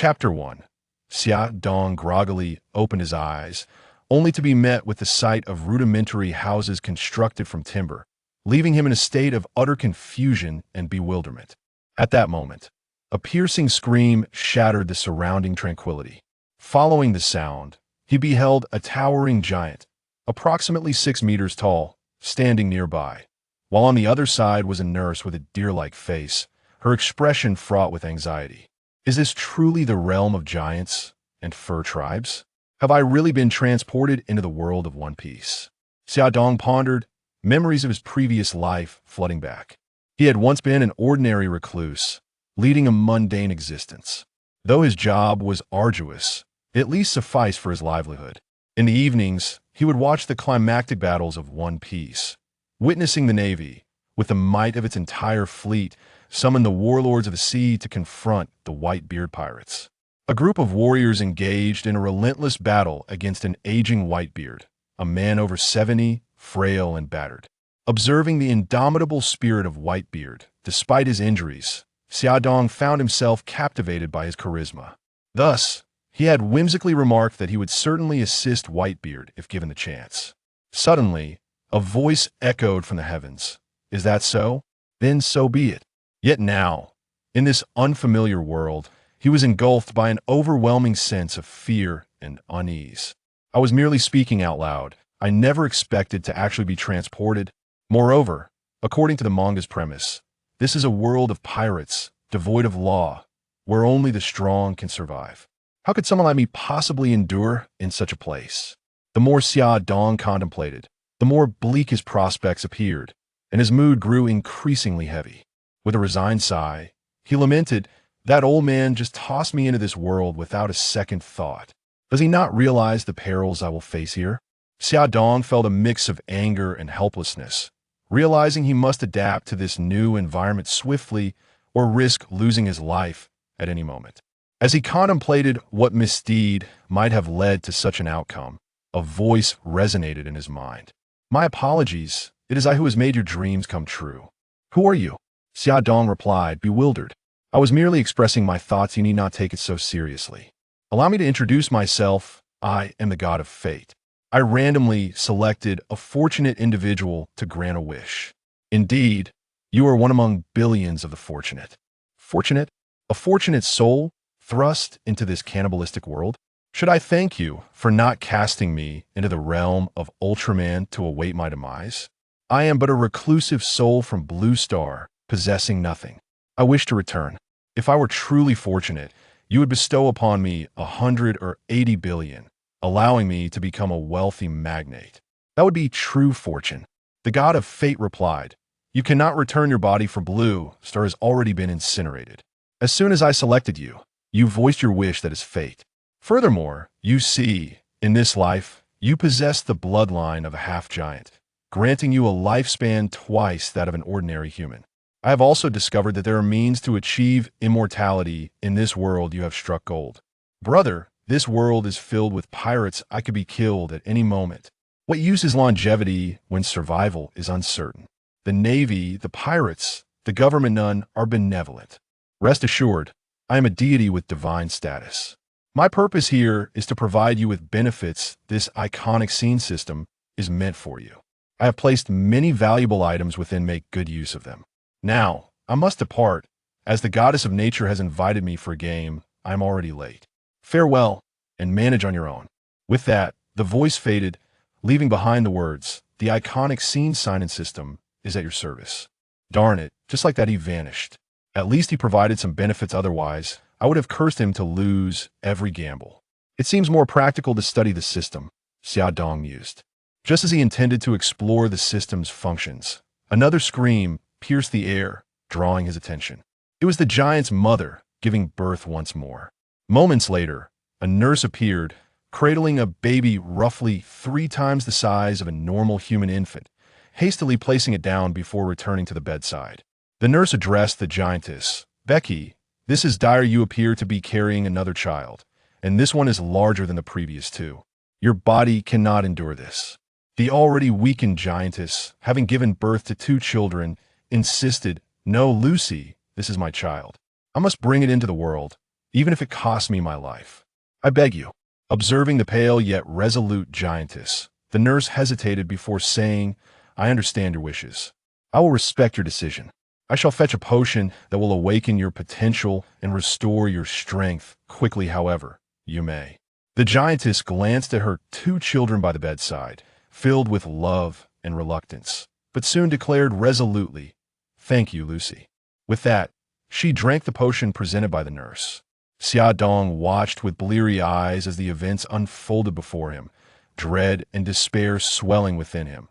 Chapter 1. Xia Dong groggily opened his eyes, only to be met with the sight of rudimentary houses constructed from timber, leaving him in a state of utter confusion and bewilderment. At that moment, a piercing scream shattered the surrounding tranquility. Following the sound, he beheld a towering giant, approximately 6 meters tall, standing nearby, while on the other side was a nurse with a deer-like face, her expression fraught with anxiety. Is this truly the realm of giants and fur tribes? Have I really been transported into the world of One Piece? Xia Dong pondered, memories of his previous life flooding back. He had once been an ordinary recluse, leading a mundane existence. Though his job was arduous, it at least sufficed for his livelihood. In the evenings, he would watch the climactic battles of One Piece, witnessing the Navy, with the might of its entire fleet, summon the warlords of the sea to confront the Whitebeard Pirates. A group of warriors engaged in a relentless battle against an aging Whitebeard, a man over 70, frail and battered. Observing the indomitable spirit of Whitebeard, despite his injuries, Xia Dong found himself captivated by his charisma. Thus, he had whimsically remarked that he would certainly assist Whitebeard if given the chance. Suddenly, a voice echoed from the heavens. Is that so? Then so be it. Yet now, in this unfamiliar world, he was engulfed by an overwhelming sense of fear and unease. I was merely speaking out loud. I never expected to actually be transported. Moreover, according to the manga's premise, this is a world of pirates, devoid of law, where only the strong can survive. How could someone like me possibly endure in such a place? The more Xia Dong contemplated, the more bleak his prospects appeared, and his mood grew increasingly heavy. With a resigned sigh, he lamented, "That old man just tossed me into this world without a second thought. Does he not realize the perils I will face here?" Xia Dong felt a mix of anger and helplessness, realizing he must adapt to this new environment swiftly or risk losing his life at any moment. As he contemplated what misdeed might have led to such an outcome, a voice resonated in his mind. "My apologies. It is I who has made your dreams come true." "Who are you?" Xia Dong replied, bewildered. "I was merely expressing my thoughts. You need not take it so seriously. Allow me to introduce myself. I am the god of fate. I randomly selected a fortunate individual to grant a wish. Indeed, you are one among billions of the fortunate." Fortunate? A fortunate soul thrust into this cannibalistic world? Should I thank you for not casting me into the realm of Ultraman to await my demise? I am but a reclusive soul from Blue Star, possessing nothing. I wish to return. If I were truly fortunate, you would bestow upon me 100 or 80 billion, allowing me to become a wealthy magnate. That would be true fortune. The god of fate replied, "You cannot return your body, for Blue Star has already been incinerated. As soon as I selected you, you voiced your wish that is fate. Furthermore, you see, in this life, you possess the bloodline of a half-giant, granting you a lifespan twice that of an ordinary human. I have also discovered that there are means to achieve immortality in this world you have struck gold. Brother, this world is filled with pirates. I could be killed at any moment. What use is longevity when survival is uncertain? The Navy, the pirates, the government none are benevolent. Rest assured, I am a deity with divine status. My purpose here is to provide you with benefits. This iconic scene system is meant for you. I have placed many valuable items within. Make good use of them. Now, I must depart. As the goddess of nature has invited me for a game, I am already late. Farewell, and manage on your own." With that, the voice faded, leaving behind the words, "The iconic scene sign-in system is at your service." Darn it, just like that he vanished. At least he provided some benefits. Otherwise, I would have cursed him to lose every gamble. It seems more practical to study the system, Xia Dong mused. Just as he intended to explore the system's functions, another scream pierced the air, drawing his attention. It was the giant's mother giving birth once more. Moments later, a nurse appeared, cradling a baby roughly 3 times the size of a normal human infant, hastily placing it down before returning to the bedside. The nurse addressed the giantess. "Becky, this is dire. You appear to be carrying another child, and this one is larger than the previous 2. Your body cannot endure this." The already weakened giantess, having given birth to 2 children, insisted, "No, Lucy, this is my child. I must bring it into the world. even if it costs me my life. I beg you." Observing the pale yet resolute giantess, the nurse hesitated before saying, "I understand your wishes. I will respect your decision. I shall fetch a potion that will awaken your potential and restore your strength quickly, however you may." The giantess glanced at her 2 children by the bedside, filled with love and reluctance, but soon declared resolutely, "Thank you, Lucy." With that, she drank the potion presented by the nurse. Xia Dong watched with bleary eyes as the events unfolded before him, dread and despair swelling within him.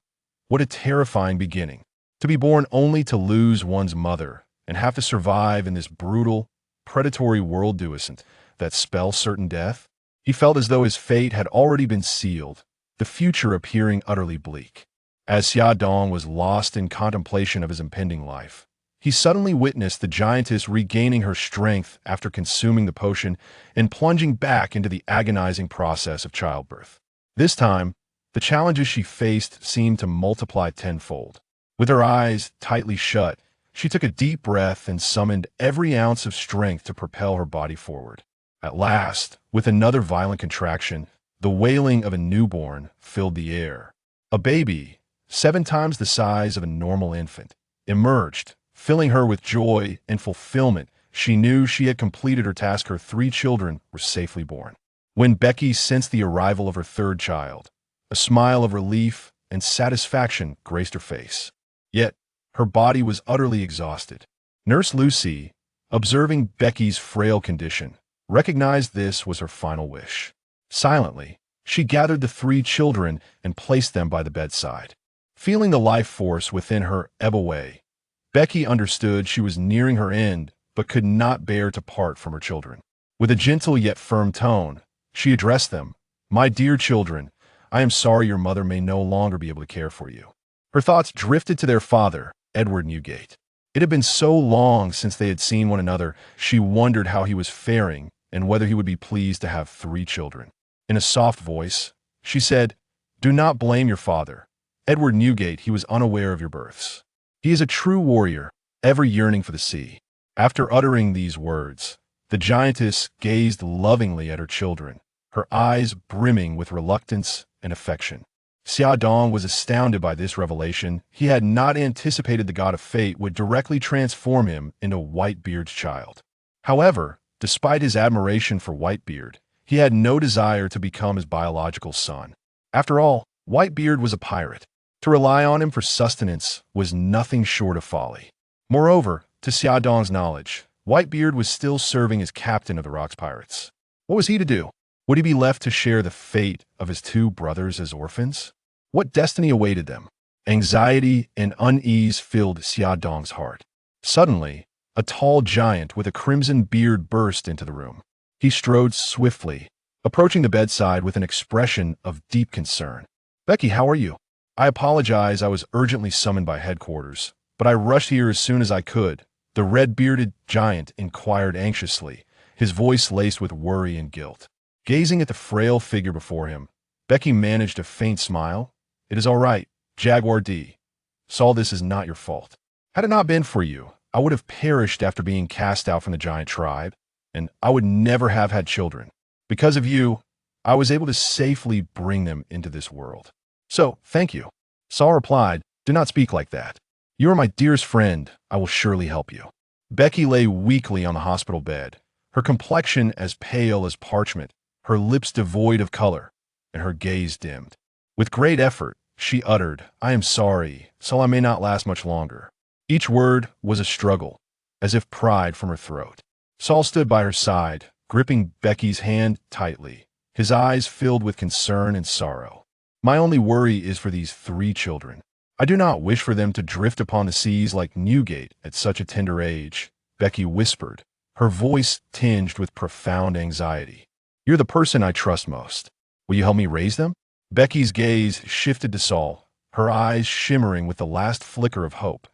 What a terrifying beginning! To be born only to lose one's mother and have to survive in this brutal, predatory world duisent that spells certain death. He felt as though his fate had already been sealed, the future appearing utterly bleak. As Xia Dong was lost in contemplation of his impending life, he suddenly witnessed the giantess regaining her strength after consuming the potion and plunging back into the agonizing process of childbirth. This time, the challenges she faced seemed to multiply tenfold. With her eyes tightly shut, she took a deep breath and summoned every ounce of strength to propel her body forward. At last, with another violent contraction, the wailing of a newborn filled the air. A baby, 7 times the size of a normal infant, emerged, filling her with joy and fulfillment. She knew she had completed her task. Her 3 children were safely born. When Becky sensed the arrival of her 3rd child, a smile of relief and satisfaction graced her face. Yet, her body was utterly exhausted. Nurse Lucy, observing Becky's frail condition, recognized this was her final wish. Silently, she gathered the 3 children and placed them by the bedside. Feeling the life force within her ebb away, Becky understood she was nearing her end but could not bear to part from her children. With a gentle yet firm tone, she addressed them, "My dear children, I am sorry your mother may no longer be able to care for you." Her thoughts drifted to their father, Edward Newgate. It had been so long since they had seen one another, she wondered how he was faring and whether he would be pleased to have 3 children. In a soft voice, she said, "Do not blame your father. Edward Newgate, he was unaware of your births. He is a true warrior, ever yearning for the sea." After uttering these words, the giantess gazed lovingly at her children, her eyes brimming with reluctance and affection. Xia Dong was astounded by this revelation. He had not anticipated the god of fate would directly transform him into Whitebeard's child. However, despite his admiration for Whitebeard, he had no desire to become his biological son. After all, Whitebeard was a pirate. To rely on him for sustenance was nothing short of folly. Moreover, to Xia Dong's knowledge, Whitebeard was still serving as captain of the Rocks Pirates. What was he to do? Would he be left to share the fate of his 2 brothers as orphans? What destiny awaited them? Anxiety and unease filled Xia Dong's heart. Suddenly, a tall giant with a crimson beard burst into the room. He strode swiftly, approaching the bedside with an expression of deep concern. "Becky, how are you? I apologize, I was urgently summoned by headquarters, but I rushed here as soon as I could." The red-bearded giant inquired anxiously, his voice laced with worry and guilt. Gazing at the frail figure before him, Becky managed a faint smile. "It is all right, Jaguar D. All this is not your fault. Had it not been for you, I would have perished after being cast out from the giant tribe, and I would never have had children. Because of you, I was able to safely bring them into this world. So, thank you." Saul replied, "Do not speak like that. You are my dearest friend. I will surely help you." Becky lay weakly on the hospital bed, her complexion as pale as parchment, her lips devoid of color, and her gaze dimmed. With great effort, she uttered, "I am sorry, so I may not last much longer." Each word was a struggle, as if pried from her throat. Saul stood by her side, gripping Becky's hand tightly, his eyes filled with concern and sorrow. "My only worry is for these 3 children. I do not wish for them to drift upon the seas like Newgate at such a tender age," Becky whispered, her voice tinged with profound anxiety. "You're the person I trust most. Will you help me raise them?" Becky's gaze shifted to Saul, her eyes shimmering with the last flicker of hope.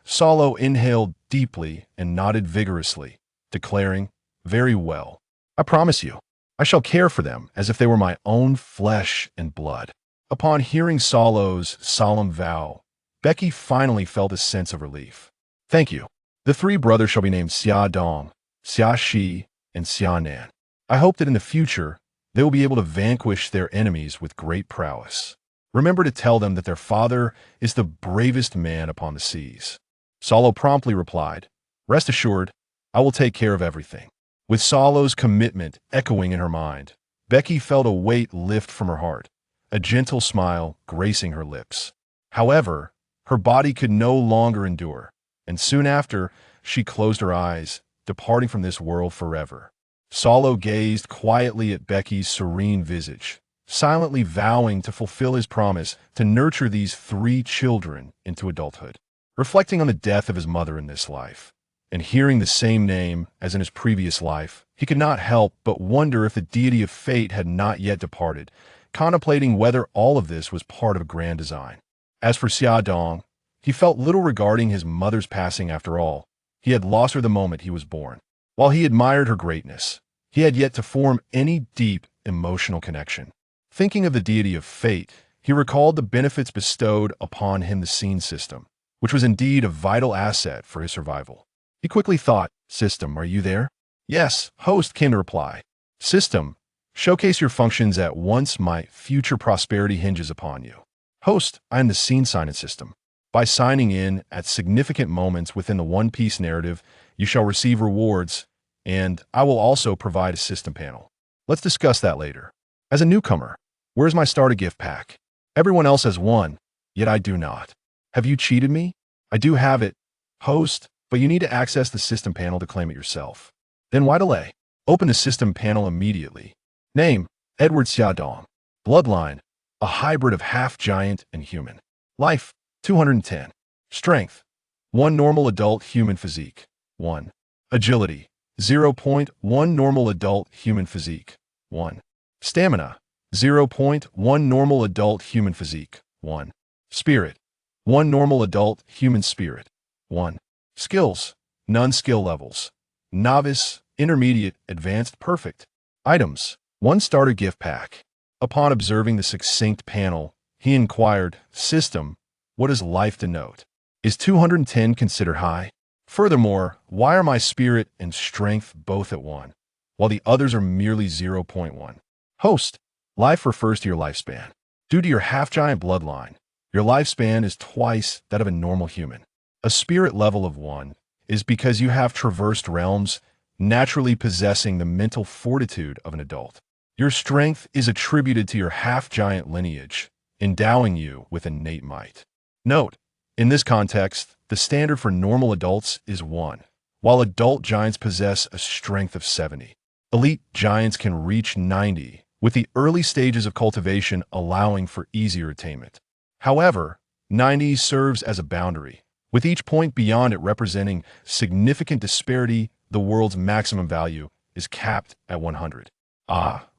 Saul inhaled deeply and nodded vigorously, declaring, "Very well. I promise you, I shall care for them as if they were my own flesh and blood." Upon hearing Saul's solemn vow, Becky finally felt a sense of relief. "Thank you. The 3 brothers shall be named Xia Dong, Xia Shi, and Xianan. I hope that in the future, they will be able to vanquish their enemies with great prowess. Remember to tell them that their father is the bravest man upon the seas." Salo promptly replied, "Rest assured, I will take care of everything." With Salo's commitment echoing in her mind, Becky felt a weight lift from her heart, a gentle smile gracing her lips. However, her body could no longer endure, and soon after, she closed her eyes, departing from this world forever. Salo gazed quietly at Becky's serene visage, silently vowing to fulfill his promise to nurture these 3 children into adulthood. Reflecting on the death of his mother in this life, and hearing the same name as in his previous life, he could not help but wonder if the deity of fate had not yet departed, contemplating whether all of this was part of a grand design. As for Xia Dong, he felt little regarding his mother's passing after all. He had lost her the moment he was born. While he admired her greatness, he had yet to form any deep emotional connection. Thinking of the deity of fate, he recalled the benefits bestowed upon him the scene system, which was indeed a vital asset for his survival. He quickly thought, "System, are you there?" "Yes," host came to reply. "System, showcase your functions at once. My future prosperity hinges upon you." "Host, I am the scene sign-in system. By signing in at significant moments within the One Piece narrative, you shall receive rewards, and I will also provide a system panel. Let's discuss that later. As a newcomer, where's my starter gift pack? Everyone else has one, yet I do not. Have you cheated me? I do have it, host, but you need to access the system panel to claim it yourself. Then why delay? Open the system panel immediately. Name, Edward Xiaodong. Bloodline, a hybrid of half-giant and human. Life, 210. Strength, 1 normal adult human physique. 1. Agility, 0.1 normal adult human physique. 1. Stamina, 0.1 normal adult human physique. 1. Spirit, 1 normal adult human spirit. 1. Skills, none skill levels. Novice, intermediate, advanced, perfect. Items, 1 starter gift pack. Upon observing the succinct panel, he inquired, "System, what does life denote? Is 210 considered high? Furthermore, why are my spirit and strength both at 1, while the others are merely 0.1? Host, life refers to your lifespan. Due to your half-giant bloodline, your lifespan is twice that of a normal human. A spirit level of 1 is because you have traversed realms, naturally possessing the mental fortitude of an adult. Your strength is attributed to your half-giant lineage, endowing you with innate might. Note, in this context, the standard for normal adults is 1, while adult giants possess a strength of 70. Elite giants can reach 90, with the early stages of cultivation allowing for easier attainment. However, 90 serves as a boundary, with each point beyond it representing significant disparity. The world's maximum value is capped at 100.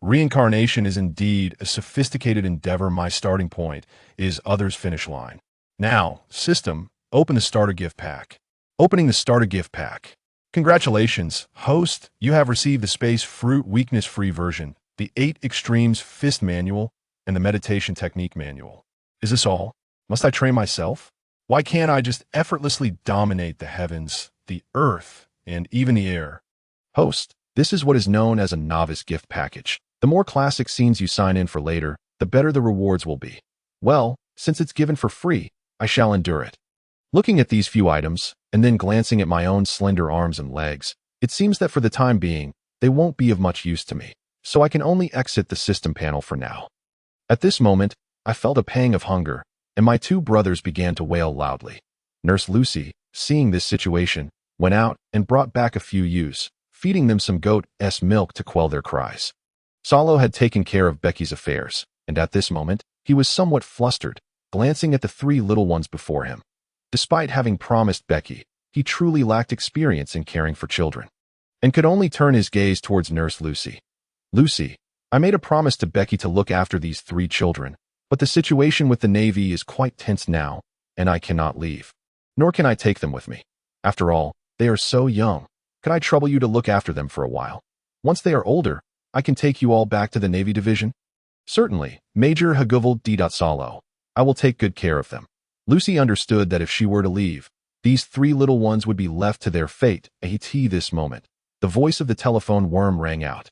Reincarnation is indeed a sophisticated endeavor. My starting point is others' finish line. Now, system, open the starter gift pack. Opening the starter gift pack. Congratulations, host, you have received the Space Fruit Weakness-Free version, the 8 Extremes Fist Manual, and the Meditation Technique Manual. Is this all? Must I train myself? Why can't I just effortlessly dominate the heavens, the earth, and even the air? Host, this is what is known as a novice gift package. The more classic scenes you sign in for later, the better the rewards will be. Well, since it's given for free, I shall endure it. Looking at these few items, and then glancing at my own slender arms and legs, it seems that for the time being, they won't be of much use to me, so I can only exit the system panel for now. At this moment, I felt a pang of hunger, and my 2 brothers began to wail loudly. Nurse Lucy, seeing this situation, went out and brought back a few ewes, feeding them some goat's milk to quell their cries. Salo had taken care of Becky's affairs, and at this moment, he was somewhat flustered, glancing at the 3 little ones before him. Despite having promised Becky, he truly lacked experience in caring for children, and could only turn his gaze towards Nurse Lucy. "Lucy, I made a promise to Becky to look after these 3 children, but the situation with the Navy is quite tense now, and I cannot leave. Nor can I take them with me. After all, they are so young. Could I trouble you to look after them for a while? Once they are older, I can take you all back to the Navy Division." "Certainly, Major Haguvul D. Salo. I will take good care of them." Lucy understood that if she were to leave, these 3 little ones would be left to their fate at this moment, the voice of the telephone worm rang out.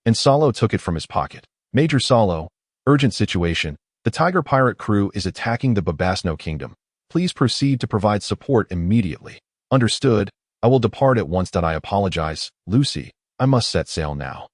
And Salo took it from his pocket. Major Salo, urgent situation. The Tiger Pirate crew is attacking the Babasno Kingdom. Please proceed to provide support immediately. Understood. I will depart at once. I apologize, Lucy. I must set sail now.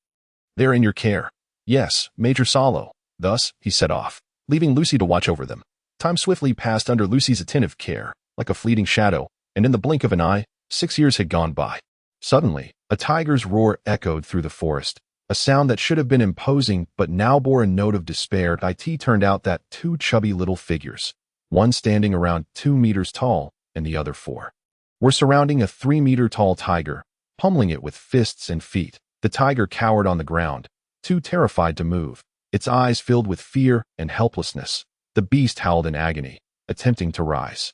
They're in your care. Yes, Major Salo. Thus, he set off, leaving Lucy to watch over them. Time swiftly passed under Lucy's attentive care, like a fleeting shadow, and in the blink of an eye, 6 years had gone by. Suddenly, a tiger's roar echoed through the forest, a sound that should have been imposing but now bore a note of despair. It turned out that two chubby little figures, one standing around 2 meters tall and the other 4, were surrounding a 3-meter-tall tiger, pummeling it with fists and feet. The tiger cowered on the ground, too terrified to move, its eyes filled with fear and helplessness. The beast howled in agony, attempting to rise.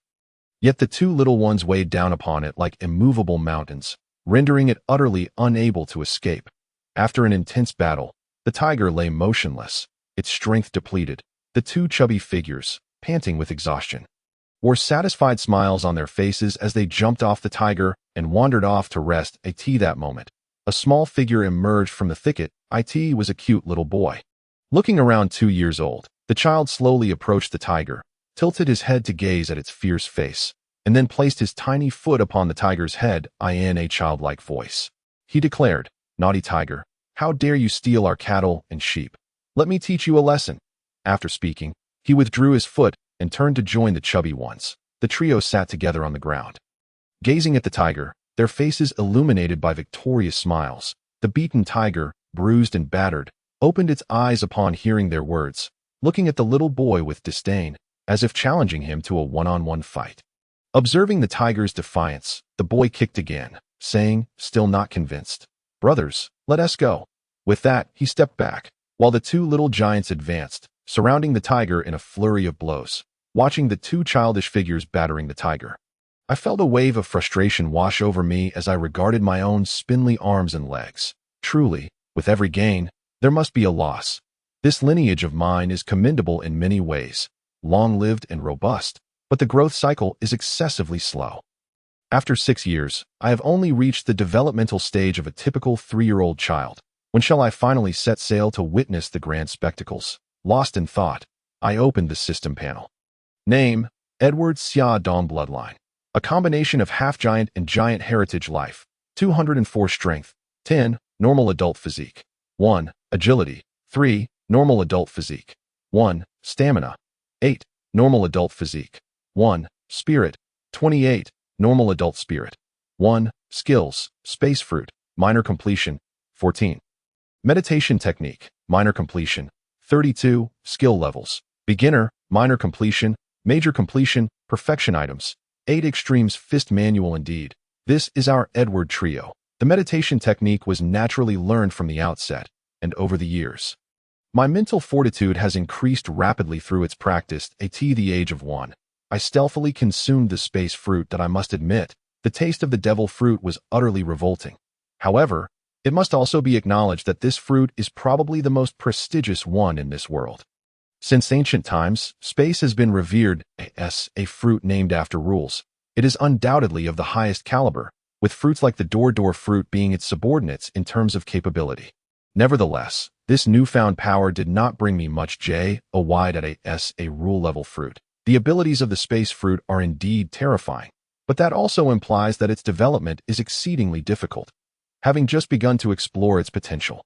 Yet the two little ones weighed down upon it like immovable mountains, rendering it utterly unable to escape. After an intense battle, the tiger lay motionless, its strength depleted. The two chubby figures, panting with exhaustion, wore satisfied smiles on their faces as they jumped off the tiger and wandered off to rest. That moment, a small figure emerged from the thicket. It was a cute little boy. Looking around 2 years old, the child slowly approached the tiger, tilted his head to gaze at its fierce face, and then placed his tiny foot upon the tiger's head. In a childlike voice, he declared, "Naughty tiger, how dare you steal our cattle and sheep? Let me teach you a lesson." After speaking, he withdrew his foot and turned to join the chubby ones. The trio sat together on the ground, gazing at the tiger, their faces illuminated by victorious smiles. The beaten tiger, bruised and battered, opened its eyes upon hearing their words, looking at the little boy with disdain, as if challenging him to a one-on-one fight. Observing the tiger's defiance, the boy kicked again, saying, still not convinced, "Brothers, let us go." With that, he stepped back, while the two little giants advanced, surrounding the tiger in a flurry of blows. Watching the two childish figures battering the tiger, I felt a wave of frustration wash over me as I regarded my own spindly arms and legs. Truly, with every gain, there must be a loss. This lineage of mine is commendable in many ways, long-lived and robust, but the growth cycle is excessively slow. After 6 years, I have only reached the developmental stage of a typical 3-year-old child. When shall I finally set sail to witness the grand spectacles? Lost in thought, I opened the system panel. Name, Edward Newgate Bloodline. A combination of half-giant and giant heritage life. 204 strength. 10, normal adult physique. 1, agility. 3, normal adult physique. 1, stamina. 8, normal adult physique. 1, spirit. 28, normal adult spirit. 1, skills, space fruit, minor completion. 14. Meditation technique, minor completion. 32, skill levels. Beginner, minor completion, major completion, perfection items. 8 extremes fist manual. Indeed, this is our Edward trio. The meditation technique was naturally learned from the outset, and over the years, my mental fortitude has increased rapidly through its practice. At the age of 1, I stealthily consumed the space fruit that I must admit, the taste of the devil fruit was utterly revolting. However, it must also be acknowledged that this fruit is probably the most prestigious one in this world. Since ancient times, space has been revered as a fruit named after rules. It is undoubtedly of the highest caliber, with fruits like the door fruit being its subordinates in terms of capability. Nevertheless, this newfound power did not bring me much joy at a rule-level fruit. The abilities of the space fruit are indeed terrifying, but that also implies that its development is exceedingly difficult. Having just begun to explore its potential,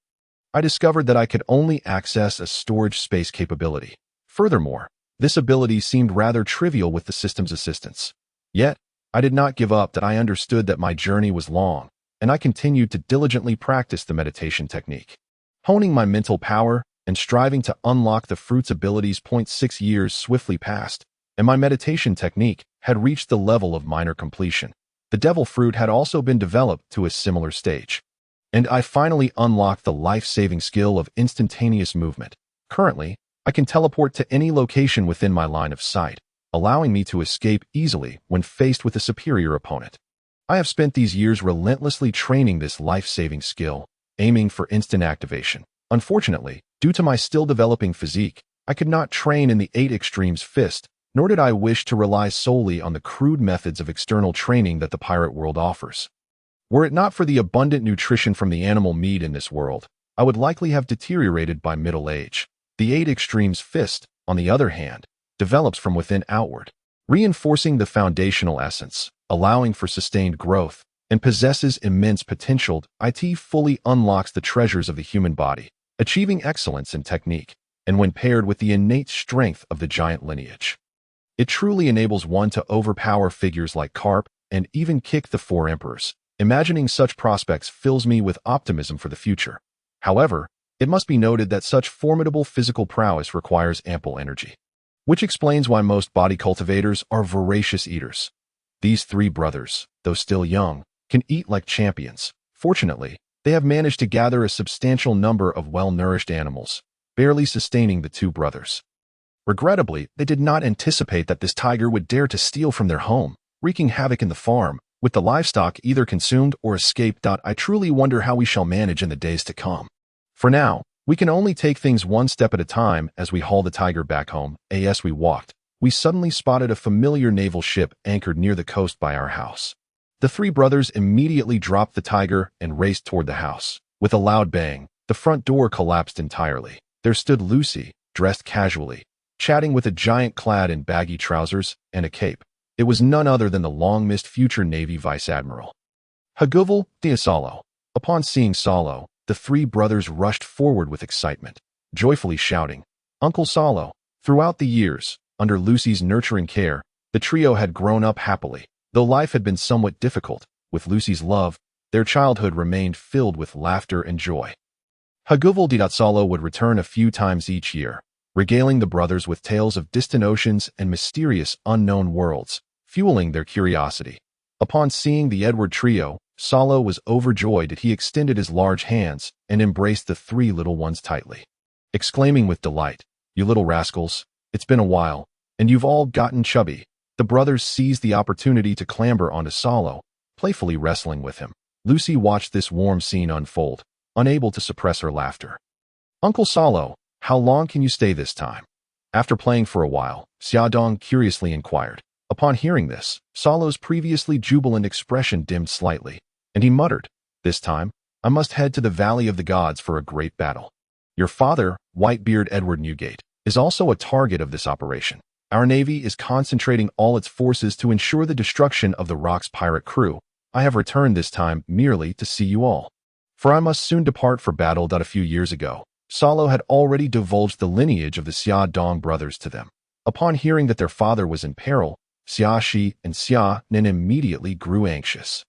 I discovered that I could only access a storage space capability. Furthermore, this ability seemed rather trivial with the system's assistance. Yet, I did not give up. That I understood that my journey was long, and I continued to diligently practice the meditation technique, honing my mental power and striving to unlock the fruit's abilities. 6 years swiftly passed, and my meditation technique had reached the level of minor completion. The devil fruit had also been developed to a similar stage, and I finally unlocked the life-saving skill of instantaneous movement. Currently, I can teleport to any location within my line of sight, allowing me to escape easily when faced with a superior opponent. I have spent these years relentlessly training this life-saving skill, aiming for instant activation. Unfortunately, due to my still developing physique, I could not train in the 8 extremes fist, nor did I wish to rely solely on the crude methods of external training that the pirate world offers. Were it not for the abundant nutrition from the animal meat in this world, I would likely have deteriorated by middle age. The eight extremes fist, on the other hand, develops from within outward, reinforcing the foundational essence, allowing for sustained growth, and possesses immense potential. It fully unlocks the treasures of the human body, achieving excellence in technique, and when paired with the innate strength of the giant lineage, it truly enables one to overpower figures like Carp and even kick the four emperors. Imagining such prospects fills me with optimism for the future. However, it must be noted that such formidable physical prowess requires ample energy, which explains why most body cultivators are voracious eaters. These three brothers, though still young, can eat like champions. Fortunately, they have managed to gather a substantial number of well-nourished animals, barely sustaining the two brothers. Regrettably, they did not anticipate that this tiger would dare to steal from their home, wreaking havoc in the farm, with the livestock either consumed or escaped. I truly wonder how we shall manage in the days to come. For now, we can only take things one step at a time as we haul the tiger back home. As we walked, we suddenly spotted a familiar naval ship anchored near the coast by our house. The three brothers immediately dropped the tiger and raced toward the house. With a loud bang, the front door collapsed entirely. There stood Lucy, dressed casually, chatting with a giant clad in baggy trousers and a cape. It was none other than the long-missed future Navy Vice Admiral, Gol D. Upon seeing Salo, the three brothers rushed forward with excitement, joyfully shouting, "Uncle Salo!" Throughout the years, under Lucy's nurturing care, the trio had grown up happily. Though life had been somewhat difficult, with Lucy's love, their childhood remained filled with laughter and joy. Gol D. would return a few times each year, regaling the brothers with tales of distant oceans and mysterious unknown worlds, fueling their curiosity. Upon seeing the Edward trio, Salo was overjoyed. He extended his large hands and embraced the three little ones tightly, exclaiming with delight, "You little rascals, it's been a while, and you've all gotten chubby." The brothers seized the opportunity to clamber onto Salo, playfully wrestling with him. Lucy watched this warm scene unfold, unable to suppress her laughter. "Uncle Salo, how long can you stay this time?" After playing for a while, Xiaodong curiously inquired. Upon hearing this, Salo's previously jubilant expression dimmed slightly, and he muttered, "This time, I must head to the Valley of the Gods for a great battle. Your father, Whitebeard Edward Newgate, is also a target of this operation. Our Navy is concentrating all its forces to ensure the destruction of the Rock's pirate crew. I have returned this time merely to see you all, for I must soon depart for battle." A few years ago, Salo had already divulged the lineage of the Xiaodong brothers to them. Upon hearing that their father was in peril, Xiaxi and Xia Nin immediately grew anxious.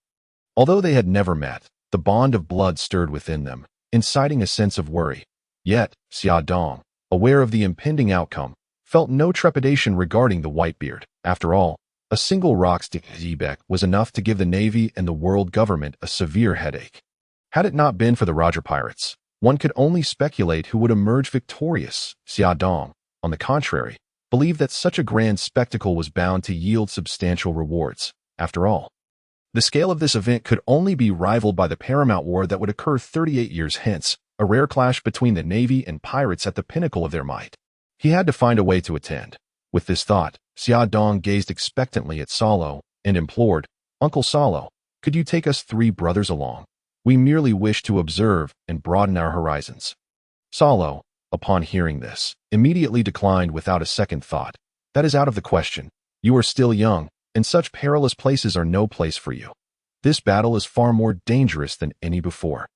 Although they had never met, the bond of blood stirred within them, inciting a sense of worry. Yet, Xiaodong, aware of the impending outcome, felt no trepidation regarding the Whitebeard. After all, a single Rock's defeat was enough to give the Navy and the world government a severe headache. Had it not been for the Roger Pirates, one could only speculate who would emerge victorious. Xiaodong, on the contrary, believed that such a grand spectacle was bound to yield substantial rewards. After all, the scale of this event could only be rivaled by the paramount war that would occur 38 years hence, a rare clash between the Navy and pirates at the pinnacle of their might. He had to find a way to attend. With this thought, Xiaodong gazed expectantly at Salo and implored, "Uncle Salo, could you take us three brothers along? We merely wish to observe and broaden our horizons." Salo, upon hearing this, immediately declined without a second thought. "That is out of the question. You are still young, and such perilous places are no place for you. This battle is far more dangerous than any before.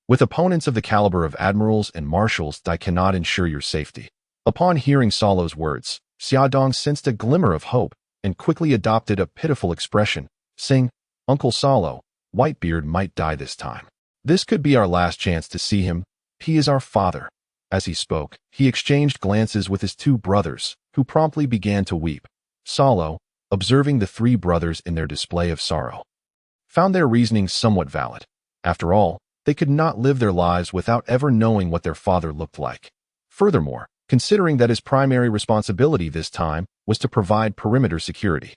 With opponents of the caliber of admirals and marshals, I cannot ensure your safety." Upon hearing Salo's words, Xiaodong sensed a glimmer of hope and quickly adopted a pitiful expression, saying, "Uncle Salo, Whitebeard might die this time. This could be our last chance to see him. He is our father." As he spoke, he exchanged glances with his two brothers, who promptly began to weep. Salo, observing the three brothers in their display of sorrow, found their reasoning somewhat valid. After all, they could not live their lives without ever knowing what their father looked like. Furthermore, considering that his primary responsibility this time was to provide perimeter security,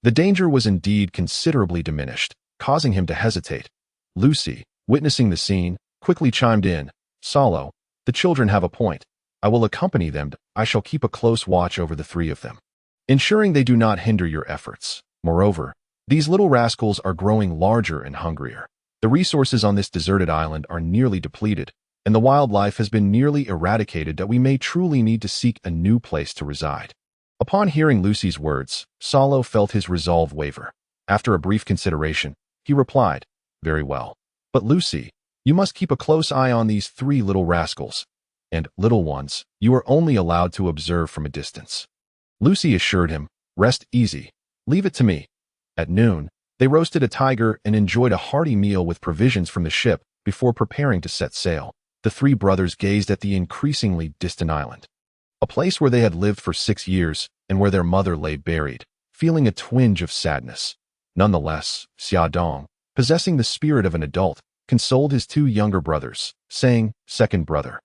the danger was indeed considerably diminished, causing him to hesitate. Lucy, witnessing the scene, quickly chimed in, "Salo, the children have a point. I will accompany them. I shall keep a close watch over the three of them, ensuring they do not hinder your efforts. Moreover, these little rascals are growing larger and hungrier. The resources on this deserted island are nearly depleted, and the wildlife has been nearly eradicated that we may truly need to seek a new place to reside. Upon hearing Lucy's words, Salo felt his resolve waver. After a brief consideration, he replied, "Very well. But Lucy, you must keep a close eye on these three little rascals. And, little ones, you are only allowed to observe from a distance." Lucy assured him, "Rest easy. Leave it to me." At noon, they roasted a tiger and enjoyed a hearty meal with provisions from the ship before preparing to set sail. The three brothers gazed at the increasingly distant island, a place where they had lived for 6 years and where their mother lay buried, feeling a twinge of sadness. Nonetheless, Xia Dong, possessing the spirit of an adult, consoled his 2 younger brothers, saying, "Second brother,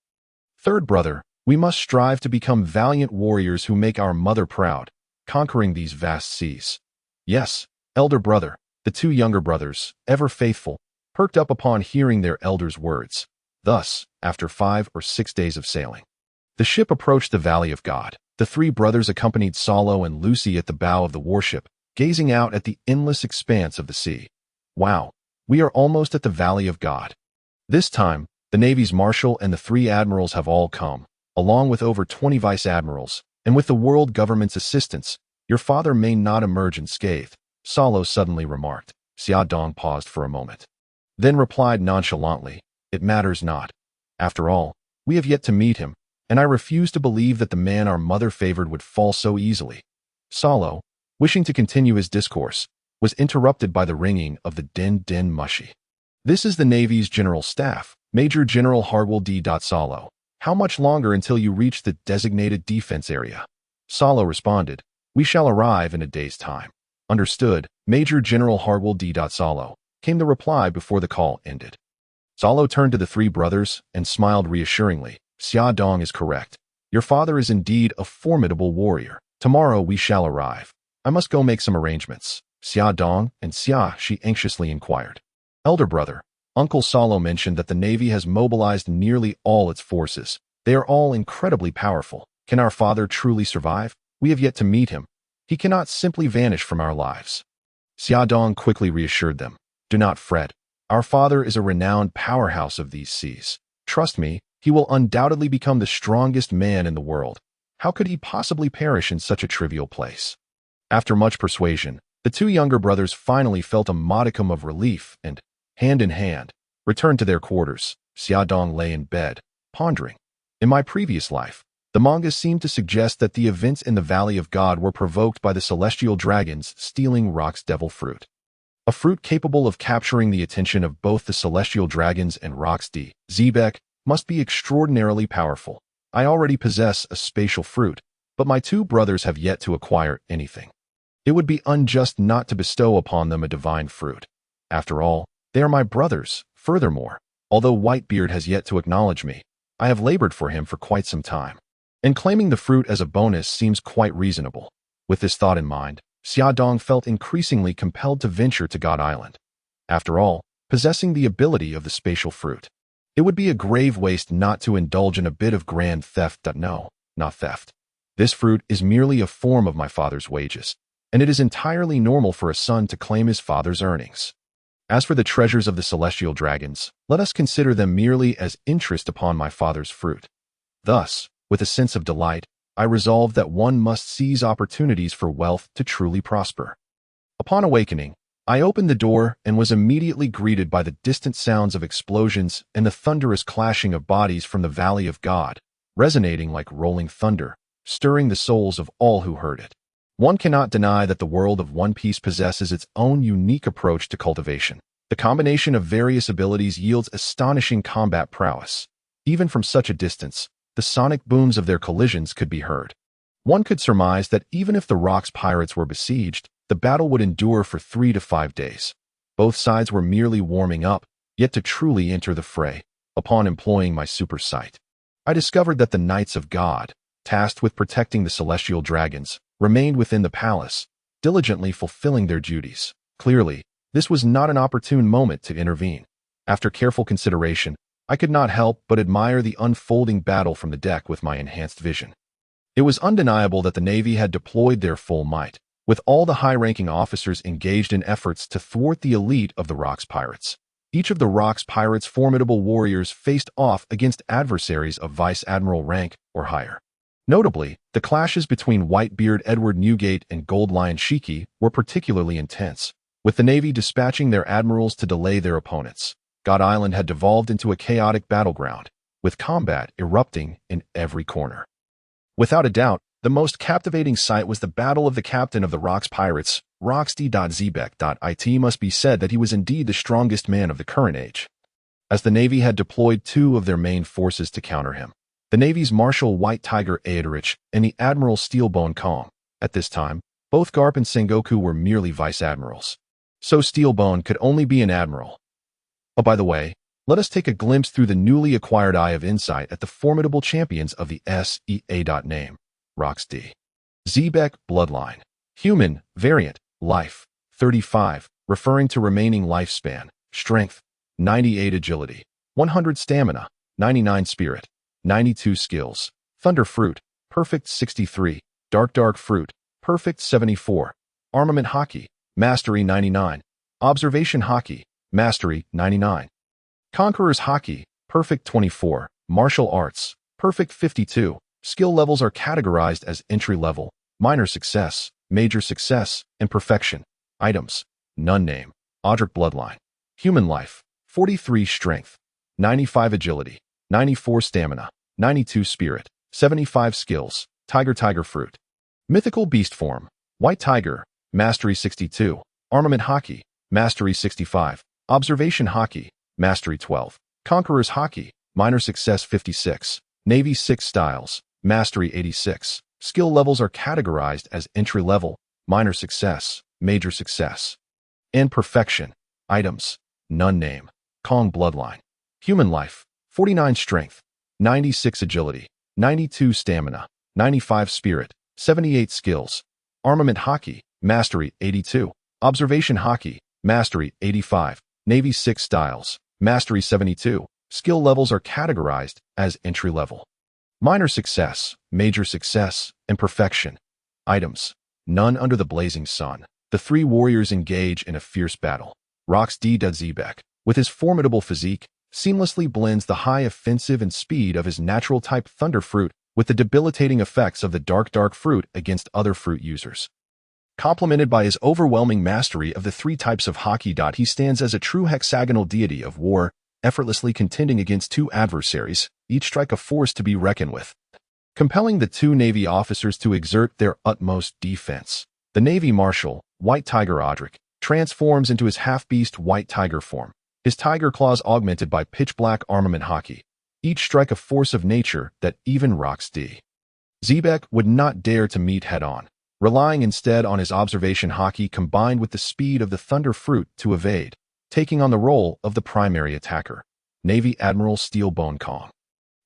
third brother, we must strive to become valiant warriors who make our mother proud, conquering these vast seas." "Yes, elder brother," the 2 younger brothers, ever faithful, perked up upon hearing their elder's words. Thus, after 5 or 6 days of sailing, the ship approached the Valley of God. The 3 brothers accompanied Salo and Lucy at the bow of the warship, gazing out at the endless expanse of the sea. "Wow, we are almost at the Valley of God." This time, the Navy's marshal and the 3 admirals have all come, along with over 20 vice-admirals, and with the world government's assistance, your father may not emerge unscathed, Salo suddenly remarked. Xia Dong paused for a moment, then replied nonchalantly, "It matters not. After all, we have yet to meet him, and I refuse to believe that the man our mother favored would fall so easily." Salo, wishing to continue his discourse, was interrupted by the ringing of the din mushi. "This is the Navy's General Staff, Major General Gol D. Salo. How much longer until you reach the designated defense area?" Salo responded, "We shall arrive in a day's time." "Understood, Major General Gol D. Salo," came the reply before the call ended. Salo turned to the 3 brothers and smiled reassuringly. "Xia Dong is correct. Your father is indeed a formidable warrior. Tomorrow we shall arrive. I must go make some arrangements." "Xia Dong and Xia," she anxiously inquired. "Elder brother, Uncle Salo mentioned that the Navy has mobilized nearly all its forces. They are all incredibly powerful. Can our father truly survive? We have yet to meet him. He cannot simply vanish from our lives." Xia Dong quickly reassured them. "Do not fret. Our father is a renowned powerhouse of these seas. Trust me, he will undoubtedly become the strongest man in the world. How could he possibly perish in such a trivial place?" After much persuasion, the 2 younger brothers finally felt a modicum of relief and, hand in hand, returned to their quarters. Xia Dong lay in bed, pondering. "In my previous life, the manga seemed to suggest that the events in the Valley of God were provoked by the celestial dragons stealing Rock's devil fruit. A fruit capable of capturing the attention of both the celestial dragons and Rock's D. Zebek must be extraordinarily powerful. I already possess a spatial fruit, but my 2 brothers have yet to acquire anything. It would be unjust not to bestow upon them a divine fruit. After all, they are my brothers. Furthermore, although Whitebeard has yet to acknowledge me, I have labored for him for quite some time, and claiming the fruit as a bonus seems quite reasonable." With this thought in mind, Xia Dong felt increasingly compelled to venture to God Island. After all, possessing the ability of the spatial fruit, it would be a grave waste not to indulge in a bit of grand theft. No, not theft. This fruit is merely a form of my father's wages, and it is entirely normal for a son to claim his father's earnings. As for the treasures of the celestial dragons, let us consider them merely as interest upon my father's fruit. Thus, with a sense of delight, I resolved that one must seize opportunities for wealth to truly prosper. Upon awakening, I opened the door and was immediately greeted by the distant sounds of explosions and the thunderous clashing of bodies from the Valley of God, resonating like rolling thunder, stirring the souls of all who heard it. One cannot deny that the world of One Piece possesses its own unique approach to cultivation. The combination of various abilities yields astonishing combat prowess. Even from such a distance, the sonic booms of their collisions could be heard. One could surmise that even if the Rock's pirates were besieged, the battle would endure for 3 to 5 days. Both sides were merely warming up, yet to truly enter the fray. Upon employing my super sight, I discovered that the Knights of God, tasked with protecting the celestial dragons, remained within the palace, diligently fulfilling their duties. Clearly, this was not an opportune moment to intervene. After careful consideration, I could not help but admire the unfolding battle from the deck with my enhanced vision. It was undeniable that the Navy had deployed their full might, with all the high-ranking officers engaged in efforts to thwart the elite of the Rock's pirates. Each of the Rock's pirates' formidable warriors faced off against adversaries of Vice Admiral rank or higher. Notably, the clashes between Whitebeard Edward Newgate and Gol D Shiki were particularly intense, with the Navy dispatching their admirals to delay their opponents. God Island had devolved into a chaotic battleground, with combat erupting in every corner. Without a doubt, the most captivating sight was the battle of the captain of the Rock's pirates, It must be said that he was indeed the strongest man of the current age, as the Navy had deployed two of their main forces to counter him. The Navy's Marshal White Tiger Aedarich and the Admiral Steelbone Calm. At this time, both Garp and Sengoku were merely vice admirals, so Steelbone could only be an admiral. Oh, by the way, let us take a glimpse through the newly acquired eye of insight at the formidable champions of the SEA. Name: Rox D. Xebec Bloodline. Human, variant, life, 35, referring to remaining lifespan, strength, 98 agility, 100 stamina, 99 spirit, 92 skills, thunder fruit, perfect 63, dark fruit, perfect 74, armament hockey, mastery 99, observation hockey, mastery 99, conqueror's hockey, perfect 24, martial arts, perfect 52. Skill levels are categorized as entry level, minor success, major success, and perfection. Items: none name, Odric bloodline, human life, 43 strength, 95 agility, 94 stamina, 92 spirit, 75 skills, tiger fruit. Mythical beast form, white tiger, mastery 62, armament hockey, mastery 65, observation hockey, mastery 12, conqueror's hockey, minor success 56, navy 6 styles, mastery 86. Skill levels are categorized as entry level, minor success, major success, and perfection. Items: none name, Kong bloodline, human life, 49 strength, 96 agility, 92 stamina, 95 spirit, 78 skills, armament hockey, mastery 82, observation hockey, mastery 85, navy 6 styles, mastery 72. Skill levels are categorized as entry level, minor success, major success, and perfection. Items: none under the blazing sun. The three warriors engage in a fierce battle. Rox D. Xebec, with his formidable physique, seamlessly blends the high offensive and speed of his natural type thunder fruit with the debilitating effects of the dark fruit against other fruit users. Complemented by his overwhelming mastery of the three types of hockey. He stands as a true hexagonal deity of war, effortlessly contending against two adversaries, each strike a force to be reckoned with, compelling the two Navy officers to exert their utmost defense. The Navy Marshal, White Tiger Odric, transforms into his half-beast White Tiger form, his tiger claws augmented by pitch-black armament hockey, each strike a force of nature that even Rox D. Xebec would not dare to meet head-on, relying instead on his observation hockey combined with the speed of the thunder fruit to evade, taking on the role of the primary attacker. Navy Admiral Steelbone Calm,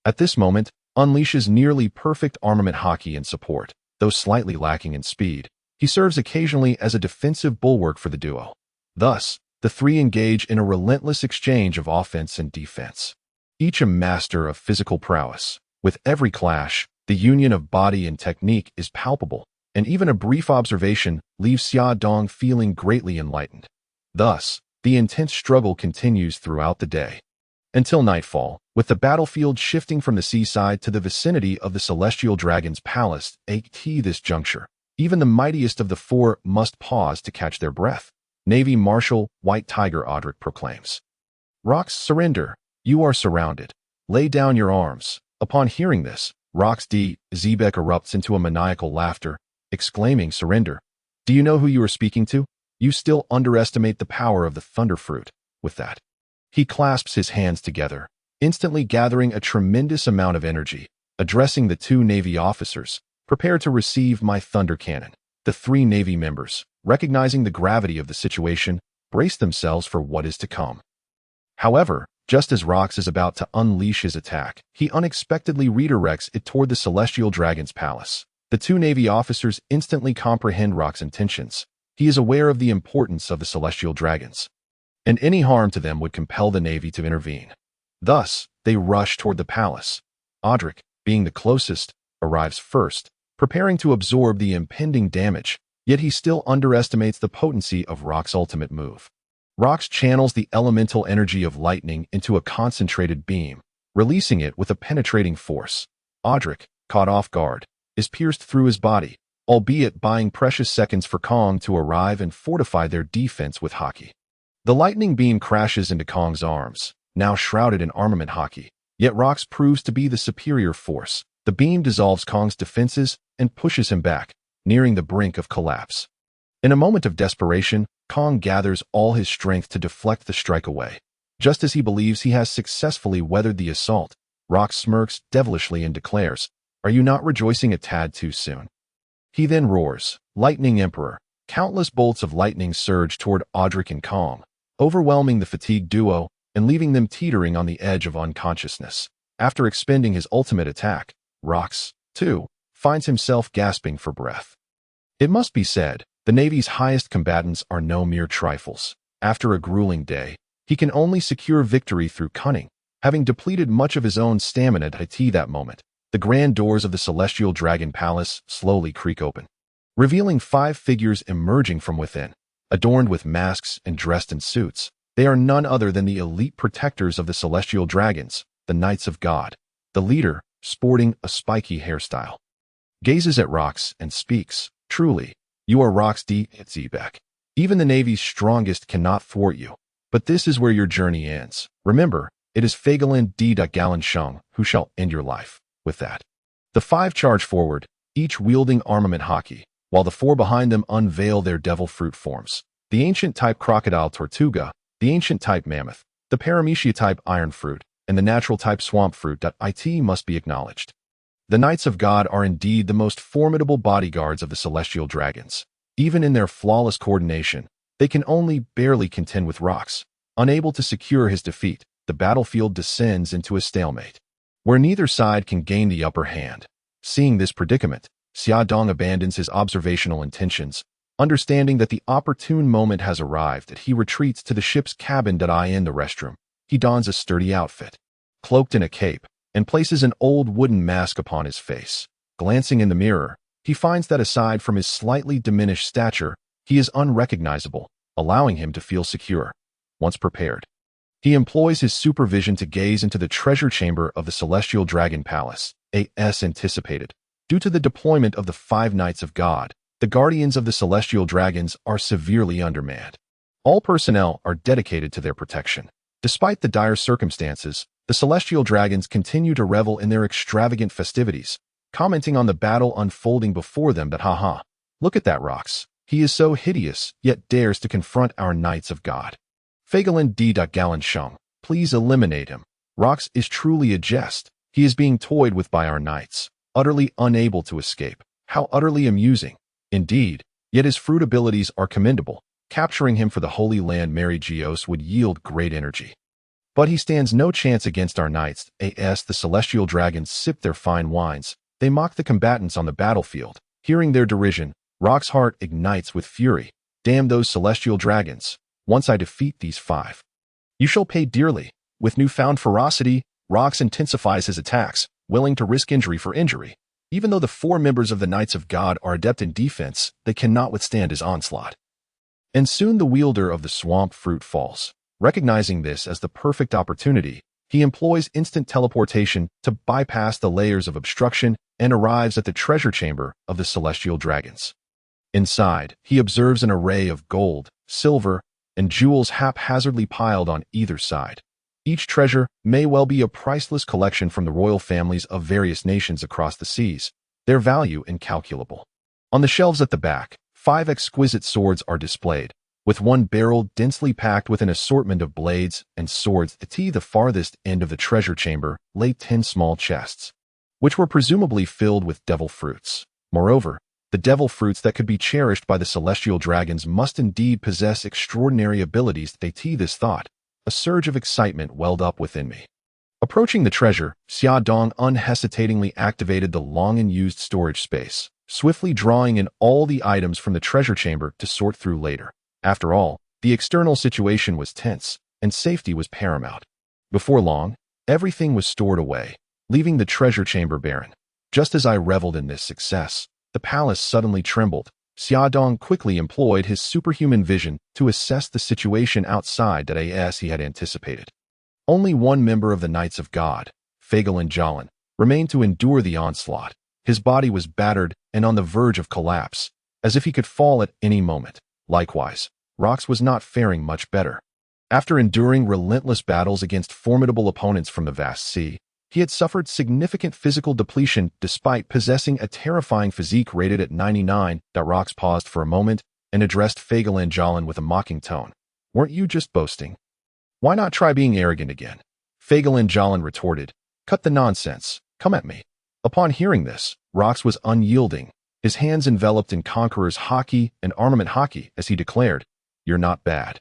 at this moment, unleashes nearly perfect armament hockey in support, though slightly lacking in speed. He serves occasionally as a defensive bulwark for the duo. Thus, the three engage in a relentless exchange of offense and defense, each a master of physical prowess. With every clash, the union of body and technique is palpable, and even a brief observation leaves Xia Dong feeling greatly enlightened. Thus, the intense struggle continues throughout the day, until nightfall, with the battlefield shifting from the seaside to the vicinity of the Celestial Dragon's palace. At this juncture, even the mightiest of the four must pause to catch their breath. Navy Marshal White Tiger Odric proclaims, "Rox, surrender. You are surrounded. Lay down your arms." Upon hearing this, Rox D. Xebec erupts into a maniacal laughter, exclaiming, "Surrender? Do you know who you are speaking to? You still underestimate the power of the thunder fruit." With that, he clasps his hands together, instantly gathering a tremendous amount of energy. Addressing the two Navy officers, "Prepare to receive my thunder cannon." The three Navy members, recognizing the gravity of the situation, brace themselves for what is to come. However, just as Rox is about to unleash his attack, he unexpectedly redirects it toward the Celestial Dragon's palace. The two Navy officers instantly comprehend Rox's intentions. He is aware of the importance of the Celestial Dragons, and any harm to them would compel the Navy to intervene. Thus, they rush toward the palace. Odric, being the closest, arrives first, preparing to absorb the impending damage, yet he still underestimates the potency of Rox's ultimate move. Rox channels the elemental energy of lightning into a concentrated beam, releasing it with a penetrating force. Audric, caught off guard, is pierced through his body, albeit buying precious seconds for Kong to arrive and fortify their defense with Haki. The lightning beam crashes into Kong's arms, now shrouded in armament Haki, yet Rox proves to be the superior force. The beam dissolves Kong's defenses and pushes him back, nearing the brink of collapse. In a moment of desperation, Kong gathers all his strength to deflect the strike away. Just as he believes he has successfully weathered the assault, Rox smirks devilishly and declares, "Are you not rejoicing a tad too soon?" He then roars, "Lightning Emperor!" Countless bolts of lightning surge toward Audric and Kong, overwhelming the fatigued duo and leaving them teetering on the edge of unconsciousness. After expending his ultimate attack, Rox, too, finds himself gasping for breath. It must be said, the Navy's highest combatants are no mere trifles. After a grueling day, he can only secure victory through cunning. Having depleted much of his own stamina at that moment, the grand doors of the Celestial Dragon Palace slowly creak open, revealing 5 figures emerging from within. Adorned with masks and dressed in suits, they are none other than the elite protectors of the Celestial Dragons, the Knights of God. The leader, sporting a spiky hairstyle, gazes at Rox and speaks, "Truly, you are Rox D. Zebek. Even the Navy's strongest cannot thwart you. But this is where your journey ends. Remember, it is Fagelin D. Galanshung who shall end your life." With that, the 5 charge forward, each wielding armament Haki, while the 4 behind them unveil their devil fruit forms. The ancient type Crocodile Tortuga, the ancient type Mammoth, the Paramecia type Iron Fruit, and the natural type Swamp Fruit. It must be acknowledged. The Knights of God are indeed the most formidable bodyguards of the Celestial Dragons. Even in their flawless coordination, they can only barely contend with Rox. Unable to secure his defeat, the battlefield descends into a stalemate, where neither side can gain the upper hand. Seeing this predicament, Xia Dong abandons his observational intentions. Understanding that the opportune moment has arrived, he retreats to the ship's cabin. In the restroom, he dons a sturdy outfit, cloaked in a cape, and places an old wooden mask upon his face. Glancing in the mirror, he finds that aside from his slightly diminished stature, he is unrecognizable, allowing him to feel secure. Once prepared, he employs his supervision to gaze into the treasure chamber of the Celestial Dragon Palace. As anticipated, due to the deployment of the 5 Knights of God, the Guardians of the Celestial Dragons are severely undermanned. All personnel are dedicated to their protection. Despite the dire circumstances, the Celestial Dragons continue to revel in their extravagant festivities, commenting on the battle unfolding before them. Haha, look at that Rox. He is so hideous, yet dares to confront our Knights of God. Fagelin D. Galanshung, please eliminate him. Rox is truly a jest. He is being toyed with by our knights, utterly unable to escape. How utterly amusing. Indeed, yet his fruit abilities are commendable. Capturing him for the Holy Land Mary Geoise would yield great energy. But he stands no chance against our knights. As the Celestial Dragons sip their fine wines, they mock the combatants on the battlefield. Hearing their derision, Rox's heart ignites with fury. Damn those Celestial Dragons. Once I defeat these 5, you shall pay dearly. With newfound ferocity, Rox intensifies his attacks, willing to risk injury for injury. Even though the 4 members of the Knights of God are adept in defense, they cannot withstand his onslaught. And soon the wielder of the Swamp Fruit falls. Recognizing this as the perfect opportunity, he employs instant teleportation to bypass the layers of obstruction and arrives at the treasure chamber of the Celestial Dragons. Inside, he observes an array of gold, silver, and jewels haphazardly piled on either side. Each treasure may well be a priceless collection from the royal families of various nations across the seas, their value incalculable. On the shelves at the back, 5 exquisite swords are displayed, with one barrel densely packed with an assortment of blades and swords. At the farthest end of the treasure chamber lay 10 small chests, which were presumably filled with devil fruits. Moreover, the devil fruits that could be cherished by the Celestial Dragons must indeed possess extraordinary abilities. This thought, a surge of excitement welled up within me. Approaching the treasure, Xia Dong unhesitatingly activated the long-unused storage space, swiftly drawing in all the items from the treasure chamber to sort through later. After all, the external situation was tense, and safety was paramount. Before long, everything was stored away, leaving the treasure chamber barren. Just as I reveled in this success, the palace suddenly trembled, Xiaodong quickly employed his superhuman vision to assess the situation outside that as he had anticipated. Only one member of the Knights of God, Feigelin Jolin, remained to endure the onslaught. His body was battered and on the verge of collapse, as if he could fall at any moment. Likewise, Rox was not faring much better. After enduring relentless battles against formidable opponents from the vast sea, he had suffered significant physical depletion despite possessing a terrifying physique rated at 99. Rox paused for a moment and addressed Feigelin Jolin with a mocking tone. "Weren't you just boasting? Why not try being arrogant again?" Feigelin Jolin retorted. "Cut the nonsense. Come at me." Upon hearing this, Rox was unyielding, his hands enveloped in Conqueror's Haki and Armament Haki as he declared, "You're not bad.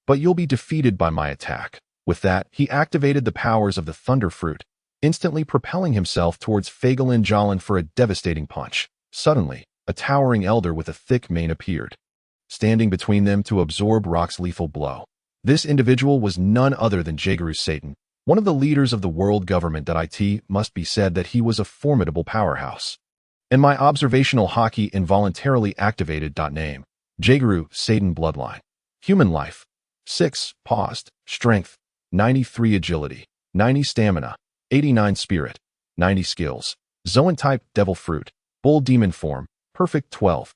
But you'll be defeated by my attack." With that, he activated the powers of the Thunder Fruit, instantly propelling himself towards Feigelin Jolin for a devastating punch. Suddenly, a towering elder with a thick mane appeared, standing between them to absorb Rox's lethal blow. This individual was none other than Geoise Satan, one of the leaders of the world government. It must be said that he was a formidable powerhouse. And my observational Haki involuntarily activated. Name: Geoise Satan Bloodline. Human life: 6, paused, strength, 93 agility, 90 stamina, 89 spirit, 90 skills. Zoan type Devil Fruit, Bull Demon form, perfect 12.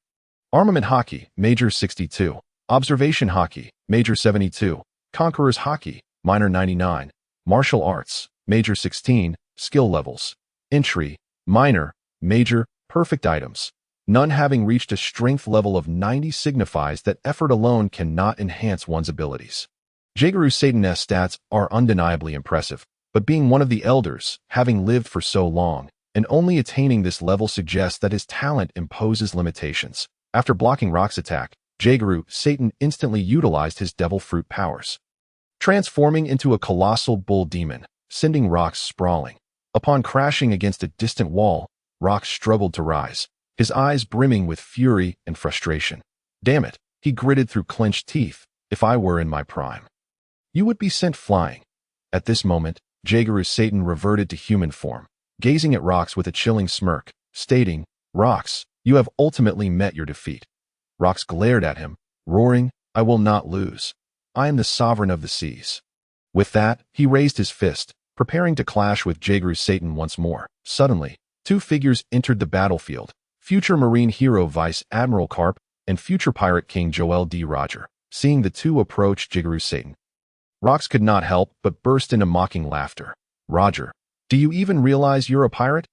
Armament Haki, major 62. Observation Haki, major 72. Conqueror's Haki, minor 99. Martial Arts, major 16. Skill levels: entry, minor, major, perfect. Items: none. Having reached a strength level of 90 signifies that effort alone cannot enhance one's abilities. Geoise Satan's stats are undeniably impressive, but being one of the elders, having lived for so long, and only attaining this level suggests that his talent imposes limitations. After blocking Rox's attack, Geoise Satan instantly utilized his Devil Fruit powers, transforming into a colossal bull demon, sending Rox sprawling. Upon crashing against a distant wall, Rox struggled to rise, his eyes brimming with fury and frustration. "Damn it," he gritted through clenched teeth. "If I were in my prime, you would be sent flying." At this moment, Geoise Satan reverted to human form, gazing at Rox with a chilling smirk, stating, "Rox, you have ultimately met your defeat." Rox glared at him, roaring, "I will not lose. I am the sovereign of the seas." With that, he raised his fist, preparing to clash with Geoise Satan once more. Suddenly, two figures entered the battlefield: future Marine hero Vice Admiral Carp and future pirate king Gol D. Roger. Seeing the two approach Geoise Satan, Rox could not help but burst into mocking laughter. "Roger, do you even realize you're a pirate?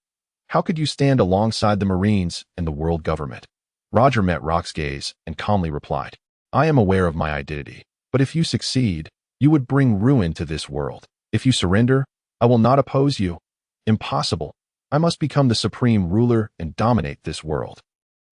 How could you stand alongside the Marines and the world government?" Roger met Rox's gaze and calmly replied, "I am aware of my identity, but if you succeed, you would bring ruin to this world. If you surrender, I will not oppose you. Impossible. I must become the supreme ruler and dominate this world."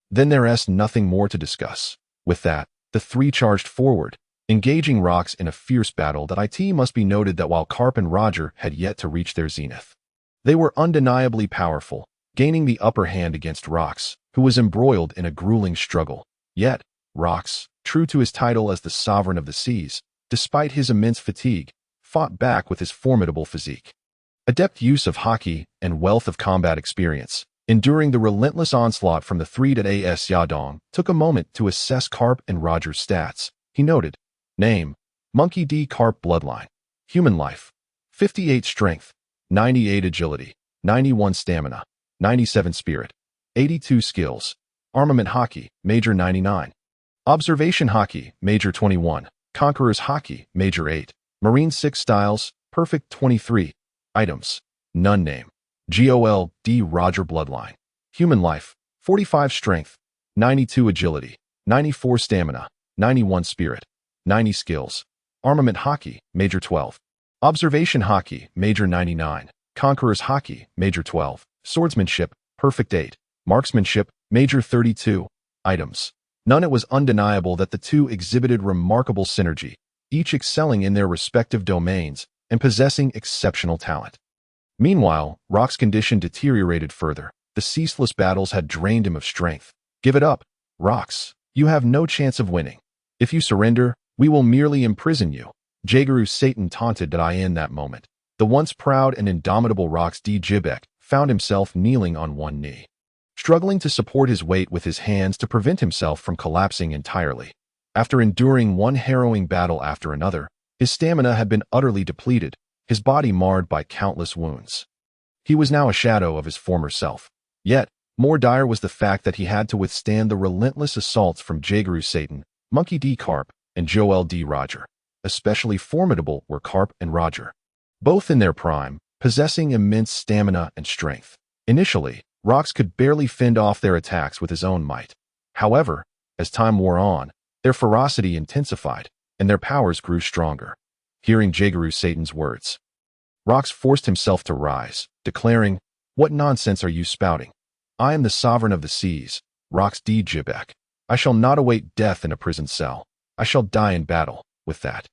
Then there is nothing more to discuss. With that, the three charged forward, engaging Rox in a fierce battle. It must be noted that while Carp and Roger had yet to reach their zenith, they were undeniably powerful, gaining the upper hand against Rox, who was embroiled in a grueling struggle. Yet, Rox, true to his title as the sovereign of the seas, despite his immense fatigue, fought back with his formidable physique, adept use of Haki, and wealth of combat experience. Enduring the relentless onslaught from the three. As Xiaodong took a moment to assess Carp and Roger's stats, he noted, "Name: Monkey D. Carp Bloodline. Human life: 58 strength, 98 agility, 91 stamina, 97 spirit, 82 skills. Armament Haki, major 99. Observation Haki, major 21. Conqueror's Haki, major 8. Marine 6 styles, perfect 23. Items: none. Name: Gol D. Roger Bloodline. Human life: 45 strength, 92 agility, 94 stamina, 91 spirit, 90 skills. Armament Haki, major 12. Observation Haki, major 99. Conqueror's Haki, major 12. Swordsmanship, perfect 8. Marksmanship, major 32. Items: none. It was undeniable that the two exhibited remarkable synergy, each excelling in their respective domains and possessing exceptional talent. Meanwhile, Rox's condition deteriorated further. The ceaseless battles had drained him of strength. "Give it up, Rox. You have no chance of winning. If you surrender, we will merely imprison you." Geoise Satan taunted. In that moment, the once proud and indomitable Rox D. Jibek found himself kneeling on one knee, struggling to support his weight with his hands to prevent himself from collapsing entirely. After enduring one harrowing battle after another, his stamina had been utterly depleted, his body marred by countless wounds. He was now a shadow of his former self. Yet, more dire was the fact that he had to withstand the relentless assaults from Kizaru Satan, Monkey D. Carp, and Gol D. Roger. Especially formidable were Carp and Roger, both in their prime, possessing immense stamina and strength. Initially, Rox could barely fend off their attacks with his own might. However, as time wore on, their ferocity intensified, and their powers grew stronger. Hearing Kizaru Satan's words, Rox forced himself to rise, declaring, "What nonsense are you spouting? I am the sovereign of the seas, Rox D. Jibek. I shall not await death in a prison cell. I shall die in battle." With that,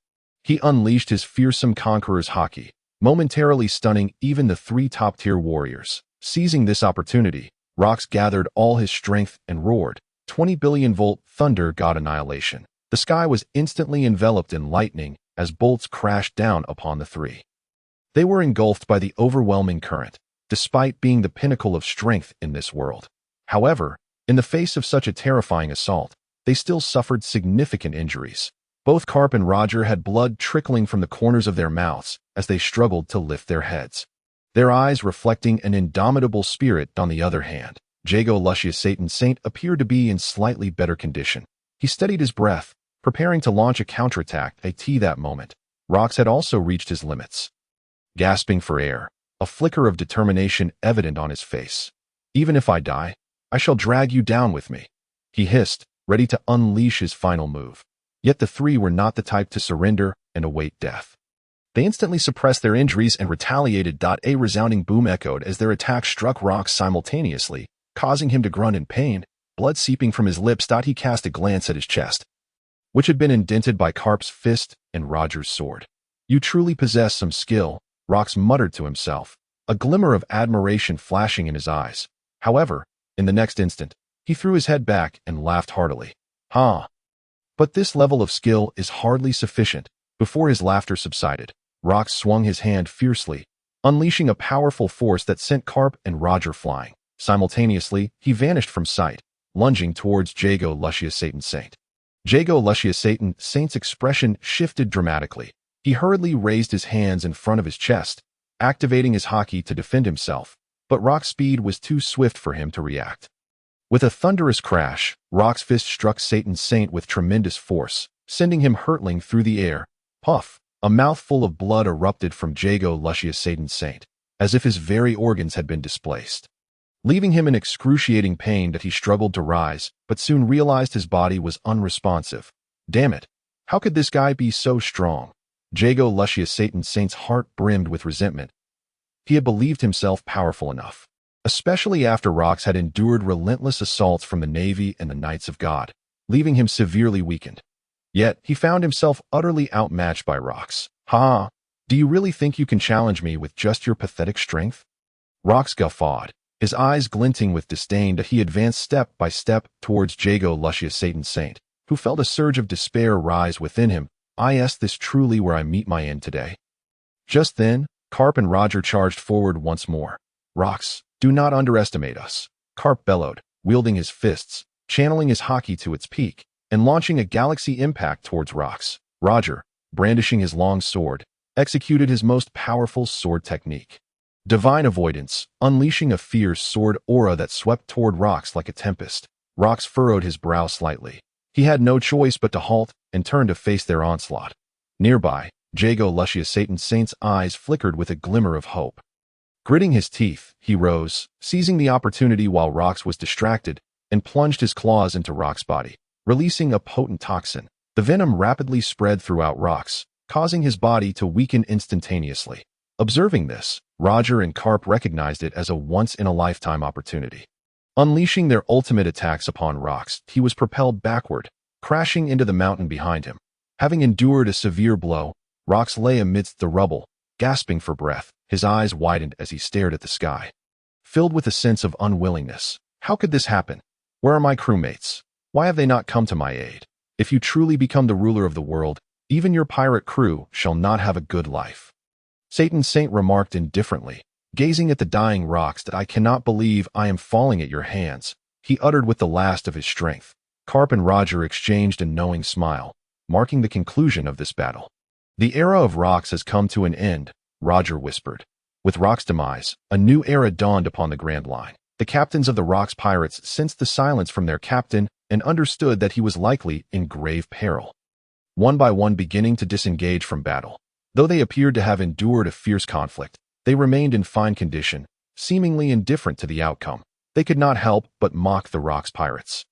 he unleashed his fearsome conqueror's haki, momentarily stunning even the three top-tier warriors. Seizing this opportunity, Rox gathered all his strength and roared, 20 billion-volt thunder god annihilation. The sky was instantly enveloped in lightning as bolts crashed down upon the three. They were engulfed by the overwhelming current, despite being the pinnacle of strength in this world. However, in the face of such a terrifying assault, they still suffered significant injuries. Both Carp and Roger had blood trickling from the corners of their mouths as they struggled to lift their heads, their eyes reflecting an indomitable spirit. On the other hand, Geoise Saint appeared to be in slightly better condition. He steadied his breath, preparing to launch a counterattack. At that moment, Rox had also reached his limits. Gasping for air, a flicker of determination evident on his face. "Even if I die, I shall drag you down with me," he hissed, ready to unleash his final move. Yet the three were not the type to surrender and await death. They instantly suppressed their injuries and retaliated. A resounding boom echoed as their attack struck Rox simultaneously, causing him to grunt in pain, blood seeping from his lips. He cast a glance at his chest, which had been indented by Carp's fist and Roger's sword. "You truly possess some skill," Rox muttered to himself, a glimmer of admiration flashing in his eyes. However, in the next instant, he threw his head back and laughed heartily. "Huh. But this level of skill is hardly sufficient." Before his laughter subsided, Rox swung his hand fiercely, unleashing a powerful force that sent Carp and Roger flying. Simultaneously, he vanished from sight, lunging towards Geoise Saint. Geoise Saint's expression shifted dramatically. He hurriedly raised his hands in front of his chest, activating his haki to defend himself, but Rox's speed was too swift for him to react. With a thunderous crash, Rox's fist struck Saint with tremendous force, sending him hurtling through the air. Puff! A mouthful of blood erupted from Geoise Saint, as if his very organs had been displaced, leaving him in excruciating pain. That he struggled to rise, but soon realized his body was unresponsive. Damn it! How could this guy be so strong? Geoise Saint's heart brimmed with resentment. He had believed himself powerful enough, especially after Rox had endured relentless assaults from the Navy and the Knights of God, leaving him severely weakened. Yet, he found himself utterly outmatched by Rox. "Ha! Do you really think you can challenge me with just your pathetic strength?" Rox guffawed, his eyes glinting with disdain. He advanced step by step towards Geoise Saint, who felt a surge of despair rise within him. "Is this truly where I meet my end today?" Just then, Carp and Roger charged forward once more. "Rox, do not underestimate us," Carp bellowed, wielding his fists, channeling his haki to its peak, and launching a galaxy impact towards Rox. Roger, brandishing his long sword, executed his most powerful sword technique, Divine Avoidance, unleashing a fierce sword aura that swept toward Rox like a tempest. Rox furrowed his brow slightly. He had no choice but to halt and turn to face their onslaught. Nearby, Geoise Saint's eyes flickered with a glimmer of hope. Gritting his teeth, he rose, seizing the opportunity while Rox was distracted, and plunged his claws into Rox's body, releasing a potent toxin. The venom rapidly spread throughout Rox, causing his body to weaken instantaneously. Observing this, Roger and Carp recognized it as a once-in-a-lifetime opportunity. Unleashing their ultimate attacks upon Rox, he was propelled backward, crashing into the mountain behind him. Having endured a severe blow, Rox lay amidst the rubble, gasping for breath. His eyes widened as he stared at the sky, filled with a sense of unwillingness. How could this happen? Where are my crewmates? Why have they not come to my aid? If you truly become the ruler of the world, even your pirate crew shall not have a good life. Saint remarked indifferently, Gazing at the dying rocks, that I cannot believe I am falling at your hands, he uttered with the last of his strength. Carp and Roger exchanged a knowing smile, marking the conclusion of this battle. The era of rocks has come to an end, Roger whispered. With Rock's demise, a new era dawned upon the Grand Line. The captains of the Rocks Pirates sensed the silence from their captain and understood that he was likely in grave peril. One by one beginning to disengage from battle. Though they appeared to have endured a fierce conflict, they remained in fine condition, seemingly indifferent to the outcome. They could not help but mock the Rocks Pirates.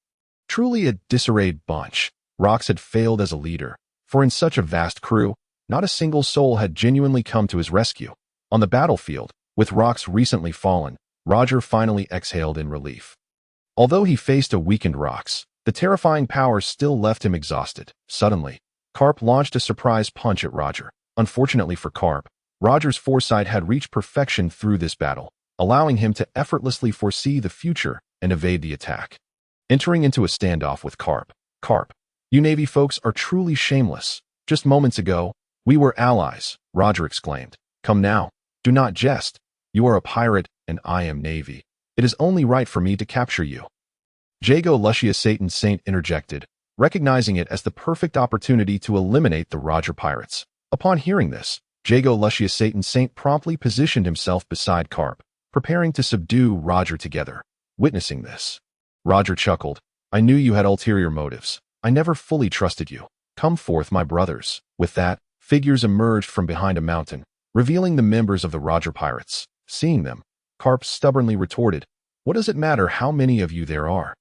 Truly a disarrayed bunch. Rocks had failed as a leader, for in such a vast crew, not a single soul had genuinely come to his rescue. On the battlefield, with Rocks recently fallen, Roger finally exhaled in relief. Although he faced a weakened Rocks, the terrifying power still left him exhausted. Suddenly, Carp launched a surprise punch at Roger. Unfortunately for Carp, Roger's foresight had reached perfection through this battle, allowing him to effortlessly foresee the future and evade the attack. Entering into a standoff with Carp. Carp, you Navy folks are truly shameless. Just moments ago, we were allies, Roger exclaimed. Come now, do not jest. You are a pirate, and I am Navy. It is only right for me to capture you. Jago Lucius Satan Saint interjected, recognizing it as the perfect opportunity to eliminate the Roger Pirates. Upon hearing this, Jago Lucius Satan Saint promptly positioned himself beside Carp, preparing to subdue Roger together. Witnessing this, Roger chuckled. I knew you had ulterior motives. I never fully trusted you. Come forth, my brothers. With that, figures emerged from behind a mountain, revealing the members of the Roger Pirates. Seeing them, Carp stubbornly retorted, what does it matter how many of you there are?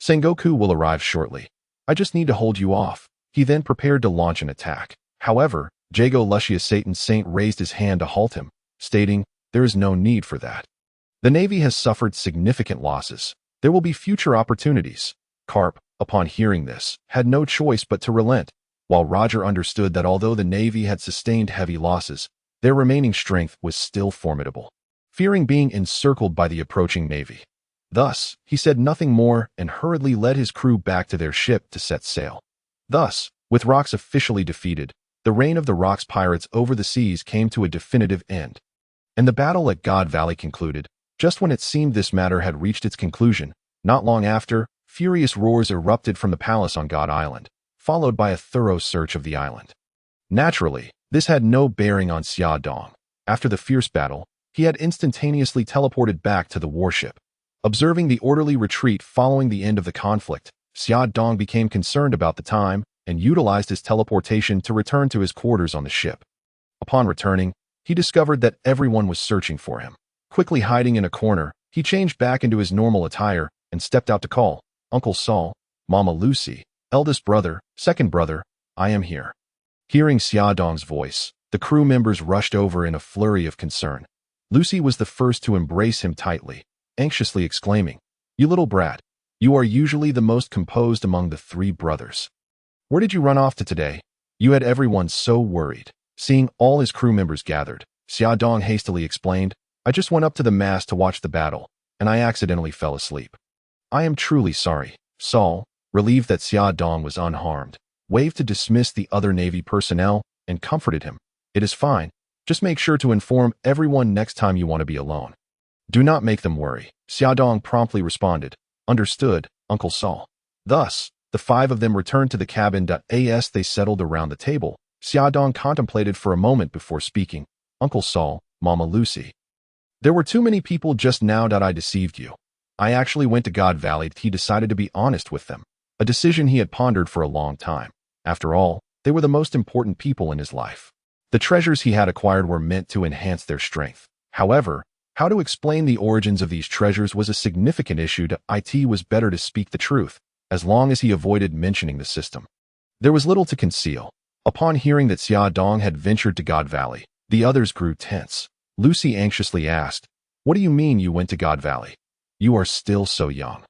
Sengoku will arrive shortly. I just need to hold you off. He then prepared to launch an attack. However, Jago Lucius Satan Saint raised his hand to halt him, stating, there is no need for that. The Navy has suffered significant losses. There will be future opportunities. Carp, upon hearing this, had no choice but to relent, while Roger understood that although the Navy had sustained heavy losses, their remaining strength was still formidable. Fearing being encircled by the approaching Navy. Thus, he said nothing more and hurriedly led his crew back to their ship to set sail. Thus, with Rocks officially defeated, the reign of the Rocks Pirates over the seas came to a definitive end. And the battle at God Valley concluded. Just when it seemed this matter had reached its conclusion, not long after, furious roars erupted from the palace on God Island, followed by a thorough search of the island. Naturally, this had no bearing on Xia Dong. After the fierce battle, he had instantaneously teleported back to the warship. Observing the orderly retreat following the end of the conflict, Xia Dong became concerned about the time and utilized his teleportation to return to his quarters on the ship. Upon returning, he discovered that everyone was searching for him. Quickly hiding in a corner, he changed back into his normal attire and stepped out to call, Uncle Saul, Mama Lucy, eldest brother, second brother, I am here. Hearing Xia Dong's voice, the crew members rushed over in a flurry of concern. Lucy was the first to embrace him tightly, anxiously exclaiming, you little brat, you are usually the most composed among the three brothers. Where did you run off to today? You had everyone so worried. Seeing all his crew members gathered, Xia Dong hastily explained, I just went up to the mast to watch the battle, and I accidentally fell asleep. I am truly sorry. Saul, relieved that Xia Dong was unharmed, waved to dismiss the other Navy personnel and comforted him. It is fine. Just make sure to inform everyone next time you want to be alone. Do not make them worry. Xia Dong promptly responded. Understood, Uncle Saul. Thus, the five of them returned to the cabin. As they settled around the table, Xia Dong contemplated for a moment before speaking. Uncle Saul, Mama Lucy. There were too many people just now. I deceived you. I actually went to God Valley. He decided to be honest with them. A decision he had pondered for a long time. After all, they were the most important people in his life. The treasures he had acquired were meant to enhance their strength. However, how to explain the origins of these treasures was a significant issue. It was better to speak the truth, as long as he avoided mentioning the system. There was little to conceal. Upon hearing that Xia Dong had ventured to God Valley, the others grew tense. Lucy anxiously asked, what do you mean you went to God Valley? You are still so young.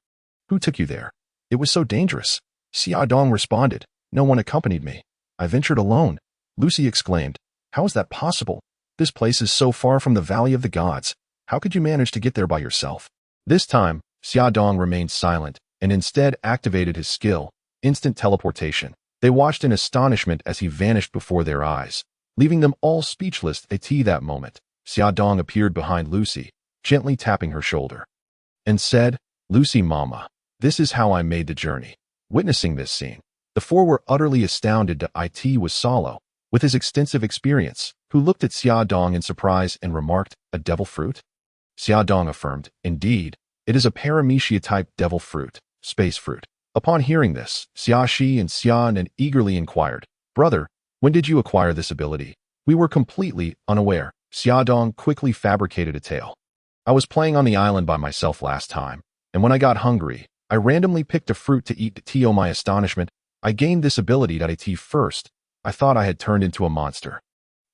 Who took you there? It was so dangerous. Xia Dong responded, no one accompanied me. I ventured alone. Lucy exclaimed, how is that possible? This place is so far from the Valley of the Gods. How could you manage to get there by yourself? This time, Xia Dong remained silent and instead activated his skill, instant teleportation. They watched in astonishment as he vanished before their eyes, leaving them all speechless. At that moment, Xiaodong appeared behind Lucy, gently tapping her shoulder, and said, "Lucy mama, this is how I made the journey." Witnessing this scene, the four were utterly astounded. It was Salo, with his extensive experience, who looked at Xiaodong in surprise and remarked, "A devil fruit?" Xiaodong affirmed, "Indeed, it is a paramecia-type devil fruit, space fruit." Upon hearing this, Xiaxi and Xianan eagerly inquired, "Brother, when did you acquire this ability?" "We were completely unaware." Xiaodong quickly fabricated a tale. "I was playing on the island by myself last time, and when I got hungry, I randomly picked a fruit to eat. To my astonishment, I gained this ability. At first, I thought I had turned into a monster.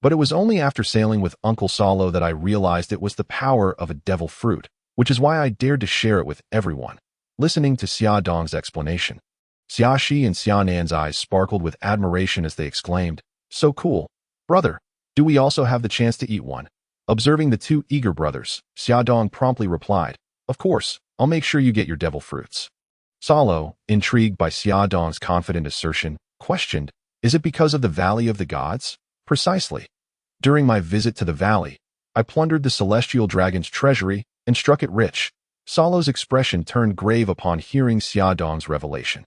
But it was only after sailing with Uncle Salo that I realized it was the power of a devil fruit, which is why I dared to share it with everyone." Listening to Xiaodong's explanation, Xiaxi and Xianan's eyes sparkled with admiration as they exclaimed, "So cool. Brother, do we also have the chance to eat one?" Observing the two eager brothers, Xiaodong promptly replied, "Of course, I'll make sure you get your devil fruits." Salo, intrigued by Xiaodong's confident assertion, questioned, "Is it because of the Valley of the Gods?" "Precisely. During my visit to the valley, I plundered the celestial dragon's treasury and struck it rich." Salo's expression turned grave upon hearing Xiaodong's revelation,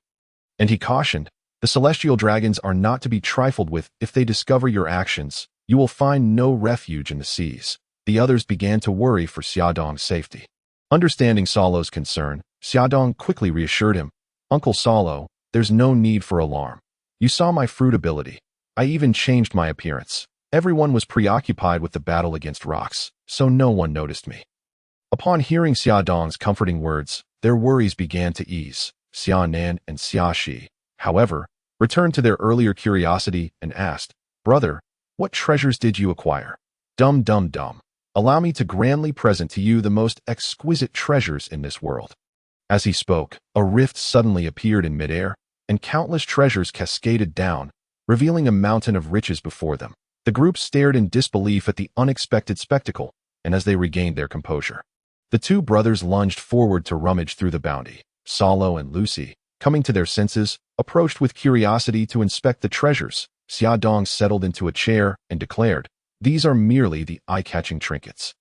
and he cautioned, "The celestial dragons are not to be trifled with. If they discover your actions, you will find no refuge in the seas." The others began to worry for Xiaodong's safety. Understanding Salo's concern, Xiaodong quickly reassured him, "Uncle Salo, there's no need for alarm. You saw my fruit ability. I even changed my appearance. Everyone was preoccupied with the battle against rocks, so no one noticed me." Upon hearing Xiaodong's comforting words, their worries began to ease. Xianan and Xiaxi, however, returned to their earlier curiosity and asked, "Brother, what treasures did you acquire?" "Dum. Allow me to grandly present to you the most exquisite treasures in this world." As he spoke, a rift suddenly appeared in midair, and countless treasures cascaded down, revealing a mountain of riches before them. The group stared in disbelief at the unexpected spectacle, and as they regained their composure, the two brothers lunged forward to rummage through the bounty. Salo and Lucy, coming to their senses, approached with curiosity to inspect the treasures. Xiaodong settled into a chair and declared, "These are merely the eye-catching trinkets.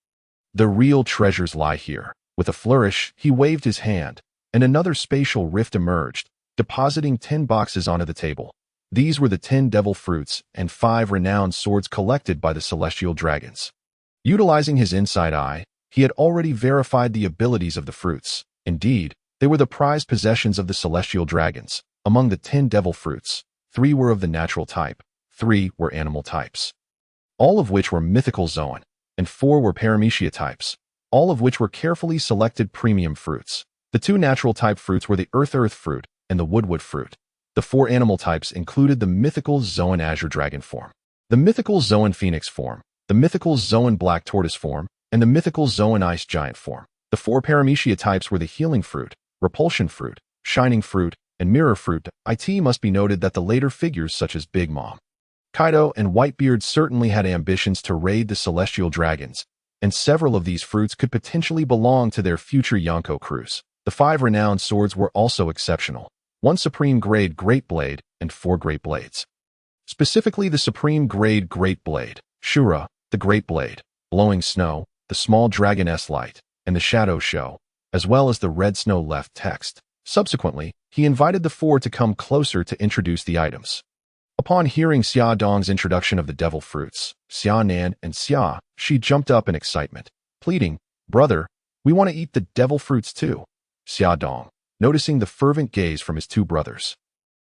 The real treasures lie here." With a flourish, he waved his hand, and another spatial rift emerged, depositing 10 boxes onto the table. These were the 10 devil fruits and 5 renowned swords collected by the celestial dragons. Utilizing his inside eye, he had already verified the abilities of the fruits. Indeed, they were the prized possessions of the celestial dragons. Among the 10 devil fruits, 3 were of the natural type, 3 were animal types, all of which were mythical zoan, and 4 were paramecia types, all of which were carefully selected premium fruits. The 2 natural type fruits were the earth fruit and the wood fruit. The 4 animal types included the mythical zoan azure dragon form, the mythical zoan phoenix form, the mythical zoan black tortoise form, and the mythical zoan ice giant form. The 4 paramecia types were the healing fruit, repulsion fruit, shining fruit, and mirror fruit. It must be noted that the later figures such as Big Mom, Kaido, and Whitebeard certainly had ambitions to raid the celestial dragons, and several of these fruits could potentially belong to their future Yonko crews. The 5 renowned swords were also exceptional, 1 supreme grade great blade and 4 great blades. Specifically the supreme grade great blade, Shura, the great blade, blowing snow, the small dragoness light, and the shadow show, as well as the red snow left text. Subsequently, he invited the 4 to come closer to introduce the items. Upon hearing Xiaodong's introduction of the devil fruits, Xianan and Xiaxi jumped up in excitement, pleading, "Brother, we want to eat the devil fruits too." Xiaodong, noticing the fervent gaze from his 2 brothers,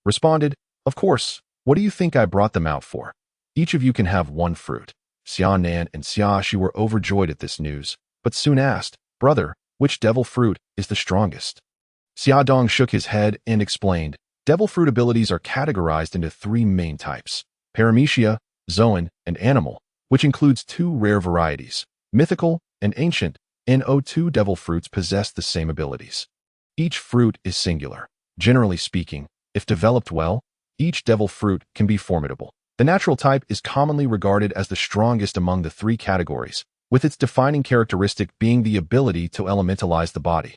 responded, "Of course, what do you think I brought them out for? Each of you can have 1 fruit." Xianan and Xiaxi were overjoyed at this news, but soon asked, "Brother, which devil fruit is the strongest?" Xiaodong shook his head and explained, "Devil fruit abilities are categorized into 3 main types, paramecia, zoan, and animal, which includes 2 rare varieties, mythical and ancient. No2 devil fruits possess the same abilities. Each fruit is singular. Generally speaking, if developed well, each devil fruit can be formidable. The natural type is commonly regarded as the strongest among the 3 categories, with its defining characteristic being the ability to elementalize the body,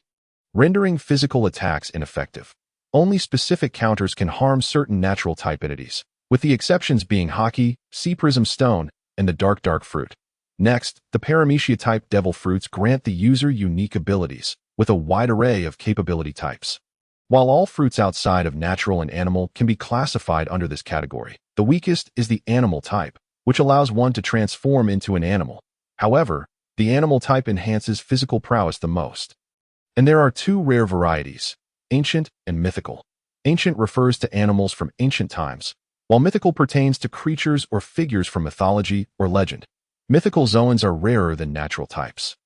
rendering physical attacks ineffective. Only specific counters can harm certain natural type entities, with the exceptions being Haki, Sea Prism Stone, and the dark fruit. Next, the paramecia-type devil fruits grant the user unique abilities, with a wide array of capability types. While all fruits outside of natural and animal can be classified under this category, the weakest is the animal type, which allows one to transform into an animal. However, the animal type enhances physical prowess the most. And there are two rare varieties, ancient and mythical. Ancient refers to animals from ancient times, while mythical pertains to creatures or figures from mythology or legend. Mythical zoans are rarer than natural types,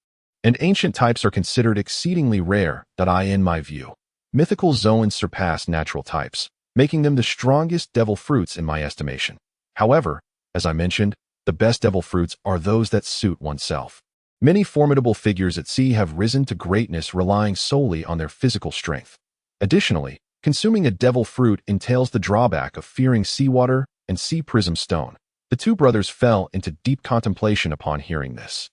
and ancient types are considered exceedingly rare, in my view. Mythical zoans surpass natural types, making them the strongest devil fruits in my estimation. However, as I mentioned, the best devil fruits are those that suit oneself. Many formidable figures at sea have risen to greatness relying solely on their physical strength. Additionally, consuming a devil fruit entails the drawback of fearing seawater and sea prism stone. The two brothers fell into deep contemplation upon hearing this.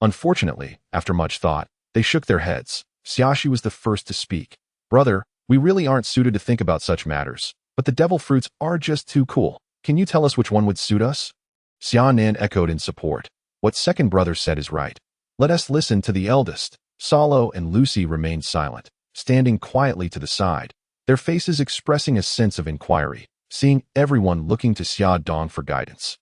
Unfortunately, after much thought, they shook their heads. Xiaxi was the first to speak. Brother, we really aren't suited to think about such matters, but the devil fruits are just too cool. Can you tell us which one would suit us? Xianan echoed in support. What second brother said is right. Let us listen to the eldest. Salo and Lucy remained silent, standing quietly to the side, their faces expressing a sense of inquiry, seeing everyone looking to Xia Dong for guidance.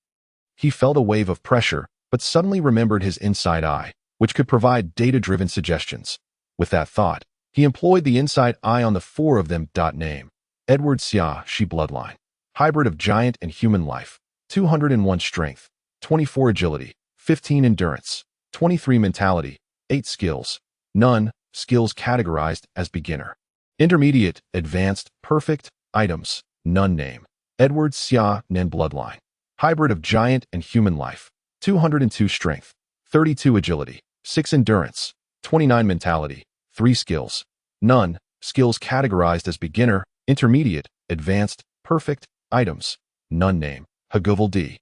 He felt a wave of pressure, but suddenly remembered his inside eye, which could provide data-driven suggestions. With that thought, he employed the inside eye on the four of them. Name: Edward Xia bloodline. Hybrid of giant and human life. 201 strength, 24 agility, 15 endurance, 23 mentality, 8 skills. None. Skills categorized as beginner. Intermediate, advanced, perfect, items. None. Name: Edward Xia bloodline. Hybrid of giant and human life. 202 strength, 32 agility, 6 endurance, 29 mentality, 3 skills. None. Skills categorized as beginner, intermediate, advanced, perfect, items. None. Name: Gol D.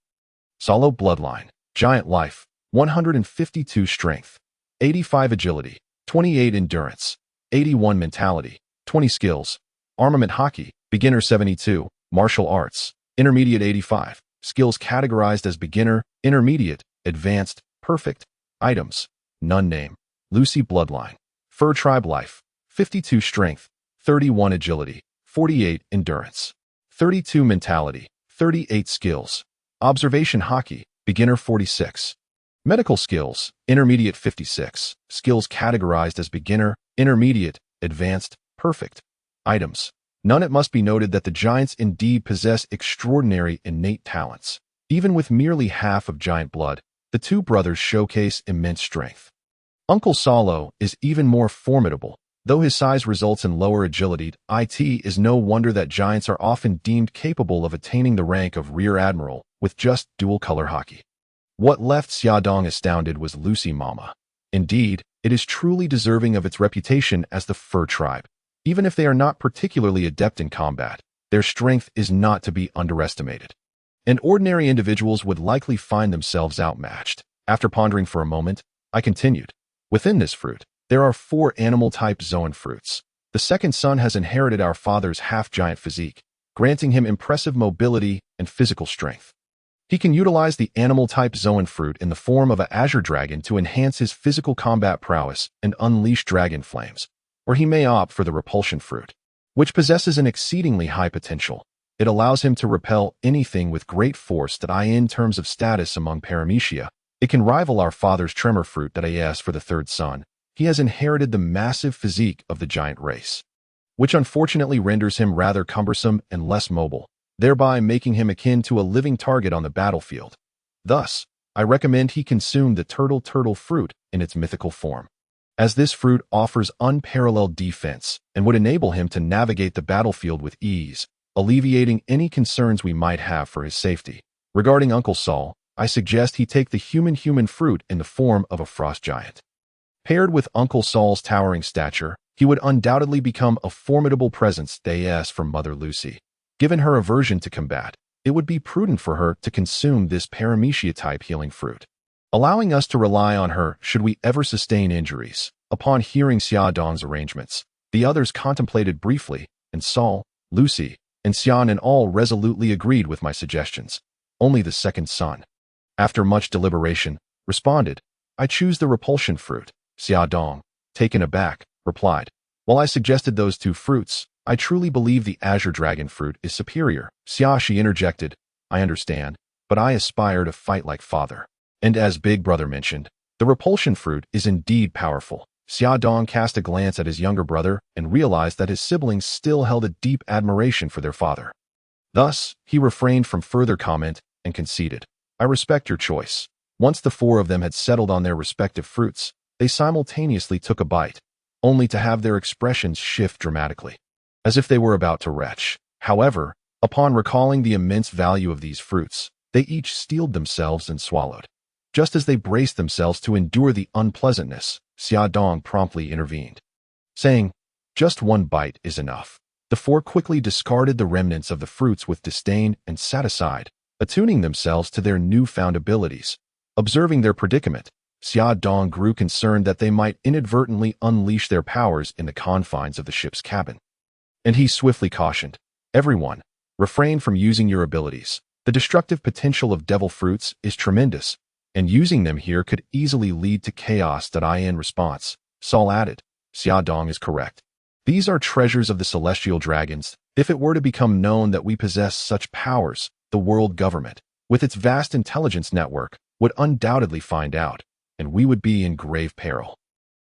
Salo bloodline. Giant life. 152 strength, 85 agility, 28 endurance, 81 mentality, 20 skills. Armament hockey. Beginner 72. Martial arts. Intermediate 85. Skills categorized as beginner, intermediate, advanced, perfect, items. None. Name: Lucy bloodline. Fur tribe life. 52 strength, 31 agility, 48 endurance, 32 mentality, 38 skills. Observation hockey. Beginner 46. Medical skills. Intermediate 56. Skills categorized as beginner, intermediate, advanced, perfect. Items. None. It must be noted that the giants indeed possess extraordinary innate talents. Even with merely half of giant blood, the two brothers showcase immense strength. Uncle Salo is even more formidable. Though his size results in lower agility, it is no wonder that giants are often deemed capable of attaining the rank of rear admiral with just dual-color hockey. What left Xiaodong astounded was Lucy Mama. Indeed, it is truly deserving of its reputation as the fur tribe. Even if they are not particularly adept in combat, their strength is not to be underestimated. And ordinary individuals would likely find themselves outmatched. After pondering for a moment, I continued. Within this fruit, there are 4 animal-type zoan fruits. The second son has inherited our father's half-giant physique, granting him impressive mobility and physical strength. He can utilize the animal-type zoan fruit in the form of an azure dragon to enhance his physical combat prowess and unleash dragon flames, or he may opt for the repulsion fruit, which possesses an exceedingly high potential. It allows him to repel anything with great force in terms of status among paramecia. It can rival our father's tremor fruit for the third son. He has inherited the massive physique of the giant race, which unfortunately renders him rather cumbersome and less mobile, thereby making him akin to a living target on the battlefield. Thus, I recommend he consume the turtle fruit in its mythical form, as this fruit offers unparalleled defense and would enable him to navigate the battlefield with ease, alleviating any concerns we might have for his safety. Regarding Uncle Saul, I suggest he take the human fruit in the form of a frost giant. Paired with Uncle Saul's towering stature, he would undoubtedly become a formidable presence for Mother Lucy. Given her aversion to combat, it would be prudent for her to consume this paramecia-type healing fruit, allowing us to rely on her should we ever sustain injuries. Upon hearing Xiaodong's arrangements, the others contemplated briefly, and Saul, Lucy, and Xian all resolutely agreed with my suggestions. Only the second son. After much deliberation, responded. I choose the repulsion fruit, Xia Dong, taken aback, replied. While I suggested those two fruits, I truly believe the azure dragon fruit is superior. Xiaoshi interjected. I understand, but I aspire to fight like father. And as Big Brother mentioned, the repulsion fruit is indeed powerful. Xia Dong cast a glance at his younger brother and realized that his siblings still held a deep admiration for their father. Thus, he refrained from further comment and conceded. I respect your choice. Once the four of them had settled on their respective fruits, they simultaneously took a bite, only to have their expressions shift dramatically, as if they were about to retch. However, upon recalling the immense value of these fruits, they each steeled themselves and swallowed. Just as they braced themselves to endure the unpleasantness, Xia Dong promptly intervened, saying, just one bite is enough. The four quickly discarded the remnants of the fruits with disdain and sat aside, attuning themselves to their newfound abilities. Observing their predicament, Xia Dong grew concerned that they might inadvertently unleash their powers in the confines of the ship's cabin. And he swiftly cautioned, everyone, refrain from using your abilities. The destructive potential of devil fruits is tremendous, and using them here could easily lead to chaos. In response, Saul added, Xia Dong is correct. These are treasures of the celestial dragons. If it were to become known that we possess such powers, the world government, with its vast intelligence network, would undoubtedly find out, and we would be in grave peril.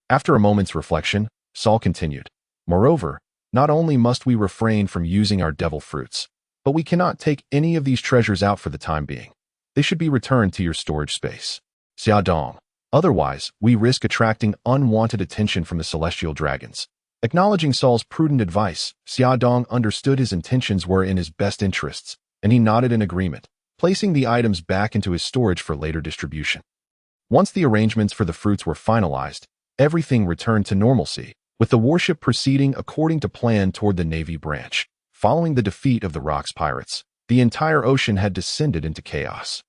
After a moment's reflection, Saul continued, moreover, not only must we refrain from using our devil fruits, but we cannot take any of these treasures out for the time being. They should be returned to your storage space. Xia Dong. Otherwise, we risk attracting unwanted attention from the celestial dragons. Acknowledging Saul's prudent advice, Xia Dong understood his intentions were in his best interests, and he nodded in agreement, placing the items back into his storage for later distribution. Once the arrangements for the fruits were finalized, everything returned to normalcy, with the warship proceeding according to plan toward the Navy branch. Following the defeat of the Rocks Pirates, the entire ocean had descended into chaos.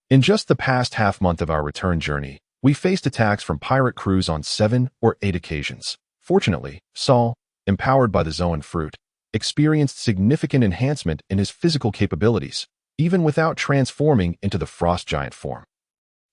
In just the past half-month of our return journey, we faced attacks from pirate crews on 7 or 8 occasions. Fortunately, Saul, empowered by the Zoan fruit, experienced significant enhancement in his physical capabilities, even without transforming into the frost giant form.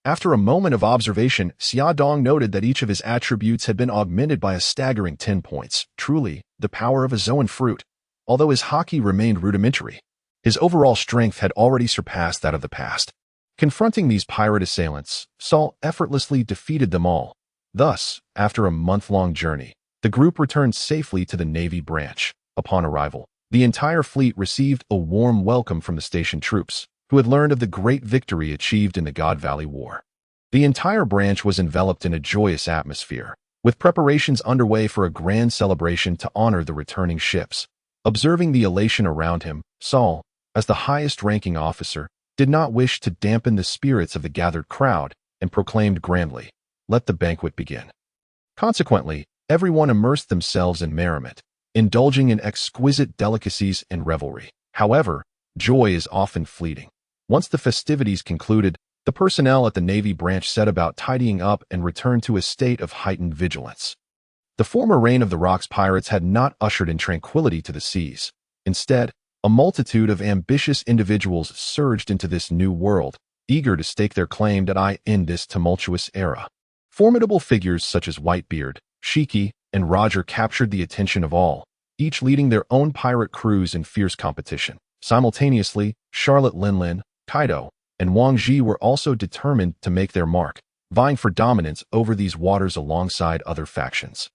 After a moment of observation, Xia Dong noted that each of his attributes had been augmented by a staggering 10 points. Truly, the power of a Zoan fruit. Although his haki remained rudimentary, his overall strength had already surpassed that of the past. Confronting these pirate assailants, Saul effortlessly defeated them all. Thus, after a month-long journey, the group returned safely to the Navy branch. Upon arrival, the entire fleet received a warm welcome from the stationed troops, who had learned of the great victory achieved in the God Valley War. The entire branch was enveloped in a joyous atmosphere, with preparations underway for a grand celebration to honor the returning ships. Observing the elation around him, Saul, as the highest-ranking officer, did not wish to dampen the spirits of the gathered crowd and proclaimed grandly, "Let the banquet begin." Consequently, everyone immersed themselves in merriment, indulging in exquisite delicacies and revelry. However, joy is often fleeting. Once the festivities concluded, the personnel at the Navy branch set about tidying up and returned to a state of heightened vigilance. The former reign of the Rocks Pirates had not ushered in tranquility to the seas. Instead, a multitude of ambitious individuals surged into this new world, eager to stake their claim in this tumultuous era. Formidable figures such as Whitebeard, Shiki, and Roger captured the attention of all, each leading their own pirate crews in fierce competition. Simultaneously, Charlotte Linlin, Kaido, and Wang Ji were also determined to make their mark, vying for dominance over these waters alongside other factions.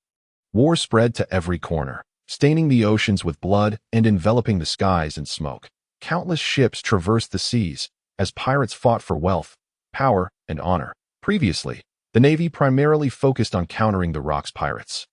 War spread to every corner, staining the oceans with blood and enveloping the skies in smoke. Countless ships traversed the seas as pirates fought for wealth, power, and honor. Previously, the Navy primarily focused on countering the Rocks Pirates.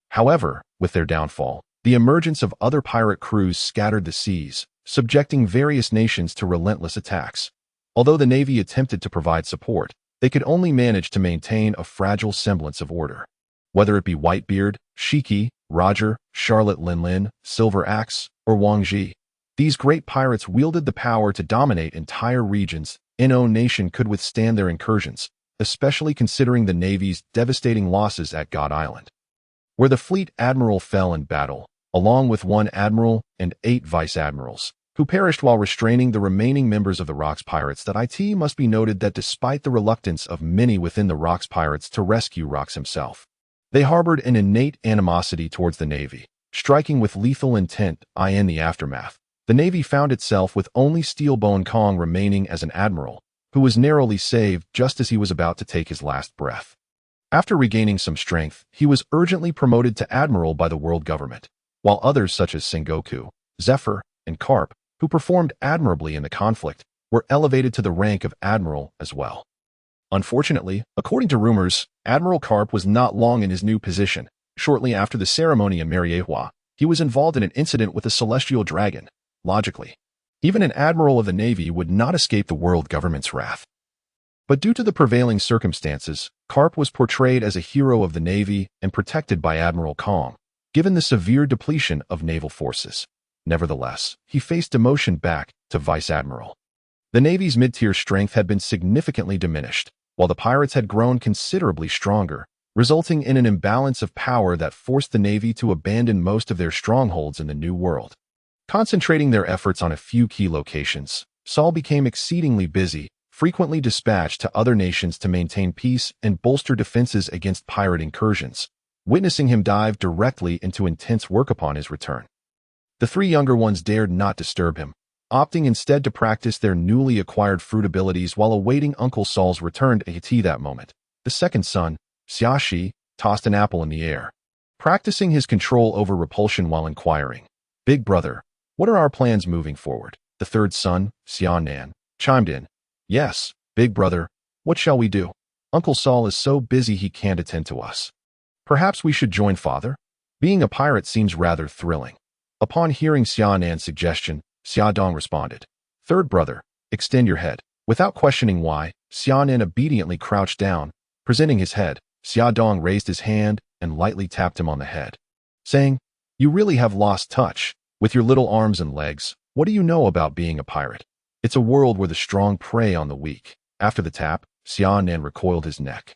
However, with their downfall, the emergence of other pirate crews scattered the seas, subjecting various nations to relentless attacks. Although the Navy attempted to provide support, they could only manage to maintain a fragile semblance of order. Whether it be Whitebeard, Shiki, Roger, Charlotte Linlin, Silver Axe, or Wang Ji, these great pirates wielded the power to dominate entire regions. No nation could withstand their incursions, especially considering the Navy's devastating losses at God Island, where the fleet admiral fell in battle, along with 1 admiral and 8 vice admirals. who perished while restraining the remaining members of the Rocks Pirates. That it must be noted that despite the reluctance of many within the Rocks Pirates to rescue Rocks himself, they harbored an innate animosity towards the Navy, striking with lethal intent. In the aftermath, the Navy found itself with only Steelbone Kong remaining as an admiral, who was narrowly saved just as he was about to take his last breath. After regaining some strength, he was urgently promoted to admiral by the world government, while others such as Sengoku, Zephyr, and Carp, who performed admirably in the conflict, were elevated to the rank of admiral as well. Unfortunately, according to rumors, Admiral Carp was not long in his new position. Shortly after the ceremony in Mariehua, he was involved in an incident with a celestial dragon. Logically, even an admiral of the Navy would not escape the world government's wrath. But due to the prevailing circumstances, Carp was portrayed as a hero of the Navy and protected by Admiral Kong, given the severe depletion of naval forces. Nevertheless, he faced demotion back to Vice Admiral. The Navy's mid-tier strength had been significantly diminished, while the pirates had grown considerably stronger, resulting in an imbalance of power that forced the Navy to abandon most of their strongholds in the New World. Concentrating their efforts on a few key locations, Saul became exceedingly busy, frequently dispatched to other nations to maintain peace and bolster defenses against pirate incursions, witnessing him dive directly into intense work upon his return. The three younger ones dared not disturb him, opting instead to practice their newly acquired fruit abilities while awaiting Uncle Saul's return at that moment. The second son, Xiaxi, tossed an apple in the air, practicing his control over repulsion while inquiring, "Big brother, what are our plans moving forward?" The third son, Xiaonan, chimed in, "Yes, big brother, what shall we do? Uncle Saul is so busy he can't attend to us. Perhaps we should join father? Being a pirate seems rather thrilling." Upon hearing Xiaonan's suggestion, Xiaodong responded, "Third brother, extend your head." Without questioning why, Xiaonan obediently crouched down, presenting his head. Xiaodong raised his hand and lightly tapped him on the head, saying, "You really have lost touch. With your little arms and legs, what do you know about being a pirate? It's a world where the strong prey on the weak." After the tap, Xiaonan recoiled his neck.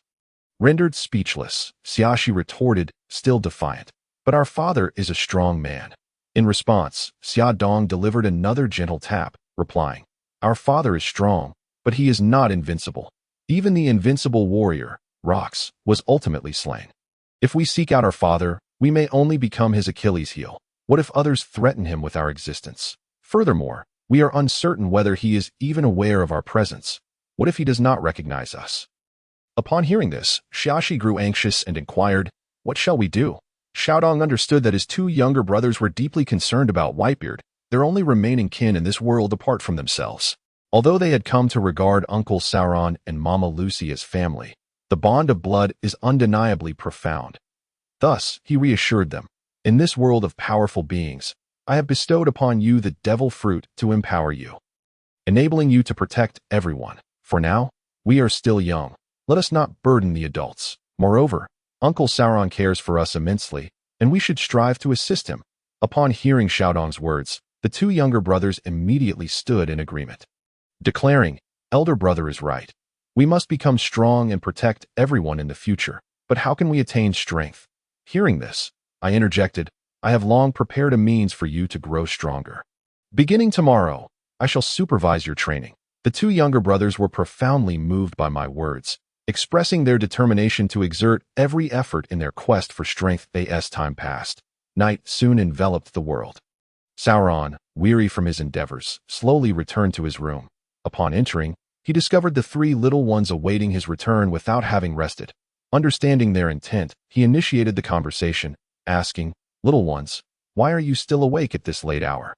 Rendered speechless, Xiaxi retorted, still defiant, "But our father is a strong man." In response, Xiaodong delivered another gentle tap, replying, "Our father is strong, but he is not invincible. Even the invincible warrior, Rox, was ultimately slain. If we seek out our father, we may only become his Achilles heel. What if others threaten him with our existence? Furthermore, we are uncertain whether he is even aware of our presence. What if he does not recognize us?" Upon hearing this, Xiaxi grew anxious and inquired, "What shall we do?" Xiaodong understood that his two younger brothers were deeply concerned about Whitebeard, their only remaining kin in this world apart from themselves. Although they had come to regard Uncle Sauron and Mama Lucy as family, the bond of blood is undeniably profound. Thus, he reassured them, "In this world of powerful beings, I have bestowed upon you the devil fruit to empower you, enabling you to protect everyone. For now, we are still young. Let us not burden the adults. Moreover, Uncle Sauron cares for us immensely, and we should strive to assist him." Upon hearing Xiaodong's words, the two younger brothers immediately stood in agreement, declaring, "Elder brother is right. We must become strong and protect everyone in the future. But how can we attain strength?" Hearing this, I interjected, "I have long prepared a means for you to grow stronger. Beginning tomorrow, I shall supervise your training." The two younger brothers were profoundly moved by my words, expressing their determination to exert every effort in their quest for strength. As time passed, night soon enveloped the world. Sauron, weary from his endeavors, slowly returned to his room. Upon entering, he discovered the three little ones awaiting his return without having rested. Understanding their intent, he initiated the conversation, asking, "Little ones, why are you still awake at this late hour?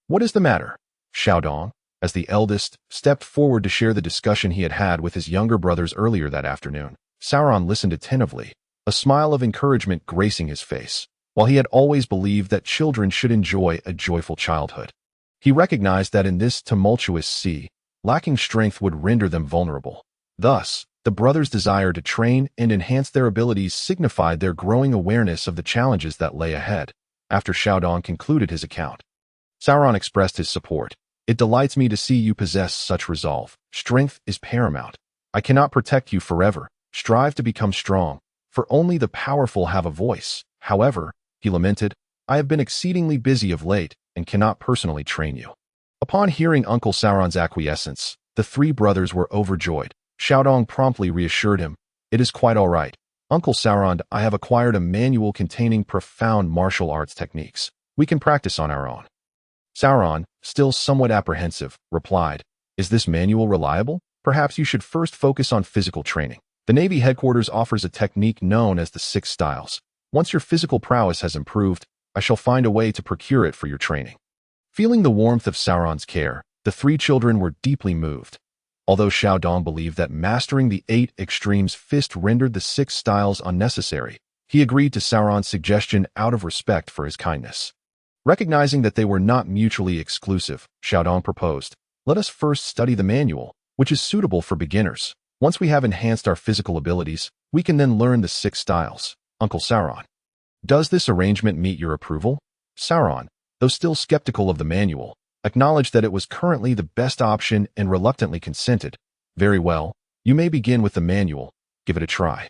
What is the matter?" Xiaodong, as the eldest, stepped forward to share the discussion he had had with his younger brothers earlier that afternoon. Sauron listened attentively, a smile of encouragement gracing his face. While he had always believed that children should enjoy a joyful childhood, he recognized that in this tumultuous sea, lacking strength would render them vulnerable. Thus, the brothers' desire to train and enhance their abilities signified their growing awareness of the challenges that lay ahead. After Xiaodong concluded his account, Sauron expressed his support. "It delights me to see you possess such resolve. Strength is paramount. I cannot protect you forever. Strive to become strong, for only the powerful have a voice. However," he lamented, "I have been exceedingly busy of late and cannot personally train you." Upon hearing Uncle Sauron's acquiescence, the three brothers were overjoyed. Xiaodong promptly reassured him, "It is quite all right. Uncle Sauron, I have acquired a manual containing profound martial arts techniques. We can practice on our own." Sauron, still somewhat apprehensive, replied, "Is this manual reliable? Perhaps you should first focus on physical training. The Navy headquarters offers a technique known as the 6 styles. Once your physical prowess has improved, I shall find a way to procure it for your training." Feeling the warmth of Sauron's care, the 3 children were deeply moved. Although Xiaodong believed that mastering the 8 extremes fist rendered the 6 styles unnecessary, he agreed to Sauron's suggestion out of respect for his kindness. Recognizing that they were not mutually exclusive, Xiaodong proposed, "Let us first study the manual, which is suitable for beginners. Once we have enhanced our physical abilities, we can then learn the 6 styles. Uncle Sauron, does this arrangement meet your approval?" Sauron, though still skeptical of the manual, acknowledged that it was currently the best option and reluctantly consented. "Very well, you may begin with the manual. Give it a try.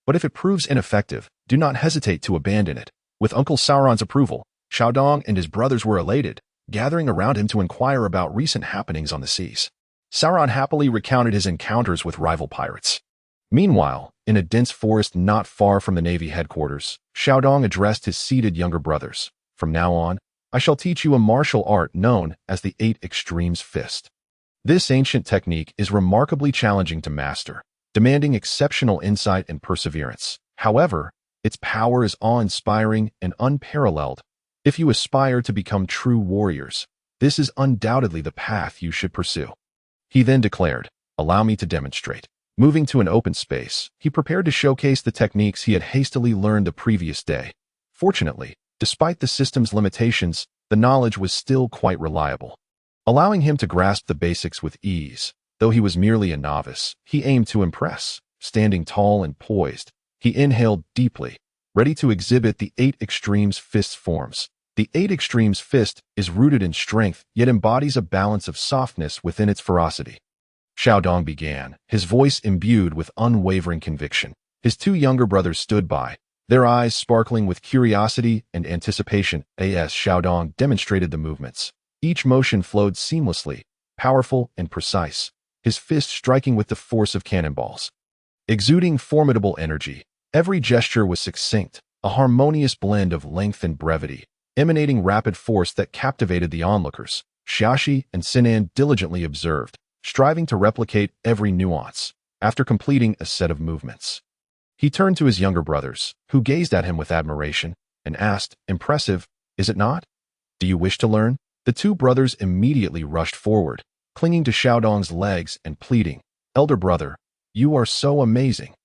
But if it proves ineffective, do not hesitate to abandon it." With Uncle Sauron's approval, Xiaodong and his brothers were elated, gathering around him to inquire about recent happenings on the seas. Sauron happily recounted his encounters with rival pirates. Meanwhile, in a dense forest not far from the Navy headquarters, Xiaodong addressed his seated younger brothers. "From now on, I shall teach you a martial art known as the 8 extremes fist. This ancient technique is remarkably challenging to master, demanding exceptional insight and perseverance. However, its power is awe-inspiring and unparalleled. If you aspire to become true warriors, this is undoubtedly the path you should pursue." He then declared, "Allow me to demonstrate." Moving to an open space, he prepared to showcase the techniques he had hastily learned the previous day. Fortunately, despite the system's limitations, the knowledge was still quite reliable, allowing him to grasp the basics with ease. Though he was merely a novice, he aimed to impress. Standing tall and poised, he inhaled deeply, ready to exhibit the 8 extremes fist forms. The 8 extremes fist is rooted in strength, yet embodies a balance of softness within its ferocity. Xiaodong began, his voice imbued with unwavering conviction. His 2 younger brothers stood by, their eyes sparkling with curiosity and anticipation as Xiaodong demonstrated the movements. Each motion flowed seamlessly, powerful and precise, his fist striking with the force of cannonballs. Exuding formidable energy, every gesture was succinct, a harmonious blend of length and brevity, emanating rapid force that captivated the onlookers. Xiaxi and Sinan diligently observed, striving to replicate every nuance. After completing a set of movements, he turned to his younger brothers, who gazed at him with admiration, and asked, "Impressive, is it not? Do you wish to learn?" The 2 brothers immediately rushed forward, clinging to Xiaodong's legs and pleading, "Elder brother, you are so amazing.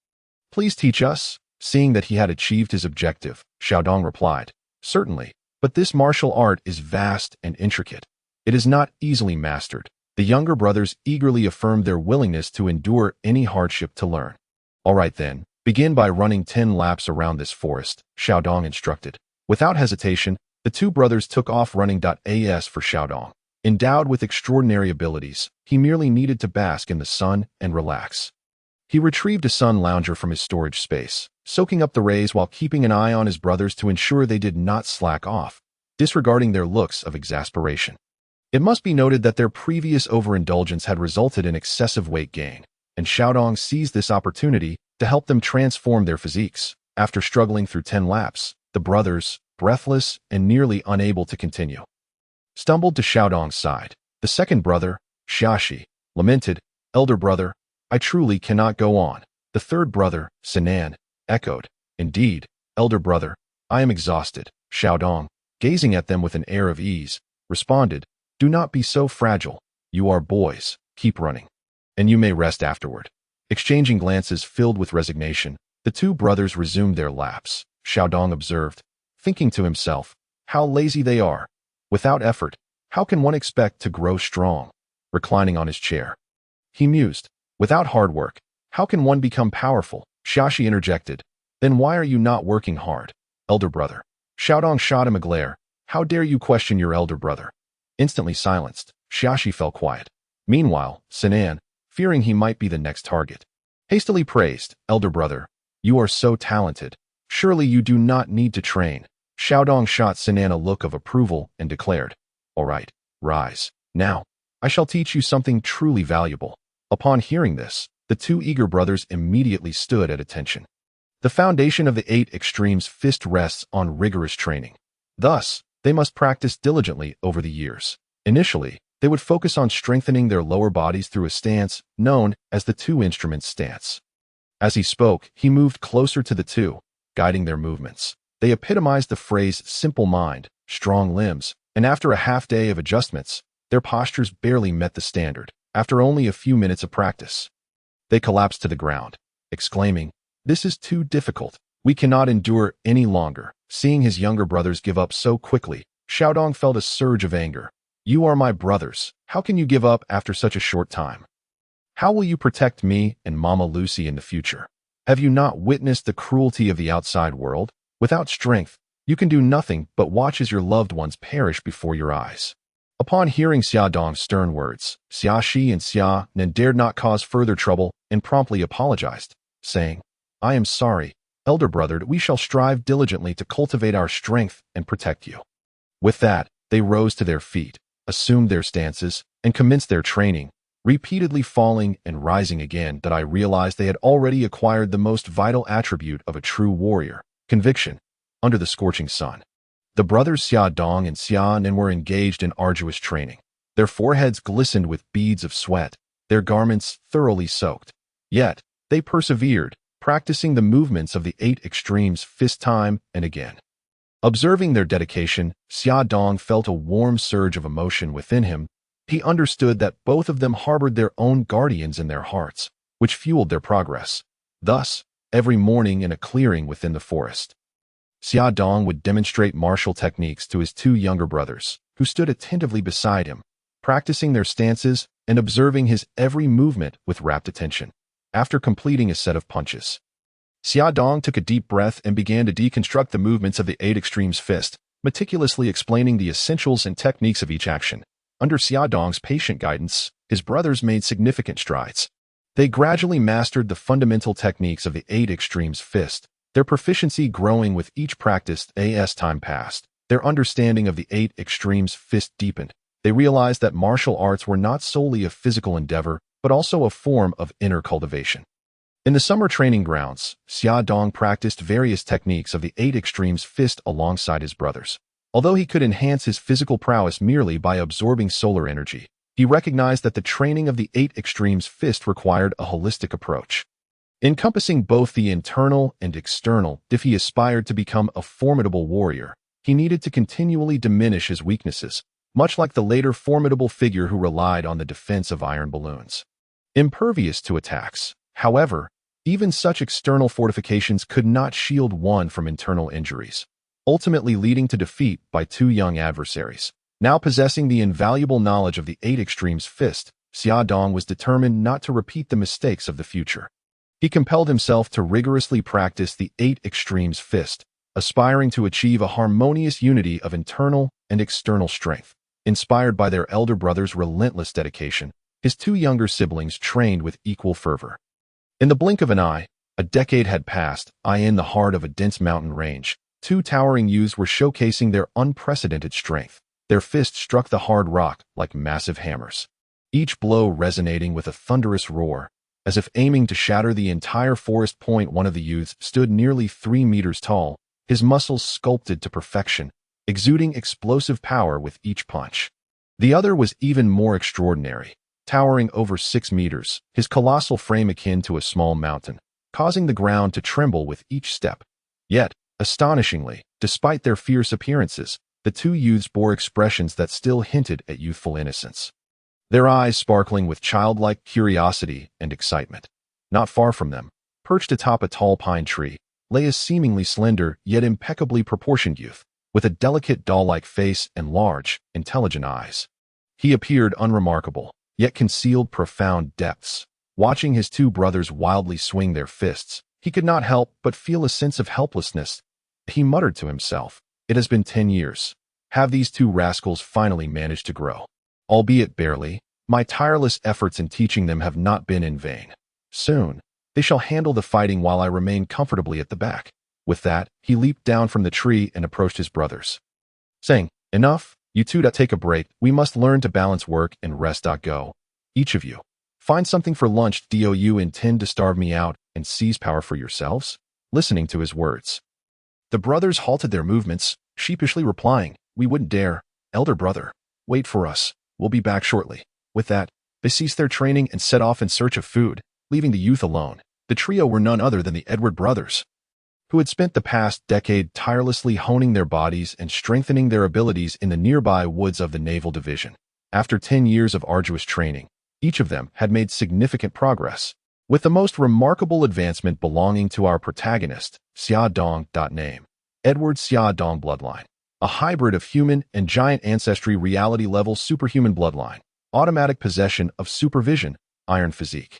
Please teach us." Seeing that he had achieved his objective, Xiaodong replied, "Certainly, but this martial art is vast and intricate. It is not easily mastered." The younger brothers eagerly affirmed their willingness to endure any hardship to learn. "All right then, begin by running 10 laps around this forest," Xiaodong instructed. Without hesitation, the 2 brothers took off running. As for Xiaodong, endowed with extraordinary abilities, he merely needed to bask in the sun and relax. He retrieved a sun lounger from his storage space, soaking up the rays while keeping an eye on his brothers to ensure they did not slack off, disregarding their looks of exasperation. It must be noted that their previous overindulgence had resulted in excessive weight gain, and Xiaodong seized this opportunity to help them transform their physiques. After struggling through 10 laps, the brothers, breathless and nearly unable to continue, stumbled to Xiaodong's side. The second brother, Xiaxi, lamented, "Elder brother, I truly cannot go on." The third brother, Sinan, echoed, "Indeed, elder brother, I am exhausted." Xiaodong, gazing at them with an air of ease, responded, "Do not be so fragile. You are boys. Keep running, and you may rest afterward." Exchanging glances filled with resignation, the 2 brothers resumed their laps. Xiaodong observed, thinking to himself, "How lazy they are. Without effort, how can one expect to grow strong?" Reclining on his chair, he mused, "Without hard work, how can one become powerful?" Xiaxi interjected, "Then why are you not working hard, elder brother?" Xiaodong shot him a glare. "How dare you question your elder brother?" Instantly silenced, Xiaxi fell quiet. Meanwhile, Sinan, fearing he might be the next target, hastily praised, "Elder brother, you are so talented. Surely you do not need to train." Xiaodong shot Sinan a look of approval and declared, "All right, rise." Now, I shall teach you something truly valuable." Upon hearing this, the two eager brothers immediately stood at attention. The foundation of the 8 Extremes fist rests on rigorous training. Thus, they must practice diligently over the years. Initially, they would focus on strengthening their lower bodies through a stance known as the two instruments stance. As he spoke, he moved closer to the two, guiding their movements. They epitomized the phrase simple mind, strong limbs, and after a half day of adjustments, their postures barely met the standard. After only a few minutes of practice, they collapsed to the ground, exclaiming, "This is too difficult. We cannot endure any longer." Seeing his younger brothers give up so quickly, Xiaodong felt a surge of anger. "You are my brothers. How can you give up after such a short time? How will you protect me and Mama Lucy in the future? Have you not witnessed the cruelty of the outside world? Without strength, you can do nothing but watch as your loved ones perish before your eyes." Upon hearing Xiaodong's stern words, Xiaxi and Xia Nen dared not cause further trouble and promptly apologized, saying, "I am sorry, elder brother. We shall strive diligently to cultivate our strength and protect you." With that, they rose to their feet, assumed their stances, and commenced their training, repeatedly falling and rising again. That I realized they had already acquired the most vital attribute of a true warrior, conviction, under the scorching sun. The brothers Xiaodong and Xia Nen were engaged in arduous training. Their foreheads glistened with beads of sweat, their garments thoroughly soaked. Yet, they persevered, practicing the movements of the 8 Extremes fist time and again. Observing their dedication, Xiaodong felt a warm surge of emotion within him. He understood that both of them harbored their own guardians in their hearts, which fueled their progress. Thus, every morning in a clearing within the forest, Xiaodong would demonstrate martial techniques to his two younger brothers, who stood attentively beside him, practicing their stances and observing his every movement with rapt attention. After completing a set of punches, Xiaodong took a deep breath and began to deconstruct the movements of the 8 Extremes fist, meticulously explaining the essentials and techniques of each action. Under Xiaodong's patient guidance, his brothers made significant strides. They gradually mastered the fundamental techniques of the 8 Extremes fist, their proficiency growing with each practice as time passed. Their understanding of the 8 Extremes fist deepened. They realized that martial arts were not solely a physical endeavor, but also a form of inner cultivation. In the summer training grounds, Xiaodong practiced various techniques of the 8 Extremes fist alongside his brothers. Although he could enhance his physical prowess merely by absorbing solar energy, he recognized that the training of the 8 Extremes fist required a holistic approach, encompassing both the internal and external. If he aspired to become a formidable warrior, he needed to continually diminish his weaknesses, much like the later formidable figure who relied on the defense of iron balloons. Impervious to attacks, however, even such external fortifications could not shield one from internal injuries, ultimately leading to defeat by two young adversaries. Now possessing the invaluable knowledge of the 8 Extremes fist, Xiaodong was determined not to repeat the mistakes of the future. He compelled himself to rigorously practice the 8 Extremes fist, aspiring to achieve a harmonious unity of internal and external strength. Inspired by their elder brother's relentless dedication, his two younger siblings trained with equal fervor. In the blink of an eye, a decade had passed. In the heart of a dense mountain range, two towering youths were showcasing their unprecedented strength. Their fists struck the hard rock like massive hammers, each blow resonating with a thunderous roar, as if aiming to shatter the entire forest. One of the youths stood nearly 3 meters tall, his muscles sculpted to perfection, exuding explosive power with each punch. The other was even more extraordinary, towering over 6 meters, his colossal frame akin to a small mountain, causing the ground to tremble with each step. Yet, astonishingly, despite their fierce appearances, the two youths bore expressions that still hinted at youthful innocence, their eyes sparkling with childlike curiosity and excitement. Not far from them, perched atop a tall pine tree, lay a seemingly slender yet impeccably proportioned youth, with a delicate doll-like face and large, intelligent eyes. He appeared unremarkable, yet concealed profound depths. Watching his two brothers wildly swing their fists, he could not help but feel a sense of helplessness. He muttered to himself, "It has been 10 years. Have these two rascals finally managed to grow? Albeit barely, my tireless efforts in teaching them have not been in vain. Soon, they shall handle the fighting while I remain comfortably at the back." With that, he leaped down from the tree and approached his brothers, saying, "Enough, You two take a break. We must learn to balance work and rest. Go. Each of you. Find something for lunch. Do you intend to starve me out and seize power for yourselves? Listening to his words, the brothers halted their movements, sheepishly replying, "We wouldn't dare. Elder brother, wait for us. We'll be back shortly." With that, they ceased their training and set off in search of food, leaving the youth alone. The trio were none other than the Edward brothers, who had spent the past decade tirelessly honing their bodies and strengthening their abilities in the nearby woods of the Naval Division. After 10 years of arduous training, each of them had made significant progress, with the most remarkable advancement belonging to our protagonist, Xia Dong. Name: Edward Xia Dong bloodline. A hybrid of human and giant ancestry, reality-level superhuman bloodline, automatic possession of supervision, iron physique,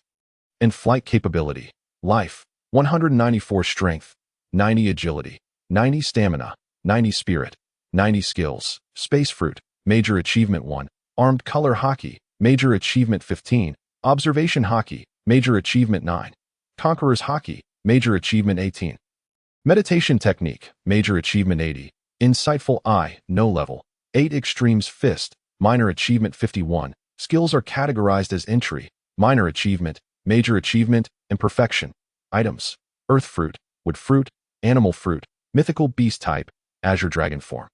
and flight capability. Life: 194 strength, 90 agility, 90 stamina, 90 spirit, 90 skills. Space fruit, major achievement 1. Armed color hockey, major achievement 15. Observation hockey, major achievement 9. Conqueror's hockey, major achievement 18. Meditation technique, major achievement 80. Insightful eye, no level. 8 extremes fist, minor achievement 51. Skills are categorized as entry, minor achievement, major achievement, and perfection. Items: earth fruit, wood fruit, animal fruit, mythical beast type, azure dragon form.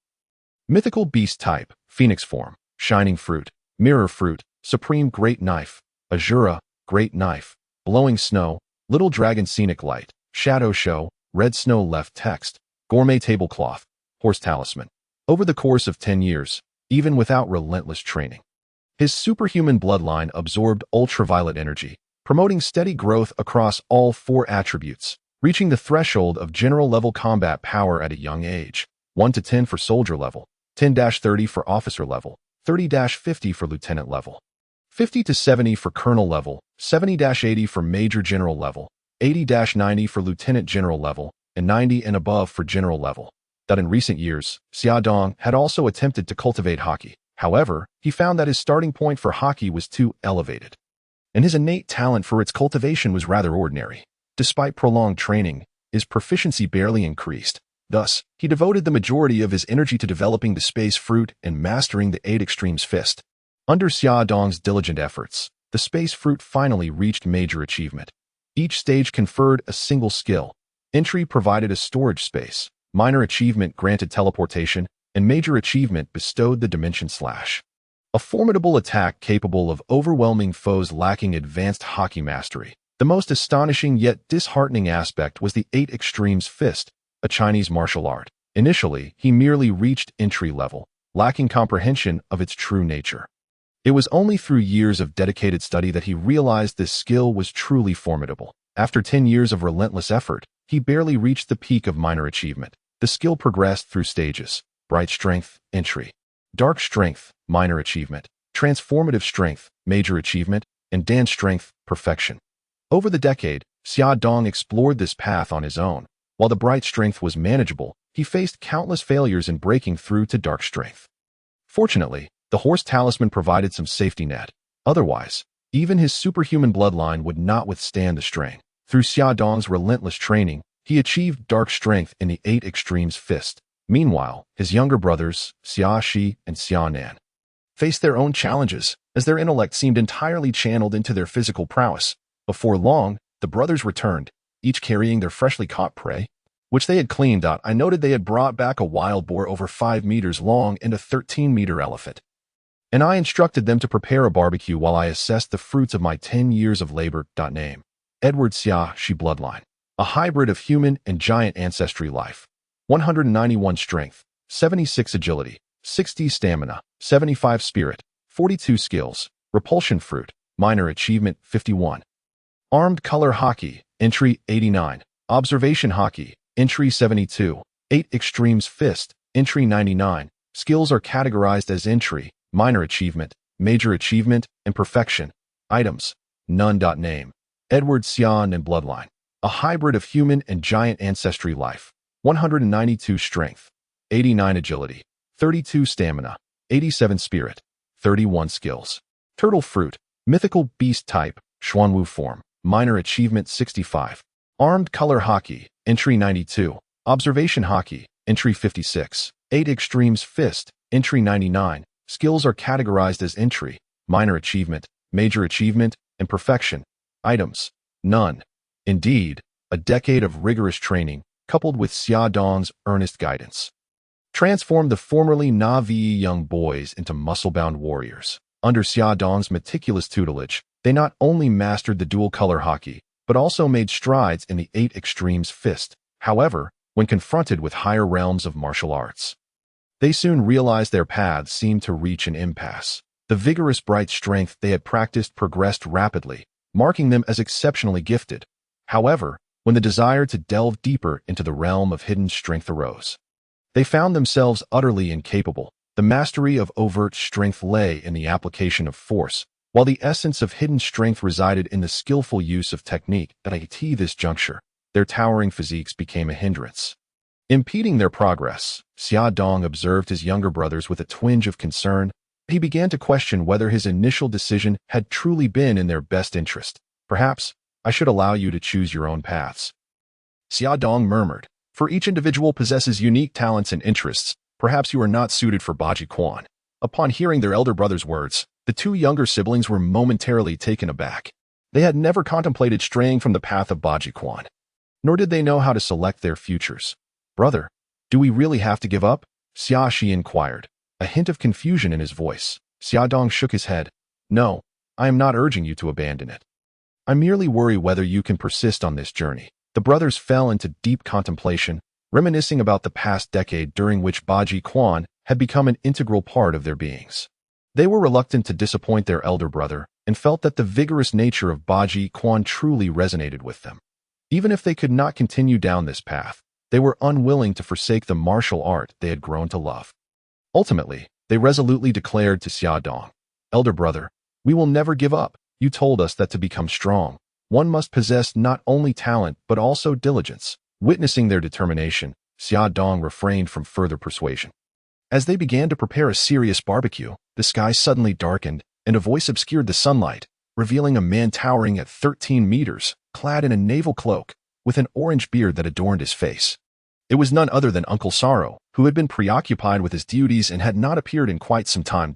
Mythical beast type, phoenix form, shining fruit, mirror fruit, supreme great knife, azura, great knife, blowing snow, little dragon scenic light, shadow show, red snow. Left text: gourmet tablecloth, horse talisman. Over the course of 10 years, even without relentless training, his superhuman bloodline absorbed ultraviolet energy, promoting steady growth across all 4 attributes, reaching the threshold of general-level combat power at a young age. 1 to 10 for soldier level, 10-30 for officer level, 30-50 for lieutenant level, 50 to 70 for colonel level, 70-80 for major general level, 80-90 for lieutenant general level, and 90 and above for general level. That in recent years, Xia Dong had also attempted to cultivate hockey. However, he found that his starting point for hockey was too elevated, and his innate talent for its cultivation was rather ordinary. Despite prolonged training, his proficiency barely increased. Thus, he devoted the majority of his energy to developing the space fruit and mastering the 8 extremes fist. Under Xia Dong's diligent efforts, the space fruit finally reached major achievement. Each stage conferred a single skill. Entry provided a storage space, minor achievement granted teleportation, and major achievement bestowed the dimension slash. A formidable attack capable of overwhelming foes lacking advanced hockey mastery. The most astonishing yet disheartening aspect was the 8 extremes fist, a Chinese martial art. Initially, he merely reached entry level, lacking comprehension of its true nature. It was only through years of dedicated study that he realized this skill was truly formidable. After 10 years of relentless effort, he barely reached the peak of minor achievement. The skill progressed through stages: bright strength, entry; dark strength, minor achievement; transformative strength, major achievement; and dance strength, perfection. Over the decade, Xia Dong explored this path on his own. While the bright strength was manageable, he faced countless failures in breaking through to dark strength. Fortunately, the horse talisman provided some safety net. Otherwise, even his superhuman bloodline would not withstand the strain. Through Xia Dong's relentless training, he achieved dark strength in the 8 extremes fist. Meanwhile, his younger brothers, Xia Shi and Xia Nan, faced their own challenges, as their intellect seemed entirely channeled into their physical prowess. Before long, the brothers returned, each carrying their freshly caught prey, which they had cleaned out. I noted they had brought back a wild boar over 5 meters long and a 13-meter elephant, and I instructed them to prepare a barbecue while I assessed the fruits of my 10 years of labor. Name: Edward Xia Shi bloodline. A hybrid of human and giant ancestry. Life: 191 strength, 76 agility, 60 stamina, 75 spirit, 42 skills. Repulsion fruit, minor achievement 51. Armed color hockey, entry 89. Observation hockey, entry 72. 8 extremes fist, entry 99. Skills are categorized as entry, minor achievement, major achievement, and perfection. Items: none. Name: Edward Xian and bloodline. A hybrid of human and giant ancestry. Life: 192 strength, 89 agility, 32 stamina, 87 spirit, 31 skills. Turtle fruit, mythical beast type, Xuanwu form, minor achievement 65. Armed color hockey, entry 92. Observation hockey, entry 56. 8 extremes fist, Entry 99. Skills are categorized as entry, minor achievement, major achievement, and perfection. Items. None. Indeed, a decade of rigorous training, coupled with Xia Dong's earnest guidance, transformed the formerly Na'vi young boys into muscle-bound warriors. Under Xia Dong's meticulous tutelage, they not only mastered the dual-color hockey, but also made strides in the 8 Extremes fist. However, when confronted with higher realms of martial arts, they soon realized their paths seemed to reach an impasse. The vigorous bright strength they had practiced progressed rapidly, marking them as exceptionally gifted. However, when the desire to delve deeper into the realm of hidden strength arose, they found themselves utterly incapable. The mastery of overt strength lay in the application of force, while the essence of hidden strength resided in the skillful use of technique. At this juncture, their towering physiques became a hindrance, impeding their progress. Xia Dong observed his younger brothers with a twinge of concern. He began to question whether his initial decision had truly been in their best interest. Perhaps I should allow you to choose your own paths, Xia Dong murmured. For each individual possesses unique talents and interests. Perhaps you are not suited for Baji Quan. Upon hearing their elder brother's words, the 2 younger siblings were momentarily taken aback. They had never contemplated straying from the path of Baji Quan, nor did they know how to select their futures. Brother, do we really have to give up? Xia Shi inquired, a hint of confusion in his voice. Xia Dong shook his head. No, I am not urging you to abandon it. I merely worry whether you can persist on this journey. The brothers fell into deep contemplation, reminiscing about the past decade during which Baji Quan had become an integral part of their beings. They were reluctant to disappoint their elder brother and felt that the vigorous nature of Baji Quan truly resonated with them. Even if they could not continue down this path, they were unwilling to forsake the martial art they had grown to love. Ultimately, they resolutely declared to Xia Dong, "Elder brother, we will never give up. You told us that to become strong, one must possess not only talent but also diligence." Witnessing their determination, Xia Dong refrained from further persuasion. As they began to prepare a serious barbecue, the sky suddenly darkened, and a voice obscured the sunlight, revealing a man towering at 13 meters, clad in a naval cloak, with an orange beard that adorned his face. It was none other than Uncle Sorrow, who had been preoccupied with his duties and had not appeared in quite some time.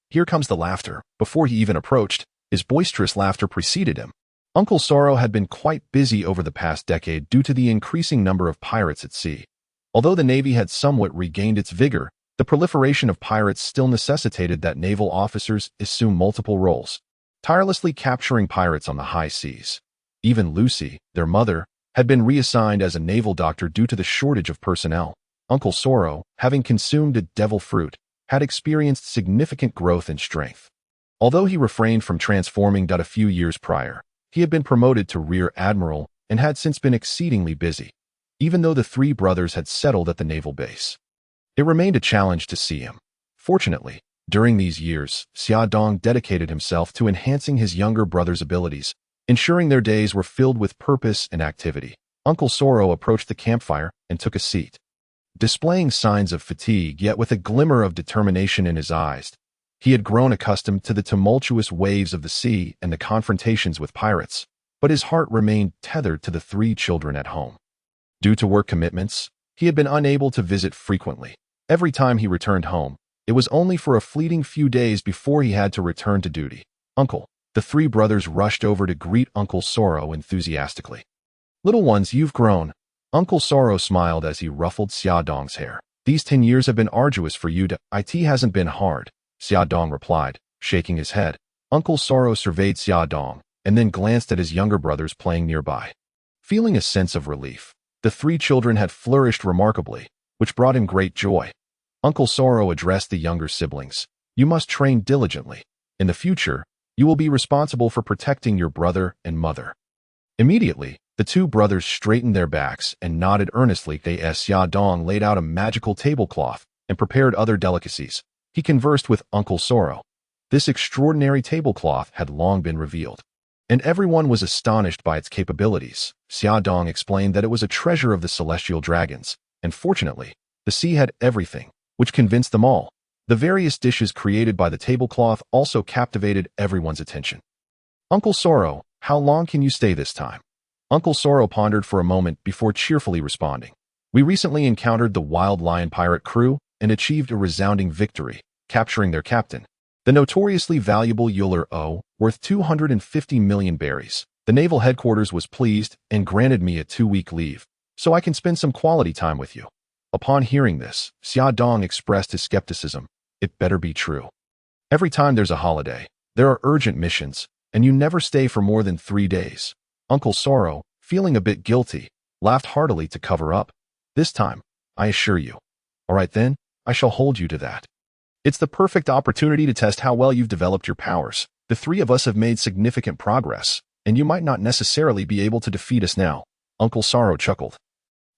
Here comes the laughter. Before he even approached, his boisterous laughter preceded him. Uncle Sorrow had been quite busy over the past decade due to the increasing number of pirates at sea. Although the Navy had somewhat regained its vigor, the proliferation of pirates still necessitated that naval officers assume multiple roles, tirelessly capturing pirates on the high seas. Even Lucy, their mother, had been reassigned as a naval doctor due to the shortage of personnel. Uncle Sorrow, having consumed a devil fruit, had experienced significant growth in strength. Although he refrained from transforming a few years prior, he had been promoted to Rear Admiral and had since been exceedingly busy, even though the 3 brothers had settled at the naval base. It remained a challenge to see him. Fortunately, during these years, Xia Dong dedicated himself to enhancing his younger brother's abilities, ensuring their days were filled with purpose and activity. Uncle Sorrow approached the campfire and took a seat. Displaying signs of fatigue yet with a glimmer of determination in his eyes, he had grown accustomed to the tumultuous waves of the sea and the confrontations with pirates, but his heart remained tethered to the 3 children at home. Due to work commitments, he had been unable to visit frequently. Every time he returned home, it was only for a fleeting few days before he had to return to duty. Uncle, the 3 brothers rushed over to greet Uncle Sorrow enthusiastically. Little ones, you've grown. Uncle Sorrow smiled as he ruffled Xia Dong's hair. These 10 years have been arduous for you. It hasn't been hard, Xia Dong replied, shaking his head. Uncle Sorrow surveyed Xia Dong and then glanced at his younger brothers playing nearby. Feeling a sense of relief, the 3 children had flourished remarkably, which brought him great joy. Uncle Sorrow addressed the younger siblings. You must train diligently. In the future, you will be responsible for protecting your brother and mother. Immediately, the 2 brothers straightened their backs and nodded earnestly as Xia Dong laid out a magical tablecloth and prepared other delicacies. He conversed with Uncle Sorrow. This extraordinary tablecloth had long been revealed, and everyone was astonished by its capabilities. Xia Dong explained that it was a treasure of the celestial dragons, and fortunately, the sea had everything, which convinced them all. The various dishes created by the tablecloth also captivated everyone's attention. Uncle Sorrow, how long can you stay this time? Uncle Sorrow pondered for a moment before cheerfully responding. We recently encountered the Wild Lion pirate crew, and achieved a resounding victory, capturing their captain, the notoriously valuable Euler O, worth 250 million berries. The naval headquarters was pleased and granted me a 2-week leave, so I can spend some quality time with you. Upon hearing this, Xia Dong expressed his skepticism. It better be true. Every time there's a holiday, there are urgent missions, and you never stay for more than 3 days. Uncle Sorrow, feeling a bit guilty, laughed heartily to cover up. This time, I assure you. All right then, I shall hold you to that. It's the perfect opportunity to test how well you've developed your powers. The 3 of us have made significant progress, and you might not necessarily be able to defeat us now. Uncle Sorrow chuckled.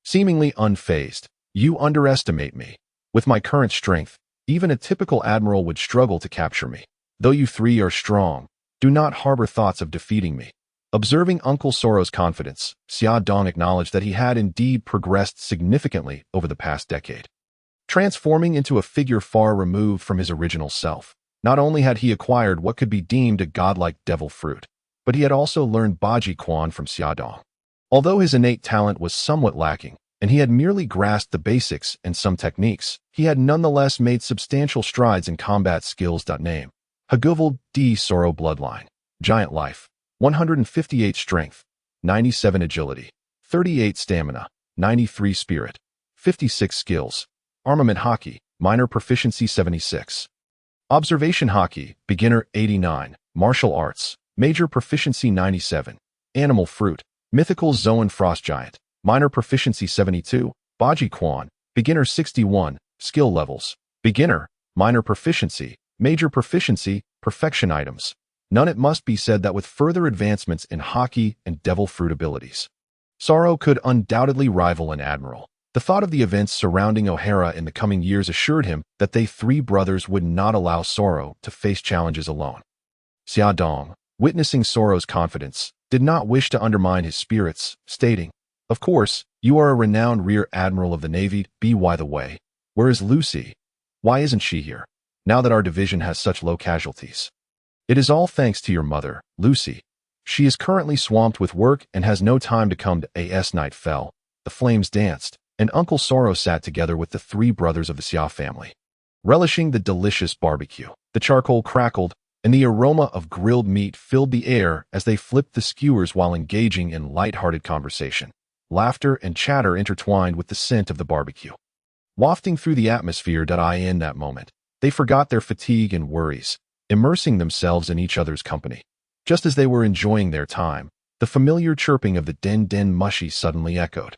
Seemingly unfazed. You underestimate me. With my current strength, even a typical admiral would struggle to capture me. Though you 3 are strong, do not harbor thoughts of defeating me. Observing Uncle Sorrow's confidence, Xia Dong acknowledged that he had indeed progressed significantly over the past decade, transforming into a figure far removed from his original self. Not only had he acquired what could be deemed a godlike devil fruit, but he had also learned Baji Quan from Xia Dong. Although his innate talent was somewhat lacking, and he had merely grasped the basics and some techniques, he had nonetheless made substantial strides in combat skills. Name: Gol D Sorrow Bloodline. Giant Life. 158 Strength. 97 Agility. 38 Stamina. 93 Spirit. 56 Skills. Armament Hockey. Minor Proficiency 76. Observation Hockey. Beginner 89. Martial Arts. Major Proficiency 97. Animal Fruit. Mythical Zoan Frost Giant. Minor Proficiency 72. Baji Quan. Beginner 61. Skill Levels. Beginner. Minor Proficiency. Major Proficiency. Perfection Items. None. It must be said that with further advancements in hockey and devil fruit abilities, Sorrow could undoubtedly rival an admiral. The thought of the events surrounding Ohara in the coming years assured him that they 3 brothers would not allow Sorrow to face challenges alone. Xia Dong, witnessing Sorrow's confidence, did not wish to undermine his spirits, stating, "Of course, you are a renowned rear admiral of the Navy. By the way, where is Lucy? Why isn't she here, now that our division has such low casualties?" "It is all thanks to your mother, Lucy. She is currently swamped with work and has no time to come to as night fell. The flames danced, and Uncle Sorrow sat together with the 3 brothers of the Xia family, relishing the delicious barbecue. The charcoal crackled, and the aroma of grilled meat filled the air as they flipped the skewers while engaging in light-hearted conversation. Laughter and chatter intertwined with the scent of the barbecue, wafting through the atmosphere. In that moment, they forgot their fatigue and worries, immersing themselves in each other's company. Just as they were enjoying their time, the familiar chirping of the den den mushy suddenly echoed,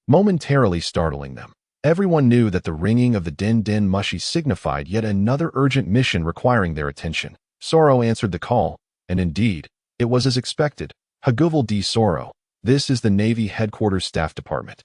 momentarily startling them. Everyone knew that the ringing of the den den mushy signified yet another urgent mission requiring their attention. Sorrow answered the call, and indeed, it was as expected. Gol D Sorrow, this is the Navy Headquarters Staff Department.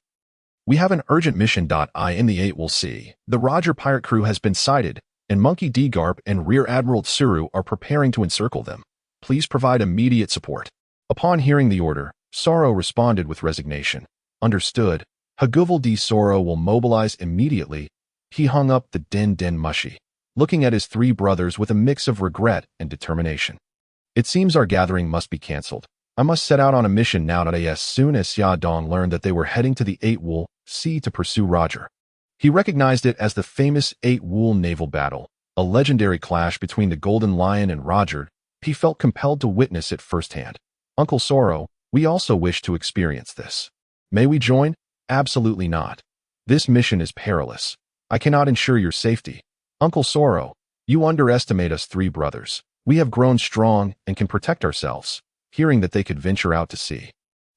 We have an urgent mission. In the 8 will see. The Roger pirate crew has been sighted, and Monkey D Garp and Rear Admiral Tsuru are preparing to encircle them. Please provide immediate support. Upon hearing the order, Sorrow responded with resignation. Understood. Gol D Sorrow will mobilize immediately. He hung up the den den mushy, looking at his 3 brothers with a mix of regret and determination. It seems our gathering must be cancelled. I must set out on a mission now. As soon as Xia Dong learned that they were heading to the 8 Wool Sea to pursue Roger, he recognized it as the famous 8 Wool naval battle, a legendary clash between the Golden Lion and Roger. He felt compelled to witness it firsthand. Uncle Sorrow, we also wish to experience this. May we join? Absolutely not. This mission is perilous. I cannot ensure your safety. Uncle Sorrow, you underestimate us 3 brothers. We have grown strong and can protect ourselves. Hearing that they could venture out to sea,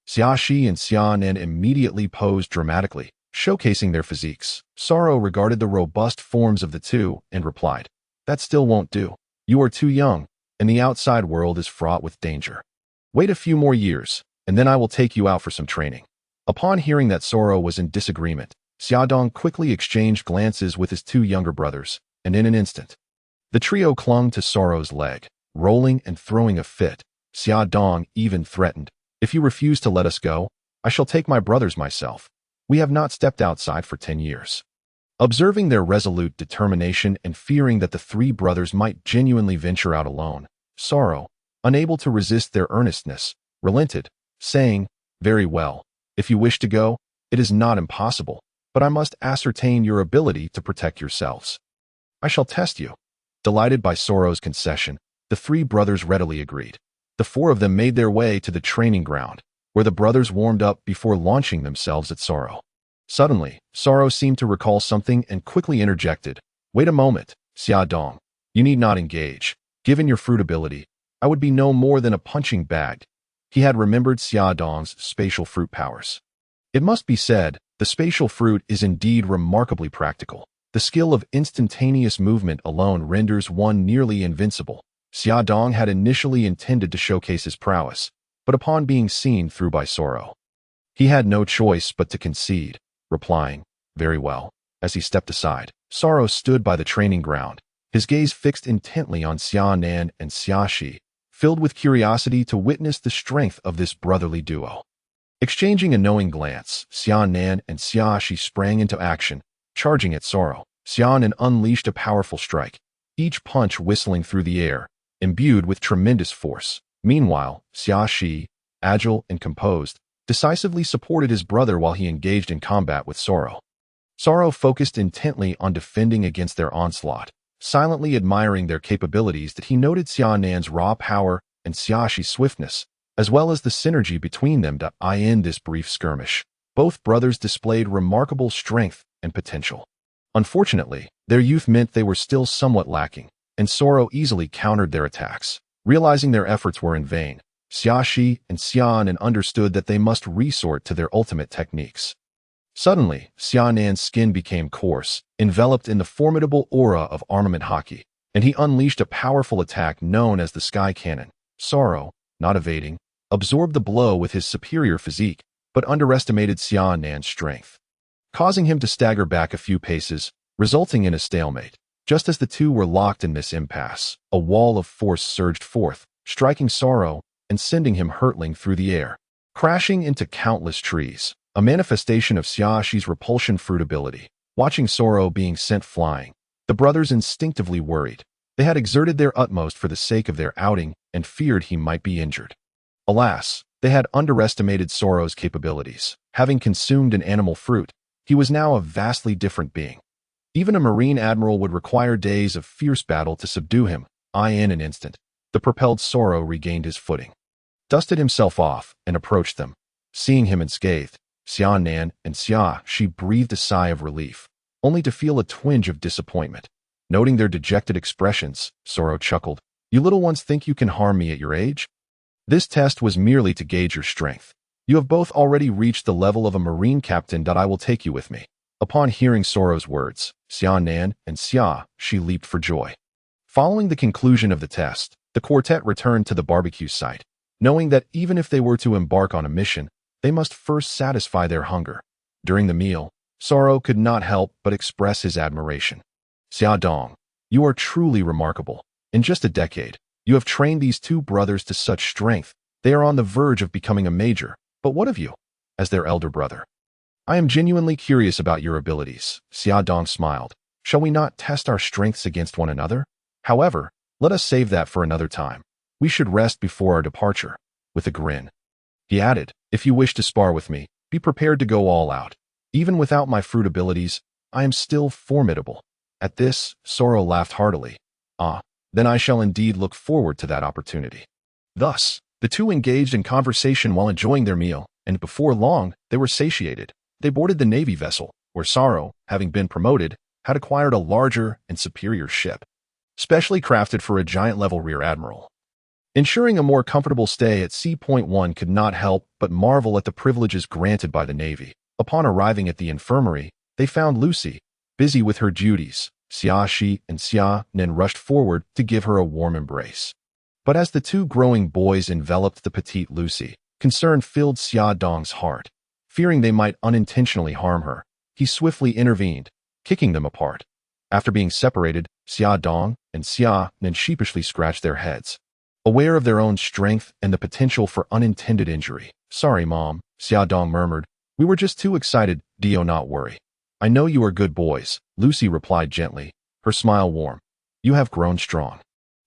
Xia Shi and Xia Nen immediately posed dramatically, showcasing their physiques. Sorrow regarded the robust forms of the 2 and replied, "That still won't do. You are too young, and the outside world is fraught with danger. Wait a few more years, and then I will take you out for some training." Upon hearing that Sorrow was in disagreement, Xia Dong quickly exchanged glances with his 2 younger brothers, and in an instant, the trio clung to Sorrow's leg, rolling and throwing a fit. Xia Dong even threatened, "If you refuse to let us go, I shall take my brothers myself. We have not stepped outside for 10 years. Observing their resolute determination and fearing that the 3 brothers might genuinely venture out alone, Sorrow, unable to resist their earnestness, relented, saying, "Very well. If you wish to go, it is not impossible. but I must ascertain your ability to protect yourselves. I shall test you." Delighted by Soro's concession, the three brothers readily agreed. The four of them made their way to the training ground, where the brothers warmed up before launching themselves at Soro. Suddenly, Soro seemed to recall something and quickly interjected, "Wait a moment, Xia Dong. You need not engage. Given your fruit ability, I would be no more than a punching bag." He had remembered Xia Dong's spatial fruit powers. It must be said, the spatial fruit is indeed remarkably practical. The skill of instantaneous movement alone renders one nearly invincible. Xia Dong had initially intended to showcase his prowess, but upon being seen through by Soro, he had no choice but to concede, replying, "Very well." As he stepped aside, Soro stood by the training ground, his gaze fixed intently on Xia Nan and Xia Shi, filled with curiosity to witness the strength of this brotherly duo. Exchanging a knowing glance, Xia Nan and Xia Shi sprang into action, charging at Soro. Xia Nan unleashed a powerful strike, each punch whistling through the air, imbued with tremendous force. Meanwhile, Xia Shi, agile and composed, decisively supported his brother while he engaged in combat with Soro. Soro focused intently on defending against their onslaught, silently admiring their capabilities that he noted Xia Nan's raw power and Xia Shi's swiftness, as well as the synergy between them to end this brief skirmish. Both brothers displayed remarkable strength and potential. Unfortunately, their youth meant they were still somewhat lacking, and Soro easily countered their attacks. Realizing their efforts were in vain, Xia Shi and Xia Nan understood that they must resort to their ultimate techniques. Suddenly, Xia Nan's skin became coarse, enveloped in the formidable aura of armament hockey, and he unleashed a powerful attack known as the Sky Cannon. Soro, not evading, absorbed the blow with his superior physique, but underestimated Xia Nan's strength, causing him to stagger back a few paces, resulting in a stalemate. Just as the two were locked in this impasse, a wall of force surged forth, striking Soro and sending him hurtling through the air, crashing into countless trees, a manifestation of Xia Shi's repulsion fruit ability. Watching Soro being sent flying, the brothers instinctively worried. They had exerted their utmost for the sake of their outing and feared he might be injured. Alas, they had underestimated Soro's capabilities. Having consumed an animal fruit, he was now a vastly different being. Even a Marine Admiral would require days of fierce battle to subdue him. In an instant, the propelled Soro regained his footing, dusted himself off, and approached them. Seeing him unscathed, Xia Nan and Xia Shi breathed a sigh of relief, only to feel a twinge of disappointment. Noting their dejected expressions, Soro chuckled, "You little ones think you can harm me at your age? This test was merely to gauge your strength. You have both already reached the level of a Marine captain that I will take you with me." Upon hearing Soro's words, Xia Nan and Xia Shi leaped for joy. Following the conclusion of the test, the quartet returned to the barbecue site, knowing that even if they were to embark on a mission, they must first satisfy their hunger. During the meal, Soro could not help but express his admiration. "Xia Dong, you are truly remarkable. In just a decade, you have trained these two brothers to such strength, they are on the verge of becoming a major. But what of you, as their elder brother? I am genuinely curious about your abilities." Xia Dong smiled. "Shall we not test our strengths against one another? However, let us save that for another time. We should rest before our departure." With a grin, he added, "If you wish to spar with me, be prepared to go all out. Even without my fruit abilities, I am still formidable." At this, Soro laughed heartily. Then I shall indeed look forward to that opportunity." Thus, the two engaged in conversation while enjoying their meal, and before long, they were satiated. They boarded the Navy vessel, where Soro, having been promoted, had acquired a larger and superior ship, specially crafted for a giant-level rear admiral. Ensuring a more comfortable stay at sea, one could not help but marvel at the privileges granted by the Navy. Upon arriving at the infirmary, they found Lucy, busy with her duties. Xia Shi and Xia Nan rushed forward to give her a warm embrace. But as the two growing boys enveloped the petite Lucy, concern filled Xia Dong's heart. Fearing they might unintentionally harm her, he swiftly intervened, kicking them apart. After being separated, Xia Dong and Xia Nan sheepishly scratched their heads, aware of their own strength and the potential for unintended injury. "Sorry, Mom," Xia Dong murmured. "We were just too excited." "Do not worry. I know you are good boys," Lucy replied gently, her smile warm. "You have grown strong.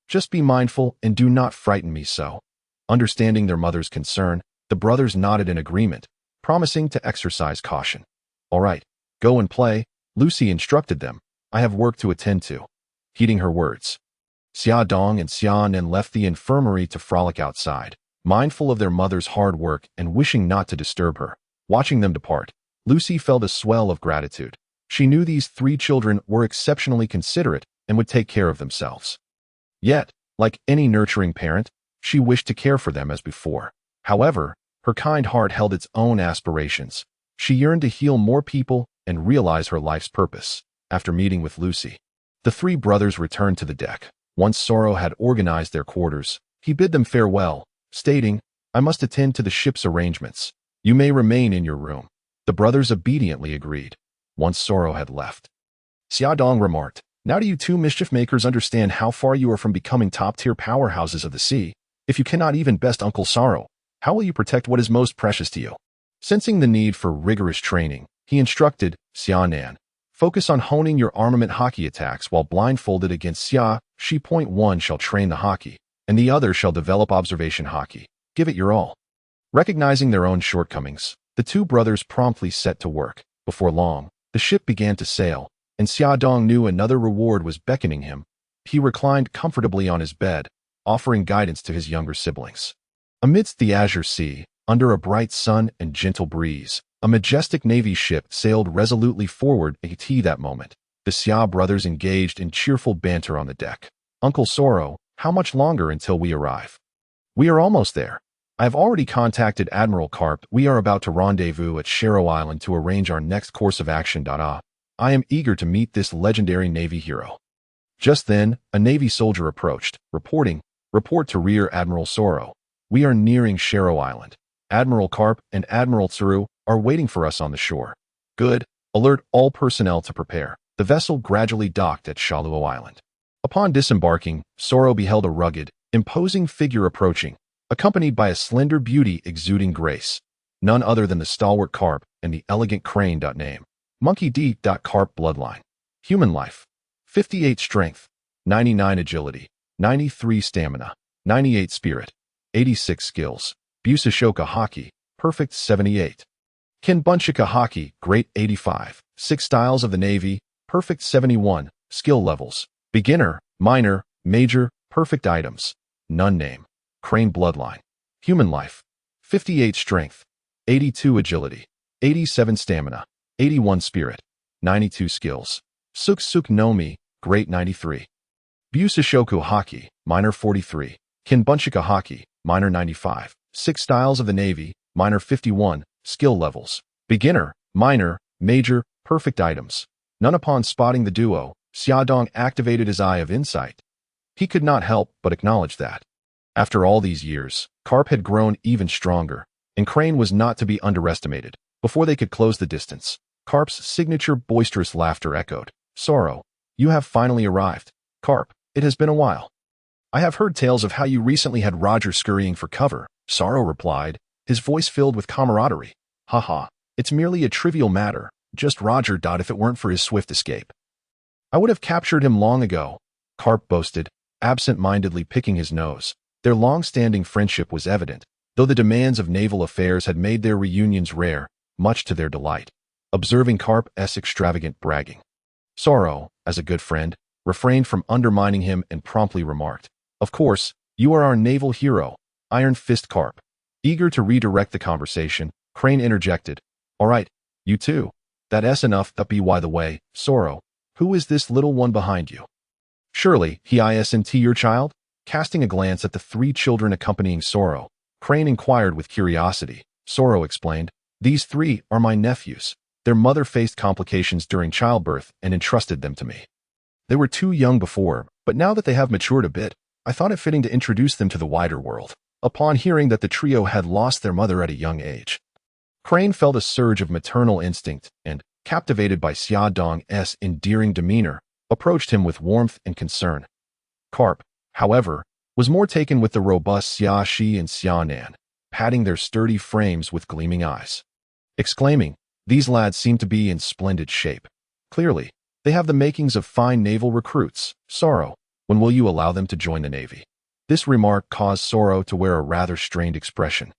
Just be mindful and do not frighten me so." Understanding their mother's concern, the brothers nodded in agreement, promising to exercise caution. "All right, Go and play, Lucy instructed them. I have work to attend to. Heeding her words, Xia Dong and Xia Nan left the infirmary to frolic outside, mindful of their mother's hard work and wishing not to disturb her. Watching them depart, Lucy felt a swell of gratitude. She knew these 3 children were exceptionally considerate and would take care of themselves. Yet, like any nurturing parent, she wished to care for them as before. However, her kind heart held its own aspirations. She yearned to heal more people and realize her life's purpose. After meeting with Lucy, the 3 brothers returned to the deck. Once Sorrow had organized their quarters, he bid them farewell, stating, I must attend to the ship's arrangements. You may remain in your room. The brothers obediently agreed. Once Sorrow had left, Xia Dong remarked, Now do you 2 mischief makers understand how far you are from becoming top-tier powerhouses of the sea? If you cannot even best Uncle Sorrow, how will you protect what is most precious to you? Sensing the need for rigorous training, he instructed Xia Nan, focus on honing your armament hockey attacks while blindfolded against Xia. One shall train the hockey, and the other shall develop observation hockey. Give it your all. Recognizing their own shortcomings, the 2 brothers promptly set to work. Before long, the ship began to sail, and Xia Dong knew another reward was beckoning him. He reclined comfortably on his bed, offering guidance to his younger siblings. Amidst the azure sea, under a bright sun and gentle breeze, a majestic navy ship sailed resolutely forward. At that moment, the Xia brothers engaged in cheerful banter on the deck. Uncle Sorrow, how much longer until we arrive? We are almost there. I have already contacted Admiral Carp. We are about to rendezvous at Sharrow Island to arrange our next course of action. I am eager to meet this legendary Navy hero. Just then, a Navy soldier approached, reporting, Report to Rear Admiral Sorrow. We are nearing Sharrow Island. Admiral Carp and Admiral Tsuru are waiting for us on the shore. Good. Alert all personnel to prepare. The vessel gradually docked at Shallow Island. Upon disembarking, Sorrow beheld a rugged, imposing figure approaching, accompanied by a slender beauty exuding grace. None other than the stalwart Carp and the elegant crane. Name. Monkey D. Carp bloodline. Human life. 58 strength, 99 agility, 93 stamina, 98 spirit, 86 skills. Busashoka Hockey, perfect 78. Kinbunshika Hockey, great 85. 6 styles of the Navy, perfect 71. Skill levels. Beginner, minor, major, perfect items. None name. Crane bloodline. Human life. 58 strength, 82 agility, 87 stamina, 81 spirit, 92 skills. Suk no Mi, great 93. Busashoku Hockey, minor 43. Kinbunshika Hockey, minor 95. 6 styles of the Navy, minor 51. Skill levels. Beginner, minor, major, perfect items. None. Upon spotting the duo, Xia Dong activated his eye of insight. He could not help but acknowledge that. After all these years, Carp had grown even stronger, and Crane was not to be underestimated. Before they could close the distance, Carp's signature boisterous laughter echoed. Sorrow, you have finally arrived. Carp, it has been a while. I have heard tales of how you recently had Roger scurrying for cover, Sorrow replied, his voice filled with camaraderie. Haha, it's merely a trivial matter, just Roger. If it weren't for his swift escape, I would have captured him long ago, Carp boasted, absent-mindedly picking his nose. Their long-standing friendship was evident, though the demands of naval affairs had made their reunions rare, much to their delight. Observing Carp's extravagant bragging, Sorrow, as a good friend, refrained from undermining him and promptly remarked, Of course, you are our naval hero, Iron Fist Carp. Eager to redirect the conversation, Crane interjected, All right, you too. That's enough. By the way, Sorrow, who is this little one behind you? Surely, he isn't your child? Casting a glance at the 3 children accompanying Sorrow, Crane inquired with curiosity. Sorrow explained, These 3 are my nephews. Their mother faced complications during childbirth and entrusted them to me. They were too young before, but now that they have matured a bit, I thought it fitting to introduce them to the wider world. Upon hearing that the trio had lost their mother at a young age, Crane felt a surge of maternal instinct and, captivated by Xia Dong's endearing demeanor, approached him with warmth and concern. Carp, however, was more taken with the robust Xia Shi and Xia Nan, patting their sturdy frames with gleaming eyes, exclaiming, These lads seem to be in splendid shape. Clearly, they have the makings of fine naval recruits. Sorrow, when will you allow them to join the Navy? This remark caused Sorrow to wear a rather strained expression.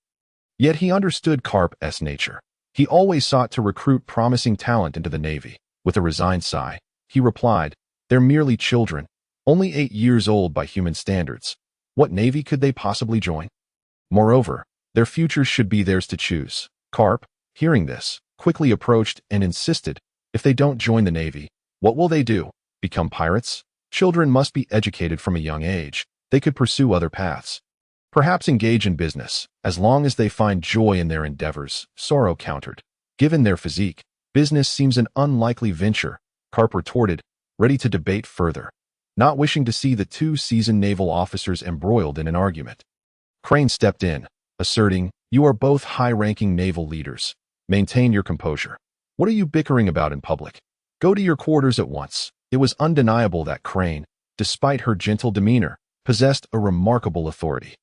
Yet he understood Carp's nature. He always sought to recruit promising talent into the Navy. With a resigned sigh, he replied, "They're merely children, only 8 years old by human standards. What navy could they possibly join? Moreover, their futures should be theirs to choose." Karp, hearing this, quickly approached and insisted, "If they don't join the Navy, what will they do? Become pirates? Children must be educated from a young age. They could pursue other paths. Perhaps engage in business, as long as they find joy in their endeavors," Sorrow countered. "Given their physique, business seems an unlikely venture," Karp retorted, ready to debate further, not wishing to see the two seasoned naval officers embroiled in an argument. Crane stepped in, asserting, "You are both high-ranking naval leaders. Maintain your composure. What are you bickering about in public? Go to your quarters at once." It was undeniable that Crane, despite her gentle demeanor, possessed a remarkable authority.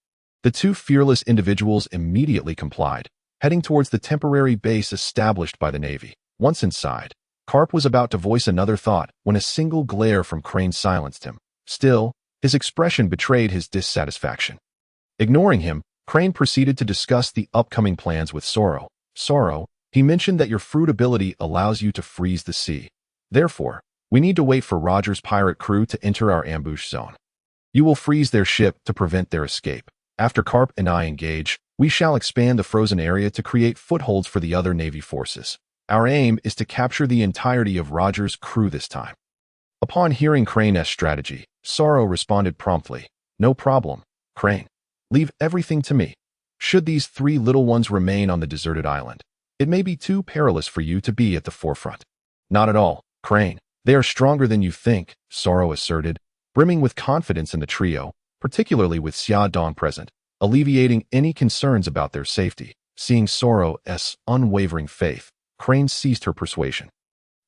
The two fearless individuals immediately complied, heading towards the temporary base established by the Navy. Once inside, Karp was about to voice another thought when a single glare from Crane silenced him. Still, his expression betrayed his dissatisfaction. Ignoring him, Crane proceeded to discuss the upcoming plans with Sorrow. "Sorrow, he mentioned that your fruit ability allows you to freeze the sea. Therefore, we need to wait for Roger's pirate crew to enter our ambush zone. You will freeze their ship to prevent their escape. After Karp and I engage, we shall expand the frozen area to create footholds for the other Navy forces. Our aim is to capture the entirety of Roger's crew this time." Upon hearing Crane's strategy, Sorrow responded promptly, "No problem, Crane. Leave everything to me. Should these 3 little ones remain on the deserted island, it may be too perilous for you to be at the forefront." "Not at all, Crane. They are stronger than you think," Sorrow asserted, brimming with confidence in the trio, particularly with Xia Dong present, alleviating any concerns about their safety. Seeing Sorrow's unwavering faith, Crane ceased her persuasion.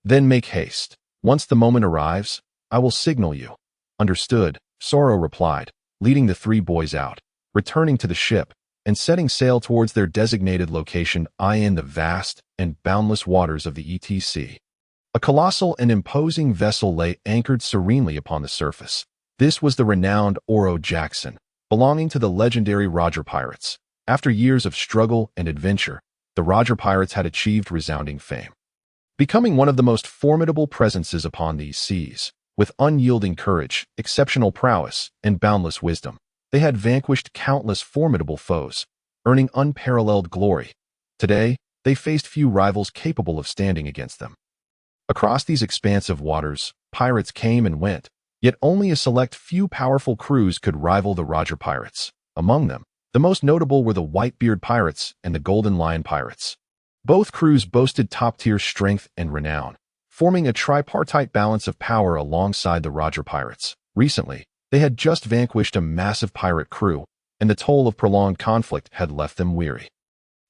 "Then make haste. Once the moment arrives, I will signal you." "Understood," Sorrow replied, leading the 3 boys out, returning to the ship, and setting sail towards their designated location in the vast and boundless waters of the ETC. A colossal and imposing vessel lay anchored serenely upon the surface. This was the renowned Oro Jackson, belonging to the legendary Roger Pirates. After years of struggle and adventure, the Roger Pirates had achieved resounding fame, becoming one of the most formidable presences upon these seas. With unyielding courage, exceptional prowess, and boundless wisdom, they had vanquished countless formidable foes, earning unparalleled glory. Today, they faced few rivals capable of standing against them. Across these expansive waters, pirates came and went, yet only a select few powerful crews could rival the Roger Pirates. Among them, the most notable were the Whitebeard Pirates and the Golden Lion Pirates. Both crews boasted top-tier strength and renown, forming a tripartite balance of power alongside the Roger Pirates. Recently, they had just vanquished a massive pirate crew, and the toll of prolonged conflict had left them weary.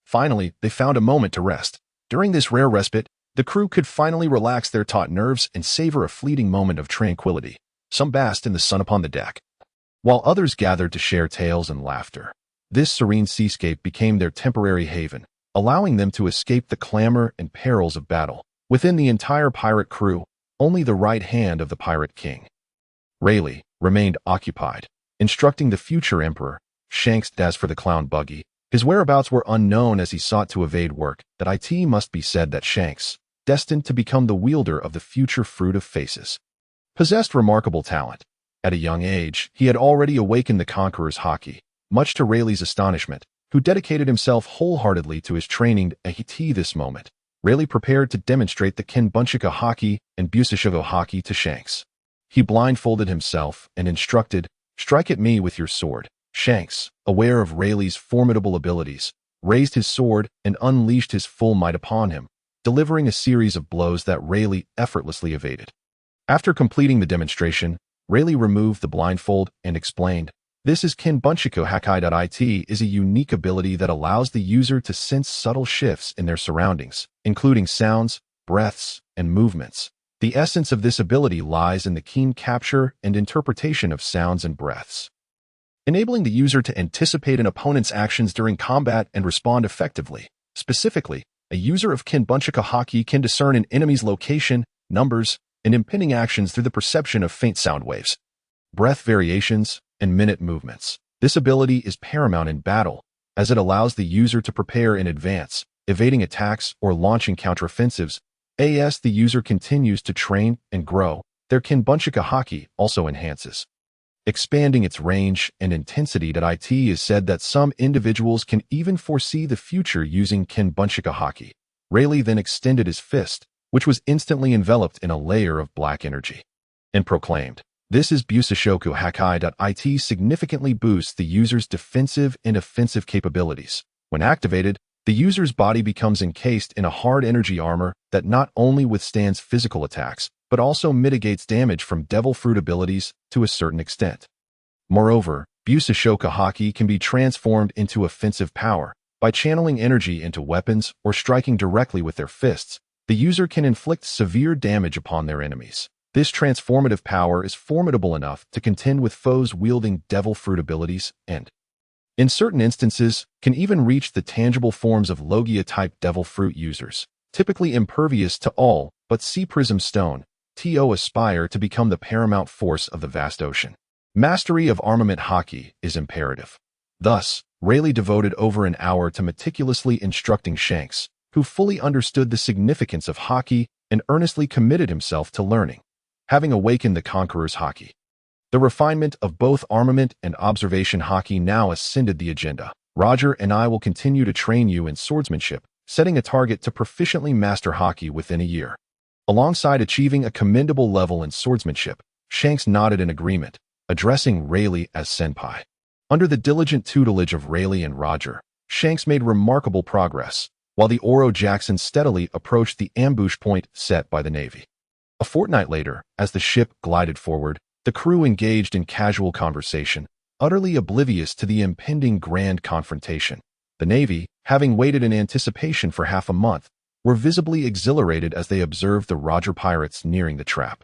Finally, they found a moment to rest. During this rare respite, the crew could finally relax their taut nerves and savor a fleeting moment of tranquility. Some basked in the sun upon the deck, while others gathered to share tales and laughter. This serene seascape became their temporary haven, allowing them to escape the clamor and perils of battle. Within the entire pirate crew, only the right hand of the pirate king, Rayleigh, remained occupied, instructing the future emperor, Shanks. As for the clown buggy, his whereabouts were unknown as he sought to evade work. It must be said that Shanks, destined to become the wielder of the future fruit of faces, possessed remarkable talent. At a young age, he had already awakened the conqueror's haki, much to Rayleigh's astonishment, who dedicated himself wholeheartedly to his training. At this moment, Rayleigh prepared to demonstrate the Kinbunchika haki and Busishivo haki to Shanks. He blindfolded himself and instructed, "Strike at me with your sword." Shanks, aware of Rayleigh's formidable abilities, raised his sword and unleashed his full might upon him, delivering a series of blows that Rayleigh effortlessly evaded. After completing the demonstration, Rayleigh removed the blindfold and explained, "This is Kinbunchiko Hakai. It is a unique ability that allows the user to sense subtle shifts in their surroundings, including sounds, breaths, and movements. The essence of this ability lies in the keen capture and interpretation of sounds and breaths, enabling the user to anticipate an opponent's actions during combat and respond effectively. Specifically, a user of Kinbunchika haki can discern an enemy's location, numbers, and impending actions through the perception of faint sound waves, breath variations, and minute movements. This ability is paramount in battle, as it allows the user to prepare in advance, evading attacks, or launching counteroffensives. As the user continues to train and grow, their Kinbunchika haki also enhances, expanding its range and intensity. It is said that some individuals can even foresee the future using Kinbunchika haki. Rayleigh then extended his fist, which was instantly enveloped in a layer of black energy, and proclaimed, "This is Busashoku Hakai." It significantly boosts the user's defensive and offensive capabilities. When activated, the user's body becomes encased in a hard energy armor that not only withstands physical attacks, but also mitigates damage from devil fruit abilities to a certain extent. Moreover, Busashoku haki can be transformed into offensive power. By channeling energy into weapons or striking directly with their fists, the user can inflict severe damage upon their enemies. This transformative power is formidable enough to contend with foes wielding devil fruit abilities and, in certain instances, can even reach the tangible forms of Logia-type devil fruit users, typically impervious to all but Sea Prism Stone. Aspire to become the paramount force of the vast ocean. Mastery of armament haki is imperative. Thus, Rayleigh devoted over an hour to meticulously instructing Shanks, who fully understood the significance of haki and earnestly committed himself to learning. Having awakened the Conqueror's haki, the refinement of both armament and observation haki now ascended the agenda. Roger and I will continue to train you in swordsmanship, setting a target to proficiently master haki within a year. Alongside achieving a commendable level in swordsmanship, Shanks nodded in agreement, addressing Rayleigh as senpai. Under the diligent tutelage of Rayleigh and Roger, Shanks made remarkable progress, while the Oro Jackson steadily approached the ambush point set by the Navy. A fortnight later, as the ship glided forward, the crew engaged in casual conversation, utterly oblivious to the impending grand confrontation. The Navy, having waited in anticipation for half a month, were visibly exhilarated as they observed the Roger Pirates nearing the trap.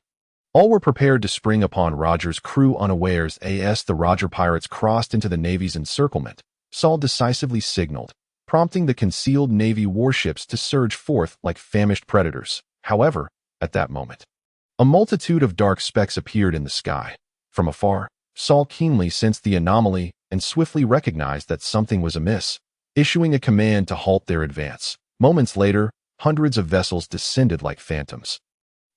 All were prepared to spring upon Roger's crew unawares as the Roger Pirates crossed into the Navy's encirclement. Saul decisively signaled, prompting the concealed Navy warships to surge forth like famished predators. However, at that moment, a multitude of dark specks appeared in the sky. From afar, Saul keenly sensed the anomaly and swiftly recognized that something was amiss, issuing a command to halt their advance. Moments later, hundreds of vessels descended like phantoms,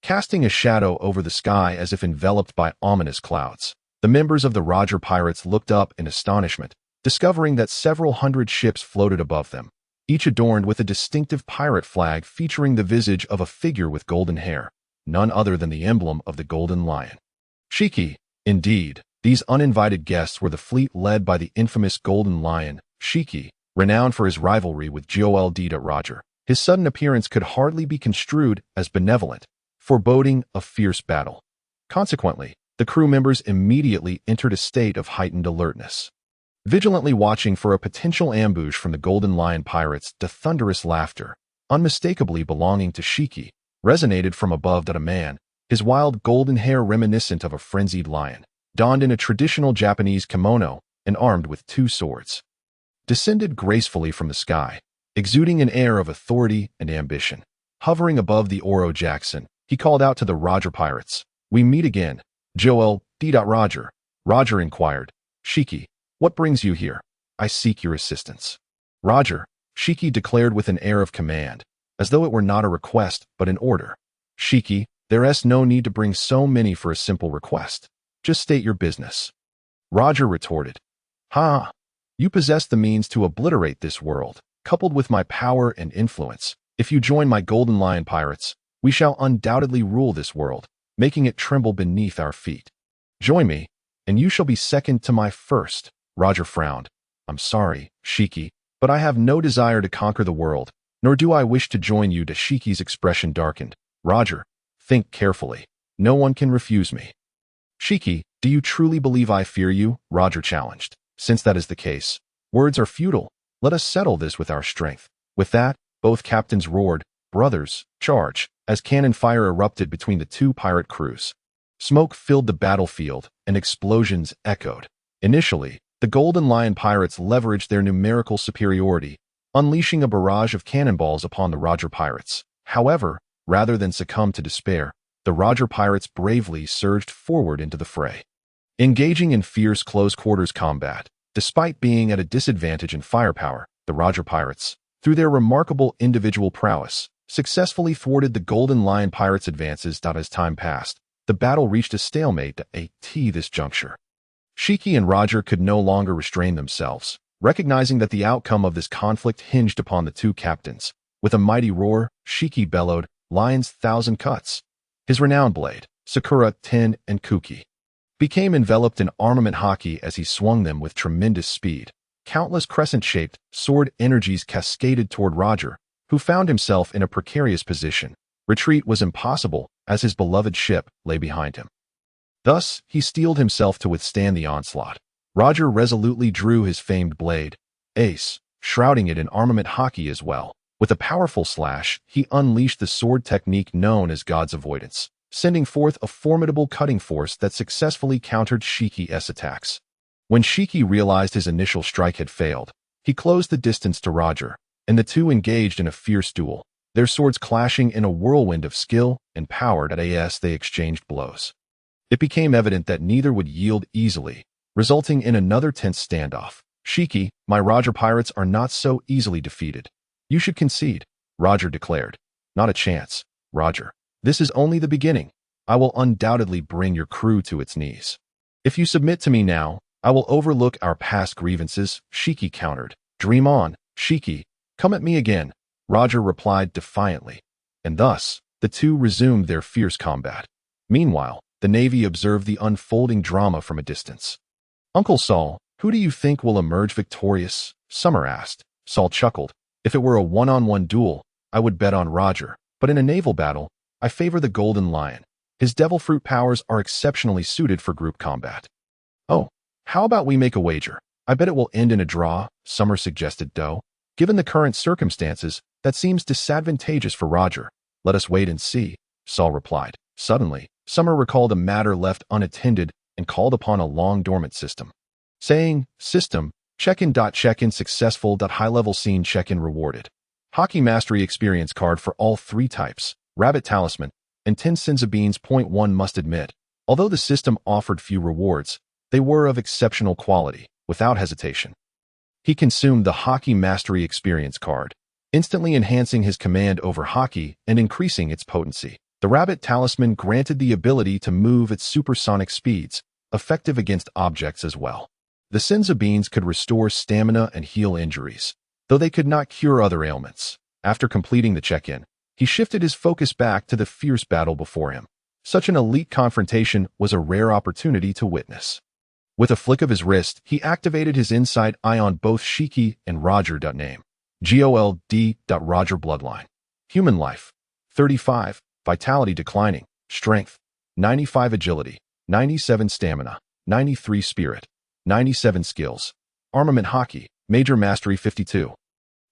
casting a shadow over the sky as if enveloped by ominous clouds. The members of the Roger Pirates looked up in astonishment, discovering that several hundred ships floated above them, each adorned with a distinctive pirate flag featuring the visage of a figure with golden hair, none other than the emblem of the Golden Lion. Shiki. Indeed, these uninvited guests were the fleet led by the infamous Golden Lion, Shiki, renowned for his rivalry with Gol D. Roger. His sudden appearance could hardly be construed as benevolent, foreboding a fierce battle. Consequently, the crew members immediately entered a state of heightened alertness, vigilantly watching for a potential ambush from the Golden Lion pirates. The thunderous laughter, unmistakably belonging to Shiki, resonated from above. A man, his wild golden hair reminiscent of a frenzied lion, donned in a traditional Japanese kimono and armed with two swords, descended gracefully from the sky, exuding an air of authority and ambition. Hovering above the Oro Jackson, he called out to the Roger Pirates, "We meet again, Gol D. Roger." Roger inquired, "Shiki, what brings you here?" "I seek your assistance." "Roger," Shiki declared with an air of command, as though it were not a request but an order. "Shiki, there's no need to bring so many for a simple request. Just state your business." Roger retorted, "Ha! You possess the means to obliterate this world. Coupled with my power and influence, if you join my Golden Lion Pirates, we shall undoubtedly rule this world, making it tremble beneath our feet. Join me, and you shall be second to my first." Roger frowned. "I'm sorry, Shiki, but I have no desire to conquer the world, nor do I wish to join you." Shiki's expression darkened. "Roger, think carefully. No one can refuse me." "Shiki, do you truly believe I fear you?" Roger challenged. "Since that is the case, words are futile. Let us settle this with our strength." With that, both captains roared, "Brothers, charge!" as cannon fire erupted between the two pirate crews. Smoke filled the battlefield, and explosions echoed. Initially, the Golden Lion Pirates leveraged their numerical superiority, unleashing a barrage of cannonballs upon the Roger Pirates. However, rather than succumb to despair, the Roger Pirates bravely surged forward into the fray, engaging in fierce close-quarters combat. Despite being at a disadvantage in firepower, the Roger Pirates, through their remarkable individual prowess, successfully thwarted the Golden Lion pirates' advances. As time passed, the battle reached a stalemate at this juncture. Shiki and Roger could no longer restrain themselves, recognizing that the outcome of this conflict hinged upon the two captains. With a mighty roar, Shiki bellowed, "Lion's thousand cuts!" His renowned blade, Sakura, Ten, and Kuki, became enveloped in armament haki as he swung them with tremendous speed. Countless crescent-shaped sword energies cascaded toward Roger, who found himself in a precarious position. Retreat was impossible, as his beloved ship lay behind him. Thus, he steeled himself to withstand the onslaught. Roger resolutely drew his famed blade, Ace, shrouding it in armament haki as well. With a powerful slash, he unleashed the sword technique known as God's Avoidance, sending forth a formidable cutting force that successfully countered Shiki's attacks. When Shiki realized his initial strike had failed, he closed the distance to Roger, and the two engaged in a fierce duel, their swords clashing in a whirlwind of skill and power. As they exchanged blows, it became evident that neither would yield easily, resulting in another tense standoff. "Shiki, my Roger pirates are not so easily defeated. You should concede," Roger declared. "Not a chance, Roger. This is only the beginning. I will undoubtedly bring your crew to its knees. If you submit to me now, I will overlook our past grievances," Shiki countered. "Dream on, Shiki. Come at me again," Roger replied defiantly. And thus, the two resumed their fierce combat. Meanwhile, the Navy observed the unfolding drama from a distance. "Uncle Saul, who do you think will emerge victorious?" Summer asked. Saul chuckled. "If it were a one-on-one duel, I would bet on Roger. But in a naval battle, I favor the Golden Lion. His devil fruit powers are exceptionally suited for group combat." "Oh, how about we make a wager? I bet it will end in a draw," Summer suggested. "Though, given the current circumstances, that seems disadvantageous for Roger." "Let us wait and see," Saul replied. Suddenly, Summer recalled a matter left unattended and called upon a long-dormant system. Saying, "System, check-in. Check-in successful. High-level scene check-in rewarded. Hockey Mastery Experience card for all 3 types, Rabbit Talisman, and 10 Sins of Beans. 1 Must admit, although the system offered few rewards, they were of exceptional quality." Without hesitation, he consumed the Hockey Mastery Experience card, instantly enhancing his command over hockey and increasing its potency. The Rabbit Talisman granted the ability to move at supersonic speeds, effective against objects as well. The Sins of Beans could restore stamina and heal injuries, though they could not cure other ailments. After completing the check-in, he shifted his focus back to the fierce battle before him. Such an elite confrontation was a rare opportunity to witness. With a flick of his wrist, he activated his insight eye on both Shiki and Roger. Name: Gol D. Roger Bloodline. Human life: 35, vitality declining, strength: 95, agility: 97, stamina: 93, spirit: 97, skills. Armament haki, major mastery: 52.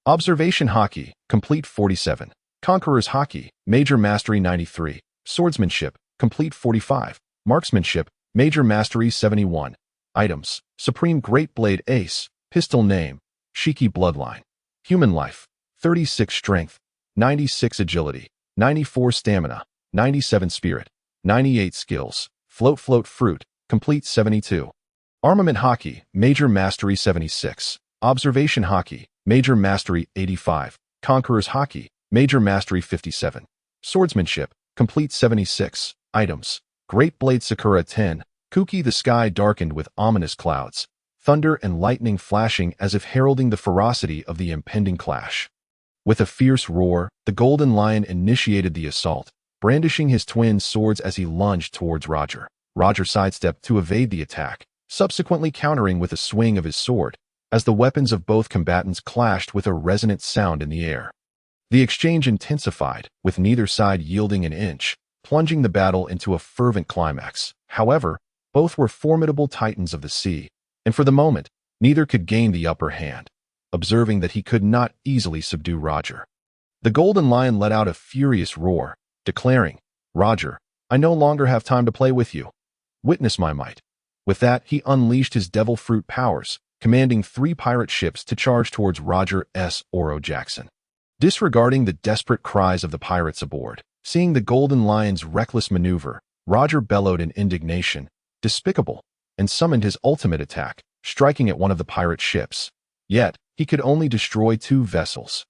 Observation haki, complete: 47. Conqueror's haki, major mastery: 93. Swordsmanship, complete: 45. Marksmanship, major mastery: 71. Items: Supreme Great Blade Ace, pistol. Name: Shiki Bloodline. Human life: 36, strength: 96, agility: 94, stamina: 97, spirit: 98, skills. Float fruit, complete: 72. Armament haki, major mastery: 76. Observation haki, major mastery: 85. Conqueror's haki, major mastery: 57. Swordsmanship, complete: 76. Items: Great Blade Sakura 10. Kuki. The sky darkened with ominous clouds, thunder and lightning flashing as if heralding the ferocity of the impending clash. With a fierce roar, the Golden Lion initiated the assault, brandishing his twin swords as he lunged towards Roger. Roger sidestepped to evade the attack, subsequently countering with a swing of his sword, as the weapons of both combatants clashed with a resonant sound in the air. The exchange intensified, with neither side yielding an inch, plunging the battle into a fervent climax. However, both were formidable titans of the sea, and for the moment, neither could gain the upper hand. Observing that he could not easily subdue Roger, the Golden Lion let out a furious roar, declaring, "Roger, I no longer have time to play with you. Witness my might." With that, he unleashed his devil fruit powers, commanding 3 pirate ships to charge towards Roger's Oro Jackson. Disregarding the desperate cries of the pirates aboard, seeing the Golden Lion's reckless maneuver, Roger bellowed in indignation, "Despicable," and summoned his ultimate attack, striking at one of the pirate ships. Yet, he could only destroy 2 vessels.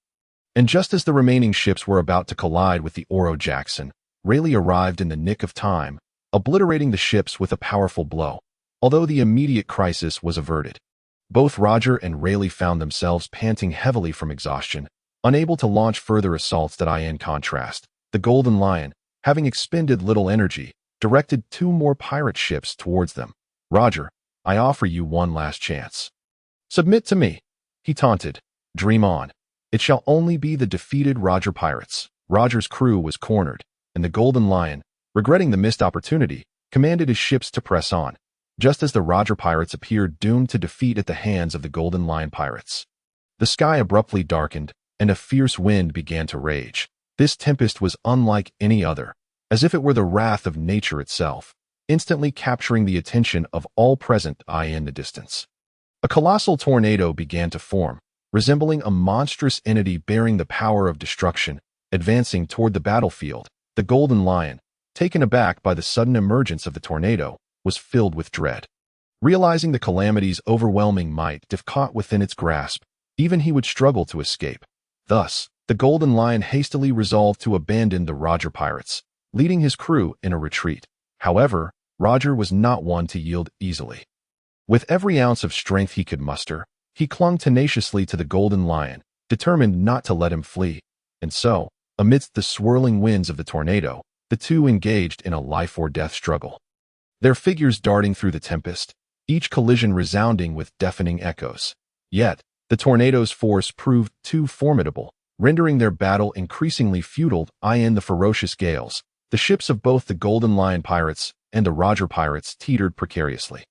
And just as the remaining ships were about to collide with the Oro Jackson, Rayleigh arrived in the nick of time, obliterating the ships with a powerful blow, although the immediate crisis was averted. Both Roger and Rayleigh found themselves panting heavily from exhaustion, unable to launch further assaults. In contrast, the Golden Lion, having expended little energy, directed 2 more pirate ships towards them. "Roger, I offer you one last chance. Submit to me," he taunted. "Dream on. It shall only be the defeated Roger Pirates." Roger's crew was cornered, and the Golden Lion, regretting the missed opportunity, commanded his ships to press on, just as the Roger Pirates appeared doomed to defeat at the hands of the Golden Lion Pirates. The sky abruptly darkened, and a fierce wind began to rage. This tempest was unlike any other, as if it were the wrath of nature itself, instantly capturing the attention of all present in the distance. A colossal tornado began to form, resembling a monstrous entity bearing the power of destruction, advancing toward the battlefield. The Golden Lion, taken aback by the sudden emergence of the tornado, was filled with dread. Realizing the calamity's overwhelming might, if caught within its grasp, even he would struggle to escape. Thus, the Golden Lion hastily resolved to abandon the Roger Pirates, leading his crew in a retreat. However, Roger was not one to yield easily. With every ounce of strength he could muster, he clung tenaciously to the Golden Lion, determined not to let him flee. And so, amidst the swirling winds of the tornado, the two engaged in a life-or-death struggle. Their figures darting through the tempest, each collision resounding with deafening echoes. Yet, the tornado's force proved too formidable, rendering their battle increasingly futile. In the ferocious gales, the ships of both the Golden Lion Pirates and the Roger Pirates teetered precariously.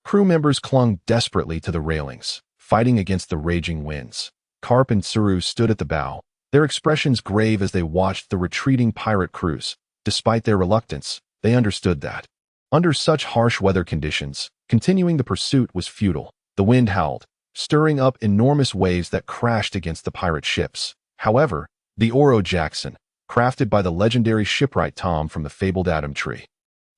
Crew members clung desperately to the railings, fighting against the raging winds. Karp and Kizaru stood at the bow, their expressions grave as they watched the retreating pirate crews. Despite their reluctance, they understood that, under such harsh weather conditions, continuing the pursuit was futile. The wind howled, stirring up enormous waves that crashed against the pirate ships. However, the Oro Jackson, crafted by the legendary shipwright Tom from the fabled Adam Tree,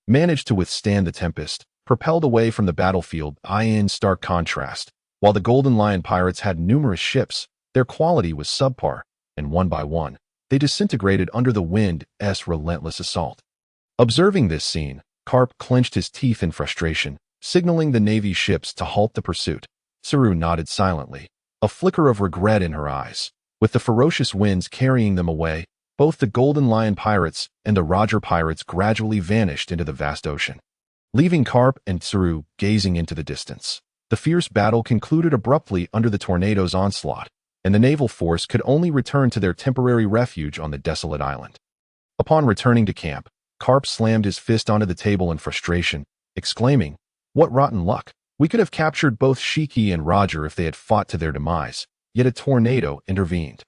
managed to withstand the tempest, propelled away from the battlefield. In stark contrast, while the Golden Lion Pirates had numerous ships, their quality was subpar, and one by one, they disintegrated under the wind's relentless assault. Observing this scene, Karp clenched his teeth in frustration, signaling the Navy ships to halt the pursuit. Kizaru nodded silently, a flicker of regret in her eyes. With the ferocious winds carrying them away, both the Golden Lion Pirates and the Roger Pirates gradually vanished into the vast ocean, leaving Karp and Kizaru gazing into the distance. The fierce battle concluded abruptly under the tornado's onslaught, and the naval force could only return to their temporary refuge on the desolate island. Upon returning to camp, Karp slammed his fist onto the table in frustration, exclaiming, "What rotten luck! We could have captured both Shiki and Roger if they had fought to their demise, yet a tornado intervened."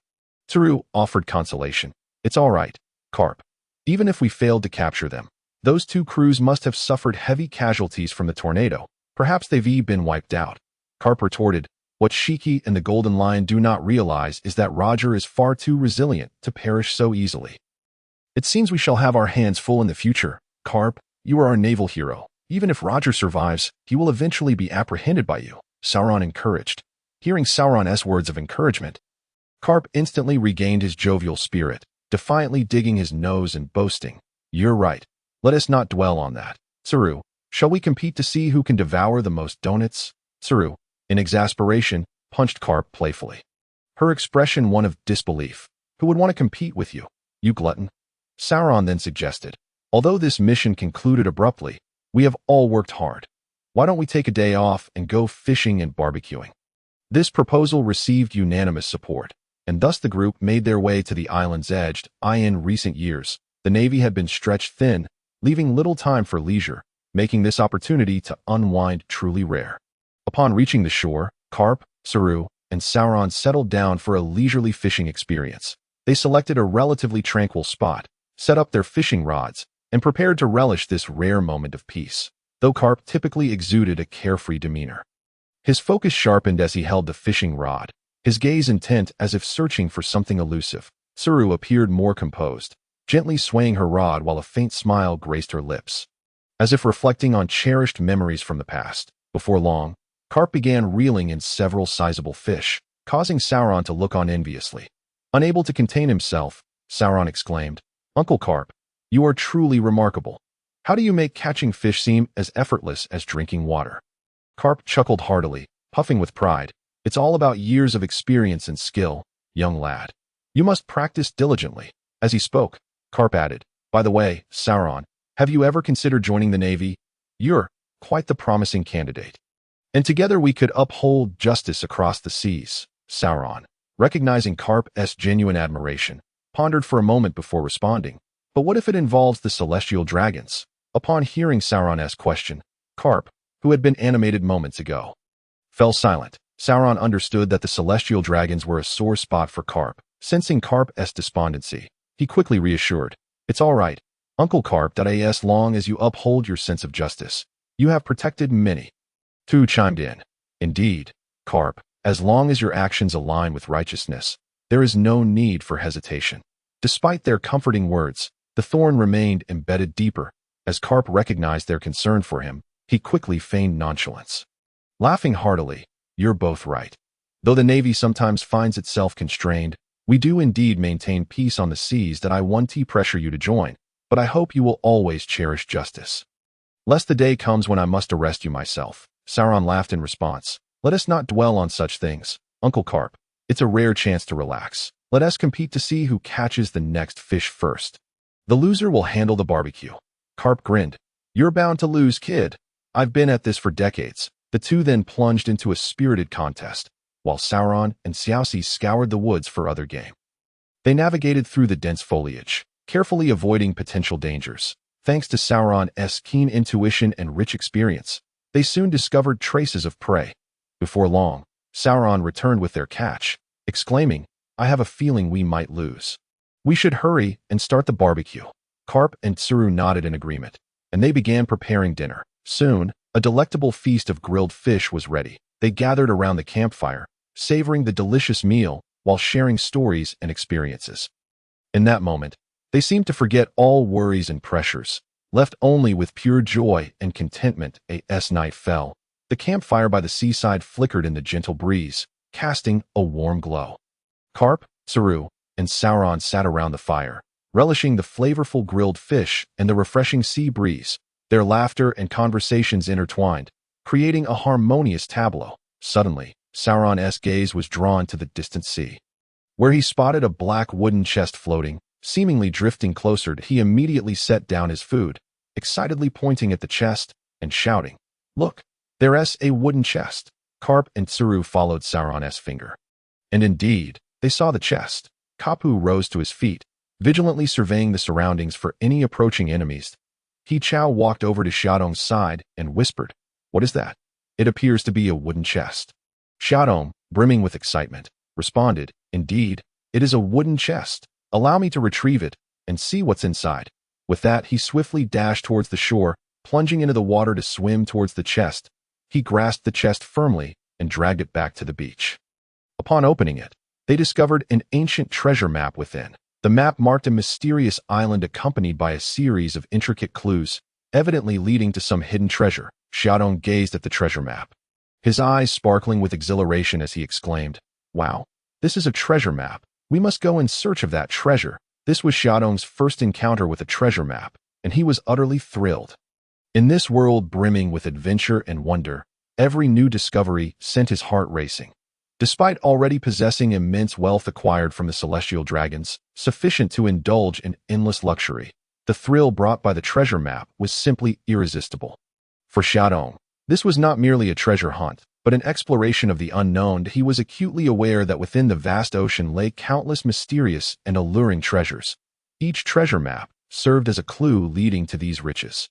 Kizaru offered consolation. "It's all right, Karp. Even if we failed to capture them, those 2 crews must have suffered heavy casualties from the tornado. Perhaps they've been wiped out." Karp retorted, "What Shiki and the Golden Lion do not realize is that Roger is far too resilient to perish so easily." "It seems we shall have our hands full in the future. Karp, you are our naval hero. Even if Roger survives, he will eventually be apprehended by you," Sauron encouraged. Hearing Sauron's words of encouragement, Karp instantly regained his jovial spirit, defiantly digging his nose and boasting, "You're right. Let us not dwell on that. Kizaru, shall we compete to see who can devour the most donuts?" Kizaru, in exasperation, punched Karp playfully, her expression one of disbelief. "Who would want to compete with you, you glutton?" Sauron then suggested, "Although this mission concluded abruptly, we have all worked hard. Why don't we take a day off and go fishing and barbecuing?" This proposal received unanimous support, and thus the group made their way to the island's edge. In recent years, the Navy had been stretched thin, leaving little time for leisure, making this opportunity to unwind truly rare. Upon reaching the shore, Karp, Kizaru, and Sauron settled down for a leisurely fishing experience. They selected a relatively tranquil spot, set up their fishing rods, and prepared to relish this rare moment of peace. Though Karp typically exuded a carefree demeanor, his focus sharpened as he held the fishing rod, his gaze intent as if searching for something elusive. Kizaru appeared more composed, gently swaying her rod while a faint smile graced her lips, as if reflecting on cherished memories from the past. Before long, Karp began reeling in several sizable fish, causing Sauron to look on enviously. Unable to contain himself, Sauron exclaimed, "Uncle Carp, you are truly remarkable. How do you make catching fish seem as effortless as drinking water?" Carp chuckled heartily, puffing with pride. "It's all about years of experience and skill, young lad. You must practice diligently." As he spoke, Carp added, "By the way, Sauron, have you ever considered joining the Navy? You're quite the promising candidate. And together we could uphold justice across the seas." Sauron, recognizing Carp's genuine admiration, pondered for a moment before responding. "But what if it involves the celestial dragons?" Upon hearing Sauron's question, Carp, who had been animated moments ago, fell silent. Sauron understood that the celestial dragons were a sore spot for Carp. Sensing Carp's despondency, he quickly reassured, "It's all right, Uncle Carp, as long as you uphold your sense of justice. You have protected many." Tu chimed in, "Indeed, Carp, as long as your actions align with righteousness, there is no need for hesitation." Despite their comforting words, the thorn remained embedded deeper. As Carp recognized their concern for him, he quickly feigned nonchalance. Laughing heartily, "You're both right. Though the Navy sometimes finds itself constrained, we do indeed maintain peace on the seas that I want to pressure you to join, but I hope you will always cherish justice. Lest the day comes when I must arrest you myself." Sauron laughed in response. "Let us not dwell on such things, Uncle Carp. It's a rare chance to relax. Let us compete to see who catches the next fish first. The loser will handle the barbecue." Carp grinned. "You're bound to lose, kid. I've been at this for decades." The two then plunged into a spirited contest, while Sauron and Geoise scoured the woods for other game. They navigated through the dense foliage, carefully avoiding potential dangers. Thanks to Sauron's keen intuition and rich experience, they soon discovered traces of prey. Before long, Sauron returned with their catch, exclaiming, "I have a feeling we might lose. We should hurry and start the barbecue." Carp and Kizaru nodded in agreement, and they began preparing dinner. Soon, a delectable feast of grilled fish was ready. They gathered around the campfire, savoring the delicious meal while sharing stories and experiences. In that moment, they seemed to forget all worries and pressures, left only with pure joy and contentment. As night fell, the campfire by the seaside flickered in the gentle breeze, casting a warm glow. Carp, Kizaru, and Sauron sat around the fire, relishing the flavorful grilled fish and the refreshing sea breeze. Their laughter and conversations intertwined, creating a harmonious tableau. Suddenly, Sauron's gaze was drawn to the distant sea, where he spotted a black wooden chest floating, seemingly drifting closer. He immediately set down his food, excitedly pointing at the chest and shouting, "Look, there's a wooden chest." Carp and Kizaru followed Sauron's finger. And indeed, they saw the chest. Kapu rose to his feet, vigilantly surveying the surroundings for any approaching enemies. He Chao walked over to Xiaodong's side and whispered, "What is that?" "It appears to be a wooden chest." Xiaodong, brimming with excitement, responded, "Indeed, it is a wooden chest. Allow me to retrieve it and see what's inside." With that, he swiftly dashed towards the shore, plunging into the water to swim towards the chest. He grasped the chest firmly and dragged it back to the beach. Upon opening it, they discovered an ancient treasure map within. The map marked a mysterious island accompanied by a series of intricate clues, evidently leading to some hidden treasure. Xiaodong gazed at the treasure map, his eyes sparkling with exhilaration as he exclaimed, "Wow, this is a treasure map. We must go in search of that treasure." This was Xiaodong's first encounter with a treasure map, and he was utterly thrilled. In this world brimming with adventure and wonder, every new discovery sent his heart racing. Despite already possessing immense wealth acquired from the celestial dragons, sufficient to indulge in endless luxury, the thrill brought by the treasure map was simply irresistible. For Xiaodong, this was not merely a treasure hunt, but an exploration of the unknown. He was acutely aware that within the vast ocean lay countless mysterious and alluring treasures. Each treasure map served as a clue leading to these riches,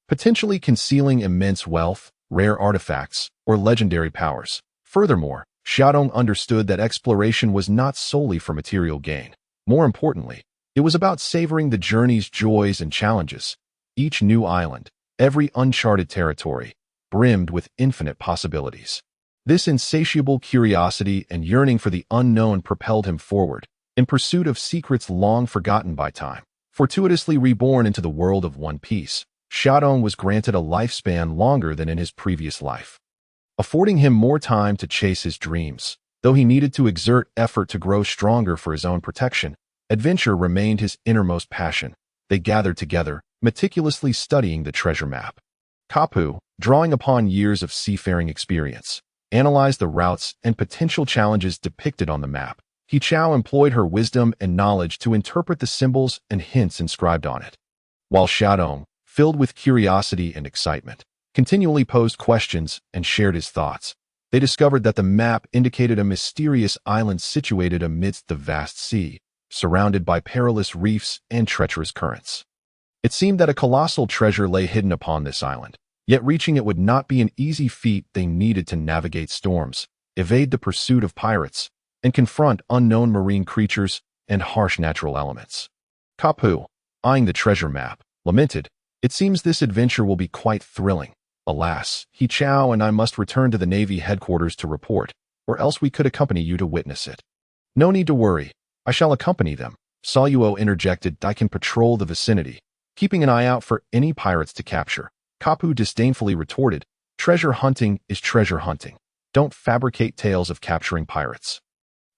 potentially concealing immense wealth, rare artifacts, or legendary powers. Furthermore, Xiaodong understood that exploration was not solely for material gain. More importantly, it was about savoring the journey's joys and challenges. Each new island, every uncharted territory, brimmed with infinite possibilities. This insatiable curiosity and yearning for the unknown propelled him forward, in pursuit of secrets long forgotten by time. Fortuitously reborn into the world of One Piece, Xiaodong was granted a lifespan longer than in his previous life, affording him more time to chase his dreams. Though he needed to exert effort to grow stronger for his own protection, adventure remained his innermost passion. They gathered together, meticulously studying the treasure map. Kapu, drawing upon years of seafaring experience, analyzed the routes and potential challenges depicted on the map. Hichao employed her wisdom and knowledge to interpret the symbols and hints inscribed on it, while Xiaodong, filled with curiosity and excitement, continually posed questions and shared his thoughts. They discovered that the map indicated a mysterious island situated amidst the vast sea, surrounded by perilous reefs and treacherous currents. It seemed that a colossal treasure lay hidden upon this island, yet reaching it would not be an easy feat. They needed to navigate storms, evade the pursuit of pirates, and confront unknown marine creatures and harsh natural elements. Kapu, eyeing the treasure map, lamented, "It seems this adventure will be quite thrilling. Alas, Hichao and I must return to the Navy headquarters to report, or else we could accompany you to witness it." "No need to worry. I shall accompany them," Soluo interjected. "I can patrol the vicinity, keeping an eye out for any pirates to capture." Kapu disdainfully retorted, "Treasure hunting is treasure hunting. Don't fabricate tales of capturing pirates."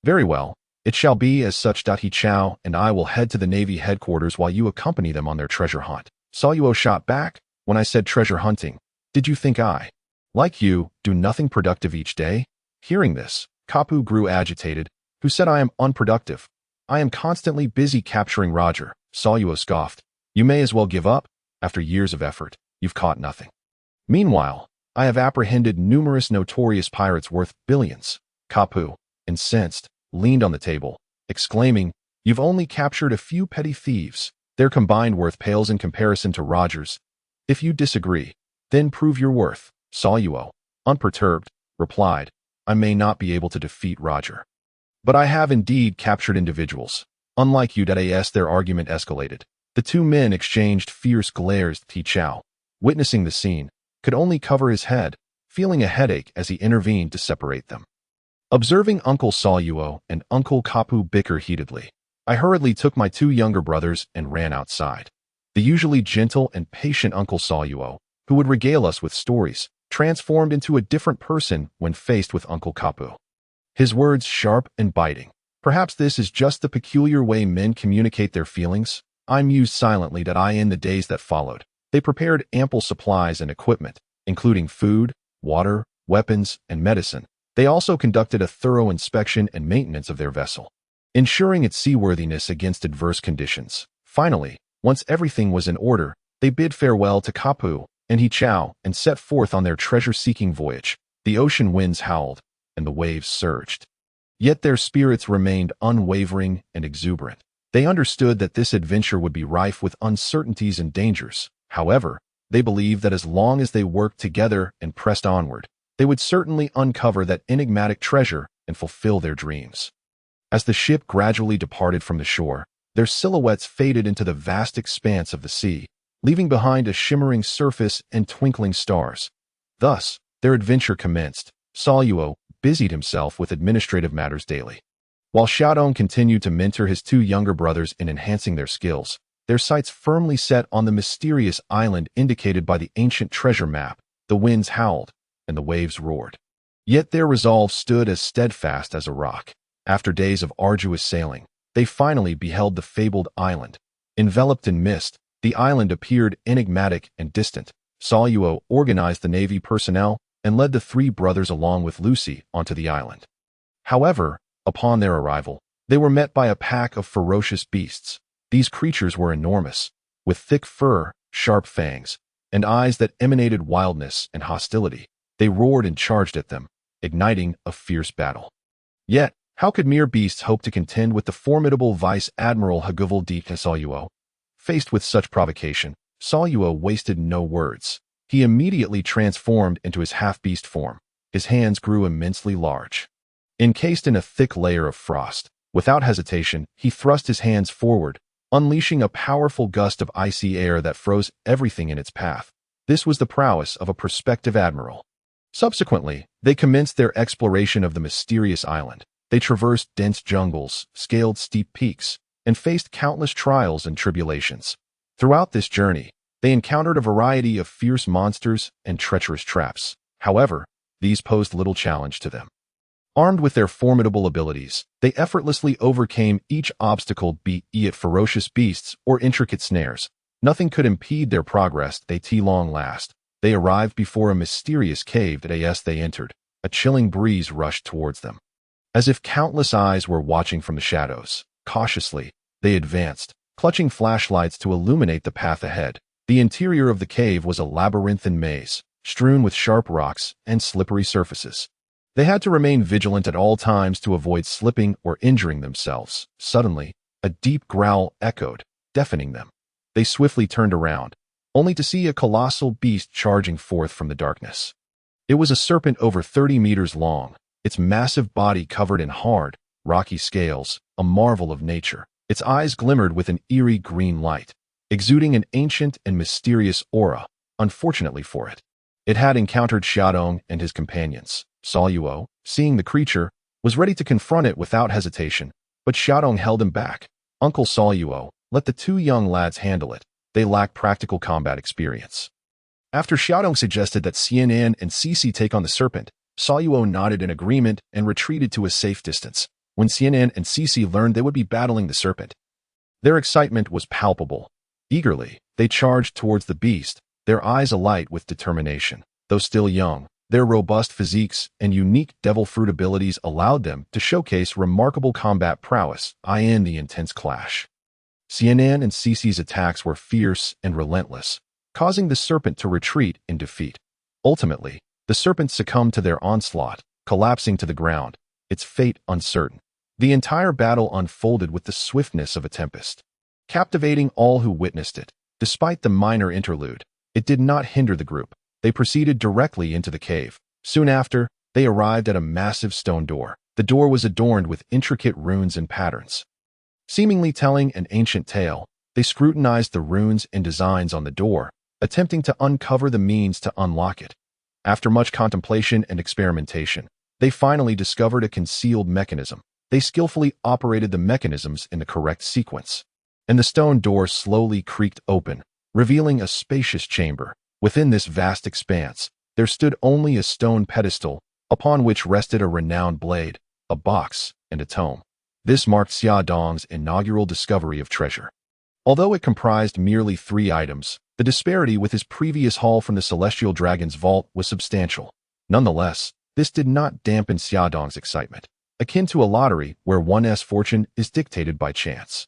"Very well, it shall be as such. Hichao and I will head to the Navy headquarters while you accompany them on their treasure hunt." Soluo shot back, "When I said treasure hunting, did you think I, like you, do nothing productive each day?" Hearing this, Kapu grew agitated. "Who said I am unproductive? I am constantly busy capturing Roger." Soluo scoffed, "You may as well give up. After years of effort, you've caught nothing. Meanwhile, I have apprehended numerous notorious pirates worth billions." Kapu, incensed, leaned on the table, exclaiming, "You've only captured a few petty thieves. Their combined worth pales in comparison to Roger's. If you disagree, then prove your worth." Soluo, unperturbed, replied, "I may not be able to defeat Roger, but I have indeed captured individuals. Unlike you." As their argument escalated, the two men exchanged fierce glares. Hichao, witnessing the scene, could only cover his head, feeling a headache as he intervened to separate them. Observing Uncle Soluo and Uncle Kapu bicker heatedly, I hurriedly took my two younger brothers and ran outside. The usually gentle and patient Uncle Soluo, who would regale us with stories, transformed into a different person when faced with Uncle Kapu. His words sharp and biting. Perhaps this is just the peculiar way men communicate their feelings. I mused silently. In the days that followed, they prepared ample supplies and equipment, including food, water, weapons, and medicine. They also conducted a thorough inspection and maintenance of their vessel, ensuring its seaworthiness against adverse conditions. Finally, once everything was in order, they bid farewell to Kapu and Hichao and set forth on their treasure-seeking voyage. The ocean winds howled, and the waves surged. Yet their spirits remained unwavering and exuberant. They understood that this adventure would be rife with uncertainties and dangers. However, they believed that as long as they worked together and pressed onward, they would certainly uncover that enigmatic treasure and fulfill their dreams. As the ship gradually departed from the shore, their silhouettes faded into the vast expanse of the sea, leaving behind a shimmering surface and twinkling stars. Thus, their adventure commenced. Soluo busied himself with administrative matters daily, while Xiaodong continued to mentor his two younger brothers in enhancing their skills, their sights firmly set on the mysterious island indicated by the ancient treasure map. The winds howled, and the waves roared. Yet their resolve stood as steadfast as a rock. After days of arduous sailing, they finally beheld the fabled island. Enveloped in mist, the island appeared enigmatic and distant. Soluo organized the Navy personnel and led the three brothers along with Lucy onto the island. However, upon their arrival, they were met by a pack of ferocious beasts. These creatures were enormous, with thick fur, sharp fangs, and eyes that emanated wildness and hostility. They roared and charged at them, igniting a fierce battle. Yet, how could mere beasts hope to contend with the formidable Vice Admiral Gol D? Soluo? Faced with such provocation, Soluo wasted no words. He immediately transformed into his half-beast form. His hands grew immensely large, encased in a thick layer of frost. Without hesitation, he thrust his hands forward, unleashing a powerful gust of icy air that froze everything in its path. This was the prowess of a prospective admiral. Subsequently, they commenced their exploration of the mysterious island. They traversed dense jungles, scaled steep peaks, and faced countless trials and tribulations. Throughout this journey, they encountered a variety of fierce monsters and treacherous traps. However, these posed little challenge to them. Armed with their formidable abilities, they effortlessly overcame each obstacle, be it ferocious beasts or intricate snares. Nothing could impede their progress. They long last. They arrived before a mysterious cave that as they entered, a chilling breeze rushed towards them. As if countless eyes were watching from the shadows, cautiously, they advanced, clutching flashlights to illuminate the path ahead. The interior of the cave was a labyrinthine maze, strewn with sharp rocks and slippery surfaces. They had to remain vigilant at all times to avoid slipping or injuring themselves. Suddenly, a deep growl echoed, deafening them. They swiftly turned around, only to see a colossal beast charging forth from the darkness. It was a serpent over 30 meters long, its massive body covered in hard, rocky scales, a marvel of nature. Its eyes glimmered with an eerie green light, exuding an ancient and mysterious aura. Unfortunately for it, it had encountered Xiaodong and his companions. Soluo, seeing the creature, was ready to confront it without hesitation, but Xiaodong held him back. Uncle Soluo, let the two young lads handle it. They lack practical combat experience. After Xiaodong suggested that Xianan and Cici take on the serpent, Soluo nodded in agreement and retreated to a safe distance. When Xianan and Cici learned they would be battling the serpent, their excitement was palpable. Eagerly, they charged towards the beast, their eyes alight with determination. Though still young, their robust physiques and unique devil fruit abilities allowed them to showcase remarkable combat prowess in the intense clash. Xianan and Cici's attacks were fierce and relentless, causing the serpent to retreat in defeat. Ultimately, the serpent succumbed to their onslaught, collapsing to the ground, its fate uncertain. The entire battle unfolded with the swiftness of a tempest, captivating all who witnessed it. Despite the minor interlude, it did not hinder the group. They proceeded directly into the cave. Soon after, they arrived at a massive stone door. The door was adorned with intricate runes and patterns. Seemingly telling an ancient tale, they scrutinized the runes and designs on the door, attempting to uncover the means to unlock it. After much contemplation and experimentation, they finally discovered a concealed mechanism. They skillfully operated the mechanisms in the correct sequence, and the stone door slowly creaked open, revealing a spacious chamber. Within this vast expanse, there stood only a stone pedestal, upon which rested a renowned blade, a box, and a tome. This marked Xiaodong's inaugural discovery of treasure. Although it comprised merely 3 items, the disparity with his previous haul from the Celestial Dragon's vault was substantial. Nonetheless, this did not dampen Xiaodong's excitement, akin to a lottery where one's fortune is dictated by chance.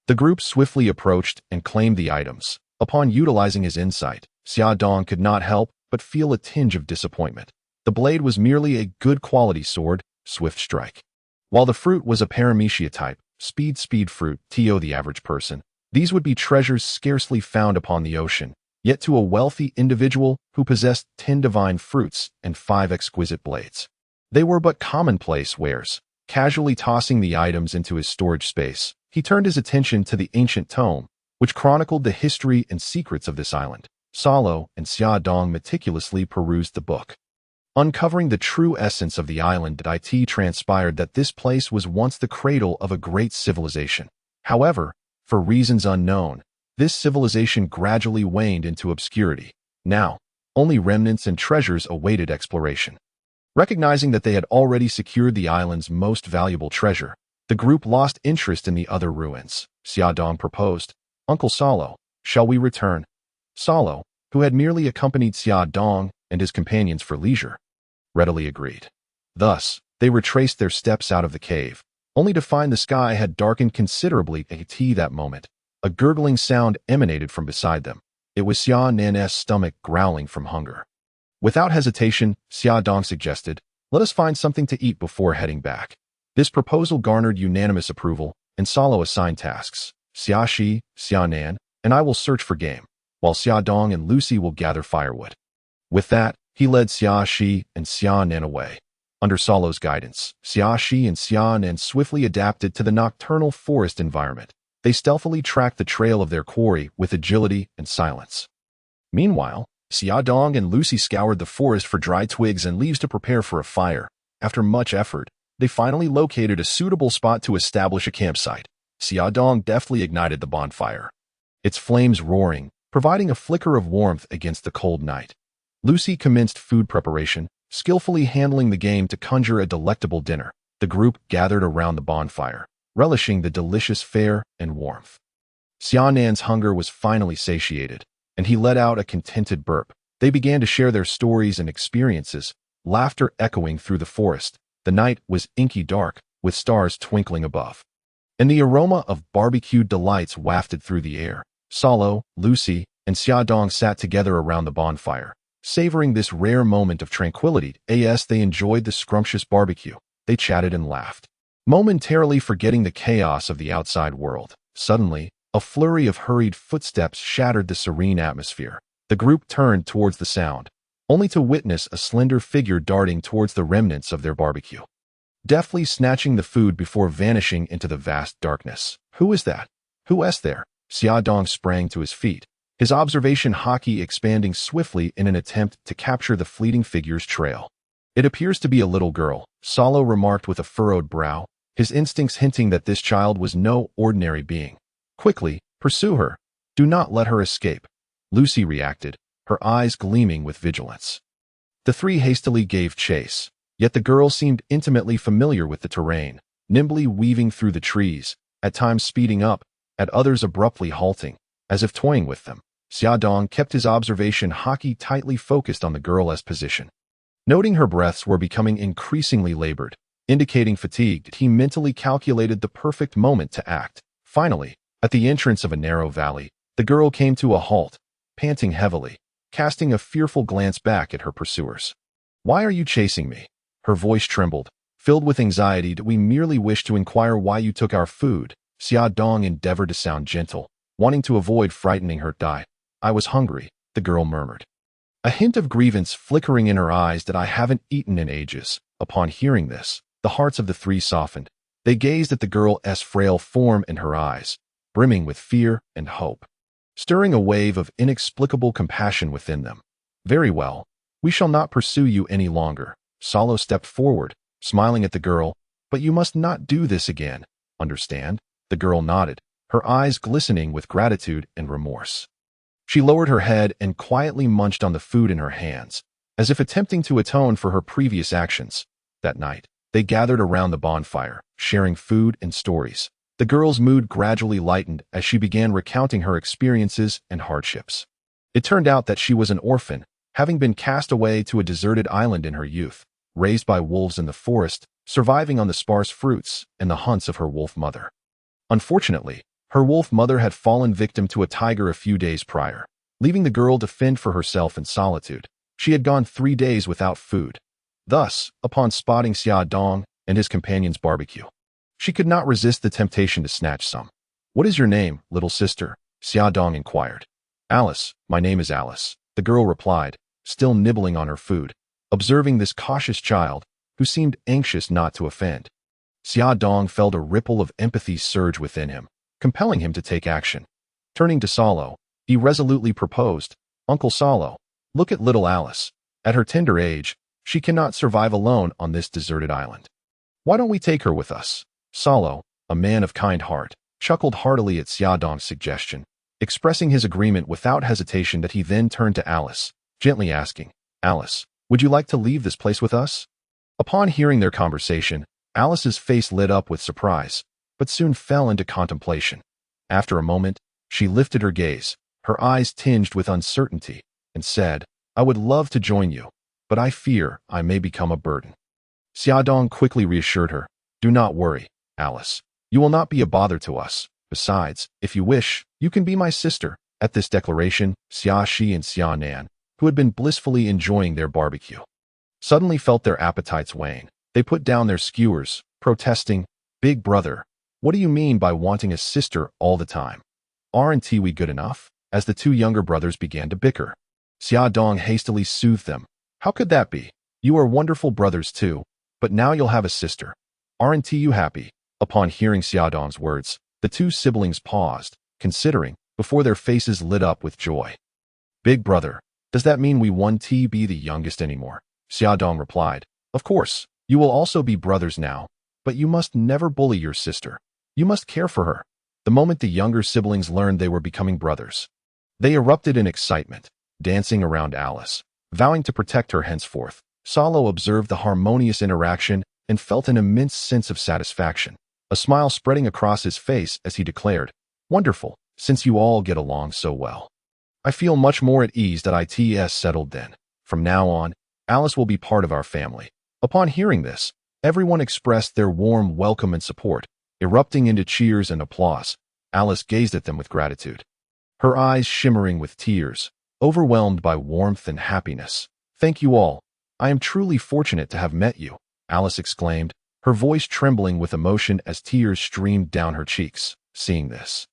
The group swiftly approached and claimed the items. Upon utilizing his insight, Xiaodong could not help but feel a tinge of disappointment. The blade was merely a good quality sword, swift strike, while the fruit was a paramecia type, speed fruit, the average person. These would be treasures scarcely found upon the ocean, yet to a wealthy individual who possessed 10 divine fruits and 5 exquisite blades, they were but commonplace wares. Casually tossing the items into his storage space, he turned his attention to the ancient tome, which chronicled the history and secrets of this island. Salo and Xiaodong meticulously perused the book, uncovering the true essence of the island. It transpired that this place was once the cradle of a great civilization. However, for reasons unknown, this civilization gradually waned into obscurity. Now, only remnants and treasures awaited exploration. Recognizing that they had already secured the island's most valuable treasure, the group lost interest in the other ruins. Xiaodong proposed, "Uncle Salo, shall we return?" Salo, who had merely accompanied Xiaodong and his companions for leisure, readily agreed. Thus, they retraced their steps out of the cave, only to find the sky had darkened considerably. At that moment, a gurgling sound emanated from beside them. It was Xianan's stomach growling from hunger. Without hesitation, Xiaodong suggested, "Let us find something to eat before heading back." This proposal garnered unanimous approval, and Salo assigned tasks. Xiaxi, Xianan, and I will search for game, while Xiaodong and Lucy will gather firewood. With that, he led Xiaxi and Xianan away. Under Salo's guidance, Xiaxi and Xianan swiftly adapted to the nocturnal forest environment. They stealthily tracked the trail of their quarry with agility and silence. Meanwhile, Xiaodong and Lucy scoured the forest for dry twigs and leaves to prepare for a fire. After much effort, they finally located a suitable spot to establish a campsite. Xiaodong deftly ignited the bonfire, its flames roaring, providing a flicker of warmth against the cold night. Lucy commenced food preparation, skillfully handling the game to conjure a delectable dinner. The group gathered around the bonfire, relishing the delicious fare and warmth. Xianan's hunger was finally satiated, and he let out a contented burp. They began to share their stories and experiences, laughter echoing through the forest. The night was inky dark, with stars twinkling above, and the aroma of barbecued delights wafted through the air. Salo, Lucy, and Xiaodong sat together around the bonfire, savoring this rare moment of tranquility. As they enjoyed the scrumptious barbecue, they chatted and laughed, momentarily forgetting the chaos of the outside world. Suddenly, a flurry of hurried footsteps shattered the serene atmosphere. The group turned towards the sound, only to witness a slender figure darting towards the remnants of their barbecue, deftly snatching the food before vanishing into the vast darkness. Who is that? Who is there? Xiaodong sprang to his feet, his observation haki expanding swiftly in an attempt to capture the fleeting figure's trail. It appears to be a little girl, Salo remarked with a furrowed brow, his instincts hinting that this child was no ordinary being. Quickly, pursue her. Do not let her escape, Lucy reacted, her eyes gleaming with vigilance. The three hastily gave chase, yet the girl seemed intimately familiar with the terrain, nimbly weaving through the trees, at times speeding up, at others abruptly halting, as if toying with them. Xiaodong kept his observation haki tightly focused on the girl's position. Noting her breaths were becoming increasingly labored, indicating fatigue, he mentally calculated the perfect moment to act. Finally, at the entrance of a narrow valley, the girl came to a halt, panting heavily, casting a fearful glance back at her pursuers. "Why are you chasing me?" Her voice trembled, filled with anxiety. "We merely wish to inquire why you took our food." Xiaodong endeavored to sound gentle, wanting to avoid frightening her. "I was hungry," the girl murmured, a hint of grievance flickering in her eyes. "That I haven't eaten in ages." Upon hearing this, the hearts of the three softened. They gazed at the girl's frail form and her eyes, brimming with fear and hope, stirring a wave of inexplicable compassion within them. "Very well, we shall not pursue you any longer." Salo stepped forward, smiling at the girl. "But you must not do this again, understand?" The girl nodded, her eyes glistening with gratitude and remorse. She lowered her head and quietly munched on the food in her hands, as if attempting to atone for her previous actions. That night, they gathered around the bonfire, sharing food and stories. The girl's mood gradually lightened as she began recounting her experiences and hardships. It turned out that she was an orphan, having been cast away to a deserted island in her youth, raised by wolves in the forest, surviving on the sparse fruits and the hunts of her wolf mother. Unfortunately, her wolf mother had fallen victim to a tiger a few days prior, leaving the girl to fend for herself in solitude. She had gone 3 days without food. Thus, upon spotting Xiaodong and his companion's barbecue, she could not resist the temptation to snatch some. "What is your name, little sister?" Xiaodong inquired. "Alice, my name is Alice," the girl replied, still nibbling on her food, observing this cautious child, who seemed anxious not to offend. Xiaodong felt a ripple of empathy surge within him, compelling him to take action. Turning to Salo, he resolutely proposed, "Uncle Salo, look at little Alice. At her tender age, she cannot survive alone on this deserted island. Why don't we take her with us?" Salo, a man of kind heart, chuckled heartily at Xiaodong's suggestion, expressing his agreement without hesitation. That he then turned to Alice, gently asking, "Alice, would you like to leave this place with us?" Upon hearing their conversation, Alice's face lit up with surprise, but soon fell into contemplation. After a moment, she lifted her gaze, her eyes tinged with uncertainty, and said, "I would love to join you, but I fear I may become a burden." Xiaodong quickly reassured her, "Do not worry, Alice. You will not be a bother to us. Besides, if you wish, you can be my sister." At this declaration, Xiaxi and Xianan, who had been blissfully enjoying their barbecue, suddenly felt their appetites wane. They put down their skewers, protesting, "Big brother, what do you mean by wanting a sister all the time? Aren't we good enough?" As the two younger brothers began to bicker, Xiaodong hastily soothed them. "How could that be? You are wonderful brothers too, but now you'll have a sister. Aren't you happy?" Upon hearing Xiaodong's words, the two siblings paused, considering, before their faces lit up with joy. "Big brother, does that mean we won't be the youngest anymore?" Xiaodong replied, "Of course. You will also be brothers now, but you must never bully your sister. You must care for her." The moment the younger siblings learned they were becoming brothers, they erupted in excitement, dancing around Alice, vowing to protect her henceforth. Salo observed the harmonious interaction and felt an immense sense of satisfaction, a smile spreading across his face as he declared, "Wonderful, since you all get along so well. I feel much more at ease that it's settled then. From now on, Alice will be part of our family." Upon hearing this, everyone expressed their warm welcome and support, erupting into cheers and applause. Alice gazed at them with gratitude, her eyes shimmering with tears, overwhelmed by warmth and happiness. "Thank you all. I am truly fortunate to have met you," Alice exclaimed, her voice trembling with emotion as tears streamed down her cheeks. Seeing this,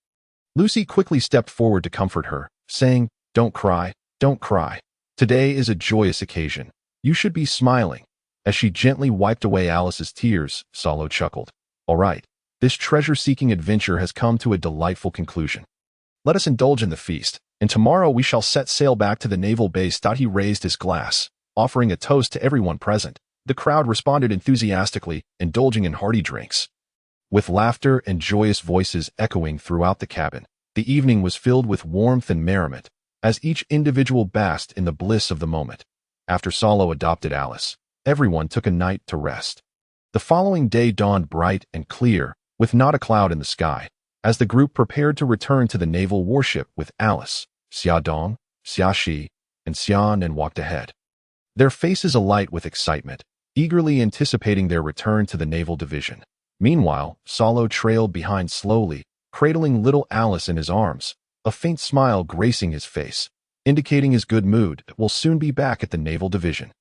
Lucy quickly stepped forward to comfort her, saying, "Don't cry, don't cry. Today is a joyous occasion. You should be smiling." As she gently wiped away Alice's tears, Salo chuckled. "All right, this treasure-seeking adventure has come to a delightful conclusion. Let us indulge in the feast, and tomorrow we shall set sail back to the naval base." He raised his glass, offering a toast to everyone present. The crowd responded enthusiastically, indulging in hearty drinks. With laughter and joyous voices echoing throughout the cabin, the evening was filled with warmth and merriment, as each individual basked in the bliss of the moment. After Salo adopted Alice, everyone took a night to rest. The following day dawned bright and clear, with not a cloud in the sky, as the group prepared to return to the naval warship with Alice, Xiaodong, Xiaxi, and Xian walked ahead, their faces alight with excitement, eagerly anticipating their return to the naval division. Meanwhile, Salo trailed behind slowly, cradling little Alice in his arms, a faint smile gracing his face, indicating his good mood. "Will soon be back at the naval division,"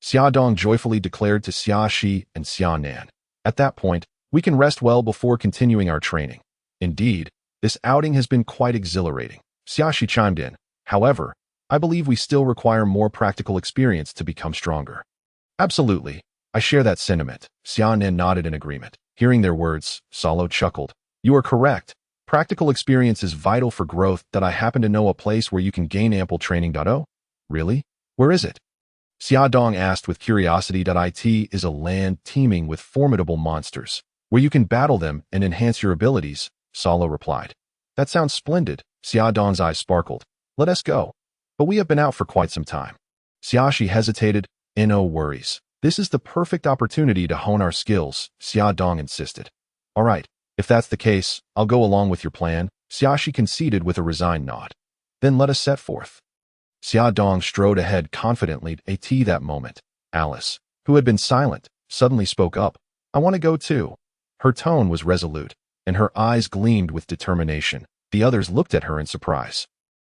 Xiaodong joyfully declared to Xiaxi and Xianan. "At that point, we can rest well before continuing our training." "Indeed, this outing has been quite exhilarating," Xiaxi chimed in. "However, I believe we still require more practical experience to become stronger." "Absolutely, I share that sentiment," Xianan nodded in agreement. Hearing their words, Salo chuckled. "You are correct. Practical experience is vital for growth. I happen to know a place where you can gain ample training. Oh, really? Where is it?" Xiaodong asked with curiosity. "It is a land teeming with formidable monsters, where you can battle them and enhance your abilities," Salo replied. "That sounds splendid." Xiaodong's eyes sparkled. "Let us go." "But we have been out for quite some time." Xiaxi hesitated. "No worries. This is the perfect opportunity to hone our skills," Xiaodong insisted. "All right, if that's the case, I'll go along with your plan," Xiaxi conceded with a resigned nod. "Then let us set forth." Xiaodong strode ahead confidently. At that moment, Alice, who had been silent, suddenly spoke up. "I want to go too." Her tone was resolute, and her eyes gleamed with determination. The others looked at her in surprise,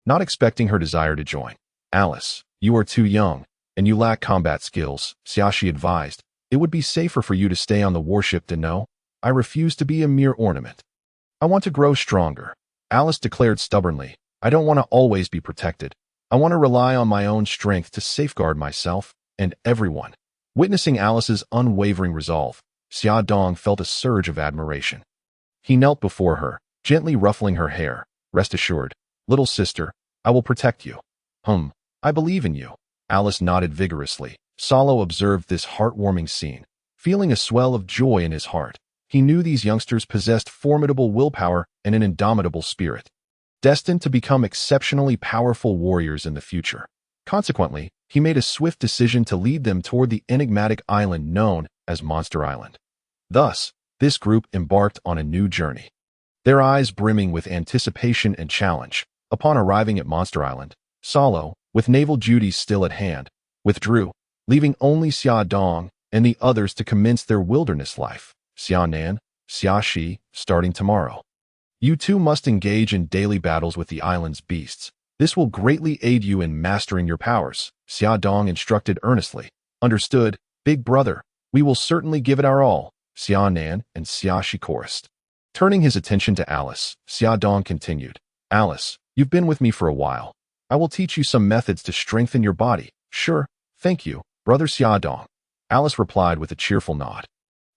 not expecting her desire to join. "Alice, you are too young, and you lack combat skills," Xiaxi advised. "It would be safer for you to stay on the warship. No, I refuse to be a mere ornament. I want to grow stronger," Alice declared stubbornly. "I don't want to always be protected. I want to rely on my own strength to safeguard myself and everyone." Witnessing Alice's unwavering resolve, Xiaodong felt a surge of admiration. He knelt before her, gently ruffling her hair. "Rest assured, little sister, I will protect you." "I believe in you." Alice nodded vigorously. Salo observed this heartwarming scene, feeling a swell of joy in his heart. He knew these youngsters possessed formidable willpower and an indomitable spirit, destined to become exceptionally powerful warriors in the future. Consequently, he made a swift decision to lead them toward the enigmatic island known as Monster Island. Thus, this group embarked on a new journey, their eyes brimming with anticipation and challenge. Upon arriving at Monster Island, Salo, with naval duties still at hand, withdrew, leaving only Xiaodong and the others to commence their wilderness life. "Xianan, Xiaxi, starting tomorrow, you two must engage in daily battles with the island's beasts. This will greatly aid you in mastering your powers," Xiaodong instructed earnestly. "Understood, big brother. We will certainly give it our all," Xianan and Xiaxi chorused. Turning his attention to Alice, Xiaodong continued. "Alice, you've been with me for a while. I will teach you some methods to strengthen your body." "Sure, thank you, brother Xiaodong," Alice replied with a cheerful nod.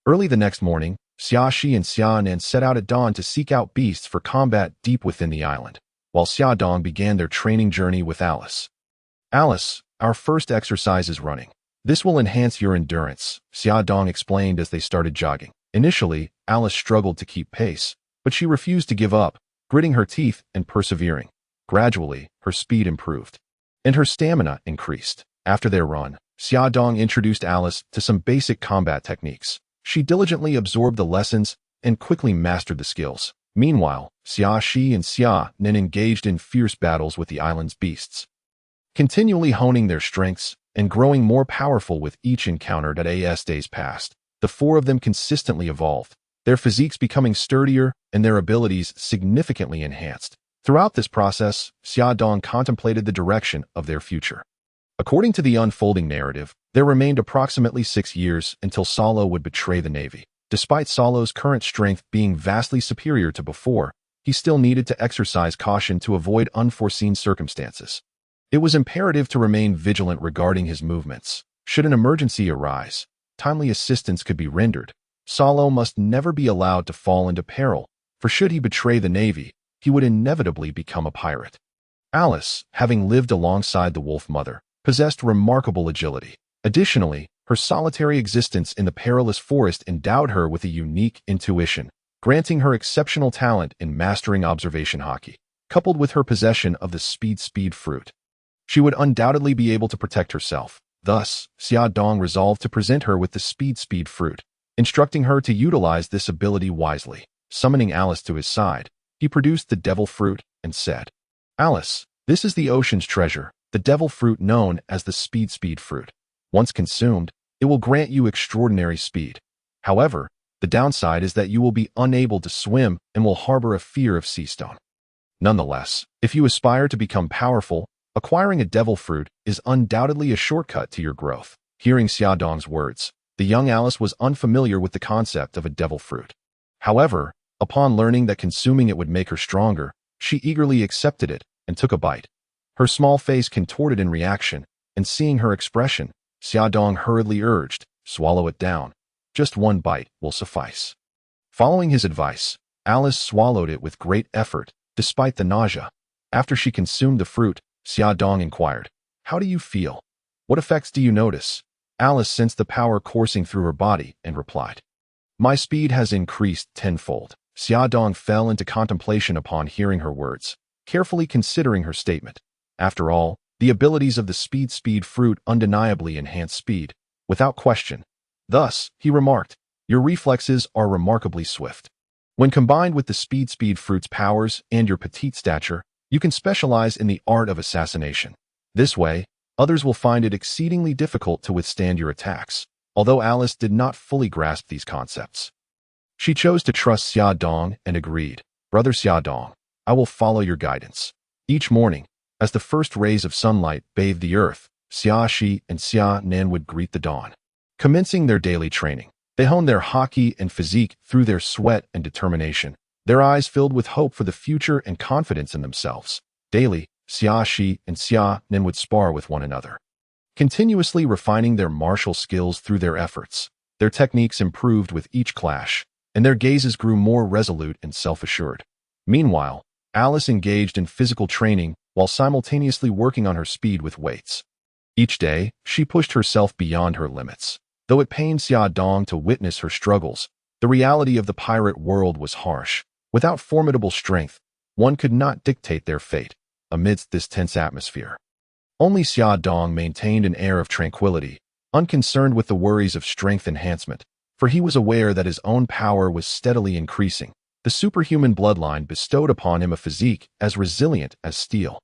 Early the next morning, Xiaxi and Xianan set out at dawn to seek out beasts for combat deep within the island, while Xiaodong began their training journey with Alice. "Alice, our first exercise is running. This will enhance your endurance," Xiaodong explained as they started jogging. Initially, Alice struggled to keep pace, but she refused to give up, gritting her teeth and persevering. Gradually, her speed improved, and her stamina increased. After their run, Xia Dong introduced Alice to some basic combat techniques. She diligently absorbed the lessons and quickly mastered the skills. Meanwhile, Xia Shi and Xia Nen engaged in fierce battles with the island's beasts, continually honing their strengths and growing more powerful with each encounter as days passed. The four of them consistently evolved, their physiques becoming sturdier and their abilities significantly enhanced. Throughout this process, Xia Dong contemplated the direction of their future. According to the unfolding narrative, there remained approximately 6 years until Salo would betray the Navy. Despite Salo's current strength being vastly superior to before, he still needed to exercise caution to avoid unforeseen circumstances. It was imperative to remain vigilant regarding his movements. Should an emergency arise, timely assistance could be rendered. Salo must never be allowed to fall into peril, for should he betray the Navy, he would inevitably become a pirate. Alice, having lived alongside the Wolf Mother, possessed remarkable agility. Additionally, her solitary existence in the perilous forest endowed her with a unique intuition, granting her exceptional talent in mastering observation hockey. Coupled with her possession of the speed fruit, she would undoubtedly be able to protect herself. Thus, Xia Dong resolved to present her with the speed fruit, instructing her to utilize this ability wisely. Summoning Alice to his side, he produced the devil fruit and said, "Alice, this is the ocean's treasure, the devil fruit known as the speed fruit. Once consumed, it will grant you extraordinary speed. However, the downside is that you will be unable to swim and will harbor a fear of sea stone. Nonetheless, if you aspire to become powerful, acquiring a devil fruit is undoubtedly a shortcut to your growth." Hearing Xia Dong's words, the young Alice was unfamiliar with the concept of a devil fruit. However, upon learning that consuming it would make her stronger, she eagerly accepted it and took a bite. Her small face contorted in reaction, and seeing her expression, Xia Dong hurriedly urged, "Swallow it down. Just one bite will suffice." Following his advice, Alice swallowed it with great effort, despite the nausea. After she consumed the fruit, Xia Dong inquired, "How do you feel? What effects do you notice?" Alice sensed the power coursing through her body and replied, "My speed has increased tenfold." Xia Dong fell into contemplation upon hearing her words, carefully considering her statement. After all, the abilities of the speed fruit undeniably enhance speed, without question. Thus, he remarked, "Your reflexes are remarkably swift. When combined with the speed fruit's powers and your petite stature, you can specialize in the art of assassination. This way, others will find it exceedingly difficult to withstand your attacks." Although Alice did not fully grasp these concepts, she chose to trust Xia Dong and agreed, "Brother Xia Dong, I will follow your guidance." Each morning, as the first rays of sunlight bathed the earth, Xia Shi and Xia Nen would greet the dawn. Commencing their daily training, they honed their hockey and physique through their sweat and determination, their eyes filled with hope for the future and confidence in themselves. Daily, Xia Shi and Xia Nen would spar with one another, continuously refining their martial skills through their efforts. Their techniques improved with each clash, and their gazes grew more resolute and self-assured. Meanwhile, Alice engaged in physical training while simultaneously working on her speed with weights. Each day, she pushed herself beyond her limits. Though it pained Xia Dong to witness her struggles, the reality of the pirate world was harsh. Without formidable strength, one could not dictate their fate. Amidst this tense atmosphere, only Xia Dong maintained an air of tranquility, unconcerned with the worries of strength enhancement, for he was aware that his own power was steadily increasing. The superhuman bloodline bestowed upon him a physique as resilient as steel,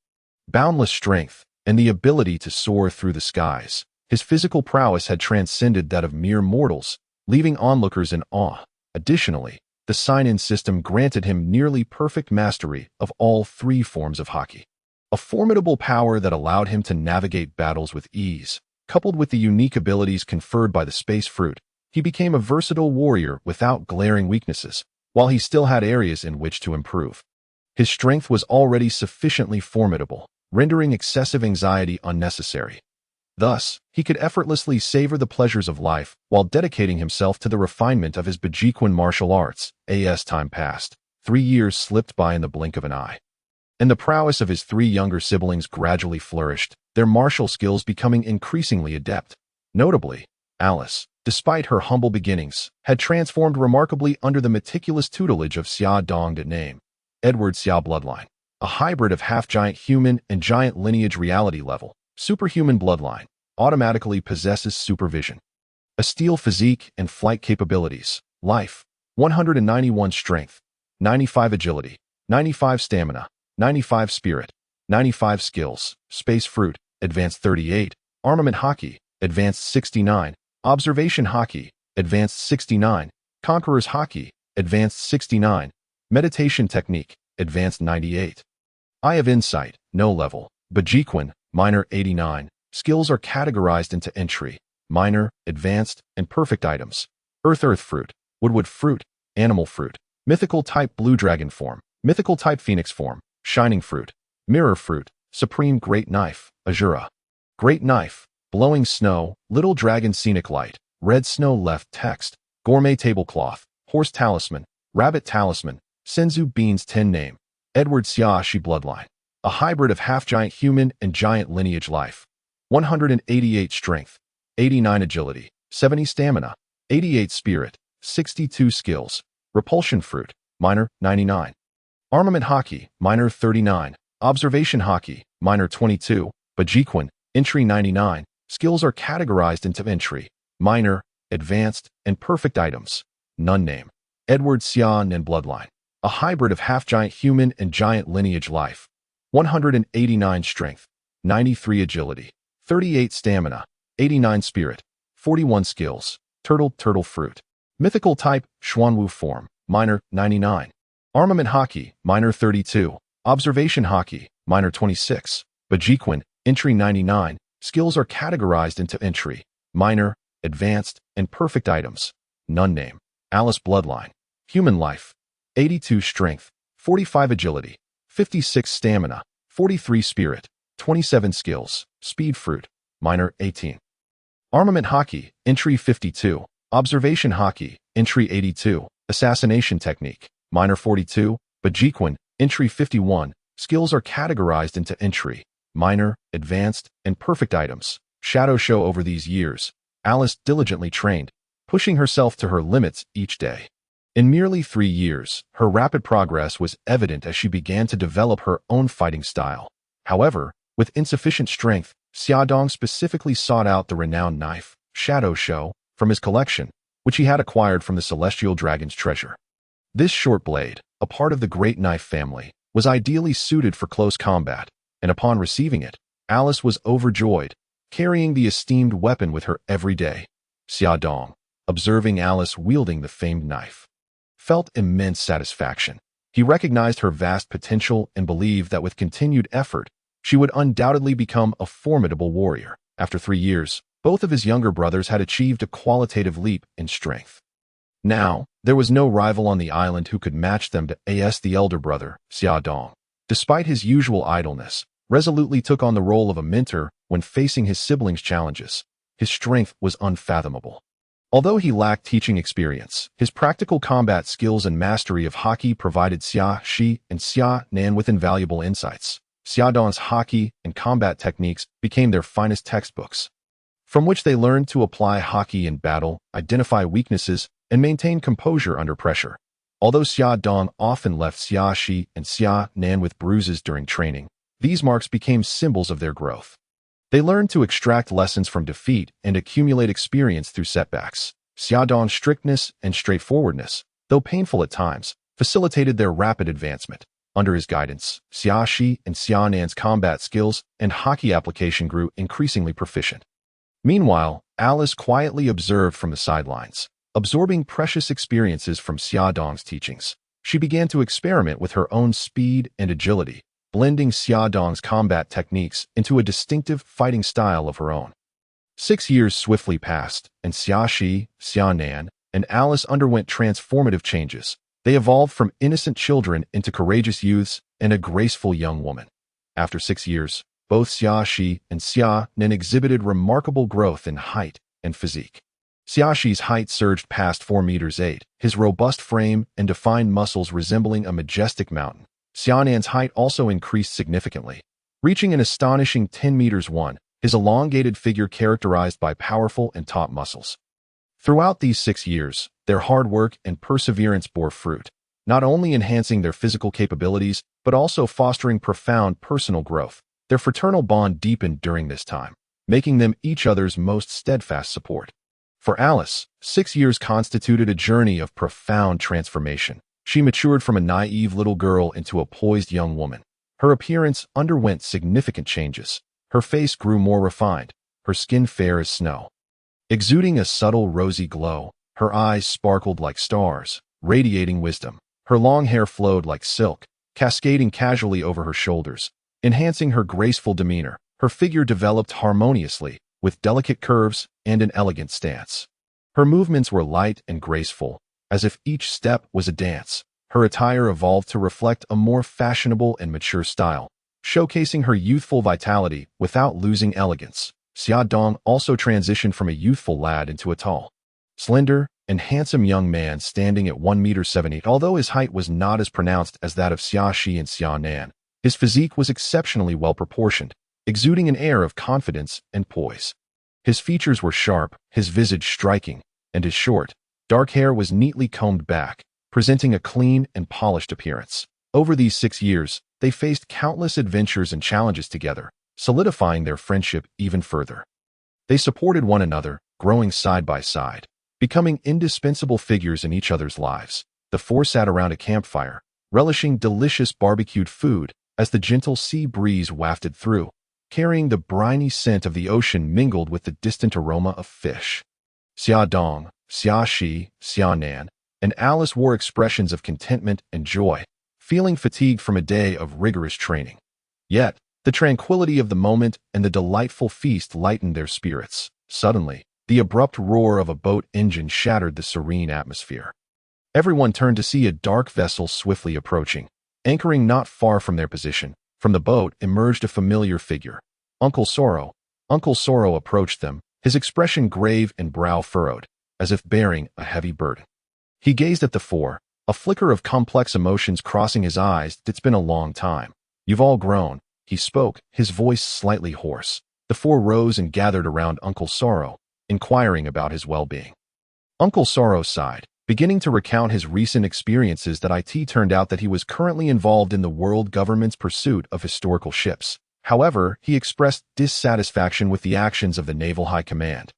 boundless strength, and the ability to soar through the skies. His physical prowess had transcended that of mere mortals, leaving onlookers in awe. Additionally, the sign-in system granted him nearly perfect mastery of all 3 forms of hockey, a formidable power that allowed him to navigate battles with ease. Coupled with the unique abilities conferred by the space fruit, he became a versatile warrior without glaring weaknesses, while he still had areas in which to improve. His strength was already sufficiently formidable, rendering excessive anxiety unnecessary. Thus, he could effortlessly savor the pleasures of life while dedicating himself to the refinement of his Bejiquan martial arts. As time passed, 3 years slipped by in the blink of an eye, and the prowess of his 3 younger siblings gradually flourished, their martial skills becoming increasingly adept. Notably, Alice, despite her humble beginnings, had transformed remarkably under the meticulous tutelage of Xia Dong de name, Edward Xia bloodline, a hybrid of half-giant human and giant lineage reality level, superhuman bloodline. automatically possesses supervision. A steel physique and flight capabilities. Life, 191 strength, 95 agility, 95 stamina, 95 spirit, 95 skills, space fruit, advanced 38, armament hockey, advanced 69, observation hockey, advanced 69, conqueror's hockey, advanced 69, meditation technique, advanced 98. Eye of insight, no level, Bajiquin, minor 89. Skills are categorized into entry, minor, advanced, and perfect items. Earth fruit, wood fruit, animal fruit, mythical type blue dragon form, mythical type phoenix form, shining fruit, mirror fruit, supreme great knife, Ahura. Great knife, blowing snow, little dragon scenic light, red snow left text, gourmet tablecloth, horse talisman, rabbit talisman, senzu beans 10 name, Edward Newgate bloodline. A hybrid of half-giant human and giant lineage life. 188 strength, 89 agility, 70 stamina, 88 spirit, 62 skills. Repulsion fruit, minor 99. Armament hockey, minor 39. Observation hockey, minor 22. Bajiquin, entry 99. Skills are categorized into entry, minor, advanced, and perfect items. None name. Edward Newgate bloodline. A hybrid of half-giant human and giant lineage life. 189 strength, 93 agility, 38 stamina, 89 spirit, 41 skills. Turtle fruit. Mythical type, Xuanwu form, minor 99. Armament hockey, minor 32. Observation hockey, minor 26. Bajiquin, entry 99. Skills are categorized into entry, minor, advanced, and perfect items. None name. Alice bloodline. Human life. 82 strength, 45 agility, 56 stamina, 43 spirit, 27 skills. Speed fruit, minor 18. Armament hockey, entry 52. Observation hockey, entry 82. Assassination technique, minor 42. Bajiquin, entry 51. Skills are categorized into entry, minor, advanced, and perfect items. Shadow show over these years. Alice diligently trained, pushing herself to her limits each day. In merely 3 years, her rapid progress was evident as she began to develop her own fighting style. However, with insufficient strength, Xiaodong specifically sought out the renowned knife, Shadow Show, from his collection, which he had acquired from the Celestial Dragon's treasure. This short blade, a part of the Great Knife family, was ideally suited for close combat, and upon receiving it, Alice was overjoyed, carrying the esteemed weapon with her every day. Xiaodong, observing Alice wielding the famed knife, felt immense satisfaction. He recognized her vast potential and believed that with continued effort, she would undoubtedly become a formidable warrior. After 3 years, both of his younger brothers had achieved a qualitative leap in strength. Now, there was no rival on the island who could match them to as the elder brother, Xiaodong. Despite his usual idleness, resolutely took on the role of a mentor when facing his siblings' challenges. His strength was unfathomable. Although he lacked teaching experience, his practical combat skills and mastery of hockey provided Xia and Xia Nan with invaluable insights. Xiaodong's hockey and combat techniques became their finest textbooks, from which they learned to apply hockey in battle, identify weaknesses, and maintain composure under pressure. Although Xiaodong often left Xia and Xia Nan with bruises during training, these marks became symbols of their growth. They learned to extract lessons from defeat and accumulate experience through setbacks. Xiaodong's strictness and straightforwardness, though painful at times, facilitated their rapid advancement. Under his guidance, Xia and Xia Nan's combat skills and hockey application grew increasingly proficient. Meanwhile, Alice quietly observed from the sidelines, absorbing precious experiences from Xiaodong's teachings. She began to experiment with her own speed and agility, blending Xiaodong's combat techniques into a distinctive fighting style of her own. 6 years swiftly passed, and Xia, Xia Nan, and Alice underwent transformative changes. They evolved from innocent children into courageous youths and a graceful young woman. After 6 years, both Xia and Xia Nan exhibited remarkable growth in height and physique. Xiaxi's height surged past 4 meters 8, his robust frame and defined muscles resembling a majestic mountain. Xia Nan's height also increased significantly, reaching an astonishing 10 meters 1, his elongated figure characterized by powerful and taut muscles. Throughout these 6 years, their hard work and perseverance bore fruit, not only enhancing their physical capabilities, but also fostering profound personal growth. Their fraternal bond deepened during this time, making them each other's most steadfast support. For Alice, 6 years constituted a journey of profound transformation. She matured from a naive little girl into a poised young woman. Her appearance underwent significant changes. Her face grew more refined, her skin fair as snow. Exuding a subtle rosy glow, her eyes sparkled like stars, radiating wisdom. Her long hair flowed like silk, cascading casually over her shoulders, enhancing her graceful demeanor. Her figure developed harmoniously, with delicate curves and an elegant stance. Her movements were light and graceful, as if each step was a dance. Her attire evolved to reflect a more fashionable and mature style, showcasing her youthful vitality without losing elegance. Xia Dong also transitioned from a youthful lad into a tall, slender, and handsome young man standing at 1 meter. Although his height was not as pronounced as that of Xia Shi and Xia Nan, his physique was exceptionally well proportioned, exuding an air of confidence and poise. His features were sharp, his visage striking, and his short, dark hair was neatly combed back, presenting a clean and polished appearance. Over these 6 years, they faced countless adventures and challenges together, solidifying their friendship even further. They supported one another, growing side by side, becoming indispensable figures in each other's lives. The four sat around a campfire, relishing delicious barbecued food as the gentle sea breeze wafted through, carrying the briny scent of the ocean mingled with the distant aroma of fish. Xia Dong, Xia Shi, Xia Nan, and Alice wore expressions of contentment and joy, feeling fatigued from a day of rigorous training. Yet, the tranquility of the moment and the delightful feast lightened their spirits. Suddenly, the abrupt roar of a boat engine shattered the serene atmosphere. Everyone turned to see a dark vessel swiftly approaching. Anchoring not far from their position, from the boat emerged a familiar figure. Uncle Sorrow. Uncle Sorrow approached them, his expression grave and brow furrowed, as if bearing a heavy burden. He gazed at the four, a flicker of complex emotions crossing his eyes. It's been a long time. You've all grown, he spoke, his voice slightly hoarse. The four rose and gathered around Uncle Sorrow, inquiring about his well-being. Uncle Sorrow sighed, beginning to recount his recent experiences. That it turned out that he was currently involved in the world government's pursuit of historical ships. However, he expressed dissatisfaction with the actions of the Naval High Command.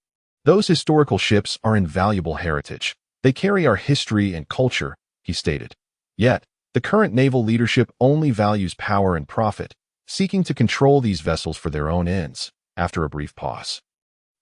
Those historical ships are invaluable heritage. They carry our history and culture, he stated. Yet, the current naval leadership only values power and profit, seeking to control these vessels for their own ends. After a brief pause,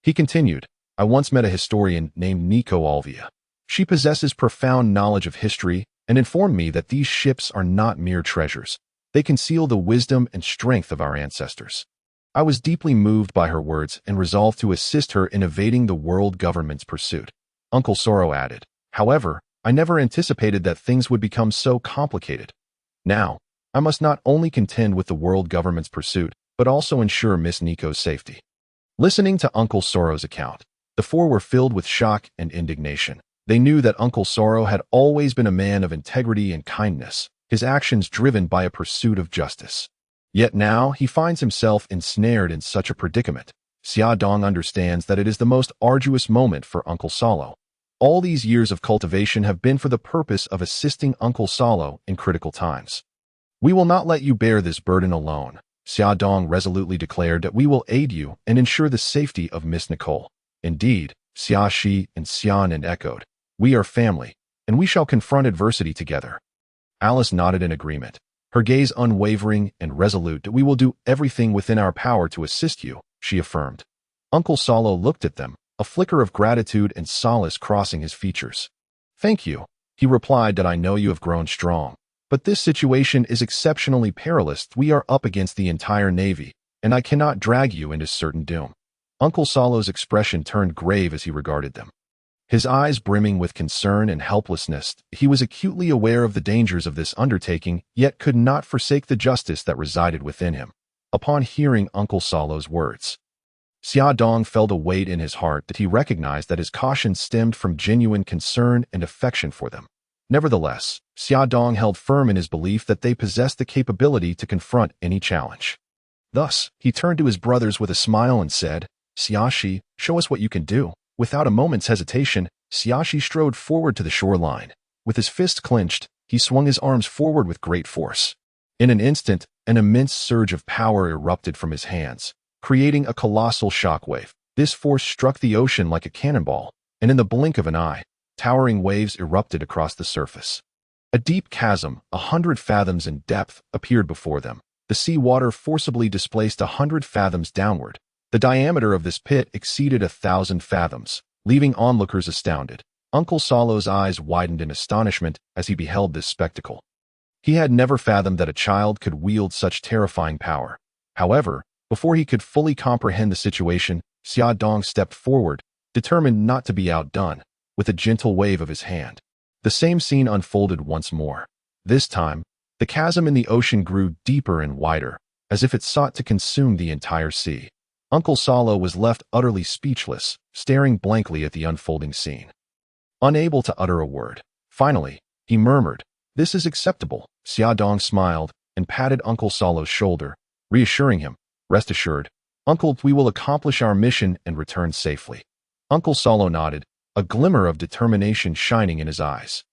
he continued, I once met a historian named Nico Olivia. She possesses profound knowledge of history and informed me that these ships are not mere treasures. They conceal the wisdom and strength of our ancestors. I was deeply moved by her words and resolved to assist her in evading the world government's pursuit. Uncle Sorrow added, however, I never anticipated that things would become so complicated. Now, I must not only contend with the world government's pursuit, but also ensure Miss Nico's safety. Listening to Uncle Sorrow's account, the four were filled with shock and indignation. They knew that Uncle Sorrow had always been a man of integrity and kindness, his actions driven by a pursuit of justice. Yet now he finds himself ensnared in such a predicament. Xia Dong understands that it is the most arduous moment for Uncle Sorrow. All these years of cultivation have been for the purpose of assisting Uncle Sorrow in critical times. We will not let you bear this burden alone. Xia Dong resolutely declared that we will aid you and ensure the safety of Miss Nicole. Indeed, Xia Shi and Xia Nan echoed, we are family, and we shall confront adversity together. Alice nodded in agreement, her gaze unwavering and resolute. That we will do everything within our power to assist you, she affirmed. Uncle Sorrow looked at them, a flicker of gratitude and solace crossing his features. Thank you, he replied, that I know you have grown strong. But this situation is exceptionally perilous. We are up against the entire Navy, and I cannot drag you into certain doom. Uncle Sorrow's expression turned grave as he regarded them. His eyes brimming with concern and helplessness, he was acutely aware of the dangers of this undertaking, yet could not forsake the justice that resided within him. Upon hearing Uncle Sorrow's words, Xia Dong felt a weight in his heart that he recognized that his caution stemmed from genuine concern and affection for them. Nevertheless, Xia Dong held firm in his belief that they possessed the capability to confront any challenge. Thus, he turned to his brothers with a smile and said, Xia Shi, show us what you can do. Without a moment's hesitation, Xia Shi strode forward to the shoreline. With his fists clenched, he swung his arms forward with great force. In an instant, an immense surge of power erupted from his hands, creating a colossal shockwave. This force struck the ocean like a cannonball, and in the blink of an eye, towering waves erupted across the surface. A deep chasm, 100 fathoms in depth, appeared before them. The sea water forcibly displaced 100 fathoms downward. The diameter of this pit exceeded 1,000 fathoms, leaving onlookers astounded. Uncle Solo's eyes widened in astonishment as he beheld this spectacle. He had never fathomed that a child could wield such terrifying power. However, before he could fully comprehend the situation, Xia Dong stepped forward, determined not to be outdone, with a gentle wave of his hand. The same scene unfolded once more. This time, the chasm in the ocean grew deeper and wider, as if it sought to consume the entire sea. Uncle Solo was left utterly speechless, staring blankly at the unfolding scene. Unable to utter a word. Finally, he murmured, "This is acceptable." Xia Dong smiled and patted Uncle Solo's shoulder, reassuring him, "Rest assured, Uncle, we will accomplish our mission and return safely." Uncle Solo nodded, a glimmer of determination shining in his eyes.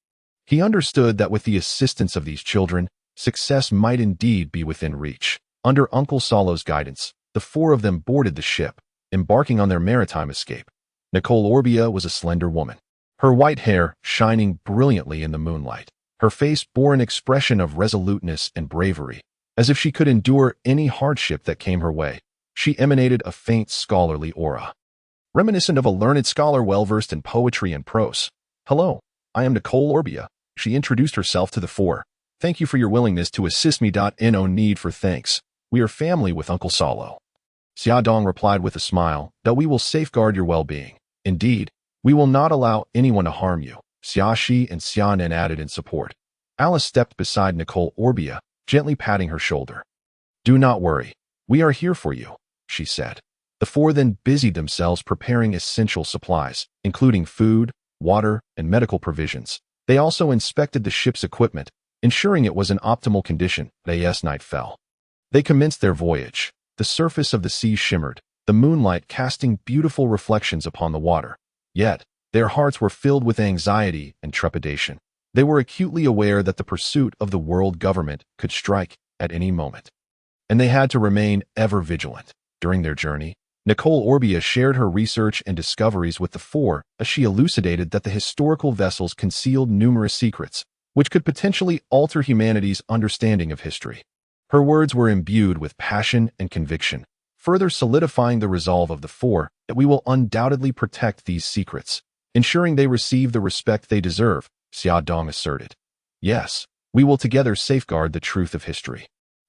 He understood that with the assistance of these children, success might indeed be within reach. Under Uncle Solo's guidance, the four of them boarded the ship, embarking on their maritime escape. Nicole Orbia was a slender woman, her white hair shining brilliantly in the moonlight. Her face bore an expression of resoluteness and bravery, as if she could endure any hardship that came her way. She emanated a faint scholarly aura, reminiscent of a learned scholar well-versed in poetry and prose. "Hello, I am Nicole Orbia," she introduced herself to the four. "Thank you for your willingness to assist me. No need for thanks. We are family with Uncle Solo." Xia Dong replied with a smile, "That we will safeguard your well-being. Indeed, we will not allow anyone to harm you." Xia Shi and Xia Nen added in support. Alice stepped beside Nicole Orbia, gently patting her shoulder. "Do not worry. We are here for you," she said. The four then busied themselves preparing essential supplies, including food, water, and medical provisions. They also inspected the ship's equipment, ensuring it was in optimal condition as night fell. They commenced their voyage. The surface of the sea shimmered, the moonlight casting beautiful reflections upon the water. Yet, their hearts were filled with anxiety and trepidation. They were acutely aware that the pursuit of the world government could strike at any moment, and they had to remain ever vigilant. During their journey, Nicole Orbia shared her research and discoveries with the four as she elucidated that the historical vessels concealed numerous secrets, which could potentially alter humanity's understanding of history. Her words were imbued with passion and conviction, further solidifying the resolve of the four that we will undoubtedly protect these secrets, ensuring they receive the respect they deserve, Xia Dong asserted. "Yes, we will together safeguard the truth of history."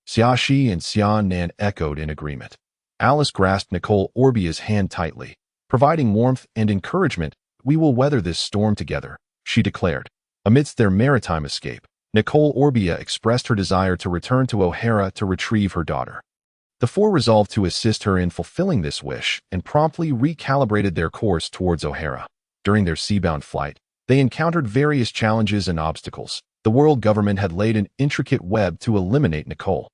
Xia Shi and Xia Nan echoed in agreement. Alice grasped Nicole Orbia's hand tightly, providing warmth and encouragement. "We will weather this storm together," she declared. Amidst their maritime escape, Nicole Orbia expressed her desire to return to Ohara to retrieve her daughter. The four resolved to assist her in fulfilling this wish and promptly recalibrated their course towards Ohara. During their seabound flight, they encountered various challenges and obstacles. The world government had laid an intricate web to eliminate Nicole,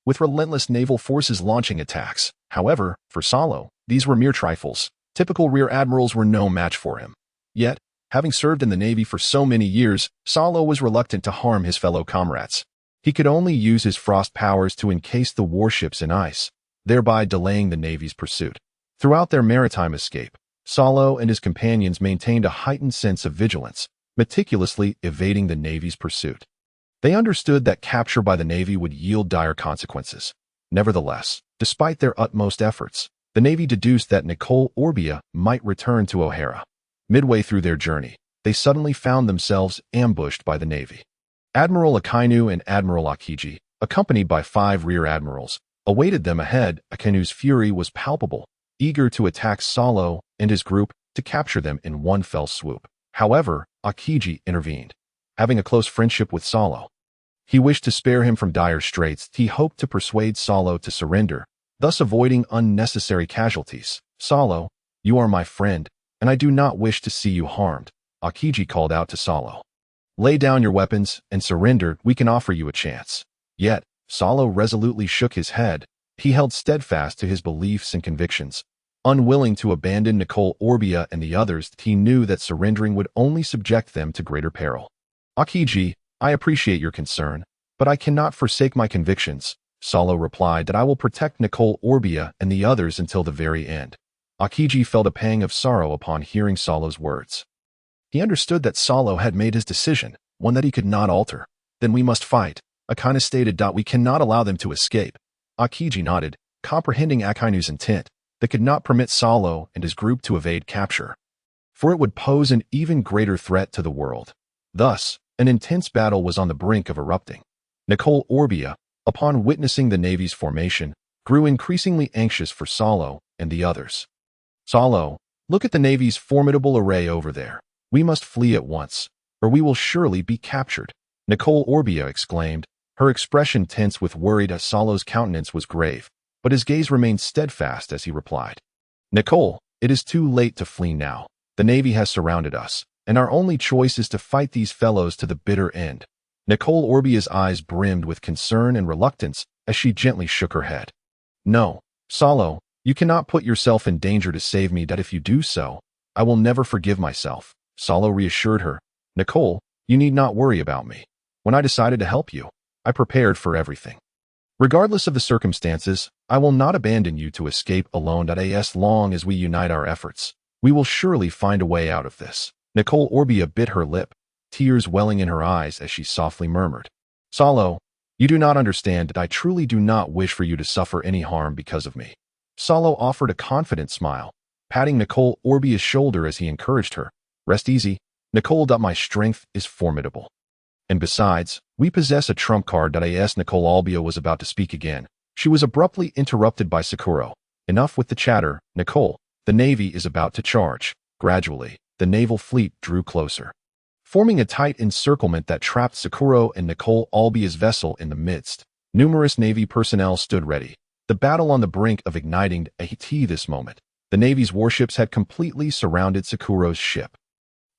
with relentless naval forces launching attacks. However, for Solo, these were mere trifles. Typical rear admirals were no match for him. Yet, having served in the Navy for so many years, Solo was reluctant to harm his fellow comrades. He could only use his frost powers to encase the warships in ice, thereby delaying the Navy's pursuit. Throughout their maritime escape, Solo and his companions maintained a heightened sense of vigilance, meticulously evading the Navy's pursuit. They understood that capture by the Navy would yield dire consequences. Nevertheless, despite their utmost efforts, the Navy deduced that Nicole Orbia might return to Ohara. Midway through their journey, they suddenly found themselves ambushed by the Navy. Admiral Akainu and Admiral Akiji, accompanied by 5 rear admirals, awaited them ahead. Akainu's fury was palpable, eager to attack Solo and his group to capture them in one fell swoop. However, Akiji intervened. Having a close friendship with Solo, he wished to spare him from dire straits. He hoped to persuade Solo to surrender, thus avoiding unnecessary casualties. "Solo, you are my friend, and I do not wish to see you harmed," Akiji called out to Solo. "Lay down your weapons and surrender. We can offer you a chance." Yet, Solo resolutely shook his head. He held steadfast to his beliefs and convictions. Unwilling to abandon Nicole Orbia and the others, he knew that surrendering would only subject them to greater peril. "Akiji, I appreciate your concern, but I cannot forsake my convictions," Salo replied that I will protect Nicole Orbia and the others until the very end. Akiji felt a pang of sorrow upon hearing Salo's words. He understood that Salo had made his decision, one that he could not alter. Then we must fight, Akainu stated. We cannot allow them to escape. Akiji nodded, comprehending Akainu's intent, that could not permit Salo and his group to evade capture, for it would pose an even greater threat to the world. Thus, an intense battle was on the brink of erupting. Nicole Orbia, upon witnessing the Navy's formation, grew increasingly anxious for Salo and the others. Salo, look at the Navy's formidable array over there. We must flee at once, or we will surely be captured, Nicole Orbia exclaimed, her expression tense with worry. As Salo's countenance was grave, but his gaze remained steadfast as he replied, Nicole, it is too late to flee now. The Navy has surrounded us, and our only choice is to fight these fellows to the bitter end. Nicole Orbia's eyes brimmed with concern and reluctance as she gently shook her head. No, Salo, you cannot put yourself in danger to save me. That if you do so, I will never forgive myself, Salo reassured her. Nicole, you need not worry about me. When I decided to help you, I prepared for everything. Regardless of the circumstances, I will not abandon you to escape alone. As long as we unite our efforts, we will surely find a way out of this. Nicole Orbia bit her lip, tears welling in her eyes as she softly murmured, Salo, you do not understand that I truly do not wish for you to suffer any harm because of me. Salo offered a confident smile, patting Nicole Orbia's shoulder as he encouraged her. Rest easy, Nicole. My strength is formidable. And besides, we possess a trump card. Nicole Orbia was about to speak again. She was abruptly interrupted by Sakuro. Enough with the chatter, Nicole. The Navy is about to charge. Gradually, the naval fleet drew closer, forming a tight encirclement that trapped Sakuro and Nicole Orbia's vessel in the midst. Numerous Navy personnel stood ready, the battle on the brink of igniting. This moment, the Navy's warships had completely surrounded Sakuro's ship,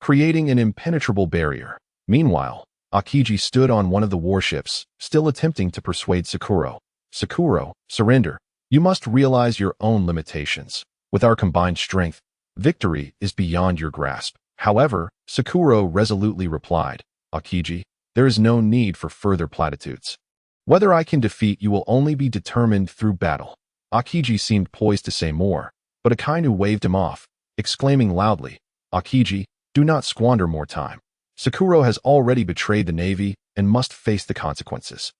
creating an impenetrable barrier. Meanwhile, Akiji stood on one of the warships, still attempting to persuade Sakuro. Sakuro, surrender. You must realize your own limitations. With our combined strength, victory is beyond your grasp. However, Sakuro resolutely replied, Akiji, there is no need for further platitudes. Whether I can defeat you will only be determined through battle. Akiji seemed poised to say more, but Akainu waved him off, exclaiming loudly, Akiji, do not squander more time. Sakuro has already betrayed the Navy and must face the consequences.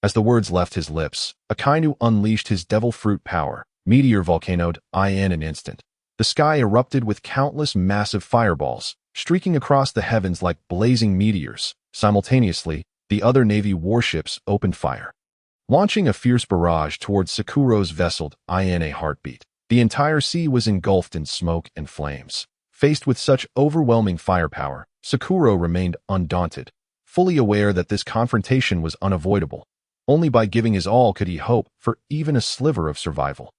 As the words left his lips, Akainu unleashed his devil fruit power, meteor volcanoed in an instant. The sky erupted with countless massive fireballs, streaking across the heavens like blazing meteors. Simultaneously, the other Navy warships opened fire, launching a fierce barrage towards Sakuro's vessel in a heartbeat. The entire sea was engulfed in smoke and flames. Faced with such overwhelming firepower, Sakuro remained undaunted, fully aware that this confrontation was unavoidable. Only by giving his all could he hope for even a sliver of survival.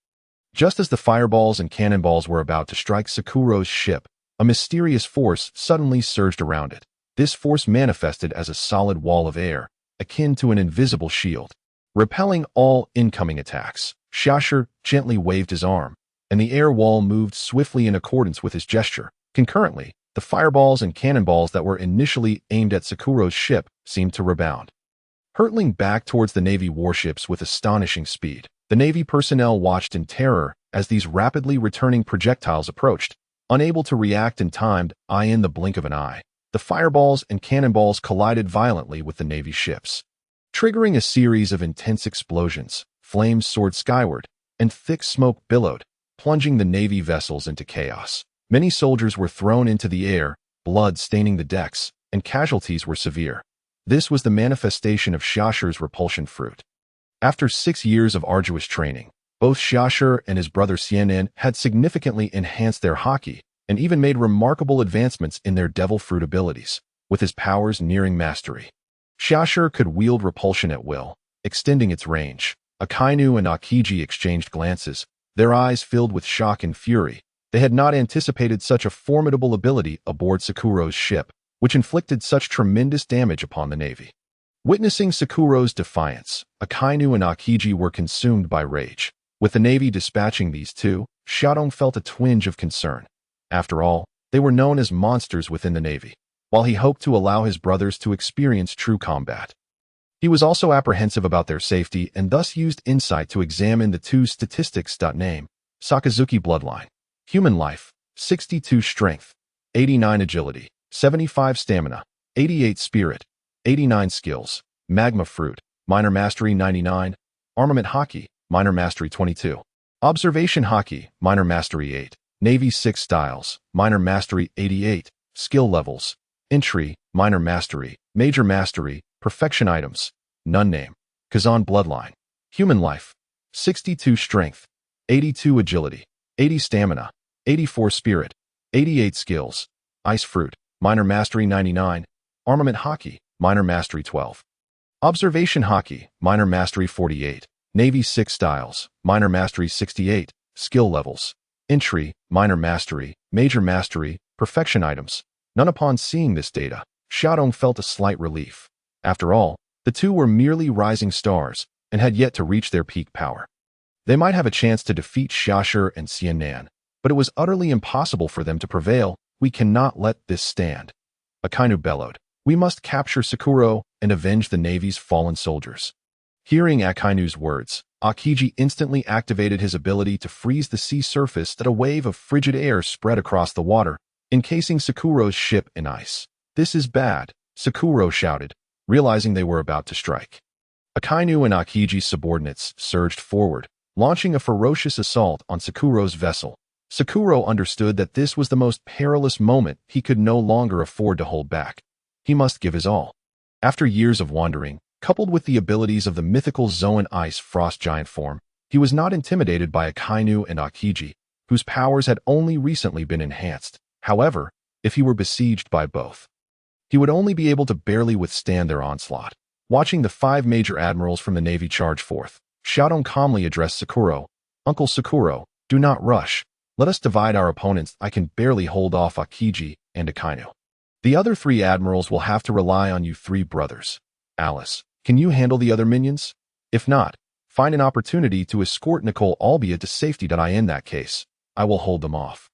Just as the fireballs and cannonballs were about to strike Sakuro's ship, a mysterious force suddenly surged around it. This force manifested as a solid wall of air, akin to an invisible shield, repelling all incoming attacks. Shasher gently waved his arm, and the air wall moved swiftly in accordance with his gesture. Concurrently, the fireballs and cannonballs that were initially aimed at Sakuro's ship seemed to rebound, hurtling back towards the Navy warships with astonishing speed. The Navy personnel watched in terror as these rapidly returning projectiles approached, unable to react in time. In the blink of an eye, the fireballs and cannonballs collided violently with the Navy ships, triggering a series of intense explosions. Flames soared skyward, and thick smoke billowed, plunging the Navy vessels into chaos. Many soldiers were thrown into the air, blood staining the decks, and casualties were severe. This was the manifestation of Shasher's repulsion fruit. After 6 years of arduous training, both Shasher and his brother Xianen had significantly enhanced their haki and even made remarkable advancements in their devil fruit abilities, with his powers nearing mastery. Shasher could wield repulsion at will, extending its range. Akainu and Akiji exchanged glances, their eyes filled with shock and fury. They had not anticipated such a formidable ability aboard Sakuro's ship, which inflicted such tremendous damage upon the Navy. Witnessing Sakuro's defiance, Akainu and Akiji were consumed by rage. With the Navy dispatching these two, Xiaodong felt a twinge of concern. After all, they were known as monsters within the Navy, while he hoped to allow his brothers to experience true combat. He was also apprehensive about their safety and thus used insight to examine the two statistics. Name: Sakazuki bloodline. Human life, 62 strength, 89 agility, 75 stamina, 88 spirit, 89 skills, magma fruit, minor mastery 99, armament hockey, minor mastery 22, observation hockey, minor mastery 8, navy 6 styles, minor mastery 88, skill levels, entry, minor mastery, major mastery, perfection items, none name, Kazan bloodline, human life, 62 strength, 82 agility, 80 stamina, 84 spirit, 88 skills, ice fruit, minor mastery 99, armament hockey, minor mastery 12, observation hockey, minor mastery 48, navy 6 styles, minor mastery 68, skill levels, entry, minor mastery, major mastery, perfection items, none. Upon seeing this data, Xiaodong felt a slight relief. After all, the two were merely rising stars and had yet to reach their peak power. They might have a chance to defeat Xiashi and Xiannan, but it was utterly impossible for them to prevail. We cannot let this stand. Akainu bellowed. We must capture Sakuro and avenge the Navy's fallen soldiers. Hearing Akainu's words, Akiji instantly activated his ability to freeze the sea surface that a wave of frigid air spread across the water, encasing Sakuro's ship in ice. This is bad, Sakuro shouted, realizing they were about to strike. Akainu and Akiji's subordinates surged forward, launching a ferocious assault on Sakuro's vessel. Sakuro understood that this was the most perilous moment. He could no longer afford to hold back. He must give his all. After years of wandering, coupled with the abilities of the mythical Zoan ice frost giant form, he was not intimidated by Akainu and Akiji, whose powers had only recently been enhanced. However, if he were besieged by both, he would only be able to barely withstand their onslaught. Watching the 5 major admirals from the Navy charge forth, Xiaodong calmly addressed Sakuro. Uncle Sakuro, do not rush. Let us divide our opponents. I can barely hold off Akiji and Akainu. The other 3 admirals will have to rely on you 3 brothers. Alice, can you handle the other minions? If not, find an opportunity to escort Nicole Albia to safety. In that case, I will hold them off.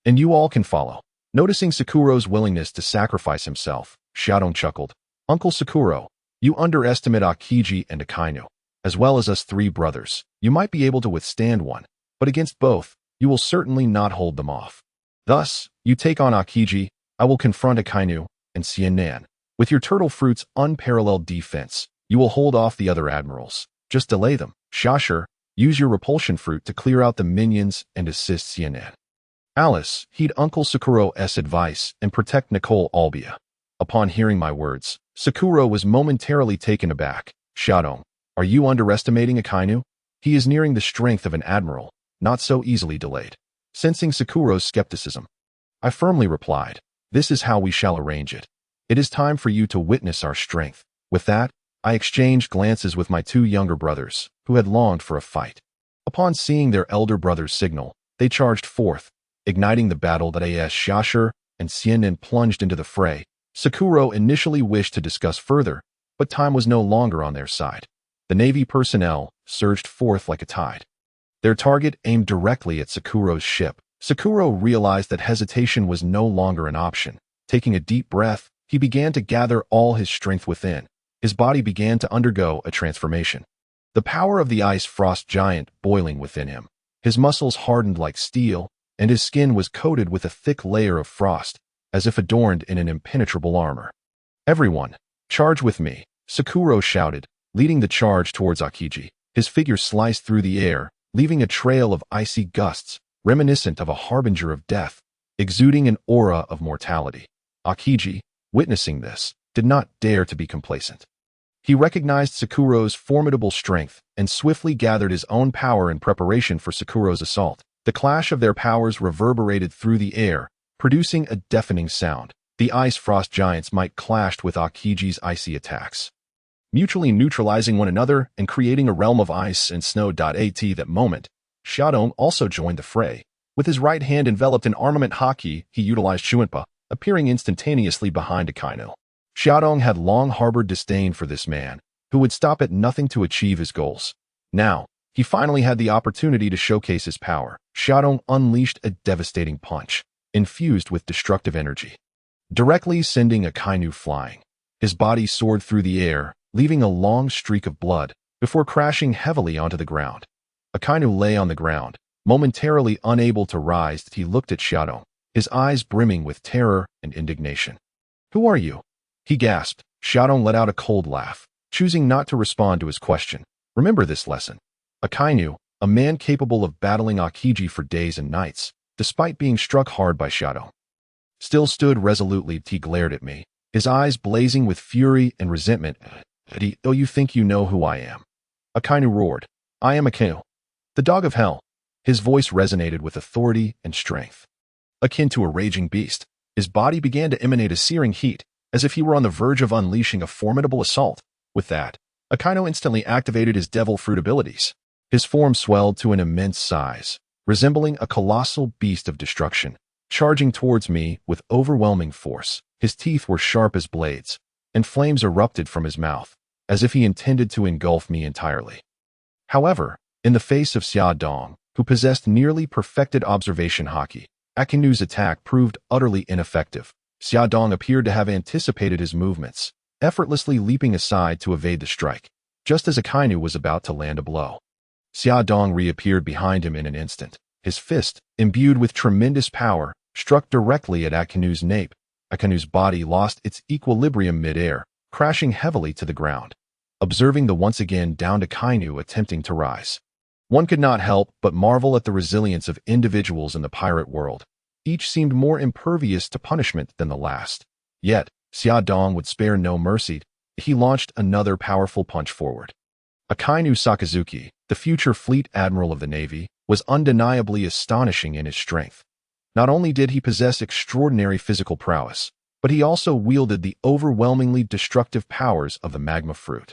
And you all can follow. Noticing Sakuro's willingness to sacrifice himself, Xiaodong chuckled. Uncle Sakuro, you underestimate Akiji and Akainu, as well as us 3 brothers. You might be able to withstand one, but against both, you will certainly not hold them off. Thus, you take on Akiji, I will confront Akainu and Xiannan. With your turtle fruit's unparalleled defense, you will hold off the other admirals. Just delay them. Xiashi, use your repulsion fruit to clear out the minions and assist Xiannan. Alice, heed Uncle Sakuro's advice and protect Nicole Albia. Upon hearing my words, Sakuro was momentarily taken aback. Xiaodong, are you underestimating Akainu? He is nearing the strength of an admiral, not so easily delayed. Sensing Sakuro's skepticism, I firmly replied, this is how we shall arrange it. It is time for you to witness our strength. With that, I exchanged glances with my 2 younger brothers, who had longed for a fight. Upon seeing their elder brother's signal, they charged forth, igniting the battle. As Xiashi and Xiannan plunged into the fray, Sakuro initially wished to discuss further, but time was no longer on their side. The Navy personnel surged forth like a tide. Their target aimed directly at Sakuro's ship. Sakuro realized that hesitation was no longer an option. Taking a deep breath, he began to gather all his strength within. His body began to undergo a transformation. The power of the ice frost giant boiling within him. His muscles hardened like steel, and his skin was coated with a thick layer of frost, as if adorned in an impenetrable armor. Everyone, charge with me, Sakuro shouted, leading the charge towards Akiji. His figure sliced through the air, leaving a trail of icy gusts, reminiscent of a harbinger of death, exuding an aura of mortality. Akiji, witnessing this, did not dare to be complacent. He recognized Sakuro's formidable strength and swiftly gathered his own power in preparation for Sakuro's assault. The clash of their powers reverberated through the air, producing a deafening sound. The ice frost giants might clashed with Akiji's icy attacks, mutually neutralizing one another and creating a realm of ice and snow. At that moment, Xiaodong also joined the fray. With his right hand enveloped in armament haki, he utilized Shuinpa, appearing instantaneously behind Akainu. Xiaodong had long harbored disdain for this man, who would stop at nothing to achieve his goals. Now, he finally had the opportunity to showcase his power. Xiaodong unleashed a devastating punch, infused with destructive energy, directly sending Akainu flying. His body soared through the air, leaving a long streak of blood before crashing heavily onto the ground. Akainu lay on the ground, momentarily unable to rise as he looked at Xiaodong, his eyes brimming with terror and indignation. "Who are you?" he gasped. Xiaodong let out a cold laugh, choosing not to respond to his question. "Remember this lesson. Akainu, a man capable of battling Akiji for days and nights, despite being struck hard by Xiaodong, still stood resolutely. He glared at me, his eyes blazing with fury and resentment. "Oh, you think you know who I am?" Akainu roared. "I am Akainu, the dog of hell." His voice resonated with authority and strength. Akin to a raging beast, his body began to emanate a searing heat, as if he were on the verge of unleashing a formidable assault. With that, Akainu instantly activated his devil fruit abilities. His form swelled to an immense size, resembling a colossal beast of destruction, charging towards me with overwhelming force. His teeth were sharp as blades, and flames erupted from his mouth, as if he intended to engulf me entirely. However, in the face of Xiaodong, who possessed nearly perfected observation haki, Akainu's attack proved utterly ineffective. Xiaodong appeared to have anticipated his movements, effortlessly leaping aside to evade the strike, just as Akainu was about to land a blow. Xiaodong reappeared behind him in an instant. His fist, imbued with tremendous power, struck directly at Akainu's nape. Akainu's body lost its equilibrium mid-air, crashing heavily to the ground. Observing the once again downed Akainu attempting to rise, one could not help but marvel at the resilience of individuals in the pirate world. Each seemed more impervious to punishment than the last. Yet, Xiaodong would spare no mercy. He launched another powerful punch forward. Akainu Sakazuki, the future fleet admiral of the Navy, was undeniably astonishing in his strength. Not only did he possess extraordinary physical prowess, but he also wielded the overwhelmingly destructive powers of the magma fruit.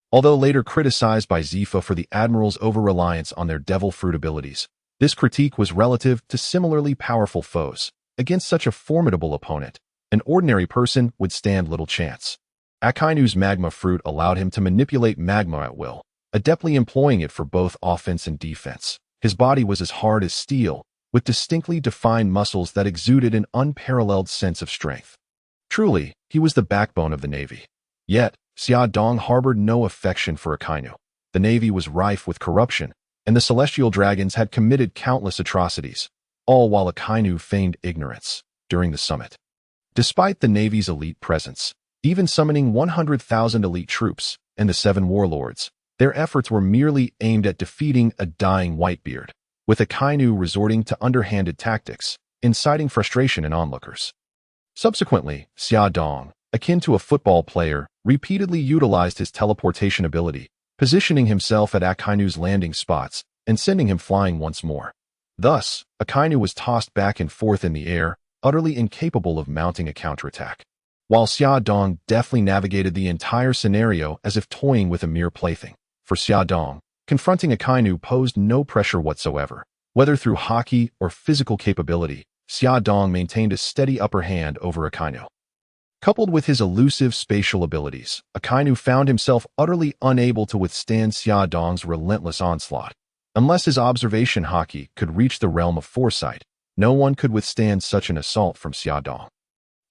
Although later criticized by Zifa for the Admirals' over-reliance on their devil fruit abilities, this critique was relative to similarly powerful foes. Against such a formidable opponent, an ordinary person would stand little chance. Akainu's magma fruit allowed him to manipulate magma at will, adeptly employing it for both offense and defense. His body was as hard as steel, with distinctly defined muscles that exuded an unparalleled sense of strength. Truly, he was the backbone of the Navy. Yet, Xiaodong harbored no affection for Akainu. The Navy was rife with corruption, and the Celestial Dragons had committed countless atrocities, all while Akainu feigned ignorance during the summit. Despite the Navy's elite presence, even summoning 100,000 elite troops and the Seven Warlords, their efforts were merely aimed at defeating a dying Whitebeard, with Akainu resorting to underhanded tactics, inciting frustration in onlookers. Subsequently, Xiaodong, akin to a football player, repeatedly utilized his teleportation ability, positioning himself at Akainu's landing spots and sending him flying once more. Thus, Akainu was tossed back and forth in the air, utterly incapable of mounting a counterattack, while Xiaodong deftly navigated the entire scenario as if toying with a mere plaything. For Xiaodong, confronting Akainu posed no pressure whatsoever. Whether through haki or physical capability, Xiaodong maintained a steady upper hand over Akainu. Coupled with his elusive spatial abilities, Akainu found himself utterly unable to withstand Xiaodong's relentless onslaught. Unless his observation haki could reach the realm of foresight, no one could withstand such an assault from Xiaodong.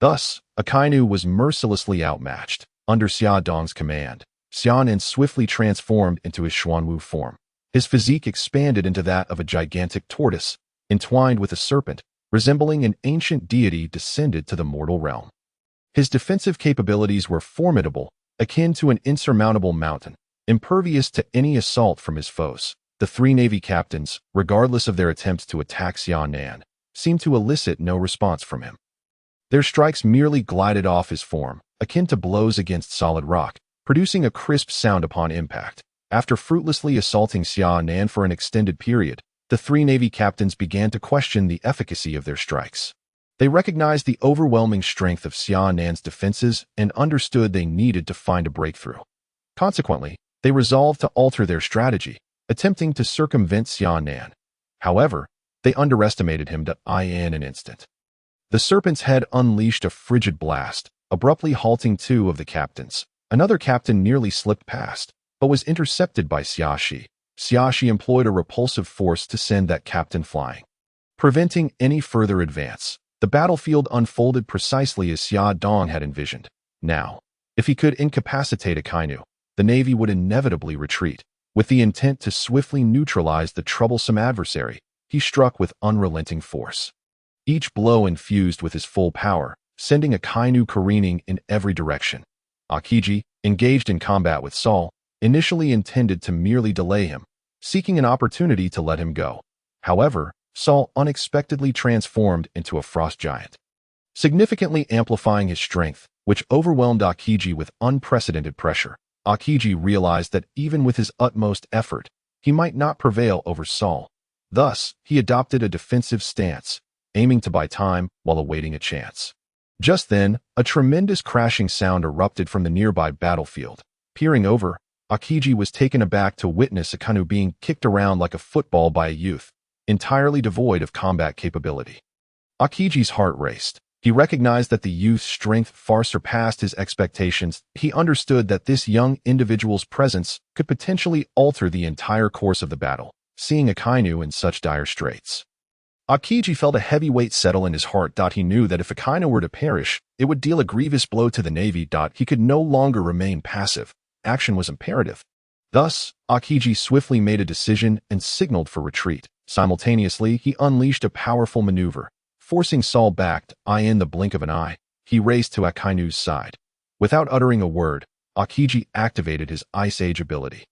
Thus, Akainu was mercilessly outmatched. Under Xiaodong's command, Xiaonan swiftly transformed into his Xuanwu form. His physique expanded into that of a gigantic tortoise, entwined with a serpent, resembling an ancient deity descended to the mortal realm. His defensive capabilities were formidable, akin to an insurmountable mountain, impervious to any assault from his foes. The three Navy captains, regardless of their attempts to attack Xiaonan, seemed to elicit no response from him. Their strikes merely glided off his form, akin to blows against solid rock, producing a crisp sound upon impact. After fruitlessly assaulting Xiaonan for an extended period, the three Navy captains began to question the efficacy of their strikes. They recognized the overwhelming strength of Xiaonan's defenses and understood they needed to find a breakthrough. Consequently, they resolved to alter their strategy, attempting to circumvent Xiaonan. However, they underestimated him in an instant. The serpent's head unleashed a frigid blast, abruptly halting two of the captains. Another captain nearly slipped past, but was intercepted by Xiaxi. Xiaxi employed a repulsive force to send that captain flying, preventing any further advance. The battlefield unfolded precisely as Xiaodong had envisioned. Now, If he could incapacitate Akainu, the Navy would inevitably retreat. With the intent to swiftly neutralize the troublesome adversary, he struck with unrelenting force. Each blow infused with his full power, sending Akainu careening in every direction. Akiji, engaged in combat with Saul, initially intended to merely delay him, seeking an opportunity to let him go. However, Saul unexpectedly transformed into a frost giant, significantly amplifying his strength, which overwhelmed Akiji with unprecedented pressure. Akiji realized that even with his utmost effort, he might not prevail over Saul. Thus, he adopted a defensive stance, aiming to buy time while awaiting a chance. Just then, a tremendous crashing sound erupted from the nearby battlefield. Peering over, Akiji was taken aback to witness Akainu being kicked around like a football by a youth, entirely devoid of combat capability. Akiji's heart raced. He recognized that the youth's strength far surpassed his expectations. He understood that this young individual's presence could potentially alter the entire course of the battle, seeing Akainu in such dire straits. Akiji felt a heavy weight settle in his heart. He knew that if Akainu were to perish, it would deal a grievous blow to the Navy. He could no longer remain passive. Action was imperative. Thus, Akiji swiftly made a decision and signaled for retreat. Simultaneously, he unleashed a powerful maneuver. Forcing Saul back in the blink of an eye, he raced to Akainu's side. Without uttering a word, Akiji activated his Ice Age ability,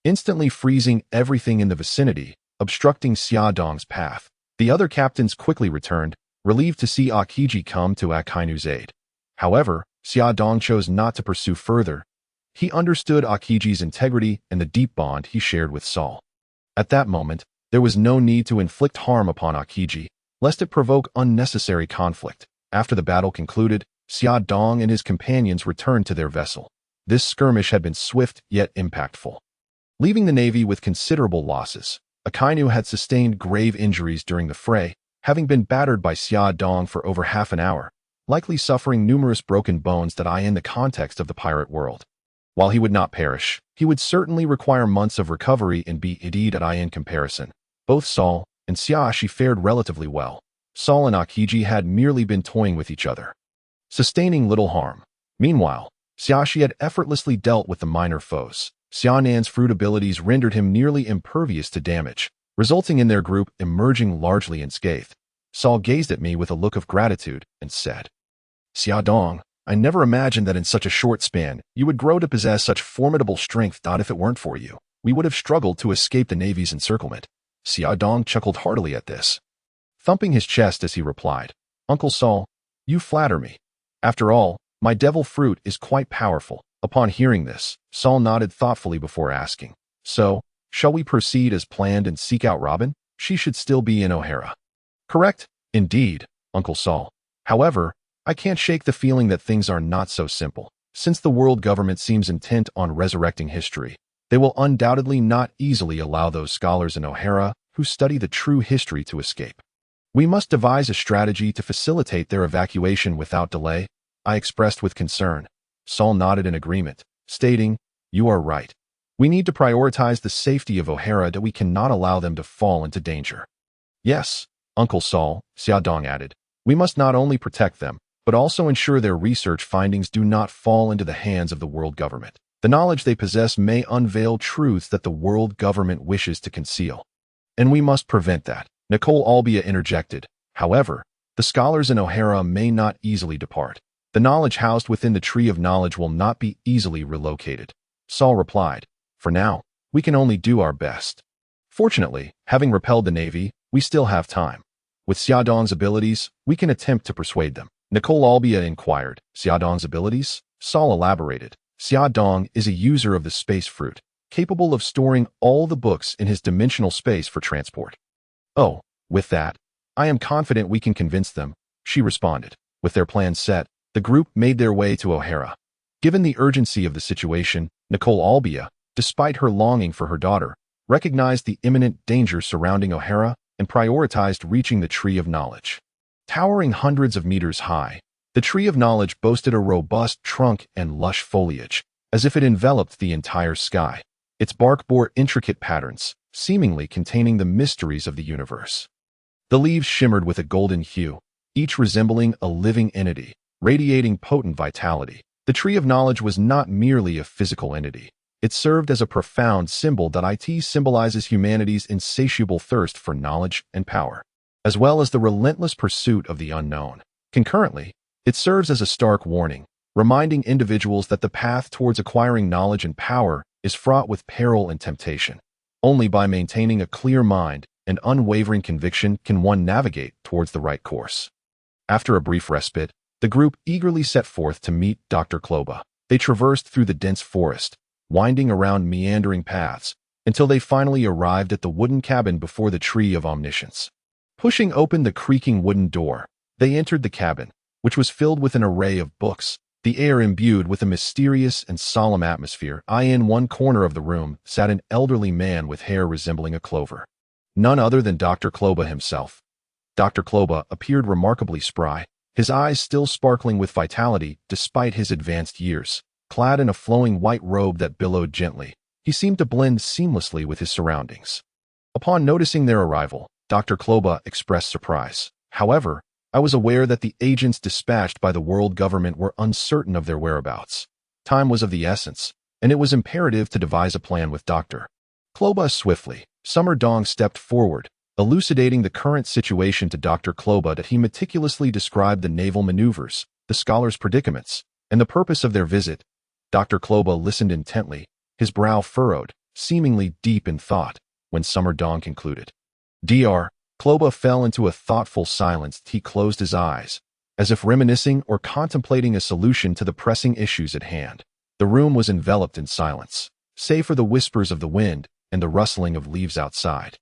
instantly freezing everything in the vicinity, obstructing Xiaodong's path. The other captains quickly returned, relieved to see Akiji come to Akainu's aid. However, Xiaodong chose not to pursue further. He understood Akiji's integrity and the deep bond he shared with Saul. At that moment, there was no need to inflict harm upon Akiji, lest it provoke unnecessary conflict. After the battle concluded, Xiaodong and his companions returned to their vessel. This skirmish had been swift yet impactful, leaving the Navy with considerable losses. Akainu had sustained grave injuries during the fray, having been battered by Xiaodong for over half an hour, likely suffering numerous broken bones in the context of the pirate world. While he would not perish, he would certainly require months of recovery and be indeed in comparison. Both Saul and Xiaoshi fared relatively well. Saul and Akiji had merely been toying with each other, sustaining little harm. Meanwhile, Xiaoshi had effortlessly dealt with the minor foes. Xiaonan's fruit abilities rendered him nearly impervious to damage, resulting in their group emerging largely unscathed. Saul gazed at me with a look of gratitude and said, "Xiaodong, I never imagined that in such a short span you would grow to possess such formidable strength. If it weren't for you, we would have struggled to escape the Navy's encirclement." Xiaodong chuckled heartily at this, thumping his chest as he replied, "Uncle Saul, you flatter me. After all, my devil fruit is quite powerful." Upon hearing this, Saul nodded thoughtfully before asking, "So, shall we proceed as planned and seek out Robin? She should still be in Ohara." "Correct, indeed, Uncle Saul. However, I can't shake the feeling that things are not so simple. Since the world government seems intent on resurrecting history, they will undoubtedly not easily allow those scholars in Ohara who study the true history to escape. We must devise a strategy to facilitate their evacuation without delay," I expressed with concern. Saul nodded in agreement, stating, "You are right. We need to prioritize the safety of Ohara. We cannot allow them to fall into danger." "Yes, Uncle Saul," Xiaodong added. "We must not only protect them, but also ensure their research findings do not fall into the hands of the world government. The knowledge they possess may unveil truths that the world government wishes to conceal, and we must prevent that." Nicole Albia interjected, "However, the scholars in Ohara may not easily depart. The knowledge housed within the Tree of Knowledge will not be easily relocated." Saul replied, "For now, we can only do our best. Fortunately, having repelled the Navy, we still have time. With Xiaodong's abilities, we can attempt to persuade them." Nicole Albia inquired, "Xiaodong's abilities?" Saul elaborated, "Xiaodong is a user of the space fruit, capable of storing all the books in his dimensional space for transport." "Oh, with that, I am confident we can convince them," she responded. With their plans set, the group made their way to Ohara. Given the urgency of the situation, Nicole Albia, despite her longing for her daughter, recognized the imminent danger surrounding Ohara and prioritized reaching the Tree of Knowledge. Towering hundreds of meters high, the Tree of Knowledge boasted a robust trunk and lush foliage, as if it enveloped the entire sky. Its bark bore intricate patterns, seemingly containing the mysteries of the universe. The leaves shimmered with a golden hue, each resembling a living entity, radiating potent vitality. The Tree of Knowledge was not merely a physical entity. It served as a profound symbol that symbolizes humanity's insatiable thirst for knowledge and power, as well as the relentless pursuit of the unknown. Concurrently, it serves as a stark warning, reminding individuals that the path towards acquiring knowledge and power is fraught with peril and temptation. Only by maintaining a clear mind and unwavering conviction can one navigate towards the right course. After a brief respite, the group eagerly set forth to meet Dr. Kloba. They traversed through the dense forest, winding around meandering paths, until they finally arrived at the wooden cabin before the Tree of Omniscience. Pushing open the creaking wooden door, they entered the cabin, which was filled with an array of books, the air imbued with a mysterious and solemn atmosphere. In one corner of the room sat an elderly man with hair resembling a clover. None other than Dr. Kloba himself. Dr. Kloba appeared remarkably spry, his eyes still sparkling with vitality despite his advanced years. Clad in a flowing white robe that billowed gently, he seemed to blend seamlessly with his surroundings. Upon noticing their arrival, Dr. Kloba expressed surprise. However, I was aware that the agents dispatched by the world government were uncertain of their whereabouts. Time was of the essence, and it was imperative to devise a plan with Dr. Kloba swiftly. Summer Dong stepped forward, elucidating the current situation to Dr. Kloba that he meticulously described the naval maneuvers, the scholars' predicaments, and the purpose of their visit. Dr. Kloba listened intently, his brow furrowed, seemingly deep in thought, when Summer Dong concluded. Dr. Kloba fell into a thoughtful silence. He closed his eyes, as if reminiscing or contemplating a solution to the pressing issues at hand. The room was enveloped in silence, save for the whispers of the wind and the rustling of leaves outside.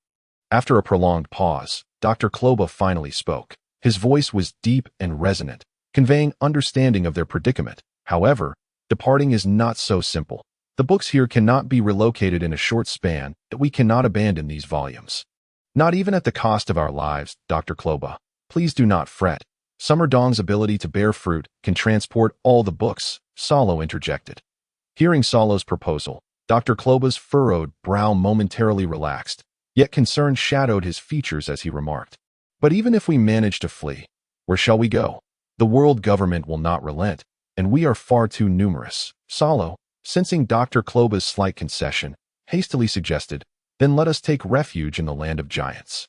After a prolonged pause, Dr. Kloba finally spoke. His voice was deep and resonant, conveying understanding of their predicament. However, departing is not so simple. The books here cannot be relocated in a short span, that we cannot abandon these volumes. Not even at the cost of our lives, Dr. Kloba. Please do not fret. Summer Dong's ability to bear fruit can transport all the books, Salo interjected. Hearing Salo's proposal, Dr. Kloba's furrowed brow momentarily relaxed, yet concern shadowed his features as he remarked. But even if we manage to flee, where shall we go? The world government will not relent, and we are far too numerous. Salo, sensing Dr. Kloba's slight concession, hastily suggested, then let us take refuge in the land of giants.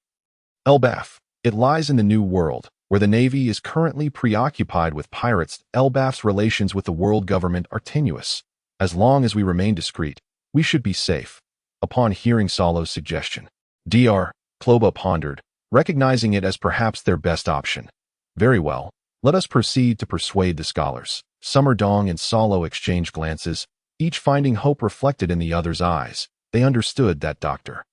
Elbaf. It lies in the New World, where the Navy is currently preoccupied with pirates. Elbaf's relations with the world government are tenuous. As long as we remain discreet, we should be safe. Upon hearing Salo's suggestion, Dr. Kloba pondered, recognizing it as perhaps their best option. Very well, let us proceed to persuade the scholars. Summer Dong and Salo exchanged glances, each finding hope reflected in the other's eyes. They understood that Dr.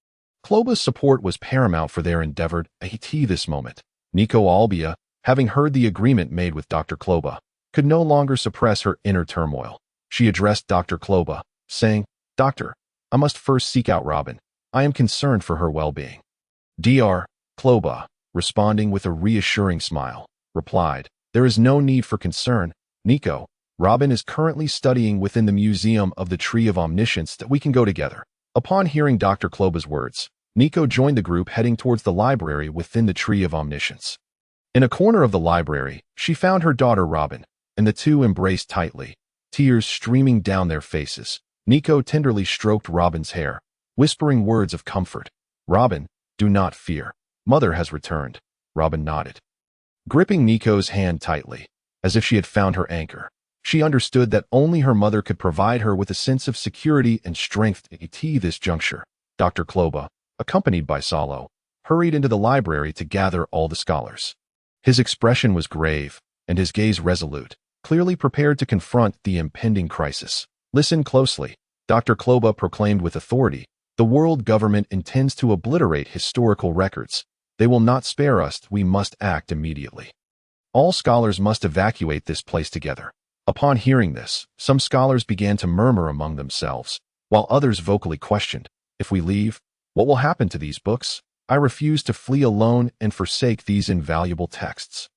Kloba's support was paramount for their endeavor at this moment. Nico Olivia, having heard the agreement made with Dr. Kloba, could no longer suppress her inner turmoil. She addressed Dr. Kloba, saying, Doctor, I must first seek out Robin. I am concerned for her well-being. Dr. Kloba, responding with a reassuring smile, replied, There is no need for concern, Nico. Robin is currently studying within the Museum of the Tree of Omniscience. That we can go together. Upon hearing Dr. Kloba's words, Nico joined the group heading towards the library within the Tree of Omniscience. In a corner of the library, she found her daughter Robin, and the two embraced tightly, tears streaming down their faces. Nico tenderly stroked Robin's hair, whispering words of comfort. Robin, do not fear. Mother has returned. Robin nodded, gripping Nico's hand tightly, as if she had found her anchor. She understood that only her mother could provide her with a sense of security and strength at this juncture. Dr. Kloba, accompanied by Salo, hurried into the library to gather all the scholars. His expression was grave, and his gaze resolute, clearly prepared to confront the impending crisis. Listen closely, Dr. Kloba proclaimed with authority. The world government intends to obliterate historical records. They will not spare us. We must act immediately. All scholars must evacuate this place together. Upon hearing this, some scholars began to murmur among themselves, while others vocally questioned, if we leave, what will happen to these books? I refuse to flee alone and forsake these invaluable texts.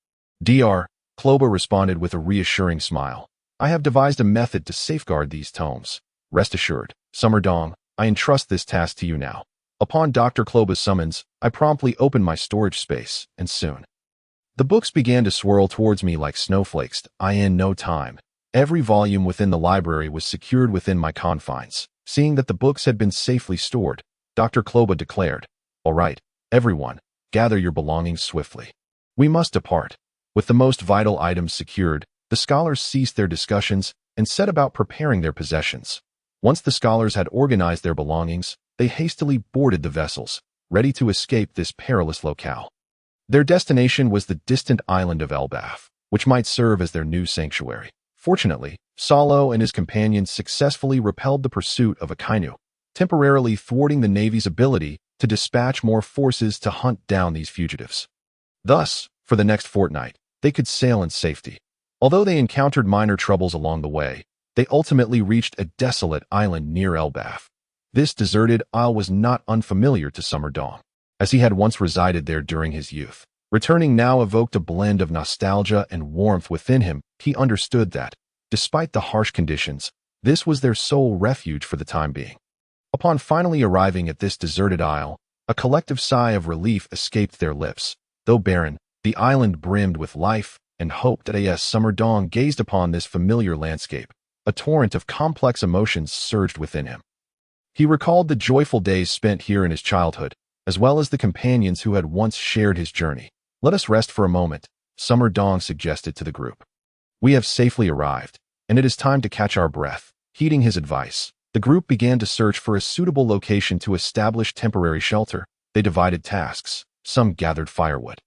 Dr. Kloba responded with a reassuring smile. I have devised a method to safeguard these tomes. Rest assured, Summer Dong, I entrust this task to you now. Upon Dr. Kloba's summons, I promptly opened my storage space, and soon the books began to swirl towards me like snowflakes. In no time, Every volume within the library was secured within my confines. Seeing that the books had been safely stored, Dr. Kloba declared, "All right, everyone, gather your belongings swiftly. We must depart." With the most vital items secured, the scholars ceased their discussions and set about preparing their possessions. Once the scholars had organized their belongings, they hastily boarded the vessels, ready to escape this perilous locale. Their destination was the distant island of Elbaf, which might serve as their new sanctuary. Fortunately, Salo and his companions successfully repelled the pursuit of Akainu, temporarily thwarting the Navy's ability to dispatch more forces to hunt down these fugitives. Thus, for the next fortnight, they could sail in safety. Although they encountered minor troubles along the way, they ultimately reached a desolate island near Elbaf. This deserted isle was not unfamiliar to Summer Dong, as he had once resided there during his youth. Returning now evoked a blend of nostalgia and warmth within him. He understood that, despite the harsh conditions, this was their sole refuge for the time being. Upon finally arriving at this deserted isle, a collective sigh of relief escaped their lips. Though barren, the island brimmed with life and hope. As Summer Dong gazed upon this familiar landscape, a torrent of complex emotions surged within him. He recalled the joyful days spent here in his childhood, as well as the companions who had once shared his journey. "Let us rest for a moment," Summer Dong suggested to the group. "We have safely arrived, and it is time to catch our breath." Heeding his advice, the group began to search for a suitable location to establish temporary shelter. They divided tasks. Some gathered firewood.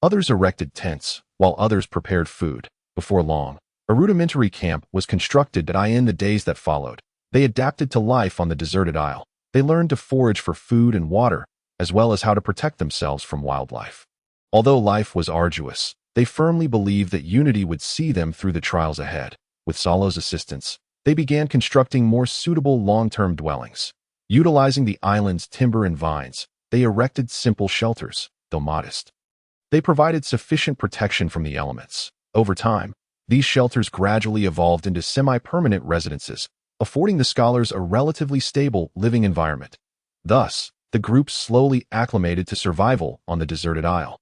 Others erected tents, while others prepared food. Before long, a rudimentary camp was constructed. In the days that followed, they adapted to life on the deserted isle. They learned to forage for food and water, as well as how to protect themselves from wildlife. Although life was arduous, they firmly believed that unity would see them through the trials ahead. With Salo's assistance, they began constructing more suitable long-term dwellings. Utilizing the island's timber and vines, they erected simple shelters, though modest. They provided sufficient protection from the elements. Over time, these shelters gradually evolved into semi-permanent residences, affording the scholars a relatively stable living environment. Thus, the group slowly acclimated to survival on the deserted isle.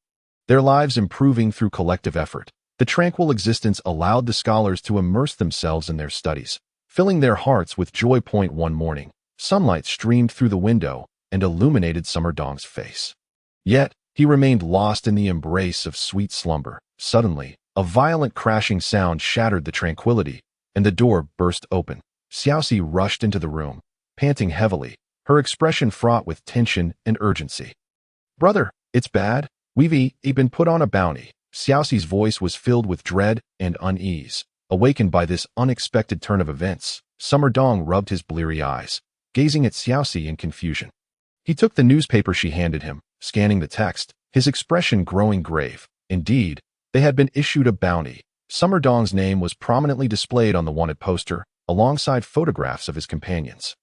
Their lives improving through collective effort, the tranquil existence allowed the scholars to immerse themselves in their studies, filling their hearts with joy. One morning, sunlight streamed through the window and illuminated Summer Dong's face. Yet, he remained lost in the embrace of sweet slumber. Suddenly, a violent crashing sound shattered the tranquility, and the door burst open. Geoise rushed into the room, panting heavily, her expression fraught with tension and urgency. "Brother, it's bad. We've been put on a bounty." Geoise's voice was filled with dread and unease. Awakened by this unexpected turn of events, Summer Dong rubbed his bleary eyes, gazing at Geoise in confusion. He took the newspaper she handed him, scanning the text, his expression growing grave. Indeed, they had been issued a bounty. Summer Dong's name was prominently displayed on the wanted poster, alongside photographs of his companions.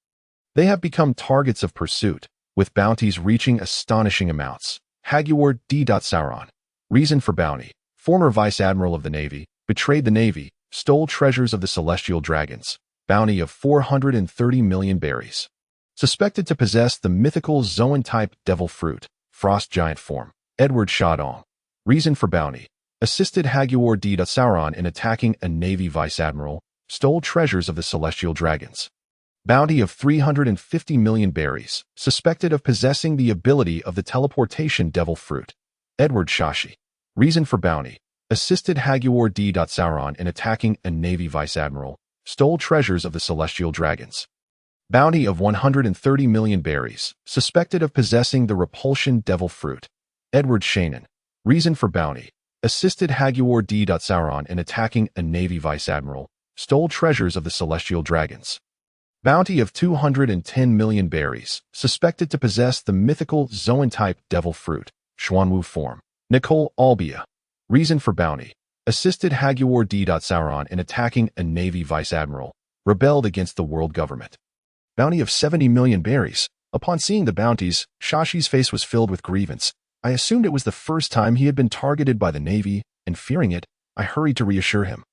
They have become targets of pursuit, with bounties reaching astonishing amounts. Edward D. Sauron. Reason for bounty. Former Vice Admiral of the Navy, betrayed the Navy, stole treasures of the celestial dragons. Bounty of 430 million berries. Suspected to possess the mythical Zoan-type devil fruit. Frost giant form. Edward Shadong. Reason for bounty. Assisted Edward D. Sauron in attacking a Navy Vice Admiral. Stole treasures of the celestial dragons. Bounty of 350 million berries, suspected of possessing the ability of the teleportation devil fruit. Edward Shashi. Reason for bounty. Assisted Edward D. Sauron in attacking a Navy Vice Admiral. Stole treasures of the celestial dragons. Bounty of 130 million berries, suspected of possessing the repulsion devil fruit. Edward Shannon. Reason for bounty. Assisted Edward D. Sauron in attacking a Navy Vice Admiral. Stole treasures of the celestial dragons. Bounty of 210 million berries, suspected to possess the mythical Zoan-type devil fruit. Xuanwu form. Nicole Albia. Reason for bounty. Assisted Edward D. Sauron in attacking a Navy Vice Admiral. Rebelled against the world government. Bounty of 70 million berries. Upon seeing the bounties, Shashi's face was filled with grievance. I assumed it was the first time he had been targeted by the Navy, and fearing it, I hurried to reassure him.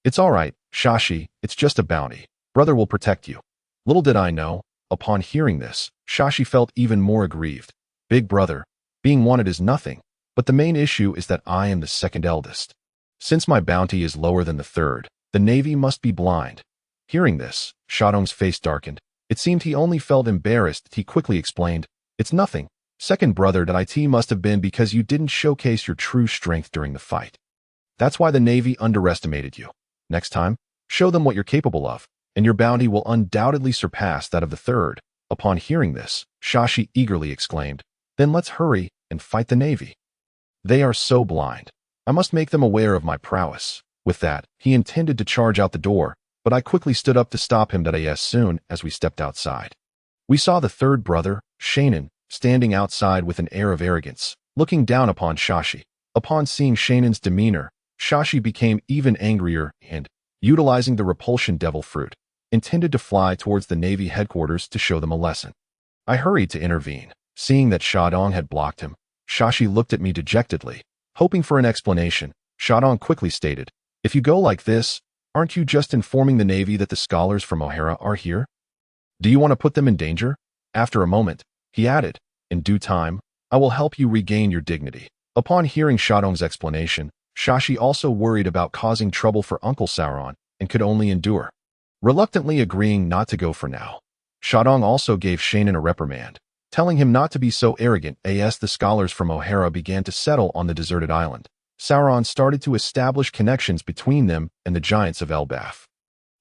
"It's all right, Shashi, it's just a bounty. Brother will protect you." Little did I know, upon hearing this, Shashi felt even more aggrieved. "Big brother, being wanted is nothing, but the main issue is that I am the second eldest. Since my bounty is lower than the third, The Navy must be blind. Hearing this, Shadong's face darkened. It seemed he only felt embarrassed. He quickly explained, "It's nothing. Second brother, that it must have been because you didn't showcase your true strength during the fight. That's why the Navy underestimated you. Next time, show them what you're capable of, and your bounty will undoubtedly surpass that of the third." Upon hearing this, Shashi eagerly exclaimed, "Then let's hurry and fight the Navy. They are so blind. I must make them aware of my prowess." With that, he intended to charge out the door, but I quickly stood up to stop him. As soon as we stepped outside, we saw the third brother, Shanin, standing outside with an air of arrogance, looking down upon Shashi. Upon seeing Shanin's demeanor, Shashi became even angrier and, utilizing the repulsion devil fruit, intended to fly towards the Navy headquarters to show them a lesson. I hurried to intervene. Seeing that Shadong had blocked him, Shashi looked at me dejectedly. Hoping for an explanation, Shadong quickly stated, "If you go like this, aren't you just informing the Navy that the scholars from Ohara are here? Do you want to put them in danger?" After a moment, he added, "In due time, I will help you regain your dignity." Upon hearing Shadong's explanation, Shashi also worried about causing trouble for Uncle Sauron and could only endure, reluctantly agreeing not to go for now. Shadong also gave Shanin a reprimand, telling him not to be so arrogant. As the scholars from Ohara began to settle on the deserted island, Sauron started to establish connections between them and the giants of Elbaf.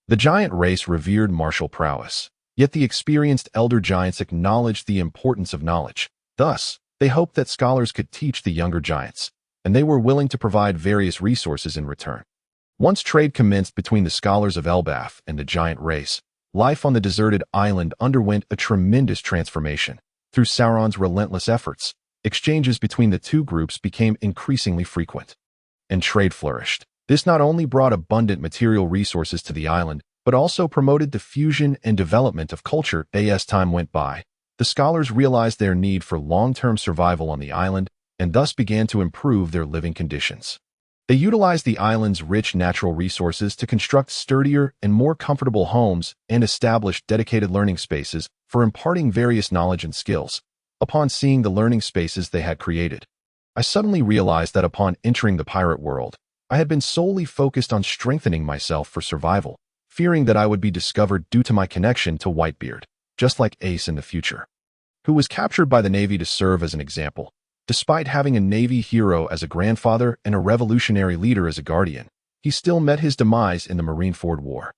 The giant race revered martial prowess, yet the experienced elder giants acknowledged the importance of knowledge. Thus, they hoped that scholars could teach the younger giants, and they were willing to provide various resources in return. Once trade commenced between the scholars of Elbaf and the giant race, life on the deserted island underwent a tremendous transformation. Through Sauron's relentless efforts, exchanges between the two groups became increasingly frequent, and trade flourished. This not only brought abundant material resources to the island, but also promoted the fusion and development of culture. As time went by, the scholars realized their need for long-term survival on the island and thus began to improve their living conditions. They utilized the island's rich natural resources to construct sturdier and more comfortable homes and establish dedicated learning spaces for imparting various knowledge and skills. Upon seeing the learning spaces they had created, I suddenly realized that upon entering the pirate world, I had been solely focused on strengthening myself for survival, fearing that I would be discovered due to my connection to Whitebeard, just like Ace in the future, who was captured by the Navy to serve as an example. Despite having a Navy hero as a grandfather and a revolutionary leader as a guardian, he still met his demise in the Marineford War.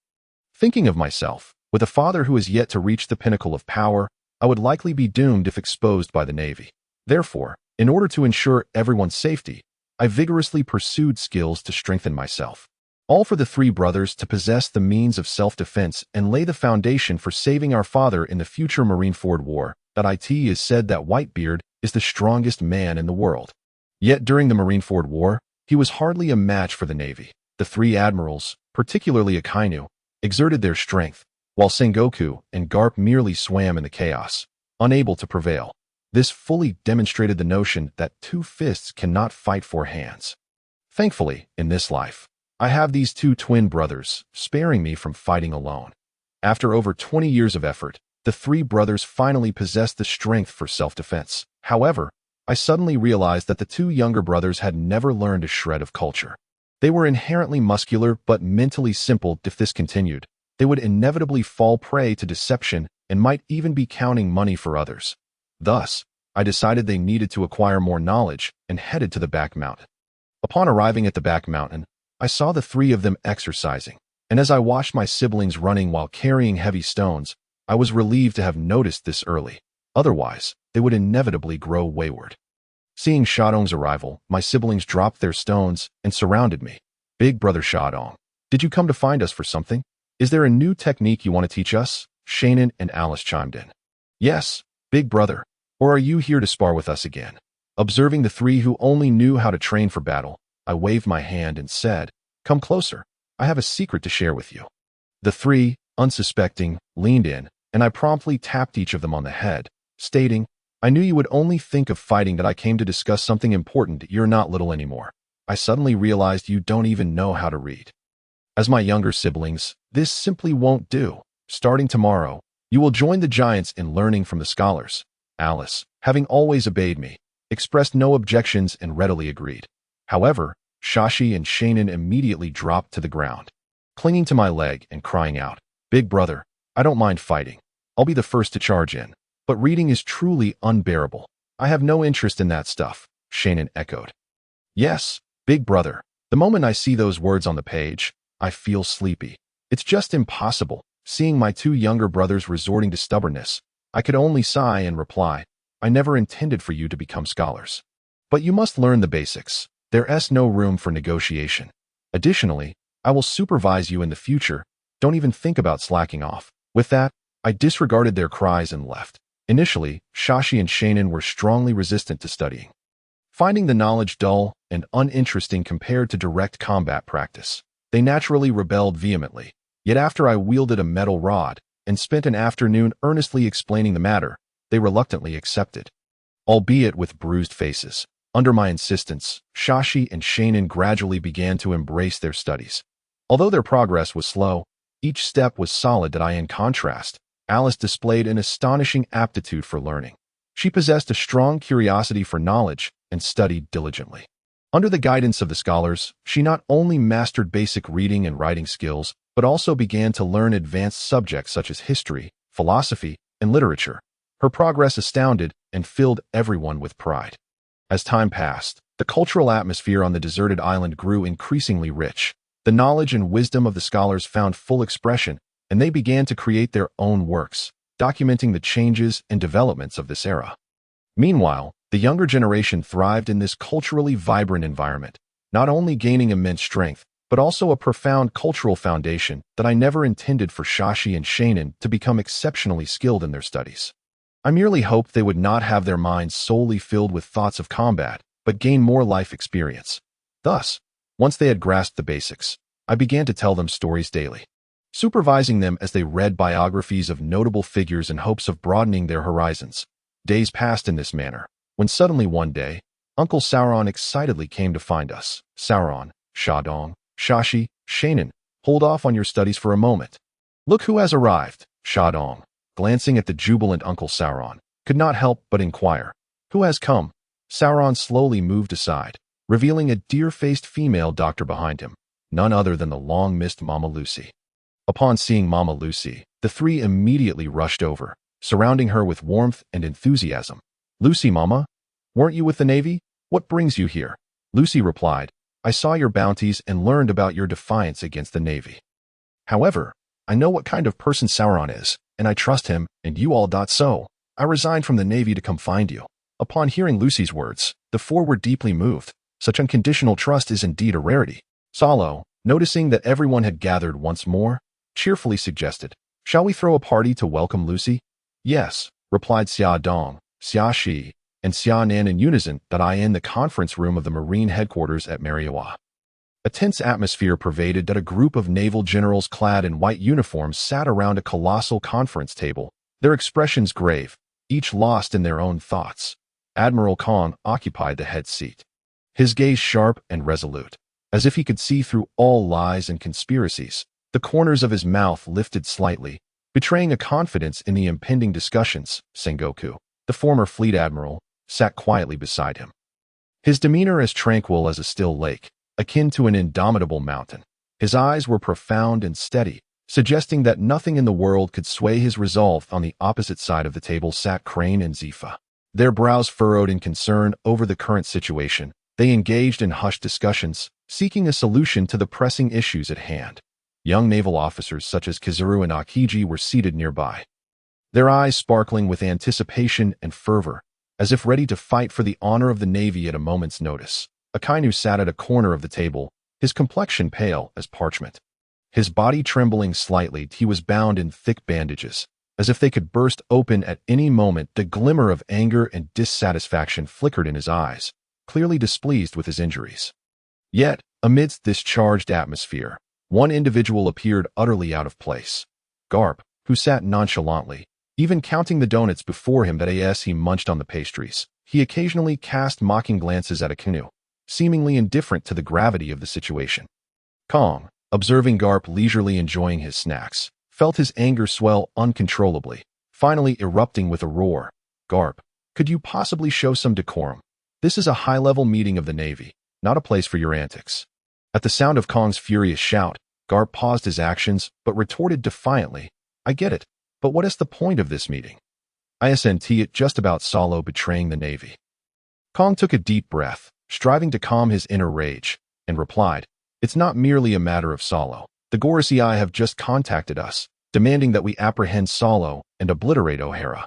Thinking of myself, with a father who is yet to reach the pinnacle of power, I would likely be doomed if exposed by the Navy. Therefore, in order to ensure everyone's safety, I vigorously pursued skills to strengthen myself. All for the three brothers to possess the means of self-defense and lay the foundation for saving our father in the future Marineford War. It is said that Whitebeard is the strongest man in the world. Yet during the Marineford War, he was hardly a match for the Navy. The three admirals, particularly Akainu, exerted their strength, while Sengoku and Garp merely swam in the chaos, unable to prevail. This fully demonstrated the notion that two fists cannot fight four hands. Thankfully, in this life, I have these two twin brothers, sparing me from fighting alone. After over 20 years of effort, the three brothers finally possessed the strength for self-defense. However, I suddenly realized that the two younger brothers had never learned a shred of culture. They were inherently muscular but mentally simple. If this continued, they would inevitably fall prey to deception and might even be counting money for others. Thus, I decided they needed to acquire more knowledge and headed to the back mountain. Upon arriving at the back mountain, I saw the three of them exercising, and as I watched my siblings running while carrying heavy stones, I was relieved to have noticed this early. Otherwise, they would inevitably grow wayward. Seeing Shadong's arrival, my siblings dropped their stones and surrounded me. "Big brother Shadong, did you come to find us for something? Is there a new technique you want to teach us?" Shanin and Alice chimed in. "Yes, big brother. Or are you here to spar with us again?" Observing the three who only knew how to train for battle, I waved my hand and said, "Come closer. I have a secret to share with you." The three, unsuspecting, leaned in, and I promptly tapped each of them on the head, stating, "I knew you would only think of fighting that I came to discuss something important. You're not little anymore. I suddenly realized you don't even know how to read. As my younger siblings, this simply won't do. Starting tomorrow, you will join the giants in learning from the scholars." Alice, having always obeyed me, expressed no objections and readily agreed. However, Shashi and Shanin immediately dropped to the ground. clinging to my leg and crying out, "Big brother, I don't mind fighting. I'll be the first to charge in. But reading is truly unbearable. I have no interest in that stuff," Shannon echoed. "Yes, big brother. The moment I see those words on the page, I feel sleepy. It's just impossible, seeing my two younger brothers resorting to stubbornness. I could only sigh and reply, I never intended for you to become scholars. But you must learn the basics. There's no room for negotiation. Additionally, I will supervise you in the future. Don't even think about slacking off." With that, I disregarded their cries and left. Initially, Shashi and Shannon were strongly resistant to studying, finding the knowledge dull and uninteresting compared to direct combat practice. They naturally rebelled vehemently. Yet after I wielded a metal rod and spent an afternoon earnestly explaining the matter, they reluctantly accepted, albeit with bruised faces. Under my insistence, Shashi and Shannon gradually began to embrace their studies. Although their progress was slow, each step was solid. In contrast, Alice displayed an astonishing aptitude for learning. She possessed a strong curiosity for knowledge and studied diligently. Under the guidance of the scholars, she not only mastered basic reading and writing skills, but also began to learn advanced subjects such as history, philosophy, and literature. Her progress astounded and filled everyone with pride. As time passed, the cultural atmosphere on the deserted island grew increasingly rich. The knowledge and wisdom of the scholars found full expression, and they began to create their own works, documenting the changes and developments of this era. Meanwhile, the younger generation thrived in this culturally vibrant environment, not only gaining immense strength, but also a profound cultural foundation that I never intended for Shashi and Shannon to become exceptionally skilled in their studies. I merely hoped they would not have their minds solely filled with thoughts of combat, but gain more life experience. Thus, once they had grasped the basics, I began to tell them stories daily, supervising them as they read biographies of notable figures in hopes of broadening their horizons. Days passed in this manner, when suddenly one day, Uncle Sauron excitedly came to find us. "Sauron, Shadong, Shashi, Shannon, hold off on your studies for a moment. Look who has arrived." Shadong, glancing at the jubilant Uncle Sauron, could not help but inquire, "Who has come?" Sauron slowly moved aside, revealing a deer-faced female doctor behind him, none other than the long-missed Mama Lucy. Upon seeing Mama Lucy, the three immediately rushed over, surrounding her with warmth and enthusiasm. "Lucy, Mama, weren't you with the Navy? What brings you here?" Lucy replied, "I saw your bounties and learned about your defiance against the Navy. However, I know what kind of person Sauron is, and I trust him, and you all. So, I resigned from the Navy to come find you." Upon hearing Lucy's words, the four were deeply moved. Such unconditional trust is indeed a rarity. Salo, noticing that everyone had gathered once more, cheerfully suggested, "Shall we throw a party to welcome Lucy?" "Yes," replied Xia Dong, Xia Shi, and Xia Nan in unison. In the conference room of the Marine headquarters at Mariawa, a tense atmosphere pervaded. A group of naval generals clad in white uniforms sat around a colossal conference table, their expressions grave, each lost in their own thoughts. Admiral Kong occupied the head seat, his gaze sharp and resolute, as if he could see through all lies and conspiracies. The corners of his mouth lifted slightly, betraying a confidence in the impending discussions. Sengoku, the former fleet admiral, sat quietly beside him, his demeanor as tranquil as a still lake, akin to an indomitable mountain. His eyes were profound and steady, suggesting that nothing in the world could sway his resolve. On the opposite side of the table sat Crane and Zifa, their brows furrowed in concern over the current situation. They engaged in hushed discussions, seeking a solution to the pressing issues at hand. Young naval officers such as Kizaru and Akiji were seated nearby, their eyes sparkling with anticipation and fervor, as if ready to fight for the honor of the Navy at a moment's notice. Akainu sat at a corner of the table, his complexion pale as parchment, his body trembling slightly. He was bound in thick bandages, as if they could burst open at any moment. The glimmer of anger and dissatisfaction flickered in his eyes, clearly displeased with his injuries. Yet, amidst this charged atmosphere, one individual appeared utterly out of place. Garp, who sat nonchalantly, even counting the donuts before him. As he munched on the pastries, he occasionally cast mocking glances at Akainu, seemingly indifferent to the gravity of the situation. Kong, observing Garp leisurely enjoying his snacks, felt his anger swell uncontrollably, finally erupting with a roar. "Garp, could you possibly show some decorum? This is a high-level meeting of the Navy, not a place for your antics." At the sound of Kong's furious shout, Garp paused his actions, but retorted defiantly, I get it, but what is the point of this meeting? Isn't it just about Salo betraying the Navy? Kong took a deep breath, striving to calm his inner rage, and replied, it's not merely a matter of Salo. The Geoise have just contacted us, demanding that we apprehend Salo and obliterate Ohara,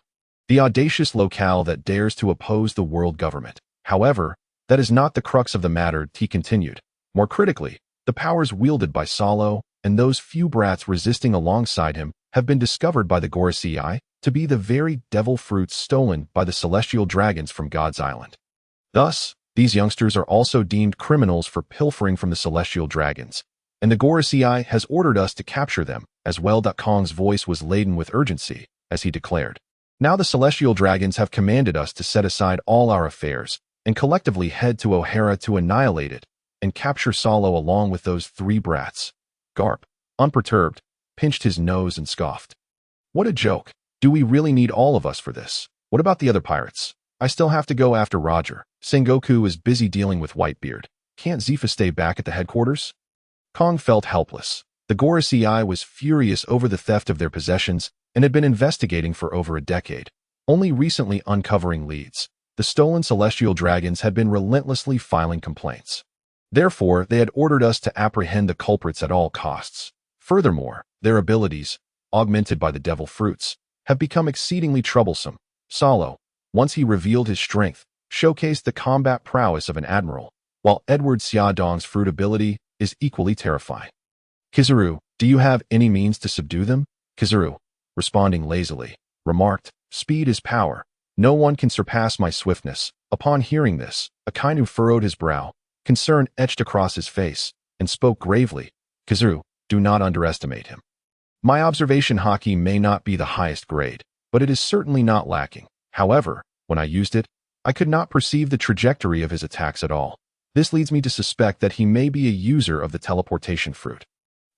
the audacious locale that dares to oppose the world government. However, that is not the crux of the matter, he continued. More critically, the powers wielded by Salo and those few brats resisting alongside him have been discovered by the Geoise to be the very devil fruits stolen by the celestial dragons from God's Island. Thus, these youngsters are also deemed criminals for pilfering from the celestial dragons, and the Geoise has ordered us to capture them as well. Kong's voice was laden with urgency as he declared, now the celestial dragons have commanded us to set aside all our affairs and collectively head to Ohara to annihilate it and capture Salo along with those 3 brats. Garp, unperturbed, pinched his nose and scoffed. What a joke. Do we really need all of us for this? What about the other pirates? I still have to go after Roger. Sengoku is busy dealing with Whitebeard. Can't Zifa stay back at the headquarters? Kong felt helpless. The Geoise was furious over the theft of their possessions and had been investigating for over a decade, only recently uncovering leads. The stolen celestial dragons had been relentlessly filing complaints. Therefore, they had ordered us to apprehend the culprits at all costs. Furthermore, their abilities, augmented by the devil fruits, have become exceedingly troublesome. Salo, once he revealed his strength, showcased the combat prowess of an admiral, while Edward Xiaodong's fruit ability is equally terrifying. Kizaru, do you have any means to subdue them? Kizaru, responding lazily, remarked, speed is power. No one can surpass my swiftness. Upon hearing this, Akainu furrowed his brow, concern etched across his face, and spoke gravely, Kizaru, do not underestimate him. My observation haki may not be the highest grade, but it is certainly not lacking. However, when I used it, I could not perceive the trajectory of his attacks at all. This leads me to suspect that he may be a user of the teleportation fruit.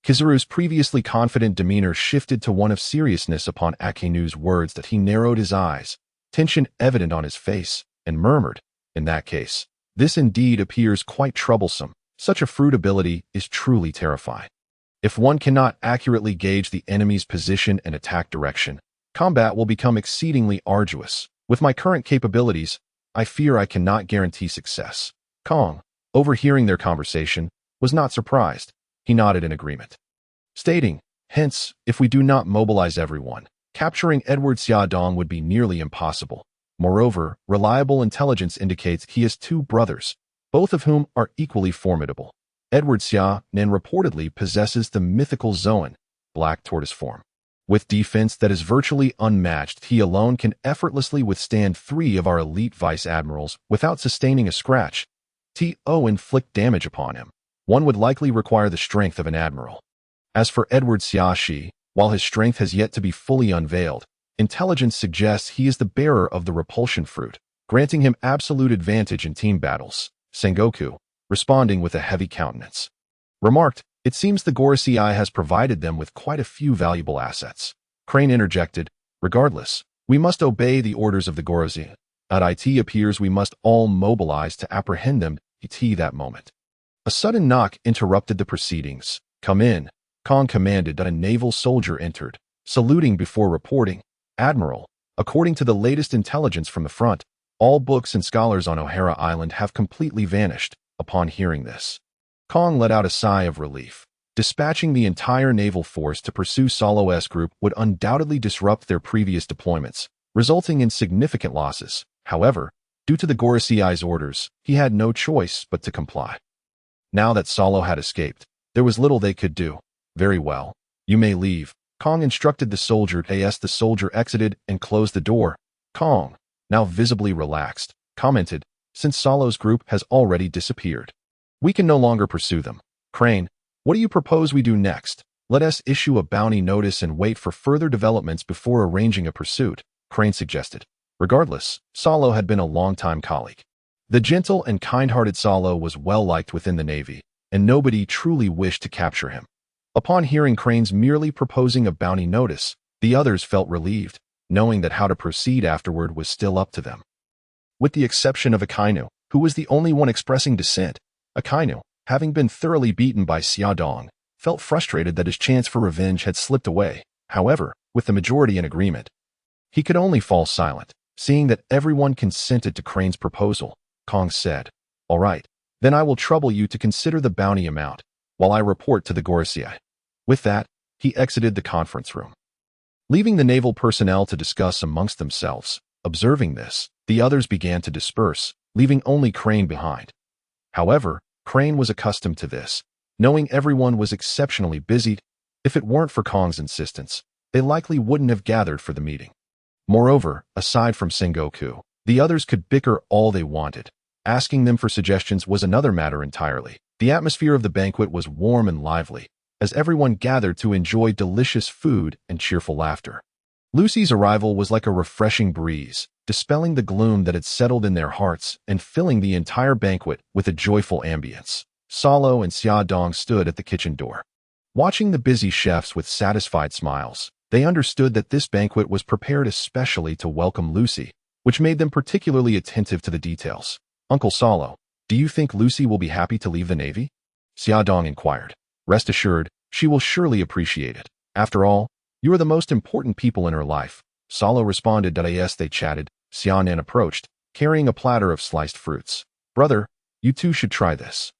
Kizaru's previously confident demeanor shifted to one of seriousness upon Akainu's words that he narrowed his eyes, tension evident on his face, and murmured, in that case, this indeed appears quite troublesome. Such a fruit ability is truly terrifying. If one cannot accurately gauge the enemy's position and attack direction, combat will become exceedingly arduous. With my current capabilities, I fear I cannot guarantee success. Kong, overhearing their conversation, was not surprised. He nodded in agreement, stating, hence, if we do not mobilize everyone, capturing Edward Xiaodong would be nearly impossible. Moreover, reliable intelligence indicates he has 2 brothers, both of whom are equally formidable. Edward Xiaodong reportedly possesses the mythical Zoan, black tortoise form. With defense that is virtually unmatched, he alone can effortlessly withstand 3 of our elite vice admirals without sustaining a scratch. To inflict damage upon him, one would likely require the strength of an admiral. As for Edward Xiaoshi, while his strength has yet to be fully unveiled, intelligence suggests he is the bearer of the repulsion fruit, granting him absolute advantage in team battles. Sengoku, responding with a heavy countenance, remarked, it seems the Geoise has provided them with quite a few valuable assets. Crane interjected, regardless, we must obey the orders of the Geoise. It appears we must all mobilize to apprehend them at that moment. A sudden knock interrupted the proceedings. Come in, Kong commanded. A naval soldier entered, saluting before reporting, Admiral, according to the latest intelligence from the front, all books and scholars on Ohara Island have completely vanished. Upon hearing this, Kong let out a sigh of relief. Dispatching the entire naval force to pursue Salo's group would undoubtedly disrupt their previous deployments, resulting in significant losses. However, due to the Geoise's orders, he had no choice but to comply. Now that Salo had escaped, there was little they could do. Very well, you may leave, Kong instructed the soldier. As the soldier exited and closed the door, Kong, now visibly relaxed, commented, since Salo's group has already disappeared, we can no longer pursue them. Crane, what do you propose we do next? Let us issue a bounty notice and wait for further developments before arranging a pursuit, Crane suggested. Regardless, Salo had been a long-time colleague. The gentle and kind-hearted Salo was well-liked within the Navy, and nobody truly wished to capture him. Upon hearing Crane's merely proposing a bounty notice, the others felt relieved, knowing that how to proceed afterward was still up to them. With the exception of Akainu, who was the only one expressing dissent, Akainu, having been thoroughly beaten by Xiaodong, felt frustrated that his chance for revenge had slipped away. However, with the majority in agreement, he could only fall silent. Seeing that everyone consented to Crane's proposal, Kong said, "All right, then I will trouble you to consider the bounty amount, while I report to the Geoise." With that, he exited the conference room, leaving the naval personnel to discuss amongst themselves. Observing this, the others began to disperse, leaving only Crane behind. However, Crane was accustomed to this, knowing everyone was exceptionally busy. If it weren't for Kong's insistence, they likely wouldn't have gathered for the meeting. Moreover, aside from Sengoku, the others could bicker all they wanted. Asking them for suggestions was another matter entirely. The atmosphere of the banquet was warm and lively, as everyone gathered to enjoy delicious food and cheerful laughter. Lucy's arrival was like a refreshing breeze, dispelling the gloom that had settled in their hearts and filling the entire banquet with a joyful ambience. Salo and Xiaodong stood at the kitchen door, watching the busy chefs with satisfied smiles. They understood that this banquet was prepared especially to welcome Lucy, which made them particularly attentive to the details. "Uncle Salo, do you think Lucy will be happy to leave the Navy?" Xiaodong inquired. "Rest assured, she will surely appreciate it. After all, you are the most important people in her life." Salo responded. As they chatted, Xiaonan approached, carrying a platter of sliced fruits. "Brother, you too should try this.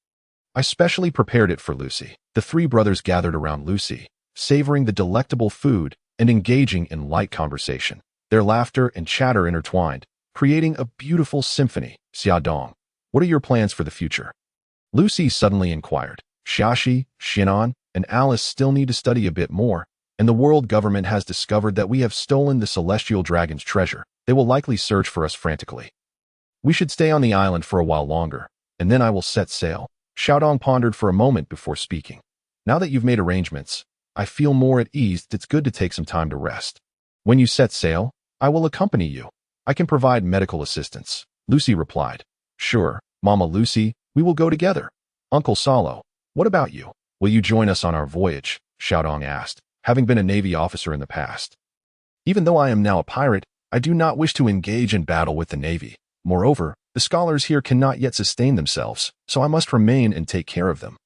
I specially prepared it for Lucy." The three brothers gathered around Lucy, savoring the delectable food and engaging in light conversation. Their laughter and chatter intertwined, creating a beautiful symphony. "Xiaodong, what are your plans for the future?" Lucy suddenly inquired. "Xiaxi, Xinan, and Alice still need to study a bit more, and the world government has discovered that we have stolen the celestial dragon's treasure. They will likely search for us frantically. We should stay on the island for a while longer, and then I will set sail." Xiaodong pondered for a moment before speaking. "Now that you've made arrangements, I feel more at ease. It's good to take some time to rest. When you set sail, I will accompany you. I can provide medical assistance." Lucy replied. "Sure, Mama Lucy, we will go together." "Uncle Salo, what about you? Will you join us on our voyage?" Xiaodong asked, having been a Navy officer in the past. "Even though I am now a pirate, I do not wish to engage in battle with the Navy. Moreover, the scholars here cannot yet sustain themselves, so I must remain and take care of them."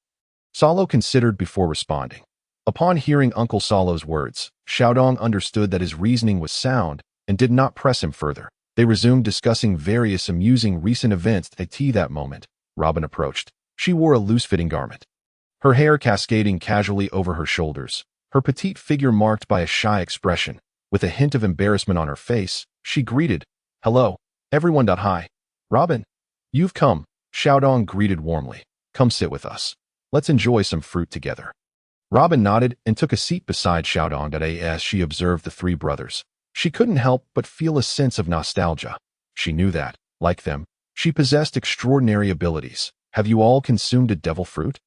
Salo considered before responding. Upon hearing Uncle Salo's words, Xiaodong understood that his reasoning was sound and did not press him further. They resumed discussing various amusing recent events. At tea that moment, Robin approached. She wore a loose-fitting garment, her hair cascading casually over her shoulders, her petite figure marked by a shy expression. With a hint of embarrassment on her face, she greeted, "Hello, everyone. Hi. Robin, you've come." Xiaodong greeted warmly. "Come sit with us. Let's enjoy some fruit together." Robin nodded and took a seat beside Xiaodong. As she observed the three brothers, she couldn't help but feel a sense of nostalgia. She knew that, like them, she possessed extraordinary abilities. "Have you all consumed a devil fruit?"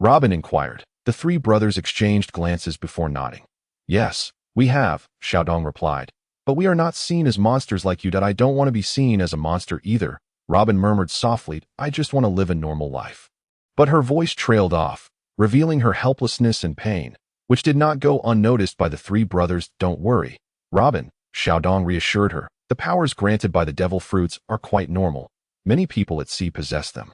Robin inquired. The three brothers exchanged glances before nodding. "Yes, we have," Xiaodong replied. "But we are not seen as monsters like you. I don't want to be seen as a monster either," Robin murmured softly. "I just want to live a normal life." But her voice trailed off, revealing her helplessness and pain, which did not go unnoticed by the three brothers. "Don't worry, Robin," Xiaodong reassured her. "The powers granted by the devil fruits are quite normal. Many people at sea possess them,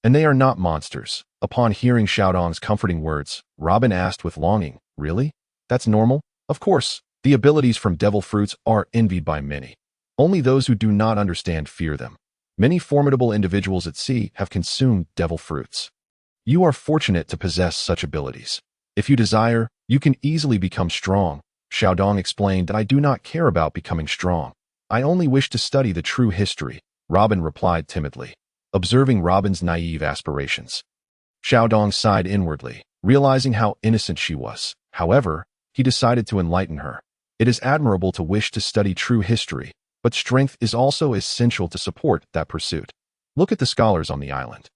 and they are not monsters." Upon hearing Xiaodong's comforting words, Robin asked with longing, "Really? That's normal?" "Of course, the abilities from devil fruits are envied by many. Only those who do not understand fear them. Many formidable individuals at sea have consumed devil fruits. You are fortunate to possess such abilities. If you desire, you can easily become strong." Xiaodong explained. "I do not care about becoming strong. I only wish to study the true history," Robin replied timidly. Observing Robin's naive aspirations, Xiaodong sighed inwardly, realizing how innocent she was. However, he decided to enlighten her. "It is admirable to wish to study true history, but strength is also essential to support that pursuit. Look at the scholars on the island.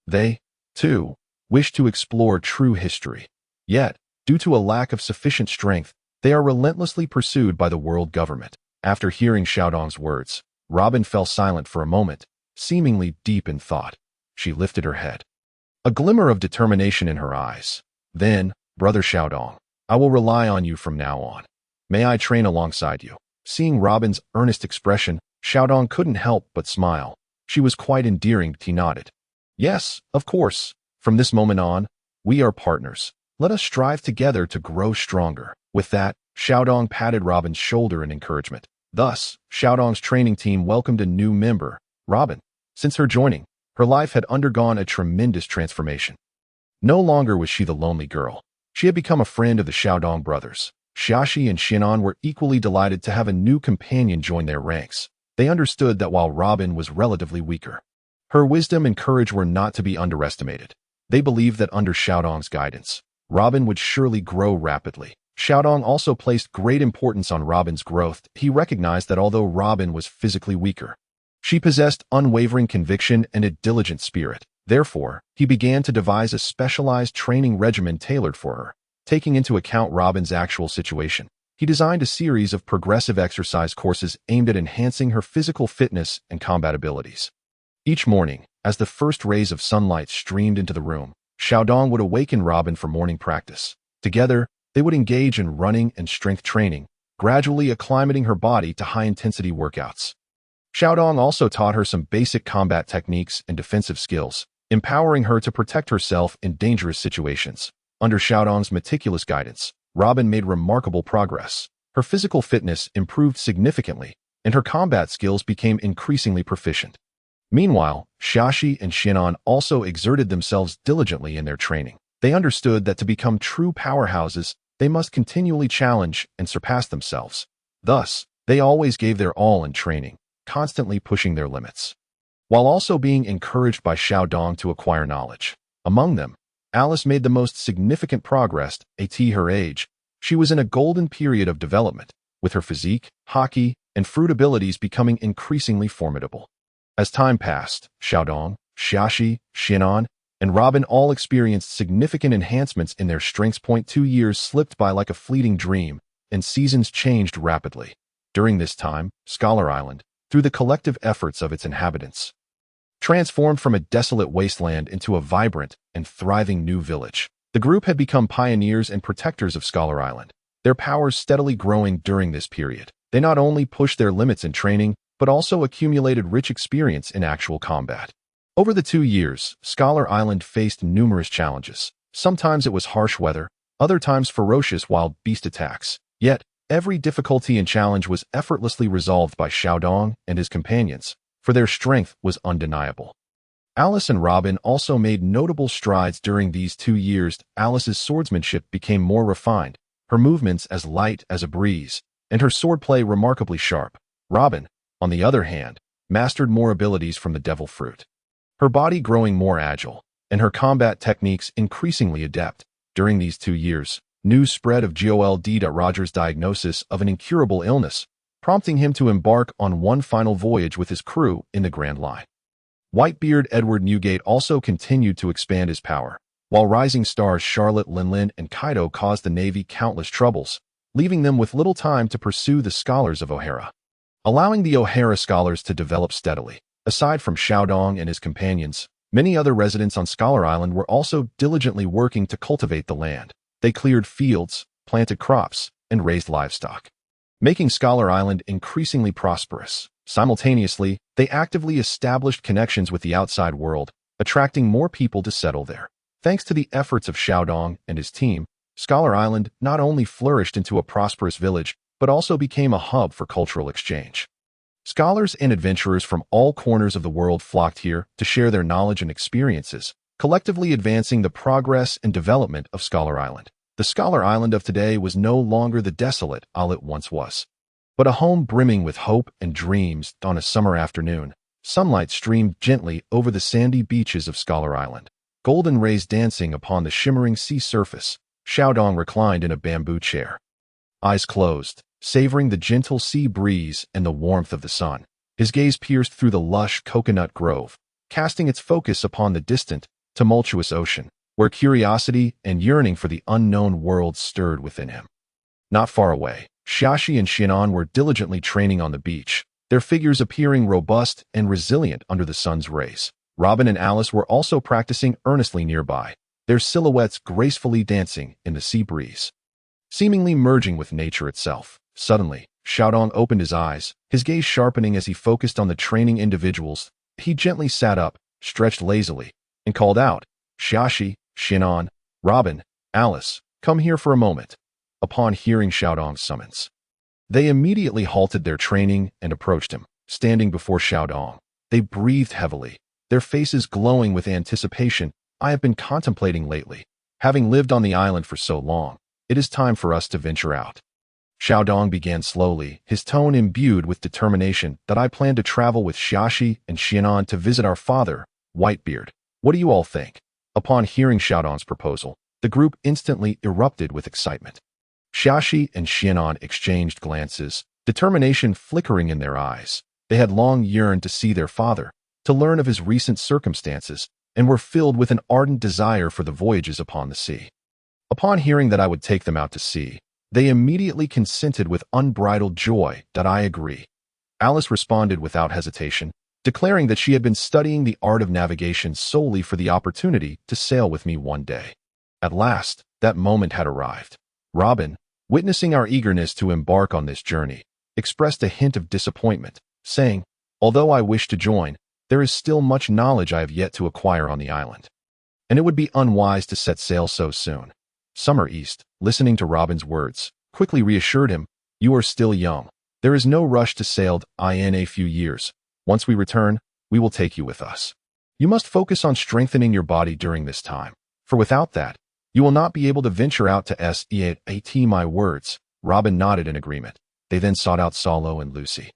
They, too, wish to explore true history. Yet, due to a lack of sufficient strength, they are relentlessly pursued by the world government." After hearing Xiaodong's words, Robin fell silent for a moment, seemingly deep in thought. She lifted her head, a glimmer of determination in her eyes. "Then, Brother Xiaodong, I will rely on you from now on. May I train alongside you?" Seeing Robin's earnest expression, Xiaodong couldn't help but smile. She was quite endearing. He nodded. "Yes, of course. From this moment on, we are partners. Let us strive together to grow stronger." With that, Xiaodong patted Robin's shoulder in encouragement. Thus, Xiaodong's training team welcomed a new member, Robin. Since her joining, her life had undergone a tremendous transformation. No longer was she the lonely girl. She had become a friend of the Xiaodong brothers. Xiaxi and Xinan were equally delighted to have a new companion join their ranks. They understood that while Robin was relatively weaker, her wisdom and courage were not to be underestimated. They believed that under Xiaodong's guidance, Robin would surely grow rapidly. Xiaodong also placed great importance on Robin's growth. He recognized that although Robin was physically weaker, she possessed unwavering conviction and a diligent spirit. Therefore, he began to devise a specialized training regimen tailored for her. Taking into account Robin's actual situation, he designed a series of progressive exercise courses aimed at enhancing her physical fitness and combat abilities. Each morning, as the first rays of sunlight streamed into the room, Xiaodong would awaken Robin for morning practice. Together, they would engage in running and strength training, gradually acclimating her body to high-intensity workouts. Xiaodong also taught her some basic combat techniques and defensive skills, empowering her to protect herself in dangerous situations. Under Xiaodong's meticulous guidance, Robin made remarkable progress. Her physical fitness improved significantly, and her combat skills became increasingly proficient. Meanwhile, Xiaxi and Xinan also exerted themselves diligently in their training. They understood that to become true powerhouses, they must continually challenge and surpass themselves. Thus, they always gave their all in training, constantly pushing their limits, while also being encouraged by Xiaodong to acquire knowledge. Among them, Alice made the most significant progress. At her age, she was in a golden period of development, with her physique, haki, and fruit abilities becoming increasingly formidable. As time passed, Xiaodong, Xiaxi, Xinan, and Robin all experienced significant enhancements in their strengths. 2 years slipped by like a fleeting dream, and seasons changed rapidly. During this time, Scholar Island, through the collective efforts of its inhabitants, transformed from a desolate wasteland into a vibrant and thriving new village. The group had become pioneers and protectors of Scholar Island, their powers steadily growing during this period. They not only pushed their limits in training, but also accumulated rich experience in actual combat. Over the 2 years, Scholar Island faced numerous challenges. Sometimes it was harsh weather, other times ferocious wild beast attacks. Yet, every difficulty and challenge was effortlessly resolved by Xiaodong and his companions, for their strength was undeniable. Alice and Robin also made notable strides during these 2 years. Alice's swordsmanship became more refined, her movements as light as a breeze, and her swordplay remarkably sharp. Robin, on the other hand, mastered more abilities from the devil fruit, her body growing more agile, and her combat techniques increasingly adept. During these 2 years, news spread of Gol D. Roger's diagnosis of an incurable illness, prompting him to embark on one final voyage with his crew in the Grand Line. Whitebeard Edward Newgate also continued to expand his power, while rising stars Charlotte Linlin and Kaido caused the Navy countless troubles, leaving them with little time to pursue the scholars of Ohara. Allowing the Ohara scholars to develop steadily. Aside from Xiaodong and his companions, many other residents on Scholar Island were also diligently working to cultivate the land. They cleared fields, planted crops, and raised livestock, making Scholar Island increasingly prosperous. Simultaneously, they actively established connections with the outside world, attracting more people to settle there. Thanks to the efforts of Xiaodong and his team, Scholar Island not only flourished into a prosperous village, but also became a hub for cultural exchange. Scholars and adventurers from all corners of the world flocked here to share their knowledge and experiences, collectively advancing the progress and development of Scholar Island. The Scholar Island of today was no longer the desolate isle it once was, but a home brimming with hope and dreams. On a summer afternoon, sunlight streamed gently over the sandy beaches of Scholar Island, golden rays dancing upon the shimmering sea surface. Xiaodong reclined in a bamboo chair, eyes closed, savoring the gentle sea breeze and the warmth of the sun. His gaze pierced through the lush coconut grove, casting its focus upon the distant, tumultuous ocean, where curiosity and yearning for the unknown world stirred within him. Not far away, Xiaxi and Xinan were diligently training on the beach, their figures appearing robust and resilient under the sun's rays. Robin and Alice were also practicing earnestly nearby, their silhouettes gracefully dancing in the sea breeze, seemingly merging with nature itself. Suddenly, Xiaodong opened his eyes, his gaze sharpening as he focused on the training individuals. He gently sat up, stretched lazily, and called out, "Xiaxi, Xinan, Robin, Alice, come here for a moment. Upon hearing Xiaodong's summons, they immediately halted their training and approached him. Standing before Xiaodong, they breathed heavily, their faces glowing with anticipation. I have been contemplating lately. Having lived on the island for so long, it is time for us to venture out. Xiaodong began slowly, his tone imbued with determination. That I plan to travel with Xiaxi and Xianan to visit our father, Whitebeard. What do you all think? Upon hearing Xiaodong's proposal, the group instantly erupted with excitement. Xiaxi and Xianan exchanged glances, determination flickering in their eyes. They had long yearned to see their father, to learn of his recent circumstances, and were filled with an ardent desire for the voyages upon the sea. Upon hearing that I would take them out to sea, they immediately consented with unbridled joy. That I agree. Alice responded without hesitation, declaring that she had been studying the art of navigation solely for the opportunity to sail with me one day. At last, that moment had arrived. Robin, witnessing our eagerness to embark on this journey, expressed a hint of disappointment, saying, "Although I wish to join, there is still much knowledge I have yet to acquire on the island, and it would be unwise to set sail so soon." Summer East, listening to Robin's words, quickly reassured him, "You are still young. There is no rush to sail in a few years. Once we return, we will take you with us. You must focus on strengthening your body during this time, for without that, you will not be able to venture out to SEAT. My words." Robin nodded in agreement. They then sought out Salo and Lucy,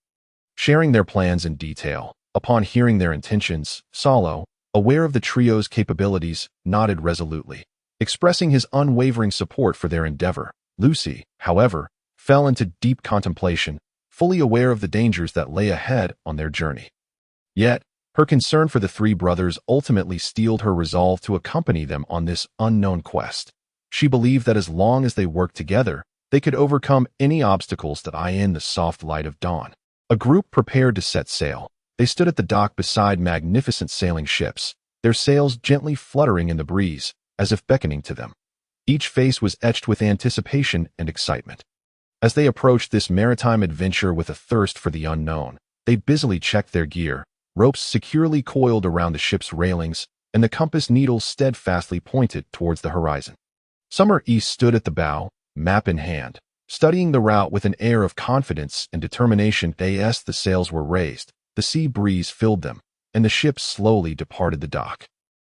sharing their plans in detail. Upon hearing their intentions, Salo, aware of the trio's capabilities, nodded resolutely, expressing his unwavering support for their endeavor. Lucy, however, fell into deep contemplation, fully aware of the dangers that lay ahead on their journey. Yet, her concern for the three brothers ultimately steeled her resolve to accompany them on this unknown quest. She believed that as long as they worked together, they could overcome any obstacles that in the soft light of dawn. A group prepared to set sail. They stood at the dock beside magnificent sailing ships, their sails gently fluttering in the breeze, as if beckoning to them. Each face was etched with anticipation and excitement. As they approached this maritime adventure with a thirst for the unknown, they busily checked their gear, ropes securely coiled around the ship's railings, and the compass needle steadfastly pointed towards the horizon. Summer East stood at the bow, map in hand, studying the route with an air of confidence and determination. As the sails were raised, the sea breeze filled them, and the ship slowly departed the dock.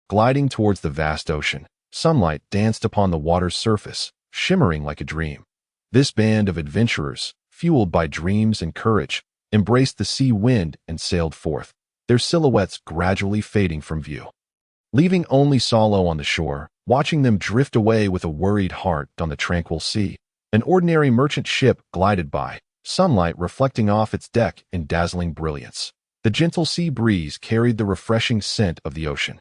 Gliding towards the vast ocean, sunlight danced upon the water's surface, shimmering like a dream. This band of adventurers, fueled by dreams and courage, embraced the sea wind and sailed forth, their silhouettes gradually fading from view. Leaving only Salo on the shore, watching them drift away with a worried heart on the tranquil sea, an ordinary merchant ship glided by, sunlight reflecting off its deck in dazzling brilliance. The gentle sea breeze carried the refreshing scent of the ocean.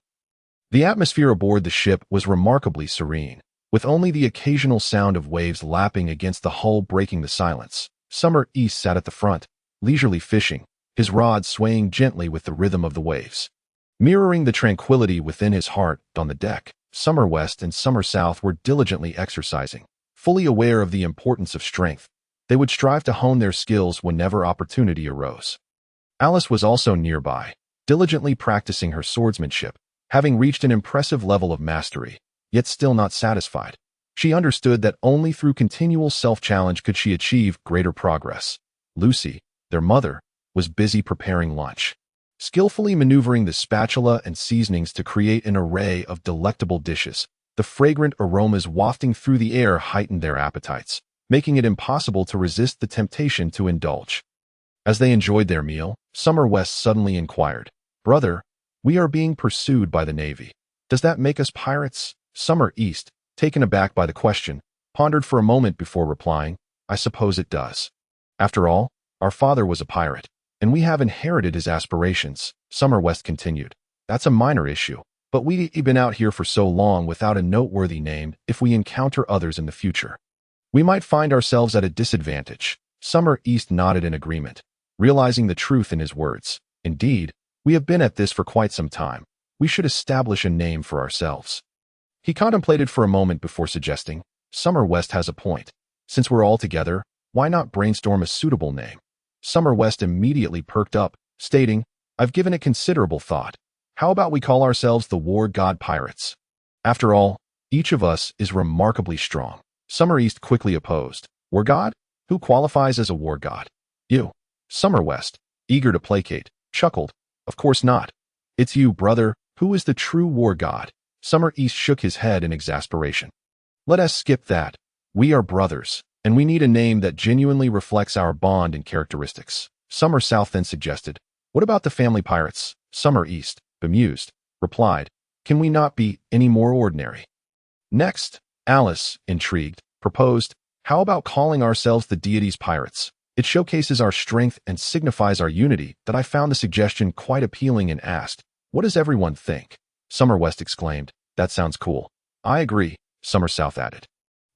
The atmosphere aboard the ship was remarkably serene, with only the occasional sound of waves lapping against the hull breaking the silence. Summer East sat at the front, leisurely fishing, his rod swaying gently with the rhythm of the waves. Mirroring the tranquility within his heart on the deck, Summer West and Summer South were diligently exercising, fully aware of the importance of strength. They would strive to hone their skills whenever opportunity arose. Alice was also nearby, diligently practicing her swordsmanship, having reached an impressive level of mastery, yet still not satisfied. She understood that only through continual self-challenge could she achieve greater progress. Lucy, their mother, was busy preparing lunch, skillfully maneuvering the spatula and seasonings to create an array of delectable dishes. The fragrant aromas wafting through the air heightened their appetites, making it impossible to resist the temptation to indulge. As they enjoyed their meal, Summer West suddenly inquired, "Brother, we are being pursued by the Navy. Does that make us pirates?" Summer East, taken aback by the question, pondered for a moment before replying, "I suppose it does. After all, our father was a pirate, and we have inherited his aspirations." Summer West continued, "That's a minor issue, but we've been out here for so long without a noteworthy name. If we encounter others in the future, we might find ourselves at a disadvantage." Summer East nodded in agreement, realizing the truth in his words. "Indeed, we have been at this for quite some time. We should establish a name for ourselves." He contemplated for a moment before suggesting, "Summer West has a point. Since we're all together, why not brainstorm a suitable name?" Summer West immediately perked up, stating, "I've given it considerable thought. How about we call ourselves the War God Pirates? After all, Each of us is remarkably strong. Summer East quickly opposed. War god? Who qualifies as a war god? You. Summer West, eager to placate, chuckled. Of course not. It's you, brother. Who is the true war god? Summer East shook his head in exasperation. Let us skip that. We are brothers, and we need a name that genuinely reflects our bond and characteristics. Summer South then suggested, what about the family pirates? Summer East, bemused, replied, can we not be any more ordinary? Next, Alice, intrigued, proposed, how about calling ourselves the deities pirates? It showcases our strength and signifies our unity. That I found the suggestion quite appealing and asked, what does everyone think? Summer West exclaimed, that sounds cool. I agree, Summer South added.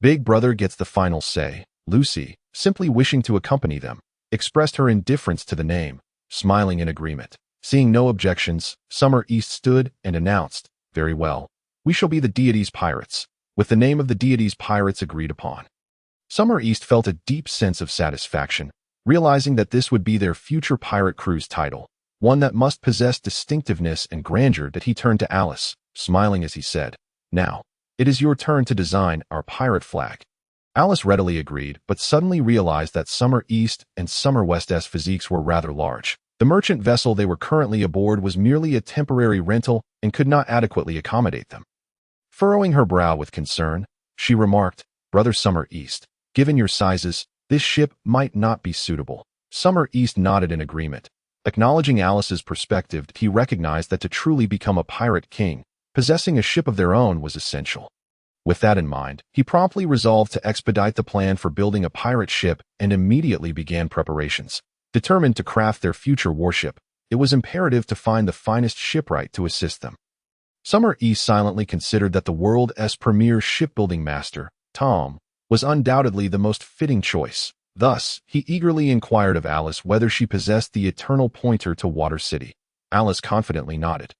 Big Brother gets the final say. Lucy, simply wishing to accompany them, expressed her indifference to the name, smiling in agreement. Seeing no objections, Summer East stood and announced, very well, we shall be the deities pirates, with the name of the deities pirates agreed upon. Summer East felt a deep sense of satisfaction, realizing that this would be their future pirate crew's title, one that must possess distinctiveness and grandeur. That he turned to Alice, smiling as he said, now, it is your turn to design our pirate flag. Alice readily agreed, but suddenly realized that Summer East and Summer West's physiques were rather large. The merchant vessel they were currently aboard was merely a temporary rental and could not adequately accommodate them. Furrowing her brow with concern, she remarked, Brother Summer East, given your sizes, this ship might not be suitable. Summer East nodded in agreement. Acknowledging Alice's perspective, he recognized that to truly become a pirate king, possessing a ship of their own was essential. With that in mind, he promptly resolved to expedite the plan for building a pirate ship and immediately began preparations. Determined to craft their future warship, it was imperative to find the finest shipwright to assist them. Summer East silently considered that the world's premier shipbuilding master, Tom, was undoubtedly the most fitting choice. Thus, he eagerly inquired of Alice whether she possessed the eternal pointer to Water City. Alice confidently nodded,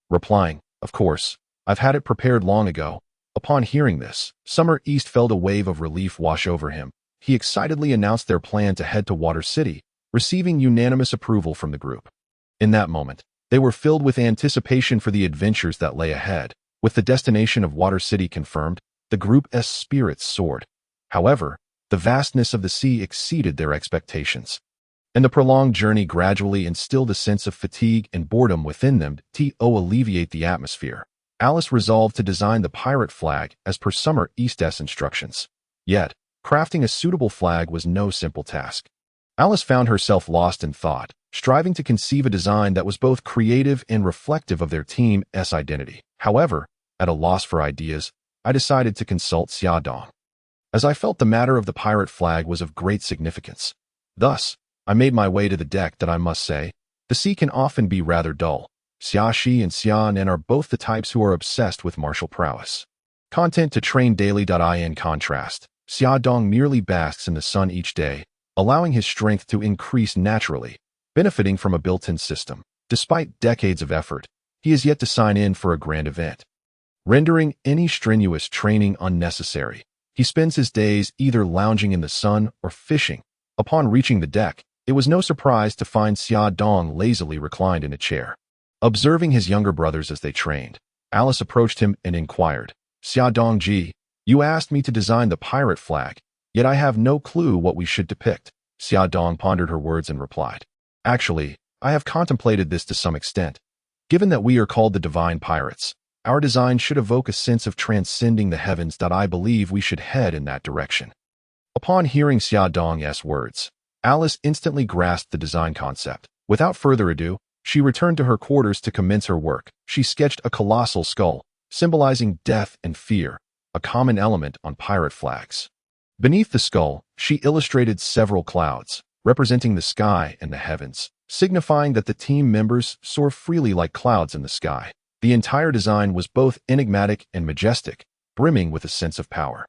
replying, of course, I've had it prepared long ago. Upon hearing this, Summer East felt a wave of relief wash over him. He excitedly announced their plan to head to Water City, receiving unanimous approval from the group. In that moment, they were filled with anticipation for the adventures that lay ahead. With the destination of Water City confirmed, the group's spirits soared. However, the vastness of the sea exceeded their expectations, and the prolonged journey gradually instilled a sense of fatigue and boredom within them. To alleviate the atmosphere, Alice resolved to design the pirate flag as per Summer East's instructions. Yet, crafting a suitable flag was no simple task. Alice found herself lost in thought, striving to conceive a design that was both creative and reflective of their team's identity. However, at a loss for ideas, I decided to consult Xiaodong, as I felt the matter of the pirate flag was of great significance. Thus, I made my way to the deck. That I must say, the sea can often be rather dull. Xiaxi and Xianan are both the types who are obsessed with martial prowess. Content to train daily. In contrast, Xiaodong merely basks in the sun each day, allowing his strength to increase naturally, benefiting from a built-in system. Despite decades of effort, he is yet to sign in for a grand event, rendering any strenuous training unnecessary. He spends his days either lounging in the sun or fishing. Upon reaching the deck, it was no surprise to find Xia Dong lazily reclined in a chair. Observing his younger brothers as they trained, Alice approached him and inquired, Xia Dong Ji, you asked me to design the pirate flag, yet I have no clue what we should depict. Xia Dong pondered her words and replied, actually, I have contemplated this to some extent. Given that we are called the divine pirates, our design should evoke a sense of transcending the heavens. I believe we should head in that direction. Upon hearing Xia Dong's words, Alice instantly grasped the design concept. Without further ado, she returned to her quarters to commence her work. She sketched a colossal skull, symbolizing death and fear, a common element on pirate flags. Beneath the skull, she illustrated several clouds, representing the sky and the heavens, signifying that the team members soar freely like clouds in the sky. The entire design was both enigmatic and majestic, brimming with a sense of power.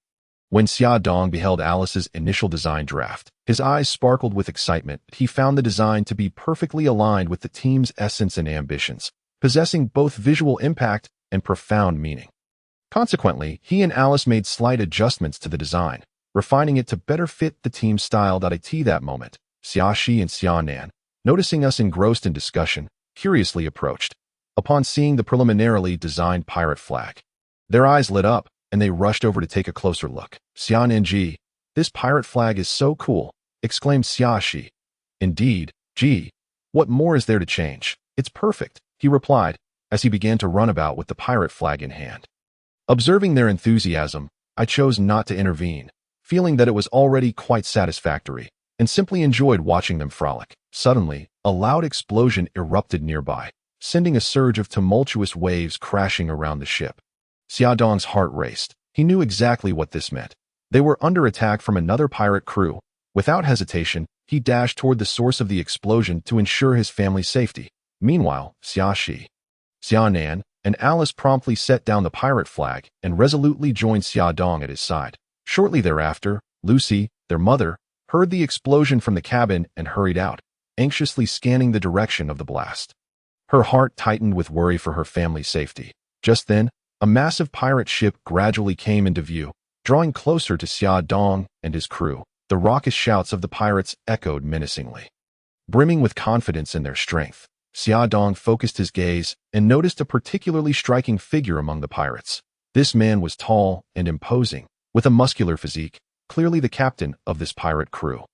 When Xia Dong beheld Alice's initial design draft, his eyes sparkled with excitement. He found the design to be perfectly aligned with the team's essence and ambitions, possessing both visual impact and profound meaning. Consequently, he and Alice made slight adjustments to the design, refining it to better fit the team's style. At that moment, Xiaxi and Xianan, noticing us engrossed in discussion, curiously approached. Upon seeing the preliminarily designed pirate flag, their eyes lit up, and they rushed over to take a closer look. Xian Ji, this pirate flag is so cool, exclaimed Xiaxi. Indeed, Ji, what more is there to change? It's perfect, he replied, as he began to run about with the pirate flag in hand. Observing their enthusiasm, I chose not to intervene, feeling that it was already quite satisfactory, and simply enjoyed watching them frolic. Suddenly, a loud explosion erupted nearby, sending a surge of tumultuous waves crashing around the ship. Xiaodong's heart raced. He knew exactly what this meant. They were under attack from another pirate crew. Without hesitation, he dashed toward the source of the explosion to ensure his family's safety. Meanwhile, Xiaxi, Xiaonan, and Alice promptly set down the pirate flag and resolutely joined Xiaodong at his side. Shortly thereafter, Lucy, their mother, heard the explosion from the cabin and hurried out, anxiously scanning the direction of the blast. Her heart tightened with worry for her family's safety. Just then, a massive pirate ship gradually came into view, drawing closer to Xiaodong and his crew. The raucous shouts of the pirates echoed menacingly. Brimming with confidence in their strength, Xiaodong focused his gaze and noticed a particularly striking figure among the pirates. This man was tall and imposing, with a muscular physique, clearly the captain of this pirate crew.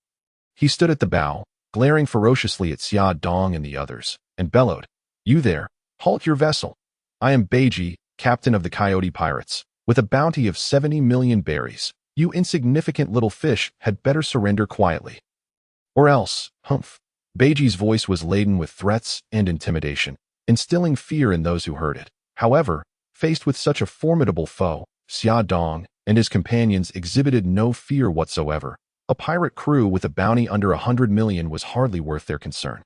He stood at the bow, glaring ferociously at Xiaodong and the others, and bellowed, "You there, halt your vessel. I am Beiji, captain of the Coyote Pirates, with a bounty of 70 million berries. You insignificant little fish had better surrender quietly. Or else, humph." Beiji's voice was laden with threats and intimidation, instilling fear in those who heard it. However, faced with such a formidable foe, Xiaodong and his companions exhibited no fear whatsoever. A pirate crew with a bounty under 100 million was hardly worth their concern.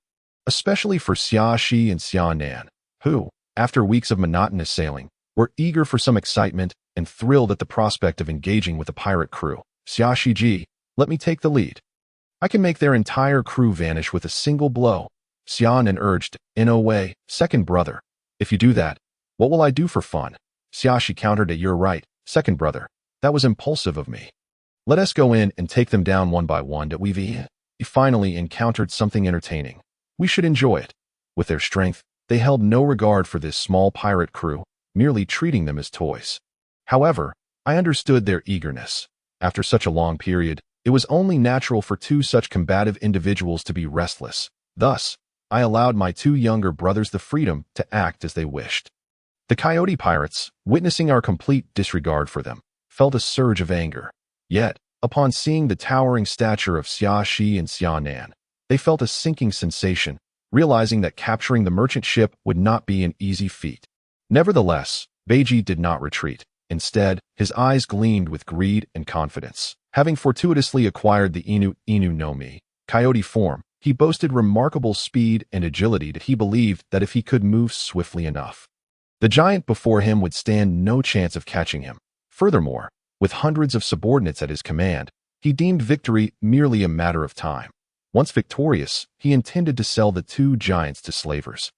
Especially for Xiaxi and Xiaonan, who, after weeks of monotonous sailing, were eager for some excitement and thrilled at the prospect of engaging with a pirate crew. "Xiaxi Ji, let me take the lead. I can make their entire crew vanish with a single blow," Xiaonan urged. "In a way, second brother. If you do that, what will I do for fun?" Xiaxi countered. "You're right, second brother. That was impulsive of me. Let us go in and take them down one by one that we've finally encountered something entertaining. We should enjoy it." With their strength, they held no regard for this small pirate crew, merely treating them as toys. However, I understood their eagerness. After such a long period, it was only natural for two such combative individuals to be restless. Thus, I allowed my two younger brothers the freedom to act as they wished. The Coyote Pirates, witnessing our complete disregard for them, felt a surge of anger. Yet, upon seeing the towering stature of Xiaxi and Xiaonan, they felt a sinking sensation, realizing that capturing the merchant ship would not be an easy feat. Nevertheless, Beiji did not retreat. Instead, his eyes gleamed with greed and confidence. Having fortuitously acquired the Inu no Mi, coyote form, he boasted remarkable speed and agility that he believed that if he could move swiftly enough, the giant before him would stand no chance of catching him. Furthermore, with hundreds of subordinates at his command, he deemed victory merely a matter of time. Once victorious, he intended to sell the two giants to slavers,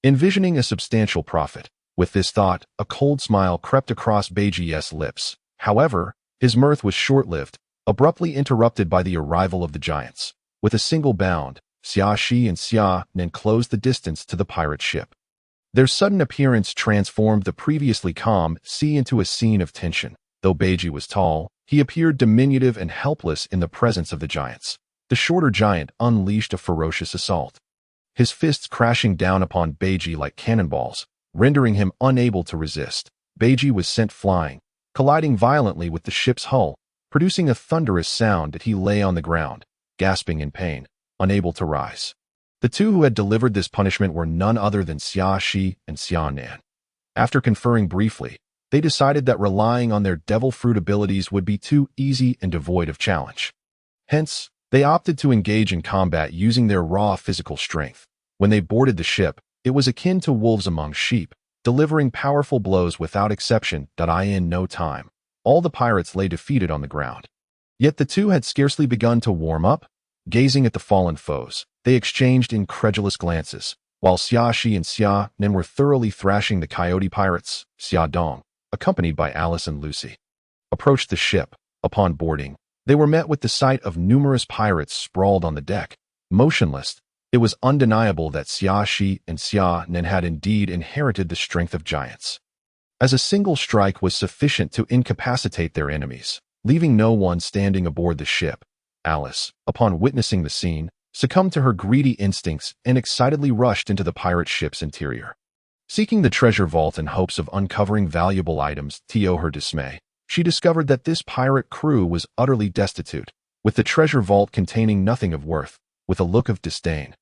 envisioning a substantial profit. With this thought, a cold smile crept across Beiji's lips. However, his mirth was short-lived, abruptly interrupted by the arrival of the giants. With a single bound, Xiaxi and Xiaonan closed the distance to the pirate ship. Their sudden appearance transformed the previously calm sea into a scene of tension. Though Beiji was tall, he appeared diminutive and helpless in the presence of the giants. The shorter giant unleashed a ferocious assault, his fists crashing down upon Beiji like cannonballs, rendering him unable to resist. Beiji was sent flying, colliding violently with the ship's hull, producing a thunderous sound that he lay on the ground, gasping in pain, unable to rise. The two who had delivered this punishment were none other than Xiaxi and Xiaonan. After conferring briefly, they decided that relying on their devil fruit abilities would be too easy and devoid of challenge. Hence, they opted to engage in combat using their raw physical strength. When they boarded the ship, it was akin to wolves among sheep, delivering powerful blows without exception. In no time, all the pirates lay defeated on the ground. Yet the two had scarcely begun to warm up. Gazing at the fallen foes, they exchanged incredulous glances. While Xiaxi and Xiaonan were thoroughly thrashing the Coyote Pirates, Xiaodong, accompanied by Alice and Lucy, approached the ship. Upon boarding, they were met with the sight of numerous pirates sprawled on the deck, motionless. It was undeniable that Xiaxi and Xiaonan had indeed inherited the strength of giants. as a single strike was sufficient to incapacitate their enemies, leaving no one standing aboard the ship. Alice, upon witnessing the scene, succumbed to her greedy instincts and excitedly rushed into the pirate ship's interior. Seeking the treasure vault in hopes of uncovering valuable items, to her dismay, she discovered that this pirate crew was utterly destitute, with the treasure vault containing nothing of worth. With a look of disdain,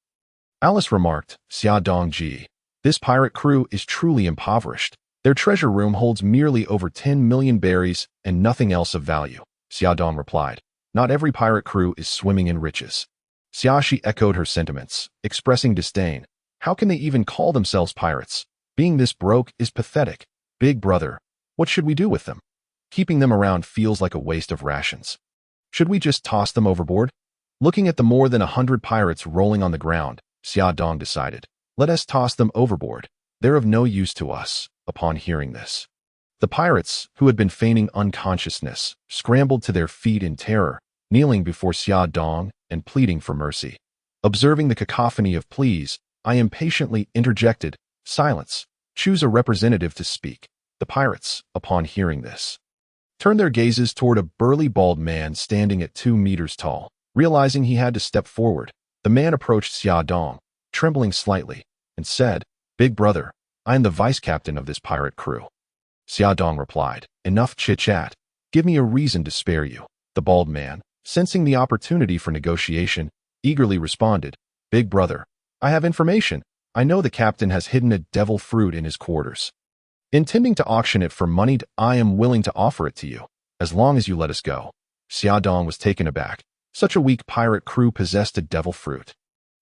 Alice remarked, "Xia Dongji, this pirate crew is truly impoverished. Their treasure room holds merely over 10 million berries and nothing else of value." Xia Dong replied, "Not every pirate crew is swimming in riches." Xiaxi echoed her sentiments, expressing disdain. "How can they even call themselves pirates? Being this broke is pathetic. Big brother, what should we do with them? Keeping them around feels like a waste of rations. Should we just toss them overboard?" Looking at the more than 100 pirates rolling on the ground, Xia Dong decided, "Let us toss them overboard. They're of no use to us." Upon hearing this, the pirates, who had been feigning unconsciousness, scrambled to their feet in terror, kneeling before Xia Dong and pleading for mercy. Observing the cacophony of pleas, I impatiently interjected, "Silence. Choose a representative to speak." The pirates, upon hearing this, turned their gazes toward a burly bald man standing at 2 meters tall. Realizing he had to step forward, the man approached Xia Dong, trembling slightly, and said, "Big brother, I am the vice-captain of this pirate crew." Xia Dong replied, "Enough chit-chat. Give me a reason to spare you." The bald man, sensing the opportunity for negotiation, eagerly responded, "Big brother, I have information. I know the captain has hidden a devil fruit in his quarters. Intending to auction it for money, I am willing to offer it to you, as long as you let us go." Xia Dong was taken aback. Such a weak pirate crew possessed a devil fruit.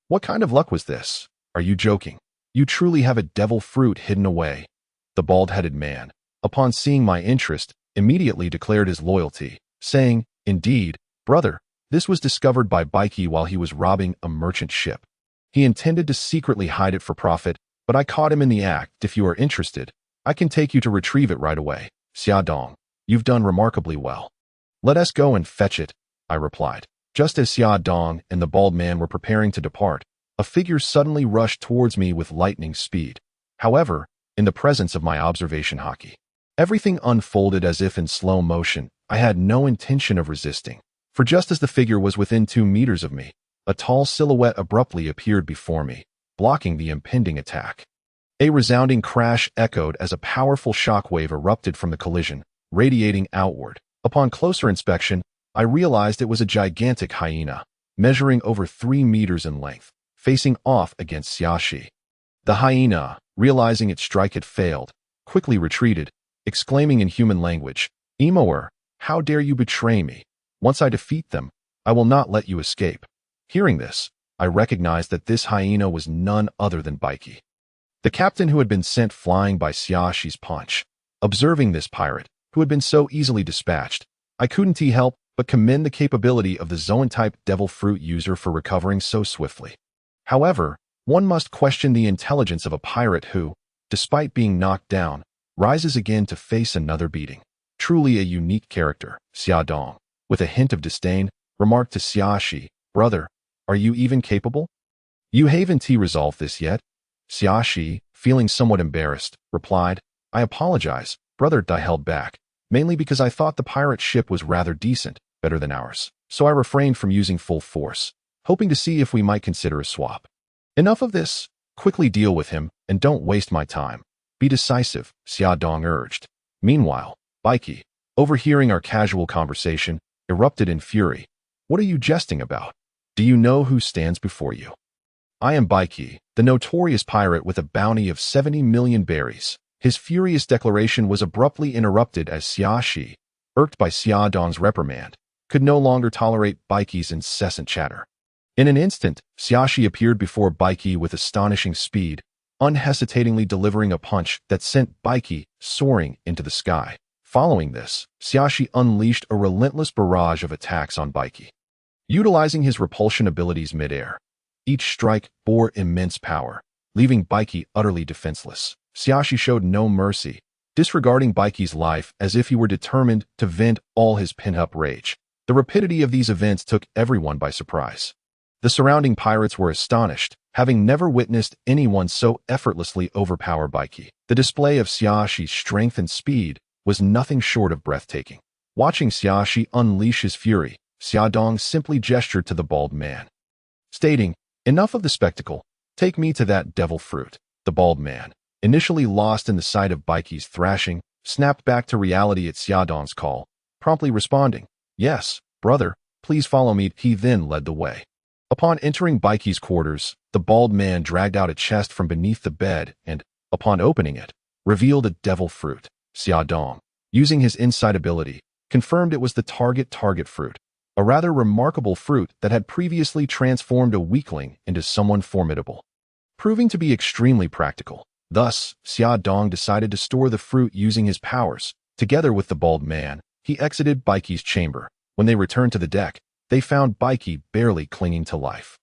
What kind of luck was this? Are you joking? You truly have a devil fruit hidden away? The bald-headed man, upon seeing my interest, immediately declared his loyalty, saying, "Indeed, brother, this was discovered by Baiki while he was robbing a merchant ship. He intended to secretly hide it for profit, but I caught him in the act. If you are interested, I can take you to retrieve it right away." "Xia Dong, you've done remarkably well. Let us go and fetch it," I replied. Just as Xia Dong and the bald man were preparing to depart, a figure suddenly rushed towards me with lightning speed. However, in the presence of my observation hockey, everything unfolded as if in slow motion. I had no intention of resisting, for just as the figure was within 2 meters of me, a tall silhouette abruptly appeared before me, blocking the impending attack. A resounding crash echoed as a powerful shockwave erupted from the collision, radiating outward. Upon closer inspection, I realized it was a gigantic hyena, measuring over 3 meters in length, facing off against Xiaxi. The hyena, realizing its strike had failed, quickly retreated, exclaiming in human language, "Emoer, how dare you betray me? Once I defeat them, I will not let you escape." Hearing this, I recognized that this hyena was none other than Baiki, the captain who had been sent flying by Xiaxi's punch. Observing this pirate, who had been so easily dispatched, I couldn't help but commend the capability of the Zoan-type devil fruit user for recovering so swiftly. However, one must question the intelligence of a pirate who, despite being knocked down, rises again to face another beating. Truly a unique character. Xia Dong, with a hint of disdain, remarked to Xiaxi, "Brother, are you even capable? You haven't resolved this yet?" Xiaxi, feeling somewhat embarrassed, replied, "I apologize, brother. I held back, mainly because I thought the pirate ship was rather decent, better than ours, so I refrained from using full force, hoping to see if we might consider a swap. Enough of this. Quickly deal with him, and don't waste my time. Be decisive," Xia Dong urged. Meanwhile, Baiki, overhearing our casual conversation, erupted in fury. "What are you jesting about? Do you know who stands before you? I am Baiki, the notorious pirate with a bounty of 70 million berries." His furious declaration was abruptly interrupted as Xiaxi, irked by Xia Dong's reprimand, could no longer tolerate Baiki's incessant chatter. In an instant, Xiaxi appeared before Baiki with astonishing speed, unhesitatingly delivering a punch that sent Baiki soaring into the sky. Following this, Xiaxi unleashed a relentless barrage of attacks on Baiki, utilizing his repulsion abilities midair. Each strike bore immense power, leaving Baiki utterly defenseless. Xiaxi showed no mercy, disregarding Baiki's life as if he were determined to vent all his pent-up rage. The rapidity of these events took everyone by surprise. The surrounding pirates were astonished, having never witnessed anyone so effortlessly overpower Baiki. The display of Xiaxi's strength and speed was nothing short of breathtaking. Watching Xiaxi unleash his fury, Xiaodong simply gestured to the bald man, stating, "Enough of the spectacle. Take me to that devil fruit." The bald man, initially lost in the sight of Baiki's thrashing, snapped back to reality at Xiaodong's call, promptly responding, "Yes, brother, please follow me." He then led the way. Upon entering Baiki's quarters, the bald man dragged out a chest from beneath the bed and, upon opening it, revealed a devil fruit. Xiaodong, using his insight ability, confirmed it was the target fruit, a rather remarkable fruit that had previously transformed a weakling into someone formidable, proving to be extremely practical. Thus, Xiaodong decided to store the fruit using his powers. Together with the bald man, he exited Baiki's chamber. When they returned to the deck, they found Baiki barely clinging to life.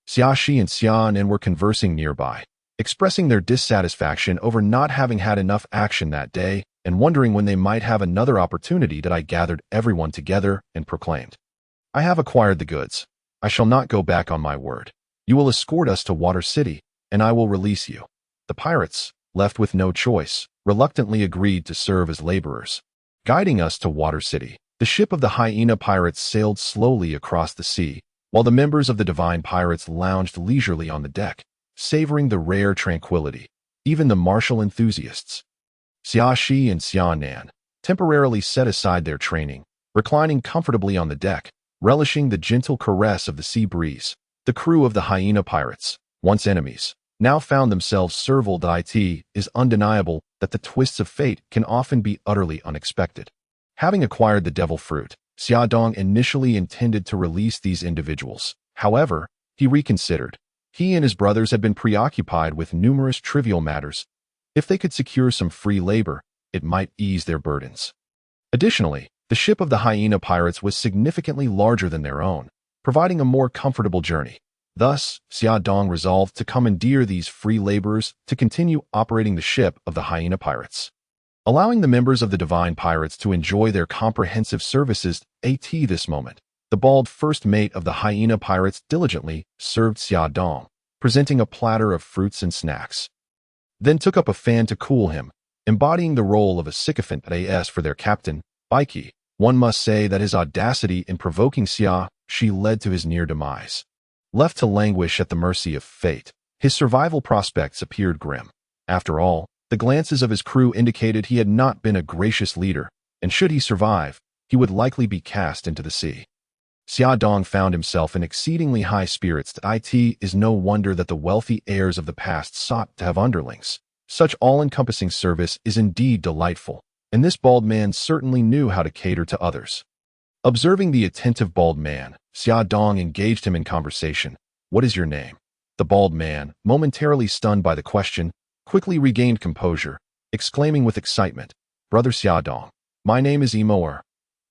Xiaxi and Xiaonan were conversing nearby, expressing their dissatisfaction over not having had enough action that day and wondering when they might have another opportunity. That I gathered everyone together and proclaimed, "I have acquired the goods. I shall not go back on my word. You will escort us to Water City, and I will release you." The pirates, left with no choice, reluctantly agreed to serve as laborers, guiding us to Water City. The ship of the Hyena Pirates sailed slowly across the sea, while the members of the Divine Pirates lounged leisurely on the deck, savoring the rare tranquility. Even the martial enthusiasts, Xiaxi and Xiaonan, temporarily set aside their training, reclining comfortably on the deck, relishing the gentle caress of the sea breeze. The crew of the Hyena Pirates, once enemies, now found themselves servile. It is undeniable that the twists of fate can often be utterly unexpected. Having acquired the devil fruit, Xiaodong initially intended to release these individuals. However, he reconsidered. He and his brothers had been preoccupied with numerous trivial matters. If they could secure some free labor, it might ease their burdens. Additionally, the ship of the Hyena Pirates was significantly larger than their own, providing a more comfortable journey. Thus, Xiaodong resolved to commandeer these free laborers to continue operating the ship of the Hyena Pirates, allowing the members of the Divine Pirates to enjoy their comprehensive services. This moment, the bald first mate of the Hyena Pirates diligently served Xiaodong, presenting a platter of fruits and snacks, then took up a fan to cool him, embodying the role of a sycophant. As for their captain, Baiki, one must say that his audacity in provoking Xiaxi led to his near demise. Left to languish at the mercy of fate, his survival prospects appeared grim. After all, the glances of his crew indicated he had not been a gracious leader, and should he survive, he would likely be cast into the sea. Xiaodong found himself in exceedingly high spirits. It is no wonder that the wealthy heirs of the past sought to have underlings. Such all-encompassing service is indeed delightful, and this bald man certainly knew how to cater to others. Observing the attentive bald man, Xiaodong engaged him in conversation. "What is your name?" The bald man, momentarily stunned by the question, quickly regained composure, exclaiming with excitement, "Brother Xiaodong, my name is Emoer."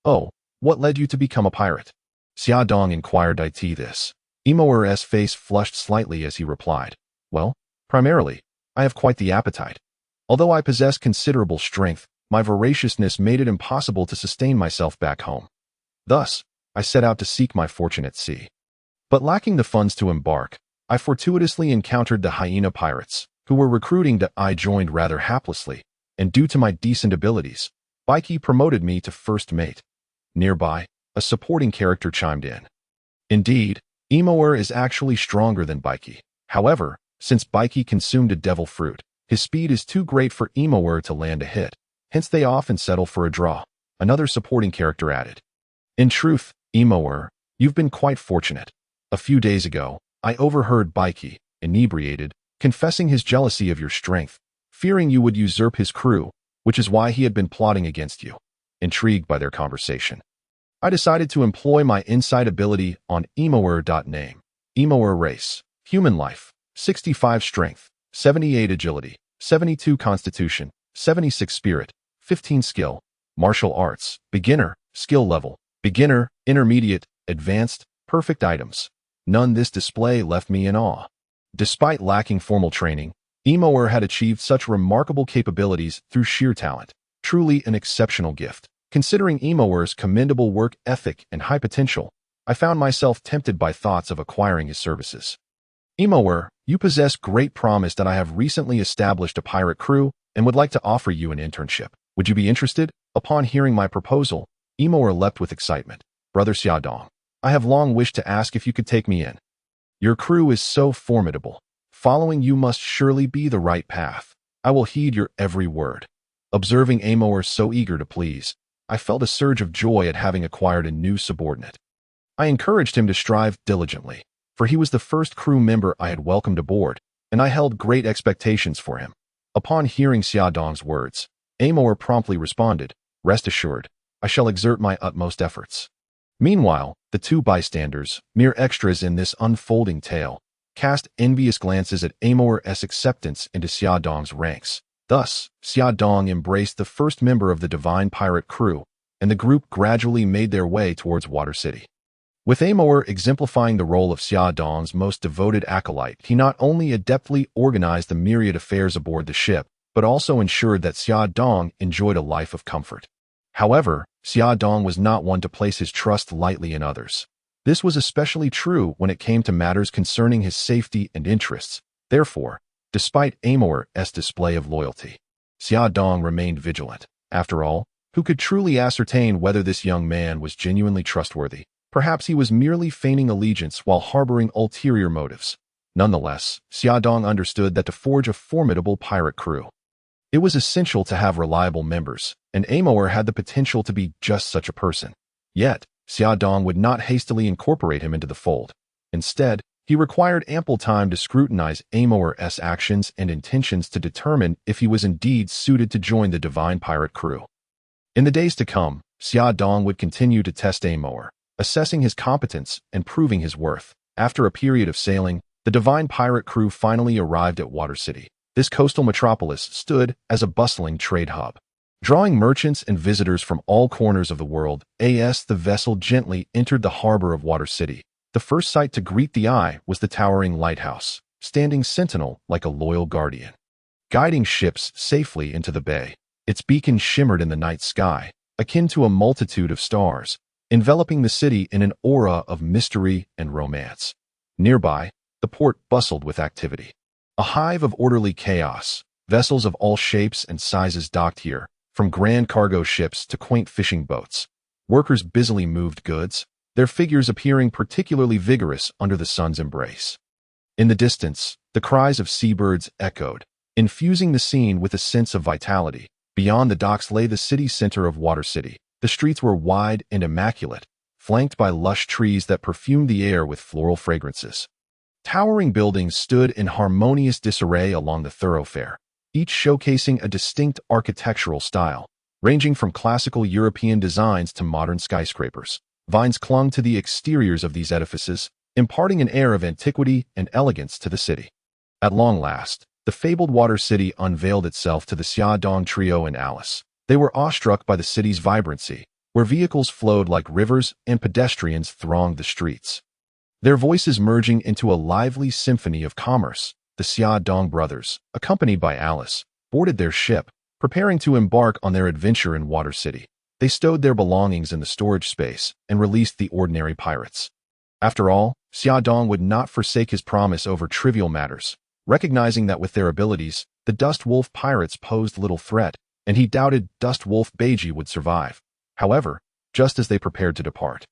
"Oh, what led you to become a pirate?" Xiaodong inquired. This. Emoer's face flushed slightly as he replied, "Well, primarily, I have quite the appetite. Although I possess considerable strength, my voraciousness made it impossible to sustain myself back home. Thus, I set out to seek my fortune at sea. But lacking the funds to embark, I fortuitously encountered the Hyena Pirates, who were recruiting. I joined rather haplessly, and due to my decent abilities, Baiki promoted me to first mate." Nearby, a supporting character chimed in. "Indeed, Emoer is actually stronger than Baiki. However, since Baiki consumed a devil fruit, his speed is too great for Emoer to land a hit, hence they often settle for a draw," another supporting character added. "In truth, Emoer, you've been quite fortunate. A few days ago, I overheard Baiki, inebriated, confessing his jealousy of your strength, fearing you would usurp his crew, which is why he had been plotting against you." Intrigued by their conversation, I decided to employ my insight ability on Emoer. Name: Emoer race, human life, 65 strength, 78 agility, 72 constitution, 76 spirit, 15 skill, martial arts, beginner, skill level, beginner, intermediate, advanced, perfect items. None. This display left me in awe. Despite lacking formal training, Emoer had achieved such remarkable capabilities through sheer talent. Truly an exceptional gift. Considering Emoer's commendable work ethic and high potential, I found myself tempted by thoughts of acquiring his services. Emoer, you possess great promise that I have recently established a pirate crew and would like to offer you an internship. Would you be interested? Upon hearing my proposal, Emoer leapt with excitement. Brother Xiaodong, I have long wished to ask if you could take me in. Your crew is so formidable. Following you must surely be the right path. I will heed your every word. Observing Emoer so eager to please, I felt a surge of joy at having acquired a new subordinate. I encouraged him to strive diligently, for he was the first crew member I had welcomed aboard, and I held great expectations for him. Upon hearing Xiaodong's words, Emoer promptly responded, Rest assured, I shall exert my utmost efforts. Meanwhile, the two bystanders, mere extras in this unfolding tale, cast envious glances at Emoer's acceptance into Xiaodong's ranks. Thus, Xiaodong embraced the first member of the divine pirate crew, and the group gradually made their way towards Water City. With Emoer exemplifying the role of Xiaodong's most devoted acolyte, he not only adeptly organized the myriad affairs aboard the ship, but also ensured that Xiaodong enjoyed a life of comfort. However, Xiaodong was not one to place his trust lightly in others. This was especially true when it came to matters concerning his safety and interests. Therefore, despite Emoer's display of loyalty, Xiaodong remained vigilant. After all, who could truly ascertain whether this young man was genuinely trustworthy? Perhaps he was merely feigning allegiance while harboring ulterior motives. Nonetheless, Xiaodong understood that to forge a formidable pirate crew, it was essential to have reliable members, and Emoer had the potential to be just such a person. Yet, Xiaodong would not hastily incorporate him into the fold. Instead, he required ample time to scrutinize Emoer's actions and intentions to determine if he was indeed suited to join the divine pirate crew. In the days to come, Xiaodong would continue to test Emoer, assessing his competence and proving his worth. After a period of sailing, the divine pirate crew finally arrived at Water City. This coastal metropolis stood as a bustling trade hub, drawing merchants and visitors from all corners of the world. As the vessel gently entered the harbor of Water City, the first sight to greet the eye was the towering lighthouse, standing sentinel like a loyal guardian, guiding ships safely into the bay. Its beacon shimmered in the night sky, akin to a multitude of stars, enveloping the city in an aura of mystery and romance. Nearby, the port bustled with activity. A hive of orderly chaos. Vessels of all shapes and sizes docked here, from grand cargo ships to quaint fishing boats. Workers busily moved goods, their figures appearing particularly vigorous under the sun's embrace. In the distance, the cries of seabirds echoed, infusing the scene with a sense of vitality. Beyond the docks lay the city center of Water City. The streets were wide and immaculate, flanked by lush trees that perfumed the air with floral fragrances. Towering buildings stood in harmonious disarray along the thoroughfare, each showcasing a distinct architectural style, ranging from classical European designs to modern skyscrapers. Vines clung to the exteriors of these edifices, imparting an air of antiquity and elegance to the city. At long last, the fabled Water City unveiled itself to the Xiaodong trio and Alice. They were awestruck by the city's vibrancy, where vehicles flowed like rivers and pedestrians thronged the streets, their voices merging into a lively symphony of commerce. The Xiaodong brothers, accompanied by Alice, boarded their ship, preparing to embark on their adventure in Water City. They stowed their belongings in the storage space and released the ordinary pirates. After all, Xiaodong would not forsake his promise over trivial matters, recognizing that with their abilities, the Dust Wolf pirates posed little threat, and he doubted Dust Wolf Beiji would survive. However, just as they prepared to depart,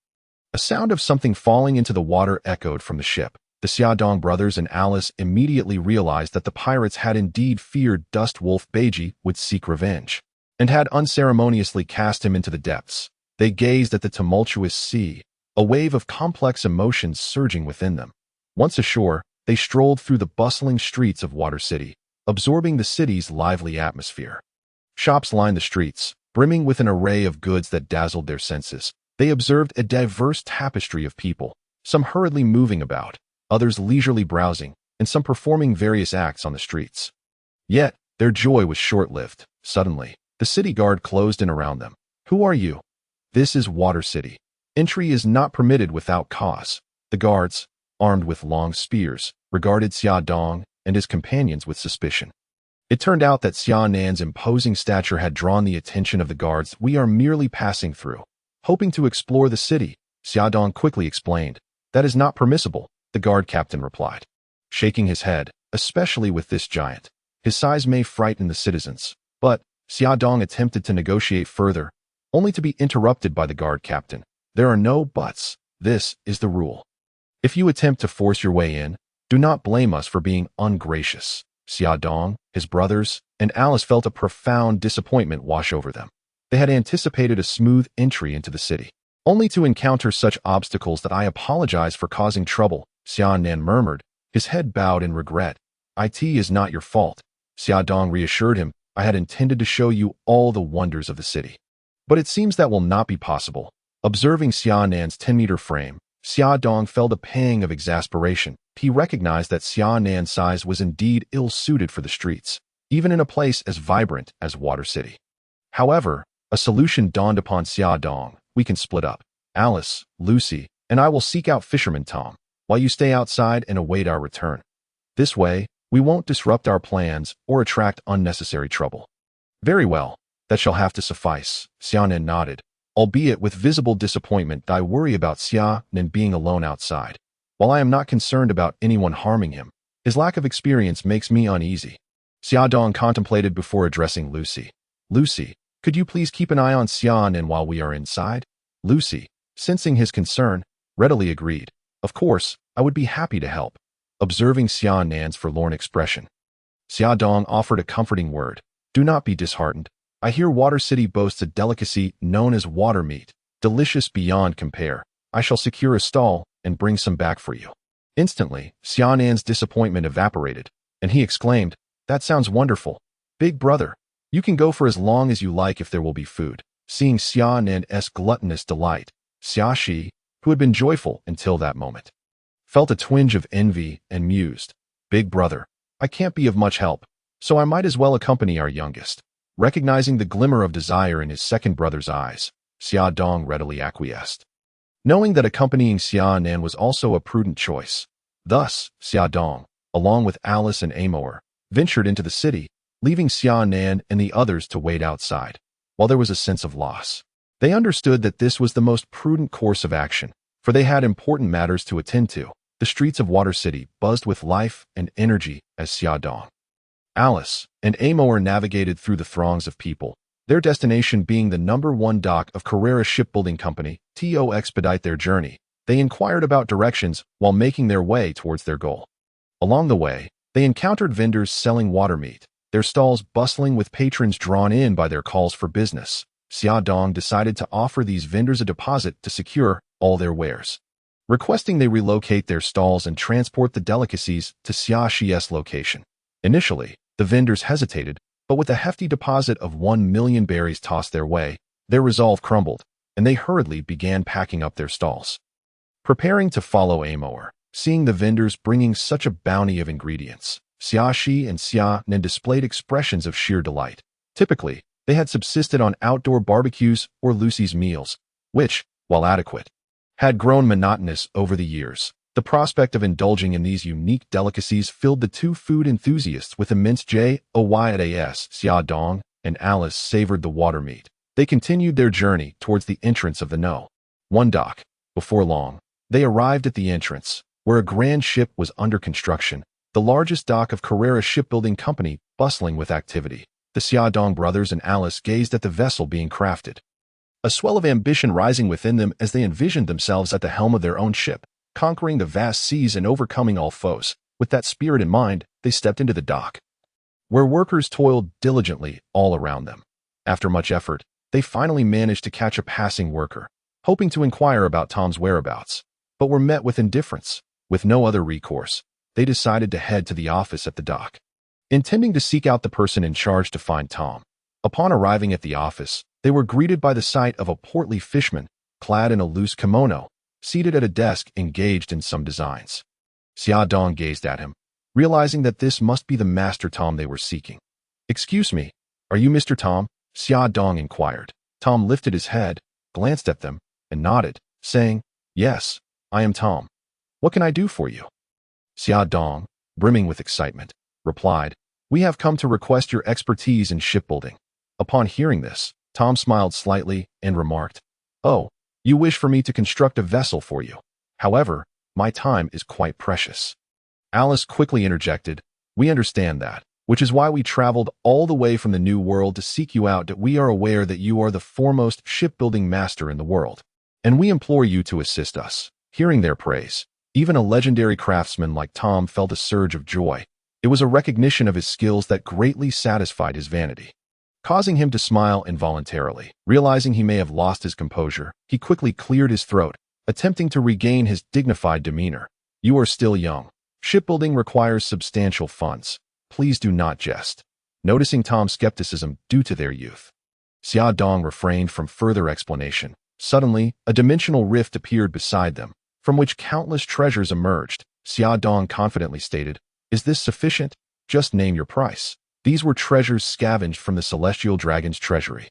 a sound of something falling into the water echoed from the ship. The Xiaodong brothers and Alice immediately realized that the pirates had indeed feared Dust Wolf Beiji would seek revenge, and had unceremoniously cast him into the depths. They gazed at the tumultuous sea, a wave of complex emotions surging within them. Once ashore, they strolled through the bustling streets of Water City, absorbing the city's lively atmosphere. Shops lined the streets, brimming with an array of goods that dazzled their senses. They observed a diverse tapestry of people, some hurriedly moving about, others leisurely browsing, and some performing various acts on the streets. Yet, their joy was short-lived. Suddenly, the city guard closed in around them. "Who are you?" "This is Water City. Entry is not permitted without cause." The guards, armed with long spears, regarded Xiaodong and his companions with suspicion. It turned out that Xiaonan's imposing stature had drawn the attention of the guards. "We are merely passing through, hoping to explore the city," Xiaodong quickly explained. "That is not permissible," the guard captain replied. shaking his head, especially with this giant. His size may frighten the citizens, but Xiaodong attempted to negotiate further, only to be interrupted by the guard captain. There are no buts. This is the rule. If you attempt to force your way in, do not blame us for being ungracious. Xiaodong, his brothers, and Alice felt a profound disappointment wash over them. They had anticipated a smooth entry into the city, only to encounter such obstacles. That I apologize for causing trouble, Xiaonan murmured, his head bowed in regret. It is not your fault. Xiaodong reassured him. I had intended to show you all the wonders of the city. But it seems that will not be possible. Observing Xiaonan's 10-meter frame, Xiaodong felt a pang of exasperation. He recognized that Xiaonan's size was indeed ill-suited for the streets, even in a place as vibrant as Water City. However, a solution dawned upon Xiaodong. We can split up. Alice, Lucy, and I will seek out Fisherman Tom, while you stay outside and await our return. This way, we won't disrupt our plans or attract unnecessary trouble. Very well, that shall have to suffice, Xiaonan nodded, albeit with visible disappointment. I worry about Xiaonan being alone outside. While I am not concerned about anyone harming him, his lack of experience makes me uneasy. Xiaodong contemplated before addressing Lucy. Lucy, could you please keep an eye on Xiaonan while we are inside? Lucy, sensing his concern, readily agreed. Of course, I would be happy to help. Observing Xiaonan's forlorn expression, Xiaodong offered a comforting word. Do not be disheartened. I hear Water City boasts a delicacy known as water meat, delicious beyond compare. I shall secure a stall and bring some back for you. Instantly, Xiaonan's disappointment evaporated, and he exclaimed, That sounds wonderful. Big brother, you can go for as long as you like if there will be food. Seeing Xiaonan's gluttonous delight, Xiaxi, who had been joyful until that moment, felt a twinge of envy and mused, Big brother, I can't be of much help, so I might as well accompany our youngest. Recognizing the glimmer of desire in his second brother's eyes, Xiaodong readily acquiesced, knowing that accompanying Xiaonan was also a prudent choice. Thus, Xiaodong, along with Alice and Amor, ventured into the city, leaving Xiaonan and the others to wait outside. While there was a sense of loss, they understood that this was the most prudent course of action, for they had important matters to attend to. The streets of Water City buzzed with life and energy as Xiaodong, Alice, and Amor navigated through the throngs of people, their destination being the #1 dock of Carrera Shipbuilding Company. To expedite their journey, they inquired about directions while making their way towards their goal. Along the way, they encountered vendors selling water meat, their stalls bustling with patrons drawn in by their calls for business. Xiaodong decided to offer these vendors a deposit to secure all their wares, requesting they relocate their stalls and transport the delicacies to Xiaxi's location. Initially, the vendors hesitated, but with a hefty deposit of 1 million berries tossed their way, their resolve crumbled, and they hurriedly began packing up their stalls, preparing to follow Amor. Seeing the vendors bringing such a bounty of ingredients, Xiaxi and Xiaonan displayed expressions of sheer delight. Typically, they had subsisted on outdoor barbecues or Lucy's meals, which, while adequate, had grown monotonous over the years. The prospect of indulging in these unique delicacies filled the two food enthusiasts with immense joy. Xiaodong and Alice savored the water meat. They continued their journey towards the entrance of the No.1 dock. Before long, they arrived at the entrance, where a grand ship was under construction, the largest dock of Carrera Shipbuilding Company bustling with activity. The Xiaodong brothers and Alice gazed at the vessel being crafted, a swell of ambition rising within them as they envisioned themselves at the helm of their own ship, conquering the vast seas and overcoming all foes. With that spirit in mind, they stepped into the dock, where workers toiled diligently all around them. After much effort, they finally managed to catch a passing worker, hoping to inquire about Tom's whereabouts, but were met with indifference. With no other recourse, they decided to head to the office at the dock, intending to seek out the person in charge to find Tom. Upon arriving at the office, they were greeted by the sight of a portly fishman, clad in a loose kimono, seated at a desk engaged in some designs. Xiaodong gazed at him, realizing that this must be the Master Tom they were seeking. Excuse me, are you Mr. Tom? Xiaodong inquired. Tom lifted his head, glanced at them, and nodded, saying, Yes, I am Tom. What can I do for you? Xiaodong, brimming with excitement, replied, We have come to request your expertise in shipbuilding. Upon hearing this, Tom smiled slightly and remarked, Oh, you wish for me to construct a vessel for you. However, my time is quite precious. Alice quickly interjected, "We understand that, which is why we traveled all the way from the New World to seek you out. That we are aware that you are the foremost shipbuilding master in the world, and we implore you to assist us." Hearing their praise, even a legendary craftsman like Tom felt a surge of joy. It was a recognition of his skills that greatly satisfied his vanity, causing him to smile involuntarily. Realizing he may have lost his composure, he quickly cleared his throat, attempting to regain his dignified demeanor. "You are still young. Shipbuilding requires substantial funds. Please do not jest." Noticing Tom's skepticism due to their youth, Xia Dong refrained from further explanation. Suddenly, a dimensional rift appeared beside them, from which countless treasures emerged. Xia Dong confidently stated, "Is this sufficient? Just name your price." These were treasures scavenged from the celestial dragon's treasury,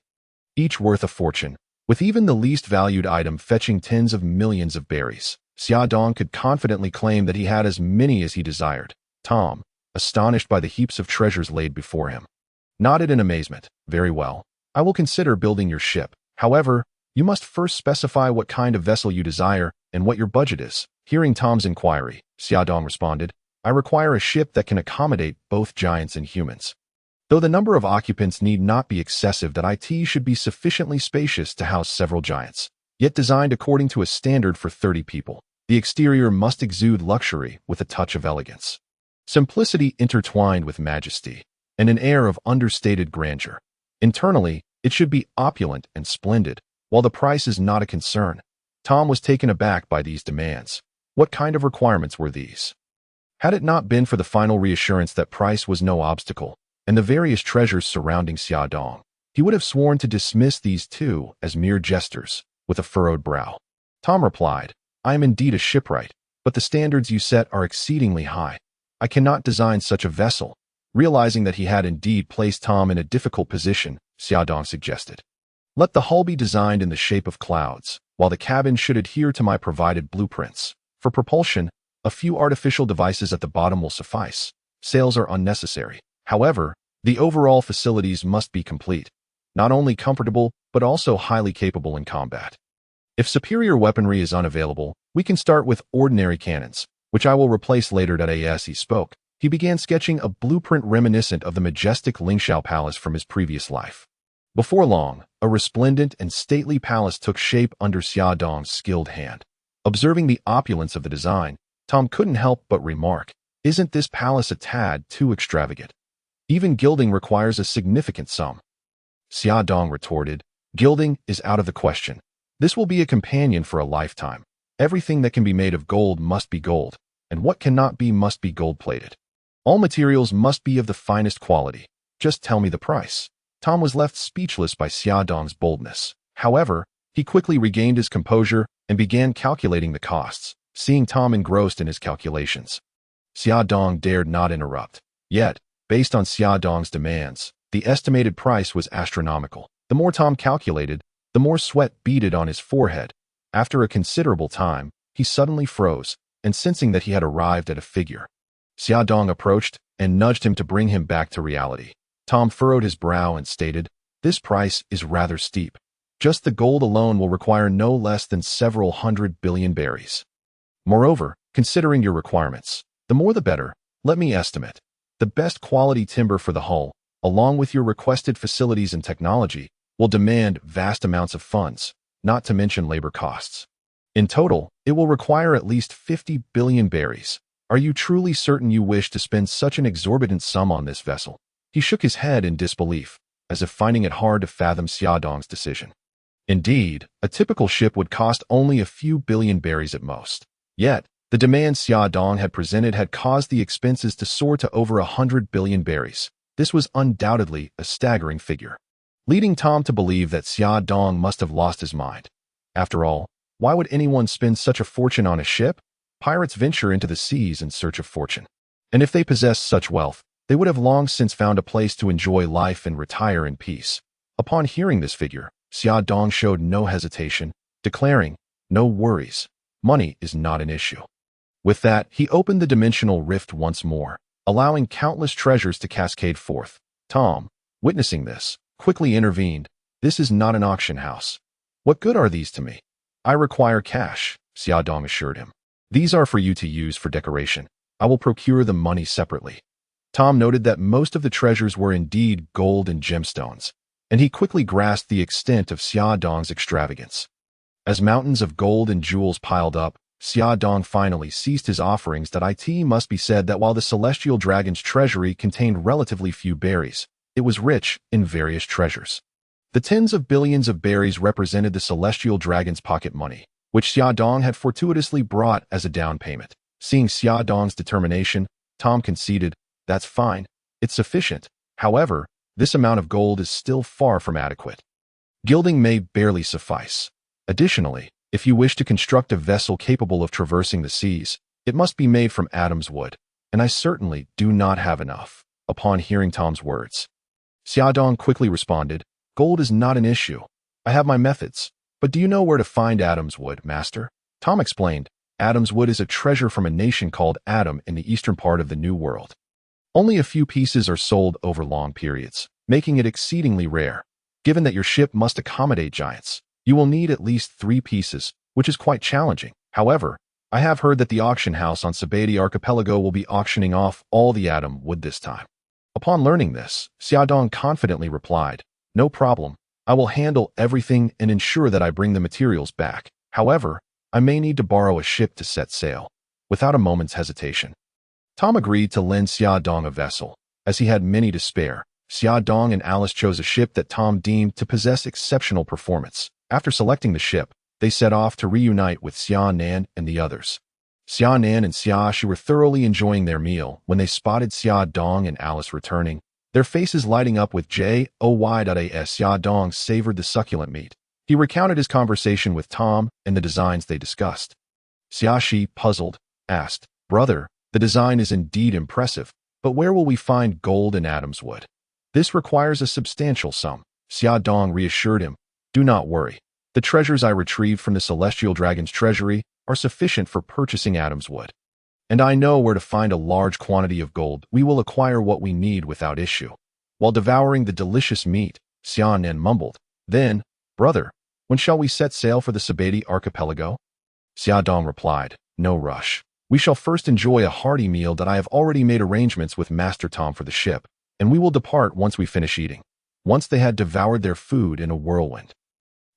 each worth a fortune, with even the least valued item fetching tens of millions of berries. Xia Dong could confidently claim that he had as many as he desired. Tom, astonished by the heaps of treasures laid before him, nodded in amazement. "Very well. I will consider building your ship. However, you must first specify what kind of vessel you desire and what your budget is." Hearing Tom's inquiry, Xia Dong responded, "I require a ship that can accommodate both giants and humans. Though the number of occupants need not be excessive, that it should be sufficiently spacious to house several giants, yet designed according to a standard for 30 people. The exterior must exude luxury with a touch of elegance, simplicity intertwined with majesty, and an air of understated grandeur. Internally, it should be opulent and splendid, while the price is not a concern." Tom was taken aback by these demands. What kind of requirements were these? Had it not been for the final reassurance that price was no obstacle, and the various treasures surrounding Xia Dong, he would have sworn to dismiss these two as mere jesters. With a furrowed brow, Tom replied, "I am indeed a shipwright, but the standards you set are exceedingly high. I cannot design such a vessel." Realizing that he had indeed placed Tom in a difficult position, Xia Dong suggested, "Let the hull be designed in the shape of clouds, while the cabin should adhere to my provided blueprints. For propulsion, a few artificial devices at the bottom will suffice. Sails are unnecessary. However, the overall facilities must be complete, not only comfortable, but also highly capable in combat. If superior weaponry is unavailable, we can start with ordinary cannons, which I will replace later." As he spoke, he began sketching a blueprint reminiscent of the majestic Lingxiao Palace from his previous life. Before long, a resplendent and stately palace took shape under Xia Dong's skilled hand. Observing the opulence of the design, Tom couldn't help but remark, "Isn't this palace a tad too extravagant? Even gilding requires a significant sum." Xia Dong retorted, "Gilding is out of the question. This will be a companion for a lifetime. Everything that can be made of gold must be gold, and what cannot be must be gold-plated. All materials must be of the finest quality. Just tell me the price." Tom was left speechless by Xia Dong's boldness. However, he quickly regained his composure and began calculating the costs. Seeing Tom engrossed in his calculations, Xia Dong dared not interrupt. Yet, based on Xia Dong's demands, the estimated price was astronomical. The more Tom calculated, the more sweat beaded on his forehead. After a considerable time, he suddenly froze, and sensing that he had arrived at a figure, Xia Dong approached and nudged him to bring him back to reality. Tom furrowed his brow and stated, "This price is rather steep. Just the gold alone will require no less than several 100 billion berries. Moreover, considering your requirements, the more the better. Let me estimate. The best quality timber for the hull, along with your requested facilities and technology, will demand vast amounts of funds, not to mention labor costs. In total, it will require at least 50 billion berries. Are you truly certain you wish to spend such an exorbitant sum on this vessel?" He shook his head in disbelief, as if finding it hard to fathom Xia Dong's decision. Indeed, a typical ship would cost only a few billion berries at most. Yet, the demand Xia Dong had presented had caused the expenses to soar to over 100 billion berries. This was undoubtedly a staggering figure, leading Tom to believe that Xia Dong must have lost his mind. After all, why would anyone spend such a fortune on a ship? Pirates venture into the seas in search of fortune, and if they possessed such wealth, they would have long since found a place to enjoy life and retire in peace. Upon hearing this figure, Xia Dong showed no hesitation, declaring, "No worries. Money is not an issue." With that, he opened the dimensional rift once more, allowing countless treasures to cascade forth. Tom, witnessing this, quickly intervened. "This is not an auction house. What good are these to me?" "I require cash," Xia Dong assured him. "These are for you to use for decoration. I will procure the money separately. Tom noted that most of the treasures were indeed gold and gemstones, and he quickly grasped the extent of Xia Dong's extravagance. As mountains of gold and jewels piled up, Xia Dong finally ceased his offerings. It must be said that while the celestial dragon's treasury contained relatively few berries, it was rich in various treasures. The tens of billions of berries represented the celestial dragon's pocket money, which Xia Dong had fortuitously brought as a down payment. Seeing Xia Dong's determination, Tom conceded, "That's fine. It's sufficient. However, this amount of gold is still far from adequate. Gilding may barely suffice. Additionally, if you wish to construct a vessel capable of traversing the seas, it must be made from Adam's wood, and I certainly do not have enough." Upon hearing Tom's words, Xia Dong quickly responded, "Gold is not an issue. I have my methods. But do you know where to find Adam's wood, Master?" Tom explained, "Adam's wood is a treasure from a nation called Adam in the eastern part of the New World. Only a few pieces are sold over long periods, making it exceedingly rare. Given that your ship must accommodate giants, you will need at least 3 pieces, which is quite challenging. However, I have heard that the auction house on Sabaody Archipelago will be auctioning off all the Adam wood this time." Upon learning this, Xia Dong confidently replied, "No problem. I will handle everything and ensure that I bring the materials back. However, I may need to borrow a ship to set sail." Without a moment's hesitation, Tom agreed to lend Xia Dong a vessel. As he had many to spare, Xia Dong and Alice chose a ship that Tom deemed to possess exceptional performance. After selecting the ship, they set off to reunite with Xia Nan and the others. Xia Nan and Xia Shi were thoroughly enjoying their meal when they spotted Xia Dong and Alice returning, their faces lighting up with joy. As Xia Dong savored the succulent meat, he recounted his conversation with Tom and the designs they discussed. Xia Shi, puzzled, asked, "Brother, the design is indeed impressive, but where will we find gold and Adam's wood? This requires a substantial sum." Xia Dong reassured him, "Do not worry. The treasures I retrieved from the celestial dragon's treasury are sufficient for purchasing Adam's wood. And I know where to find a large quantity of gold. We will acquire what we need without issue." While devouring the delicious meat, Xia Nan mumbled, "Then, brother, when shall we set sail for the Sabaody Archipelago?" Xia Dong replied, "No rush. We shall first enjoy a hearty meal that I have already made arrangements with Master Tom for the ship, and we will depart once we finish eating." Once they had devoured their food in a whirlwind,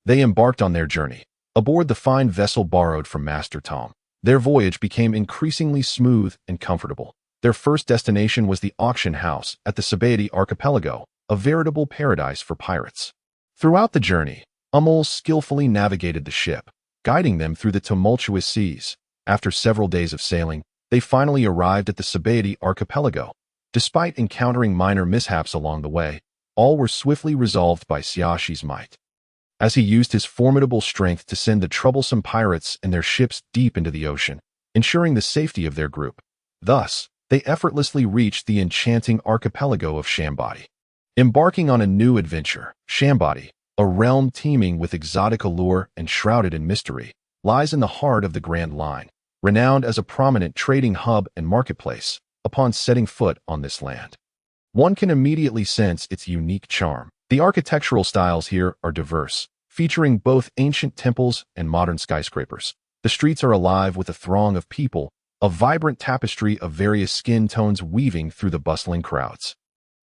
they embarked on their journey. Aboard the fine vessel borrowed from Master Tom, their voyage became increasingly smooth and comfortable. Their first destination was the auction house at the Sabaody Archipelago, a veritable paradise for pirates. Throughout the journey, Hummel skillfully navigated the ship, guiding them through the tumultuous seas. After several days of sailing, they finally arrived at the Sabaody Archipelago. Despite encountering minor mishaps along the way, all were swiftly resolved by Xia Shi's might, as he used his formidable strength to send the troublesome pirates and their ships deep into the ocean, ensuring the safety of their group. Thus, they effortlessly reached the enchanting archipelago of Sabaody. Embarking on a new adventure, Sabaody, a realm teeming with exotic allure and shrouded in mystery, lies in the heart of the Grand Line, renowned as a prominent trading hub and marketplace. Upon setting foot on this land, one can immediately sense its unique charm. The architectural styles here are diverse, featuring both ancient temples and modern skyscrapers. The streets are alive with a throng of people, a vibrant tapestry of various skin tones weaving through the bustling crowds.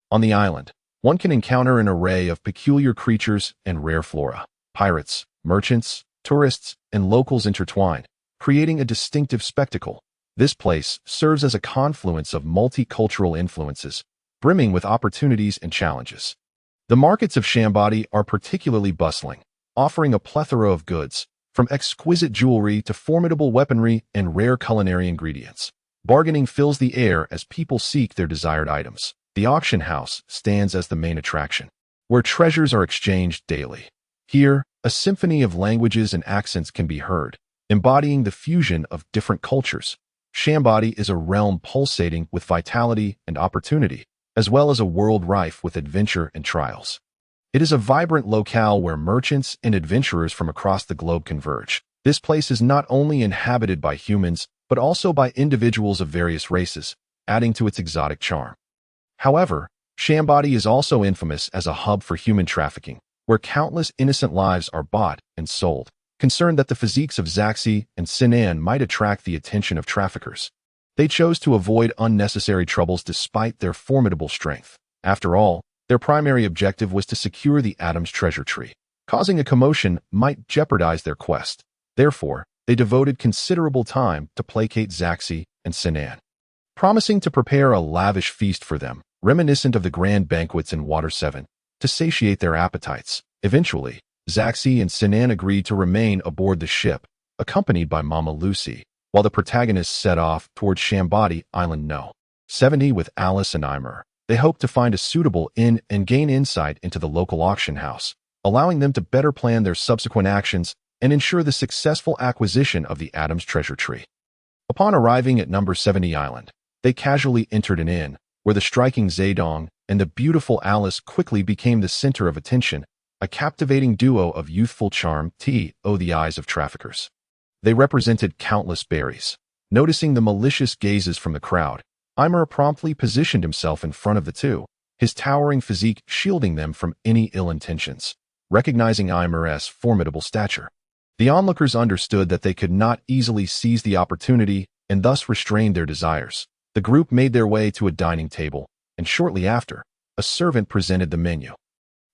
On the island, one can encounter an array of peculiar creatures and rare flora. Pirates, merchants, tourists, and locals intertwine, creating a distinctive spectacle. This place serves as a confluence of multicultural influences, brimming with opportunities and challenges. The markets of Sabaody are particularly bustling, offering a plethora of goods, from exquisite jewelry to formidable weaponry and rare culinary ingredients. Bargaining fills the air as people seek their desired items. The auction house stands as the main attraction, where treasures are exchanged daily. Here, a symphony of languages and accents can be heard, embodying the fusion of different cultures. Sabaody is a realm pulsating with vitality and opportunity, as well as a world rife with adventure and trials. It is a vibrant locale where merchants and adventurers from across the globe converge. This place is not only inhabited by humans, but also by individuals of various races, adding to its exotic charm. However, Sabaody is also infamous as a hub for human trafficking, where countless innocent lives are bought and sold. Concerned that the physiques of Zaxi and Sinan might attract the attention of traffickers, They chose to avoid unnecessary troubles despite their formidable strength. After all, their primary objective was to secure the Adam's treasure tree. Causing a commotion might jeopardize their quest. Therefore, they devoted considerable time to placate Zaxi and Sinan, promising to prepare a lavish feast for them, reminiscent of the grand banquets in Water 7, to satiate their appetites. Eventually, Zaxi and Sinan agreed to remain aboard the ship, accompanied by Mama Lucy, while the protagonists set off towards Sabaody Island No. 70 with Alice and Eimer. They hoped to find a suitable inn and gain insight into the local auction house, allowing them to better plan their subsequent actions and ensure the successful acquisition of the Adam's treasure tree. Upon arriving at number 70 Island, they casually entered an inn, where the striking Zedong and the beautiful Alice quickly became the center of attention, a captivating duo of youthful charm to the eyes of traffickers. They represented countless berries. Noticing the malicious gazes from the crowd, Eimer promptly positioned himself in front of the two, his towering physique shielding them from any ill intentions. Recognizing Eimer's formidable stature, the onlookers understood that they could not easily seize the opportunity and thus restrained their desires. The group made their way to a dining table, and shortly after, a servant presented the menu.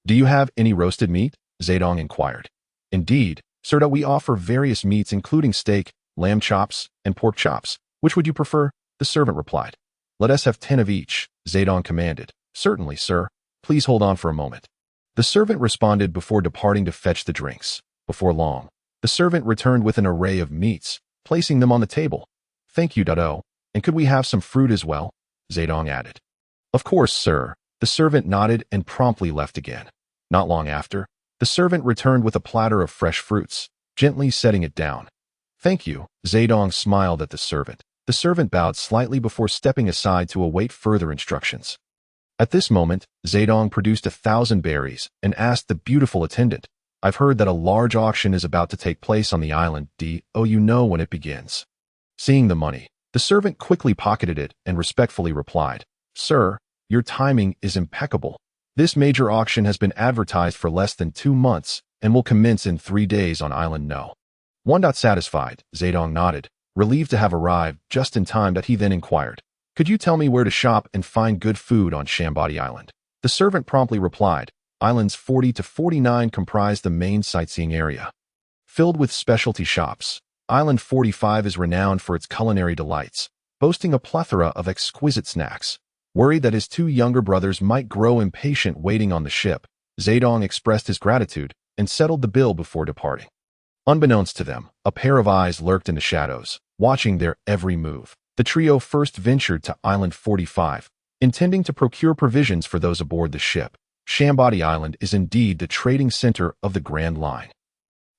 "Do you have any roasted meat?" Zedong inquired. "Indeed, sir, we offer various meats including steak, lamb chops, and pork chops. Which would you prefer?" the servant replied. "Let us have 10 of each," Zedong commanded. "Certainly, sir. Please hold on for a moment." The servant responded before departing to fetch the drinks. Before long, the servant returned with an array of meats, placing them on the table. "Thank you, Dado. And could we have some fruit as well?" Zedong added. "Of course, sir." The servant nodded and promptly left again. Not long after, the servant returned with a platter of fresh fruits, gently setting it down. "Thank you." Zedong smiled at the servant. The servant bowed slightly before stepping aside to await further instructions. At this moment, Zedong produced 1,000 berries and asked the beautiful attendant, "I've heard that a large auction is about to take place on the island. Do you know when it begins?" Seeing the money, the servant quickly pocketed it and respectfully replied, "Sir, your timing is impeccable. This major auction has been advertised for less than 2 months and will commence in 3 days on Island No. 1. Satisfied, Zedong nodded, relieved to have arrived just in time that he then inquired, "Could you tell me where to shop and find good food on Sabaody Island?" The servant promptly replied, "Islands 40 to 49 comprise the main sightseeing area, filled with specialty shops. Island 45 is renowned for its culinary delights, boasting a plethora of exquisite snacks." Worried that his 2 younger brothers might grow impatient waiting on the ship, Zedong expressed his gratitude and settled the bill before departing. Unbeknownst to them, a pair of eyes lurked in the shadows, watching their every move. The trio first ventured to Island 45, intending to procure provisions for those aboard the ship. Sabaody Island is indeed the trading center of the Grand Line.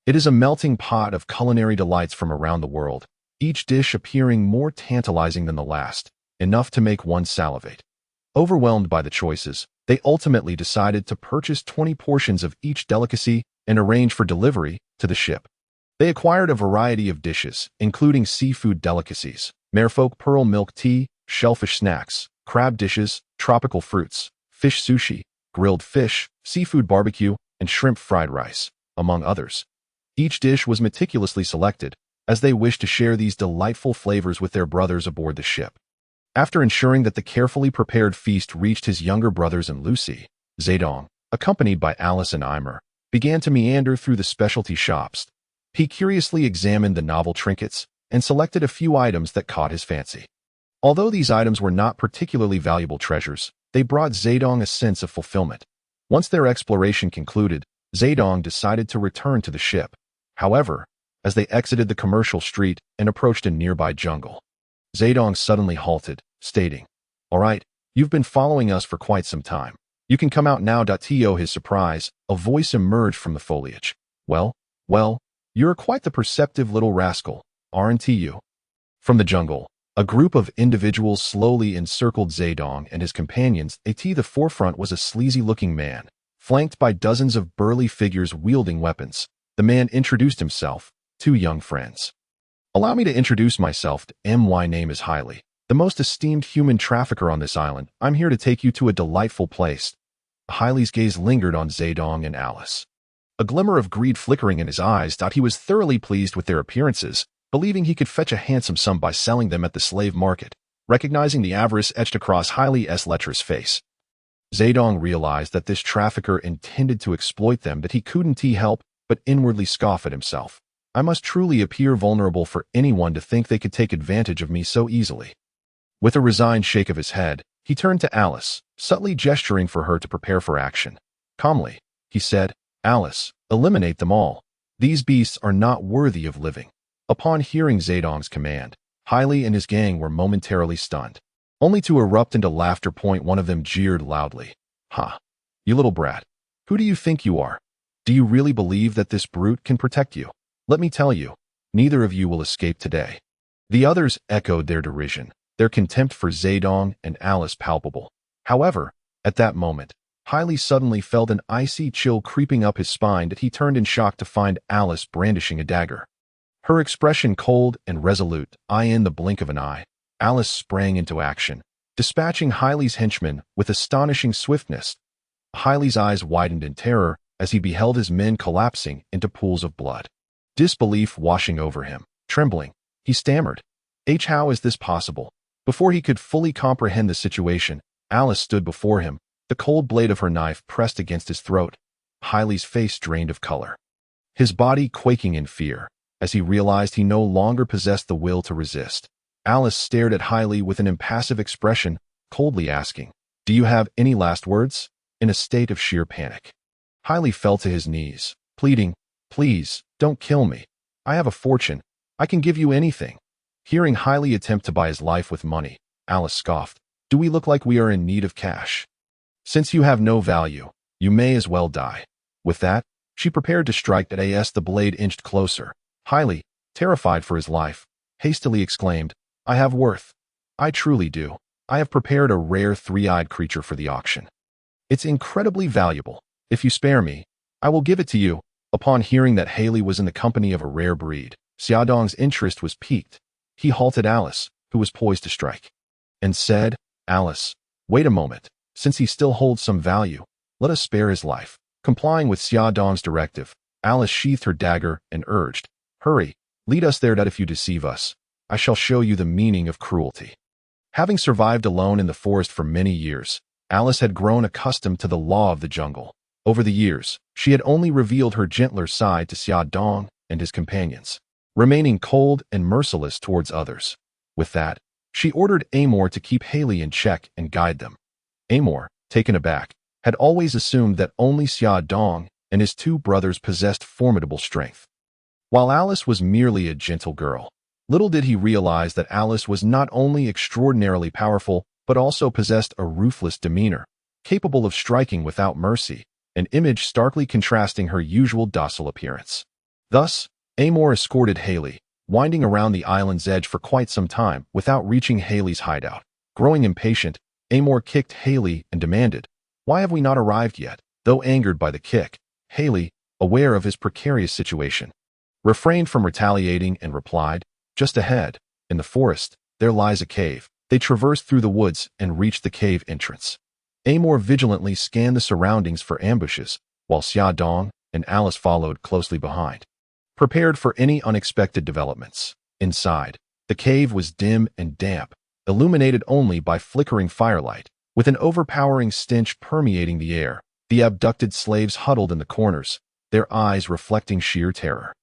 It is a melting pot of culinary delights from around the world, each dish appearing more tantalizing than the last, enough to make one salivate. Overwhelmed by the choices, they ultimately decided to purchase 20 portions of each delicacy and arrange for delivery to the ship. They acquired a variety of dishes, including seafood delicacies, merfolk pearl milk tea, shellfish snacks, crab dishes, tropical fruits, fish sushi, grilled fish, seafood barbecue, and shrimp fried rice, among others. Each dish was meticulously selected, as they wished to share these delightful flavors with their brothers aboard the ship. After ensuring that the carefully prepared feast reached his younger brothers and Lucy, Zedong, accompanied by Alice and Eimer, began to meander through the specialty shops. He curiously examined the novel trinkets and selected a few items that caught his fancy. Although these items were not particularly valuable treasures, they brought Zedong a sense of fulfillment. Once their exploration concluded, Zedong decided to return to the ship. However, as they exited the commercial street and approached a nearby jungle, Zedong suddenly halted, stating, "All right, you've been following us for quite some time. You can come out now." To his surprise, a voice emerged from the foliage. Well, you're quite the perceptive little rascal, aren't you?" From the jungle, a group of individuals slowly encircled Zedong and his companions. At the forefront was a sleazy-looking man, flanked by dozens of burly figures wielding weapons. The man introduced himself, 2 young friends. "Allow me to introduce myself. My name is Hailey, the most esteemed human trafficker on this island. I'm here to take you to a delightful place." Hailey's gaze lingered on Zedong and Alice, a glimmer of greed flickering in his eyes. He was thoroughly pleased with their appearances believing he could fetch a handsome sum by selling them at the slave market, recognizing the avarice etched across Haile's lecherous face. Zedong realized that this trafficker intended to exploit them, that he couldn't help but inwardly scoff at himself. I must truly appear vulnerable for anyone to think they could take advantage of me so easily. With a resigned shake of his head, he turned to Alice, subtly gesturing for her to prepare for action. Calmly, he said, "Alice, eliminate them all. These beasts are not worthy of living." Upon hearing Zedong's command, Haile and his gang were momentarily stunned, only to erupt into laughter. One of them jeered loudly. "Ha! You little brat. Who do you think you are? Do you really believe that this brute can protect you? Let me tell you, neither of you will escape today." The others echoed their derision, their contempt for Zedong and Alice palpable. However, at that moment, Haile suddenly felt an icy chill creeping up his spine that he turned in shock to find Alice brandishing a dagger. Her expression cold and resolute, in the blink of an eye, Alice sprang into action, dispatching Haile's henchmen with astonishing swiftness. Haile's eyes widened in terror as he beheld his men collapsing into pools of blood. Disbelief washing over him. Trembling, he stammered, "How is this possible?" Before he could fully comprehend the situation, Alice stood before him, the cold blade of her knife pressed against his throat. Haile's face drained of color, his body quaking in fear, as he realized he no longer possessed the will to resist. Alice stared at Haile with an impassive expression, coldly asking, "Do you have any last words?" In a state of sheer panic, Haile fell to his knees, pleading, "Please, don't kill me. I have a fortune. I can give you anything." Hearing Haile attempt to buy his life with money, Alice scoffed, "Do we look like we are in need of cash? Since you have no value, you may as well die." With that, she prepared to strike at as the blade inched closer. Haile, terrified for his life, hastily exclaimed, "I have worth. I truly do. I have prepared a rare three-eyed creature for the auction. It's incredibly valuable. If you spare me, I will give it to you." Upon hearing that Haile was in the company of a rare breed, Zedong's interest was piqued. He halted Alice, who was poised to strike, and said, "Alice, wait a moment. Since he still holds some value, let us spare his life." Complying with Zedong's directive, Alice sheathed her dagger and urged, "Hurry, lead us there, that if you deceive us, I shall show you the meaning of cruelty." Having survived alone in the forest for many years, Alice had grown accustomed to the law of the jungle. Over the years, she had only revealed her gentler side to Zedong and his companions, remaining cold and merciless towards others. With that, she ordered Amor to keep Haile in check and guide them. Amor, taken aback, had always assumed that only Zedong and his two brothers possessed formidable strength, while Alice was merely a gentle girl. Little did he realize that Alice was not only extraordinarily powerful, but also possessed a ruthless demeanor, capable of striking without mercy, an image starkly contrasting her usual docile appearance. Thus, Amor escorted Haile, winding around the island's edge for quite some time without reaching Haile's hideout. Growing impatient, Amor kicked Haile and demanded, "Why have we not arrived yet?" Though angered by the kick, Haile, aware of his precarious situation, refrained from retaliating and replied, "Just ahead, in the forest, there lies a cave." They traversed through the woods and reached the cave entrance. Amor vigilantly scanned the surroundings for ambushes, while Zedong and Alice followed closely behind, prepared for any unexpected developments. Inside, the cave was dim and damp, illuminated only by flickering firelight, with an overpowering stench permeating the air. The abducted slaves huddled in the corners, their eyes reflecting sheer terror.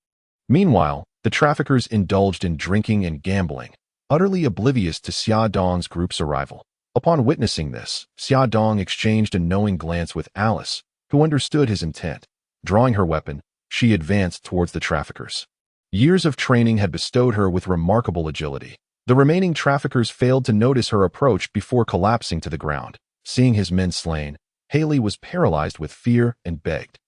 Meanwhile, the traffickers indulged in drinking and gambling, utterly oblivious to Zedong's group's arrival. Upon witnessing this, Zedong exchanged a knowing glance with Alice, who understood his intent. Drawing her weapon, she advanced towards the traffickers. Years of training had bestowed her with remarkable agility. The remaining traffickers failed to notice her approach before collapsing to the ground. Seeing his men slain, Haile was paralyzed with fear and begged,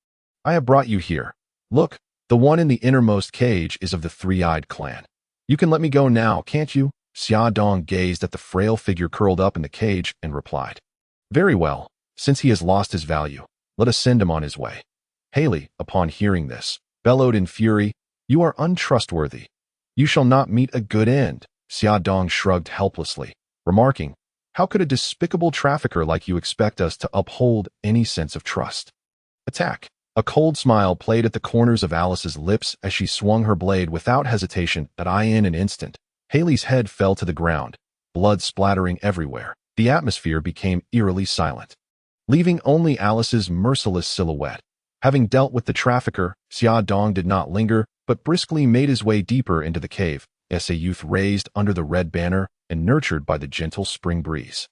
"I have brought you here. Look, the one in the innermost cage is of the Three-Eyed clan. You can let me go now, can't you?" Zedong gazed at the frail figure curled up in the cage and replied, "Very well, since he has lost his value, let us send him on his way." Haile, upon hearing this, bellowed in fury, "You are untrustworthy. You shall not meet a good end." Zedong shrugged helplessly, remarking, "How could a despicable trafficker like you expect us to uphold any sense of trust?" Attack! A cold smile played at the corners of Alice's lips as she swung her blade without hesitation. In an instant, Haley's head fell to the ground, blood splattering everywhere. The atmosphere became eerily silent, leaving only Alice's merciless silhouette. Having dealt with the trafficker, Xia Dong did not linger, but briskly made his way deeper into the cave, as a youth raised under the red banner and nurtured by the gentle spring breeze.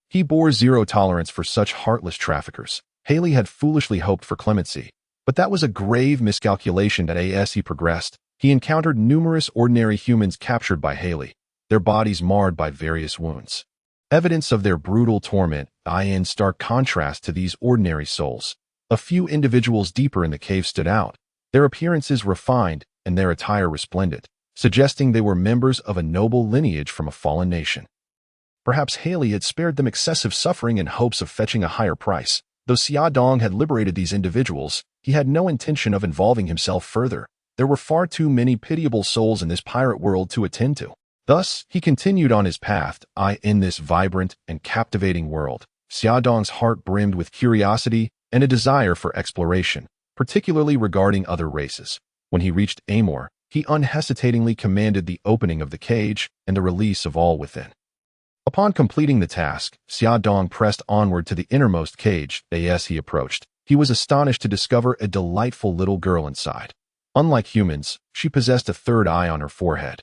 He bore zero tolerance for such heartless traffickers. Haley had foolishly hoped for clemency, but that was a grave miscalculation. As he progressed, he encountered numerous ordinary humans captured by Haley, their bodies marred by various wounds. Evidence of their brutal torment, in stark contrast to these ordinary souls. A few individuals deeper in the cave stood out, their appearances refined and their attire resplendent, suggesting they were members of a noble lineage from a fallen nation. Perhaps Haley had spared them excessive suffering in hopes of fetching a higher price. Though Xia Dong had liberated these individuals, he had no intention of involving himself further. There were far too many pitiable souls in this pirate world to attend to. Thus, he continued on his path. In this vibrant and captivating world, Xia Dong's heart brimmed with curiosity and a desire for exploration, particularly regarding other races. When he reached Amor, he unhesitatingly commanded the opening of the cage and the release of all within. Upon completing the task, Xia Dong pressed onward to the innermost cage. As he approached, he was astonished to discover a delightful little girl inside. Unlike humans, she possessed a third eye on her forehead,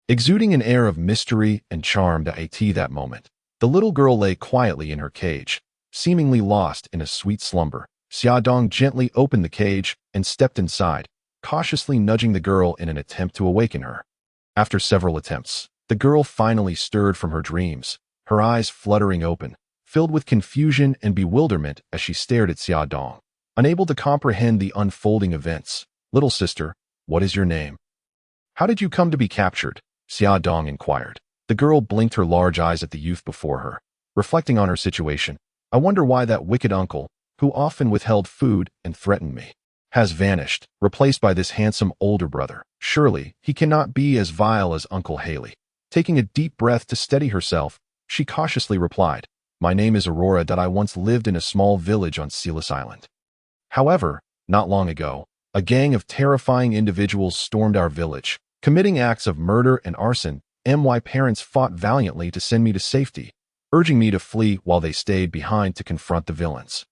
exuding an air of mystery and charm. At that moment, the little girl lay quietly in her cage, seemingly lost in a sweet slumber. Xia Dong gently opened the cage and stepped inside, cautiously nudging the girl in an attempt to awaken her. After several attempts, the girl finally stirred from her dreams, her eyes fluttering open, filled with confusion and bewilderment as she stared at Xia Dong, unable to comprehend the unfolding events. "Little sister, what is your name? How did you come to be captured?" Xia Dong inquired. The girl blinked her large eyes at the youth before her, reflecting on her situation. "I wonder why that wicked uncle, who often withheld food and threatened me, has vanished, replaced by this handsome older brother. Surely, he cannot be as vile as Uncle Haley." Taking a deep breath to steady herself, she cautiously replied, "My name is Aurora. I once lived in a small village on Sealess Island. However, not long ago, a gang of terrifying individuals stormed our village, committing acts of murder and arson. My parents fought valiantly to send me to safety, urging me to flee while they stayed behind to confront the villains."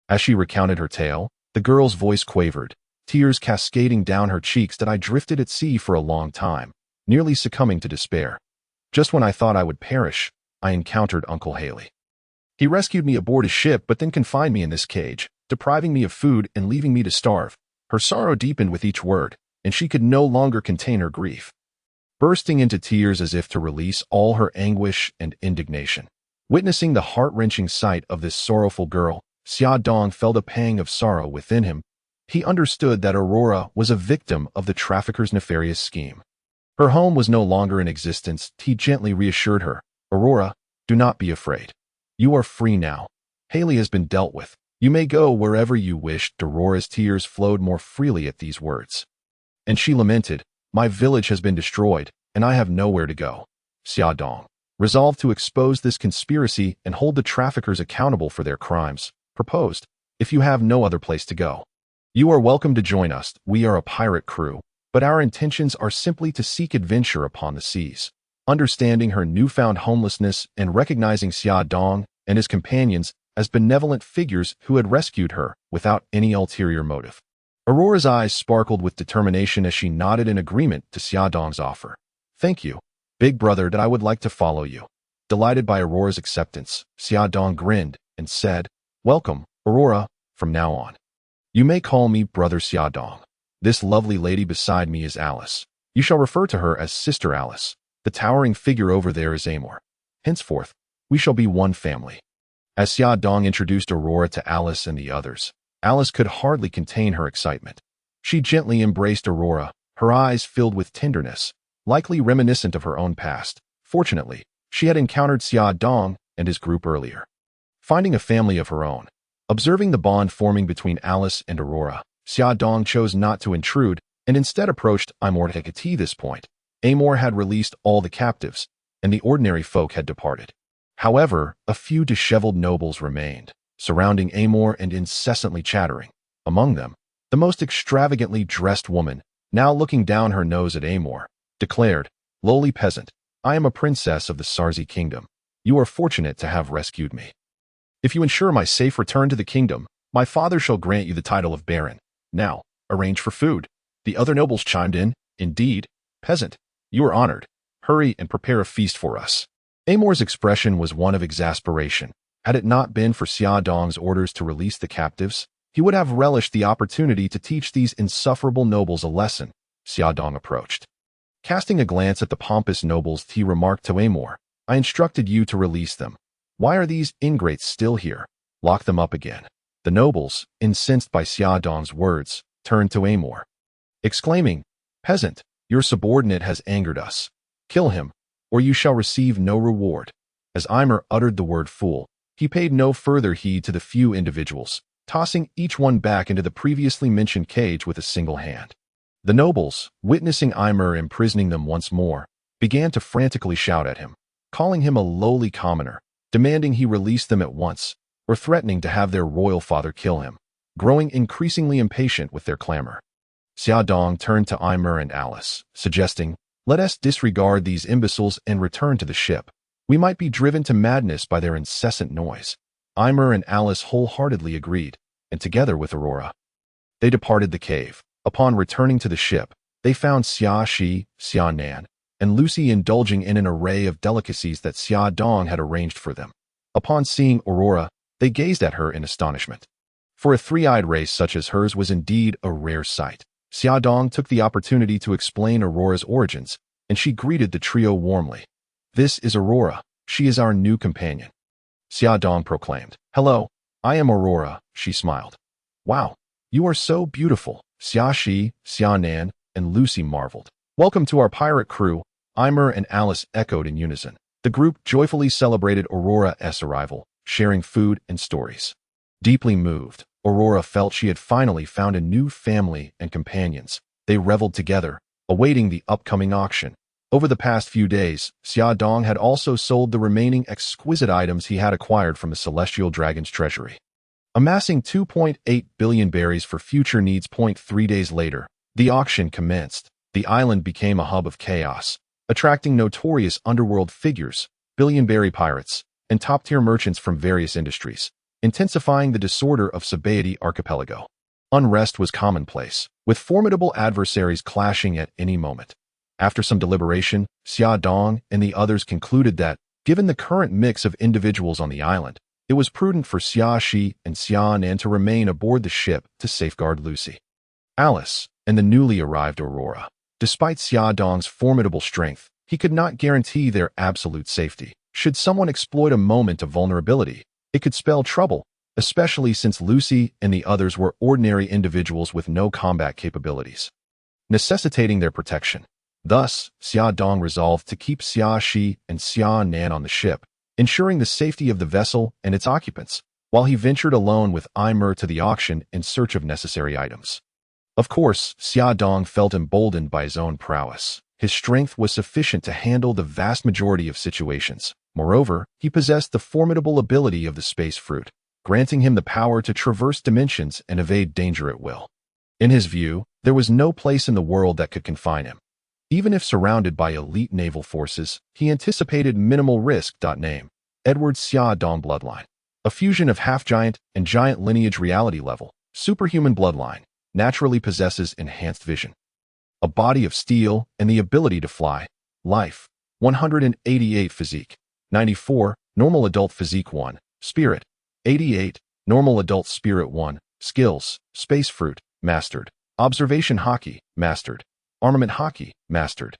As she recounted her tale, the girl's voice quavered, tears cascading down her cheeks. "I drifted at sea for a long time, nearly succumbing to despair. Just when I thought I would perish, I encountered Uncle Haley. He rescued me aboard his ship but then confined me in this cage, depriving me of food and leaving me to starve." Her sorrow deepened with each word, and she could no longer contain her grief, bursting into tears as if to release all her anguish and indignation. Witnessing the heart-wrenching sight of this sorrowful girl, Xia Dong felt a pang of sorrow within him. He understood that Aurora was a victim of the trafficker's nefarious scheme. Her home was no longer in existence. He gently reassured her, "Aurora, do not be afraid. You are free now. Haley has been dealt with. You may go wherever you wish." Aurora's tears flowed more freely at these words, and she lamented, "My village has been destroyed, and I have nowhere to go." Xia Dong, resolved to expose this conspiracy and hold the traffickers accountable for their crimes, proposed, "If you have no other place to go, you are welcome to join us. We are a pirate crew, but our intentions are simply to seek adventure upon the seas." Understanding her newfound homelessness and recognizing Xia Dong and his companions as benevolent figures who had rescued her without any ulterior motive, Aurora's eyes sparkled with determination as she nodded in agreement to Xia Dong's offer. "Thank you, big brother. I would like to follow you." Delighted by Aurora's acceptance, Xia Dong grinned and said, "Welcome, Aurora. From now on, you may call me Brother Xia Dong. This lovely lady beside me is Alice. You shall refer to her as Sister Alice. The towering figure over there is Amor. Henceforth, we shall be one family." As Xia Dong introduced Aurora to Alice and the others, Alice could hardly contain her excitement. She gently embraced Aurora, her eyes filled with tenderness, likely reminiscent of her own past. Fortunately, she had encountered Xia Dong and his group earlier, finding a family of her own. Observing the bond forming between Alice and Aurora, Xia Dong chose not to intrude and instead approached Amor. At this point, Amor had released all the captives, and the ordinary folk had departed. However, a few disheveled nobles remained, surrounding Amor and incessantly chattering. Among them, the The most extravagantly dressed woman, now looking down her nose at Amor, declared, "Lowly peasant, I am a princess of the Sarzi kingdom. You are fortunate to have rescued me. If you ensure my safe return to the kingdom, my father shall grant you the title of baron. Now, arrange for food." The other nobles chimed in, "Indeed, peasant, you are honored. Hurry and prepare a feast for us." Amor's expression was one of exasperation. Had it not been for Xia Dong's orders to release the captives, he would have relished the opportunity to teach these insufferable nobles a lesson. Xia Dong approached. Casting a glance at the pompous nobles, he remarked to Amor, "I instructed you to release them. Why are these ingrates still here? Lock them up again." The nobles, incensed by Xia Dong's words, turned to Amor, exclaiming, "Peasant, your subordinate has angered us. Kill him, or you shall receive no reward." As Amor uttered the word fool, he paid no further heed to the few individuals, tossing each one back into the previously mentioned cage with a single hand. The nobles, witnessing Amor imprisoning them once more, began to frantically shout at him, calling him a lowly commoner, demanding he release them at once, or threatening to have their royal father kill him, growing increasingly impatient with their clamor. Xia Dong turned to Amor and Alice, suggesting, "Let us disregard these imbeciles and return to the ship. We might be driven to madness by their incessant noise." Amor and Alice wholeheartedly agreed, and together with Aurora, they departed the cave. Upon returning to the ship, they found Xia Shi, Xia Nan, and Lucy indulging in an array of delicacies that Xia Dong had arranged for them. Upon seeing Aurora, they gazed at her in astonishment. For a three-eyed race such as hers was indeed a rare sight. Xia Dong took the opportunity to explain Aurora's origins, and she greeted the trio warmly. "This is Aurora. She is our new companion." Xia Dong proclaimed, "Hello, I am Aurora." She smiled. "Wow, you are so beautiful." Xia Shi, Xia Nan, and Lucy marveled. "Welcome to our pirate crew," Amor and Alice echoed in unison. The group joyfully celebrated Aurora's arrival, sharing food and stories. Deeply moved, Aurora felt she had finally found a new family and companions. They reveled together, awaiting the upcoming auction. Over the past few days, Xia Dong had also sold the remaining exquisite items he had acquired from the Celestial Dragon's treasury, amassing 2.8 billion berries for future needs. 3 days later, the auction commenced. The island became a hub of chaos, attracting notorious underworld figures, billion-berry pirates, and top-tier merchants from various industries, intensifying the disorder of Sabaody archipelago. Unrest was commonplace, with formidable adversaries clashing at any moment. After some deliberation, Xia Dong and the others concluded that, given the current mix of individuals on the island, it was prudent for Xia Shi and Xia Nan to remain aboard the ship to safeguard Lucy, Alice, and the newly arrived Aurora. Despite Xia Dong's formidable strength, he could not guarantee their absolute safety. Should someone exploit a moment of vulnerability, it could spell trouble, especially since Lucy and the others were ordinary individuals with no combat capabilities, necessitating their protection. Thus, Xia Dong resolved to keep Xia Shi and Xia Nan on the ship, ensuring the safety of the vessel and its occupants, while he ventured alone with Amor to the auction in search of necessary items. Of course, Xia Dong felt emboldened by his own prowess. His strength was sufficient to handle the vast majority of situations. Moreover, he possessed the formidable ability of the space fruit, granting him the power to traverse dimensions and evade danger at will. In his view, there was no place in the world that could confine him. Even if surrounded by elite naval forces, he anticipated minimal risk. Name: Edward Xia Dong Bloodline. A fusion of half-giant and giant lineage reality level. Superhuman bloodline. Naturally possesses enhanced vision, a body of steel, and the ability to fly. Life: 188 physique, 94, normal adult physique 1, spirit, 88, normal adult spirit 1, skills, space fruit, mastered, observation hockey, mastered, armament hockey, mastered,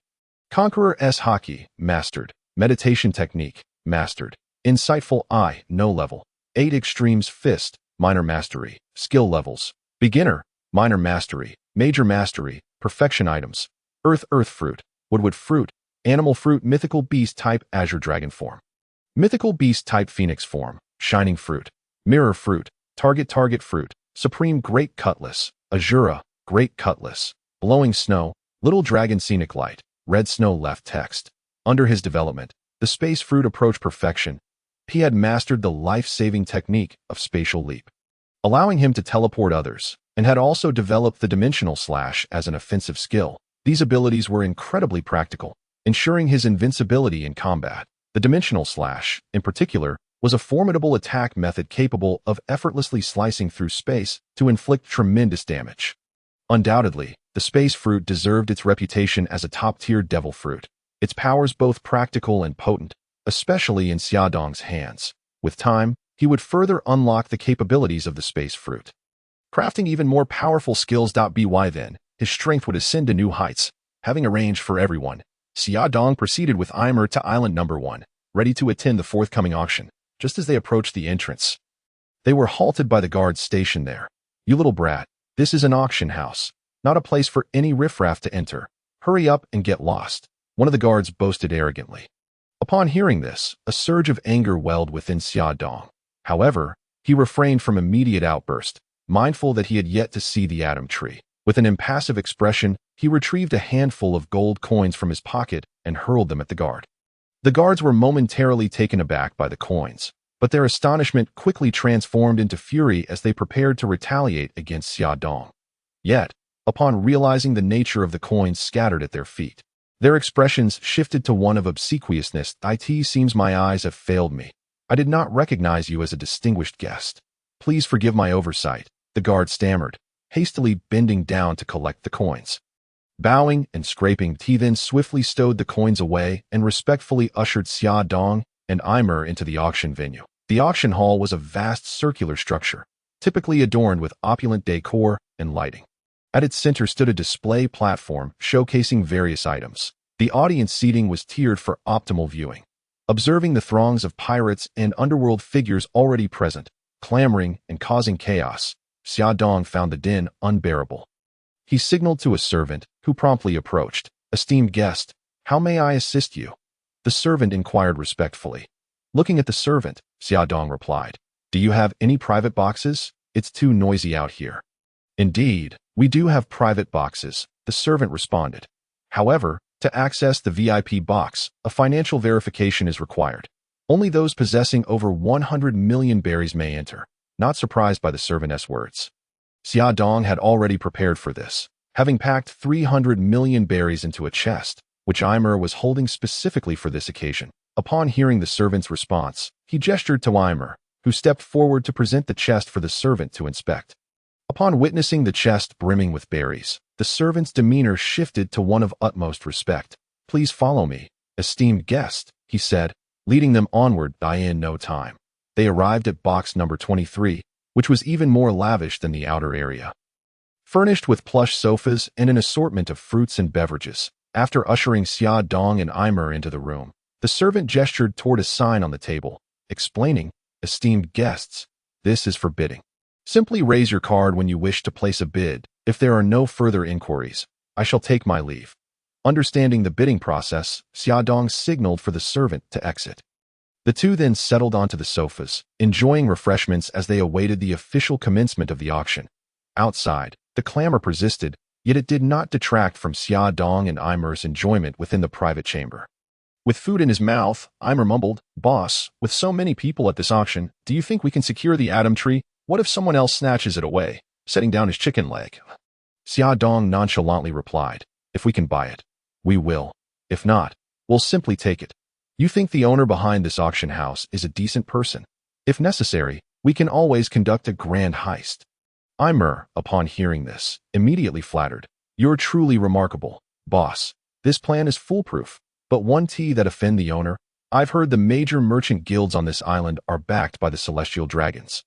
conqueror's hockey, mastered, meditation technique, mastered, insightful eye, no level, 8 extremes fist, minor mastery, skill levels, beginner, minor mastery, major mastery, perfection items, earth fruit, woodwood fruit, animal fruit, mythical beast type azure dragon form, mythical beast type phoenix form, shining fruit, mirror fruit, target fruit, supreme great cutlass, azura, great cutlass, blowing snow, little dragon scenic light, red snow left text. Under his development, the space fruit approached perfection. He had mastered the life-saving technique of spatial leap, allowing him to teleport others, and had also developed the dimensional slash as an offensive skill. These abilities were incredibly practical, ensuring his invincibility in combat. The dimensional slash, in particular, was a formidable attack method capable of effortlessly slicing through space to inflict tremendous damage. Undoubtedly, the space fruit deserved its reputation as a top-tier devil fruit. Its powers both practical and potent, especially in Xiaodong's hands. With time, he would further unlock the capabilities of the space fruit, crafting even more powerful skills. By then, his strength would ascend to new heights. Having arranged for everyone, Xiaodong proceeded with Aimer to Island Number 1, ready to attend the forthcoming auction. Just as they approached the entrance, they were halted by the guards stationed there. "You little brat, this is an auction house, not a place for any riffraff to enter. Hurry up and get lost," one of the guards boasted arrogantly. Upon hearing this, a surge of anger welled within Xiaodong. However, he refrained from immediate outburst, mindful that he had yet to see the Atom Tree. With an impassive expression, he retrieved a handful of gold coins from his pocket and hurled them at the guard. The guards were momentarily taken aback by the coins, but their astonishment quickly transformed into fury as they prepared to retaliate against Xiaodong. Yet, upon realizing the nature of the coins scattered at their feet, their expressions shifted to one of obsequiousness. "It seems my eyes have failed me. I did not recognize you as a distinguished guest. Please forgive my oversight," the guard stammered, hastily bending down to collect the coins. Bowing and scraping, he then swiftly stowed the coins away and respectfully ushered Xiaodong and Aimer into the auction venue. The auction hall was a vast circular structure, typically adorned with opulent decor and lighting. At its center stood a display platform showcasing various items. The audience seating was tiered for optimal viewing. Observing the throngs of pirates and underworld figures already present, clamoring and causing chaos, Xiaodong found the din unbearable. He signaled to a servant, who promptly approached. "Esteemed guest, how may I assist you?" The servant inquired respectfully. Looking at the servant, Xiaodong replied, "Do you have any private boxes? It's too noisy out here." "Indeed, we do have private boxes," the servant responded. "However, to access the VIP box, a financial verification is required. Only those possessing over 100 million berries may enter." Not surprised by the servantess words, Xiaodong had already prepared for this, having packed 300 million berries into a chest, which Aimer was holding specifically for this occasion. Upon hearing the servant's response, he gestured to Aimer, who stepped forward to present the chest for the servant to inspect. Upon witnessing the chest brimming with berries, the servant's demeanor shifted to one of utmost respect. "Please follow me, esteemed guest," he said, leading them onward. In no time, they arrived at box number 23, which was even more lavish than the outer area. Furnished with plush sofas and an assortment of fruits and beverages, after ushering Xiaodong and Aimer into the room, the servant gestured toward a sign on the table, explaining, "Esteemed guests, this is for bidding. Simply raise your card when you wish to place a bid. If there are no further inquiries, I shall take my leave." Understanding the bidding process, Xiaodong signaled for the servant to exit. The two then settled onto the sofas, enjoying refreshments as they awaited the official commencement of the auction. Outside, the clamor persisted, yet it did not detract from Xiaodong and Aimer's enjoyment within the private chamber. With food in his mouth, Aimer mumbled, "Boss, with so many people at this auction, do you think we can secure the Atom Tree? What if someone else snatches it away?" Setting down his chicken leg, Xiaodong nonchalantly replied, "If we can buy it, we will. If not, we'll simply take it. You think the owner behind this auction house is a decent person? If necessary, we can always conduct a grand heist." Aimer, upon hearing this, immediately flattered, "You're truly remarkable, boss. This plan is foolproof, but one that offend the owner. I've heard the major merchant guilds on this island are backed by the celestial dragons.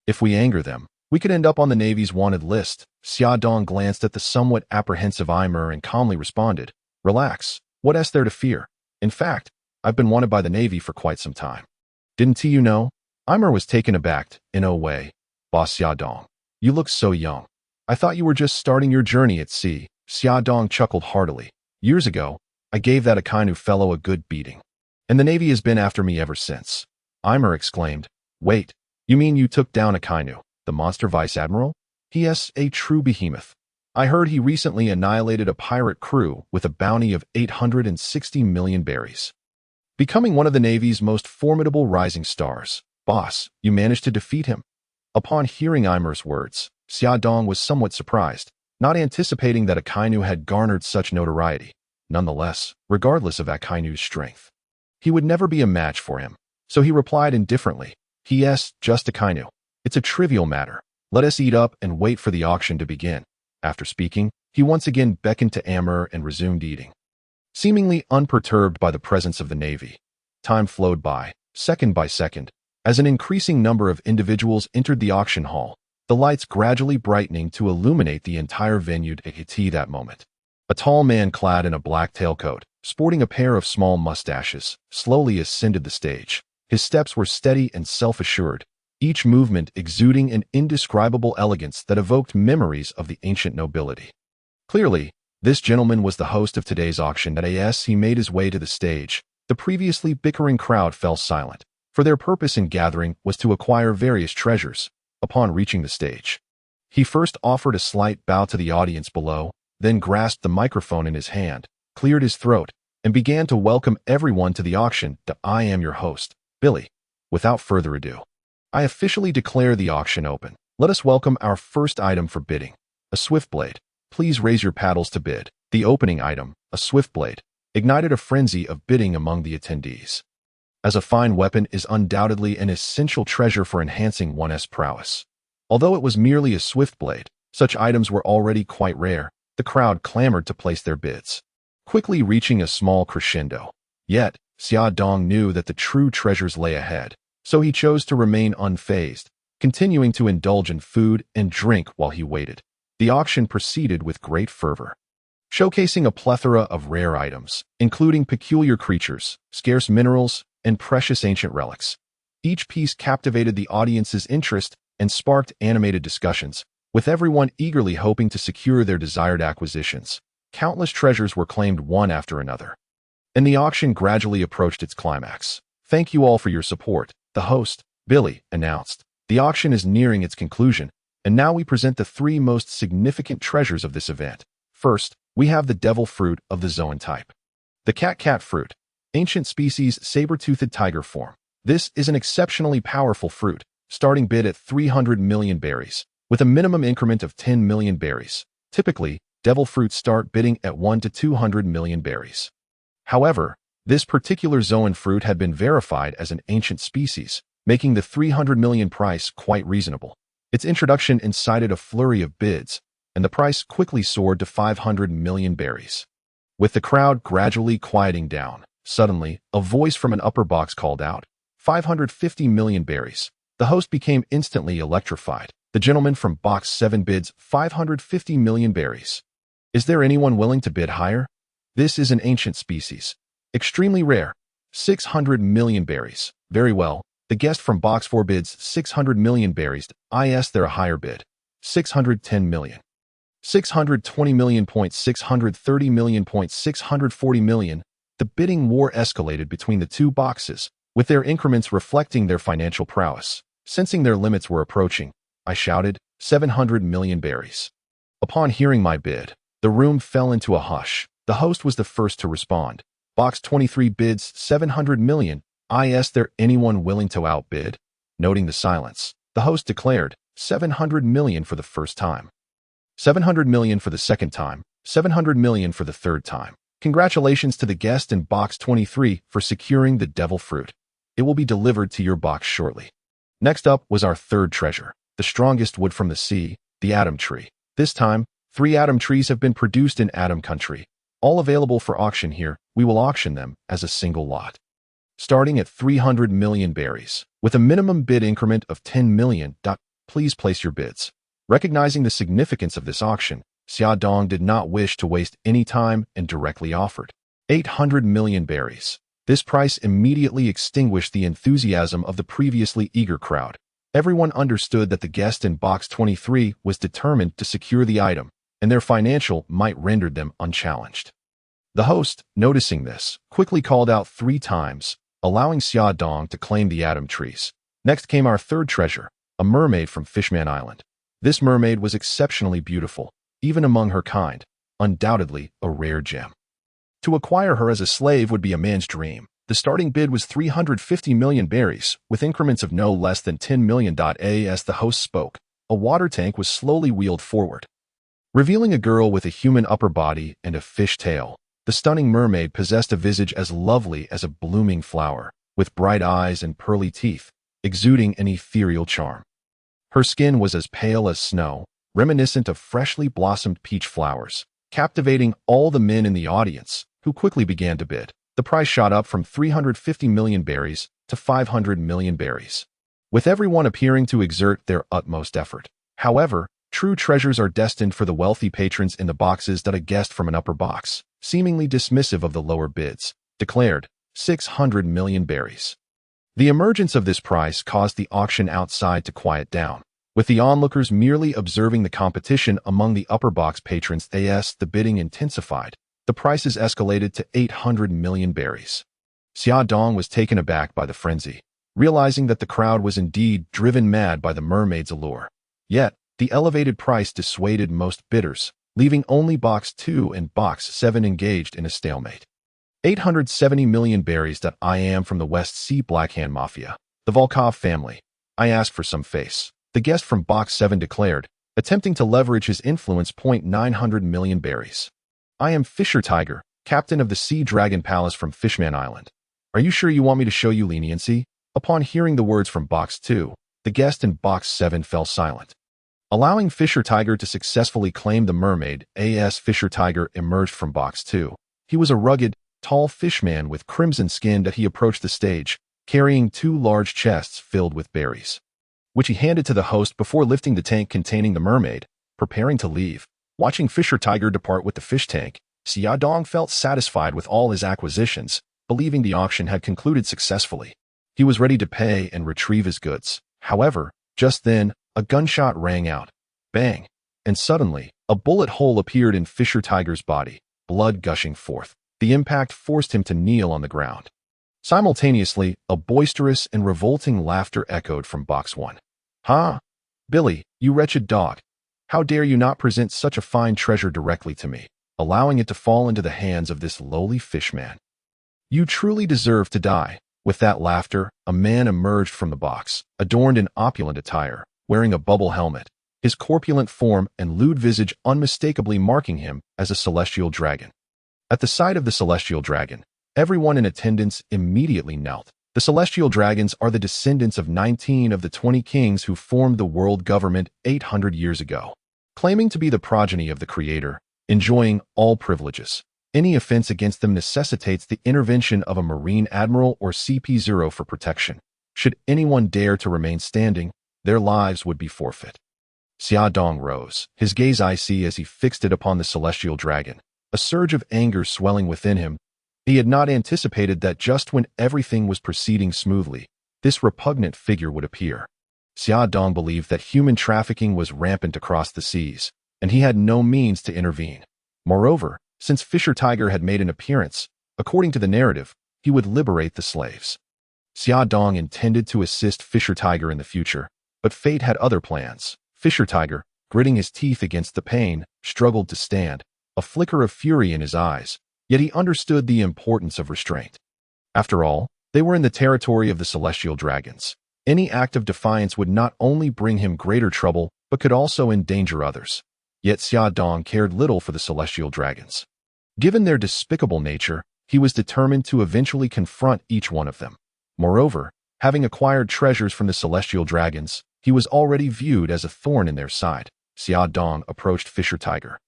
If we anger them, we could end up on the Navy's wanted list." Xiaodong glanced at the somewhat apprehensive Aimer and calmly responded, "Relax, what is there to fear? In fact, I've been wanted by the Navy for quite some time." "Didn't you know?" Aimer was taken aback. "In a way, Boss Xiaodong, you look so young. I thought you were just starting your journey at sea." Xiaodong chuckled heartily. "Years ago, I gave that Akainu fellow a good beating, and the Navy has been after me ever since." Aimer exclaimed, "Wait, you mean you took down Akainu, the monster vice admiral? He is a true behemoth. I heard he recently annihilated a pirate crew with a bounty of 860 million berries, becoming one of the Navy's most formidable rising stars. Boss, you managed to defeat him?" Upon hearing Aimer's words, Xiaodong was somewhat surprised, not anticipating that Akainu had garnered such notoriety. Nonetheless, regardless of Akainu's strength, he would never be a match for him, so he replied indifferently, "Yes, just Akainu. It's a trivial matter. Let us eat up and wait for the auction to begin." After speaking, he once again beckoned to Amber and resumed eating. Seemingly unperturbed by the presence of the navy, time flowed by, second by second, as an increasing number of individuals entered the auction hall, the lights gradually brightening to illuminate the entire venue at that moment. A tall man clad in a black tailcoat, sporting a pair of small mustaches, slowly ascended the stage. His steps were steady and self-assured, each movement exuding an indescribable elegance that evoked memories of the ancient nobility. Clearly, this gentleman was the host of today's auction. As he made his way to the stage, the previously bickering crowd fell silent, for their purpose in gathering was to acquire various treasures. Upon reaching the stage, he first offered a slight bow to the audience below, then grasped the microphone in his hand, cleared his throat, and began to welcome everyone to the auction. "I am your host, Billy. Without further ado, I officially declare the auction open. Let us welcome our first item for bidding, a swift blade. Please raise your paddles to bid." The opening item, a swift blade, ignited a frenzy of bidding among the attendees. As a fine weapon is undoubtedly an essential treasure for enhancing one's prowess. Although it was merely a swift blade, such items were already quite rare. The crowd clamored to place their bids, quickly reaching a small crescendo. Yet, Xiaodong knew that the true treasures lay ahead, so he chose to remain unfazed, continuing to indulge in food and drink while he waited. The auction proceeded with great fervor, showcasing a plethora of rare items, including peculiar creatures, scarce minerals, and precious ancient relics. Each piece captivated the audience's interest and sparked animated discussions, with everyone eagerly hoping to secure their desired acquisitions. Countless treasures were claimed one after another, and the auction gradually approached its climax. "Thank you all for your support," the host, Billy, announced. "The auction is nearing its conclusion, and now we present the three most significant treasures of this event. First, we have the devil fruit of the Zoan type. The cat fruit, ancient species saber-toothed tiger form. This is an exceptionally powerful fruit, starting bid at 300 million berries, with a minimum increment of 10 million berries. Typically, devil fruits start bidding at 1 to 200 million berries. However, this particular Zoan fruit had been verified as an ancient species, making the 300 million price quite reasonable. Its introduction incited a flurry of bids, and the price quickly soared to 500 million berries. With the crowd gradually quieting down, suddenly, a voice from an upper box called out, 550 million berries. The host became instantly electrified. The gentleman from box 7 bids 550 million berries. Is there anyone willing to bid higher? This is an ancient species, extremely rare. 600 million berries. Very well. The guest from box 4 bids 600 million berries. I ask there a higher bid. 610 million. 620 million. 630 million. 640 million. The bidding war escalated between the two boxes, with their increments reflecting their financial prowess. Sensing their limits were approaching, I shouted, 700 million berries. Upon hearing my bid, the room fell into a hush. The host was the first to respond. Box 23 bids 700 million. I asked there anyone willing to outbid? Noting the silence, the host declared, 700 million for the first time. 700 million for the second time. 700 million for the third time. Congratulations to the guest in box 23 for securing the devil fruit. It will be delivered to your box shortly. Next up was our third treasure, the strongest wood from the sea, the Atom Tree. This time, 3 Atom Trees have been produced in Atom Country, all available for auction here. We will auction them as a single lot, starting at 300 million berries, with a minimum bid increment of 10 million. Please place your bids. Recognizing the significance of this auction, Xiaodong did not wish to waste any time and directly offered 800 million berries. This price immediately extinguished the enthusiasm of the previously eager crowd. Everyone understood that the guest in box 23 was determined to secure the item, and their financial might rendered them unchallenged. The host, noticing this, quickly called out 3 times, allowing Xiaodong to claim the Atom Trees. Next came our third treasure, a mermaid from Fishman Island. This mermaid was exceptionally beautiful, even among her kind, undoubtedly a rare gem. To acquire her as a slave would be a man's dream. The starting bid was 350 million berries, with increments of no less than 10 million. As the host spoke, a water tank was slowly wheeled forward, revealing a girl with a human upper body and a fish tail. The stunning mermaid possessed a visage as lovely as a blooming flower, with bright eyes and pearly teeth, exuding an ethereal charm. Her skin was as pale as snow, reminiscent of freshly blossomed peach flowers, captivating all the men in the audience, who quickly began to bid. The price shot up from 350 million berries to 500 million berries, with everyone appearing to exert their utmost effort. However, true treasures are destined for the wealthy patrons in the boxes that a guest from an upper box, seemingly dismissive of the lower bids, declared 600 million berries. The emergence of this price caused the auction outside to quiet down, with the onlookers merely observing the competition among the upper box patrons. As the bidding intensified, the prices escalated to 800 million berries. Xia Dong was taken aback by the frenzy, realizing that the crowd was indeed driven mad by the mermaid's allure. Yet, the elevated price dissuaded most bidders, leaving only Box 2 and Box 7 engaged in a stalemate. 870 million berries. That I am from the West Sea Blackhand Mafia, the Volkov family. I ask for some face, the guest from Box 7 declared, attempting to leverage his influence. 900 million berries. I am Fisher Tiger, captain of the Sea Dragon Palace from Fishman Island. Are you sure you want me to show you leniency? Upon hearing the words from Box 2, the guest in Box 7 fell silent, allowing Fisher Tiger to successfully claim the mermaid. As Fisher Tiger emerged from Box 2, he was a rugged, tall fishman with crimson skin. That he approached the stage, carrying 2 large chests filled with berries, which he handed to the host before lifting the tank containing the mermaid, preparing to leave. Watching Fisher Tiger depart with the fish tank, Xia Dong felt satisfied with all his acquisitions, believing the auction had concluded successfully. He was ready to pay and retrieve his goods. However, just then, a gunshot rang out. Bang! And suddenly, a bullet hole appeared in Fisher Tiger's body, blood gushing forth. The impact forced him to kneel on the ground. Simultaneously, a boisterous and revolting laughter echoed from Box 1. "Ha! Billy, you wretched dog! How dare you not present such a fine treasure directly to me, allowing it to fall into the hands of this lowly fishman? You truly deserve to die." With that laughter, a man emerged from the box, adorned in opulent attire, wearing a bubble helmet, his corpulent form and lewd visage unmistakably marking him as a celestial dragon. At the sight of the celestial dragon, everyone in attendance immediately knelt. The celestial dragons are the descendants of 19 of the 20 kings who formed the world government 800 years ago. Claiming to be the progeny of the creator, enjoying all privileges, any offense against them necessitates the intervention of a Marine Admiral or CP0 for protection. Should anyone dare to remain standing, their lives would be forfeit. Xia Dong rose, his gaze icy as he fixed it upon the celestial dragon, a surge of anger swelling within him. He had not anticipated that just when everything was proceeding smoothly, this repugnant figure would appear. Xia Dong believed that human trafficking was rampant across the seas, and he had no means to intervene. Moreover, since Fisher Tiger had made an appearance, according to the narrative, he would liberate the slaves. Xia Dong intended to assist Fisher Tiger in the future, but fate had other plans. Fisher Tiger, gritting his teeth against the pain, struggled to stand, a flicker of fury in his eyes, yet he understood the importance of restraint. After all, they were in the territory of the celestial dragons. Any act of defiance would not only bring him greater trouble, but could also endanger others. Yet Xia Dong cared little for the celestial dragons. Given their despicable nature, he was determined to eventually confront each one of them. Moreover, having acquired treasures from the celestial dragons, he was already viewed as a thorn in their side. Xia Dong approached Fisher Tiger,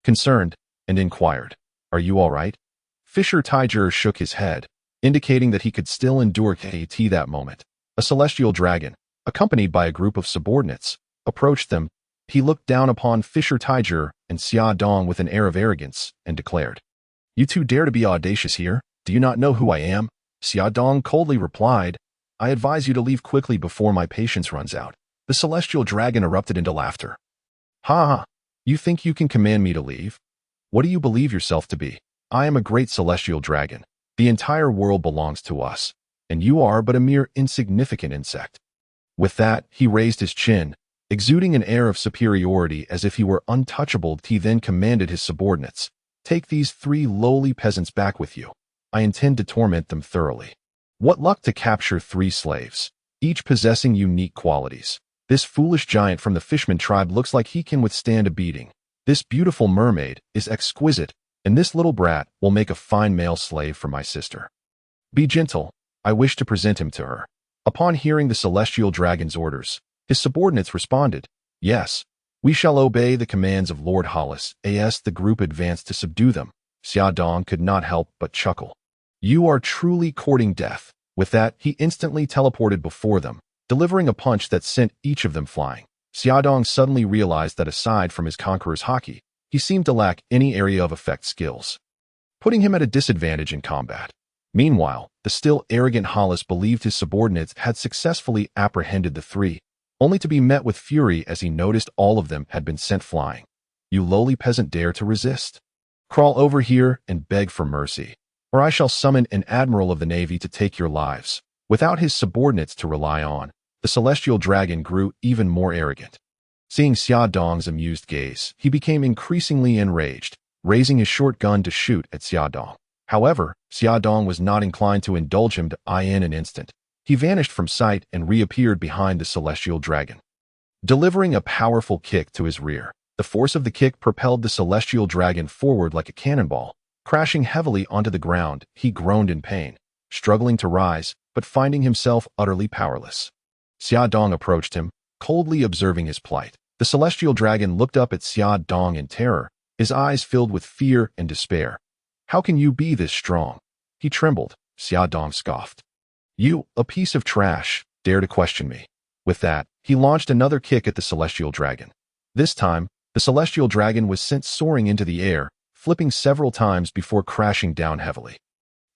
concerned, and inquired, "Are you all right?" Fisher Tiger shook his head, indicating that he could still endure KT. That moment, a celestial dragon, accompanied by a group of subordinates, approached them. He looked down upon Fisher Tiger and Xia Dong with an air of arrogance and declared, "You two dare to be audacious here? Do you not know who I am?" Xia Dong coldly replied, "I advise you to leave quickly before my patience runs out." The celestial dragon erupted into laughter. "Ha ha! You think you can command me to leave? What do you believe yourself to be? I am a great celestial dragon. The entire world belongs to us, and you are but a mere insignificant insect." With that, he raised his chin, exuding an air of superiority as if he were untouchable. He then commanded his subordinates, "Take these 3 lowly peasants back with you. I intend to torment them thoroughly." What luck to capture 3 slaves, each possessing unique qualities. This foolish giant from the Fishman tribe looks like he can withstand a beating. This beautiful mermaid is exquisite, and this little brat will make a fine male slave for my sister. Be gentle. I wish to present him to her." Upon hearing the celestial dragon's orders, his subordinates responded, "Yes, we shall obey the commands of Lord Hollis." As the group advanced to subdue them, Xiaodong could not help but chuckle. "You are truly courting death." With that, he instantly teleported before them, delivering a punch that sent each of them flying. Xiaodong suddenly realized that aside from his conqueror's haki, he seemed to lack any area of effect skills, putting him at a disadvantage in combat. Meanwhile, the still arrogant Hollis believed his subordinates had successfully apprehended the three, only to be met with fury as he noticed all of them had been sent flying. "You lowly peasant dare to resist? Crawl over here and beg for mercy, or I shall summon an admiral of the navy to take your lives." Without his subordinates to rely on, the celestial dragon grew even more arrogant. Seeing Xiaodong's amused gaze, he became increasingly enraged, raising his short gun to shoot at Xiaodong. However, Xiaodong was not inclined to indulge him in an instant. He vanished from sight and reappeared behind the celestial dragon, delivering a powerful kick to his rear. The force of the kick propelled the celestial dragon forward like a cannonball. Crashing heavily onto the ground, he groaned in pain, struggling to rise, but finding himself utterly powerless. Xiaodong approached him, coldly observing his plight. The celestial dragon looked up at Xiaodong in terror, his eyes filled with fear and despair. "How can you be this strong?" He trembled. Xiaodong scoffed. "You, a piece of trash, dare to question me." With that, he launched another kick at the celestial dragon. This time, the celestial dragon was sent soaring into the air, flipping several times before crashing down heavily.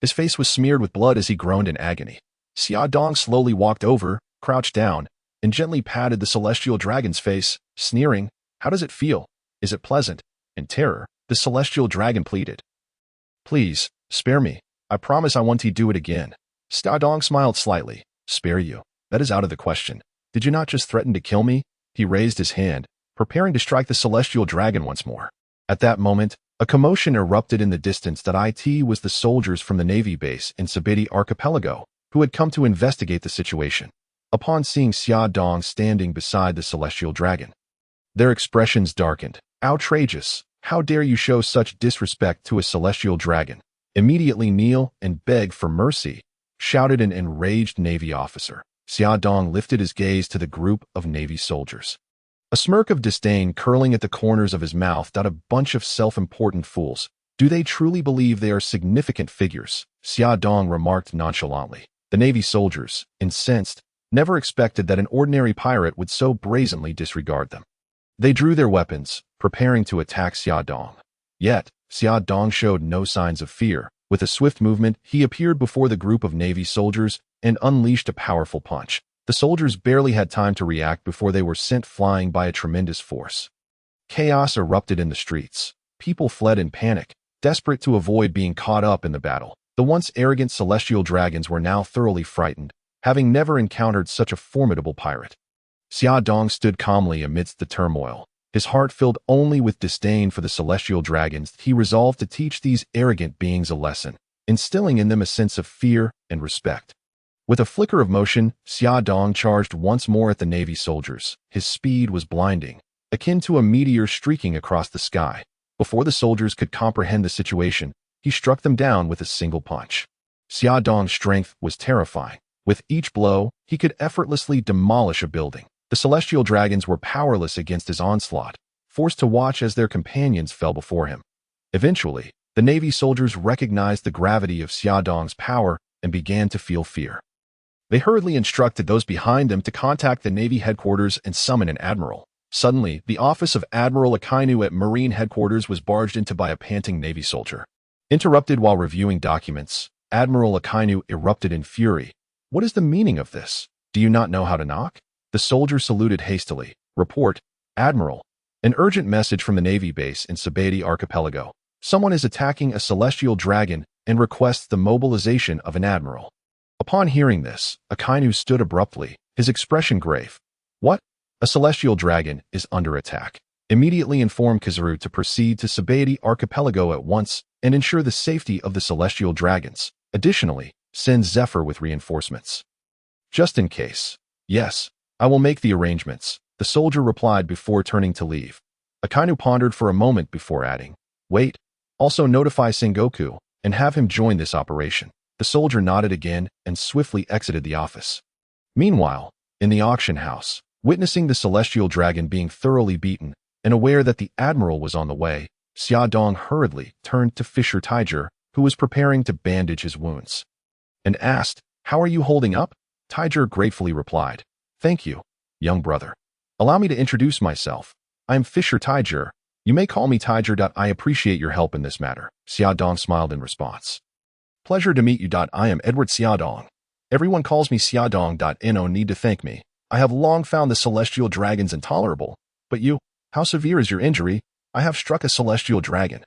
His face was smeared with blood as he groaned in agony. Xiaodong slowly walked over, crouched down, and gently patted the celestial dragon's face, sneering, "How does it feel? Is it pleasant?" In terror, the celestial dragon pleaded, "Please, spare me. I promise I won't do it again." Xiaodong smiled slightly. "Spare you? That is out of the question. Did you not just threaten to kill me?" He raised his hand, preparing to strike the celestial dragon once more. At that moment, a commotion erupted in the distance that it was the soldiers from the Navy base in Sabaody archipelago, who had come to investigate the situation. Upon seeing Xiaodong standing beside the celestial dragon, their expressions darkened. "Outrageous! How dare you show such disrespect to a celestial dragon? Immediately kneel and beg for mercy," shouted an enraged Navy officer. Xiaodong lifted his gaze to the group of Navy soldiers, a smirk of disdain curling at the corners of his mouth. "A bunch of self-important fools. Do they truly believe they are significant figures?" Xiaodong remarked nonchalantly. The Navy soldiers, incensed, never expected that an ordinary pirate would so brazenly disregard them. They drew their weapons, preparing to attack Xiaodong. Yet, Xiaodong showed no signs of fear. With a swift movement, he appeared before the group of Navy soldiers and unleashed a powerful punch. The soldiers barely had time to react before they were sent flying by a tremendous force. Chaos erupted in the streets. People fled in panic, desperate to avoid being caught up in the battle. The once arrogant celestial dragons were now thoroughly frightened, having never encountered such a formidable pirate. Xiaodong stood calmly amidst the turmoil. His heart filled only with disdain for the celestial dragons, he resolved to teach these arrogant beings a lesson, instilling in them a sense of fear and respect. With a flicker of motion, Xiaodong charged once more at the Navy soldiers. His speed was blinding, akin to a meteor streaking across the sky. Before the soldiers could comprehend the situation, he struck them down with a single punch. Xiaodong's strength was terrifying. With each blow, he could effortlessly demolish a building. The celestial dragons were powerless against his onslaught, forced to watch as their companions fell before him. Eventually, the Navy soldiers recognized the gravity of Xiaodong's power and began to feel fear. They hurriedly instructed those behind them to contact the Navy headquarters and summon an admiral. Suddenly, the office of Admiral Akainu at Marine headquarters was barged into by a panting Navy soldier. Interrupted while reviewing documents, Admiral Akainu erupted in fury. "What is the meaning of this? Do you not know how to knock?" The soldier saluted hastily. "Report, Admiral. An urgent message from the Navy base in Sabaody archipelago. Someone is attacking a celestial dragon and requests the mobilization of an admiral." Upon hearing this, Akainu stood abruptly, his expression grave. "What? A celestial dragon is under attack. Immediately inform Kizaru to proceed to Sabaody archipelago at once and ensure the safety of the celestial dragons. Additionally, send Zephyr with reinforcements. Just in case." "Yes, I will make the arrangements, the soldier replied before turning to leave. Akainu pondered for a moment before adding, wait, also notify Sengoku, and have him join this operation. The soldier nodded again and swiftly exited the office. Meanwhile, in the auction house, witnessing the celestial dragon being thoroughly beaten and aware that the Admiral was on the way, Xiaodong hurriedly turned to Fisher Tiger, who was preparing to bandage his wounds, and asked, how are you holding up? Tiger gratefully replied, thank you, young brother. Allow me to introduce myself. I am Fisher Tiger. You may call me Tiger. I appreciate your help in this matter. Xiaodong smiled in response. Pleasure to meet you. I am Edward Xiaodong. Everyone calls me Xiaodong. No need to thank me. I have long found the celestial dragons intolerable. But you, how severe is your injury? I have struck a celestial dragon,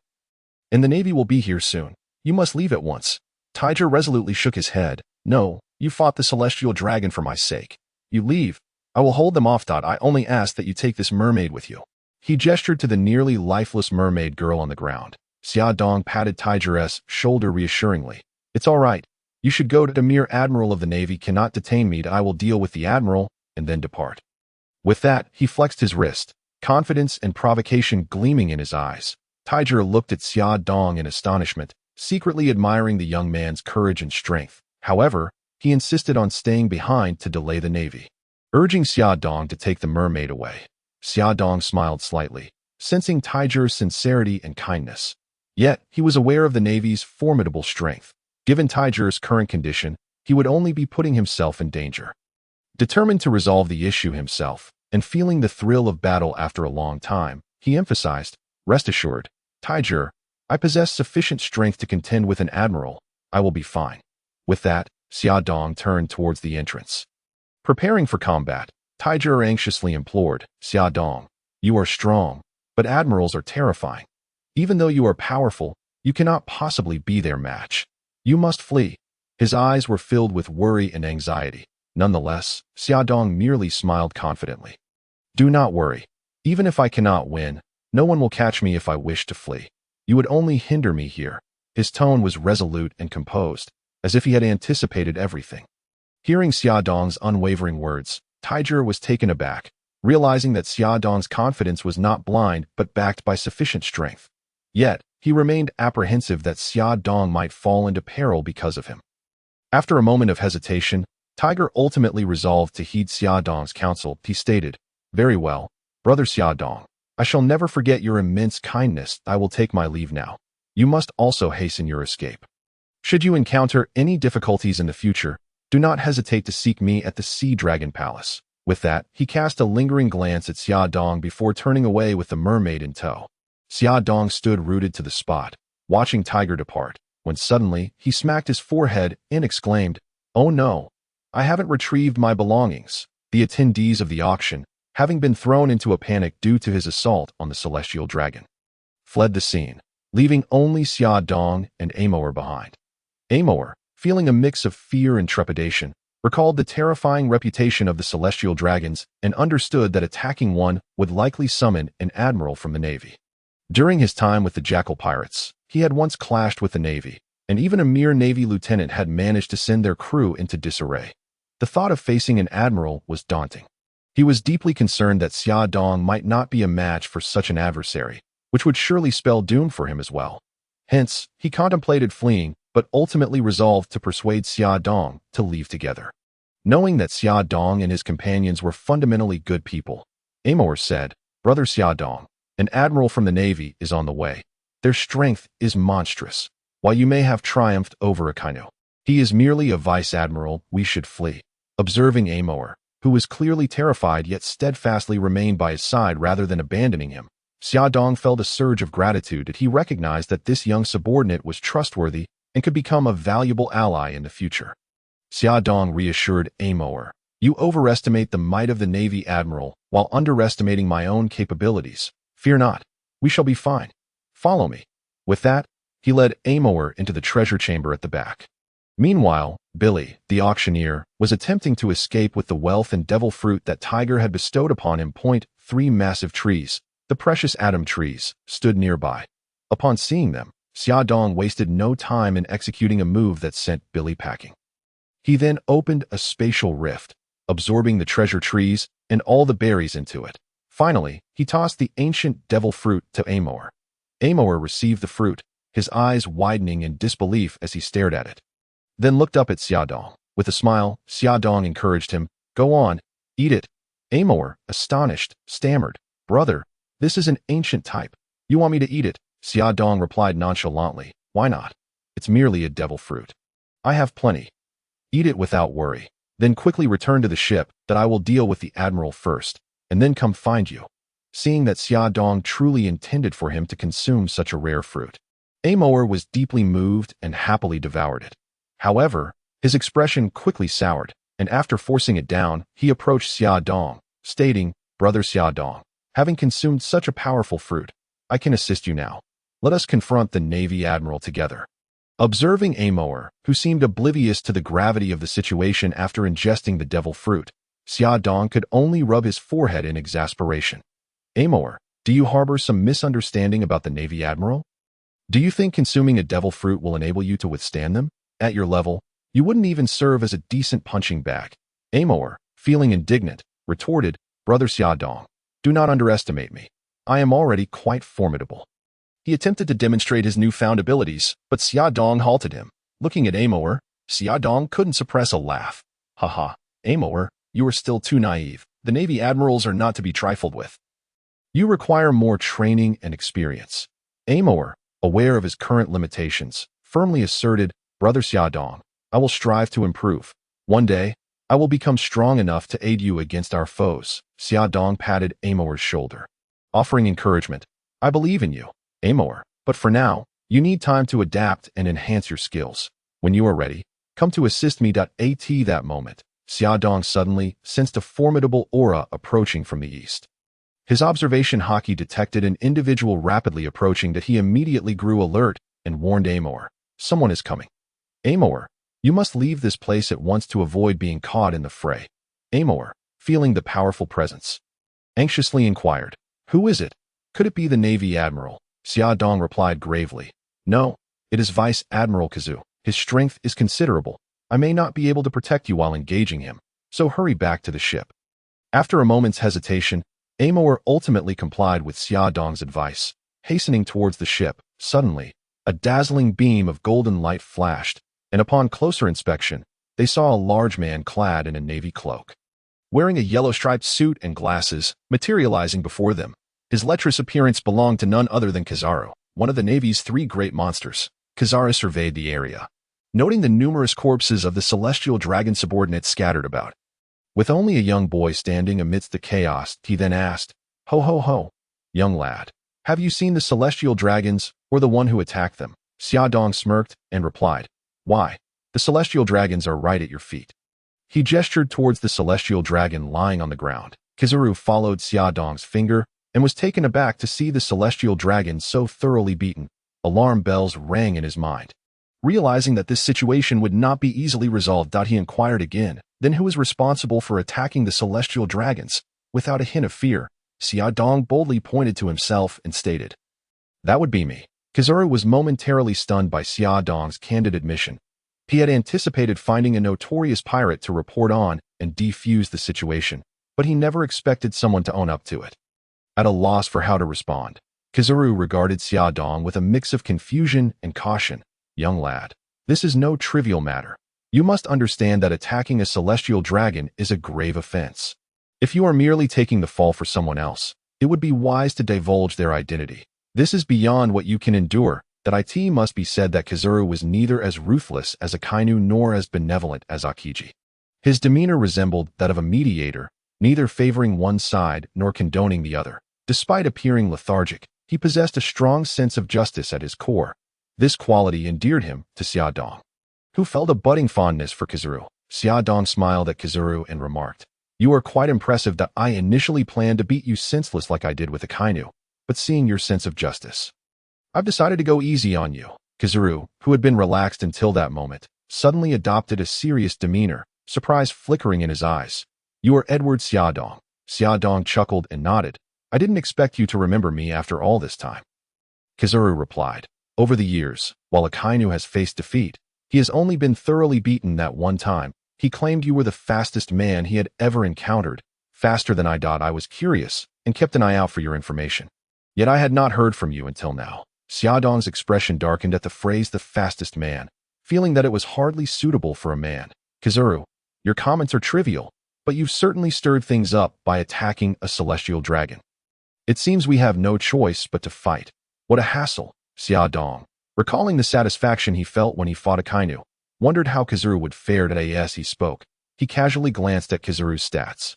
and the Navy will be here soon. You must leave at once. Tiger resolutely shook his head. No, you fought the celestial dragon for my sake. You leave. I will hold them off. I only ask that you take this mermaid with you. He gestured to the nearly lifeless mermaid girl on the ground. Xiaodong patted Tiger's shoulder reassuringly. It's all right. You should go to the mere Admiral of the Navy cannot detain me. I will deal with the Admiral, and then depart. With that, he flexed his wrist, confidence and provocation gleaming in his eyes. Tiger looked at Xiaodong in astonishment, secretly admiring the young man's courage and strength. However, he insisted on staying behind to delay the Navy, urging Xiaodong to take the mermaid away. Xiaodong smiled slightly, sensing Tiger's sincerity and kindness. Yet, he was aware of the Navy's formidable strength. Given Tiger's current condition, he would only be putting himself in danger. Determined to resolve the issue himself, and feeling the thrill of battle after a long time, he emphasized, rest assured, Tiger, I possess sufficient strength to contend with an admiral. I will be fine. With that, Xiaodong turned towards the entrance. Preparing for combat, Tiger anxiously implored, Xiaodong, you are strong, but admirals are terrifying. Even though you are powerful, you cannot possibly be their match. You must flee. His eyes were filled with worry and anxiety. Nonetheless, Xiaodong merely smiled confidently. Do not worry. Even if I cannot win, no one will catch me if I wish to flee. You would only hinder me here. His tone was resolute and composed, as if he had anticipated everything. Hearing Xiaodong's unwavering words, Tiger was taken aback, realizing that Xiaodong's confidence was not blind but backed by sufficient strength. Yet, he remained apprehensive that Xiaodong might fall into peril because of him. After a moment of hesitation, Tiger ultimately resolved to heed Xiaodong's counsel. He stated, very well, brother Xiaodong. I shall never forget your immense kindness. I will take my leave now. You must also hasten your escape. Should you encounter any difficulties in the future, do not hesitate to seek me at the Sea Dragon Palace. With that, he cast a lingering glance at Xiaodong before turning away with the mermaid in tow. Xiaodong stood rooted to the spot, watching Tiger depart, when suddenly he smacked his forehead and exclaimed, oh no, I haven't retrieved my belongings. The attendees of the auction, having been thrown into a panic due to his assault on the celestial dragon, fled the scene, leaving only Xiaodong and Amour behind. Amour, feeling a mix of fear and trepidation, recalled the terrifying reputation of the celestial dragons and understood that attacking one would likely summon an admiral from the Navy. During his time with the Jackal Pirates, he had once clashed with the Navy, and even a mere Navy lieutenant had managed to send their crew into disarray. The thought of facing an admiral was daunting. He was deeply concerned that Xiaodong might not be a match for such an adversary, which would surely spell doom for him as well. Hence, he contemplated fleeing, but ultimately resolved to persuade Xiaodong to leave together. Knowing that Xiaodong and his companions were fundamentally good people, Amour said, brother Xiaodong, an admiral from the Navy is on the way. Their strength is monstrous. While you may have triumphed over Akainu, he is merely a vice-admiral. We should flee. Observing Amour, who was clearly terrified yet steadfastly remained by his side rather than abandoning him, Xiaodong felt a surge of gratitude that he recognized that this young subordinate was trustworthy and could become a valuable ally in the future. Xiaodong reassured Amour, you overestimate the might of the Navy admiral while underestimating my own capabilities. Fear not. We shall be fine. Follow me. With that, he led Amour into the treasure chamber at the back. Meanwhile, Billy, the auctioneer, was attempting to escape with the wealth and devil fruit that Tiger had bestowed upon him. 3 massive trees, the precious atom trees, stood nearby. Upon seeing them, Xiaodong wasted no time in executing a move that sent Billy packing. He then opened a spatial rift, absorbing the treasure trees and all the berries into it. Finally, he tossed the ancient devil fruit to Amor. Amor received the fruit, his eyes widening in disbelief as he stared at it. Then looked up at Xiaodong. With a smile, Xiaodong encouraged him, "Go on, eat it." Amor, astonished, stammered, "Brother, this is an ancient type. You want me to eat it?" Xiaodong replied nonchalantly, "Why not? It's merely a devil fruit. I have plenty. Eat it without worry. Then quickly return to the ship that I will deal with the Admiral first, and then come find you." Seeing that Xiaodong truly intended for him to consume such a rare fruit, Amor was deeply moved and happily devoured it. However, his expression quickly soured, and after forcing it down, he approached Xiaodong, stating, "Brother Xiaodong, having consumed such a powerful fruit, I can assist you now. Let us confront the Navy Admiral together." Observing Amor, who seemed oblivious to the gravity of the situation after ingesting the devil fruit, Xiaodong could only rub his forehead in exasperation. "Amor, do you harbor some misunderstanding about the Navy Admiral? Do you think consuming a devil fruit will enable you to withstand them? At your level, you wouldn't even serve as a decent punching bag." Amor, feeling indignant, retorted, "Brother Xiaodong, do not underestimate me. I am already quite formidable." He attempted to demonstrate his newfound abilities, but Xiaodong halted him. Looking at Amor, Xiaodong couldn't suppress a laugh. "Haha, Amor, you are still too naive. The Navy Admirals are not to be trifled with. You require more training and experience." Amor, aware of his current limitations, firmly asserted, "Brother Xiaodong, I will strive to improve. One day, I will become strong enough to aid you against our foes." Xiaodong patted Amor's shoulder, offering encouragement. "I believe in you, Amor, but for now, you need time to adapt and enhance your skills. When you are ready, come to assist me." At that moment, Xiaodong suddenly sensed a formidable aura approaching from the east. His observation Haki detected an individual rapidly approaching that he immediately grew alert and warned Amor, "Someone is coming. Amor, you must leave this place at once to avoid being caught in the fray." Amor, feeling the powerful presence, anxiously inquired, "Who is it? Could it be the Navy Admiral?" Xiaodong replied gravely, "No, it is Vice Admiral Kizaru. His strength is considerable. I may not be able to protect you while engaging him, so hurry back to the ship." After a moment's hesitation, Amor ultimately complied with Xiaodong's advice. Hastening towards the ship, suddenly, a dazzling beam of golden light flashed, and upon closer inspection, they saw a large man clad in a navy cloak, wearing a yellow-striped suit and glasses, materializing before them. His lecherous appearance belonged to none other than Kizaru, one of the Navy's three great monsters. Kizaru surveyed the area, noting the numerous corpses of the celestial dragon subordinates scattered about. With only a young boy standing amidst the chaos, he then asked, "Ho ho ho, young lad, have you seen the celestial dragons or the one who attacked them?" Xiaodong smirked and replied, "Why, the celestial dragons are right at your feet." He gestured towards the celestial dragon lying on the ground. Kizaru followed Xiaodong's finger and was taken aback to see the celestial dragon so thoroughly beaten. Alarm bells rang in his mind. Realizing that this situation would not be easily resolved, he inquired again, "Then who is responsible for attacking the celestial dragons?" Without a hint of fear, Xiaodong boldly pointed to himself and stated, "That would be me." Kizaru was momentarily stunned by Xiaodong's candid admission. He had anticipated finding a notorious pirate to report on and defuse the situation, but he never expected someone to own up to it. At a loss for how to respond, Kizaru regarded Xiaodong with a mix of confusion and caution. "Young lad, this is no trivial matter. You must understand that attacking a celestial dragon is a grave offense. If you are merely taking the fall for someone else, it would be wise to divulge their identity. This is beyond what you can endure." It must be said that Kizaru was neither as ruthless as Akainu nor as benevolent as Akiji. His demeanor resembled that of a mediator, neither favoring one side nor condoning the other. Despite appearing lethargic, he possessed a strong sense of justice at his core. This quality endeared him to Xiaodong, who felt a budding fondness for Kizaru. Xiaodong smiled at Kizaru and remarked, "You are quite impressive. I initially planned to beat you senseless like I did with Akainu, but seeing your sense of justice, I've decided to go easy on you." Kizaru, who had been relaxed until that moment, suddenly adopted a serious demeanor, surprise flickering in his eyes. "You are Edward Xiaodong." Xiaodong chuckled and nodded. "I didn't expect you to remember me after all this time." Kizaru replied, "Over the years, while Akainu has faced defeat, he has only been thoroughly beaten that one time. He claimed you were the fastest man he had ever encountered, faster than I. I was curious and kept an eye out for your information. Yet I had not heard from you until now. Xiaodong's expression darkened at the phrase the fastest man, feeling that it was hardly suitable for a man. Kizaru, your comments are trivial, but you've certainly stirred things up by attacking a celestial dragon. It seems we have no choice but to fight. What a hassle, Xiaodong, recalling the satisfaction he felt when he fought Akainu, wondered how Kizaru would fare as he spoke. He casually glanced at Kizaru's stats.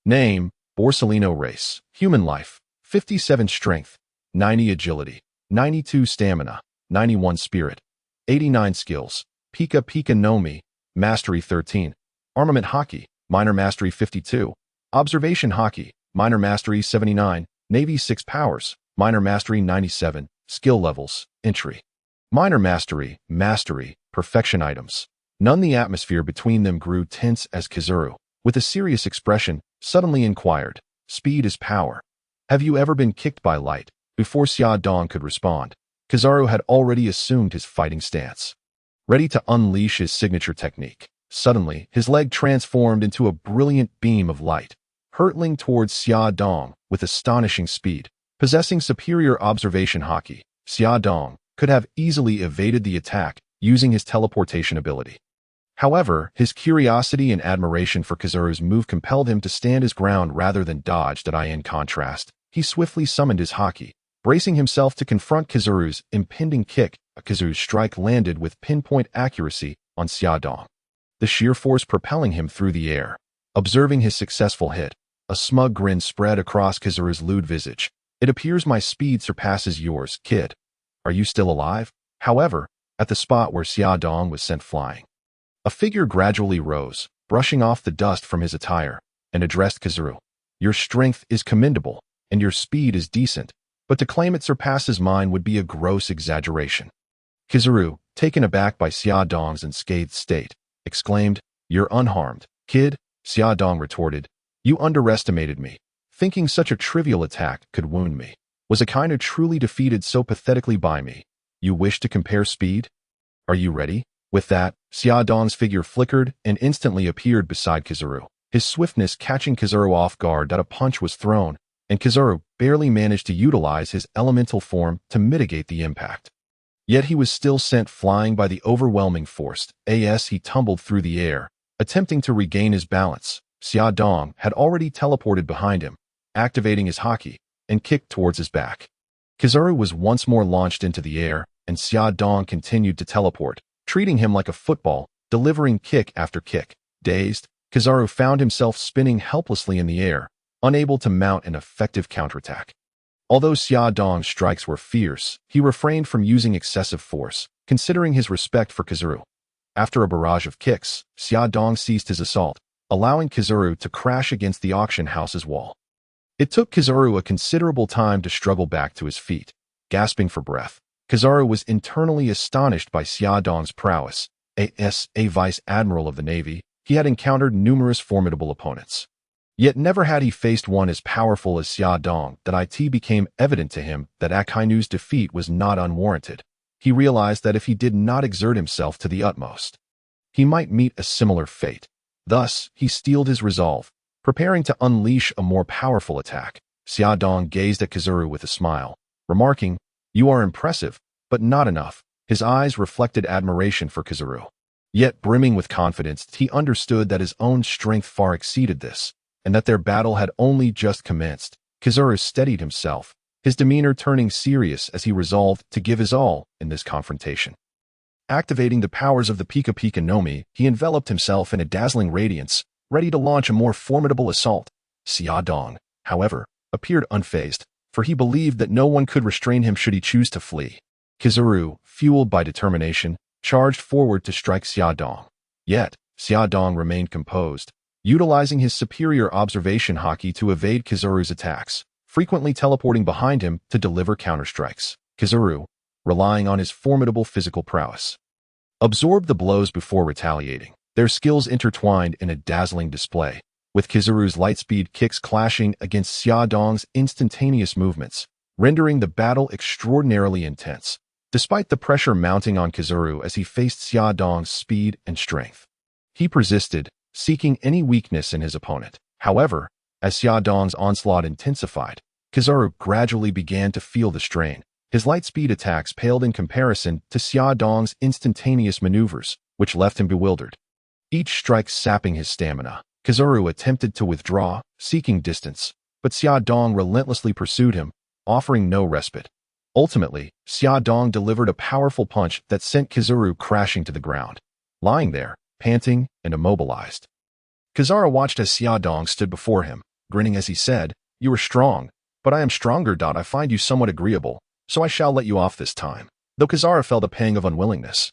Name, Borsalino race, human life, 57 strength, 90 agility, 92 stamina, 91 spirit, 89 skills, Pika Pika no Mi, mastery 13, armament hockey, minor mastery 52, observation hockey, minor mastery 79, navy 6 powers, minor mastery 97, skill levels, entry. Minor mastery, mastery, perfection items. None. The atmosphere between them grew tense as Kizaru, with a serious expression, suddenly inquired, speed is power. Have you ever been kicked by light? Before Xiaodong could respond, Kizaru had already assumed his fighting stance, ready to unleash his signature technique. Suddenly, his leg transformed into a brilliant beam of light, hurtling towards Xiaodong with astonishing speed. Possessing superior observation hockey, Xiaodong could have easily evaded the attack using his teleportation ability. However, his curiosity and admiration for Kizaru's move compelled him to stand his ground rather than dodge. In contrast, he swiftly summoned his hockey, bracing himself to confront Kizaru's impending kick. Kizaru's strike landed with pinpoint accuracy on Xiaodong, the sheer force propelling him through the air. Observing his successful hit, a smug grin spread across Kizaru's lewd visage. It appears my speed surpasses yours, kid. Are you still alive? However, at the spot where Xiaodong was sent flying, a figure gradually rose, brushing off the dust from his attire, and addressed Kizaru. Your strength is commendable, and your speed is decent, but to claim it surpasses mine would be a gross exaggeration. Kizaru, taken aback by Xiaodong's unscathed state, exclaimed, You're unharmed, kid. Xiaodong retorted, You underestimated me, thinking such a trivial attack could wound me. Was Akainu truly defeated so pathetically by me? You wish to compare speed? Are you ready? With that, Xiaodong's figure flickered and instantly appeared beside Kizaru, his swiftness catching Kizaru off guard that a punch was thrown, and Kizaru barely managed to utilize his elemental form to mitigate the impact. Yet he was still sent flying by the overwhelming force. As he tumbled through the air, attempting to regain his balance, Xiaodong had already teleported behind him, activating his hockey, and kicked towards his back. Kizaru was once more launched into the air, and Xiaodong continued to teleport, treating him like a football, delivering kick after kick. Dazed, Kizaru found himself spinning helplessly in the air, unable to mount an effective counterattack. Although Xiaodong's strikes were fierce, he refrained from using excessive force, considering his respect for Kizaru. After a barrage of kicks, Xiaodong ceased his assault, allowing Kizaru to crash against the auction house's wall. It took Kizaru a considerable time to struggle back to his feet. Gasping for breath, Kizaru was internally astonished by Xiaodong's prowess. As a vice admiral of the Navy, he had encountered numerous formidable opponents. Yet never had he faced one as powerful as Xiaodong. It became evident to him that Akainu's defeat was not unwarranted. He realized that if he did not exert himself to the utmost, he might meet a similar fate. Thus, he steeled his resolve, preparing to unleash a more powerful attack. Xiaodong gazed at Kizaru with a smile, remarking, You are impressive, but not enough. His eyes reflected admiration for Kizaru. Yet brimming with confidence, he understood that his own strength far exceeded this, and that their battle had only just commenced. Kizaru steadied himself, his demeanor turning serious as he resolved to give his all in this confrontation. Activating the powers of the Pika Pika no Mi, he enveloped himself in a dazzling radiance, ready to launch a more formidable assault. Xiaodong, however, appeared unfazed, for he believed that no one could restrain him should he choose to flee. Kizaru, fueled by determination, charged forward to strike Xiaodong. Yet, Xiaodong remained composed, utilizing his superior observation hockey to evade Kizaru's attacks, frequently teleporting behind him to deliver counterstrikes. Kizaru, relying on his formidable physical prowess, absorbed the blows before retaliating, their skills intertwined in a dazzling display, with Kizaru's lightspeed kicks clashing against Xiaodong's instantaneous movements, rendering the battle extraordinarily intense, despite the pressure mounting on Kizaru as he faced Xiaodong's speed and strength. He persisted, seeking any weakness in his opponent. However, as Xia Dong's onslaught intensified, Kizaru gradually began to feel the strain. His light-speed attacks paled in comparison to Xia Dong's instantaneous maneuvers, which left him bewildered. Each strike sapping his stamina, Kizaru attempted to withdraw, seeking distance, but Xia Dong relentlessly pursued him, offering no respite. Ultimately, Xia Dong delivered a powerful punch that sent Kizaru crashing to the ground, lying there, panting and immobilized. Kizaru watched as Xia Dong stood before him, grinning as he said, "You are strong, but I am stronger. I find you somewhat agreeable, so I shall let you off this time." Though Kizaru felt a pang of unwillingness.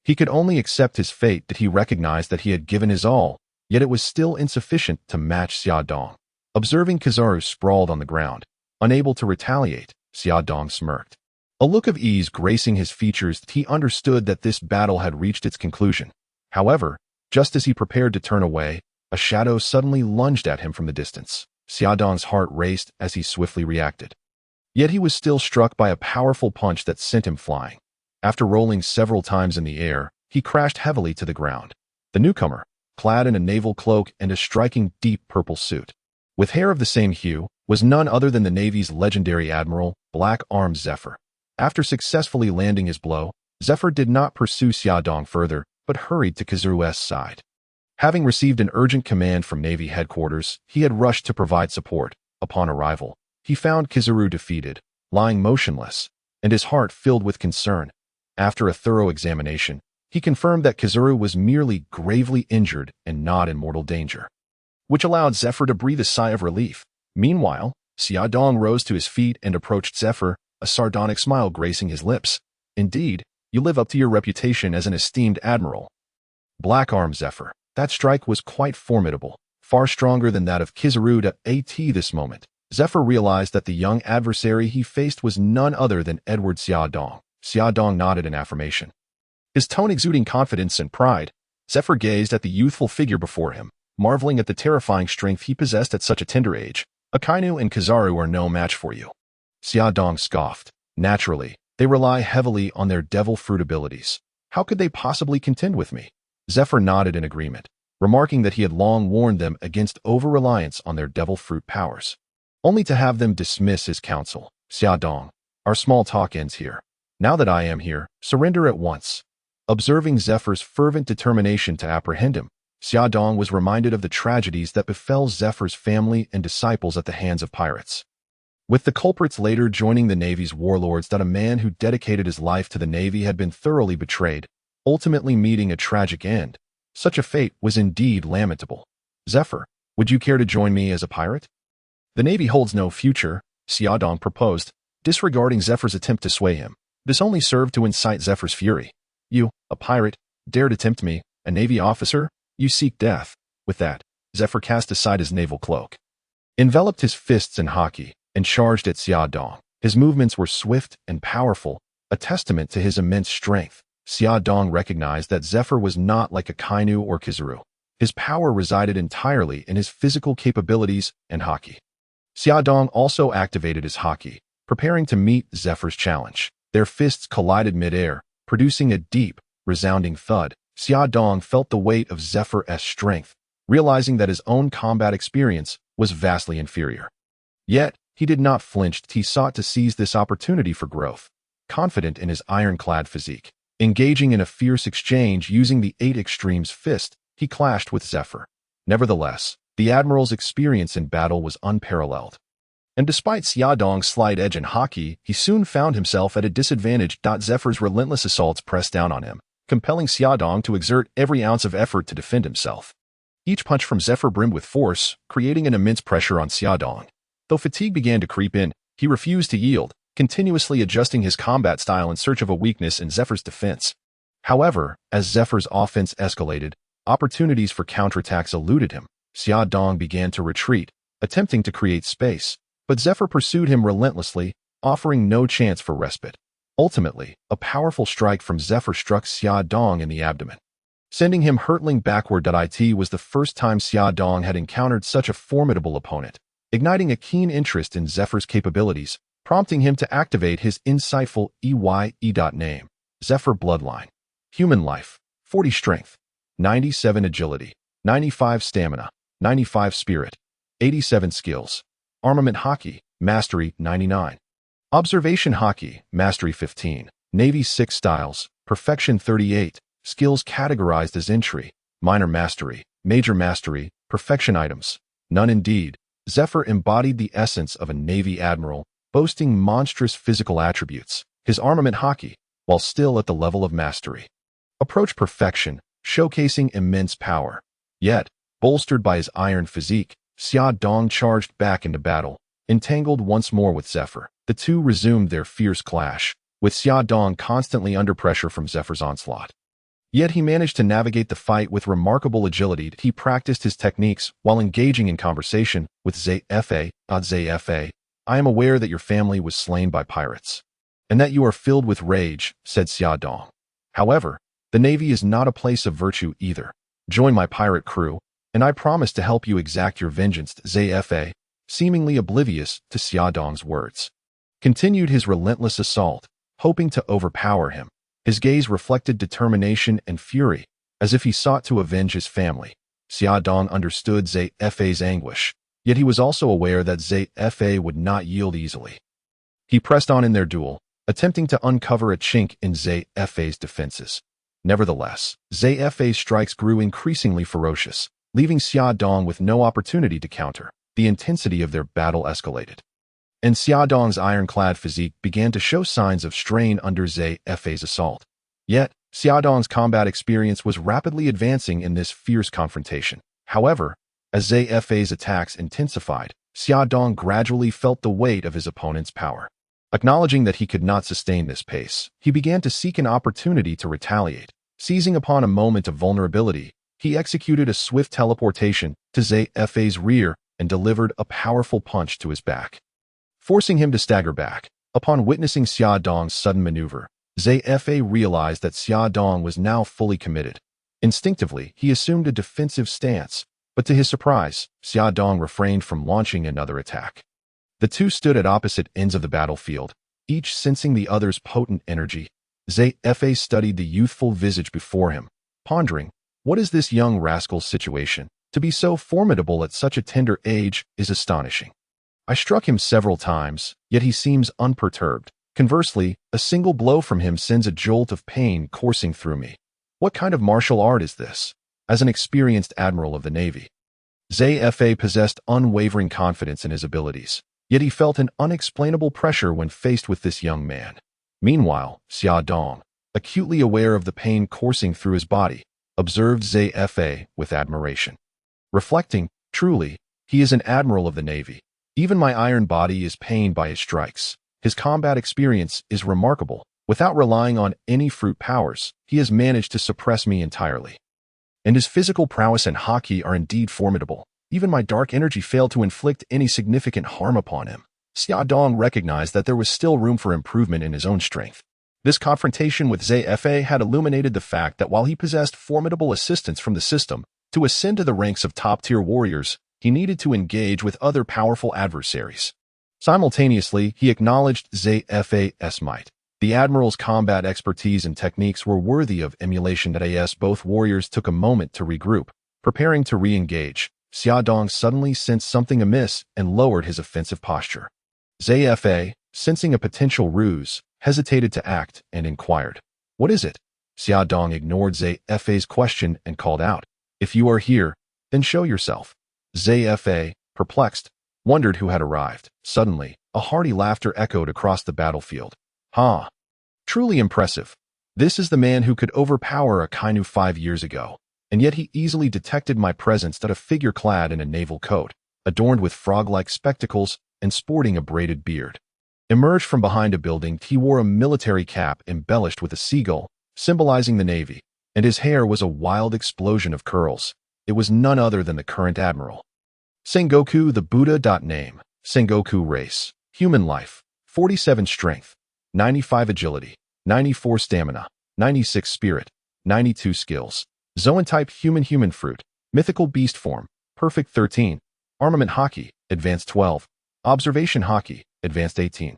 He could only accept his fate that he recognized that he had given his all, yet it was still insufficient to match Xia Dong. Observing Kizaru sprawled on the ground, unable to retaliate, Xia Dong smirked. A look of ease gracing his features, he understood that this battle had reached its conclusion. However, just as he prepared to turn away, a shadow suddenly lunged at him from the distance. Xia Dong's heart raced as he swiftly reacted. Yet he was still struck by a powerful punch that sent him flying. After rolling several times in the air, he crashed heavily to the ground. The newcomer, clad in a naval cloak and a striking deep purple suit, with hair of the same hue, was none other than the Navy's legendary Admiral, Black-Armed Zephyr. After successfully landing his blow, Zephyr did not pursue Xia Dong further, but hurried to Kizaru's side. Having received an urgent command from Navy headquarters, he had rushed to provide support. Upon arrival, he found Kizaru defeated, lying motionless, and his heart filled with concern. After a thorough examination, he confirmed that Kizaru was merely gravely injured and not in mortal danger, which allowed Zephyr to breathe a sigh of relief. Meanwhile, Xia Dong rose to his feet and approached Zephyr, a sardonic smile gracing his lips. "Indeed, you live up to your reputation as an esteemed admiral." Black-Armed Zephyr. That strike was quite formidable, far stronger than that of Kizaru. At this moment, Zephyr realized that the young adversary he faced was none other than Edward Xia Dong. Xia Dong nodded in affirmation. His tone exuding confidence and pride, Zephyr gazed at the youthful figure before him, marveling at the terrifying strength he possessed at such a tender age. "Akainu and Kizaru are no match for you." Xia Dong scoffed. "Naturally, they rely heavily on their devil fruit abilities. How could they possibly contend with me?" Zephyr nodded in agreement, remarking that he had long warned them against over-reliance on their devil fruit powers, only to have them dismiss his counsel. "Xia Dong, our small talk ends here. Now that I am here, surrender at once." Observing Zephyr's fervent determination to apprehend him, Xia Dong was reminded of the tragedies that befell Zephyr's family and disciples at the hands of pirates, with the culprits later joining the Navy's warlords. That a man who dedicated his life to the Navy had been thoroughly betrayed, ultimately meeting a tragic end. Such a fate was indeed lamentable. "Zephyr, would you care to join me as a pirate?" "The Navy holds no future," Xia Dong proposed, disregarding Zephyr's attempt to sway him. This only served to incite Zephyr's fury. "You, a pirate, dare to tempt me, a Navy officer? You seek death." With that, Zephyr cast aside his naval cloak, enveloped his fists in haki, and charged at Xia Dong. His movements were swift and powerful, a testament to his immense strength. Xia Dong recognized that Zephyr was not like Akainu or Kizaru. His power resided entirely in his physical capabilities and haki. Xia Dong also activated his haki, preparing to meet Zephyr's challenge. Their fists collided mid-air, producing a deep, resounding thud. Xia Dong felt the weight of Zephyr's strength, realizing that his own combat experience was vastly inferior. Yet, he did not flinch. He sought to seize this opportunity for growth. Confident in his ironclad physique, engaging in a fierce exchange using the 8 Extremes fist, he clashed with Zephyr. Nevertheless, the Admiral's experience in battle was unparalleled. And despite Xia Dong's slight edge in haki, he soon found himself at a disadvantage. Zephyr's relentless assaults pressed down on him, compelling Xia Dong to exert every ounce of effort to defend himself. Each punch from Zephyr brimmed with force, creating an immense pressure on Xia Dong. Though fatigue began to creep in, he refused to yield, continuously adjusting his combat style in search of a weakness in Zephyr's defense. However, as Zephyr's offense escalated, opportunities for counterattacks eluded him. Xia Dong began to retreat, attempting to create space, but Zephyr pursued him relentlessly, offering no chance for respite. Ultimately, a powerful strike from Zephyr struck Xia Dong in the abdomen, sending him hurtling backward. It was the first time Xia Dong had encountered such a formidable opponent, igniting a keen interest in Zephyr's capabilities, prompting him to activate his insightful EYE. Name: Zephyr Bloodline. Human life, 40 strength. 97 agility, 95 stamina, 95 spirit, 87 skills. Armament Haki, Mastery 99. Observation Haki, Mastery 15. Navy 6 styles, Perfection 38. Skills categorized as entry, minor mastery, major mastery, perfection items. None indeed. Zephyr embodied the essence of a Navy admiral, boasting monstrous physical attributes. His armament Haki, while still at the level of mastery, approached perfection, showcasing immense power. Yet, bolstered by his iron physique, Xia Dong charged back into battle. Entangled once more with Zephyr, the two resumed their fierce clash, with Xia Dong constantly under pressure from Zephyr's onslaught. Yet he managed to navigate the fight with remarkable agility. He practiced his techniques while engaging in conversation with Zephyr. Zephyr, I am aware that your family was slain by pirates, and that you are filled with rage, said Xia Dong. However, the Navy is not a place of virtue either. Join my pirate crew, and I promise to help you exact your vengeance. Zephyr, seemingly oblivious to Xia Dong's words, continued his relentless assault, hoping to overpower him. His gaze reflected determination and fury, as if he sought to avenge his family. Xia Dong understood Zephyr's anguish, yet he was also aware that Zephyr would not yield easily. He pressed on in their duel, attempting to uncover a chink in Zephyr's defenses. Nevertheless, Zephyr's strikes grew increasingly ferocious, leaving Xia Dong with no opportunity to counter. The intensity of their battle escalated, and Xia Dong's ironclad physique began to show signs of strain under Zephyr's assault. Yet, Xia Dong's combat experience was rapidly advancing in this fierce confrontation. However, as Zephyr's attacks intensified, Xia Dong gradually felt the weight of his opponent's power. Acknowledging that he could not sustain this pace, he began to seek an opportunity to retaliate. Seizing upon a moment of vulnerability, he executed a swift teleportation to Zephyr's rear and delivered a powerful punch to his back, forcing him to stagger back. Upon witnessing Xia Dong's sudden maneuver, Zephyr realized that Xia Dong was now fully committed. Instinctively, he assumed a defensive stance, but to his surprise, Xia Dong refrained from launching another attack. The two stood at opposite ends of the battlefield, each sensing the other's potent energy. Zephyr studied the youthful visage before him, pondering, what is this young rascal's situation? To be so formidable at such a tender age is astonishing. I struck him several times, yet he seems unperturbed. Conversely, a single blow from him sends a jolt of pain coursing through me. What kind of martial art is this? As an experienced admiral of the Navy, Zephyr possessed unwavering confidence in his abilities, yet he felt an unexplainable pressure when faced with this young man. Meanwhile, Xia Dong, acutely aware of the pain coursing through his body, observed Zephyr with admiration. Reflecting, truly, he is an admiral of the Navy. Even my iron body is pained by his strikes. His combat experience is remarkable. Without relying on any fruit powers, he has managed to suppress me entirely. And his physical prowess and Haki are indeed formidable. Even my dark energy failed to inflict any significant harm upon him. Xia Dong recognized that there was still room for improvement in his own strength. This confrontation with Zephyr had illuminated the fact that while he possessed formidable assistance from the system, to ascend to the ranks of top-tier warriors, he needed to engage with other powerful adversaries. Simultaneously, he acknowledged Zephyr's might. The Admiral's combat expertise and techniques were worthy of emulation. As both warriors took a moment to regroup, preparing to re-engage, Xia Dong suddenly sensed something amiss and lowered his offensive posture. Zephyr, sensing a potential ruse, hesitated to act and inquired, "What is it?" Xia Dong ignored Zephyr's question and called out, "If you are here, then show yourself." Zephyr, perplexed, wondered who had arrived. Suddenly, a hearty laughter echoed across the battlefield. "Ha! Truly impressive. This is the man who could overpower Akainu 5 years ago, and yet he easily detected my presence. A figure clad in a naval coat, adorned with frog-like spectacles and sporting a braided beard, emerged from behind a building. He wore a military cap embellished with a seagull, symbolizing the Navy, and his hair was a wild explosion of curls. It was none other than the current admiral. Sengoku the Buddha. Name: Sengoku race, human life, 47 strength, 95 agility, 94 stamina, 96 spirit, 92 skills. Zoan type human fruit, mythical beast form, perfect 13. Armament Haki, advanced 12. Observation Haki, advanced 18.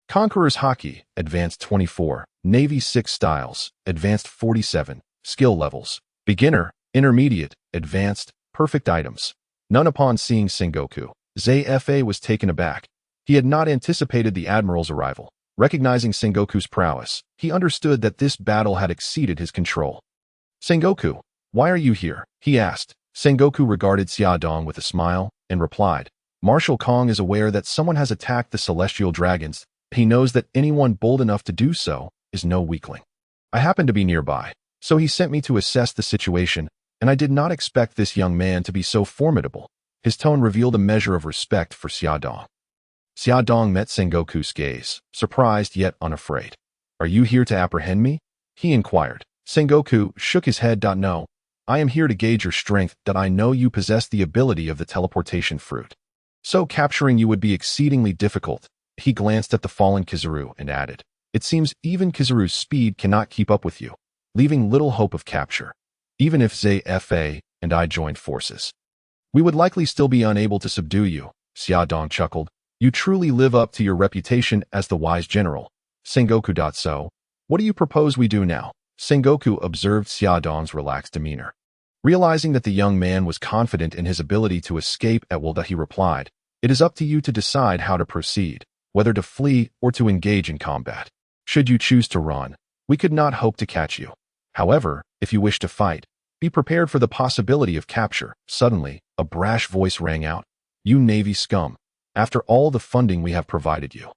Conqueror's Haki, advanced 24. Navy 6 styles, advanced 47. Skill levels: Beginner, intermediate, advanced, perfect items. None. Upon seeing Sengoku, Zfa was taken aback. He had not anticipated the Admiral's arrival. Recognizing Sengoku's prowess, he understood that this battle had exceeded his control. Sengoku, why are you here? He asked. Sengoku regarded Xiaodong with a smile and replied, Marshal Kong is aware that someone has attacked the celestial dragons. He knows that anyone bold enough to do so is no weakling. I happen to be nearby, so he sent me to assess the situation, and I did not expect this young man to be so formidable. His tone revealed a measure of respect for Xiaodong. Xiaodong met Sengoku's gaze, surprised yet unafraid. Are you here to apprehend me? He inquired. Sengoku shook his head. No, I am here to gauge your strength. That I know you possess the ability of the teleportation fruit. So capturing you would be exceedingly difficult. He glanced at the fallen Kizaru and added, it seems even Kizaru's speed cannot keep up with you, leaving little hope of capture. Even if Zfa and I joined forces, we would likely still be unable to subdue you. Xiaodong chuckled. You truly live up to your reputation as the wise general. Sengoku. So, what do you propose we do now? Sengoku observed Xiaodong's relaxed demeanor. Realizing that the young man was confident in his ability to escape at will, he replied, it is up to you to decide how to proceed, whether to flee or to engage in combat. Should you choose to run, we could not hope to catch you. However, if you wish to fight, be prepared for the possibility of capture. Suddenly, a brash voice rang out. You Navy scum. After all the funding we have provided you,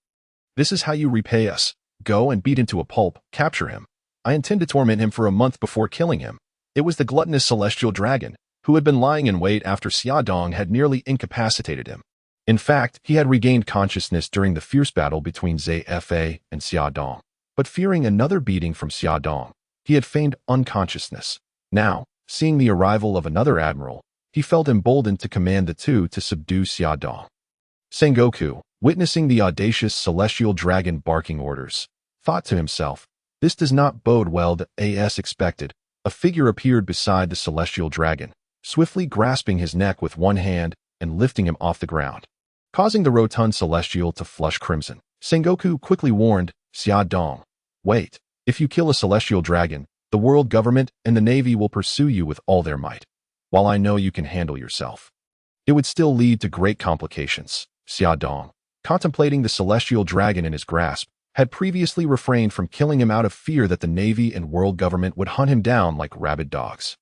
this is how you repay us. Go and beat him to a pulp, capture him. I intend to torment him for a month before killing him. It was the gluttonous celestial dragon, who had been lying in wait after Xiaodong had nearly incapacitated him. In fact, he had regained consciousness during the fierce battle between Zfa and Xiaodong. But fearing another beating from Xiaodong, he had feigned unconsciousness. Now, seeing the arrival of another admiral, he felt emboldened to command the two to subdue Xiaodong. Sengoku, witnessing the audacious celestial dragon barking orders, thought to himself, this does not bode well. As expected, a figure appeared beside the celestial dragon, swiftly grasping his neck with one hand and lifting him off the ground, causing the rotund celestial to flush crimson. Sengoku quickly warned Xiaodong, wait, if you kill a celestial dragon, the world government and the navy will pursue you with all their might. While I know you can handle yourself, it would still lead to great complications. Xiaodong, contemplating the celestial dragon in his grasp, had previously refrained from killing him out of fear that the navy and world government would hunt him down like rabid dogs.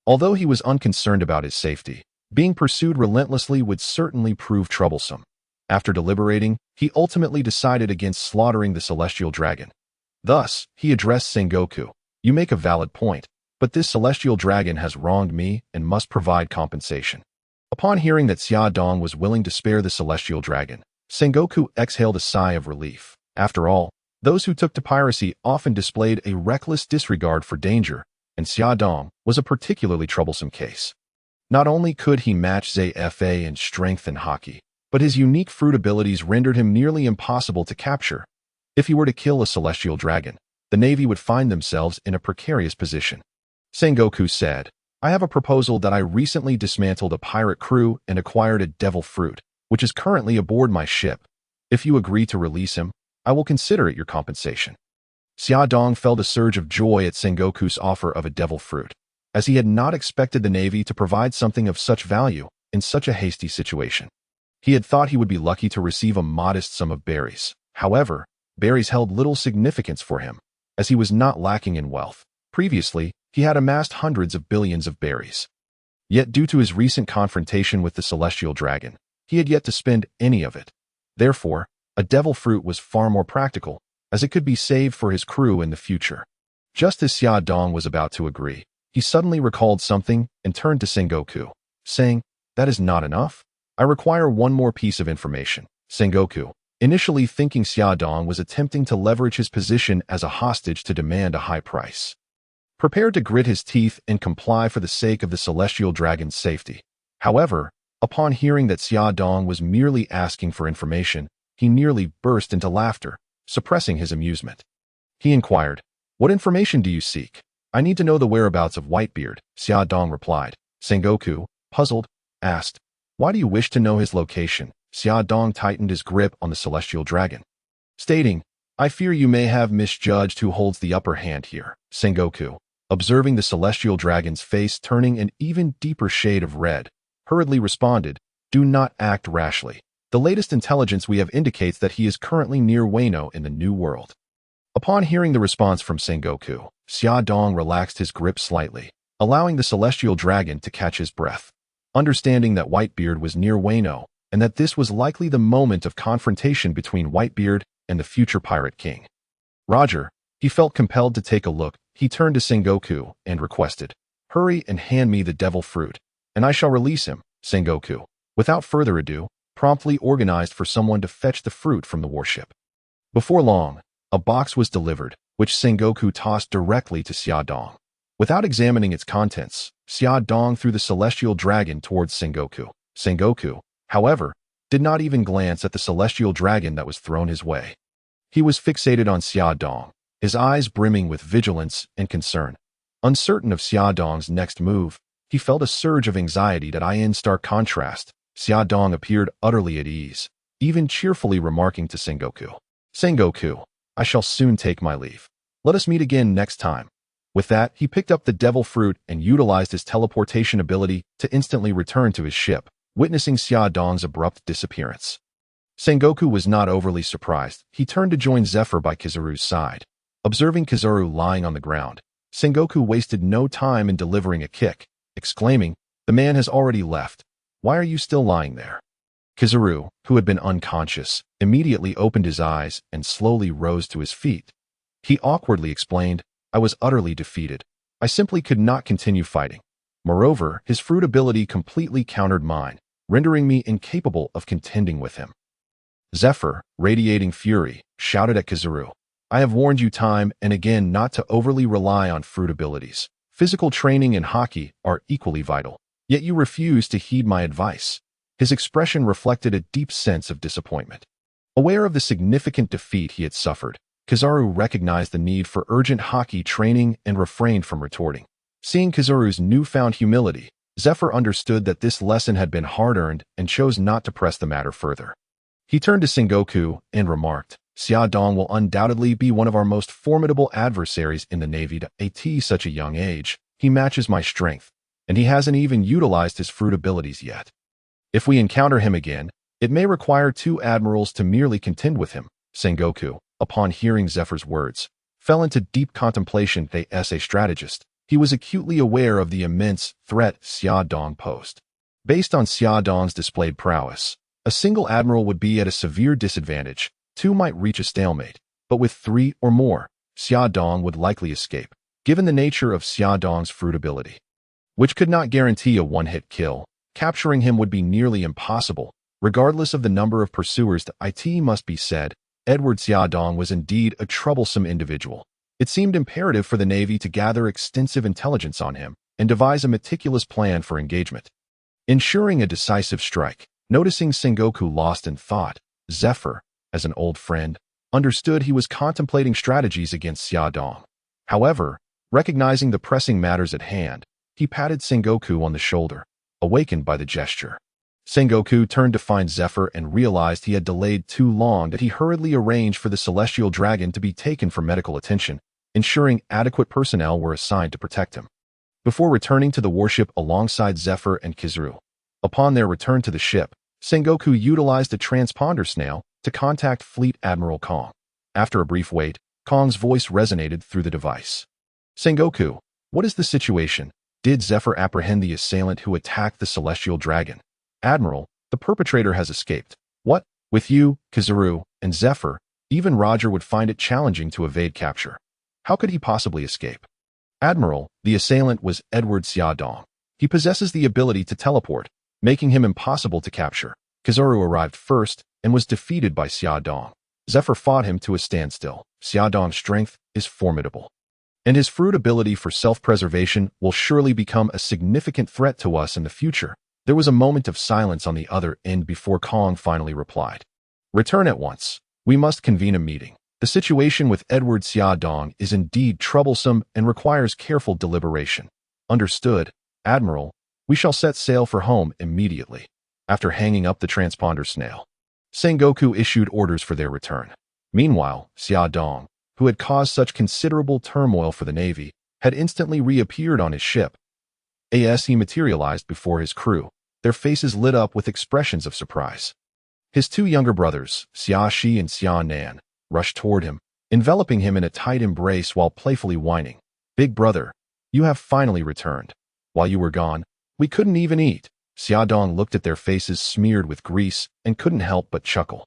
Although he was unconcerned about his safety, being pursued relentlessly would certainly prove troublesome. After deliberating, he ultimately decided against slaughtering the celestial dragon. Thus, he addressed Sengoku. You make a valid point, but this celestial dragon has wronged me and must provide compensation. Upon hearing that Xiaodong was willing to spare the celestial dragon, Sengoku exhaled a sigh of relief. After all, those who took to piracy often displayed a reckless disregard for danger, and Xiaodong was a particularly troublesome case. Not only could he match Zfa in strength and hockey, but his unique fruit abilities rendered him nearly impossible to capture. If he were to kill a celestial dragon, the navy would find themselves in a precarious position. Sengoku said, I have a proposal that I recently dismantled a pirate crew and acquired a devil fruit, which is currently aboard my ship. If you agree to release him, I will consider it your compensation. Xiaodong felt a surge of joy at Sengoku's offer of a devil fruit, as he had not expected the navy to provide something of such value in such a hasty situation. He had thought he would be lucky to receive a modest sum of berries. However, berries held little significance for him, as he was not lacking in wealth. Previously, he had amassed hundreds of billions of berries. Yet due to his recent confrontation with the celestial dragon, he had yet to spend any of it. Therefore, a devil fruit was far more practical, as it could be saved for his crew in the future. Just as Xiaodong was about to agree, he suddenly recalled something and turned to Sengoku, saying, that is not enough. I require one more piece of information. Sengoku, initially thinking Xiaodong was attempting to leverage his position as a hostage to demand a high price, prepared to grit his teeth and comply for the sake of the celestial dragon's safety. However, upon hearing that Xiaodong was merely asking for information, he nearly burst into laughter, suppressing his amusement. He inquired, what information do you seek? I need to know the whereabouts of Whitebeard, Xiaodong replied. Sengoku, puzzled, asked, why do you wish to know his location? Xiaodong tightened his grip on the celestial dragon, stating, I fear you may have misjudged who holds the upper hand here. Sengoku, observing the celestial dragon's face turning an even deeper shade of red, hurriedly responded, "Do not act rashly. The latest intelligence we have indicates that he is currently near Wano in the New World." Upon hearing the response from Sengoku, Xiaodong relaxed his grip slightly, allowing the celestial dragon to catch his breath. Understanding that Whitebeard was near Wano, and that this was likely the moment of confrontation between Whitebeard and the future Pirate King. Roger, he felt compelled to take a look. He turned to Sengoku and requested, "Hurry and hand me the devil fruit, and I shall release him." Sengoku, without further ado, promptly organized for someone to fetch the fruit from the warship. Before long, a box was delivered, which Sengoku tossed directly to Xiaodong. Without examining its contents, Xiaodong threw the celestial dragon towards Sengoku. Sengoku, however, did not even glance at the celestial dragon that was thrown his way. He was fixated on Xiaodong, his eyes brimming with vigilance and concern. Uncertain of Xiaodong's next move, he felt a surge of anxiety that in stark contrast, Xiaodong appeared utterly at ease, even cheerfully remarking to Sengoku, "Sengoku, I shall soon take my leave. Let us meet again next time." With that, he picked up the devil fruit and utilized his teleportation ability to instantly return to his ship, witnessing Xiaodong's abrupt disappearance. Sengoku was not overly surprised. He turned to join Zephyr by Kizaru's side. Observing Kizaru lying on the ground, Sengoku wasted no time in delivering a kick, exclaiming, "The man has already left. Why are you still lying there?" Kizaru, who had been unconscious, immediately opened his eyes and slowly rose to his feet. He awkwardly explained, "I was utterly defeated. I simply could not continue fighting. Moreover, his fruit ability completely countered mine, rendering me incapable of contending with him." Zephyr, radiating fury, shouted at Kizaru, "I have warned you time and again not to overly rely on fruit abilities. Physical training and hockey are equally vital, yet you refuse to heed my advice." His expression reflected a deep sense of disappointment. Aware of the significant defeat he had suffered, Kizaru recognized the need for urgent hockey training and refrained from retorting. Seeing Kizaru's newfound humility, Zephyr understood that this lesson had been hard-earned and chose not to press the matter further. He turned to Sengoku and remarked, "Xiaodong will undoubtedly be one of our most formidable adversaries in the Navy at such a young age. He matches my strength, and he hasn't even utilized his fruit abilities yet. If we encounter him again, it may require 2 admirals to merely contend with him." Sengoku, upon hearing Zephyr's words, fell into deep contemplation. As a strategist, he was acutely aware of the immense threat Xiaodong posed. Based on Xiaodong's displayed prowess, a single admiral would be at a severe disadvantage. 2 might reach a stalemate, but with 3 or more, Xiaodong would likely escape, given the nature of Xiaodong's fruit ability, which could not guarantee a one-hit kill. Capturing him would be nearly impossible, regardless of the number of pursuers. It must be said, Edward Xiaodong was indeed a troublesome individual. It seemed imperative for the Navy to gather extensive intelligence on him and devise a meticulous plan for engagement, ensuring a decisive strike. Noticing Sengoku lost in thought, Zephyr, as an old friend, understood he was contemplating strategies against Xiaodong. However, recognizing the pressing matters at hand, he patted Sengoku on the shoulder, awakened by the gesture. Sengoku turned to find Zephyr and realized he had delayed too long. That he hurriedly arranged for the celestial dragon to be taken for medical attention, ensuring adequate personnel were assigned to protect him. Before returning to the warship alongside Zephyr and Kizaru. Upon their return to the ship, Sengoku utilized a transponder snail to contact Fleet Admiral Kong. After a brief wait, Kong's voice resonated through the device. "Sengoku, what is the situation? Did Zephyr apprehend the assailant who attacked the celestial dragon?" "Admiral, the perpetrator has escaped." "What? With you, Kizaru, and Zephyr, even Roger would find it challenging to evade capture. How could he possibly escape?" "Admiral, the assailant was Edward Xiaodong. He possesses the ability to teleport, making him impossible to capture. Kizaru arrived first and was defeated by Xiaodong. Zephyr fought him to a standstill. Xiaodong's strength is formidable, and his fruit ability for self-preservation will surely become a significant threat to us in the future." There was a moment of silence on the other end before Kong finally replied, "Return at once. We must convene a meeting. The situation with Edward Xiaodong is indeed troublesome and requires careful deliberation." "Understood, Admiral. We shall set sail for home immediately." After hanging up the transponder snail, Sengoku issued orders for their return. Meanwhile, Xiaodong, who had caused such considerable turmoil for the Navy, had instantly reappeared on his ship. As he materialized before his crew, their faces lit up with expressions of surprise. His two younger brothers, Shi and Nan, rushed toward him, enveloping him in a tight embrace while playfully whining, "Big brother, you have finally returned. While you were gone, we couldn't even eat." Xiaodong looked at their faces smeared with grease and couldn't help but chuckle,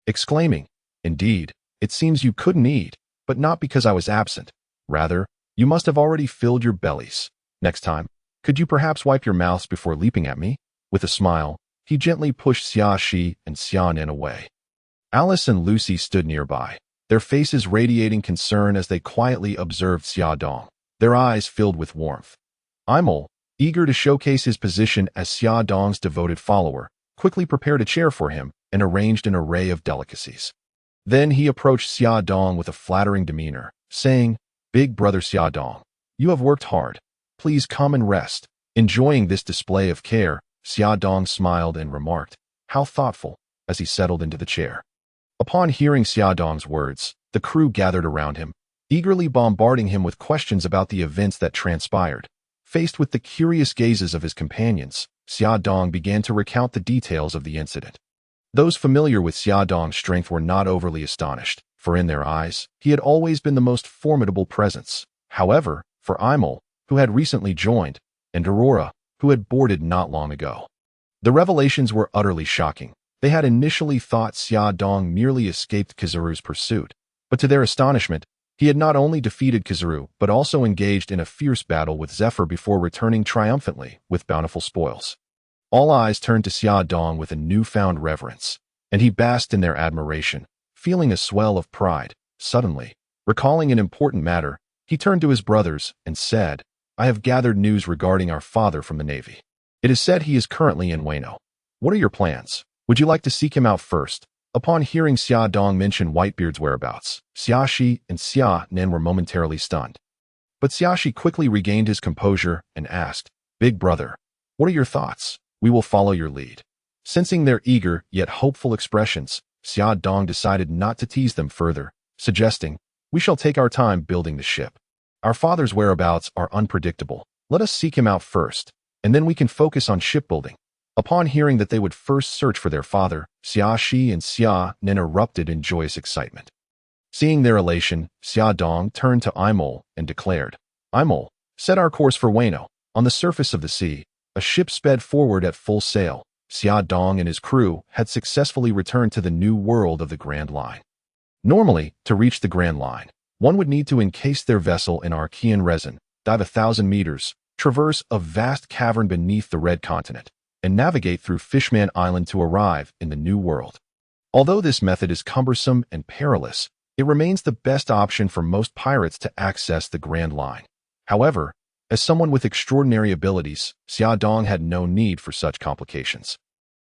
exclaiming, "Indeed, it seems you couldn't eat, but not because I was absent. Rather, you must have already filled your bellies. Next time, could you perhaps wipe your mouths before leaping at me?" With a smile, he gently pushed Shi and Nan away. Alice and Lucy stood nearby, their faces radiating concern as they quietly observed Xiaodong, their eyes filled with warmth. Imol, eager to showcase his position as Xiaodong's devoted follower, quickly prepared a chair for him and arranged an array of delicacies. Then he approached Xiaodong with a flattering demeanor, saying, "Big brother Xiaodong, you have worked hard. Please come and rest." Enjoying this display of care, Xiaodong smiled and remarked, "How thoughtful," as he settled into the chair. Upon hearing Xiaodong's words, the crew gathered around him, eagerly bombarding him with questions about the events that transpired. Faced with the curious gazes of his companions, Xiaodong began to recount the details of the incident. Those familiar with Xiaodong's strength were not overly astonished, for in their eyes, he had always been the most formidable presence. However, for Imol, who had recently joined, and Aurora, who had boarded not long ago, the revelations were utterly shocking. They had initially thought Xiaodong merely escaped Kizaru's pursuit, but to their astonishment, he had not only defeated Kizaru but also engaged in a fierce battle with Zephyr before returning triumphantly with bountiful spoils. All eyes turned to Xiaodong with a newfound reverence, and he basked in their admiration, feeling a swell of pride. Suddenly, recalling an important matter, he turned to his brothers and said, "I have gathered news regarding our father from the Navy. It is said he is currently in Wano. What are your plans? Would you like to seek him out first?" Upon hearing Xiaodong mention Whitebeard's whereabouts, Shi and Nan were momentarily stunned. But Shi quickly regained his composure and asked, "Big brother, what are your thoughts? We will follow your lead." Sensing their eager yet hopeful expressions, Xiaodong decided not to tease them further, suggesting, "We shall take our time building the ship. Our father's whereabouts are unpredictable. Let us seek him out first, and then we can focus on shipbuilding." Upon hearing that they would first search for their father, Shi and Nan erupted in joyous excitement. Seeing their elation, Xiaodong turned to Imol and declared, "Imol, set our course for Wano." On the surface of the sea, a ship sped forward at full sail. Xiaodong and his crew had successfully returned to the new world of the Grand Line. Normally, to reach the Grand Line, one would need to encase their vessel in Archean resin, dive 1,000 meters, traverse a vast cavern beneath the Red Continent, and navigate through Fishman Island to arrive in the New World. Although this method is cumbersome and perilous, it remains the best option for most pirates to access the Grand Line. However, as someone with extraordinary abilities, Xiaodong had no need for such complications.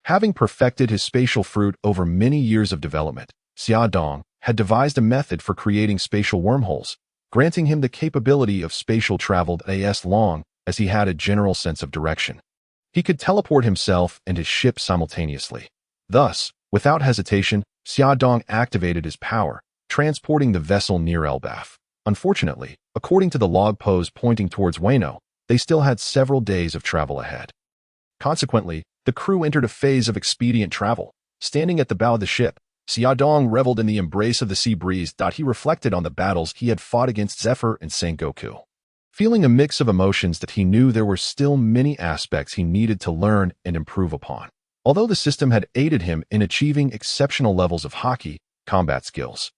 Having perfected his spatial fruit over many years of development, Xiaodong had devised a method for creating spatial wormholes, granting him the capability of spatial travel as long as he had a general sense of direction. He could teleport himself and his ship simultaneously. Thus, without hesitation, Xiaodong activated his power, transporting the vessel near Elbaf. Unfortunately, according to the log pose pointing towards Wano, they still had several days of travel ahead. Consequently, the crew entered a phase of expedient travel. Standing at the bow of the ship, Xiaodong reveled in the embrace of the sea breeze. He reflected on the battles he had fought against Zephyr and Sengoku. Feeling a mix of emotions that he knew there were still many aspects he needed to learn and improve upon. Although the system had aided him in achieving exceptional levels of hockey, combat skills,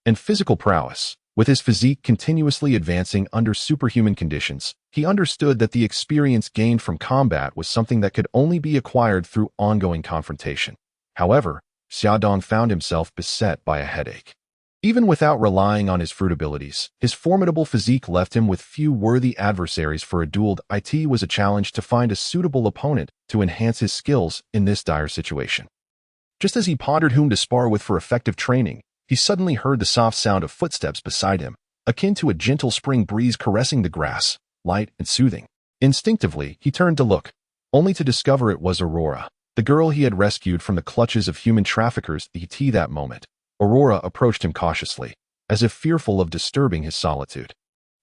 and physical prowess, with his physique continuously advancing under superhuman conditions, he understood that the experience gained from combat was something that could only be acquired through ongoing confrontation. However, Xiaodong found himself beset by a headache. Even without relying on his fruit abilities, his formidable physique left him with few worthy adversaries for a duel. It was a challenge to find a suitable opponent to enhance his skills in this dire situation. Just as he pondered whom to spar with for effective training, he suddenly heard the soft sound of footsteps beside him, akin to a gentle spring breeze caressing the grass, light and soothing. Instinctively, he turned to look, only to discover it was Aurora, the girl he had rescued from the clutches of human traffickers. That moment, Aurora approached him cautiously, as if fearful of disturbing his solitude.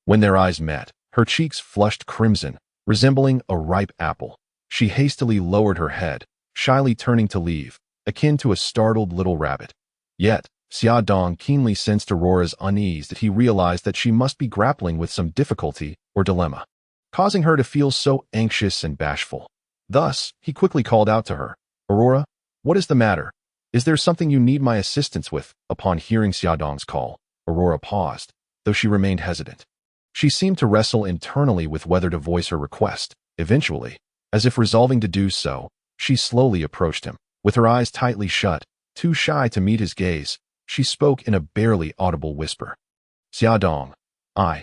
When their eyes met, her cheeks flushed crimson, resembling a ripe apple. She hastily lowered her head, shyly turning to leave, akin to a startled little rabbit. Yet, Xiaodong keenly sensed Aurora's unease that he realized that she must be grappling with some difficulty or dilemma, causing her to feel so anxious and bashful. Thus, he quickly called out to her, "Aurora, what is the matter? Is there something you need my assistance with?" Upon hearing Xiaodong's call, Aurora paused, though she remained hesitant. She seemed to wrestle internally with whether to voice her request. Eventually, as if resolving to do so, she slowly approached him. With her eyes tightly shut, too shy to meet his gaze, she spoke in a barely audible whisper. "Xiaodong, I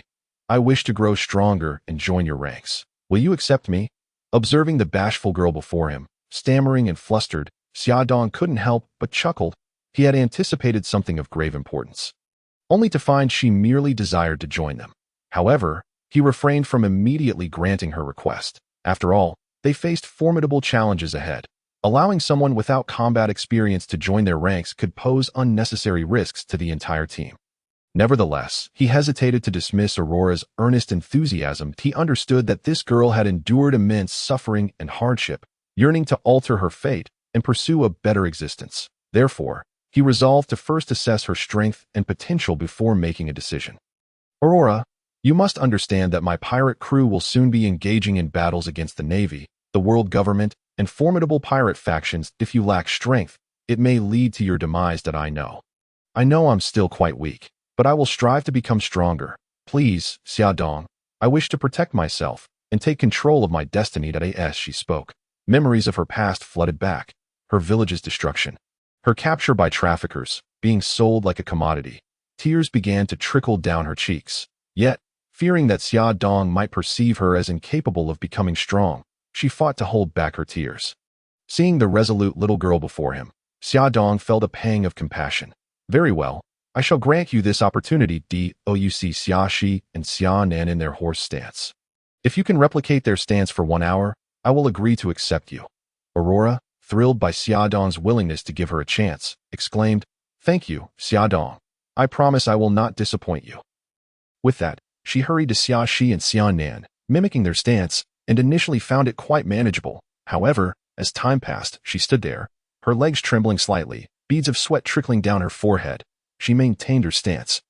wish to grow stronger and join your ranks. Will you accept me?" Observing the bashful girl before him, stammering and flustered, Xiaodong couldn't help but chuckled. He had anticipated something of grave importance, only to find she merely desired to join them. However, he refrained from immediately granting her request. After all, they faced formidable challenges ahead. Allowing someone without combat experience to join their ranks could pose unnecessary risks to the entire team. Nevertheless, he hesitated to dismiss Aurora's earnest enthusiasm. He understood that this girl had endured immense suffering and hardship, yearning to alter her fate and pursue a better existence. Therefore, he resolved to first assess her strength and potential before making a decision. "Aurora, you must understand that my pirate crew will soon be engaging in battles against the Navy, the world government, and formidable pirate factions. If you lack strength, it may lead to your demise. That I know. I know I'm still quite weak, but I will strive to become stronger. Please, Xiaodong, I wish to protect myself and take control of my destiny." As she spoke, memories of her past flooded back. Her village's destruction, her capture by traffickers, being sold like a commodity. Tears began to trickle down her cheeks. Yet, fearing that Xiaodong might perceive her as incapable of becoming strong, she fought to hold back her tears. Seeing the resolute little girl before him, Xiaodong felt a pang of compassion. "Very well, I shall grant you this opportunity." Douc Xiaxi and Xianan in their horse stance. "If you can replicate their stance for 1 hour, I will agree to accept you." Aurora, thrilled by Xiaodong's willingness to give her a chance, exclaimed, "Thank you, Xiaodong. I promise I will not disappoint you." With that, she hurried to Xiaxi and Xianan, mimicking their stance, and initially found it quite manageable. However, as time passed, she stood there, her legs trembling slightly, beads of sweat trickling down her forehead. She maintained her stance,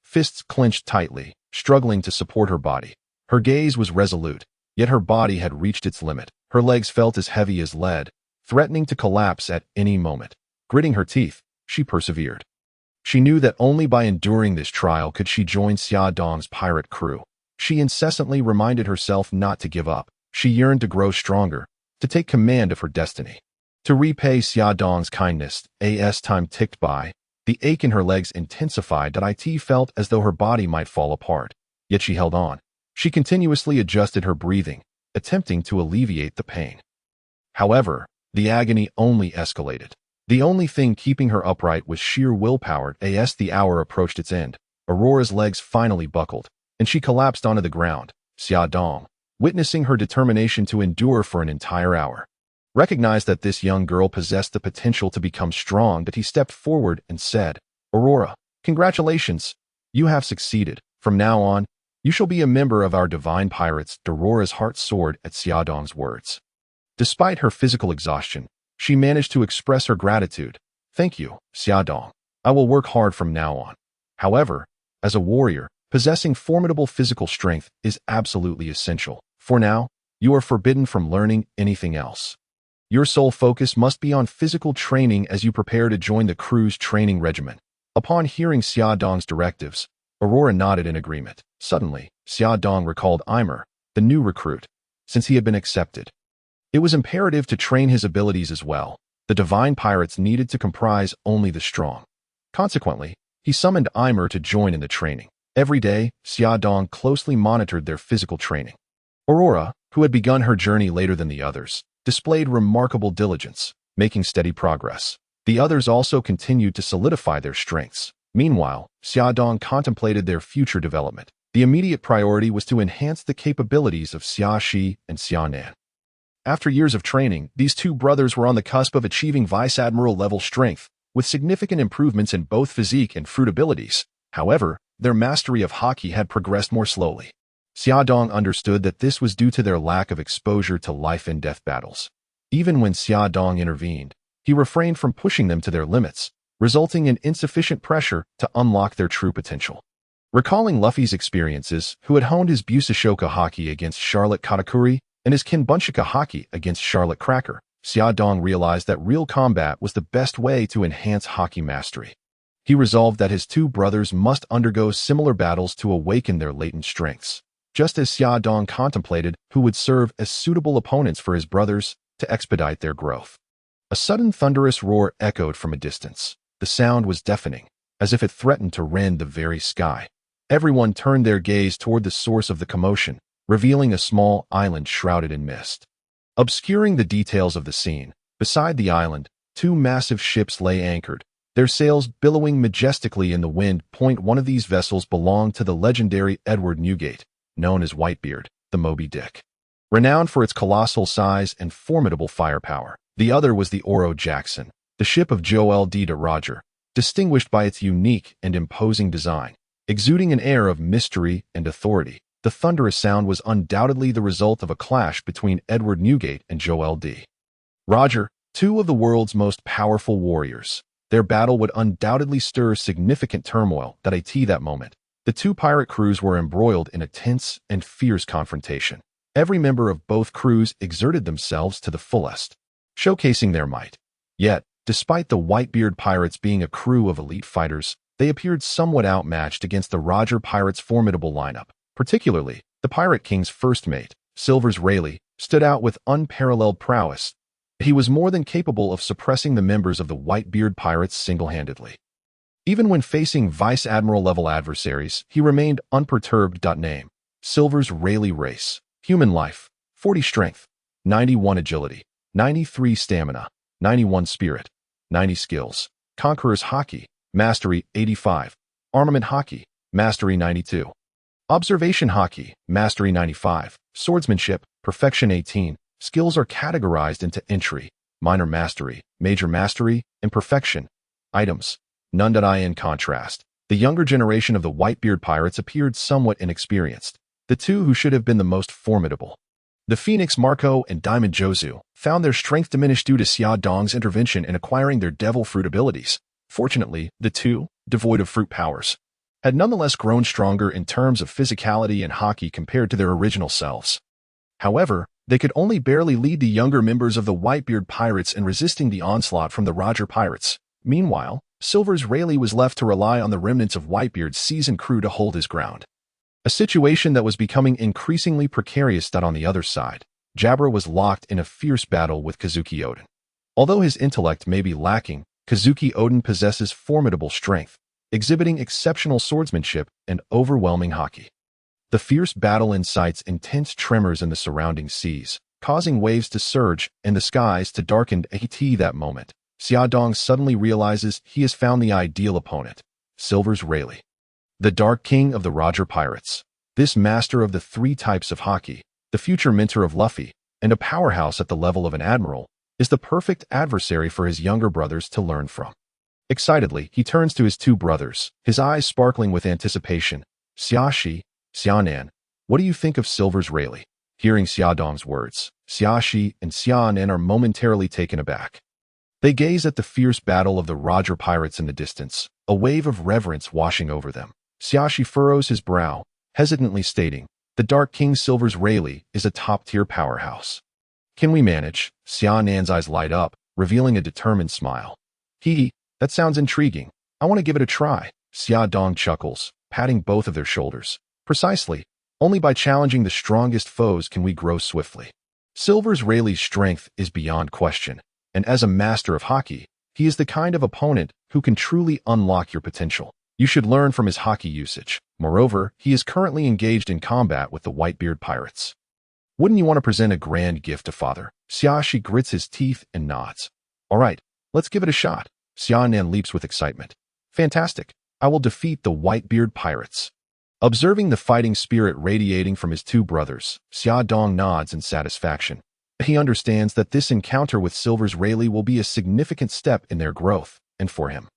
fists clenched tightly, struggling to support her body. Her gaze was resolute, yet her body had reached its limit. Her legs felt as heavy as lead, threatening to collapse at any moment. Gritting her teeth, she persevered. She knew that only by enduring this trial could she join Xiaodong's pirate crew. She incessantly reminded herself not to give up. She yearned to grow stronger, to take command of her destiny. To repay Xiaodong's kindness, as time ticked by, the ache in her legs intensified. It felt as though her body might fall apart. Yet she held on. She continuously adjusted her breathing, attempting to alleviate the pain. However, the agony only escalated. The only thing keeping her upright was sheer willpower. As the hour approached its end, Aurora's legs finally buckled, and she collapsed onto the ground. Xiaodong, witnessing her determination to endure for an entire hour, recognized that this young girl possessed the potential to become strong. That he stepped forward and said, "Aurora, congratulations. You have succeeded. From now on, you shall be a member of our divine pirates." Aurora's heart soared at Xiaodong's words. Despite her physical exhaustion, she managed to express her gratitude. "Thank you, Xiaodong. I will work hard from now on." However, as a warrior, possessing formidable physical strength is absolutely essential. For now, you are forbidden from learning anything else. Your sole focus must be on physical training as you prepare to join the crew's training regimen. Upon hearing Xiaodong's directives, Aurora nodded in agreement. Suddenly, Xiaodong recalled Aimer, the new recruit, since he had been accepted. It was imperative to train his abilities as well. The divine pirates needed to comprise only the strong. Consequently, he summoned Aimer to join in the training. Every day, Xiaodong closely monitored their physical training. Aurora, who had begun her journey later than the others, displayed remarkable diligence, making steady progress. The others also continued to solidify their strengths. Meanwhile, Xiaodong contemplated their future development. The immediate priority was to enhance the capabilities of Xiaxi and Xianan. After years of training, these two brothers were on the cusp of achieving vice-admiral level strength, with significant improvements in both physique and fruit abilities. However, their mastery of hockey had progressed more slowly. Xiaodong understood that this was due to their lack of exposure to life-and-death battles. Even when Xiaodong intervened, he refrained from pushing them to their limits, resulting in insufficient pressure to unlock their true potential. Recalling Luffy's experiences, who had honed his Busashoka haki against Charlotte Katakuri and his Kinbunshika haki against Charlotte Cracker, Xiaodong realized that real combat was the best way to enhance haki mastery. He resolved that his two brothers must undergo similar battles to awaken their latent strengths, just as Xiaodong contemplated who would serve as suitable opponents for his brothers to expedite their growth. A sudden thunderous roar echoed from a distance. The sound was deafening, as if it threatened to rend the very sky. Everyone turned their gaze toward the source of the commotion, revealing a small island shrouded in mist. Obscuring the details of the scene, beside the island, two massive ships lay anchored, their sails billowing majestically in the wind. One of these vessels belonged to the legendary Edward Newgate, known as Whitebeard, the Moby Dick. Renowned for its colossal size and formidable firepower, the other was the Oro Jackson, the ship of Gol D de Roger, distinguished by its unique and imposing design, exuding an air of mystery and authority. The thunderous sound was undoubtedly the result of a clash between Edward Newgate and Gol D. Roger, two of the world's most powerful warriors. Their battle would undoubtedly stir significant turmoil. That moment, the two pirate crews were embroiled in a tense and fierce confrontation. Every member of both crews exerted themselves to the fullest, showcasing their might. Yet, despite the Whitebeard Pirates being a crew of elite fighters, they appeared somewhat outmatched against the Roger Pirates' formidable lineup. Particularly, the Pirate King's first mate, Silvers Rayleigh, stood out with unparalleled prowess. He was more than capable of suppressing the members of the Whitebeard Pirates single-handedly. Even when facing Vice Admiral-level adversaries, he remained unperturbed. Name: Silvers Rayleigh. Race: human life, 40 strength, 91 agility, 93 stamina, 91 spirit, 90 skills. Conqueror's Haki, Mastery 85. Armament Haki, Mastery 92. Observation Haki, Mastery 95. Swordsmanship, Perfection 18. Skills are categorized into Entry, Minor Mastery, Major Mastery, and Perfection. Items: none. In contrast, the younger generation of the Whitebeard Pirates appeared somewhat inexperienced, the two who should have been the most formidable. The Phoenix Marco and Diamond Jozu found their strength diminished due to Xiaodong's intervention in acquiring their devil fruit abilities. Fortunately, the two, devoid of fruit powers, had nonetheless grown stronger in terms of physicality and haki compared to their original selves. However, they could only barely lead the younger members of the Whitebeard Pirates in resisting the onslaught from the Roger Pirates. Meanwhile, Silvers Rayleigh was left to rely on the remnants of Whitebeard's seasoned crew to hold his ground. A situation that was becoming increasingly precarious. On the other side, Jabra was locked in a fierce battle with Kazuki Oden. Although his intellect may be lacking, Kazuki Oden possesses formidable strength, exhibiting exceptional swordsmanship and overwhelming haki. The fierce battle incites intense tremors in the surrounding seas, causing waves to surge and the skies to darken. At that moment, Xiaodong suddenly realizes he has found the ideal opponent, Silvers Rayleigh, the Dark King of the Roger Pirates. This master of the three types of haki, the future mentor of Luffy, and a powerhouse at the level of an admiral, is the perfect adversary for his younger brothers to learn from. Excitedly, he turns to his two brothers, his eyes sparkling with anticipation. Xiaxi, Xiaonan, what do you think of Silvers Rayleigh? Hearing Xiaodong's words, Xiaxi and Xiaonan are momentarily taken aback. They gaze at the fierce battle of the Roger Pirates in the distance, a wave of reverence washing over them. Xiaxi furrows his brow, hesitantly stating, the Dark King Silvers Rayleigh is a top-tier powerhouse. Can we manage? Xiaonan's eyes light up, revealing a determined smile. That sounds intriguing. I want to give it a try. Xiaodong chuckles, patting both of their shoulders. Precisely. Only by challenging the strongest foes can we grow swiftly. Silvers Rayleigh's strength is beyond question, and as a master of haki, he is the kind of opponent who can truly unlock your potential. You should learn from his haki usage. Moreover, he is currently engaged in combat with the Whitebeard Pirates. Wouldn't you want to present a grand gift to Father? Xiaxi grits his teeth and nods. All right, let's give it a shot. Xiaonan leaps with excitement. Fantastic. I will defeat the Whitebeard Pirates. Observing the fighting spirit radiating from his two brothers, Xiaodong nods in satisfaction. He understands that this encounter with Silvers Rayleigh will be a significant step in their growth, and for him,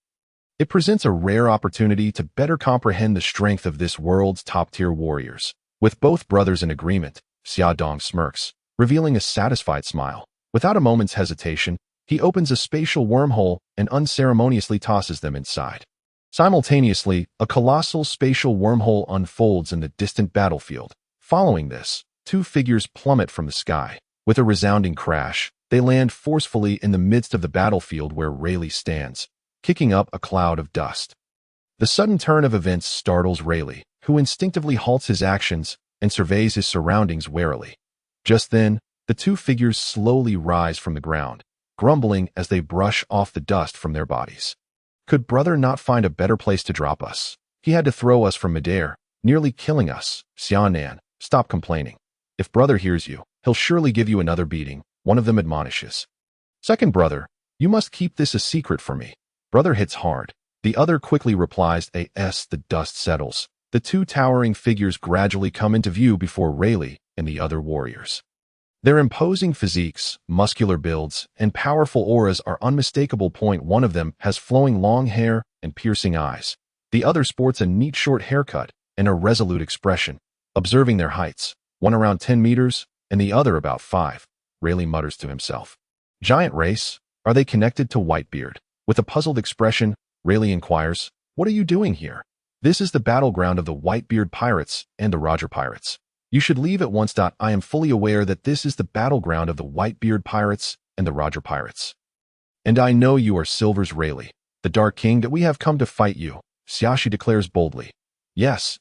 it presents a rare opportunity to better comprehend the strength of this world's top-tier warriors. With both brothers in agreement, Xiaodong smirks, revealing a satisfied smile. Without a moment's hesitation, he opens a spatial wormhole and unceremoniously tosses them inside. Simultaneously, a colossal spatial wormhole unfolds in the distant battlefield. Following this, two figures plummet from the sky. With a resounding crash, they land forcefully in the midst of the battlefield where Rayleigh stands, kicking up a cloud of dust. The sudden turn of events startles Rayleigh, who instinctively halts his actions and surveys his surroundings warily. Just then, the two figures slowly rise from the ground, grumbling as they brush off the dust from their bodies. Could brother not find a better place to drop us? He had to throw us from midair, nearly killing us. Xiaonan, stop complaining. If brother hears you, he'll surely give you another beating, one of them admonishes. Second brother, you must keep this a secret for me. Brother hits hard. The other quickly replies, as the dust settles. The two towering figures gradually come into view before Rayleigh and the other warriors. Their imposing physiques, muscular builds, and powerful auras are unmistakable. One of them has flowing long hair and piercing eyes. The other sports a neat short haircut and a resolute expression. Observing their heights, one around 10 meters and the other about 5, Rayleigh mutters to himself. Giant race? Are they connected to Whitebeard? With a puzzled expression, Rayleigh inquires, what are you doing here? This is the battleground of the Whitebeard Pirates and the Roger Pirates. You should leave at once. I am fully aware that this is the battleground of the Whitebeard Pirates and the Roger Pirates. And I know you are Silver's Rayleigh, the Dark King, that we have come to fight you, Xiaoshi declares boldly. Yes,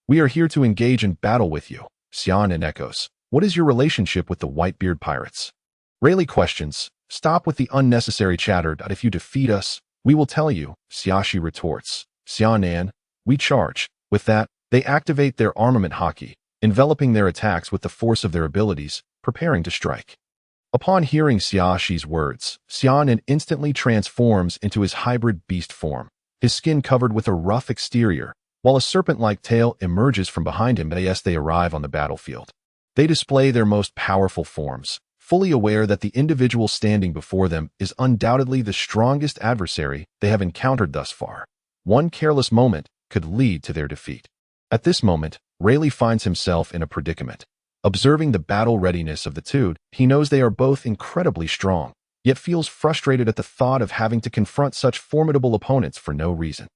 we are here to engage in battle with you, Xiaonan echoes. What is your relationship with the Whitebeard Pirates? Rayleigh questions. Stop with the unnecessary chatter. If you defeat us, we will tell you, Xiaoshi retorts. Xiaonan, we charge. With that, they activate their armament haki, enveloping their attacks with the force of their abilities, preparing to strike. Upon hearing Xiaoshi's words, Xiaonan instantly transforms into his hybrid beast form, his skin covered with a rough exterior, while a serpent-like tail emerges from behind him as they arrive on the battlefield. They display their most powerful forms, fully aware that the individual standing before them is undoubtedly the strongest adversary they have encountered thus far. One careless moment could lead to their defeat. At this moment, Rayleigh finds himself in a predicament. Observing the battle readiness of the two, he knows they are both incredibly strong, yet feels frustrated at the thought of having to confront such formidable opponents for no reason.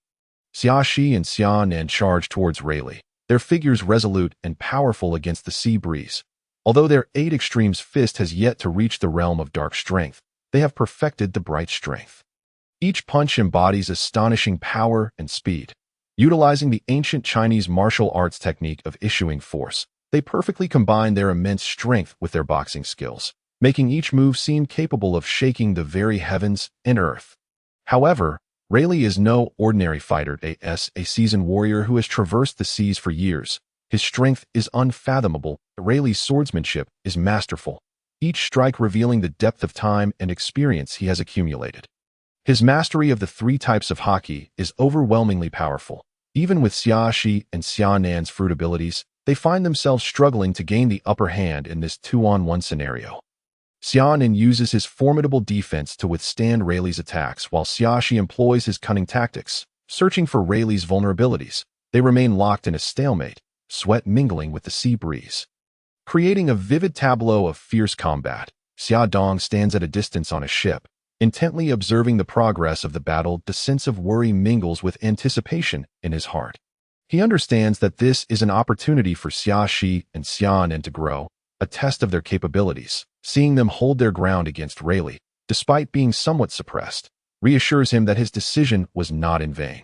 Xiaoshi and Xiaonan charge towards Rayleigh, their figures resolute and powerful against the sea breeze. Although their 8 extremes fist has yet to reach the realm of dark strength, they have perfected the bright strength. Each punch embodies astonishing power and speed. Utilizing the ancient Chinese martial arts technique of issuing force, they perfectly combine their immense strength with their boxing skills, making each move seem capable of shaking the very heavens and earth. However, Rayleigh is no ordinary fighter, a seasoned warrior who has traversed the seas for years. His strength is unfathomable. Rayleigh's swordsmanship is masterful, each strike revealing the depth of time and experience he has accumulated. His mastery of the 3 types of haki is overwhelmingly powerful. Even with Xiaoshi and Xiaonan's fruit abilities, they find themselves struggling to gain the upper hand in this 2-on-1 scenario. Xiaonan uses his formidable defense to withstand Rayleigh's attacks, while Xiaoshi employs his cunning tactics, searching for Rayleigh's vulnerabilities. They remain locked in a stalemate, sweat mingling with the sea breeze. Creating a vivid tableau of fierce combat, Xiaodong stands at a distance on a ship, intently observing the progress of the battle. The sense of worry mingles with anticipation in his heart. He understands that this is an opportunity for Xiaoshi and Xiaonan to grow, a test of their capabilities. Seeing them hold their ground against Rayleigh, despite being somewhat suppressed, reassures him that his decision was not in vain.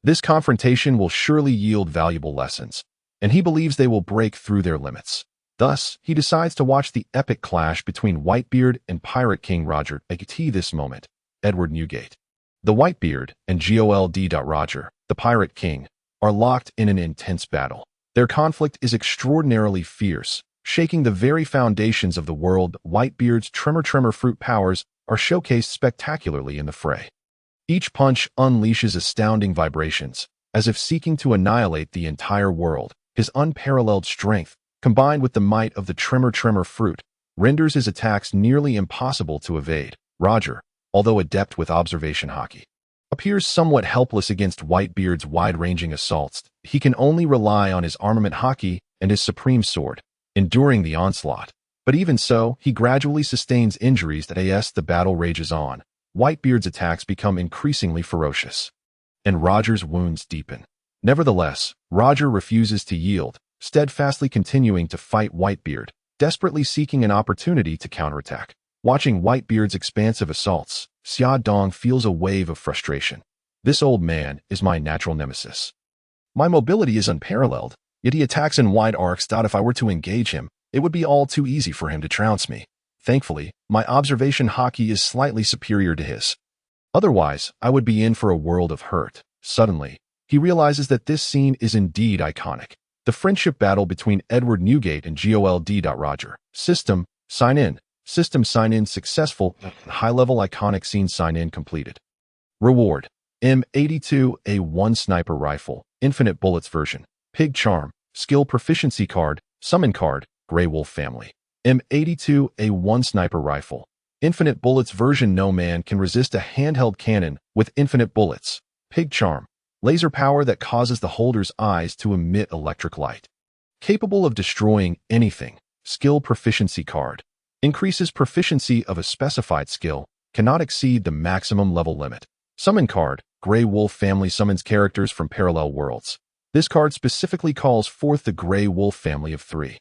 This confrontation will surely yield valuable lessons, and he believes they will break through their limits. Thus, he decides to watch the epic clash between Whitebeard and Pirate King Roger. This moment, Edward Newgate. The Whitebeard and Gol D. Roger, the Pirate King, are locked in an intense battle. Their conflict is extraordinarily fierce, shaking the very foundations of the world. Whitebeard's tremor fruit powers are showcased spectacularly in the fray. Each punch unleashes astounding vibrations, as if seeking to annihilate the entire world. His unparalleled strength, combined with the might of the tremor fruit, renders his attacks nearly impossible to evade. Roger, although adept with observation haki, appears somewhat helpless against Whitebeard's wide-ranging assaults. He can only rely on his armament haki and his supreme sword, enduring the onslaught. But even so, he gradually sustains injuries that as the battle rages on. Whitebeard's attacks become increasingly ferocious, and Roger's wounds deepen. Nevertheless, Roger refuses to yield, steadfastly continuing to fight Whitebeard, desperately seeking an opportunity to counterattack. Watching Whitebeard's expansive assaults, Xia Dong feels a wave of frustration. This old man is my natural nemesis. My mobility is unparalleled, yet he attacks in wide arcs. If I were to engage him, it would be all too easy for him to trounce me. Thankfully, my observation haki is slightly superior to his. Otherwise, I would be in for a world of hurt. Suddenly, he realizes that this scene is indeed iconic. The friendship battle between Edward Newgate and Gol D. Roger. System, sign in. System sign in successful. High-level iconic scene sign in completed. Reward. M82A1 Sniper Rifle, Infinite Bullets version. Pig Charm, Skill Proficiency Card, Summon Card, Grey Wolf Family. M82A1 Sniper Rifle, Infinite Bullets version. No man can resist a handheld cannon with infinite bullets. Pig Charm, laser power that causes the holder's eyes to emit electric light. Capable of destroying anything. Skill Proficiency Card, increases proficiency of a specified skill, cannot exceed the maximum level limit. Summon Card, Grey Wolf Family summons characters from parallel worlds. This card specifically calls forth the Grey Wolf family of 3.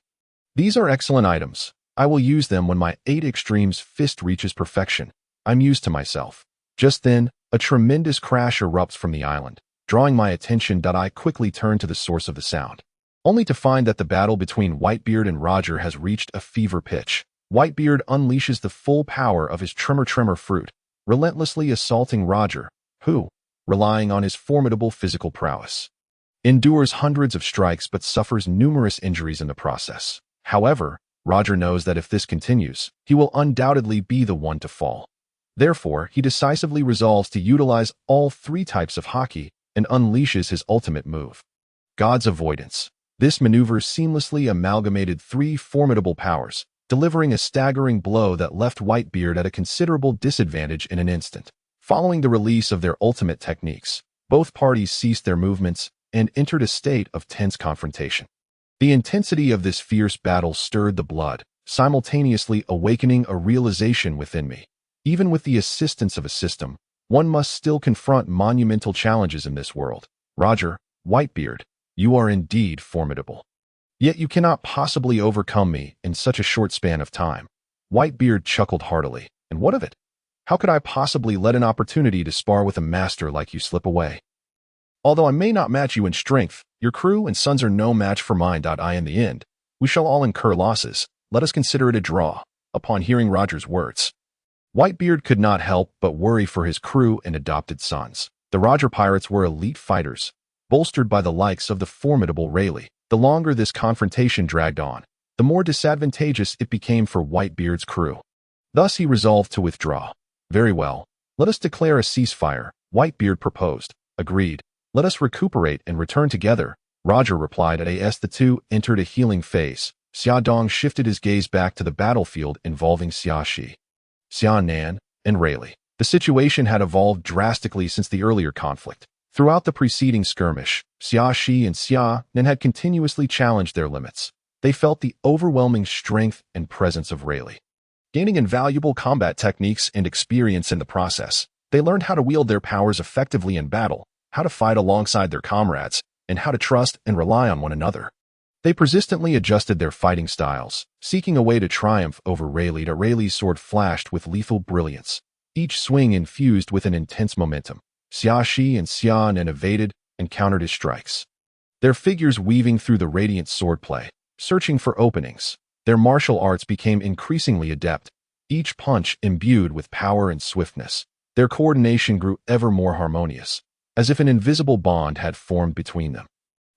These are excellent items. I will use them when my 8 Extremes fist reaches perfection. I'm used to myself. Just then, a tremendous crash erupts from the island, drawing my attention. I quickly turn to the source of the sound, only to find that the battle between Whitebeard and Roger has reached a fever pitch. Whitebeard unleashes the full power of his tremor fruit, relentlessly assaulting Roger, who, relying on his formidable physical prowess, endures hundreds of strikes but suffers numerous injuries in the process. However, Roger knows that if this continues, he will undoubtedly be the one to fall. Therefore, he decisively resolves to utilize all 3 types of haki and unleashes his ultimate move. God's Avoidance. This maneuver seamlessly amalgamated 3 formidable powers, delivering a staggering blow that left Whitebeard at a considerable disadvantage in an instant. Following the release of their ultimate techniques, both parties ceased their movements and entered a state of tense confrontation. The intensity of this fierce battle stirred the blood, simultaneously awakening a realization within me. Even with the assistance of a system, one must still confront monumental challenges in this world. Roger, Whitebeard, you are indeed formidable. Yet you cannot possibly overcome me in such a short span of time. Whitebeard chuckled heartily. And what of it? How could I possibly let an opportunity to spar with a master like you slip away? Although I may not match you in strength, your crew and sons are no match for mine. In the end, we shall all incur losses. Let us consider it a draw. Upon hearing Roger's words, Whitebeard could not help but worry for his crew and adopted sons. The Roger Pirates were elite fighters, bolstered by the likes of the formidable Rayleigh. The longer this confrontation dragged on, the more disadvantageous it became for Whitebeard's crew. Thus he resolved to withdraw. Very well, let us declare a ceasefire, Whitebeard proposed. Agreed. Let us recuperate and return together, Roger replied. As the 2 entered a healing phase, Xia Dong shifted his gaze back to the battlefield involving Xia Shi, Xia Nan, and Rayleigh. The situation had evolved drastically since the earlier conflict. Throughout the preceding skirmish, Xia Shi and Xia Nan had continuously challenged their limits. They felt the overwhelming strength and presence of Rayleigh. Gaining invaluable combat techniques and experience in the process, they learned how to wield their powers effectively in battle, how to fight alongside their comrades, and how to trust and rely on one another. They persistently adjusted their fighting styles, seeking a way to triumph over Rayleigh. Rayleigh's sword flashed with lethal brilliance, each swing infused with an intense momentum. Xia Shi and Xia Nan evaded and countered his strikes, their figures weaving through the radiant swordplay, searching for openings. Their martial arts became increasingly adept, each punch imbued with power and swiftness. Their coordination grew ever more harmonious, as if an invisible bond had formed between them.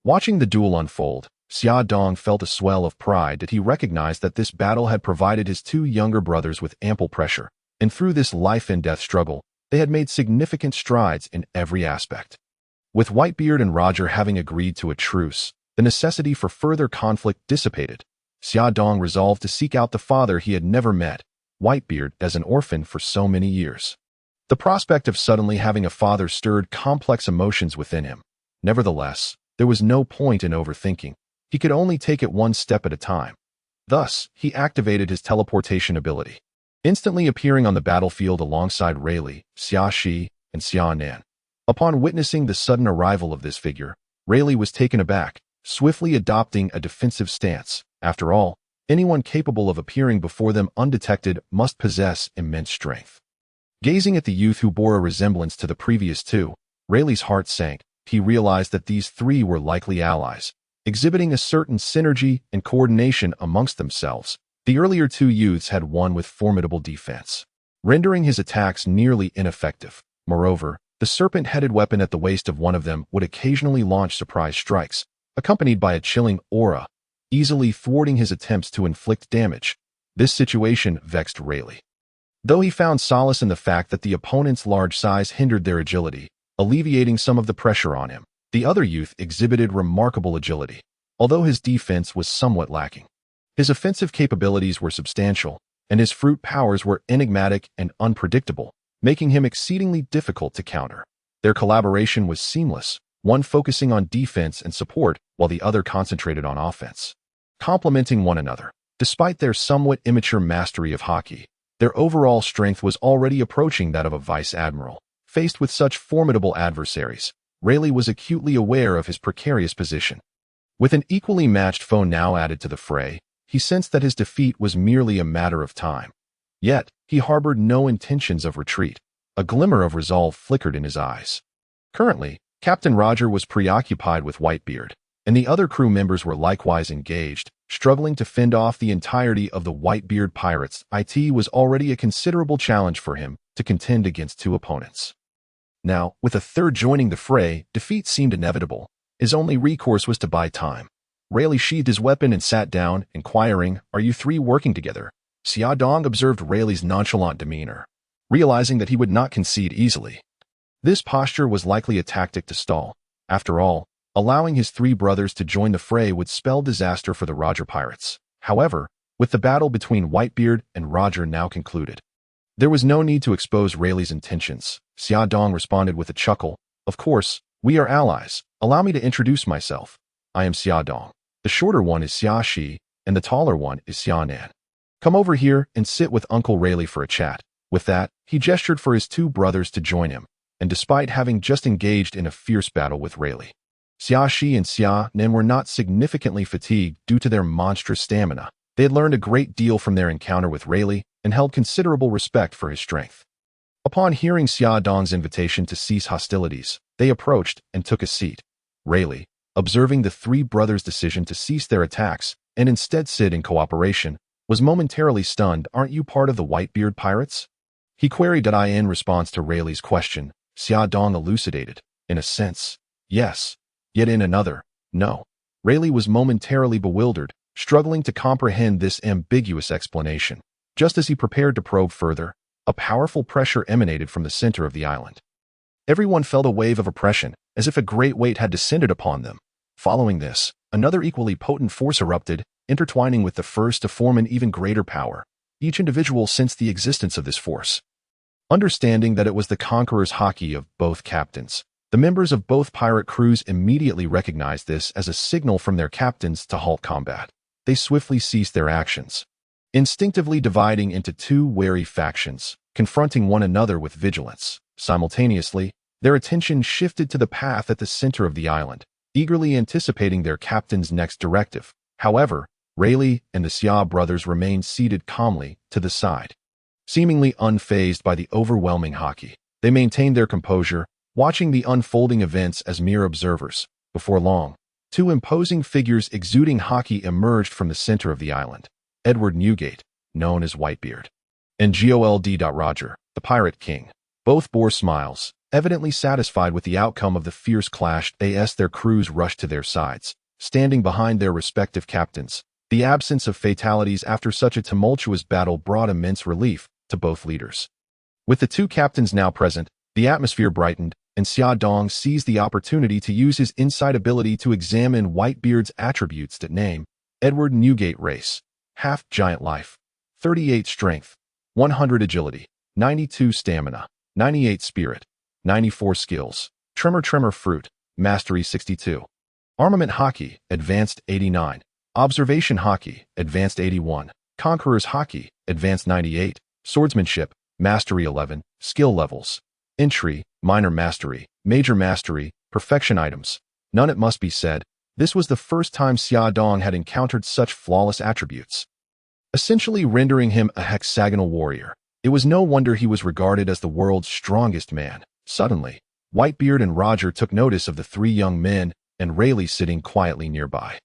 Watching the duel unfold, Xia Dong felt a swell of pride that he recognized that this battle had provided his 2 younger brothers with ample pressure, and through this life-and-death struggle, they had made significant strides in every aspect. With Whitebeard and Roger having agreed to a truce, the necessity for further conflict dissipated. Xia Dong resolved to seek out the father he had never met, Whitebeard, as an orphan for so many years. The prospect of suddenly having a father stirred complex emotions within him. Nevertheless, there was no point in overthinking. he could only take it one step at a time. Thus, he activated his teleportation ability, instantly appearing on the battlefield alongside Rayleigh, Xia Shi, and Xia Nan. Upon witnessing the sudden arrival of this figure, Rayleigh was taken aback, swiftly adopting a defensive stance. After all, anyone capable of appearing before them undetected must possess immense strength. Gazing at the youth who bore a resemblance to the previous two, Rayleigh's heart sank. He realized that these three were likely allies, exhibiting a certain synergy and coordination amongst themselves. The earlier two youths had won with formidable defense, rendering his attacks nearly ineffective. Moreover, the serpent-headed weapon at the waist of one of them would occasionally launch surprise strikes, accompanied by a chilling aura, easily thwarting his attempts to inflict damage. This situation vexed Rayleigh. Though he found solace in the fact that the opponent's large size hindered their agility, alleviating some of the pressure on him, the other youth exhibited remarkable agility, although his defense was somewhat lacking. His offensive capabilities were substantial, and his fruit powers were enigmatic and unpredictable, making him exceedingly difficult to counter. Their collaboration was seamless, one focusing on defense and support while the other concentrated on offense, complementing one another. Despite their somewhat immature mastery of hockey, their overall strength was already approaching that of a vice admiral. Faced with such formidable adversaries, Rayleigh was acutely aware of his precarious position. With an equally matched foe now added to the fray, he sensed that his defeat was merely a matter of time. Yet, he harbored no intentions of retreat. A glimmer of resolve flickered in his eyes. Currently, Captain Roger was preoccupied with Whitebeard, and the other crew members were likewise engaged, struggling to fend off the entirety of the Whitebeard Pirates. It was already a considerable challenge for him to contend against two opponents. Now, with a third joining the fray, defeat seemed inevitable. His only recourse was to buy time. Rayleigh sheathed his weapon and sat down, inquiring, "Are you three working together?" Xia Dong observed Rayleigh's nonchalant demeanor, realizing that he would not concede easily. This posture was likely a tactic to stall. After all, allowing his three brothers to join the fray would spell disaster for the Roger Pirates. However, with the battle between Whitebeard and Roger now concluded, there was no need to expose Rayleigh's intentions. Xia Dong responded with a chuckle, "Of course, we are allies. Allow me to introduce myself. I am Xia Dong. The shorter one is Xia Shi, and the taller one is Xia Nan. Come over here and sit with Uncle Rayleigh for a chat." With that, he gestured for his two brothers to join him, and despite having just engaged in a fierce battle with Rayleigh, Xia Shi and Xia Nan were not significantly fatigued due to their monstrous stamina. They had learned a great deal from their encounter with Rayleigh and held considerable respect for his strength. Upon hearing Xia Dong's invitation to cease hostilities, they approached and took a seat. Rayleigh, observing the three brothers' decision to cease their attacks and instead sit in cooperation, was momentarily stunned. "Aren't you part of the Whitebeard Pirates?" he queried. In response to Rayleigh's question, Xia Dong elucidated, "In a sense, yes. Yet in another, no." Rayleigh was momentarily bewildered, struggling to comprehend this ambiguous explanation. Just as he prepared to probe further, a powerful pressure emanated from the center of the island. Everyone felt a wave of oppression, as if a great weight had descended upon them. Following this, another equally potent force erupted, intertwining with the first to form an even greater power. Each individual sensed the existence of this force. Understanding that it was the conqueror's hockey of both captains, the members of both pirate crews immediately recognized this as a signal from their captains to halt combat. They swiftly ceased their actions, instinctively dividing into two wary factions, confronting one another with vigilance. Simultaneously, their attention shifted to the path at the center of the island, eagerly anticipating their captain's next directive. However, Rayleigh and the Xia brothers remained seated calmly to the side. Seemingly unfazed by the overwhelming hockey, they maintained their composure, watching the unfolding events as mere observers. Before long, two imposing figures exuding hockey emerged from the center of the island. Edward Newgate, known as Whitebeard, and Gol D. Roger, the Pirate King. Both bore smiles, evidently satisfied with the outcome of the fierce clash. As their crews rushed to their sides, standing behind their respective captains. The absence of fatalities after such a tumultuous battle brought immense relief to both leaders. With the two captains now present, the atmosphere brightened, and Xia Dong seized the opportunity to use his insight ability to examine Whitebeard's attributes. Name: Edward Newgate. Race: half-giant life, 38 strength, 100 agility, 92 stamina, 98 spirit, 94 skills, tremor fruit, mastery 62. Armament Hockey, Advanced 89. Observation Hockey, Advanced 81. Conqueror's Hockey, Advanced 98. Swordsmanship, Mastery 11. Skill levels. Entry, Minor Mastery, Major Mastery, Perfection items. None, it must be said. This was the first time Xia Dong had encountered such flawless attributes, essentially rendering him a hexagonal warrior. It was no wonder he was regarded as the world's strongest man. Suddenly, Whitebeard and Roger took notice of the three young men and Rayleigh sitting quietly nearby.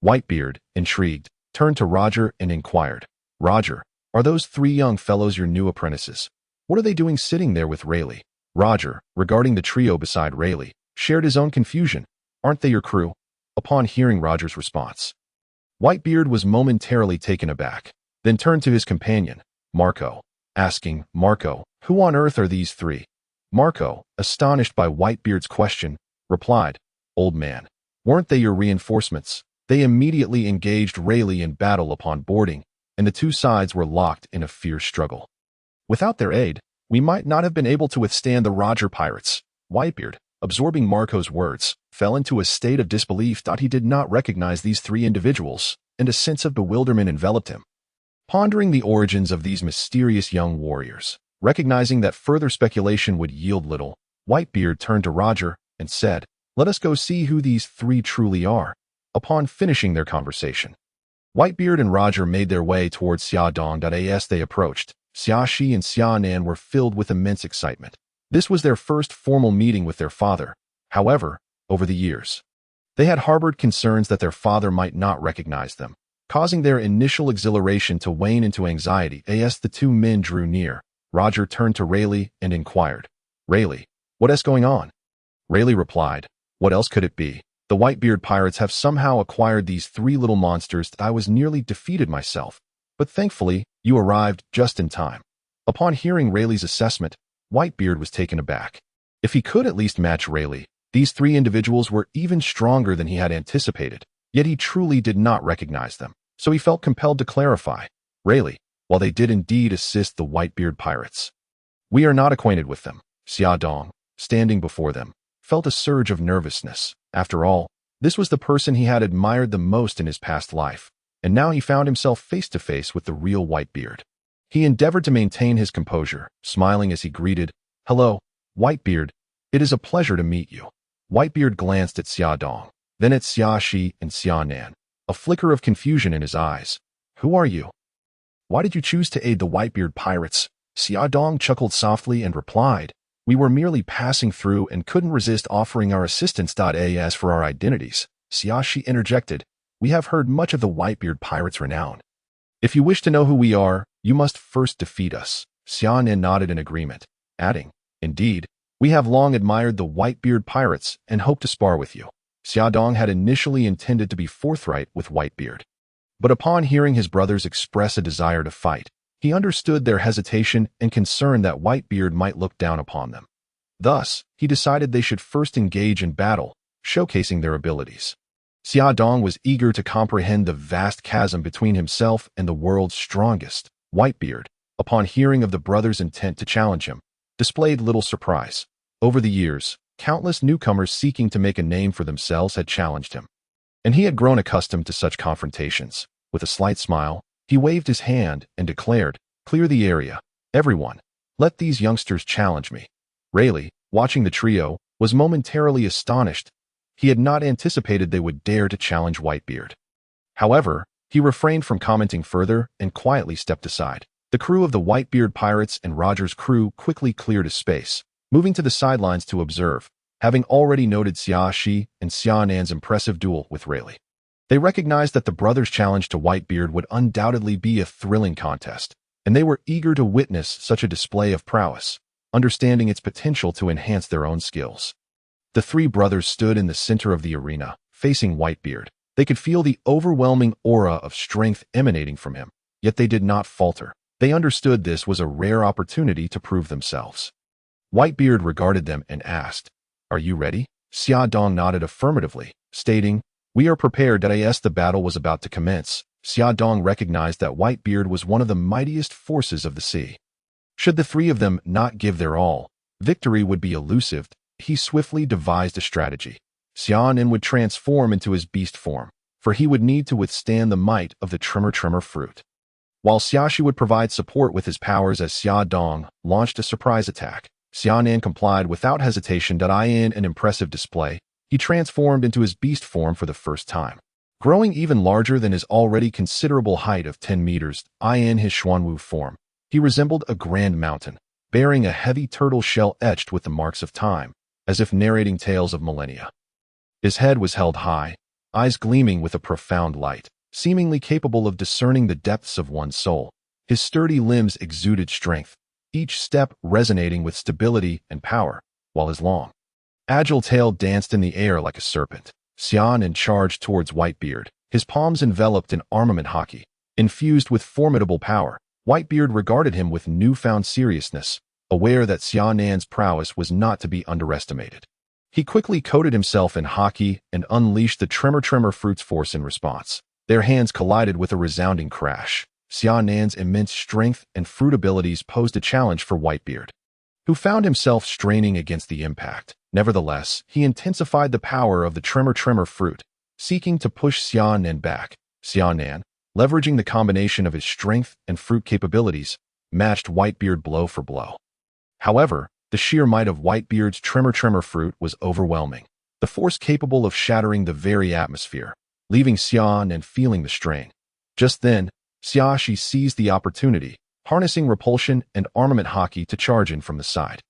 Whitebeard, intrigued, turned to Roger and inquired, "Roger, are those three young fellows your new apprentices? What are they doing sitting there with Rayleigh?" Roger, regarding the trio beside Rayleigh, shared his own confusion. "Aren't they your crew?" Upon hearing Roger's response, Whitebeard was momentarily taken aback, then turned to his companion, Marco, asking, "Marco, who on earth are these three?" Marco, astonished by Whitebeard's question, replied, "Old man, weren't they your reinforcements?" They immediately engaged Rayleigh in battle upon boarding, and the two sides were locked in a fierce struggle. "Without their aid, we might not have been able to withstand the Roger pirates." Whitebeard, absorbing Marco's words, fell into a state of disbelief that he did not recognize these three individuals, and a sense of bewilderment enveloped him. Pondering the origins of these mysterious young warriors, recognizing that further speculation would yield little, Whitebeard turned to Roger and said, "Let us go see who these three truly are." Upon finishing their conversation, Whitebeard and Roger made their way towards Xia Dong. As they approached, Xia Shi and Xia Nan were filled with immense excitement. This was their first formal meeting with their father. However, over the years, they had harbored concerns that their father might not recognize them, causing their initial exhilaration to wane into anxiety. As the two men drew near, Roger turned to Rayleigh and inquired, "Rayleigh, what is going on?" Rayleigh replied, "What else could it be? The Whitebeard Pirates have somehow acquired these three little monsters that I was nearly defeated myself, but thankfully, you arrived just in time." Upon hearing Rayleigh's assessment, Whitebeard was taken aback. If he could at least match Rayleigh, these three individuals were even stronger than he had anticipated, yet he truly did not recognize them, so he felt compelled to clarify, "Rayleigh, while they did indeed assist the Whitebeard Pirates, we are not acquainted with them." Xia Dong, standing before them, felt a surge of nervousness. After all, this was the person he had admired the most in his past life, and now he found himself face to face with the real Whitebeard. He endeavored to maintain his composure, smiling as he greeted, "Hello, Whitebeard. It is a pleasure to meet you." Whitebeard glanced at Xia Dong, then at Xia Shi and Xia Nan, a flicker of confusion in his eyes. "Who are you? Why did you choose to aid the Whitebeard Pirates?" Xia Dong chuckled softly and replied, "We were merely passing through and couldn't resist offering our assistance. As for our identities," Xia Shi interjected, "we have heard much of the Whitebeard Pirates' renown. If you wish to know who we are, you must first defeat us." Xia Nan nodded in agreement, adding, "Indeed, we have long admired the Whitebeard Pirates and hope to spar with you." Xia Dong had initially intended to be forthright with Whitebeard, but upon hearing his brothers express a desire to fight, he understood their hesitation and concern that Whitebeard might look down upon them. Thus, he decided they should first engage in battle, showcasing their abilities. Xia Dong was eager to comprehend the vast chasm between himself and the world's strongest. Whitebeard, upon hearing of the brothers' intent to challenge him, displayed little surprise. Over the years, countless newcomers seeking to make a name for themselves had challenged him, and he had grown accustomed to such confrontations. With a slight smile, he waved his hand and declared, "Clear the area. Everyone, let these youngsters challenge me." Rayleigh, watching the trio, was momentarily astonished. He had not anticipated they would dare to challenge Whitebeard. However, he refrained from commenting further and quietly stepped aside. The crew of the Whitebeard Pirates and Roger's crew quickly cleared a space, moving to the sidelines to observe, having already noted Xia Shi and Xia Nan's impressive duel with Rayleigh. They recognized that the brothers' challenge to Whitebeard would undoubtedly be a thrilling contest, and they were eager to witness such a display of prowess, understanding its potential to enhance their own skills. The three brothers stood in the center of the arena, facing Whitebeard. They could feel the overwhelming aura of strength emanating from him, yet they did not falter. They understood this was a rare opportunity to prove themselves. Whitebeard regarded them and asked, "Are you ready?" Xia Dong nodded affirmatively, stating, "We are prepared." As the battle was about to commence, Xia Dong recognized that Whitebeard was one of the mightiest forces of the sea. Should the three of them not give their all, victory would be elusive. He swiftly devised a strategy. Xiaonan would transform into his beast form, for he would need to withstand the might of the tremor fruit. While Xiaoshi would provide support with his powers as Xia Dong launched a surprise attack, Xiaonan complied without hesitation. In an impressive display, he transformed into his beast form for the first time. Growing even larger than his already considerable height of 10 meters, in his Xuanwu form, he resembled a grand mountain, bearing a heavy turtle shell etched with the marks of time, as if narrating tales of millennia. His head was held high, eyes gleaming with a profound light, seemingly capable of discerning the depths of one's soul. His sturdy limbs exuded strength, each step resonating with stability and power, while his long, agile tail danced in the air like a serpent. Xiaonan charged towards Whitebeard, his palms enveloped in armament haki. Infused with formidable power, Whitebeard regarded him with newfound seriousness, aware that Xiaonan's prowess was not to be underestimated. He quickly coated himself in haki and unleashed the tremor fruit's force in response. Their hands collided with a resounding crash. Xiaonan's immense strength and fruit abilities posed a challenge for Whitebeard, who found himself straining against the impact. Nevertheless, he intensified the power of the tremor fruit, seeking to push Xiaonan back. Xiaonan, leveraging the combination of his strength and fruit capabilities, matched Whitebeard blow for blow. However, the sheer might of Whitebeard's tremor fruit was overwhelming, the force capable of shattering the very atmosphere, leaving Xiaonan feeling the strain. Just then, Xiaoshi seized the opportunity, harnessing repulsion and armament haki to charge in from the side.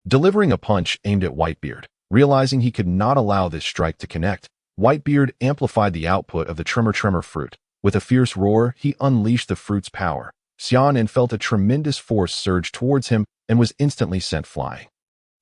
Delivering a punch aimed at Whitebeard, realizing he could not allow this strike to connect, Whitebeard amplified the output of the tremor fruit. With a fierce roar, he unleashed the fruit's power. Xiaonan felt a tremendous force surge towards him and was instantly sent flying.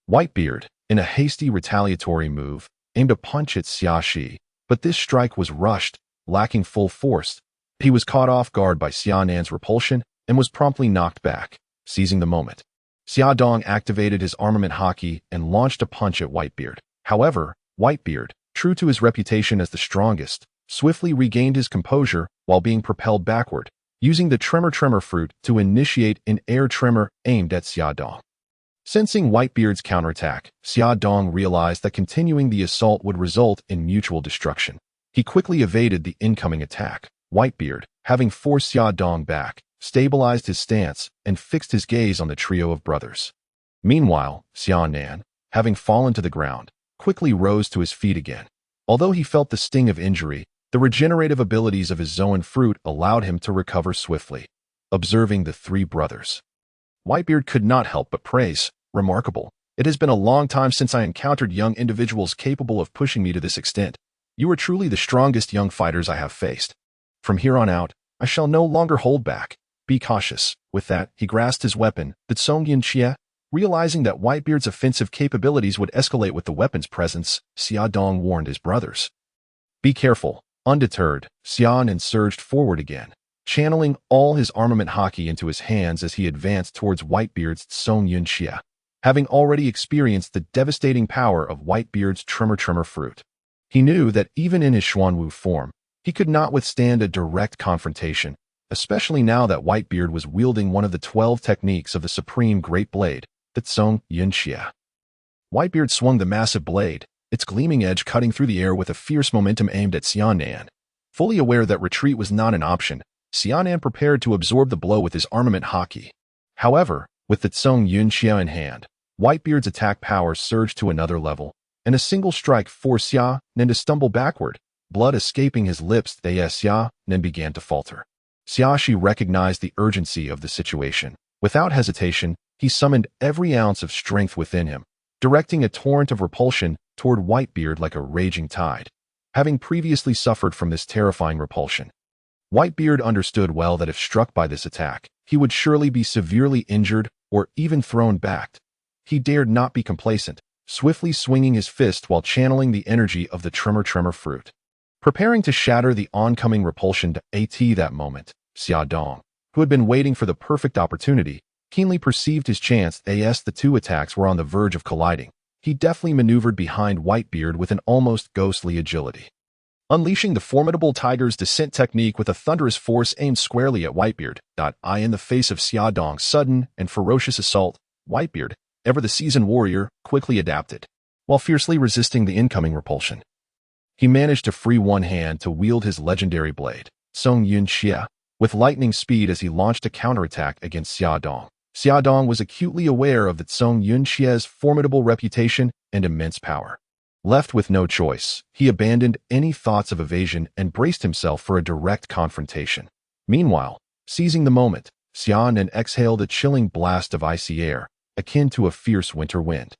Whitebeard, in a hasty retaliatory move, aimed a punch at Xiaoshi, but this strike was rushed, lacking full force. He was caught off guard by Xiaonan's repulsion and was promptly knocked back. Seizing the moment, Xia Dong activated his armament haki and launched a punch at Whitebeard. However, Whitebeard, true to his reputation as the strongest, swiftly regained his composure while being propelled backward, using the tremor fruit to initiate an air tremor aimed at Xia Dong. Sensing Whitebeard's counterattack, Xia Dong realized that continuing the assault would result in mutual destruction. He quickly evaded the incoming attack. Whitebeard, having forced Xia Dong back, stabilized his stance and fixed his gaze on the trio of brothers. Meanwhile, Xiaonan, having fallen to the ground, quickly rose to his feet again. Although he felt the sting of injury, the regenerative abilities of his Zoan fruit allowed him to recover swiftly. Observing the three brothers, Whitebeard could not help but praise, "Remarkable. It has been a long time since I encountered young individuals capable of pushing me to this extent. You are truly the strongest young fighters I have faced. From here on out, I shall no longer hold back. Be cautious." With that, he grasped his weapon, the Tsong Yunxia. Realizing that Whitebeard's offensive capabilities would escalate with the weapon's presence, Xia Dong warned his brothers. "Be careful." Undeterred, Xiaonan surged forward again, channeling all his armament haki into his hands as he advanced towards Whitebeard's Tsong Yunxia, having already experienced the devastating power of Whitebeard's tremor fruit. He knew that even in his Xuanwu form, he could not withstand a direct confrontation, especially now that Whitebeard was wielding one of the 12 techniques of the Supreme Great Blade, the Tsong Yunxia. Whitebeard swung the massive blade, its gleaming edge cutting through the air with a fierce momentum aimed at Xiaonan. Fully aware that retreat was not an option, Xiaonan prepared to absorb the blow with his armament haki. However, with the Tsong Yunxia in hand, Whitebeard's attack power surged to another level, and a single strike forced Xiaonan to stumble backward, blood escaping his lips. Xiaonan began to falter. Xiaoshi recognized the urgency of the situation. Without hesitation, he summoned every ounce of strength within him, directing a torrent of repulsion toward Whitebeard like a raging tide. Having previously suffered from this terrifying repulsion, Whitebeard understood well that if struck by this attack, he would surely be severely injured or even thrown back. He dared not be complacent, swiftly swinging his fist while channeling the energy of the tremor fruit. Preparing to shatter the oncoming repulsion at that moment, Xia Dong, who had been waiting for the perfect opportunity, keenly perceived his chance as the two attacks were on the verge of colliding. He deftly maneuvered behind Whitebeard with an almost ghostly agility. Unleashing the formidable tiger's descent technique with a thunderous force aimed squarely at Whitebeard. In the face of Xia Dong's sudden and ferocious assault, Whitebeard, ever the seasoned warrior, quickly adapted. While fiercely resisting the incoming repulsion, he managed to free one hand to wield his legendary blade, Song Yun Xia, with lightning speed as he launched a counterattack against Xia Dong. Xia Dong was acutely aware of that Song Yun Xia's formidable reputation and immense power. Left with no choice, he abandoned any thoughts of evasion and braced himself for a direct confrontation. Meanwhile, seizing the moment, Xian exhaled a chilling blast of icy air, akin to a fierce winter wind.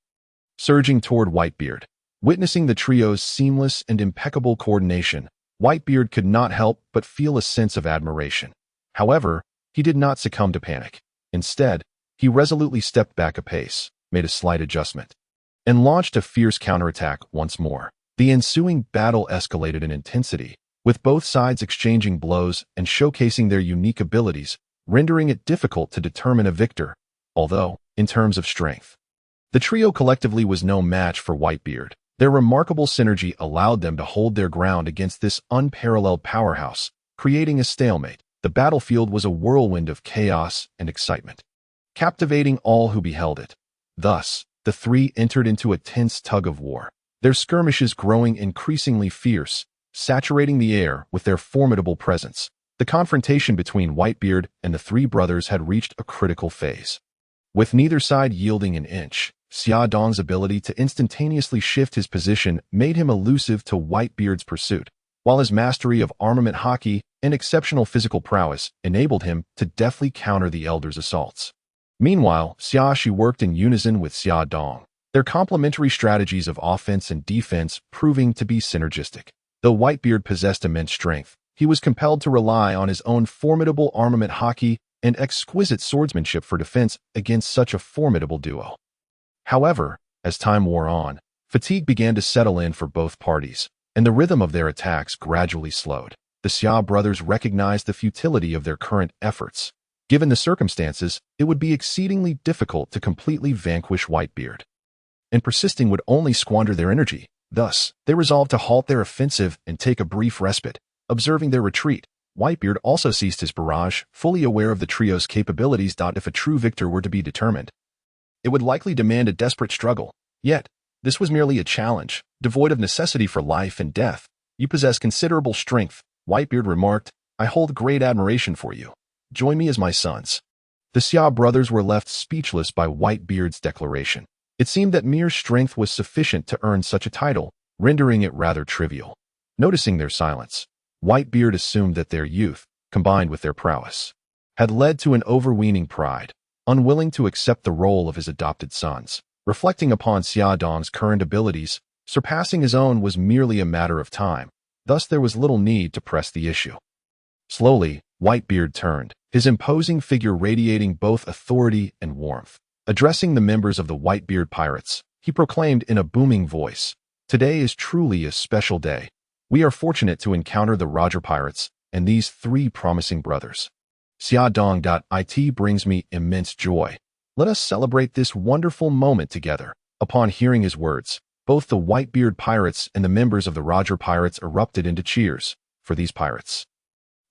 Surging toward Whitebeard, witnessing the trio's seamless and impeccable coordination, Whitebeard could not help but feel a sense of admiration. However, he did not succumb to panic. Instead, he resolutely stepped back a pace, made a slight adjustment, and launched a fierce counterattack once more. The ensuing battle escalated in intensity, with both sides exchanging blows and showcasing their unique abilities, rendering it difficult to determine a victor, although, in terms of strength, the trio collectively was no match for Whitebeard. Their remarkable synergy allowed them to hold their ground against this unparalleled powerhouse, creating a stalemate. The battlefield was a whirlwind of chaos and excitement, captivating all who beheld it. Thus, the three entered into a tense tug-of-war, their skirmishes growing increasingly fierce, saturating the air with their formidable presence. The confrontation between Whitebeard and the three brothers had reached a critical phase. With neither side yielding an inch, Xia Dong's ability to instantaneously shift his position made him elusive to Whitebeard's pursuit, while his mastery of armament hockey and exceptional physical prowess enabled him to deftly counter the elder's assaults. Meanwhile, Xia worked in unison with Xia Dong, their complementary strategies of offense and defense proving to be synergistic. Though Whitebeard possessed immense strength, he was compelled to rely on his own formidable armament hockey and exquisite swordsmanship for defense against such a formidable duo. However, as time wore on, fatigue began to settle in for both parties, and the rhythm of their attacks gradually slowed. The Xia brothers recognized the futility of their current efforts. Given the circumstances, it would be exceedingly difficult to completely vanquish Whitebeard, and persisting would only squander their energy. Thus, they resolved to halt their offensive and take a brief respite. Observing their retreat, Whitebeard also ceased his barrage, fully aware of the trio's capabilities. If a true victor were to be determined, it would likely demand a desperate struggle. Yet, this was merely a challenge, devoid of necessity for life and death. "You possess considerable strength," Whitebeard remarked. "I hold great admiration for you. Join me as my sons." The Xia brothers were left speechless by Whitebeard's declaration. It seemed that mere strength was sufficient to earn such a title, rendering it rather trivial. Noticing their silence, Whitebeard assumed that their youth, combined with their prowess, had led to an overweening pride, unwilling to accept the role of his adopted sons. Reflecting upon Xia Dong's current abilities, surpassing his own was merely a matter of time. Thus there was little need to press the issue. Slowly, Whitebeard turned, his imposing figure radiating both authority and warmth. Addressing the members of the Whitebeard Pirates, he proclaimed in a booming voice, "Today is truly a special day. We are fortunate to encounter the Roger Pirates and these three promising brothers. Xia Dong.it brings me immense joy. Let us celebrate this wonderful moment together." Upon hearing his words, both the Whitebeard Pirates and the members of the Roger Pirates erupted into cheers for these pirates.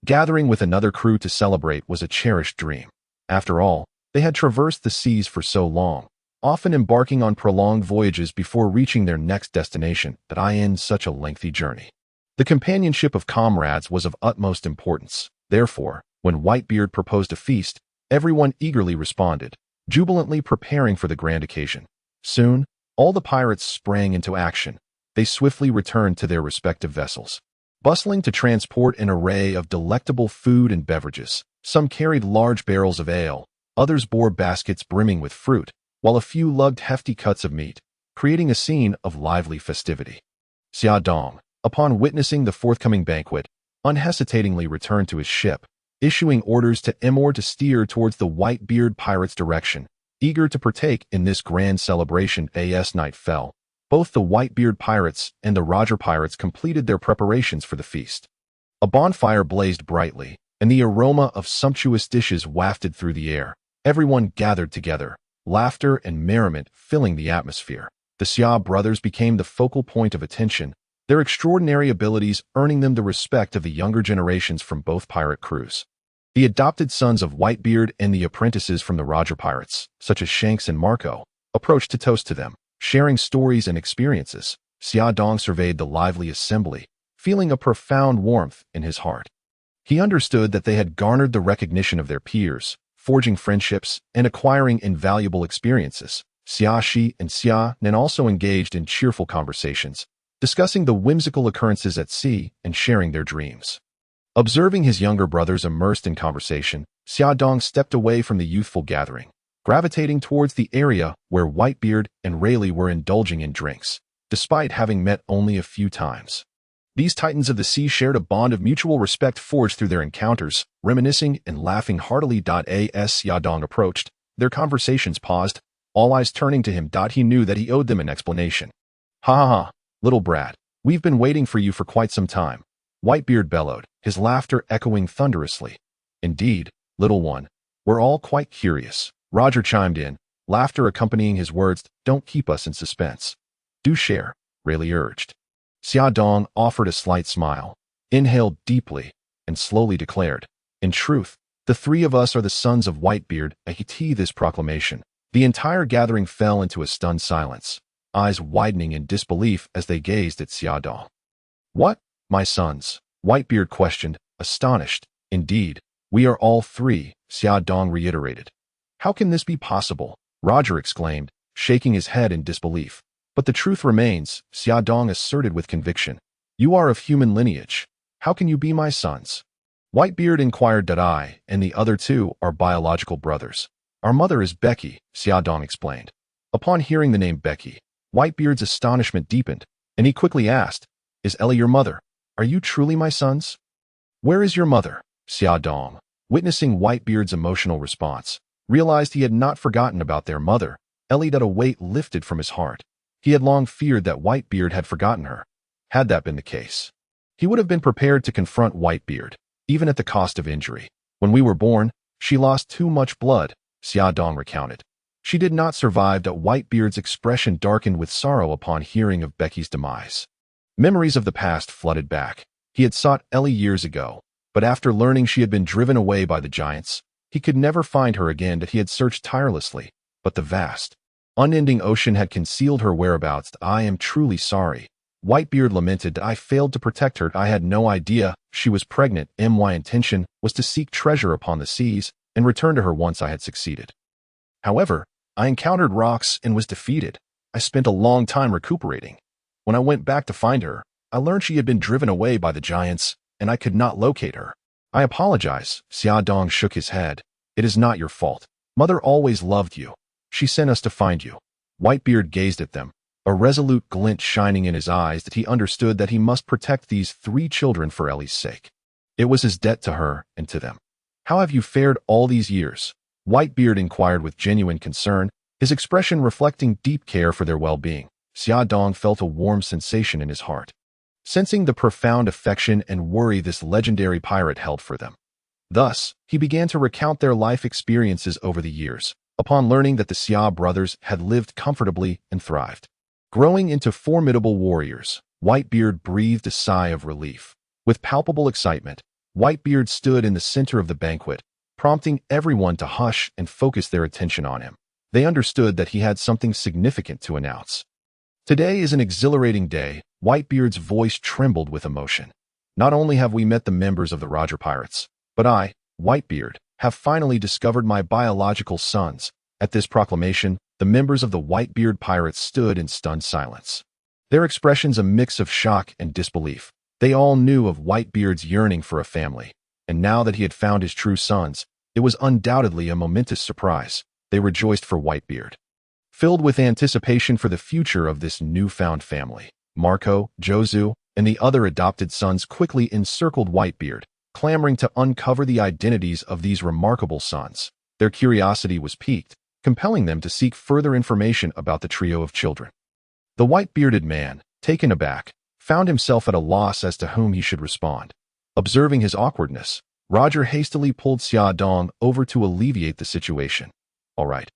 Gathering with another crew to celebrate was a cherished dream. After all, they had traversed the seas for so long, often embarking on prolonged voyages before reaching their next destination, such a lengthy journey. The companionship of comrades was of utmost importance. Therefore, when Whitebeard proposed a feast, everyone eagerly responded, jubilantly preparing for the grand occasion. Soon, all the pirates sprang into action. They swiftly returned to their respective vessels, bustling to transport an array of delectable food and beverages. Some carried large barrels of ale, others bore baskets brimming with fruit, while a few lugged hefty cuts of meat, creating a scene of lively festivity. Xia Dong, upon witnessing the forthcoming banquet, unhesitatingly returned to his ship, issuing orders to Emor to steer towards the Whitebeard Pirates' direction. Eager to partake in this grand celebration as night fell, both the Whitebeard Pirates and the Roger Pirates completed their preparations for the feast. A bonfire blazed brightly, and the aroma of sumptuous dishes wafted through the air. Everyone gathered together, laughter and merriment filling the atmosphere. The Xia brothers became the focal point of attention, their extraordinary abilities earning them the respect of the younger generations from both pirate crews. The adopted sons of Whitebeard and the apprentices from the Roger Pirates, such as Shanks and Marco, approached to toast to them, sharing stories and experiences. Xia Dong surveyed the lively assembly, feeling a profound warmth in his heart. He understood that they had garnered the recognition of their peers, forging friendships and acquiring invaluable experiences. Xia Shi and Xia Nen also engaged in cheerful conversations, discussing the whimsical occurrences at sea and sharing their dreams. Observing his younger brothers immersed in conversation, Xia Dong stepped away from the youthful gathering, gravitating towards the area where Whitebeard and Rayleigh were indulging in drinks, despite having met only a few times. These titans of the sea shared a bond of mutual respect forged through their encounters, reminiscing and laughing heartily. As Xia Dong approached, their conversations paused, all eyes turning to him. He knew that he owed them an explanation. Ha ha ha, little brat, we've been waiting for you for quite some time, Whitebeard bellowed, his laughter echoing thunderously. Indeed, little one, we're all quite curious, Roger chimed in, laughter accompanying his words. Don't keep us in suspense. Do share, Rayleigh urged. Xia Dong offered a slight smile, inhaled deeply, and slowly declared, in truth, the three of us are the sons of Whitebeard. This proclamation. The entire gathering fell into a stunned silence, eyes widening in disbelief as they gazed at Xia Dong. What, my sons? Whitebeard questioned, astonished. Indeed, we are all three, Xia Dong reiterated. How can this be possible? Roger exclaimed, shaking his head in disbelief. But the truth remains, Xia Dong asserted with conviction. You are of human lineage. How can you be my sons? Whitebeard inquired. I and the other two are biological brothers. Our mother is Becky, Xia Dong explained. Upon hearing the name Becky, Whitebeard's astonishment deepened, and he quickly asked, Is Ellie your mother? Are you truly my sons? Where is your mother? Xia Dong, witnessing Whitebeard's emotional response, realized he had not forgotten about their mother, Ellie. A weight lifted from his heart. He had long feared that Whitebeard had forgotten her. Had that been the case, he would have been prepared to confront Whitebeard, even at the cost of injury. When we were born, she lost too much blood, Xia Dong recounted. She did not survive. Whitebeard's expression darkened with sorrow upon hearing of Becky's demise. Memories of the past flooded back. He had sought Ellie years ago, but after learning she had been driven away by the giants, he could never find her again. He had searched tirelessly, but the vast, unending ocean had concealed her whereabouts. I am truly sorry, Whitebeard lamented. I failed to protect her. I had no idea she was pregnant. My intention was to seek treasure upon the seas and return to her once I had succeeded. However, I encountered rocks and was defeated. I spent a long time recuperating. When I went back to find her, I learned she had been driven away by the giants, and I could not locate her. I apologize, Xia Dong shook his head. It is not your fault. Mother always loved you. She sent us to find you. Whitebeard gazed at them, a resolute glint shining in his eyes. That he understood that he must protect these three children for Ellie's sake. It was his debt to her and to them. How have you fared all these years? Whitebeard inquired with genuine concern, his expression reflecting deep care for their well-being. Xia Dong felt a warm sensation in his heart, sensing the profound affection and worry this legendary pirate held for them. Thus, he began to recount their life experiences over the years, upon learning that the Xia brothers had lived comfortably and thrived. Growing into formidable warriors, Whitebeard breathed a sigh of relief. With palpable excitement, Whitebeard stood in the center of the banquet, prompting everyone to hush and focus their attention on him. They understood that he had something significant to announce. Today is an exhilarating day. Whitebeard's voice trembled with emotion. Not only have we met the members of the Roger Pirates, but I, Whitebeard, have finally discovered my biological sons. At this proclamation, the members of the Whitebeard Pirates stood in stunned silence, their expressions a mix of shock and disbelief. They all knew of Whitebeard's yearning for a family, and now that he had found his true sons, it was undoubtedly a momentous surprise. They rejoiced for Whitebeard, filled with anticipation for the future of this newfound family. Marco, Geoise, and the other adopted sons quickly encircled Whitebeard, clamoring to uncover the identities of these remarkable sons. Their curiosity was piqued, compelling them to seek further information about the trio of children. The white-bearded man, taken aback, found himself at a loss as to whom he should respond. Observing his awkwardness, Roger hastily pulled Xia Dong over to alleviate the situation. All right.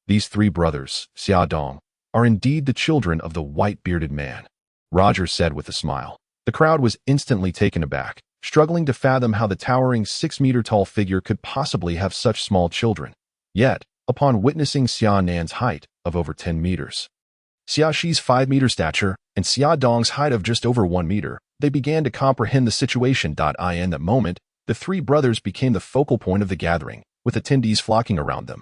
These three brothers, Xia Dong, are indeed the children of the white-bearded man, Roger said with a smile. The crowd was instantly taken aback, struggling to fathom how the towering 6-meter-tall figure could possibly have such small children. Yet, upon witnessing Xia Nan's height of over 10 meters, Xiaxi's 5-meter stature and Xia Dong's height of just over 1 meter, they began to comprehend the situation. In that moment, the three brothers became the focal point of the gathering, with attendees flocking around them,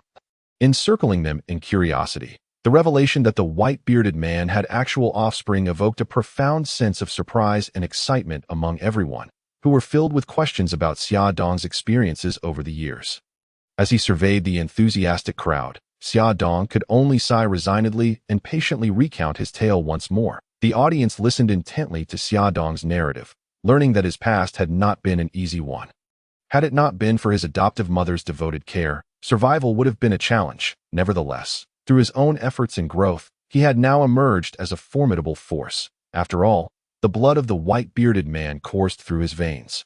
encircling them in curiosity. The revelation that the white-bearded man had actual offspring evoked a profound sense of surprise and excitement among everyone, who were filled with questions about Xia Dong's experiences over the years. As he surveyed the enthusiastic crowd, Xia Dong could only sigh resignedly and patiently recount his tale once more. The audience listened intently to Xia Dong's narrative, learning that his past had not been an easy one. Had it not been for his adoptive mother's devoted care, survival would have been a challenge. Nevertheless, through his own efforts and growth, he had now emerged as a formidable force. After all, the blood of the white-bearded man coursed through his veins,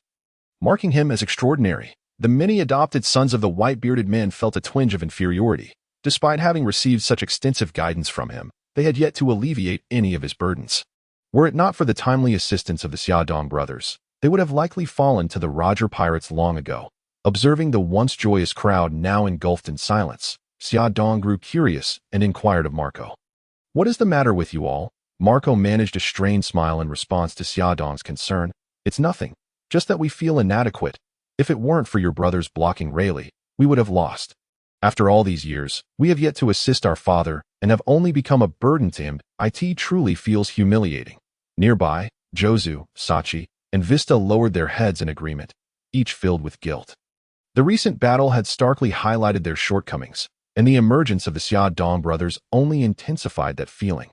marking him as extraordinary. The many adopted sons of the white-bearded man felt a twinge of inferiority. Despite having received such extensive guidance from him, they had yet to alleviate any of his burdens. Were it not for the timely assistance of the Xia Dong brothers, they would have likely fallen to the Red-Haired Pirates long ago. Observing the once joyous crowd now engulfed in silence, Xia Dong grew curious and inquired of Marco. "What is the matter with you all?" Marco managed a strained smile in response to Xia Dong's concern. "It's nothing, just that we feel inadequate. If it weren't for your brothers blocking Rayleigh, we would have lost. After all these years, we have yet to assist our father and have only become a burden to him. It truly feels humiliating." Nearby, Geoise, Sachi, and Vista lowered their heads in agreement, each filled with guilt. The recent battle had starkly highlighted their shortcomings, and the emergence of the Xia Dong brothers only intensified that feeling.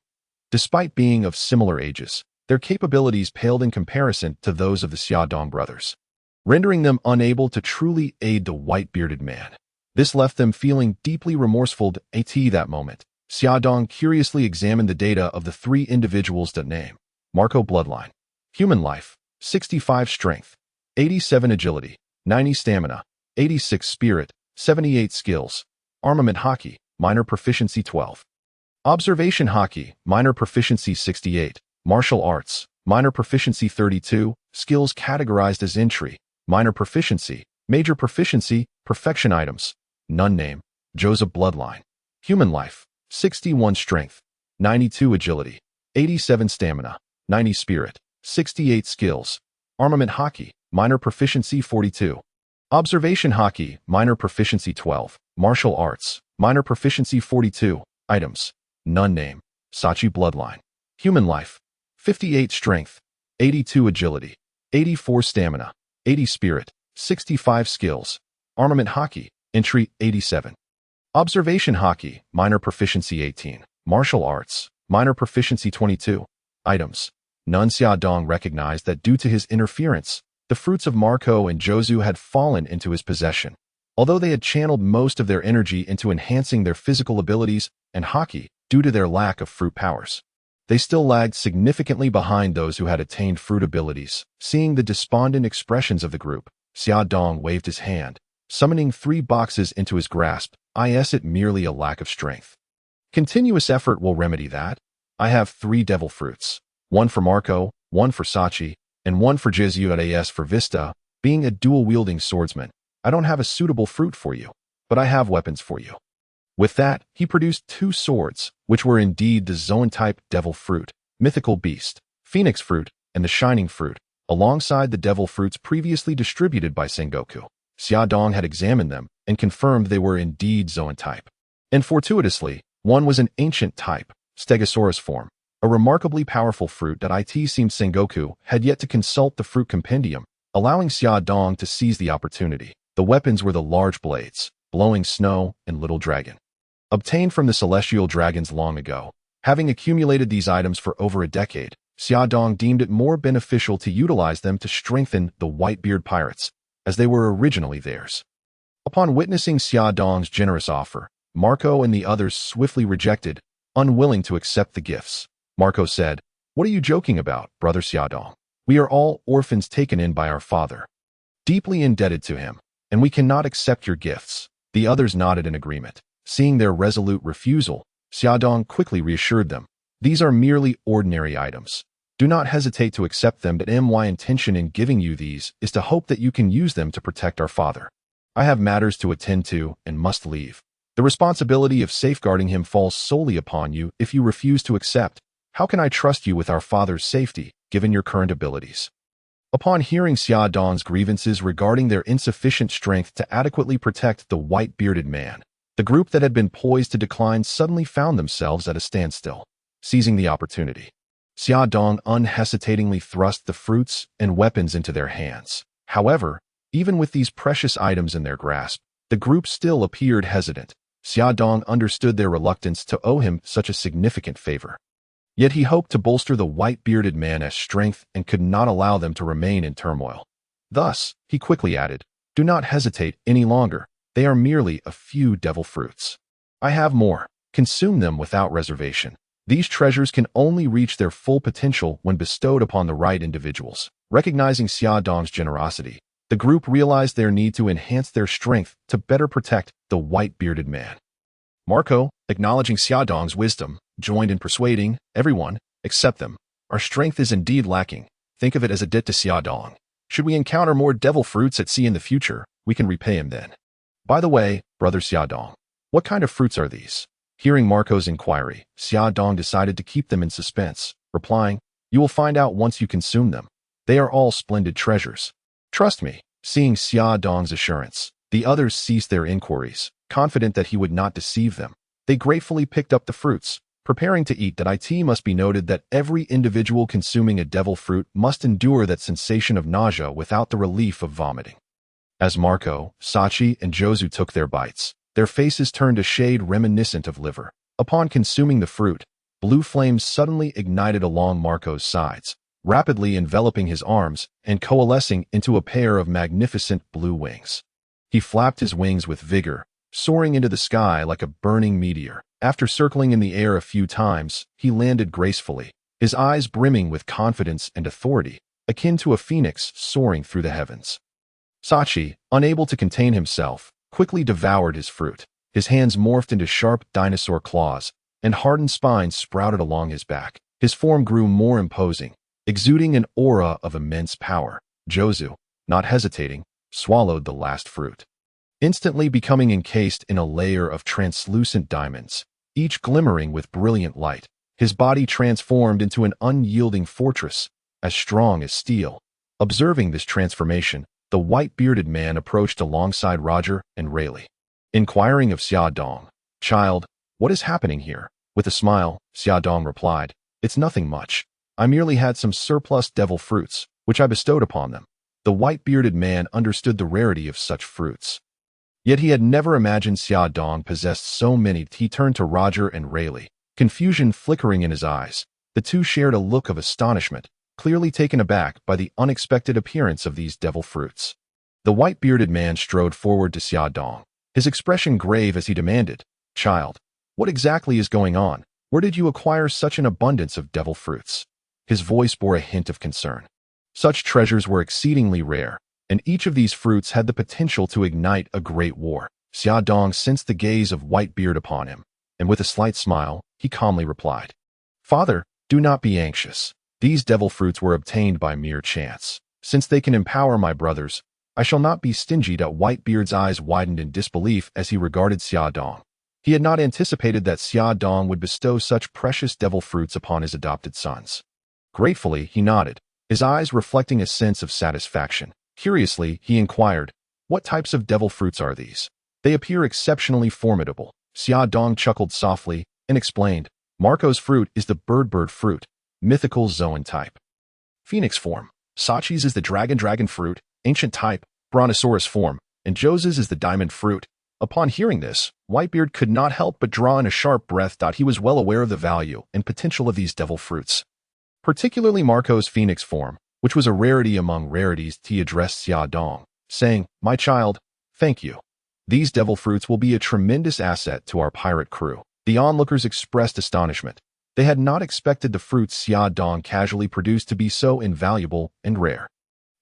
Despite being of similar ages, their capabilities paled in comparison to those of the Xia Dong brothers, rendering them unable to truly aid the white-bearded man. This left them feeling deeply remorseful. At that moment, Xia Dong curiously examined the data of the three individuals that name. Marco bloodline. Human life, 65 strength, 87 agility, 90 stamina, 86 spirit, 78 skills. Armament hockey, minor proficiency 12. Observation hockey, minor proficiency 68. Martial arts, minor proficiency 32. Skills categorized as entry, minor proficiency, major proficiency, perfection items. None name, Geoise bloodline. Human life, 61 strength, 92 agility, 87 stamina, 90 spirit, 68 skills. Armament hockey, minor proficiency 42. Observation hockey, minor proficiency 12. Martial arts, minor proficiency 42. Items. None name, Sachi bloodline. Human life, 58 strength, 82 agility, 84 stamina, 80 spirit, 65 skills. Armament hockey, entry 87. Observation hockey, minor proficiency 18. Martial arts, minor proficiency 22. Items. None. Xia Dong recognized that due to his interference, the fruits of Marco and Geoise had fallen into his possession. Although they had channeled most of their energy into enhancing their physical abilities and hockey due to their lack of fruit powers, they still lagged significantly behind those who had attained fruit abilities. Seeing the despondent expressions of the group, Xia Dong waved his hand, summoning 3 boxes into his grasp. It merely a lack of strength. Continuous effort will remedy that. I have 3 devil fruits. 1 for Marco, 1 for Sachi, and 1 for Geoise. For Vista, being a dual-wielding swordsman, I don't have a suitable fruit for you, but I have weapons for you. With that, he produced 2 swords, which were indeed the Zoan-type devil fruit, mythical beast, phoenix fruit, and the shining fruit, alongside the devil fruits previously distributed by Sengoku. Xia Dong had examined them and confirmed they were indeed Zoan-type. And fortuitously, one was an ancient type, Stegosaurus form, a remarkably powerful fruit that it seemed Sengoku had yet to consult the fruit compendium, allowing Xia Dong to seize the opportunity. The weapons were the large blades, blowing snow, and little dragon. Obtained from the celestial dragons long ago, having accumulated these items for over a decade, Xia Dong deemed it more beneficial to utilize them to strengthen the Whitebeard Pirates, as they were originally theirs. Upon witnessing Xia Dong's generous offer, Marco and the others swiftly rejected, unwilling to accept the gifts. Marco said, "What are you joking about, brother Xia Dong? We are all orphans taken in by our father, deeply indebted to him, and we cannot accept your gifts." The others nodded in agreement. Seeing their resolute refusal, Xia Dong quickly reassured them. "These are merely ordinary items. Do not hesitate to accept them, but my intention in giving you these is to hope that you can use them to protect our father. I have matters to attend to and must leave." The responsibility of safeguarding him falls solely upon you if you refuse to accept. How can I trust you with our father's safety, given your current abilities? Upon hearing Xia Dong's grievances regarding their insufficient strength to adequately protect the white-bearded man, the group that had been poised to decline suddenly found themselves at a standstill. Seizing the opportunity, Xia Dong unhesitatingly thrust the fruits and weapons into their hands. However, even with these precious items in their grasp, the group still appeared hesitant. Xia Dong understood their reluctance to owe him such a significant favor. Yet he hoped to bolster the white-bearded man's strength and could not allow them to remain in turmoil. Thus, he quickly added, "Do not hesitate any longer. They are merely a few devil fruits. I have more. Consume them without reservation. These treasures can only reach their full potential when bestowed upon the right individuals." Recognizing Xia Dong's generosity, the group realized their need to enhance their strength to better protect the white-bearded man. Marco, acknowledging Xia Dong's wisdom, joined in persuading everyone, accept them. Our strength is indeed lacking. Think of it as a debt to Xia Dong. Should we encounter more devil fruits at sea in the future, we can repay him then. By the way, brother Xia Dong, what kind of fruits are these? Hearing Marco's inquiry, Xia Dong decided to keep them in suspense, replying, "You will find out once you consume them. They are all splendid treasures. Trust me." Seeing Xia Dong's assurance, the others ceased their inquiries, confident that he would not deceive them. They gratefully picked up the fruits, preparing to eat. It must be noted that every individual consuming a devil fruit must endure that sensation of nausea without the relief of vomiting. As Marco, Sachi, and Geoise took their bites, their faces turned a shade reminiscent of liver. Upon consuming the fruit, blue flames suddenly ignited along Marco's sides, rapidly enveloping his arms and coalescing into a pair of magnificent blue wings. He flapped his wings with vigor, soaring into the sky like a burning meteor. After circling in the air a few times, he landed gracefully, his eyes brimming with confidence and authority, akin to a phoenix soaring through the heavens. Sachi, unable to contain himself, quickly devoured his fruit. His hands morphed into sharp dinosaur claws, and hardened spines sprouted along his back. His form grew more imposing, exuding an aura of immense power. Geoise, not hesitating, swallowed the last fruit, instantly becoming encased in a layer of translucent diamonds, each glimmering with brilliant light. His body transformed into an unyielding fortress, as strong as steel. Observing this transformation, the white-bearded man approached alongside Roger and Rayleigh, inquiring of Xia Dong, "Child, what is happening here?" With a smile, Xia Dong replied, "It's nothing much. I merely had some surplus devil fruits, which I bestowed upon them." The white-bearded man understood the rarity of such fruits. Yet he had never imagined Xia Dong possessed so many. He turned to Roger and Rayleigh, confusion flickering in his eyes. The two shared a look of astonishment, clearly taken aback by the unexpected appearance of these devil fruits. The white-bearded man strode forward to Xia Dong, his expression grave as he demanded, "Child, what exactly is going on? Where did you acquire such an abundance of devil fruits?" His voice bore a hint of concern. Such treasures were exceedingly rare, and each of these fruits had the potential to ignite a great war. Xia Dong sensed the gaze of Whitebeard upon him, and with a slight smile, he calmly replied, "Father, do not be anxious. These devil fruits were obtained by mere chance. Since they can empower my brothers, I shall not be stingy." Whitebeard's eyes widened in disbelief as he regarded Xia Dong. He had not anticipated that Xia Dong would bestow such precious devil fruits upon his adopted sons. Gratefully, he nodded, his eyes reflecting a sense of satisfaction. Curiously, he inquired, "What types of devil fruits are these? They appear exceptionally formidable." Xia Dong chuckled softly and explained, "Marco's fruit is the bird fruit, mythical Zoan type. Phoenix form. Sachi's is the dragon fruit, ancient type, brontosaurus form, and Geoise's is the diamond fruit." Upon hearing this, Whitebeard could not help but draw in a sharp breath. He was well aware of the value and potential of these devil fruits, particularly Marco's phoenix form, which was a rarity among rarities. He addressed Xia Dong, saying, "My child, thank you. These devil fruits will be a tremendous asset to our pirate crew." The onlookers expressed astonishment. They had not expected the fruits Xia Dong casually produced to be so invaluable and rare,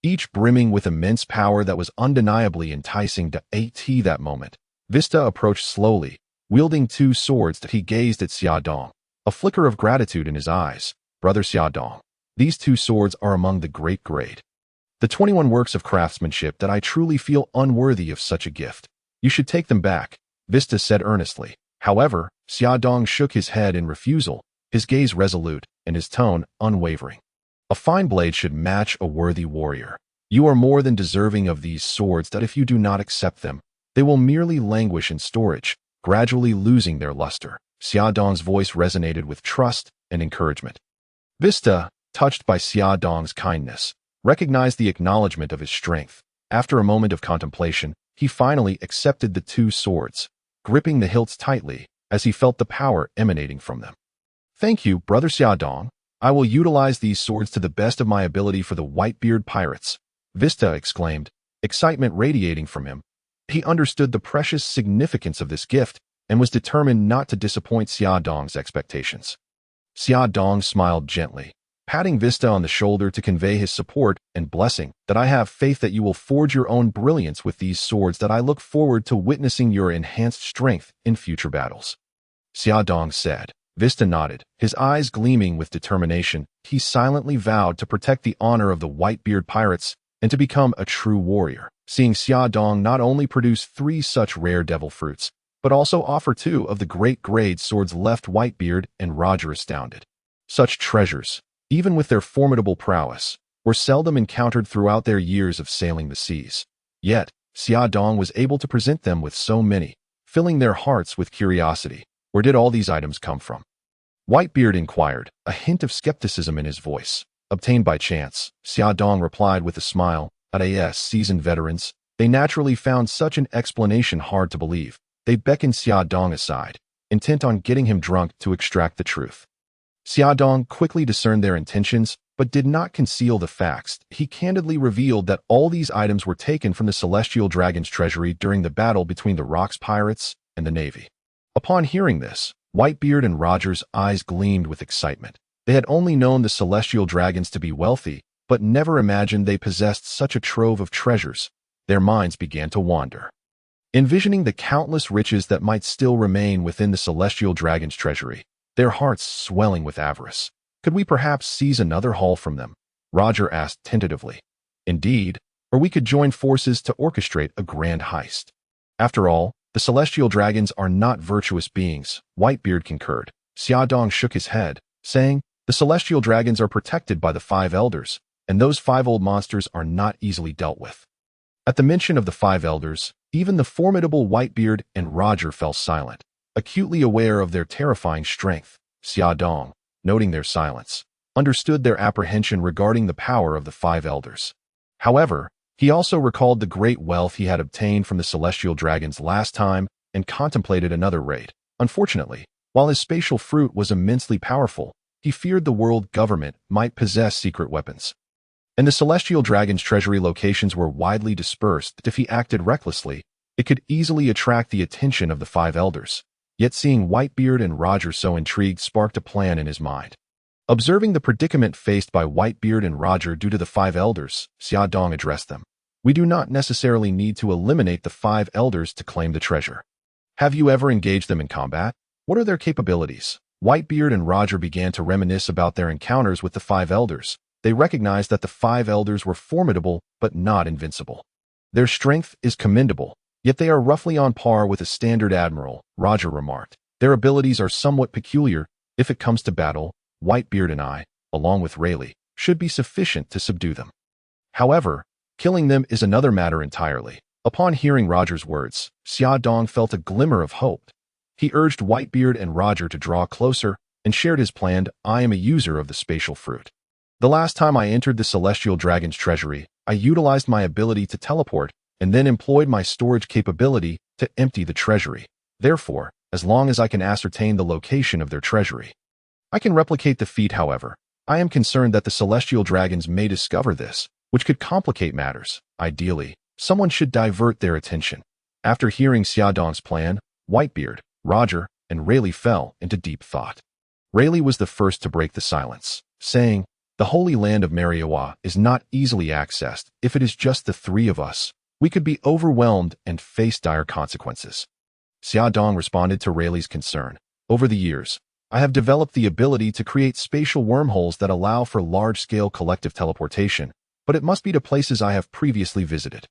each brimming with immense power that was undeniably enticing to At that moment. Vista approached slowly, wielding two swords. He gazed at Xia Dong, a flicker of gratitude in his eyes. "Brother Xia Dong, these two swords are among the great grade. The 21 works of craftsmanship that I truly feel unworthy of such a gift. You should take them back. Vista said earnestly. However, Xiaodong shook his head in refusal, his gaze resolute and his tone unwavering. A fine blade should match a worthy warrior. You are more than deserving of these swords that if you do not accept them, they will merely languish in storage, gradually losing their luster. Xiaodong's voice resonated with trust and encouragement. Vista, touched by Xiaodong's kindness, recognized the acknowledgement of his strength. After a moment of contemplation, he finally accepted the two swords, gripping the hilts tightly as he felt the power emanating from them. Thank you, Brother Xiaodong. I will utilize these swords to the best of my ability for the Whitebeard Pirates, Vista exclaimed, excitement radiating from him. He understood the precious significance of this gift and was determined not to disappoint Xiaodong's expectations. Xiaodong smiled gently, patting Vista on the shoulder to convey his support and blessing that I have faith that you will forge your own brilliance with these swords, that I look forward to witnessing your enhanced strength in future battles. Xiaodong said. Vista nodded, his eyes gleaming with determination. He silently vowed to protect the honor of the Whitebeard Pirates and to become a true warrior. Seeing Xiaodong not only produce 3 such rare devil fruits, but also offer 2 of the great grade swords left Whitebeard and Roger astounded. Such treasures, even with their formidable prowess, were seldom encountered throughout their years of sailing the seas. Yet, Xiaodong was able to present them with so many, filling their hearts with curiosity. Where did all these items come from? Whitebeard inquired, a hint of skepticism in his voice. Obtained by chance, Xiaodong replied with a smile. As seasoned veterans, they naturally found such an explanation hard to believe. They beckoned Xiaodong aside, intent on getting him drunk to extract the truth. Xiaodong quickly discerned their intentions, but did not conceal the facts. He candidly revealed that all these items were taken from the Celestial Dragon's treasury during the battle between the Rocks Pirates and the Navy. Upon hearing this, Whitebeard and Roger's eyes gleamed with excitement. They had only known the Celestial Dragons to be wealthy, but never imagined they possessed such a trove of treasures. Their minds began to wander, envisioning the countless riches that might still remain within the Celestial Dragon's treasury, their hearts swelling with avarice. Could we perhaps seize another haul from them? Roger asked tentatively. Indeed, or we could join forces to orchestrate a grand heist. After all, the Celestial Dragons are not virtuous beings, Whitebeard concurred. Xiaodong shook his head, saying, the Celestial Dragons are protected by the 5 elders, and those 5 old monsters are not easily dealt with. At the mention of the 5 elders, even the formidable Whitebeard and Roger fell silent, acutely aware of their terrifying strength. Xiaodong, noting their silence, understood their apprehension regarding the power of the 5 elders. However, he also recalled the great wealth he had obtained from the Celestial Dragons last time and contemplated another raid. Unfortunately, while his spatial fruit was immensely powerful, he feared the world government might possess secret weapons. And the Celestial Dragon's treasury locations were widely dispersed. If he acted recklessly, it could easily attract the attention of the 5 elders. Yet seeing Whitebeard and Roger so intrigued sparked a plan in his mind. Observing the predicament faced by Whitebeard and Roger due to the 5 elders, Xiaodong addressed them. We do not necessarily need to eliminate the 5 elders to claim the treasure. Have you ever engaged them in combat? What are their capabilities? Whitebeard and Roger began to reminisce about their encounters with the 5 elders. They recognized that the 5 elders were formidable but not invincible. Their strength is commendable, yet they are roughly on par with a standard admiral, Roger remarked. Their abilities are somewhat peculiar. If it comes to battle, Whitebeard and I, along with Rayleigh, should be sufficient to subdue them. However, killing them is another matter entirely. Upon hearing Roger's words, Xiaodong felt a glimmer of hope. He urged Whitebeard and Roger to draw closer and shared his plan. I am a user of the spatial fruit. The last time I entered the Celestial Dragon's treasury, I utilized my ability to teleport and then employed my storage capability to empty the treasury. Therefore, as long as I can ascertain the location of their treasury, I can replicate the feat. However, I am concerned that the Celestial Dragons may discover this, which could complicate matters. Ideally, someone should divert their attention. After hearing Xiaodong's plan, Whitebeard, Roger, and Rayleigh fell into deep thought. Rayleigh was the first to break the silence, saying, the Holy Land of Mariowa is not easily accessed. If it is just the 3 of us, we could be overwhelmed and face dire consequences. Xiaodong responded to Rayleigh's concern. Over the years, I have developed the ability to create spatial wormholes that allow for large-scale collective teleportation, but it must be to places I have previously visited.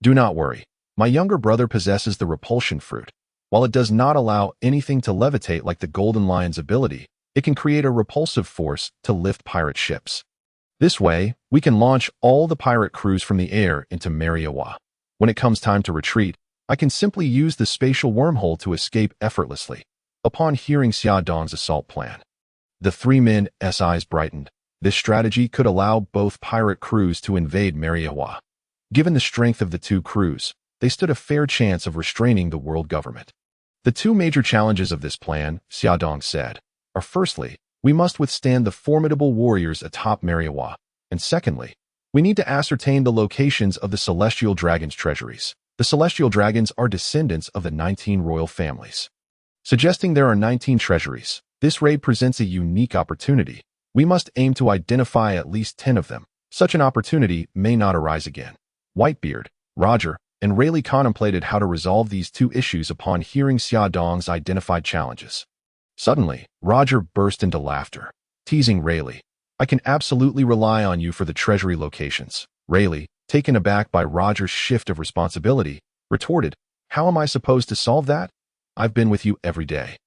Do not worry. My younger brother possesses the repulsion fruit. While it does not allow anything to levitate like the Golden Lion's ability, it can create a repulsive force to lift pirate ships. This way, we can launch all the pirate crews from the air into Mariawa. When it comes time to retreat, I can simply use the spatial wormhole to escape effortlessly. Upon hearing Xia Dong's assault plan, the three men's eyes brightened. This strategy could allow both pirate crews to invade Mariawa. Given the strength of the two crews, they stood a fair chance of restraining the world government. The two major challenges of this plan, Xia Dong said, are firstly, we must withstand the formidable warriors atop Mariawa, and secondly, we need to ascertain the locations of the Celestial Dragon's treasuries. The Celestial Dragons are descendants of the 19 royal families. Suggesting there are 19 treasuries, this raid presents a unique opportunity. We must aim to identify at least 10 of them. Such an opportunity may not arise again. Whitebeard, Roger, and Rayleigh contemplated how to resolve these two issues upon hearing Xia Dong's identified challenges. Suddenly, Roger burst into laughter, teasing Rayleigh. I can absolutely rely on you for the treasury locations. Rayleigh, taken aback by Roger's shift of responsibility, retorted, how am I supposed to solve that? I've been with you every day.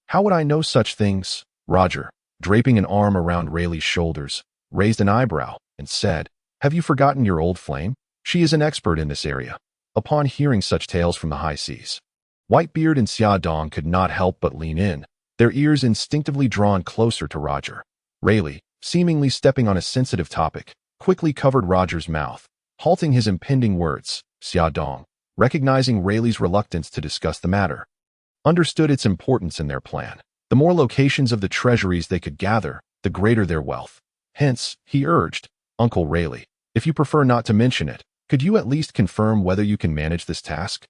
How would I know such things? Roger, draping an arm around Rayleigh's shoulders, raised an eyebrow and said, have you forgotten your old flame? She is an expert in this area. Upon hearing such tales from the high seas, Whitebeard and Xia Dong could not help but lean in, their ears instinctively drawn closer to Roger. Rayleigh, seemingly stepping on a sensitive topic, quickly covered Roger's mouth, halting his impending words. Xia Dong, recognizing Rayleigh's reluctance to discuss the matter, understood its importance in their plan. The more locations of the treasuries they could gather, the greater their wealth. Hence, he urged, Uncle Rayleigh, if you prefer not to mention it, could you at least confirm whether you can manage this task?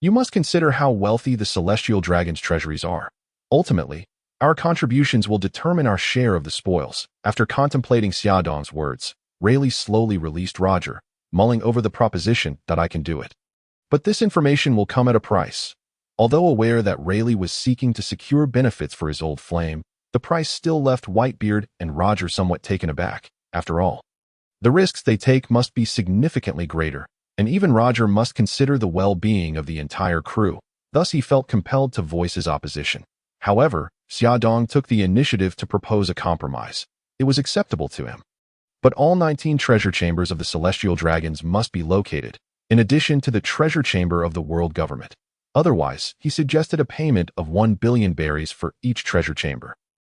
You must consider how wealthy the Celestial Dragon's treasuries are. Ultimately, our contributions will determine our share of the spoils. After contemplating Xia Dong's words, Rayleigh slowly released Roger, mulling over the proposition that I can do it. But this information will come at a price. Although aware that Rayleigh was seeking to secure benefits for his old flame, the price still left Whitebeard and Roger somewhat taken aback. After all, the risks they take must be significantly greater, and even Roger must consider the well-being of the entire crew. Thus he felt compelled to voice his opposition. However, Xia Dong took the initiative to propose a compromise. It was acceptable to him. But all 19 treasure chambers of the Celestial Dragons must be located, in addition to the treasure chamber of the world government. Otherwise, he suggested a payment of 1 billion berries for each treasure chamber,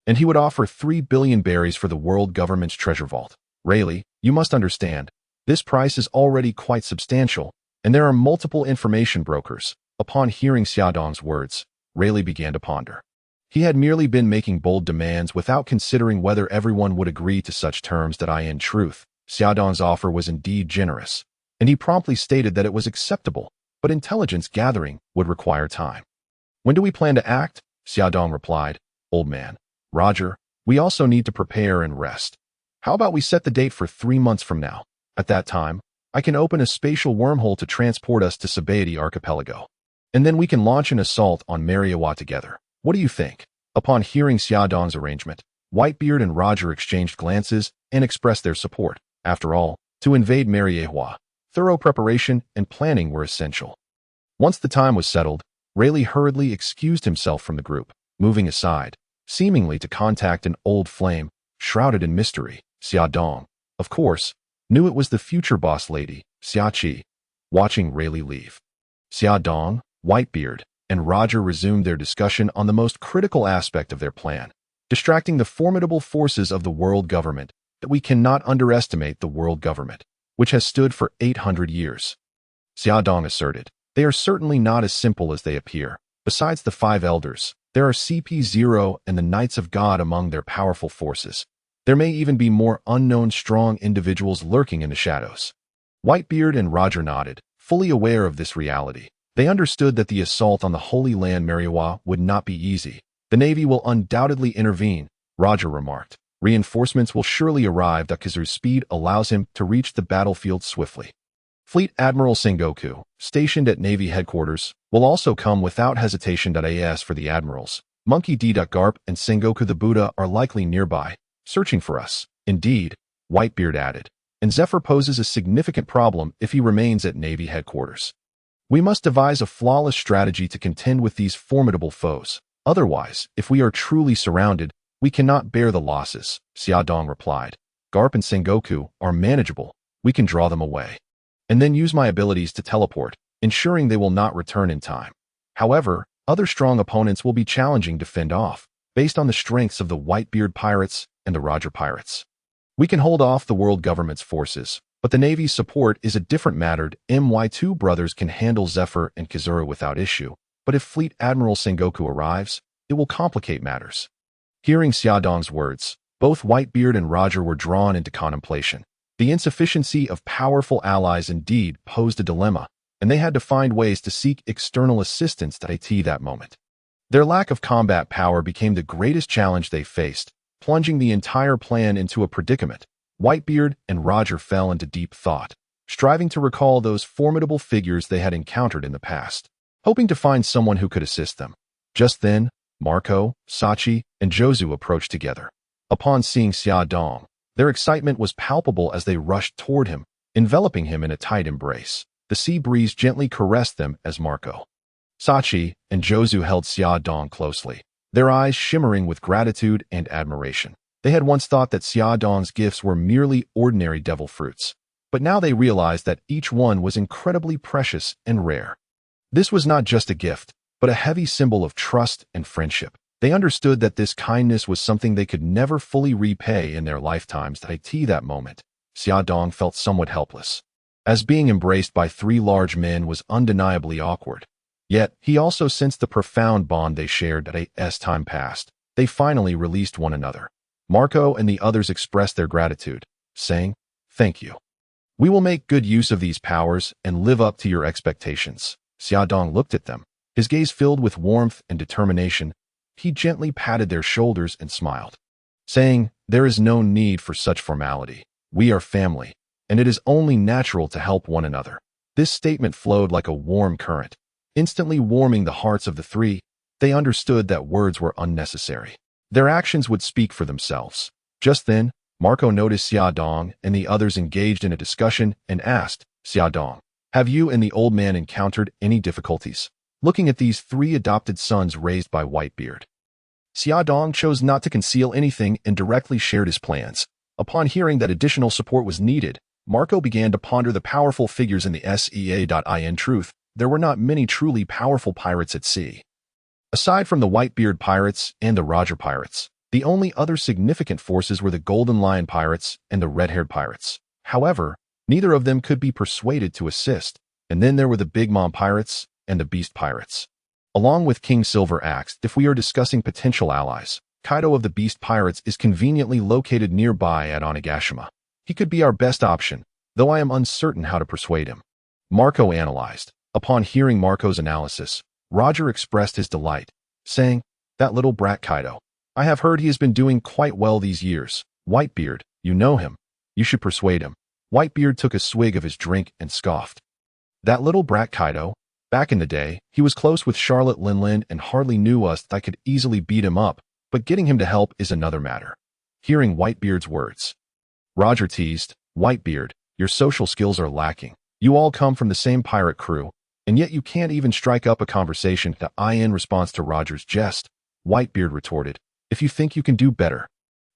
and he would offer 3 billion berries for the world government's treasure vault. Rayleigh, you must understand, this price is already quite substantial, and there are multiple information brokers. Upon hearing Xia Dong's words, Rayleigh began to ponder. He had merely been making bold demands without considering whether everyone would agree to such terms that in truth, Xia Dong's offer was indeed generous, and he promptly stated that it was acceptable, but intelligence gathering would require time. When do we plan to act? Xia Dong replied, Old man, Roger, we also need to prepare and rest. How about we set the date for 3 months from now? At that time, I can open a spatial wormhole to transport us to Sabaody archipelago, and then we can launch an assault on Mariawa together. What do you think? Upon hearing Xia Dong's arrangement, Whitebeard and Roger exchanged glances and expressed their support. After all, to invade Mariawa, thorough preparation and planning were essential. Once the time was settled, Rayleigh hurriedly excused himself from the group, moving aside, seemingly to contact an old flame, shrouded in mystery. Xia Dong, of course, knew it was the future boss lady, Xia Qi, watching Rayleigh leave. Xia Dong, Whitebeard, and Roger resumed their discussion on the most critical aspect of their plan, distracting the formidable forces of the world government. That we cannot underestimate the world government, which has stood for 800 years. Xia Dong asserted, they are certainly not as simple as they appear. Besides the 5 elders, there are CP0 and the Knights of God among their powerful forces. There may even be more unknown strong individuals lurking in the shadows. Whitebeard and Roger nodded, fully aware of this reality. They understood that the assault on the Holy Land Mariawa would not be easy. The Navy will undoubtedly intervene, Roger remarked. Reinforcements will surely arrive. Kizaru's speed allows him to reach the battlefield swiftly. Fleet Admiral Sengoku, stationed at Navy headquarters, will also come without hesitation. As for the Admirals, Monkey D. Garp and Sengoku the Buddha are likely nearby, searching for us. Indeed, Whitebeard added, and Zephyr poses a significant problem if he remains at Navy headquarters. We must devise a flawless strategy to contend with these formidable foes. Otherwise, if we are truly surrounded, we cannot bear the losses, Xiaodong replied. Garp and Sengoku are manageable. We can draw them away. And then use my abilities to teleport, ensuring they will not return in time. However, other strong opponents will be challenging to fend off, based on the strengths of the Whitebeard Pirates and the Roger Pirates. We can hold off the world government's forces, but the Navy's support is a different matter. My2 brothers can handle Zephyr and Kizaru without issue, but if Fleet Admiral Sengoku arrives, it will complicate matters. Hearing Xiaodong's words, both Whitebeard and Roger were drawn into contemplation. The insufficiency of powerful allies indeed posed a dilemma, and they had to find ways to seek external assistance at that moment. Their lack of combat power became the greatest challenge they faced, plunging the entire plan into a predicament. Whitebeard and Roger fell into deep thought, striving to recall those formidable figures they had encountered in the past, hoping to find someone who could assist them. Just then, Marco, Sachi, and Jozu approached together. Upon seeing Xiaodong, their excitement was palpable as they rushed toward him, enveloping him in a tight embrace. The sea breeze gently caressed them as Marco, Sachi, and Jozu held Xiaodong closely, their eyes shimmering with gratitude and admiration. They had once thought that Xiaodong's gifts were merely ordinary devil fruits, but now they realized that each one was incredibly precious and rare. This was not just a gift, but a heavy symbol of trust and friendship. They understood that this kindness was something they could never fully repay in their lifetimes. At that moment, Xiaodong felt somewhat helpless, as being embraced by three large men was undeniably awkward. Yet, he also sensed the profound bond they shared. As time passed, they finally released one another. Marco and the others expressed their gratitude, saying, "Thank you. We will make good use of these powers and live up to your expectations." Xiaodong looked at them, his gaze filled with warmth and determination. He gently patted their shoulders and smiled, saying, "There is no need for such formality. We are family, and it is only natural to help one another." This statement flowed like a warm current, instantly warming the hearts of the three. They understood that words were unnecessary. Their actions would speak for themselves. Just then, Marco noticed Xiaodong and the others engaged in a discussion and asked, "Xiaodong, have you and the old man encountered any difficulties?" Looking at these three adopted sons raised by Whitebeard, Xiaodong chose not to conceal anything and directly shared his plans. Upon hearing that additional support was needed, Marco began to ponder the powerful figures in the SEA. In truth, there were not many truly powerful pirates at sea. Aside from the Whitebeard Pirates and the Roger Pirates, the only other significant forces were the Golden Lion Pirates and the Red-Haired Pirates. However, neither of them could be persuaded to assist. And then there were the Big Mom Pirates and the Beast Pirates. Along with King Silver Axe, if we are discussing potential allies, Kaido of the Beast Pirates is conveniently located nearby at Onigashima. He could be our best option, though I am uncertain how to persuade him. Marco analyzed. Upon hearing Marco's analysis, Roger expressed his delight, saying, "That little brat Kaido. I have heard he has been doing quite well these years. Whitebeard, you know him. You should persuade him." Whitebeard took a swig of his drink and scoffed. "That little brat Kaido? Back in the day, he was close with Charlotte Linlin and hardly knew us. I could easily beat him up, but getting him to help is another matter." Hearing Whitebeard's words, Roger teased, "Whitebeard, your social skills are lacking. You all come from the same pirate crew, and yet you can't even strike up a conversation." In response to Roger's jest, Whitebeard retorted, "If you think you can do better,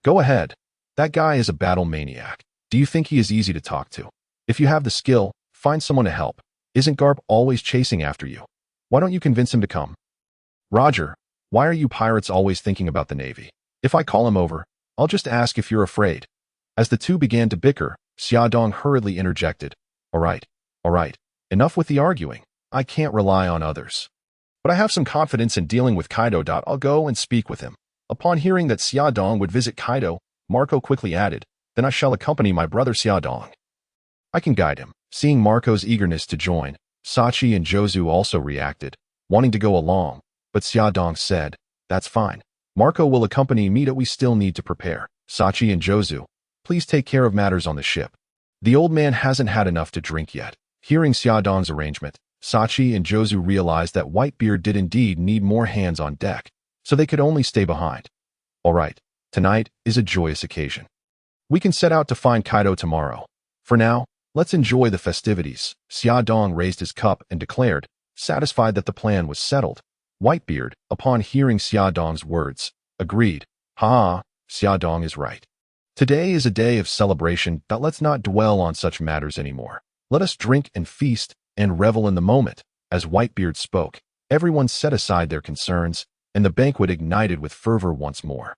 go ahead. That guy is a battle maniac. Do you think he is easy to talk to? If you have the skill, find someone to help. Isn't Garp always chasing after you? Why don't you convince him to come?" "Roger, why are you pirates always thinking about the Navy? If I call him over, I'll just ask if you're afraid." As the two began to bicker, Xiaodong hurriedly interjected, all right, enough with the arguing. I can't rely on others. But I have some confidence in dealing with Kaido. I'll go and speak with him." Upon hearing that Xiaodong would visit Kaido, Marco quickly added, "Then I shall accompany my brother Xiaodong. I can guide him." Seeing Marco's eagerness to join, Sachi and Jozu also reacted, wanting to go along, but Xiaodong said, "That's fine. Marco will accompany me. We still need to prepare. Sachi and Jozu, please take care of matters on the ship. The old man hasn't had enough to drink yet." Hearing Xiaodong's arrangement, Sachi and Jozu realized that Whitebeard did indeed need more hands on deck, so they could only stay behind. "All right, tonight is a joyous occasion. We can set out to find Kaido tomorrow. For now, Let's enjoy the festivities. Xiaodong raised his cup and declared, satisfied that the plan was settled. Whitebeard, upon hearing Xiaodong's words, agreed. Ha, Xiaodong is right. Today is a day of celebration, but let's not dwell on such matters anymore. Let us drink and feast and revel in the moment. As Whitebeard spoke, everyone set aside their concerns, and the banquet ignited with fervor once more.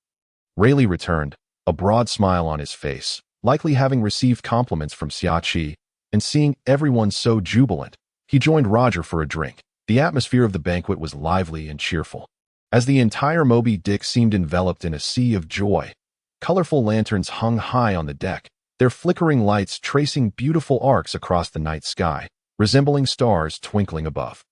Rayleigh returned, a broad smile on his face, likely having received compliments from Xiaqi, and seeing everyone so jubilant, he joined Roger for a drink. The atmosphere of the banquet was lively and cheerful. As the entire Moby Dick seemed enveloped in a sea of joy, colorful lanterns hung high on the deck, their flickering lights tracing beautiful arcs across the night sky, resembling stars twinkling above.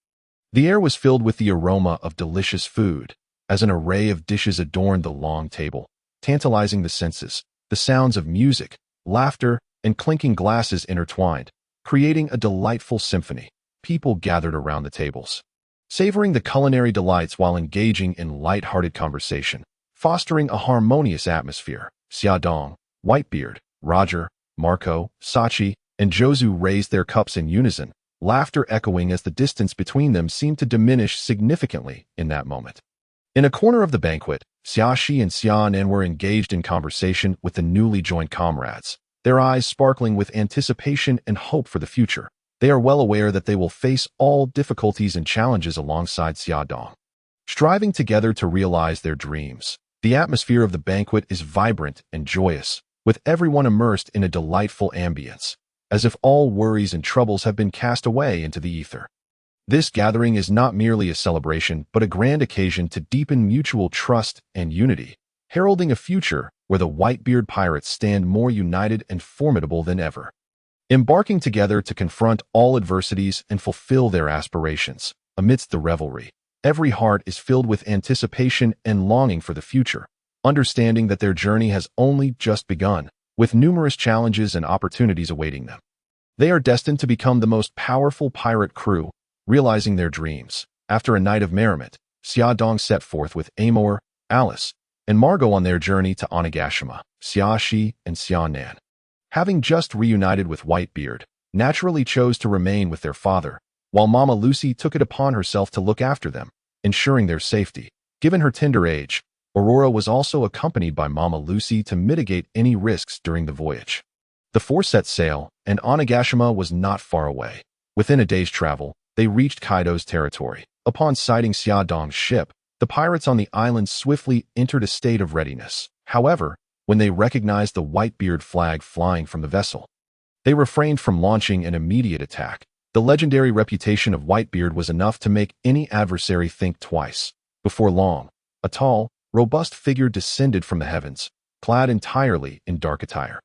The air was filled with the aroma of delicious food, as an array of dishes adorned the long table, tantalizing the senses. The sounds of music, laughter, and clinking glasses intertwined, creating a delightful symphony. People gathered around the tables, savoring the culinary delights while engaging in light-hearted conversation, fostering a harmonious atmosphere. Xiaodong, Whitebeard, Roger, Marco, Sachi, and Jozu raised their cups in unison, laughter echoing as the distance between them seemed to diminish significantly in that moment. In a corner of the banquet, Xiaxi and Xiaonan were engaged in conversation with the newly joined comrades, their eyes sparkling with anticipation and hope for the future. They are well aware that they will face all difficulties and challenges alongside Xiaodong, striving together to realize their dreams. The atmosphere of the banquet is vibrant and joyous, with everyone immersed in a delightful ambience, as if all worries and troubles have been cast away into the ether. This gathering is not merely a celebration, but a grand occasion to deepen mutual trust and unity, heralding a future where the Whitebeard Pirates stand more united and formidable than ever. Embarking together to confront all adversities and fulfill their aspirations. Amidst the revelry, every heart is filled with anticipation and longing for the future, understanding that their journey has only just begun, with numerous challenges and opportunities awaiting them. They are destined to become the most powerful pirate crew, realizing their dreams. After a night of merriment, Xiaodong set forth with Amor, Alice, and Margot on their journey to Onigashima. Xiaxi and Xiaonan, having just reunited with Whitebeard, naturally chose to remain with their father, while Mama Lucy took it upon herself to look after them, ensuring their safety. Given her tender age, Aurora was also accompanied by Mama Lucy to mitigate any risks during the voyage. The four set sail, and Onigashima was not far away. Within a day's travel, they reached Kaido's territory. Upon sighting Xiaodong's ship, the pirates on the island swiftly entered a state of readiness. However, when they recognized the Whitebeard flag flying from the vessel, they refrained from launching an immediate attack. The legendary reputation of Whitebeard was enough to make any adversary think twice. Before long, a tall, robust figure descended from the heavens, clad entirely in dark attire.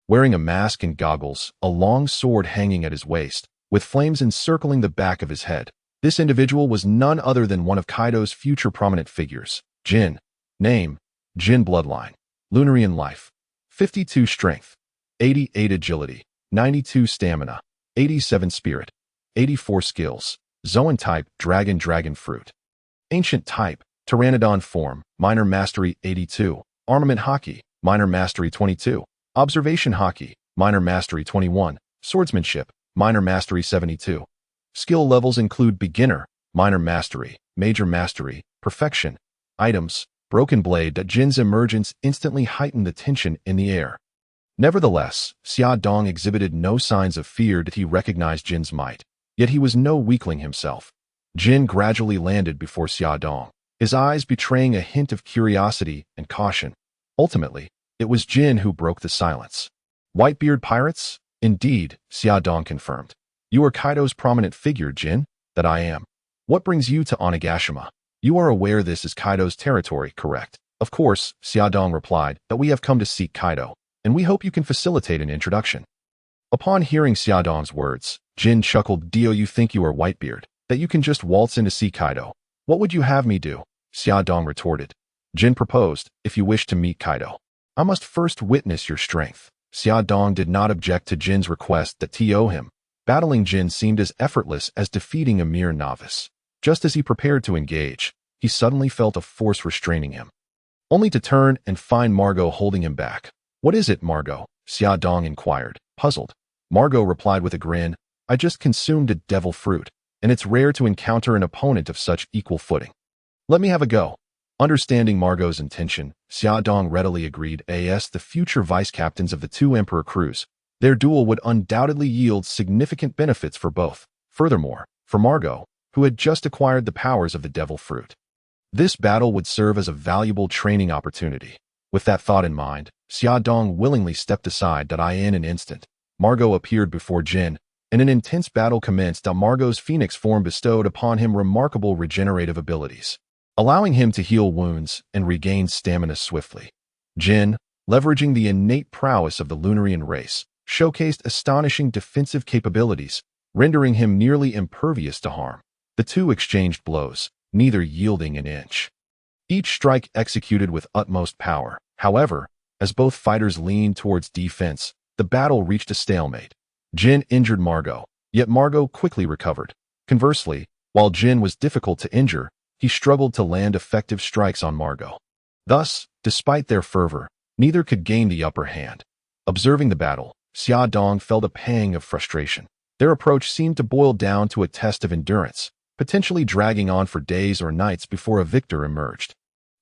Wearing a mask and goggles, a long sword hanging at his waist, with flames encircling the back of his head. This individual was none other than one of Kaido's future prominent figures, Jin. Name, Jin Bloodline. Lunarian life, 52 strength, 88 agility, 92 stamina, 87 spirit, 84 skills. Zoan type, dragon fruit. Ancient type, Pteranodon form, minor mastery 82. Armament Haki, minor mastery 22. Observation Haki, minor mastery 21. Swordsmanship, minor mastery 72. Skill levels include beginner, minor mastery, major mastery, perfection. Items, broken blade. Jin's emergence instantly heightened the tension in the air. Nevertheless, Xiaodong exhibited no signs of fear. Did he recognize Jin's might? Yet he was no weakling himself. Jin gradually landed before Xiaodong, his eyes betraying a hint of curiosity and caution. Ultimately, it was Jin who broke the silence. Whitebeard Pirates? Indeed, Xiaodong confirmed. You are Kaido's prominent figure, Jin. That I am. What brings you to Onigashima? You are aware this is Kaido's territory, correct? Of course, Xiaodong replied, that we have come to seek Kaido, and we hope you can facilitate an introduction. Upon hearing Xiaodong's words, Jin chuckled. Do you think you are Whitebeard, that you can just waltz in to see Kaido? What would you have me do? Xiaodong retorted. Jin proposed, if you wish to meet Kaido, I must first witness your strength. Xiaodong did not object to Jin's request that to him. Battling Jin seemed as effortless as defeating a mere novice. Just as he prepared to engage, he suddenly felt a force restraining him, only to turn and find Margot holding him back. What is it, Margot? Xiaodong inquired, puzzled. Margot replied with a grin, I just consumed a devil fruit, and it's rare to encounter an opponent of such equal footing. Let me have a go. Understanding Margot's intention, Xiaodong readily agreed. As the future vice-captains of the two Emperor crews, their duel would undoubtedly yield significant benefits for both. Furthermore, for Margot, who had just acquired the powers of the devil fruit, this battle would serve as a valuable training opportunity. With that thought in mind, Xiaodong willingly stepped aside. In an instant, Margot appeared before Jin, and an intense battle commenced. Margot's phoenix form bestowed upon him remarkable regenerative abilities, allowing him to heal wounds and regain stamina swiftly. Jin, leveraging the innate prowess of the Lunarian race, showcased astonishing defensive capabilities, rendering him nearly impervious to harm. The two exchanged blows, neither yielding an inch. Each strike executed with utmost power. However, as both fighters leaned towards defense, the battle reached a stalemate. Jin injured Margot, yet Margot quickly recovered. Conversely, while Jin was difficult to injure, he struggled to land effective strikes on Margot. Thus, despite their fervor, neither could gain the upper hand. Observing the battle, Xiaodong felt a pang of frustration. Their approach seemed to boil down to a test of endurance, potentially dragging on for days or nights before a victor emerged.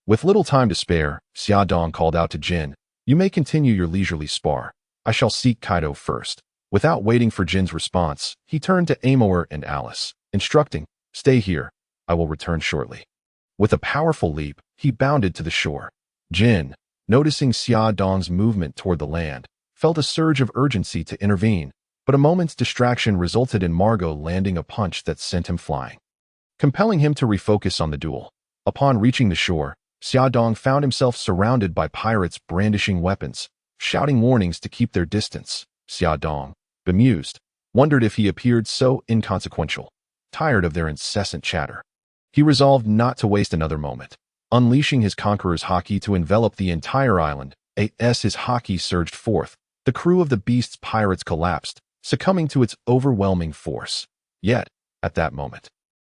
With little time to spare, Xiaodong called out to Jin, You may continue your leisurely spar. I shall seek Kaido first. Without waiting for Jin's response, he turned to Amour and Alice, instructing, Stay here. I will return shortly. With a powerful leap, he bounded to the shore. Jin, noticing Xiaodong's movement toward the land, felt a surge of urgency to intervene, but a moment's distraction resulted in Margot landing a punch that sent him flying, compelling him to refocus on the duel. Upon reaching the shore, Xiaodong found himself surrounded by pirates brandishing weapons, shouting warnings to keep their distance. Xiaodong, bemused, wondered if he appeared so inconsequential. Tired of their incessant chatter, he resolved not to waste another moment. Unleashing his conqueror's haki to envelop the entire island, as his haki surged forth, the crew of the beast's pirates collapsed, succumbing to its overwhelming force. Yet, at that moment,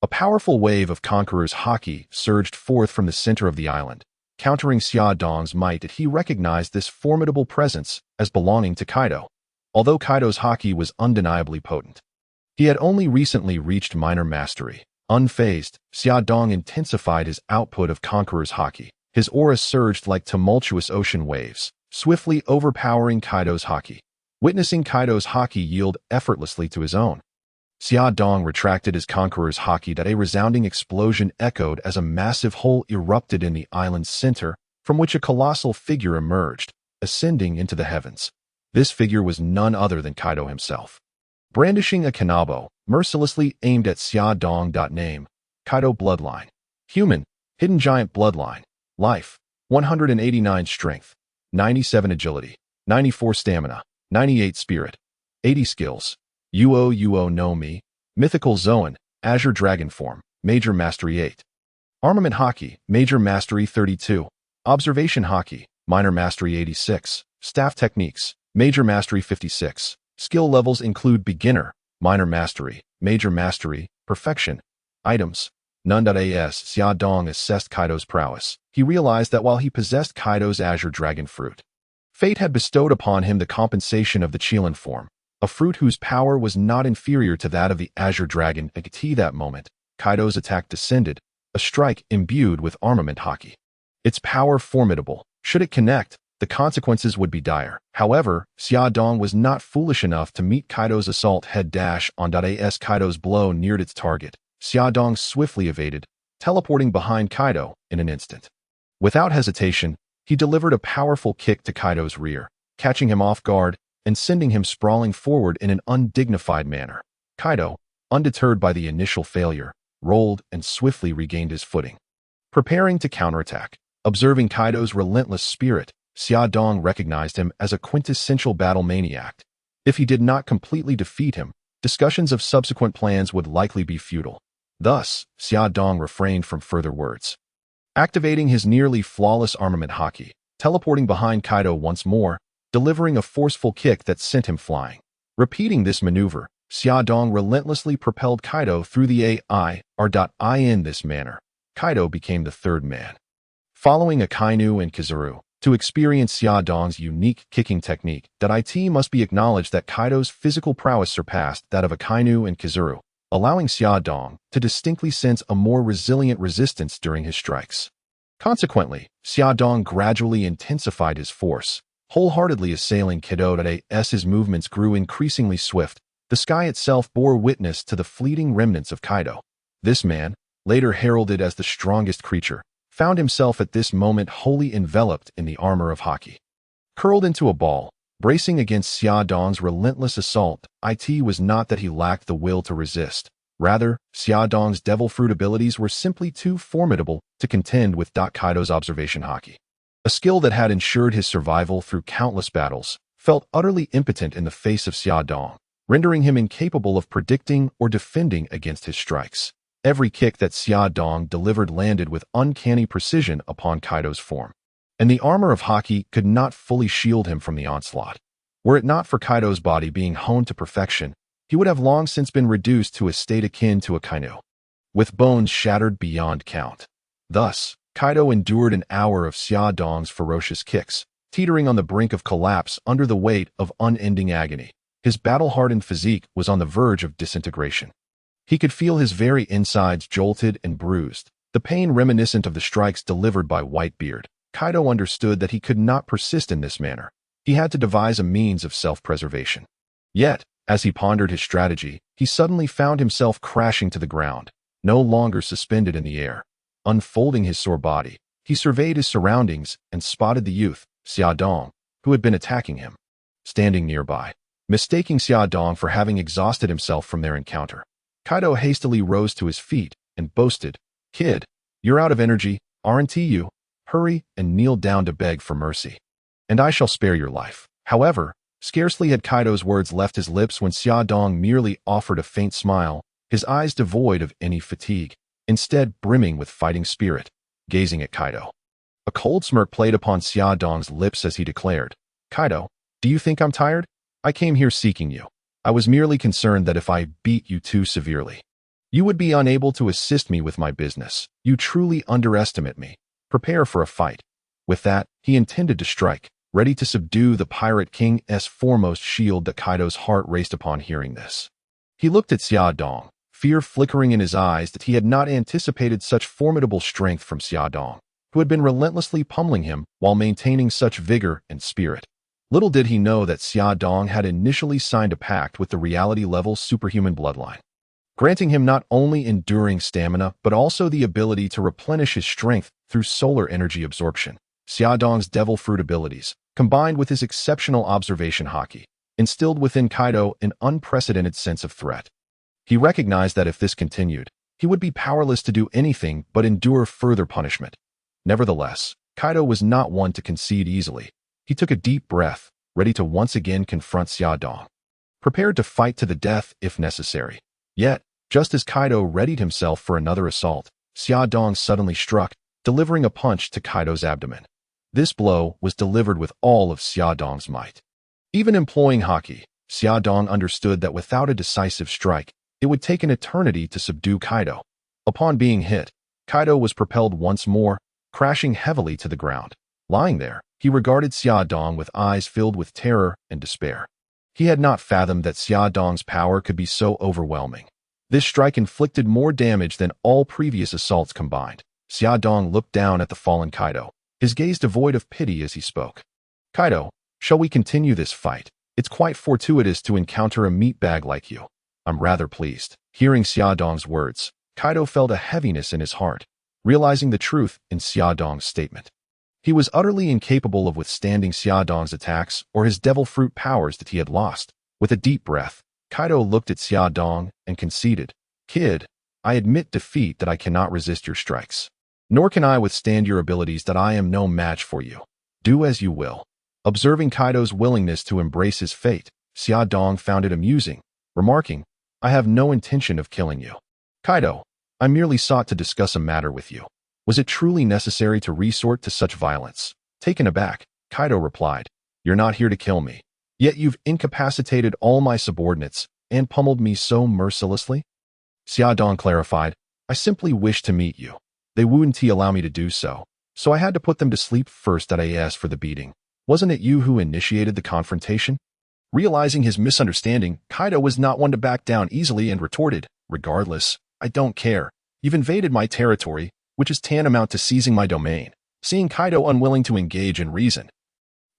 a powerful wave of conqueror's haki surged forth from the center of the island, countering Xiaodong's might. He recognized this formidable presence as belonging to Kaido. Although Kaido's haki was undeniably potent, he had only recently reached minor mastery. Unfazed, Xiaodong intensified his output of Conqueror's haki. His aura surged like tumultuous ocean waves, swiftly overpowering Kaido's haki. Witnessing Kaido's haki yield effortlessly to his own, Xiaodong retracted his Conqueror's haki. A resounding explosion echoed as a massive hole erupted in the island's center, from which a colossal figure emerged, ascending into the heavens. This figure was none other than Kaido himself. Brandishing a kanabo, mercilessly aimed at Xiaodong. Name, Kaido Bloodline. Human, Hidden Giant Bloodline. Life, 189 Strength, 97 Agility, 94 Stamina, 98 Spirit, 80 Skills. Uo no Mi, Mythical Zoan, Azure Dragon Form, Major Mastery 8. Armament Haki, Major Mastery 32. Observation Haki, Minor Mastery 86. Staff Techniques, Major Mastery 56. Skill levels include Beginner, Minor Mastery, Major Mastery, Perfection. Items, none. As Xiaodong assessed Kaido's prowess, he realized that while he possessed Kaido's Azure Dragon Fruit, fate had bestowed upon him the compensation of the Chilan form, a fruit whose power was not inferior to that of the Azure Dragon. At that moment, Kaido's attack descended, a strike imbued with armament haki. Its power formidable. Should it connect, the consequences would be dire. However, Xiaodong was not foolish enough to meet Kaido's assault head-on. As Kaido's blow neared its target, Xiaodong swiftly evaded, teleporting behind Kaido in an instant. Without hesitation, he delivered a powerful kick to Kaido's rear, catching him off guard and sending him sprawling forward in an undignified manner. Kaido, undeterred by the initial failure, rolled and swiftly regained his footing, preparing to counterattack. Observing Kaido's relentless spirit, Xiaodong recognized him as a quintessential battle maniac. If he did not completely defeat him, discussions of subsequent plans would likely be futile. Thus, Xiaodong refrained from further words. Activating his nearly flawless armament haki, teleporting behind Kaido once more, delivering a forceful kick that sent him flying. Repeating this maneuver, Xiaodong relentlessly propelled Kaido through the In this manner, Kaido became the third man. Following Akainu and Kizaru, To experience Xia Dong's unique kicking technique, it must be acknowledged that Kaido's physical prowess surpassed that of Akainu and Kizaru, allowing Xia Dong to distinctly sense a more resilient resistance during his strikes. Consequently, Xia Dong gradually intensified his force, wholeheartedly assailing Kaido as his movements grew increasingly swift. The sky itself bore witness to the fleeting remnants of Kaido. This man, later heralded as the strongest creature, found himself at this moment wholly enveloped in the armor of Haki. Curled into a ball, bracing against Xia Dong's relentless assault, it was not that he lacked the will to resist. Rather, Xia Dong's devil fruit abilities were simply too formidable to contend with Kaido's observation Haki. A skill that had ensured his survival through countless battles, felt utterly impotent in the face of Xia Dong, rendering him incapable of predicting or defending against his strikes. Every kick that Xia Dong delivered landed with uncanny precision upon Kaido's form, and the armor of Haki could not fully shield him from the onslaught. Were it not for Kaido's body being honed to perfection, he would have long since been reduced to a state akin to Akainu, with bones shattered beyond count. Thus, Kaido endured an hour of Xia Dong's ferocious kicks, teetering on the brink of collapse under the weight of unending agony. His battle-hardened physique was on the verge of disintegration. He could feel his very insides jolted and bruised, the pain reminiscent of the strikes delivered by Whitebeard. Kaido understood that he could not persist in this manner. He had to devise a means of self-preservation. Yet, as he pondered his strategy, he suddenly found himself crashing to the ground, no longer suspended in the air. Unfolding his sore body, he surveyed his surroundings and spotted the youth, Xia Dong, who had been attacking him, standing nearby. Mistaking Xia Dong for having exhausted himself from their encounter, Kaido hastily rose to his feet and boasted, "Kid, you're out of energy, aren't you? Hurry and kneel down to beg for mercy, and I shall spare your life." However, scarcely had Kaido's words left his lips when Xia Dong merely offered a faint smile, his eyes devoid of any fatigue, instead brimming with fighting spirit, gazing at Kaido. A cold smirk played upon Xia Dong's lips as he declared, "Kaido, do you think I'm tired? I came here seeking you. I was merely concerned that if I beat you too severely, you would be unable to assist me with my business. You truly underestimate me. Prepare for a fight." With that, he intended to strike, ready to subdue the Pirate King's foremost shield. Kaido's heart raced upon hearing this. He looked at Xia Dong, fear flickering in his eyes that he had not anticipated such formidable strength from Xia Dong, who had been relentlessly pummeling him while maintaining such vigor and spirit. Little did he know that Xia Dong had initially signed a pact with the reality-level superhuman bloodline, granting him not only enduring stamina but also the ability to replenish his strength through solar energy absorption. Xia Dong's devil fruit abilities, combined with his exceptional observation Haki, instilled within Kaido an unprecedented sense of threat. He recognized that if this continued, he would be powerless to do anything but endure further punishment. Nevertheless, Kaido was not one to concede easily. He took a deep breath, ready to once again confront Xia Dong, prepared to fight to the death if necessary. Yet, just as Kaido readied himself for another assault, Xia Dong suddenly struck, delivering a punch to Kaido's abdomen. This blow was delivered with all of Xia Dong's might. Even employing Haki, Xia Dong understood that without a decisive strike, it would take an eternity to subdue Kaido. Upon being hit, Kaido was propelled once more, crashing heavily to the ground. Lying there, he regarded Xia Dong with eyes filled with terror and despair. He had not fathomed that Xia Dong's power could be so overwhelming. This strike inflicted more damage than all previous assaults combined. Xia Dong looked down at the fallen Kaido, his gaze devoid of pity as he spoke. "Kaido, shall we continue this fight? It's quite fortuitous to encounter a meatbag like you. I'm rather pleased." Hearing Xia Dong's words, Kaido felt a heaviness in his heart, realizing the truth in Xia Dong's statement. He was utterly incapable of withstanding Xia Dong's attacks or his devil fruit powers that he had lost. With a deep breath, Kaido looked at Xia Dong and conceded, "Kid, I admit defeat that I cannot resist your strikes. Nor can I withstand your abilities that I am no match for you. Do as you will." Observing Kaido's willingness to embrace his fate, Xia Dong found it amusing, remarking, "I have no intention of killing you. Kaido, I merely sought to discuss a matter with you. Was it truly necessary to resort to such violence?" Taken aback, Kaido replied, "You're not here to kill me. Yet you've incapacitated all my subordinates and pummeled me so mercilessly." Xia Dong clarified, "I simply wish to meet you. They wouldn't allow me to do so. So I had to put them to sleep first that I asked for the beating. Wasn't it you who initiated the confrontation? Realizing his misunderstanding, Kaido was not one to back down easily and retorted, regardless, I don't care. You've invaded my territory, which is tantamount to seizing my domain. Seeing Kaido unwilling to engage in reason,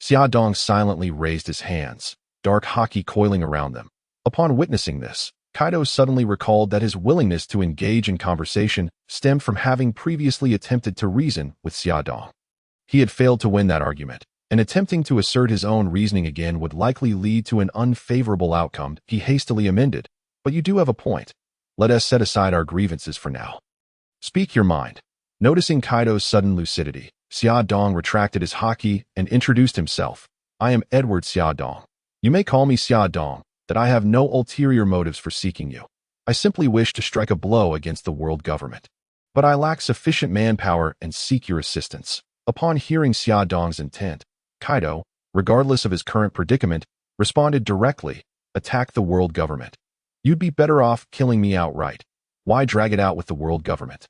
Xiaodong silently raised his hands, dark haki coiling around them. Upon witnessing this, Kaido suddenly recalled that his willingness to engage in conversation stemmed from having previously attempted to reason with Xiaodong. He had failed to win that argument, and attempting to assert his own reasoning again would likely lead to an unfavorable outcome. He hastily amended, but you do have a point. Let us set aside our grievances for now. Speak your mind. Noticing Kaido's sudden lucidity, Xiaodong retracted his haki and introduced himself. I am Edward Xiaodong. You may call me Xiaodong, that I have no ulterior motives for seeking you. I simply wish to strike a blow against the world government. But I lack sufficient manpower and seek your assistance. Upon hearing Xiaodong's intent, Kaido, regardless of his current predicament, responded directly, attack the world government. You'd be better off killing me outright. Why drag it out with the world government?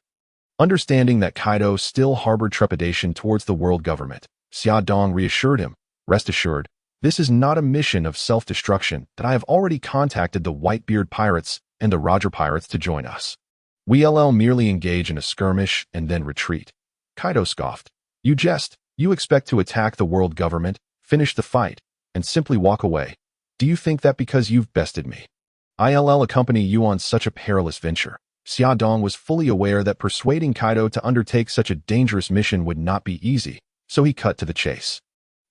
Understanding that Kaido still harbored trepidation towards the world government, Xiaodong reassured him, rest assured, this is not a mission of self-destruction, that I have already contacted the Whitebeard Pirates and the Roger Pirates to join us. We'll merely engage in a skirmish and then retreat. Kaido scoffed. You jest. You expect to attack the world government, finish the fight, and simply walk away. Do you think that because you've bested me, I'll accompany you on such a perilous venture? Xiaodong was fully aware that persuading Kaido to undertake such a dangerous mission would not be easy, so he cut to the chase.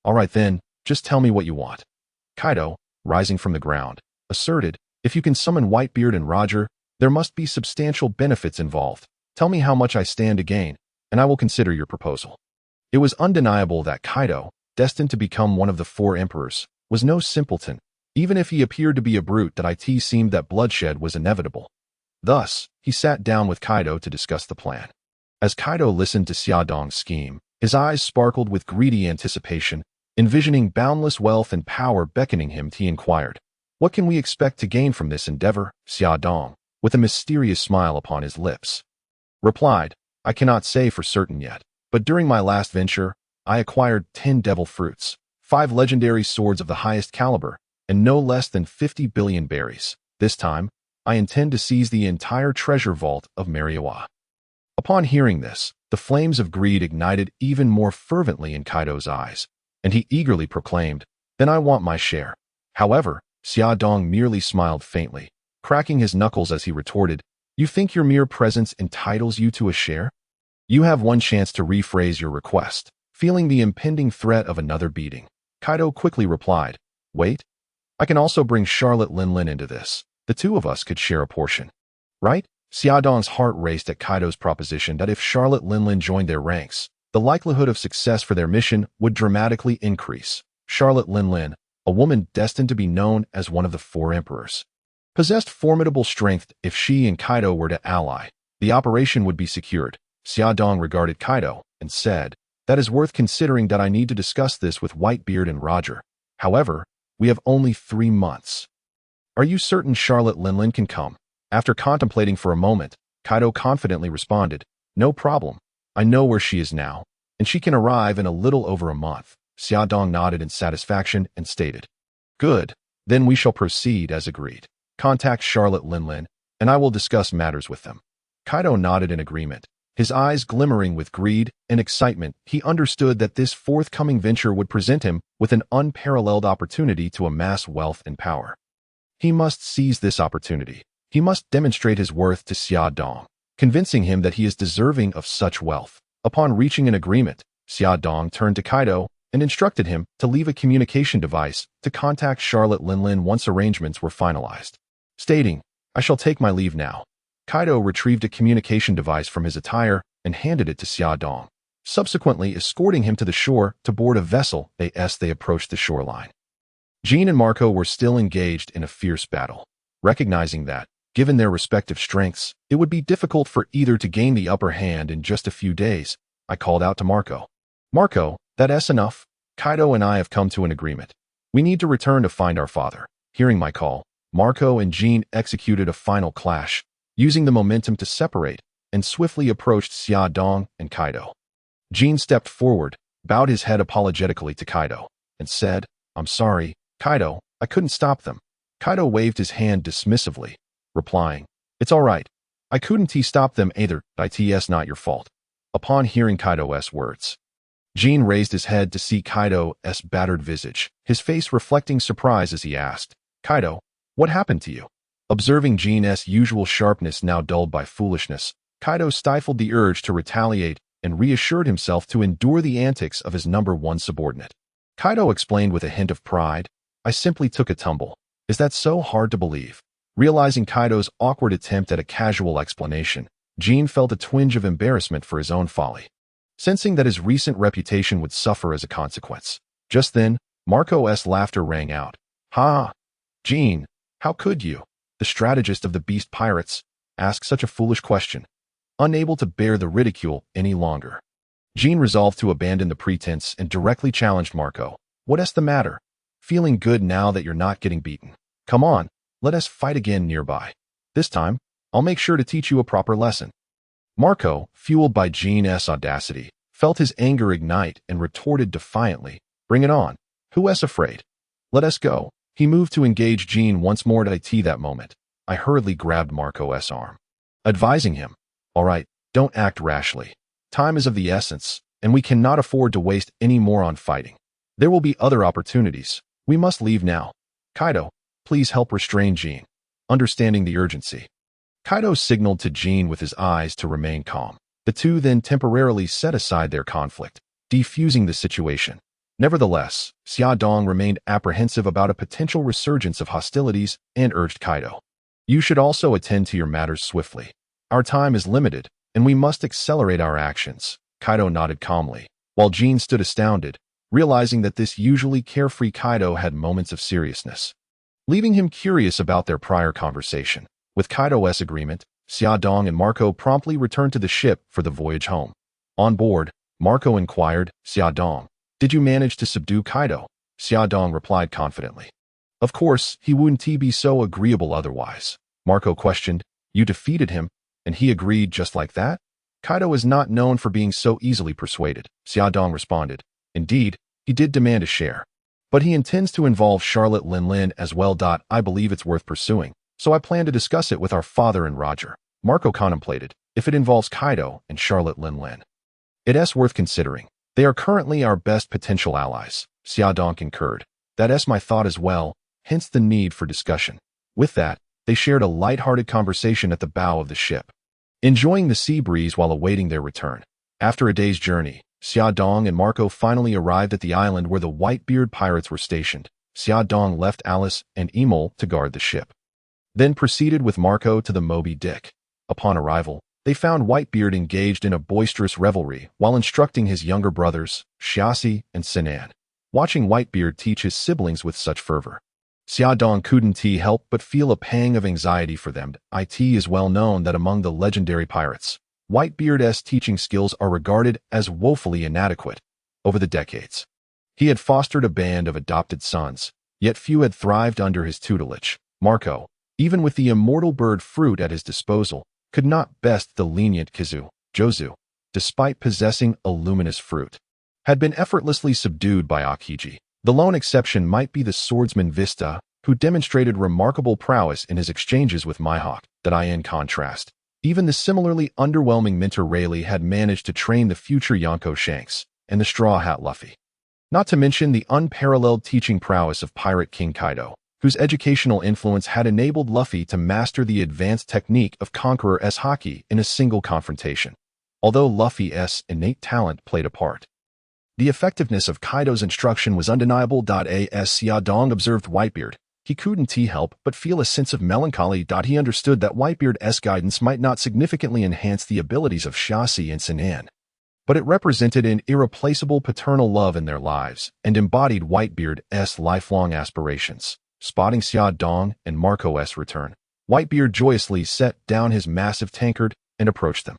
All right then, just tell me what you want. Kaido, rising from the ground, asserted, if you can summon Whitebeard and Roger, there must be substantial benefits involved. Tell me how much I stand to gain, and I will consider your proposal. It was undeniable that Kaido, destined to become one of the four emperors, was no simpleton. Even if he appeared to be a brute, that it seemed that bloodshed was inevitable. Thus, he sat down with Kaido to discuss the plan. As Kaido listened to Xiaodong's scheme, his eyes sparkled with greedy anticipation. Envisioning boundless wealth and power beckoning him, he inquired, what can we expect to gain from this endeavor? Xiaodong, with a mysterious smile upon his lips, replied, I cannot say for certain yet, but during my last venture, I acquired 10 devil fruits, 5 legendary swords of the highest caliber, and no less than 50 billion berries. This time, I intend to seize the entire treasure vault of Mariawa. Upon hearing this, the flames of greed ignited even more fervently in Kaido's eyes, and he eagerly proclaimed, then I want my share. However, Xiaodong merely smiled faintly, cracking his knuckles as he retorted, you think your mere presence entitles you to a share? You have one chance to rephrase your request. Feeling the impending threat of another beating, Kaido quickly replied, wait, I can also bring Charlotte Linlin into this. The two of us could share a portion. Right? Xiaodong's heart raced at Kaido's proposition that if Charlotte Linlin joined their ranks, the likelihood of success for their mission would dramatically increase. Charlotte Linlin, a woman destined to be known as one of the four emperors, possessed formidable strength. If she and Kaido were to ally, the operation would be secured. Xiaodong regarded Kaido and said, that is worth considering. That I need to discuss this with Whitebeard and Roger. However, we have only 3 months. Are you certain Charlotte Linlin can come? After contemplating for a moment, Kaido confidently responded, no problem. I know where she is now, and she can arrive in a little over a month. Xiaodong nodded in satisfaction and stated, good, then we shall proceed as agreed. Contact Charlotte Linlin, and I will discuss matters with them. Kaido nodded in agreement, his eyes glimmering with greed and excitement. He understood that this forthcoming venture would present him with an unparalleled opportunity to amass wealth and power. He must seize this opportunity. He must demonstrate his worth to Xiaodong, convincing him that he is deserving of such wealth. Upon reaching an agreement, Xiaodong turned to Kaido and instructed him to leave a communication device to contact Charlotte Linlin once arrangements were finalized. Stating, I shall take my leave now. Kaido retrieved a communication device from his attire and handed it to Xiaodong, subsequently escorting him to the shore to board a vessel as they approached the shoreline. Jean and Marco were still engaged in a fierce battle. Recognizing that, given their respective strengths, it would be difficult for either to gain the upper hand in just a few days, I called out to Marco. Marco, that's enough. Kaido and I have come to an agreement. We need to return to find our father. Hearing my call, Marco and Jean executed a final clash, using the momentum to separate, and swiftly approached Xiaodong and Kaido. Jean stepped forward, bowed his head apologetically to Kaido, and said, "I'm sorry, Kaido, I couldn't stop them." Kaido waved his hand dismissively, replying, "It's all right. I couldn't stop them either, it's not your fault." Upon hearing Kaido's words, Jean raised his head to see Kaido's battered visage, his face reflecting surprise as he asked, "Kaido, what happened to you?" Observing Jean's usual sharpness now dulled by foolishness, Kaido stifled the urge to retaliate and reassured himself to endure the antics of his #1 subordinate. Kaido explained with a hint of pride, "I simply took a tumble. Is that so hard to believe?" Realizing Kaido's awkward attempt at a casual explanation, Jean felt a twinge of embarrassment for his own folly, sensing that his recent reputation would suffer as a consequence. Just then, Marco's laughter rang out. "Ha! Jean, how could you, the strategist of the Beast Pirates, ask such a foolish question?" Unable to bear the ridicule any longer, Jean resolved to abandon the pretense and directly challenged Marco. "What's the matter? Feeling good now that you're not getting beaten? Come on, let us fight again nearby. This time, I'll make sure to teach you a proper lesson." Marco, fueled by Jean's audacity, felt his anger ignite and retorted defiantly, "Bring it on. Who's afraid? Let us go." He moved to engage Jean once more at that moment. I hurriedly grabbed Marco's arm, advising him, "All right, don't act rashly. Time is of the essence, and we cannot afford to waste any more on fighting. There will be other opportunities. We must leave now. Kaido, please help restrain Jean." Understanding the urgency, Kaido signaled to Jean with his eyes to remain calm. The two then temporarily set aside their conflict, defusing the situation. Nevertheless, Xiaodong remained apprehensive about a potential resurgence of hostilities and urged Kaido, "You should also attend to your matters swiftly. Our time is limited, and we must accelerate our actions." Kaido nodded calmly, while Jean stood astounded, realizing that this usually carefree Kaido had moments of seriousness, leaving him curious about their prior conversation. With Kaido's agreement, Xiaodong and Marco promptly returned to the ship for the voyage home. On board, Marco inquired, "Xiaodong, did you manage to subdue Kaido?" Xiaodong replied confidently, "Of course, he wouldn't be so agreeable otherwise." Marco questioned, "You defeated him, and he agreed just like that?" "Kaido is not known for being so easily persuaded," Xiaodong responded. "Indeed, he did demand a share. But he intends to involve Charlotte Linlin as well. I believe it's worth pursuing, so I plan to discuss it with our father and Roger." Marco contemplated, "If it involves Kaido and Charlotte Linlin, it's worth considering. They are currently our best potential allies." Xiaodong concurred. "That's my thought as well, hence the need for discussion." With that, they shared a light-hearted conversation at the bow of the ship, enjoying the sea breeze while awaiting their return. After a day's journey, Xiaodong and Marco finally arrived at the island where the Whitebeard Pirates were stationed. Xiaodong left Alice and Emil to guard the ship, then proceeded with Marco to the Moby Dick. Upon arrival, they found Whitebeard engaged in a boisterous revelry while instructing his younger brothers, Geoise and Sinan. Watching Whitebeard teach his siblings with such fervor, Xiaodong couldn't help but feel a pang of anxiety for them. It is well known that among the legendary pirates, Whitebeard's teaching skills are regarded as woefully inadequate. Over the decades, he had fostered a band of adopted sons, yet few had thrived under his tutelage. Marco, even with the immortal bird fruit at his disposal, could not best the lenient Geoise, despite possessing a luminous fruit, had been effortlessly subdued by Aokiji. The lone exception might be the swordsman Vista, who demonstrated remarkable prowess in his exchanges with Mihawk. In contrast, even the similarly underwhelming Minter Rayleigh had managed to train the future Yonko Shanks and the Straw Hat Luffy. Not to mention the unparalleled teaching prowess of Pirate King Kaido, whose educational influence had enabled Luffy to master the advanced technique of Conqueror's Haki in a single confrontation. Although Luffy's innate talent played a part, the effectiveness of Kaido's instruction was undeniable. As Xiaodong observed Whitebeard, he couldn't help but feel a sense of melancholy. He understood that Whitebeard's guidance might not significantly enhance the abilities of Geoise and Sinan, but it represented an irreplaceable paternal love in their lives and embodied Whitebeard's lifelong aspirations. Spotting Xiaodong and Marco's return, Whitebeard joyously set down his massive tankard and approached them.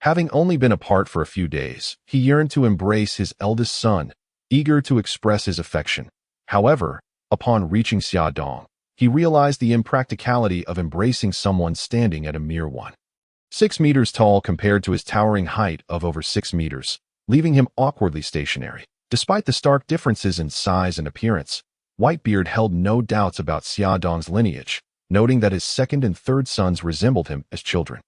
Having only been apart for a few days, he yearned to embrace his eldest son, eager to express his affection. However, upon reaching Xiaodong, he realized the impracticality of embracing someone standing at a mere 1.6 meters tall compared to his towering height of over 6 meters. leaving him awkwardly stationary. Despite the stark differences in size and appearance, Whitebeard held no doubts about Xiaodong's lineage, noting that his second and third sons resembled him as children.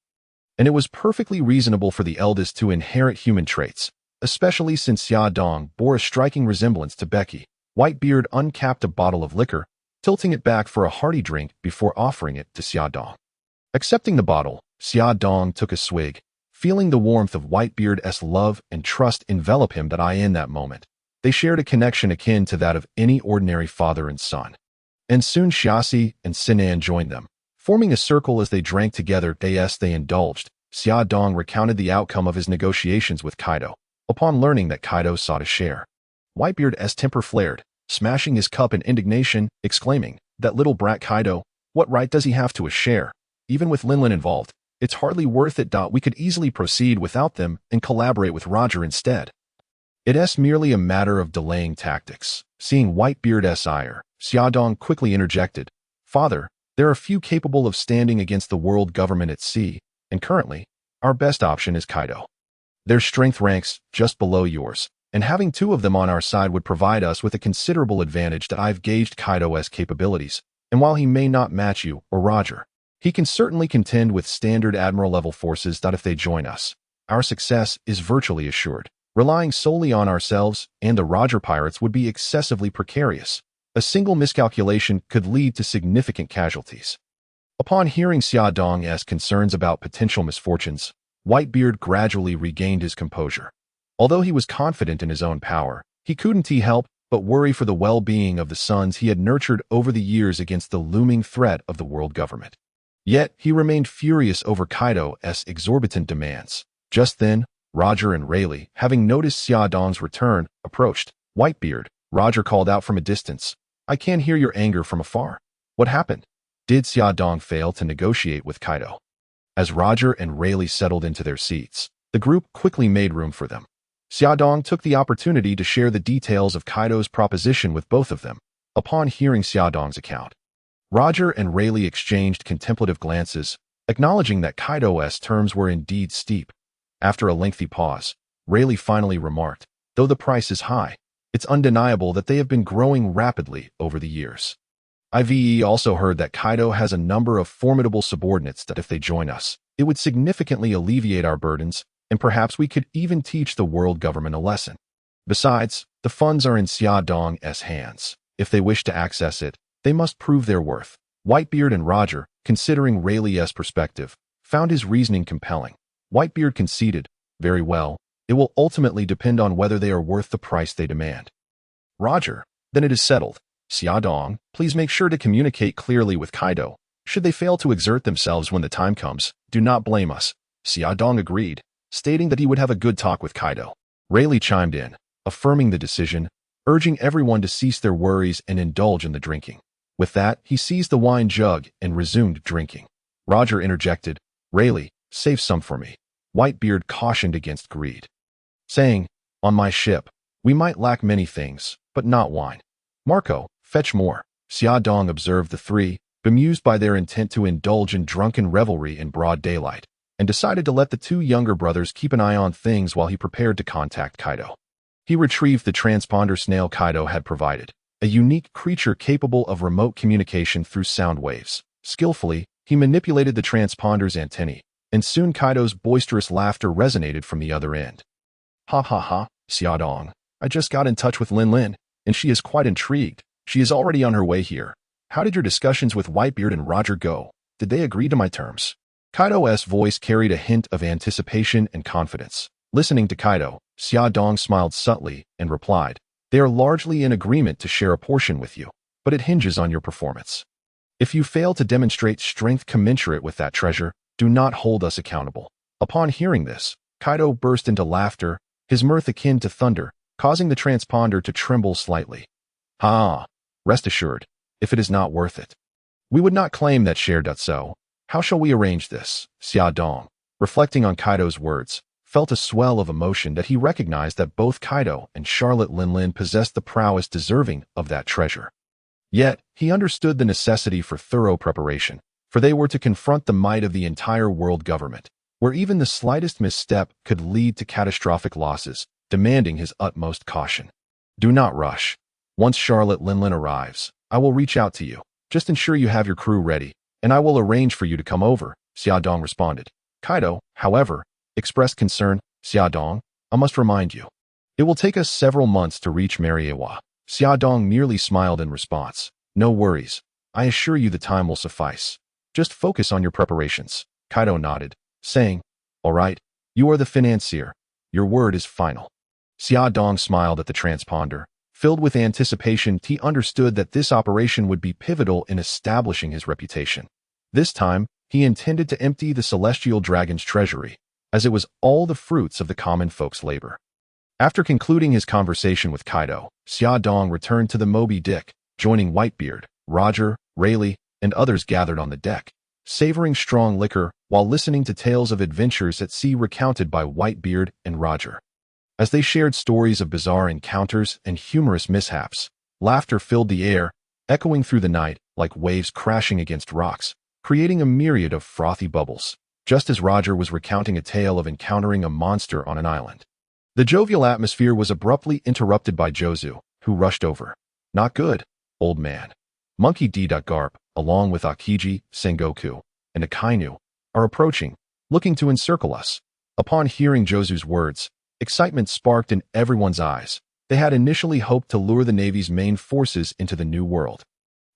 And it was perfectly reasonable for the eldest to inherit human traits, especially since Xiaodong bore a striking resemblance to Becky. Whitebeard uncapped a bottle of liquor, tilting it back for a hearty drink before offering it to Xiaodong. Accepting the bottle, Xiaodong took a swig, feeling the warmth of Whitebeard's love and trust envelop him. In that moment, they shared a connection akin to that of any ordinary father and son. And soon Geoise and Sinan joined them, forming a circle as they drank together. As they indulged, Xiaodong recounted the outcome of his negotiations with Kaido. Upon learning that Kaido sought a share, Whitebeard's temper flared, smashing his cup in indignation, exclaiming, "That little brat Kaido, what right does he have to a share? Even with Linlin involved, it's hardly worth it. We could easily proceed without them and collaborate with Roger instead." It's merely a matter of delaying tactics. Seeing Whitebeard's ire, Xiaodong quickly interjected, "Father, there are few capable of standing against the world government at sea, and currently, our best option is Kaido. Their strength ranks just below yours, and having two of them on our side would provide us with a considerable advantage. I've gauged Kaido's capabilities, and while he may not match you or Roger, he can certainly contend with standard Admiral-level forces. If they join us, our success is virtually assured. Relying solely on ourselves and the Roger Pirates would be excessively precarious. A single miscalculation could lead to significant casualties." Upon hearing Xiaodong's concerns about potential misfortunes, Whitebeard gradually regained his composure. Although he was confident in his own power, he couldn't help but worry for the well-being of the sons he had nurtured over the years against the looming threat of the world government. Yet, he remained furious over Kaido's exorbitant demands. Just then, Roger and Rayleigh, having noticed Xiaodong's return, approached. "Whitebeard," Roger called out from a distance, "I can hear your anger from afar. What happened? Did Xiaodong fail to negotiate with Kaido?" As Roger and Rayleigh settled into their seats, the group quickly made room for them. Xiaodong took the opportunity to share the details of Kaido's proposition with both of them. Upon hearing Xiaodong's account, Roger and Rayleigh exchanged contemplative glances, acknowledging that Kaido's terms were indeed steep. After a lengthy pause, Rayleigh finally remarked, "Though the price is high, it's undeniable that they have been growing rapidly over the years. I've also heard that Kaido has a number of formidable subordinates. If they join us, it would significantly alleviate our burdens, and perhaps we could even teach the world government a lesson. Besides, the funds are in Xiaodong's hands. If they wish to access it, they must prove their worth." Whitebeard and Roger, considering Rayleigh's perspective, found his reasoning compelling. Whitebeard conceded, "Very well, it will ultimately depend on whether they are worth the price they demand." Roger, "Then it is settled. Xiaodong, please make sure to communicate clearly with Kaido. Should they fail to exert themselves when the time comes, do not blame us." Xiaodong agreed, stating that he would have a good talk with Kaido. Rayleigh chimed in, affirming the decision, urging everyone to cease their worries and indulge in the drinking. With that, he seized the wine jug and resumed drinking. Roger interjected, "Rayleigh, save some for me." Whitebeard cautioned against greed, saying, "On my ship, we might lack many things, but not wine. Marco, fetch more." Xiaodong observed the three, bemused by their intent to indulge in drunken revelry in broad daylight, and decided to let the two younger brothers keep an eye on things while he prepared to contact Kaido. He retrieved the transponder snail Kaido had provided, a unique creature capable of remote communication through sound waves. Skillfully, he manipulated the transponder's antennae, and soon Kaido's boisterous laughter resonated from the other end. "Ha ha ha, Xiaodong, I just got in touch with Linlin, and she is quite intrigued. She is already on her way here. How did your discussions with Whitebeard and Roger go? Did they agree to my terms?" Kaido's voice carried a hint of anticipation and confidence. Listening to Kaido, Xiaodong smiled subtly and replied, "They are largely in agreement to share a portion with you, but it hinges on your performance. If you fail to demonstrate strength commensurate with that treasure, do not hold us accountable." Upon hearing this, Kaido burst into laughter, his mirth akin to thunder, causing the transponder to tremble slightly. "Ha! Rest assured, if it is not worth it, we would not claim that share. So, how shall we arrange this?" Xiaodong, reflecting on Kaido's words, felt a swell of emotion that he recognized that both Kaido and Charlotte Linlin possessed the prowess deserving of that treasure. Yet, he understood the necessity for thorough preparation, for they were to confront the might of the entire world government, where even the slightest misstep could lead to catastrophic losses. demanding his utmost caution. Do not rush. Once Charlotte Linlin arrives, I will reach out to you. Just ensure you have your crew ready, and I will arrange for you to come over, Xiaodong responded. Kaido, however, expressed concern. Xiaodong, I must remind you. It will take us several months to reach Mariewa. Xiaodong merely smiled in response. No worries. I assure you the time will suffice. Just focus on your preparations. Kaido nodded, saying, All right, you are the financier. Your word is final. Xiaodong smiled at the transponder. Filled with anticipation, he understood that this operation would be pivotal in establishing his reputation. This time, he intended to empty the Celestial Dragon's treasury, as it was all the fruits of the common folk's labor. After concluding his conversation with Kaido, Xiaodong returned to the Moby Dick, joining Whitebeard, Roger, Rayleigh, and others gathered on the deck, savoring strong liquor while listening to tales of adventures at sea recounted by Whitebeard and Roger. As they shared stories of bizarre encounters and humorous mishaps, laughter filled the air, echoing through the night like waves crashing against rocks, creating a myriad of frothy bubbles, just as Roger was recounting a tale of encountering a monster on an island. The jovial atmosphere was abruptly interrupted by Jozu, who rushed over. Not good, old man. Monkey D. Garp, along with Akiji, Sengoku, and Akainu, are approaching, looking to encircle us. Upon hearing Jozu's words, excitement sparked in everyone's eyes. They had initially hoped to lure the Navy's main forces into the New World,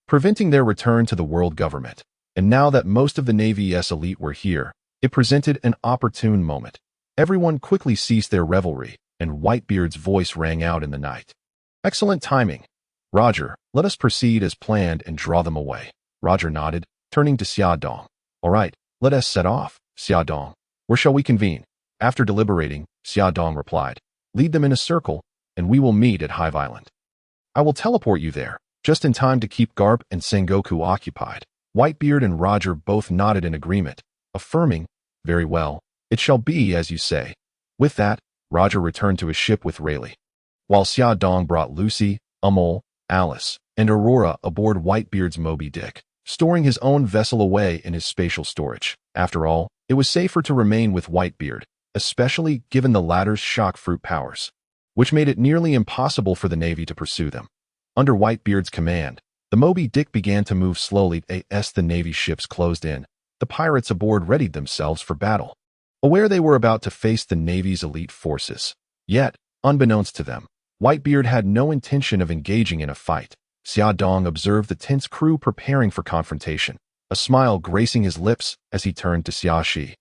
preventing their return to the world government. And now that most of the Navy's elite were here, it presented an opportune moment. Everyone quickly ceased their revelry, and Whitebeard's voice rang out in the night. Excellent timing. Roger, let us proceed as planned and draw them away. Roger nodded, turning to Xiaodong. All right, let us set off, Xiaodong. Where shall we convene? After deliberating, Xiaodong replied, Lead them in a circle, and we will meet at Hive Island. I will teleport you there, just in time to keep Garp and Sengoku occupied. Whitebeard and Roger both nodded in agreement, affirming, Very well, it shall be as you say. With that, Roger returned to his ship with Rayleigh, while Xiaodong brought Lucy, Amol, Alice, and Aurora aboard Whitebeard's Moby Dick, storing his own vessel away in his spatial storage. After all, it was safer to remain with Whitebeard, especially given the latter's shock fruit powers, which made it nearly impossible for the Navy to pursue them. Under Whitebeard's command, the Moby Dick began to move slowly as the Navy ships closed in. The pirates aboard readied themselves for battle, aware they were about to face the Navy's elite forces. Yet, unbeknownst to them, Whitebeard had no intention of engaging in a fight. Xiaodong observed the tense crew preparing for confrontation, a smile gracing his lips as he turned to Xiaoshi.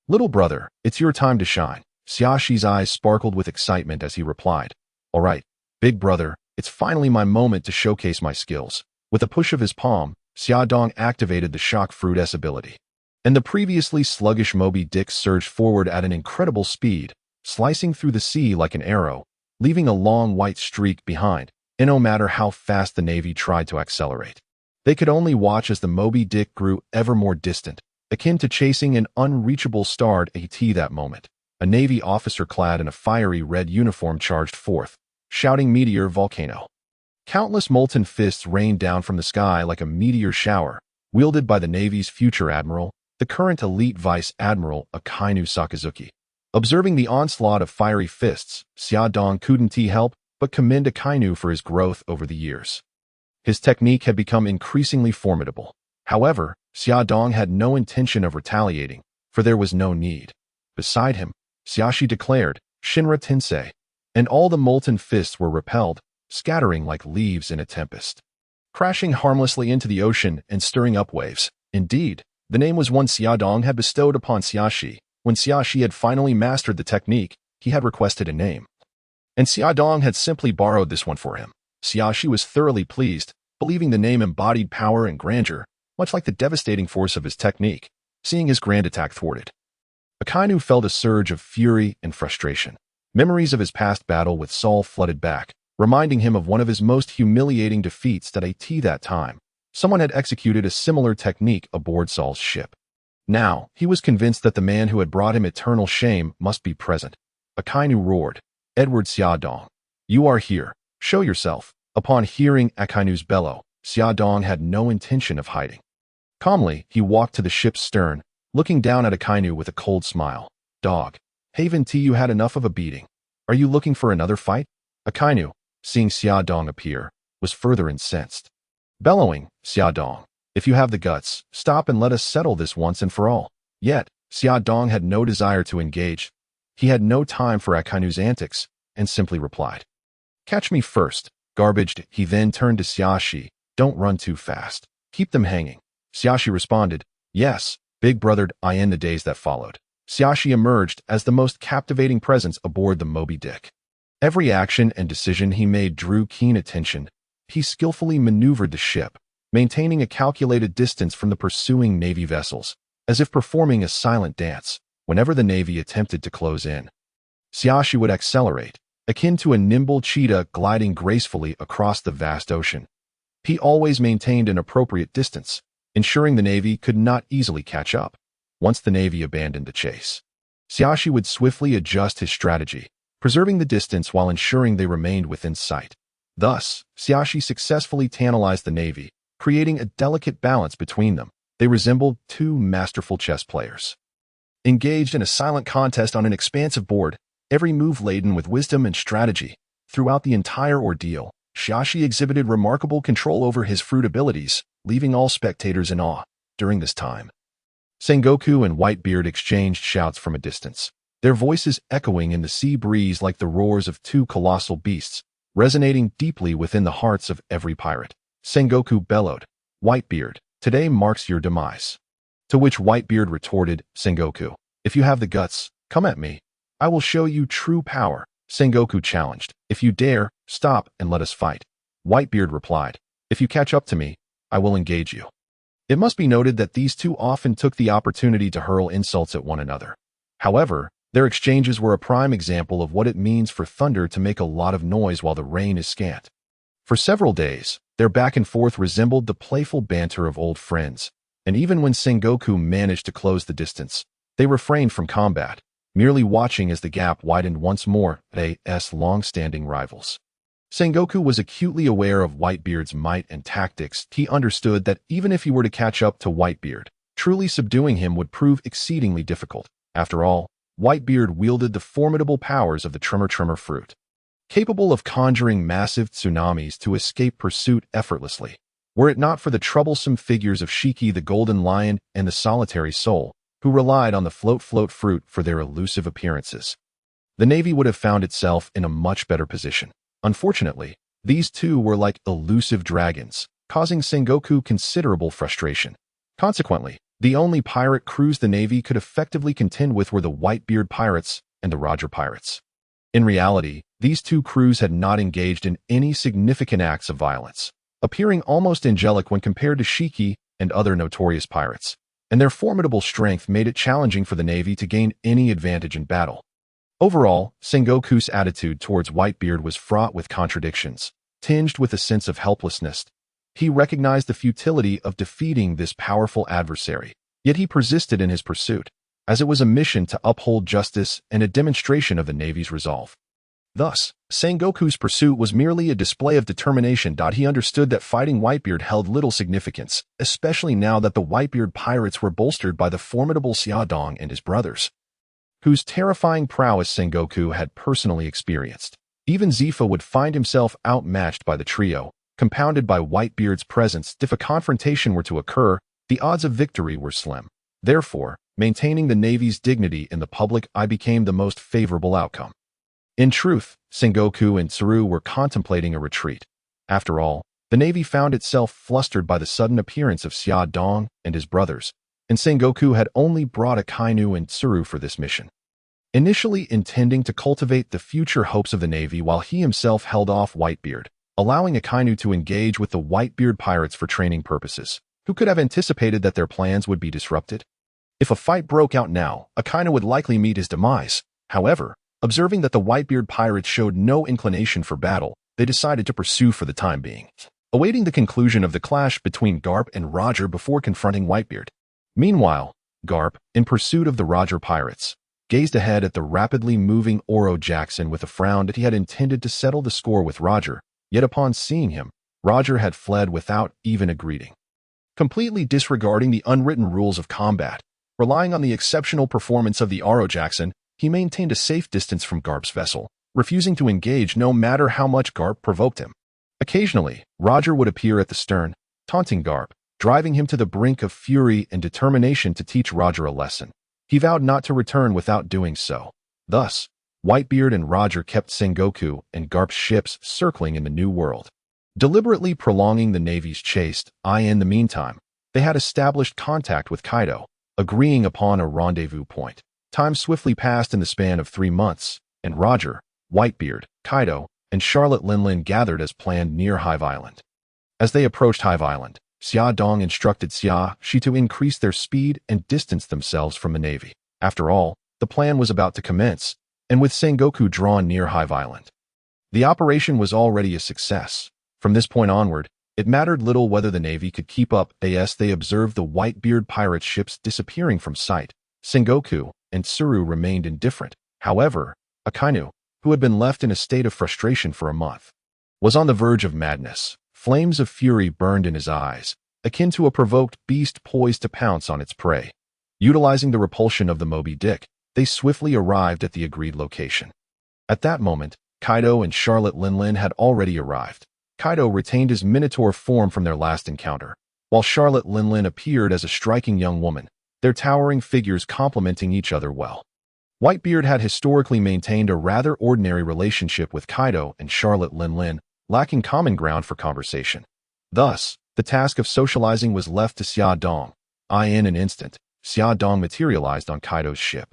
Little brother, it's your time to shine. Xiaoshi's eyes sparkled with excitement as he replied. All right, big brother, it's finally my moment to showcase my skills. With a push of his palm, Xiaodong activated the shock fruit's ability, and the previously sluggish Moby Dick surged forward at an incredible speed, slicing through the sea like an arrow, leaving a long white streak behind, and no matter how fast the Navy tried to accelerate, they could only watch as the Moby Dick grew ever more distant, akin to chasing an unreachable star at that moment. A Navy officer clad in a fiery red uniform charged forth, shouting Meteor Volcano. Countless molten fists rained down from the sky like a meteor shower, wielded by the Navy's future admiral, the current elite Vice Admiral Akainu Sakazuki. Observing the onslaught of fiery fists, Xiaodong couldn't help but commend Akainu for his growth over the years. His technique had become increasingly formidable. However, Xiaodong had no intention of retaliating, for there was no need. Beside him, Xiaoshi declared, Shinra Tensei, and all the molten fists were repelled, scattering like leaves in a tempest, crashing harmlessly into the ocean and stirring up waves. Indeed, the name was one Xiaodong had bestowed upon Xiaoshi. When Xiaoshi had finally mastered the technique, he had requested a name, and Xiaodong had simply borrowed this one for him. Xiaoshi was thoroughly pleased, believing the name embodied power and grandeur, much like the devastating force of his technique, seeing his grand attack thwarted. Akainu felt a surge of fury and frustration. Memories of his past battle with Saul flooded back, reminding him of one of his most humiliating defeats at that time. Someone had executed a similar technique aboard Saul's ship. Now, he was convinced that the man who had brought him eternal shame must be present. Akainu roared, Edward Xiaodong, you are here. Show yourself. Upon hearing Akainu's bellow, Xiaodong had no intention of hiding. Calmly, he walked to the ship's stern, looking down at Akainu with a cold smile. Dog, haven't you had enough of a beating? Are you looking for another fight? Akainu, seeing Xia Dong appear, was further incensed. Bellowing, Xia Dong, if you have the guts, stop and let us settle this once and for all. Yet, Xia Dong had no desire to engage. He had no time for Akainu's antics, and simply replied, "Catch me first, garbaged." He then turned to Xiaxi, "Don't run too fast. Keep them hanging." Xiaxi responded, "Yes, big brothered." In the days that followed, Xiaxi emerged as the most captivating presence aboard the Moby Dick. Every action and decision he made drew keen attention. He skillfully maneuvered the ship, maintaining a calculated distance from the pursuing Navy vessels, as if performing a silent dance. Whenever the Navy attempted to close in, Xiaxi would accelerate, akin to a nimble cheetah gliding gracefully across the vast ocean. He always maintained an appropriate distance, ensuring the Navy could not easily catch up. Once the Navy abandoned the chase, Xiaxi would swiftly adjust his strategy, preserving the distance while ensuring they remained within sight. Thus, Xiaxi successfully tantalized the Navy, creating a delicate balance between them. They resembled two masterful chess players, engaged in a silent contest on an expansive board, every move laden with wisdom and strategy. Throughout the entire ordeal, Xiaxi exhibited remarkable control over his fruit abilities, leaving all spectators in awe. During this time, Sengoku and Whitebeard exchanged shouts from a distance, their voices echoing in the sea breeze like the roars of two colossal beasts, resonating deeply within the hearts of every pirate. Sengoku bellowed, "Whitebeard, today marks your demise." To which Whitebeard retorted, "Sengoku, if you have the guts, come at me. I will show you true power." Sengoku challenged, "If you dare, stop and let us fight." Whitebeard replied, "If you catch up to me, I will engage you." It must be noted that these two often took the opportunity to hurl insults at one another. However, their exchanges were a prime example of what it means for thunder to make a lot of noise while the rain is scant. For several days, their back and forth resembled the playful banter of old friends, and even when Sengoku managed to close the distance, they refrained from combat, merely watching as the gap widened once more. They's long-standing rivals. Sengoku was acutely aware of Whitebeard's might and tactics. He understood that even if he were to catch up to Whitebeard, truly subduing him would prove exceedingly difficult. After all, Whitebeard wielded the formidable powers of the Tremor fruit, capable of conjuring massive tsunamis to escape pursuit effortlessly. Were it not for the troublesome figures of Shiki the Golden Lion and the Solitary Soul, who relied on the float fruit for their elusive appearances, the Navy would have found itself in a much better position. Unfortunately, these two were like elusive dragons, causing Sengoku considerable frustration. Consequently, the only pirate crews the Navy could effectively contend with were the Whitebeard Pirates and the Roger Pirates. In reality, these two crews had not engaged in any significant acts of violence, appearing almost angelic when compared to Shiki and other notorious pirates, and their formidable strength made it challenging for the Navy to gain any advantage in battle. Overall, Sengoku's attitude towards Whitebeard was fraught with contradictions, tinged with a sense of helplessness. He recognized the futility of defeating this powerful adversary, yet he persisted in his pursuit, as it was a mission to uphold justice and a demonstration of the Navy's resolve. Thus, Sengoku's pursuit was merely a display of determination. He understood that fighting Whitebeard held little significance, especially now that the Whitebeard Pirates were bolstered by the formidable Xia Dong and his brothers, whose terrifying prowess Sengoku had personally experienced. Even Zifa would find himself outmatched by the trio, compounded by Whitebeard's presence. If a confrontation were to occur, the odds of victory were slim. Therefore, maintaining the Navy's dignity in the public eye became the most favorable outcome. In truth, Sengoku and Tsuru were contemplating a retreat. After all, the Navy found itself flustered by the sudden appearance of Xia Dong and his brothers, and Sengoku had only brought Akainu and Tsuru for this mission, initially intending to cultivate the future hopes of the Navy while he himself held off Whitebeard, allowing Akainu to engage with the Whitebeard Pirates for training purposes. Who could have anticipated that their plans would be disrupted? If a fight broke out now, Akainu would likely meet his demise. However, observing that the Whitebeard Pirates showed no inclination for battle, they decided to pursue for the time being, awaiting the conclusion of the clash between Garp and Roger before confronting Whitebeard. Meanwhile, Garp, in pursuit of the Roger Pirates, gazed ahead at the rapidly moving Oro Jackson with a frown that he had intended to settle the score with Roger, yet upon seeing him, Roger had fled without even a greeting. Completely disregarding the unwritten rules of combat, relying on the exceptional performance of the Oro Jackson, he maintained a safe distance from Garp's vessel, refusing to engage no matter how much Garp provoked him. Occasionally, Roger would appear at the stern, taunting Garp, driving him to the brink of fury and determination to teach Roger a lesson. He vowed not to return without doing so. Thus, Whitebeard and Roger kept Sengoku and Garp's ships circling in the New World, deliberately prolonging the Navy's chase. In the meantime, they had established contact with Kaido, agreeing upon a rendezvous point. Time swiftly passed in the span of 3 months, and Roger, Whitebeard, Kaido, and Charlotte Linlin gathered as planned near Hive Island. As they approached Hive Island, Xia Dong instructed Xia Shi to increase their speed and distance themselves from the Navy. After all, the plan was about to commence, and with Sengoku drawn near Hive Island, the operation was already a success. From this point onward, it mattered little whether the Navy could keep up as they observed the Whitebeard Pirates ships disappearing from sight. Sengoku and Tsuru remained indifferent. However, Akainu, who had been left in a state of frustration for a month, was on the verge of madness. Flames of fury burned in his eyes, akin to a provoked beast poised to pounce on its prey. Utilizing the repulsion of the Moby Dick, they swiftly arrived at the agreed location. At that moment, Kaido and Charlotte Linlin had already arrived. Kaido retained his Minotaur form from their last encounter, while Charlotte Linlin appeared as a striking young woman, their towering figures complementing each other well. Whitebeard had historically maintained a rather ordinary relationship with Kaido and Charlotte Linlin, lacking common ground for conversation. Thus, the task of socializing was left to Xia Dong. In an instant, Xia Dong materialized on Kaido's ship.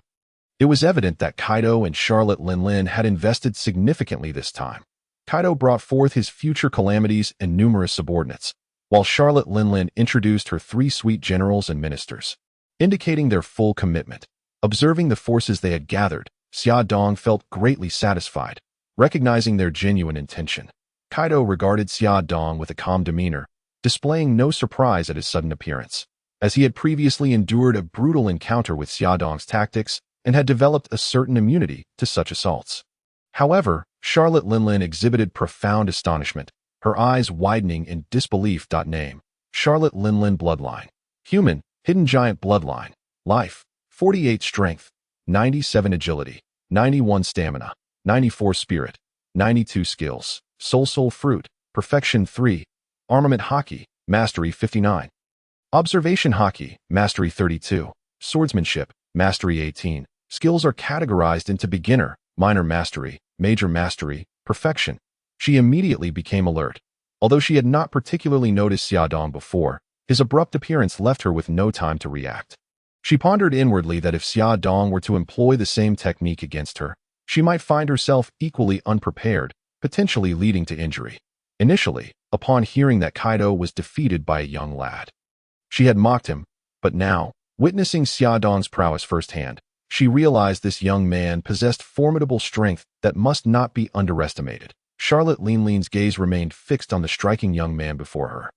It was evident that Kaido and Charlotte Linlin had invested significantly this time. Kaido brought forth his future calamities and numerous subordinates, while Charlotte Linlin introduced her 3 sweet generals and ministers, indicating their full commitment. Observing the forces they had gathered, Xia Dong felt greatly satisfied, recognizing their genuine intention. Kaido regarded Xia Dong with a calm demeanor, displaying no surprise at his sudden appearance, as he had previously endured a brutal encounter with Xia Dong's tactics and had developed a certain immunity to such assaults. However, Charlotte Linlin exhibited profound astonishment, her eyes widening in disbelief. Name: Charlotte Linlin Bloodline. Human, Hidden Giant Bloodline. Life: 48 Strength, 97 Agility, 91 Stamina, 94 Spirit, 92 Skills. Soul Fruit, Perfection 3. Armament Haki, Mastery 59. Observation Haki, Mastery 32. Swordsmanship, Mastery 18. Skills are categorized into Beginner, Minor Mastery, Major Mastery, Perfection. She immediately became alert. Although she had not particularly noticed Xia Dong before, his abrupt appearance left her with no time to react. She pondered inwardly that if Xia Dong were to employ the same technique against her, she might find herself equally unprepared, potentially leading to injury. Initially, upon hearing that Kaido was defeated by a young lad, she had mocked him, but now, witnessing Xia Dong's prowess firsthand, she realized this young man possessed formidable strength that must not be underestimated. Charlotte Linlin's gaze remained fixed on the striking young man before her.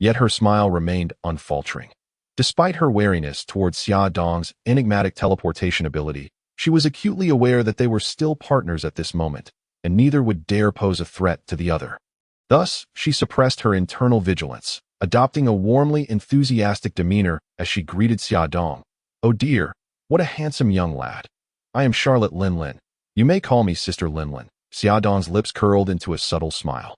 Yet her smile remained unfaltering. Despite her wariness towards Xia Dong's enigmatic teleportation ability, she was acutely aware that they were still partners at this moment, and neither would dare pose a threat to the other. Thus, she suppressed her internal vigilance, adopting a warmly enthusiastic demeanor as she greeted Xia Dong. "Oh dear, what a handsome young lad. I am Charlotte Linlin. You may call me Sister Linlin." Xia Dong's lips curled into a subtle smile.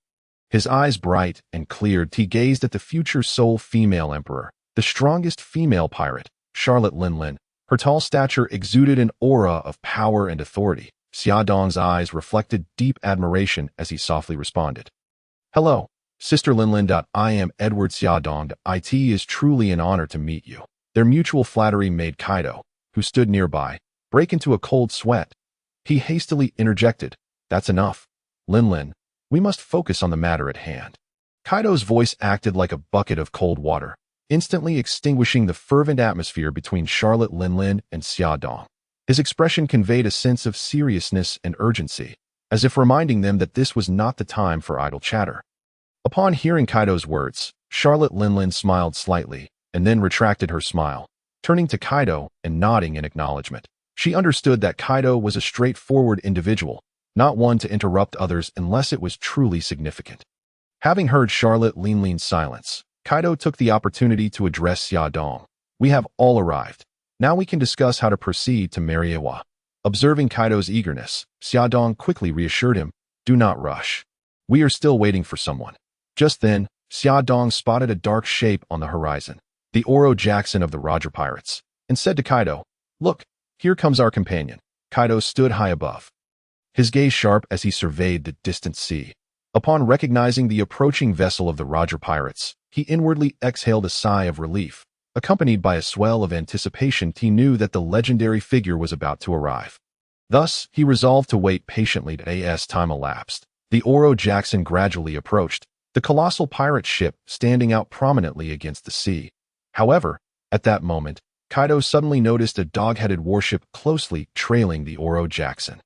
His eyes bright and clear, he gazed at the future sole female emperor, the strongest female pirate, Charlotte Linlin. Her tall stature exuded an aura of power and authority. Xia Dong's eyes reflected deep admiration as he softly responded. "Hello, Sister Linlin. I am Edward Xia Dong. It is truly an honor to meet you." Their mutual flattery made Kaido, who stood nearby, break into a cold sweat. He hastily interjected, "That's enough. Linlin, we must focus on the matter at hand." Kaido's voice acted like a bucket of cold water, instantly extinguishing the fervent atmosphere between Charlotte Linlin and Xia Dong. His expression conveyed a sense of seriousness and urgency, as if reminding them that this was not the time for idle chatter. Upon hearing Kaido's words, Charlotte Linlin smiled slightly, and then retracted her smile, turning to Kaido and nodding in acknowledgement. She understood that Kaido was a straightforward individual, not one to interrupt others unless it was truly significant. Having heard Charlotte Linlin's silence, Kaido took the opportunity to address Xia Dong. "We have all arrived. Now we can discuss how to proceed to Mariewa." Observing Kaido's eagerness, Xiaodong quickly reassured him, "Do not rush. We are still waiting for someone." Just then, Xiaodong spotted a dark shape on the horizon, the Oro Jackson of the Roger Pirates, and said to Kaido, "Look, here comes our companion." Kaido stood high above, his gaze sharp as he surveyed the distant sea. Upon recognizing the approaching vessel of the Roger Pirates, he inwardly exhaled a sigh of relief, accompanied by a swell of anticipation. He knew that the legendary figure was about to arrive. Thus, he resolved to wait patiently as time elapsed. The Oro Jackson gradually approached, the colossal pirate ship standing out prominently against the sea. However, at that moment, Kaido suddenly noticed a dog-headed warship closely trailing the Oro Jackson.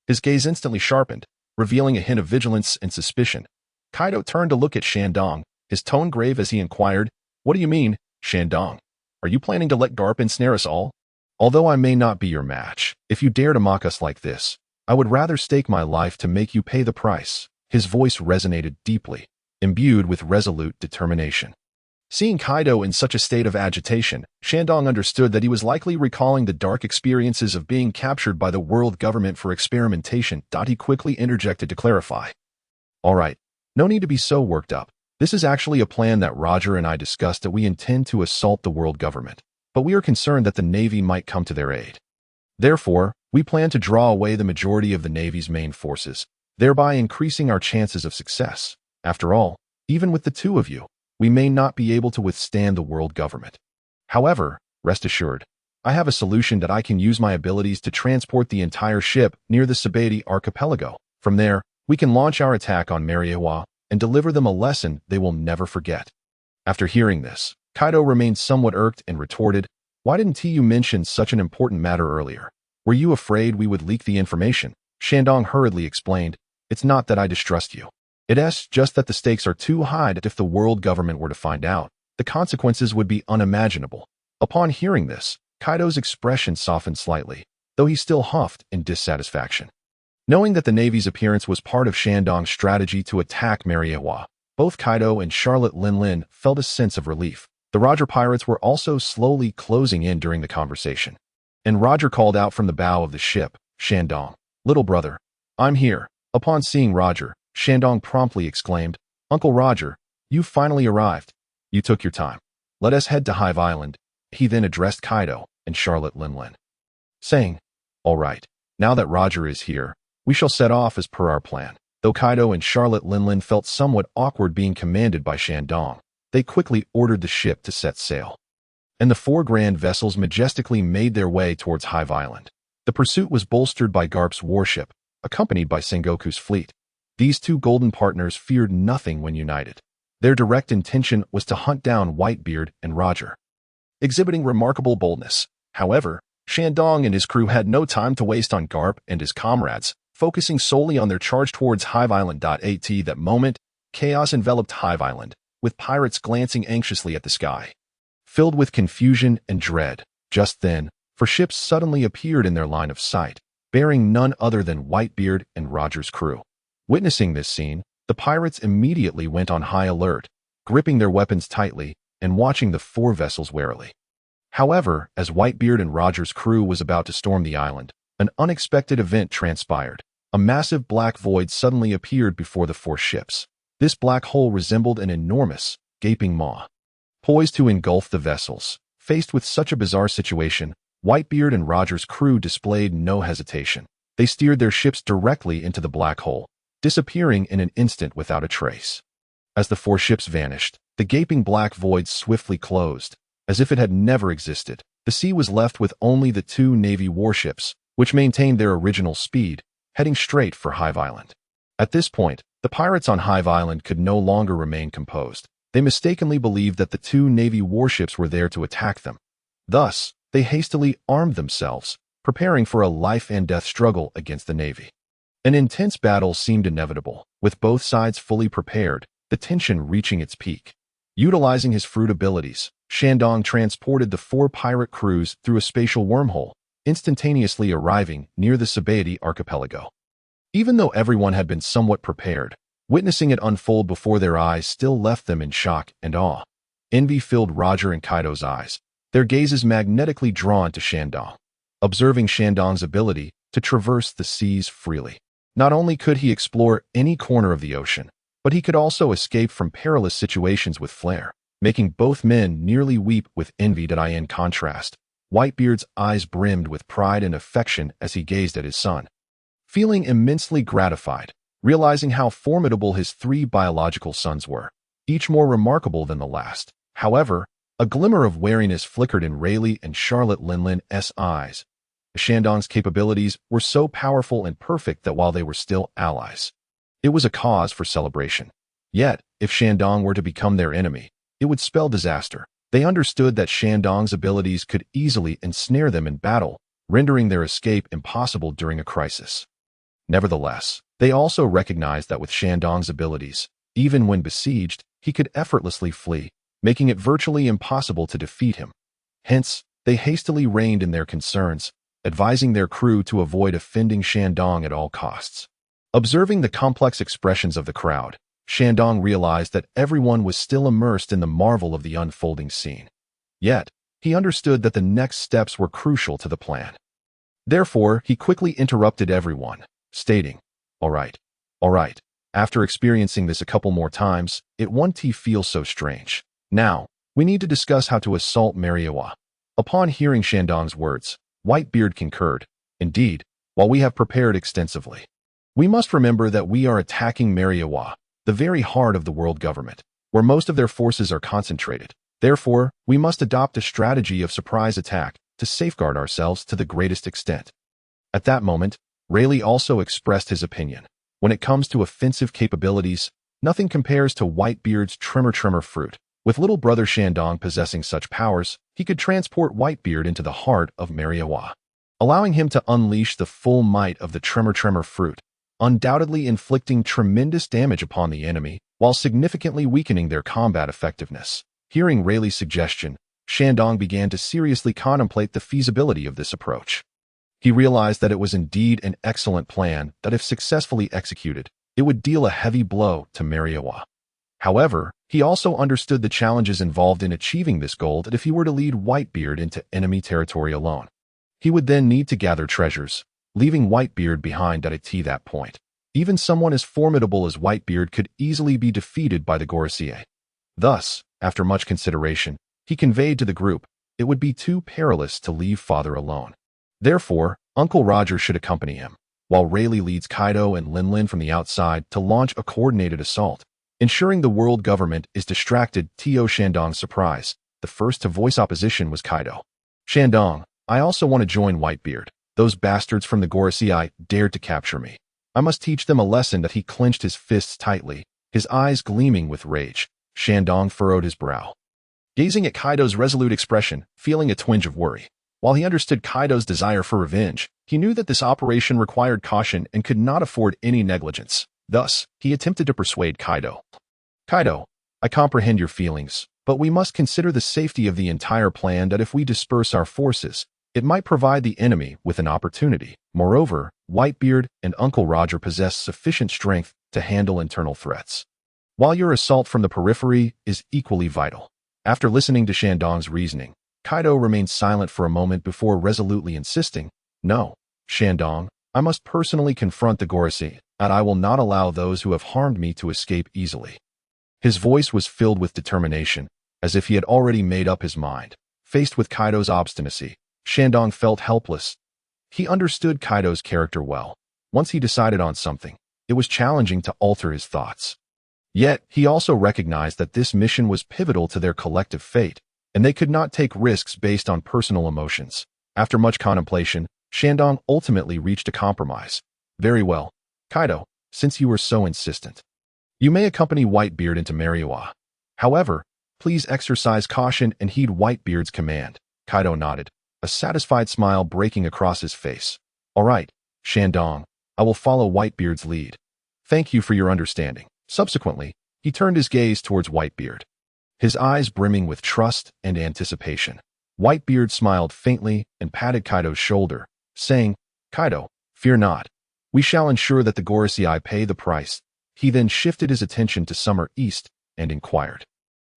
His gaze instantly sharpened, revealing a hint of vigilance and suspicion. Kaido turned to look at Shandong, his tone grave as he inquired, "What do you mean, Shandong? Are you planning to let Garp ensnare us all? Although I may not be your match, if you dare to mock us like this, I would rather stake my life to make you pay the price." His voice resonated deeply, imbued with resolute determination. Seeing Kaido in such a state of agitation, Shandong understood that he was likely recalling the dark experiences of being captured by the world government for experimentation. He quickly interjected to clarify, "All right, no need to be so worked up. This is actually a plan that Roger and I discussed that we intend to assault the world government, but we are concerned that the Navy might come to their aid. Therefore, we plan to draw away the majority of the Navy's main forces, thereby increasing our chances of success. After all, even with the two of you, we may not be able to withstand the world government. However, rest assured, I have a solution that I can use my abilities to transport the entire ship near the Sabaody archipelago. From there, we can launch our attack on Mariawa and deliver them a lesson they will never forget." After hearing this, Kaido remained somewhat irked and retorted, "Why didn't you mention such an important matter earlier? Were you afraid we would leak the information?" Shandong hurriedly explained, "It's not that I distrust you. It's just that the stakes are too high that if the world government were to find out, the consequences would be unimaginable." Upon hearing this, Kaido's expression softened slightly, though he still huffed in dissatisfaction. Knowing that the Navy's appearance was part of Shandong's strategy to attack Mariawa, both Kaido and Charlotte Linlin felt a sense of relief. The Roger Pirates were also slowly closing in during the conversation. And Roger called out from the bow of the ship, "Shandong, little brother, I'm here." Upon seeing Roger, Shandong promptly exclaimed, "Uncle Roger, you've finally arrived. You took your time. Let us head to Hive Island." He then addressed Kaido and Charlotte Linlin, saying, "All right, now that Roger is here, we shall set off as per our plan." Though Kaido and Charlotte Linlin felt somewhat awkward being commanded by Shandong, they quickly ordered the ship to set sail. And the four grand vessels majestically made their way towards Hive Island. The pursuit was bolstered by Garp's warship, accompanied by Sengoku's fleet. These two golden partners feared nothing when united. Their direct intention was to hunt down Whitebeard and Roger, exhibiting remarkable boldness. However, Shandong and his crew had no time to waste on Garp and his comrades, focusing solely on their charge towards Hive Island. At that moment, chaos enveloped Hive Island, with pirates glancing anxiously at the sky, filled with confusion and dread. Just then, four ships suddenly appeared in their line of sight, bearing none other than Whitebeard and Roger's crew. Witnessing this scene, the pirates immediately went on high alert, gripping their weapons tightly and watching the four vessels warily. However, as Whitebeard and Roger's crew was about to storm the island, an unexpected event transpired. A massive black void suddenly appeared before the four ships. This black hole resembled an enormous, gaping maw, poised to engulf the vessels. Faced with such a bizarre situation, Whitebeard and Roger's crew displayed no hesitation. They steered their ships directly into the black hole, disappearing in an instant without a trace. As the four ships vanished, the gaping black void swiftly closed, as if it had never existed. The sea was left with only the two Navy warships, which maintained their original speed, heading straight for Hive Island. At this point, the pirates on Hive Island could no longer remain composed. They mistakenly believed that the two Navy warships were there to attack them. Thus, they hastily armed themselves, preparing for a life-and-death struggle against the Navy. An intense battle seemed inevitable, with both sides fully prepared, the tension reaching its peak. Utilizing his fruit abilities, Shandong transported the four pirate crews through a spatial wormhole, instantaneously arriving near the Sabaody archipelago. Even though everyone had been somewhat prepared, witnessing it unfold before their eyes still left them in shock and awe. Envy filled Roger and Kaido's eyes, their gazes magnetically drawn to Shandong. observing Shandong's ability to traverse the seas freely. Not only could he explore any corner of the ocean, but he could also escape from perilous situations with flair, making both men nearly weep with envy. In contrast, Whitebeard's eyes brimmed with pride and affection as he gazed at his son. Feeling immensely gratified, realizing how formidable his 3 biological sons were, each more remarkable than the last. However, a glimmer of wariness flickered in Rayleigh and Charlotte Linlin's eyes. Shandong's capabilities were so powerful and perfect that while they were still allies, it was a cause for celebration. Yet, if Shandong were to become their enemy, it would spell disaster. They understood that Shandong's abilities could easily ensnare them in battle, rendering their escape impossible during a crisis. Nevertheless, they also recognized that with Shandong's abilities, even when besieged, he could effortlessly flee, making it virtually impossible to defeat him. Hence, they hastily reined in their concerns, advising their crew to avoid offending Shandong at all costs. Observing the complex expressions of the crowd, Shandong realized that everyone was still immersed in the marvel of the unfolding scene. Yet, he understood that the next steps were crucial to the plan. Therefore, he quickly interrupted everyone, stating, all right. After experiencing this a couple more times, it won't feel so strange. Now, we need to discuss how to assault Mariawa." Upon hearing Shandong's words, Whitebeard concurred. "Indeed, while we have prepared extensively, we must remember that we are attacking Mariawa, the very heart of the world government, where most of their forces are concentrated. Therefore, we must adopt a strategy of surprise attack to safeguard ourselves to the greatest extent." At that moment, Rayleigh also expressed his opinion. When it comes to offensive capabilities, nothing compares to Whitebeard's tremor fruit. With little brother Shandong possessing such powers, he could transport Whitebeard into the heart of Mariawa, allowing him to unleash the full might of the tremor fruit, undoubtedly inflicting tremendous damage upon the enemy while significantly weakening their combat effectiveness. Hearing Rayleigh's suggestion, Shandong began to seriously contemplate the feasibility of this approach. He realized that it was indeed an excellent plan that if successfully executed, it would deal a heavy blow to Mariawa. However, he also understood the challenges involved in achieving this goal, that if he were to lead Whitebeard into enemy territory alone, he would then need to gather treasures, leaving Whitebeard behind at that point. Even someone as formidable as Whitebeard could easily be defeated by the Geoise. Thus, after much consideration, he conveyed to the group, it would be too perilous to leave father alone. Therefore, Uncle Roger should accompany him, while Rayleigh leads Kaido and Linlin from the outside to launch a coordinated assault, ensuring the world government is distracted. To Shandong's surprise, the first to voice opposition was Kaido. "Shandong, I also want to join Whitebeard. Those bastards from the Geoise dared to capture me. I must teach them a lesson." That he clenched his fists tightly, his eyes gleaming with rage. Shandong furrowed his brow, gazing at Kaido's resolute expression, feeling a twinge of worry. While he understood Kaido's desire for revenge, he knew that this operation required caution and could not afford any negligence. Thus, he attempted to persuade Kaido. "Kaido, I comprehend your feelings, but we must consider the safety of the entire plan. That if we disperse our forces, it might provide the enemy with an opportunity. Moreover, Whitebeard and Uncle Roger possess sufficient strength to handle internal threats, while your assault from the periphery is equally vital." After listening to Shandong's reasoning, Kaido remained silent for a moment before resolutely insisting, "No, Shandong, I must personally confront the Geoise, and I will not allow those who have harmed me to escape easily." His voice was filled with determination, as if he had already made up his mind. Faced with Kaido's obstinacy, Shandong felt helpless. He understood Kaido's character well. Once he decided on something, it was challenging to alter his thoughts. Yet, he also recognized that this mission was pivotal to their collective fate, and they could not take risks based on personal emotions. After much contemplation, Shandong ultimately reached a compromise. "Very well, Kaido, since you were so insistent, you may accompany Whitebeard into Mariawa. However, please exercise caution and heed Whitebeard's command." Kaido nodded, a satisfied smile breaking across his face. "All right, Shandong, I will follow Whitebeard's lead. Thank you for your understanding." Subsequently, he turned his gaze towards Whitebeard, his eyes brimming with trust and anticipation. Whitebeard smiled faintly and patted Kaido's shoulder, saying, "Kaido, fear not. We shall ensure that the Geoise pay the price." He then shifted his attention to Summer East and inquired,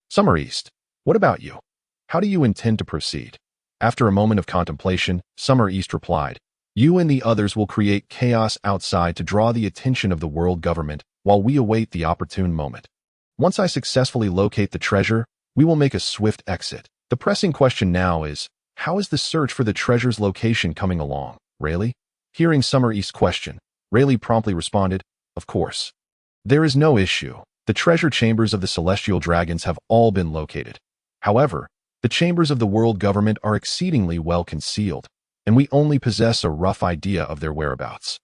"Summer East, what about you? How do you intend to proceed?" After a moment of contemplation, Summer East replied, "You and the others will create chaos outside to draw the attention of the world government while we await the opportune moment. Once I successfully locate the treasure, we will make a swift exit. The pressing question now is, how is the search for the treasure's location coming along, Rayleigh?" Hearing Summer East's question, Rayleigh promptly responded, "Of course. There is no issue. The treasure chambers of the celestial dragons have all been located. However, the chambers of the world government are exceedingly well concealed, and we only possess a rough idea of their whereabouts.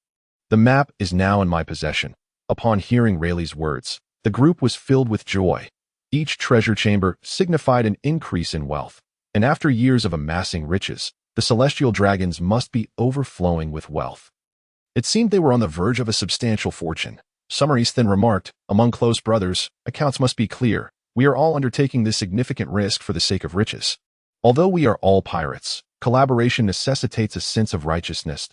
The map is now in my possession." Upon hearing Rayleigh's words, the group was filled with joy. Each treasure chamber signified an increase in wealth, and after years of amassing riches, the celestial dragons must be overflowing with wealth. It seemed they were on the verge of a substantial fortune. Summer East then remarked, "Among close brothers, accounts must be clear. We are all undertaking this significant risk for the sake of riches. Although we are all pirates, collaboration necessitates a sense of righteousness.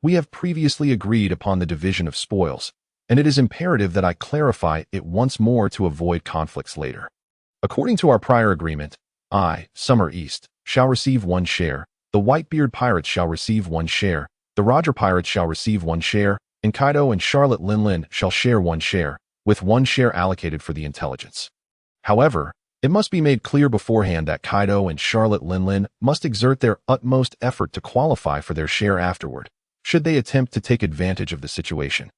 We have previously agreed upon the division of spoils, and it is imperative that I clarify it once more to avoid conflicts later. According to our prior agreement, I, Summer East, shall receive 1 share, the Whitebeard Pirates shall receive 1 share, the Roger Pirates shall receive 1 share, and Kaido and Charlotte Linlin shall share 1 share, with 1 share allocated for the intelligence. However, it must be made clear beforehand that Kaido and Charlotte Linlin must exert their utmost effort to qualify for their share afterward, should they attempt to take advantage of the situation.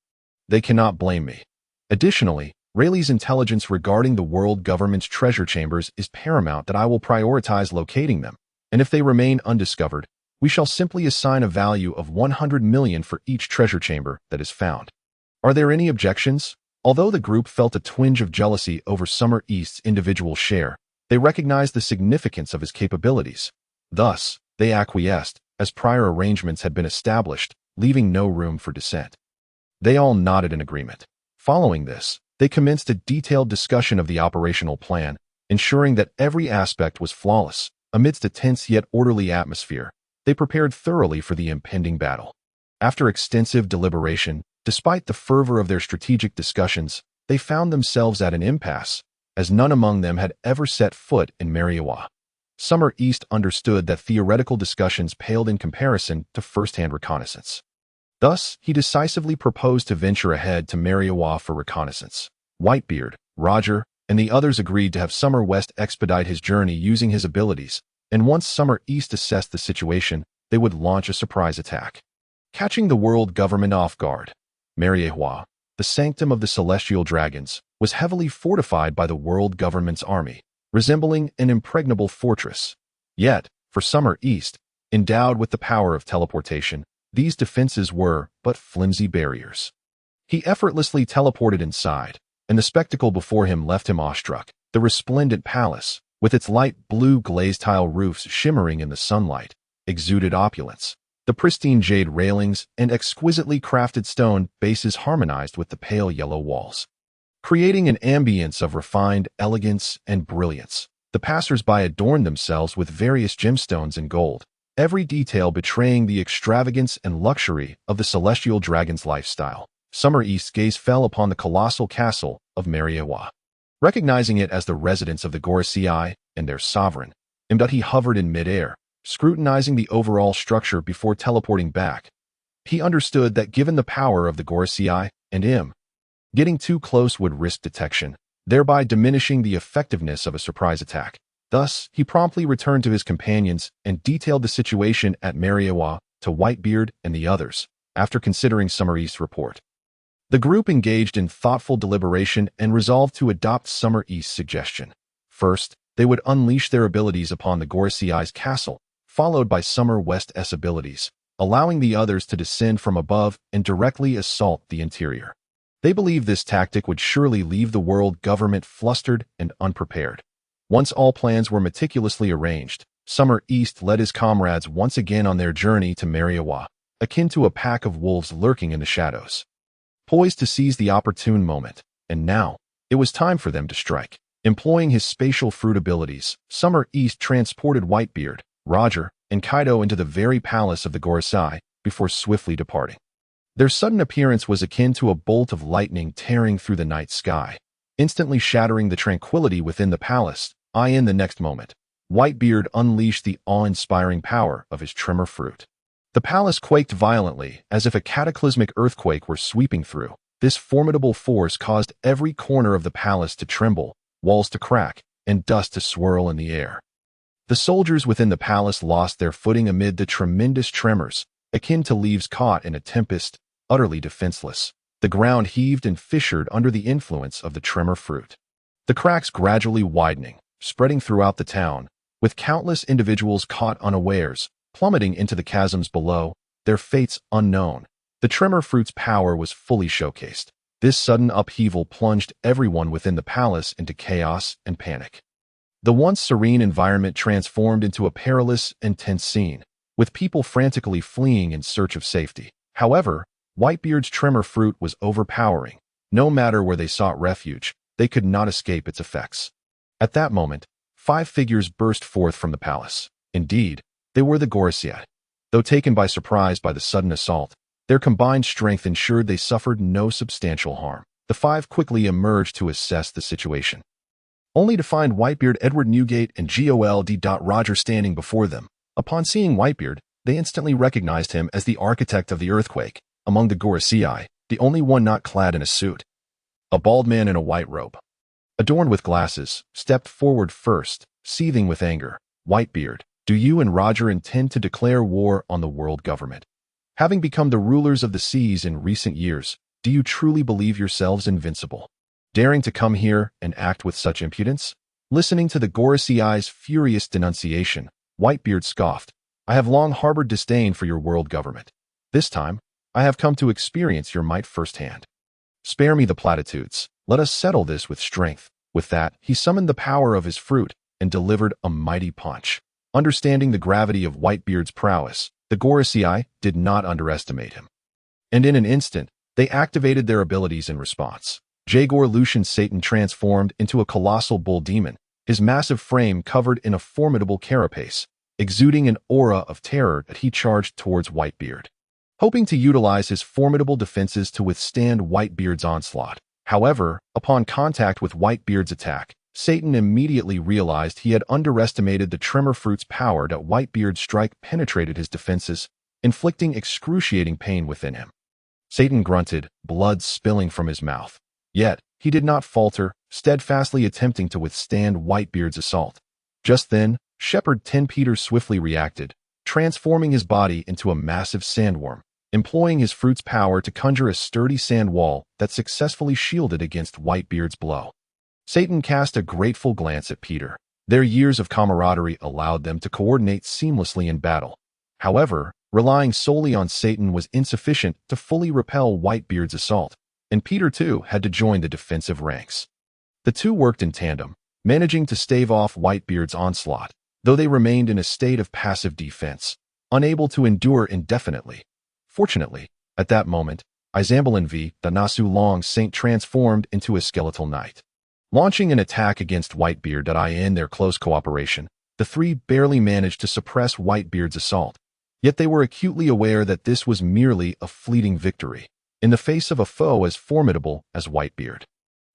They cannot blame me. Additionally, Rayleigh's intelligence regarding the world government's treasure chambers is paramount that I will prioritize locating them, and if they remain undiscovered, we shall simply assign a value of 100 million for each treasure chamber that is found. Are there any objections?" Although the group felt a twinge of jealousy over Summer East's individual share, they recognized the significance of his capabilities. Thus, they acquiesced, as prior arrangements had been established, leaving no room for dissent. They all nodded in agreement. Following this, they commenced a detailed discussion of the operational plan, ensuring that every aspect was flawless. Amidst a tense yet orderly atmosphere, they prepared thoroughly for the impending battle. After extensive deliberation, despite the fervor of their strategic discussions, they found themselves at an impasse, as none among them had ever set foot in Mariawa. Summer East understood that theoretical discussions paled in comparison to first-hand reconnaissance. Thus, he decisively proposed to venture ahead to Mariawa for reconnaissance. Whitebeard, Roger, and the others agreed to have Summer West expedite his journey using his abilities, and once Summer East assessed the situation, they would launch a surprise attack. Catching the world government off guard, Mariawa, the sanctum of the celestial dragons, was heavily fortified by the world government's army, resembling an impregnable fortress. Yet, for Summer East, endowed with the power of teleportation, these defenses were but flimsy barriers. He effortlessly teleported inside, and the spectacle before him left him awestruck. The resplendent palace, with its light blue glazed tile roofs shimmering in the sunlight, exuded opulence. The pristine jade railings and exquisitely crafted stone bases harmonized with the pale yellow walls, creating an ambience of refined elegance and brilliance. The passers-by adorned themselves with various gemstones and gold, every detail betraying the extravagance and luxury of the celestial dragon's lifestyle. Summer East's gaze fell upon the colossal castle of Mariawa. Recognizing it as the residence of the Geoise and their sovereign, he hovered in midair, scrutinizing the overall structure before teleporting back. He understood that given the power of the Geoise and him, getting too close would risk detection, thereby diminishing the effectiveness of a surprise attack. Thus, he promptly returned to his companions and detailed the situation at Mariawa to Whitebeard and the others, after considering Summer East's report. The group engaged in thoughtful deliberation and resolved to adopt Summer East's suggestion. First, they would unleash their abilities upon the Geoise's castle, followed by Summer West's abilities, allowing the others to descend from above and directly assault the interior. They believed this tactic would surely leave the world government flustered and unprepared. Once all plans were meticulously arranged, Summer East led his comrades once again on their journey to Mariawa, akin to a pack of wolves lurking in the shadows, poised to seize the opportune moment. And now, it was time for them to strike. Employing his spatial fruit abilities, Summer East transported Whitebeard, Roger, and Kaido into the very palace of the Geoise before swiftly departing. Their sudden appearance was akin to a bolt of lightning tearing through the night sky, instantly shattering the tranquility within the palace. In the next moment, Whitebeard unleashed the awe-inspiring power of his tremor fruit. The palace quaked violently, as if a cataclysmic earthquake were sweeping through. This formidable force caused every corner of the palace to tremble, walls to crack, and dust to swirl in the air. The soldiers within the palace lost their footing amid the tremendous tremors, akin to leaves caught in a tempest, utterly defenseless. The ground heaved and fissured under the influence of the tremor fruit. The cracks gradually widening, spreading throughout the town, with countless individuals caught unawares, plummeting into the chasms below, their fates unknown. The tremor fruit's power was fully showcased. This sudden upheaval plunged everyone within the palace into chaos and panic. The once serene environment transformed into a perilous and tense scene, with people frantically fleeing in search of safety. However, Whitebeard's tremor fruit was overpowering. No matter where they sought refuge, they could not escape its effects. At that moment, 5 figures burst forth from the palace. Indeed, they were the Geoise. Though taken by surprise by the sudden assault, their combined strength ensured they suffered no substantial harm. The 5 quickly emerged to assess the situation, only to find Whitebeard, Edward Newgate, and Gol D. Roger standing before them. Upon seeing Whitebeard, they instantly recognized him as the architect of the earthquake. Among the Geoise, the only one not clad in a suit, a bald man in a white robe, adorned with glasses, stepped forward first, seething with anger. Whitebeard, do you and Roger intend to declare war on the world government? Having become the rulers of the seas in recent years, do you truly believe yourselves invincible? Daring to come here and act with such impudence? Listening to the Geoise's furious denunciation, Whitebeard scoffed. I have long harbored disdain for your world government. This time, I have come to experience your might firsthand. Spare me the platitudes. Let us settle this with strength. With that, he summoned the power of his fruit and delivered a mighty punch. Understanding the gravity of Whitebeard's prowess, the Geoise did not underestimate him. And in an instant, they activated their abilities in response. Jaegor Lucian Satan transformed into a colossal bull demon, his massive frame covered in a formidable carapace, exuding an aura of terror that he charged towards Whitebeard, hoping to utilize his formidable defenses to withstand Whitebeard's onslaught. However, upon contact with Whitebeard's attack, Satan immediately realized he had underestimated the tremor fruit's power. That Whitebeard's strike penetrated his defenses, inflicting excruciating pain within him. Satan grunted, blood spilling from his mouth. Yet, he did not falter, steadfastly attempting to withstand Whitebeard's assault. Just then, Shepherd 10 Peter swiftly reacted, transforming his body into a massive sandworm, employing his fruit's power to conjure a sturdy sand wall that successfully shielded against Whitebeard's blow. Satan cast a grateful glance at Peter. Their years of camaraderie allowed them to coordinate seamlessly in battle. However, relying solely on Satan was insufficient to fully repel Whitebeard's assault, and Peter too had to join the defensive ranks. The two worked in tandem, managing to stave off Whitebeard's onslaught, though they remained in a state of passive defense, unable to endure indefinitely. Fortunately, at that moment, Izambalin V. Danasu Long Saint transformed into a skeletal knight. Launching an attack against Whitebeard. In their close cooperation, the three barely managed to suppress Whitebeard's assault. Yet they were acutely aware that this was merely a fleeting victory, in the face of a foe as formidable as Whitebeard.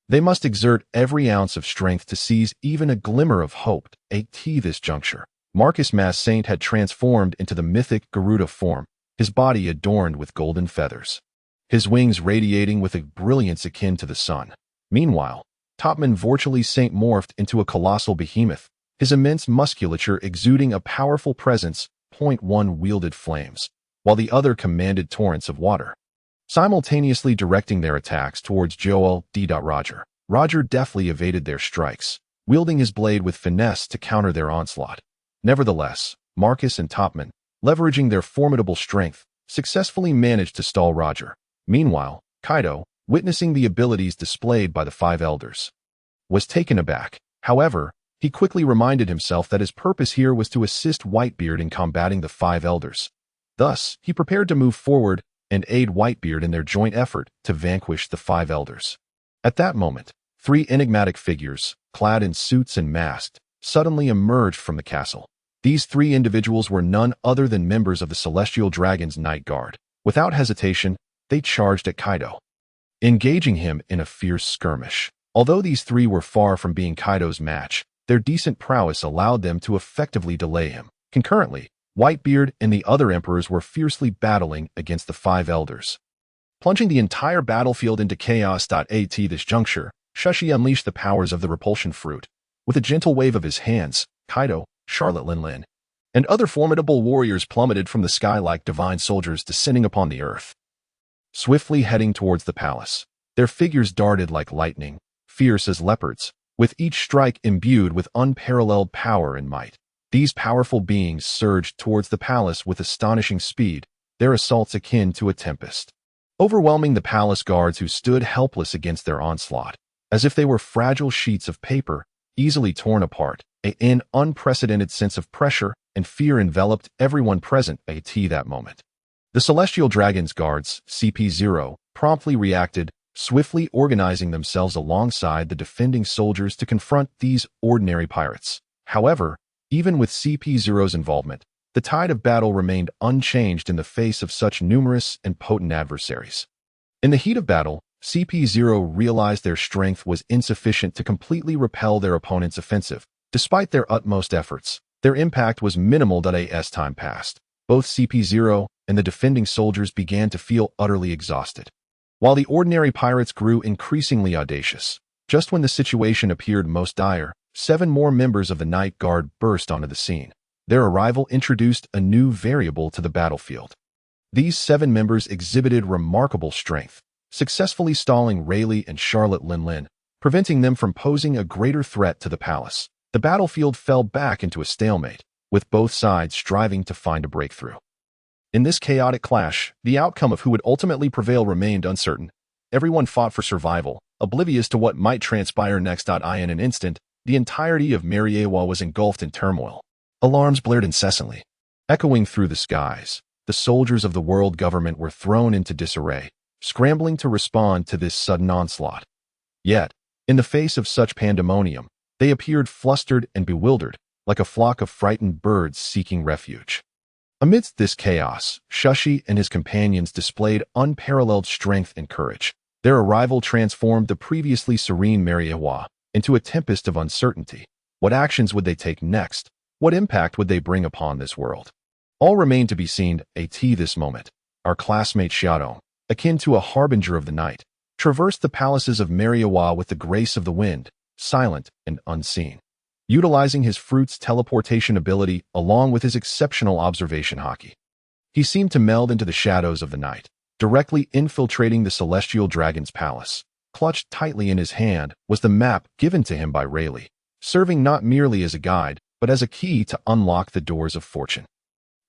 They must exert every ounce of strength to seize even a glimmer of hope. At this juncture, Marcus Mass Saint had transformed into the mythic Garuda form, his body adorned with golden feathers, his wings radiating with a brilliance akin to the sun. Meanwhile, Topman Vorchely Saint morphed into a colossal behemoth, his immense musculature exuding a powerful presence. One wielded flames, while the other commanded torrents of water, simultaneously directing their attacks towards Gol D. Roger. Roger deftly evaded their strikes, wielding his blade with finesse to counter their onslaught. Nevertheless, Marcus and Topman, leveraging their formidable strength, successfully managed to stall Roger. Meanwhile, Kaido, witnessing the abilities displayed by the 5 elders, was taken aback. However, he quickly reminded himself that his purpose here was to assist Whitebeard in combating the 5 elders. Thus, he prepared to move forward and aid Whitebeard in their joint effort to vanquish the 5 elders. At that moment, 3 enigmatic figures, clad in suits and masked, suddenly emerged from the castle. These 3 individuals were none other than members of the Celestial Dragon's Night Guard. Without hesitation, they charged at Kaido, engaging him in a fierce skirmish. Although these 3 were far from being Kaido's match, their decent prowess allowed them to effectively delay him. Concurrently, Whitebeard and the other emperors were fiercely battling against the five elders. Plunging the entire battlefield into chaos. At this juncture, Shiki unleashed the powers of the repulsion fruit. With a gentle wave of his hands, Kaido, Charlotte Linlin, and other formidable warriors plummeted from the sky like divine soldiers descending upon the earth. Swiftly heading towards the palace, their figures darted like lightning, fierce as leopards, with each strike imbued with unparalleled power and might. These powerful beings surged towards the palace with astonishing speed, their assaults akin to a tempest, overwhelming the palace guards who stood helpless against their onslaught, as if they were fragile sheets of paper, easily torn apart. An unprecedented sense of pressure and fear enveloped everyone present at that moment. The Celestial Dragon's guards, CP0, promptly reacted, swiftly organizing themselves alongside the defending soldiers to confront these ordinary pirates. However, even with CP0's involvement, the tide of battle remained unchanged in the face of such numerous and potent adversaries. In the heat of battle, CP0 realized their strength was insufficient to completely repel their opponent's offensive. Despite their utmost efforts, their impact was minimal. As time passed, both CP0 and the defending soldiers began to feel utterly exhausted. While the ordinary pirates grew increasingly audacious, just when the situation appeared most dire, 7 more members of the Night Guard burst onto the scene. Their arrival introduced a new variable to the battlefield. These 7 members exhibited remarkable strength, successfully stalling Rayleigh and Charlotte Linlin, preventing them from posing a greater threat to the palace. The battlefield fell back into a stalemate, with both sides striving to find a breakthrough. In this chaotic clash, the outcome of who would ultimately prevail remained uncertain. Everyone fought for survival, oblivious to what might transpire next. In an instant, the entirety of Mariewa was engulfed in turmoil. Alarms blared incessantly. Echoing through the skies, the soldiers of the world government were thrown into disarray, scrambling to respond to this sudden onslaught. Yet, in the face of such pandemonium, they appeared flustered and bewildered, like a flock of frightened birds seeking refuge. Amidst this chaos, Shiki and his companions displayed unparalleled strength and courage. Their arrival transformed the previously serene Mariewa into a tempest of uncertainty. What actions would they take next? What impact would they bring upon this world? All remained to be seen. At this moment, our classmate Xiaodong, akin to a harbinger of the night, traversed the palaces of Mariewa with the grace of the wind, silent and unseen. Utilizing his fruit's teleportation ability along with his exceptional observation haki, he seemed to meld into the shadows of the night, directly infiltrating the Celestial Dragon's palace. Clutched tightly in his hand was the map given to him by Rayleigh, serving not merely as a guide, but as a key to unlock the doors of fortune.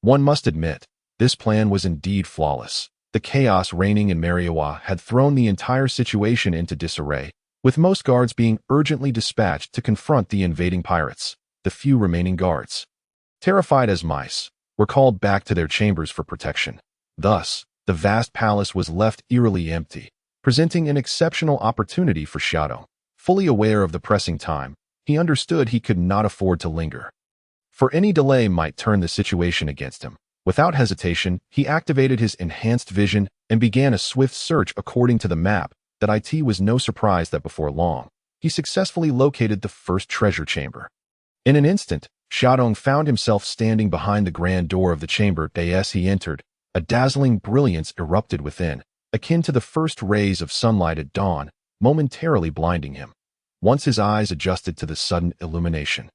One must admit, this plan was indeed flawless. The chaos reigning in Mariewa had thrown the entire situation into disarray, with most guards being urgently dispatched to confront the invading pirates. The few remaining guards, terrified as mice, were called back to their chambers for protection. Thus, the vast palace was left eerily empty, presenting an exceptional opportunity for Xiaodong. Fully aware of the pressing time, he understood he could not afford to linger, for any delay might turn the situation against him. Without hesitation, he activated his enhanced vision and began a swift search according to the map. That it was no surprise that before long, he successfully located the first treasure chamber. In an instant, Xiaodong found himself standing behind the grand door of the chamber. As he entered, a dazzling brilliance erupted within, akin to the first rays of sunlight at dawn, momentarily blinding him. Once his eyes adjusted to the sudden illumination,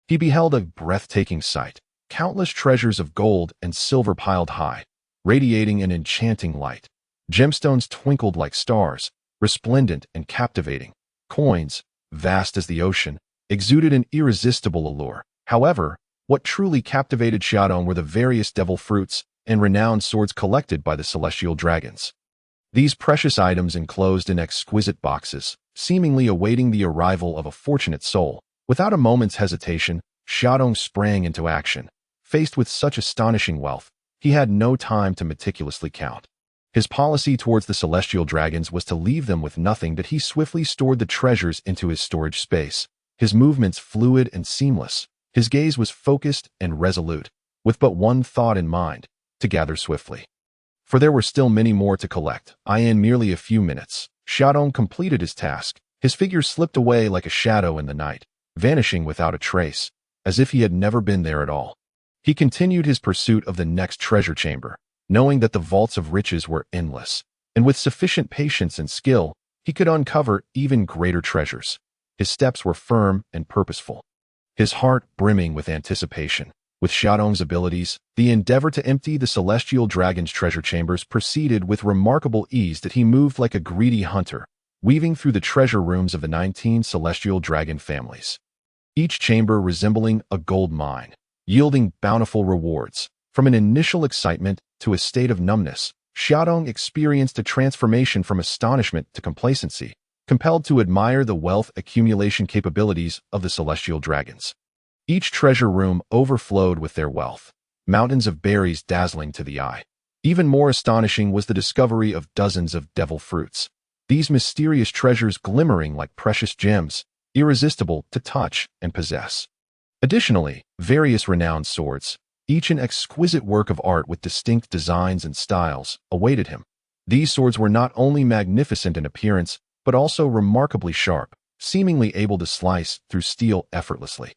he beheld a breathtaking sight. Countless treasures of gold and silver piled high, radiating an enchanting light. Gemstones twinkled like stars, resplendent and captivating. Coins, vast as the ocean, exuded an irresistible allure. However, what truly captivated Xiaodong were the various devil fruits and renowned swords collected by the Celestial Dragons. These precious items enclosed in exquisite boxes, seemingly awaiting the arrival of a fortunate soul. Without a moment's hesitation, Xiaodong sprang into action. Faced with such astonishing wealth, he had no time to meticulously count. His policy towards the Celestial Dragons was to leave them with nothing. That he swiftly stored the treasures into his storage space. His movements fluid and seamless. His gaze was focused and resolute, with but one thought in mind: to gather swiftly. For there were still many more to collect. In merely a few minutes, Xiaodong completed his task. His figure slipped away like a shadow in the night, vanishing without a trace, as if he had never been there at all. He continued his pursuit of the next treasure chamber, knowing that the vaults of riches were endless, and with sufficient patience and skill, he could uncover even greater treasures. His steps were firm and purposeful, his heart brimming with anticipation. With Xiaodong's abilities, the endeavor to empty the celestial dragon's treasure chambers proceeded with remarkable ease that he moved like a greedy hunter, weaving through the treasure rooms of the 19 celestial dragon families. Each chamber resembling a gold mine, yielding bountiful rewards. From an initial excitement to a state of numbness, Xiaodong experienced a transformation from astonishment to complacency, compelled to admire the wealth accumulation capabilities of the celestial dragons. Each treasure room overflowed with their wealth, mountains of berries dazzling to the eye. Even more astonishing was the discovery of dozens of devil fruits, these mysterious treasures glimmering like precious gems, irresistible to touch and possess. Additionally, various renowned swords, each an exquisite work of art with distinct designs and styles, awaited him. These swords were not only magnificent in appearance, but also remarkably sharp, seemingly able to slice through steel effortlessly.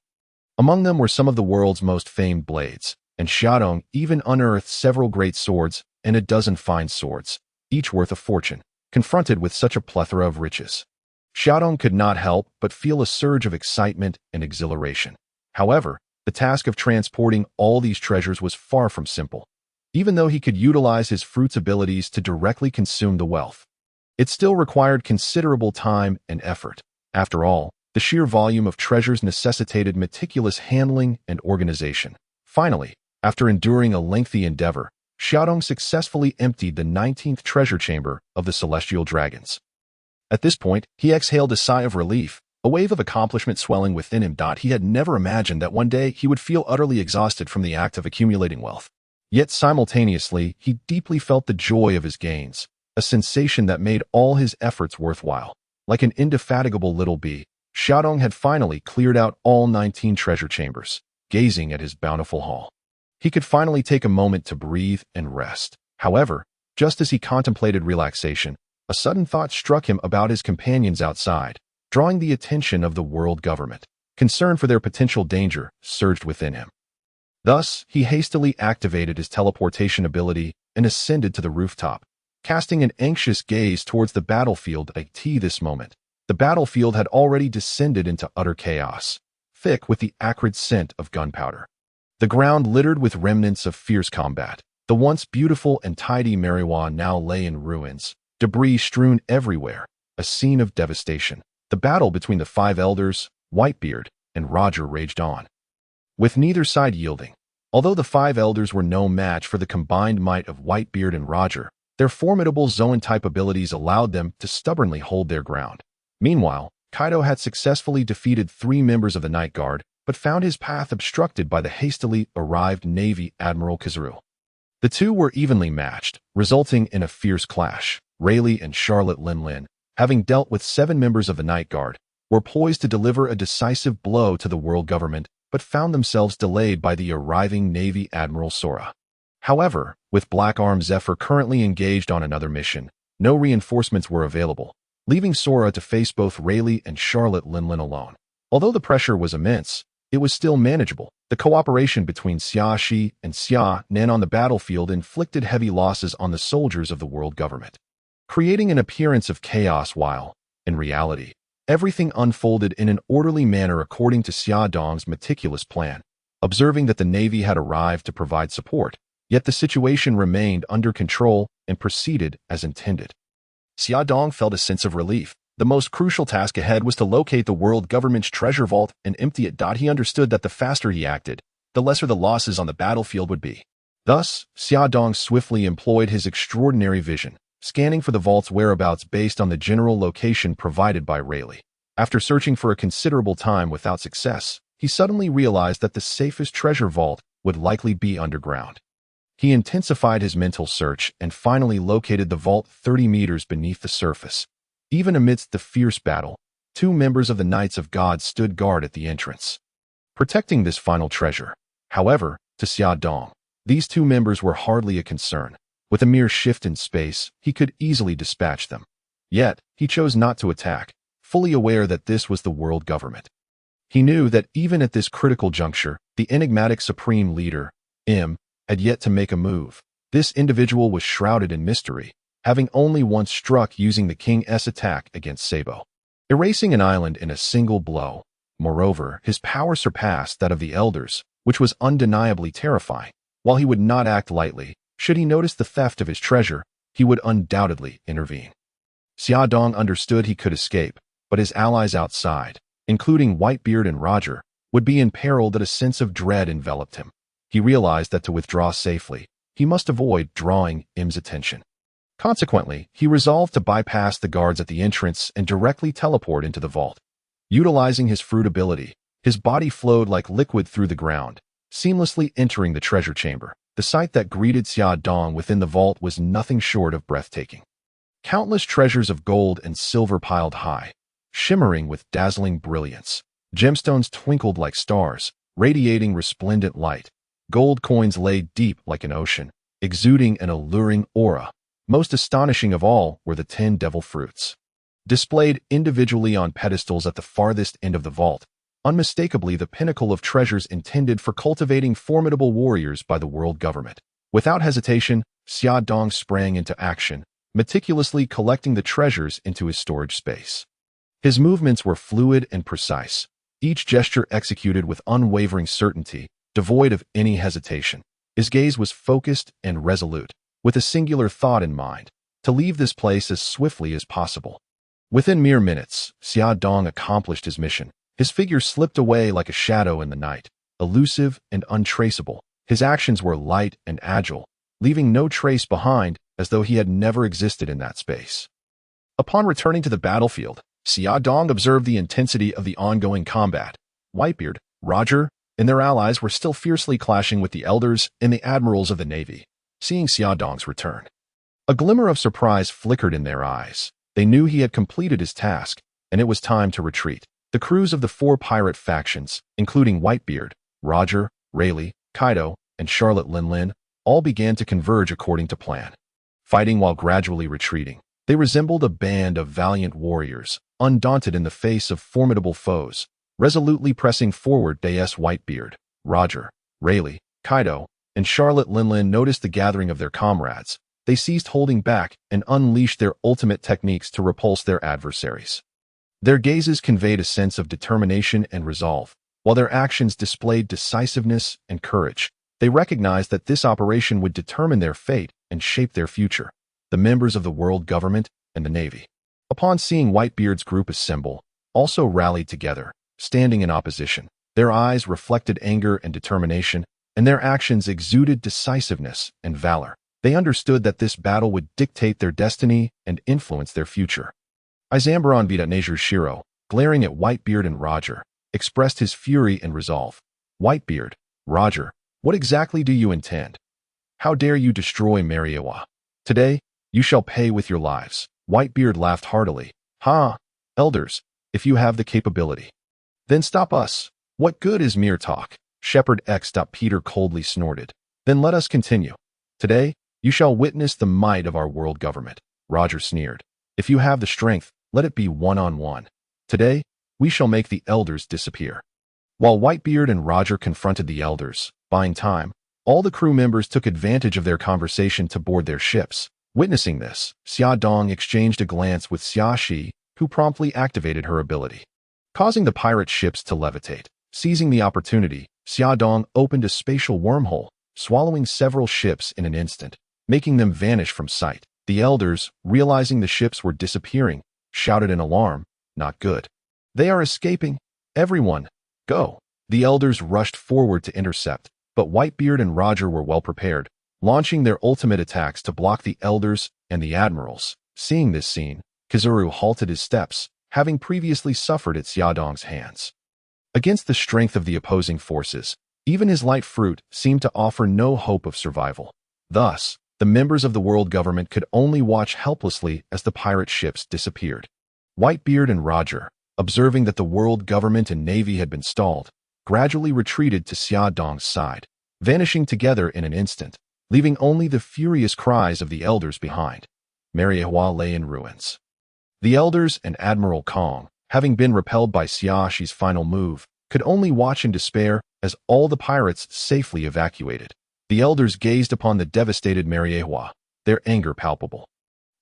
Among them were some of the world's most famed blades, and Xiaodong even unearthed several great swords and a dozen fine swords, each worth a fortune, confronted with such a plethora of riches. Xiaodong could not help but feel a surge of excitement and exhilaration. However, the task of transporting all these treasures was far from simple. Even though he could utilize his fruit's abilities to directly consume the wealth, it still required considerable time and effort. After all, the sheer volume of treasures necessitated meticulous handling and organization. Finally, after enduring a lengthy endeavor, Xiaodong successfully emptied the 19th treasure chamber of the celestial dragons. At this point, he exhaled a sigh of relief, a wave of accomplishment swelling within him. He had never imagined that one day he would feel utterly exhausted from the act of accumulating wealth. Yet simultaneously, he deeply felt the joy of his gains, a sensation that made all his efforts worthwhile. Like an indefatigable little bee, Xiaodong had finally cleared out all 19 treasure chambers, gazing at his bountiful haul. He could finally take a moment to breathe and rest. However, just as he contemplated relaxation, a sudden thought struck him about his companions outside, drawing the attention of the world government. Concern for their potential danger surged within him. Thus, he hastily activated his teleportation ability and ascended to the rooftop, casting an anxious gaze towards the battlefield. At this moment, the battlefield had already descended into utter chaos, thick with the acrid scent of gunpowder. The ground littered with remnants of fierce combat. The once beautiful and tidy Mariwa now lay in ruins, debris strewn everywhere, a scene of devastation. The battle between the 5 elders, Whitebeard, and Roger raged on, with neither side yielding. Although the 5 elders were no match for the combined might of Whitebeard and Roger, their formidable Zoan-type abilities allowed them to stubbornly hold their ground. Meanwhile, Kaido had successfully defeated 3 members of the Night Guard, but found his path obstructed by the hastily arrived Navy Admiral Kizaru. The two were evenly matched, resulting in a fierce clash. Rayleigh and Charlotte Linlin, having dealt with 7 members of the Night Guard, were poised to deliver a decisive blow to the world government, but found themselves delayed by the arriving Navy Admiral Sora. However, with Black Arm Zephyr currently engaged on another mission, no reinforcements were available, leaving Sora to face both Rayleigh and Charlotte Linlin alone. Although the pressure was immense, it was still manageable. The cooperation between Xia Shi and Xia Nen on the battlefield inflicted heavy losses on the soldiers of the world government, creating an appearance of chaos while, in reality, everything unfolded in an orderly manner according to Xiaodong's meticulous plan. Observing that the Navy had arrived to provide support, yet the situation remained under control and proceeded as intended, Xiaodong felt a sense of relief. The most crucial task ahead was to locate the world government's treasure vault and empty it. He understood that the faster he acted, the lesser the losses on the battlefield would be. Thus, Xiaodong swiftly employed his extraordinary vision, scanning for the vault's whereabouts based on the general location provided by Rayleigh. After searching for a considerable time without success, he suddenly realized that the safest treasure vault would likely be underground. He intensified his mental search and finally located the vault 30 meters beneath the surface. Even amidst the fierce battle, 2 members of the Knights of God stood guard at the entrance, protecting this final treasure. However, to Xiaodong, these 2 members were hardly a concern. With a mere shift in space, he could easily dispatch them. Yet, he chose not to attack, fully aware that this was the world government. He knew that even at this critical juncture, the enigmatic supreme leader, had yet to make a move. This individual was shrouded in mystery, having only once struck using the King's attack against Sabo, erasing an island in a single blow. Moreover, his power surpassed that of the elders, which was undeniably terrifying. While he would not act lightly, should he notice the theft of his treasure, he would undoubtedly intervene. Xia Dong understood he could escape, but his allies outside, including Whitebeard and Roger, would be in peril. That a sense of dread enveloped him. He realized that to withdraw safely, he must avoid drawing M's attention. Consequently, he resolved to bypass the guards at the entrance and directly teleport into the vault. Utilizing his fruit ability, his body flowed like liquid through the ground, seamlessly entering the treasure chamber. The sight that greeted Xia Dong within the vault was nothing short of breathtaking. Countless treasures of gold and silver piled high, shimmering with dazzling brilliance. Gemstones twinkled like stars, radiating resplendent light. Gold coins lay deep like an ocean, exuding an alluring aura. Most astonishing of all were the 10 devil fruits, displayed individually on pedestals at the farthest end of the vault, unmistakably the pinnacle of treasures intended for cultivating formidable warriors by the world government. Without hesitation, Xia Dong sprang into action, meticulously collecting the treasures into his storage space. His movements were fluid and precise, each gesture executed with unwavering certainty, devoid of any hesitation. His gaze was focused and resolute, with a singular thought in mind: to leave this place as swiftly as possible. Within mere minutes, Xia Dong accomplished his mission. His figure slipped away like a shadow in the night, elusive and untraceable. His actions were light and agile, leaving no trace behind, as though he had never existed in that space. Upon returning to the battlefield, Xia Dong observed the intensity of the ongoing combat. Whitebeard, Roger, and their allies were still fiercely clashing with the elders and the admirals of the navy. Seeing Xia Dong's return, a glimmer of surprise flickered in their eyes. They knew he had completed his task, and it was time to retreat. The crews of the 4 pirate factions, including Whitebeard, Roger, Rayleigh, Kaido, and Charlotte Linlin, all began to converge according to plan. Fighting while gradually retreating, they resembled a band of valiant warriors, undaunted in the face of formidable foes, resolutely pressing forward. As Whitebeard, Roger, Rayleigh, Kaido, and Charlotte Linlin noticed the gathering of their comrades, they ceased holding back and unleashed their ultimate techniques to repulse their adversaries. Their gazes conveyed a sense of determination and resolve, while their actions displayed decisiveness and courage. They recognized that this operation would determine their fate and shape their future. The members of the world government and the navy, upon seeing Whitebeard's group assemble, also rallied together, standing in opposition. Their eyes reflected anger and determination, and their actions exuded decisiveness and valor. They understood that this battle would dictate their destiny and influence their future. Izambaron Vidatnager Shiro, glaring at Whitebeard and Roger, expressed his fury and resolve. Whitebeard, Roger, what exactly do you intend? How dare you destroy Mariawa? Today, you shall pay with your lives. Whitebeard laughed heartily. Ha, elders, if you have the capability, then stop us. What good is mere talk? Shepherd X. Peter coldly snorted. Then let us continue. Today, you shall witness the might of our world government. Roger sneered. If you have the strength, let it be one-on-one. Today, we shall make the elders disappear. While Whitebeard and Roger confronted the elders, buying time, all the crew members took advantage of their conversation to board their ships. Witnessing this, Xia Dong exchanged a glance with Xia Shi, who promptly activated her ability, causing the pirate ships to levitate. Seizing the opportunity, Xia Dong opened a spatial wormhole, swallowing several ships in an instant, making them vanish from sight. The elders, realizing the ships were disappearing, shouted in alarm. Not good. They are escaping. Everyone, go. The elders rushed forward to intercept, but Whitebeard and Roger were well prepared, launching their ultimate attacks to block the elders and the admirals. Seeing this scene, Kizaru halted his steps, having previously suffered at Xia Dong's hands. Against the strength of the opposing forces, even his light fruit seemed to offer no hope of survival. Thus, the members of the world government could only watch helplessly as the pirate ships disappeared. Whitebeard and Roger, observing that the world government and navy had been stalled, gradually retreated to Xia Dong's side, vanishing together in an instant, leaving only the furious cries of the elders behind. Mariawa lay in ruins. The elders and Admiral Kong, having been repelled by Xia Shi's final move, could only watch in despair as all the pirates safely evacuated. The elders gazed upon the devastated Mariewa, their anger palpable.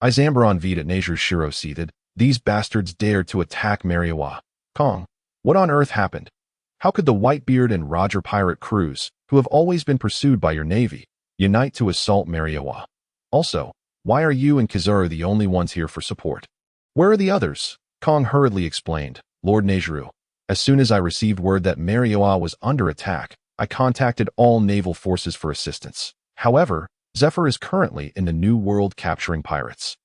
Izambaron vied at Nejuru's Shiro seethed. These bastards dared to attack Mariewa. Kong, what on earth happened? How could the Whitebeard and Roger pirate crews, who have always been pursued by your navy, unite to assault Mariewa? Also, why are you and Kizaru the only ones here for support? Where are the others? Kong hurriedly explained. Lord Nejuru, as soon as I received word that Mariewa was under attack, I contacted all naval forces for assistance. However, Zephyr is currently in the New World capturing pirates.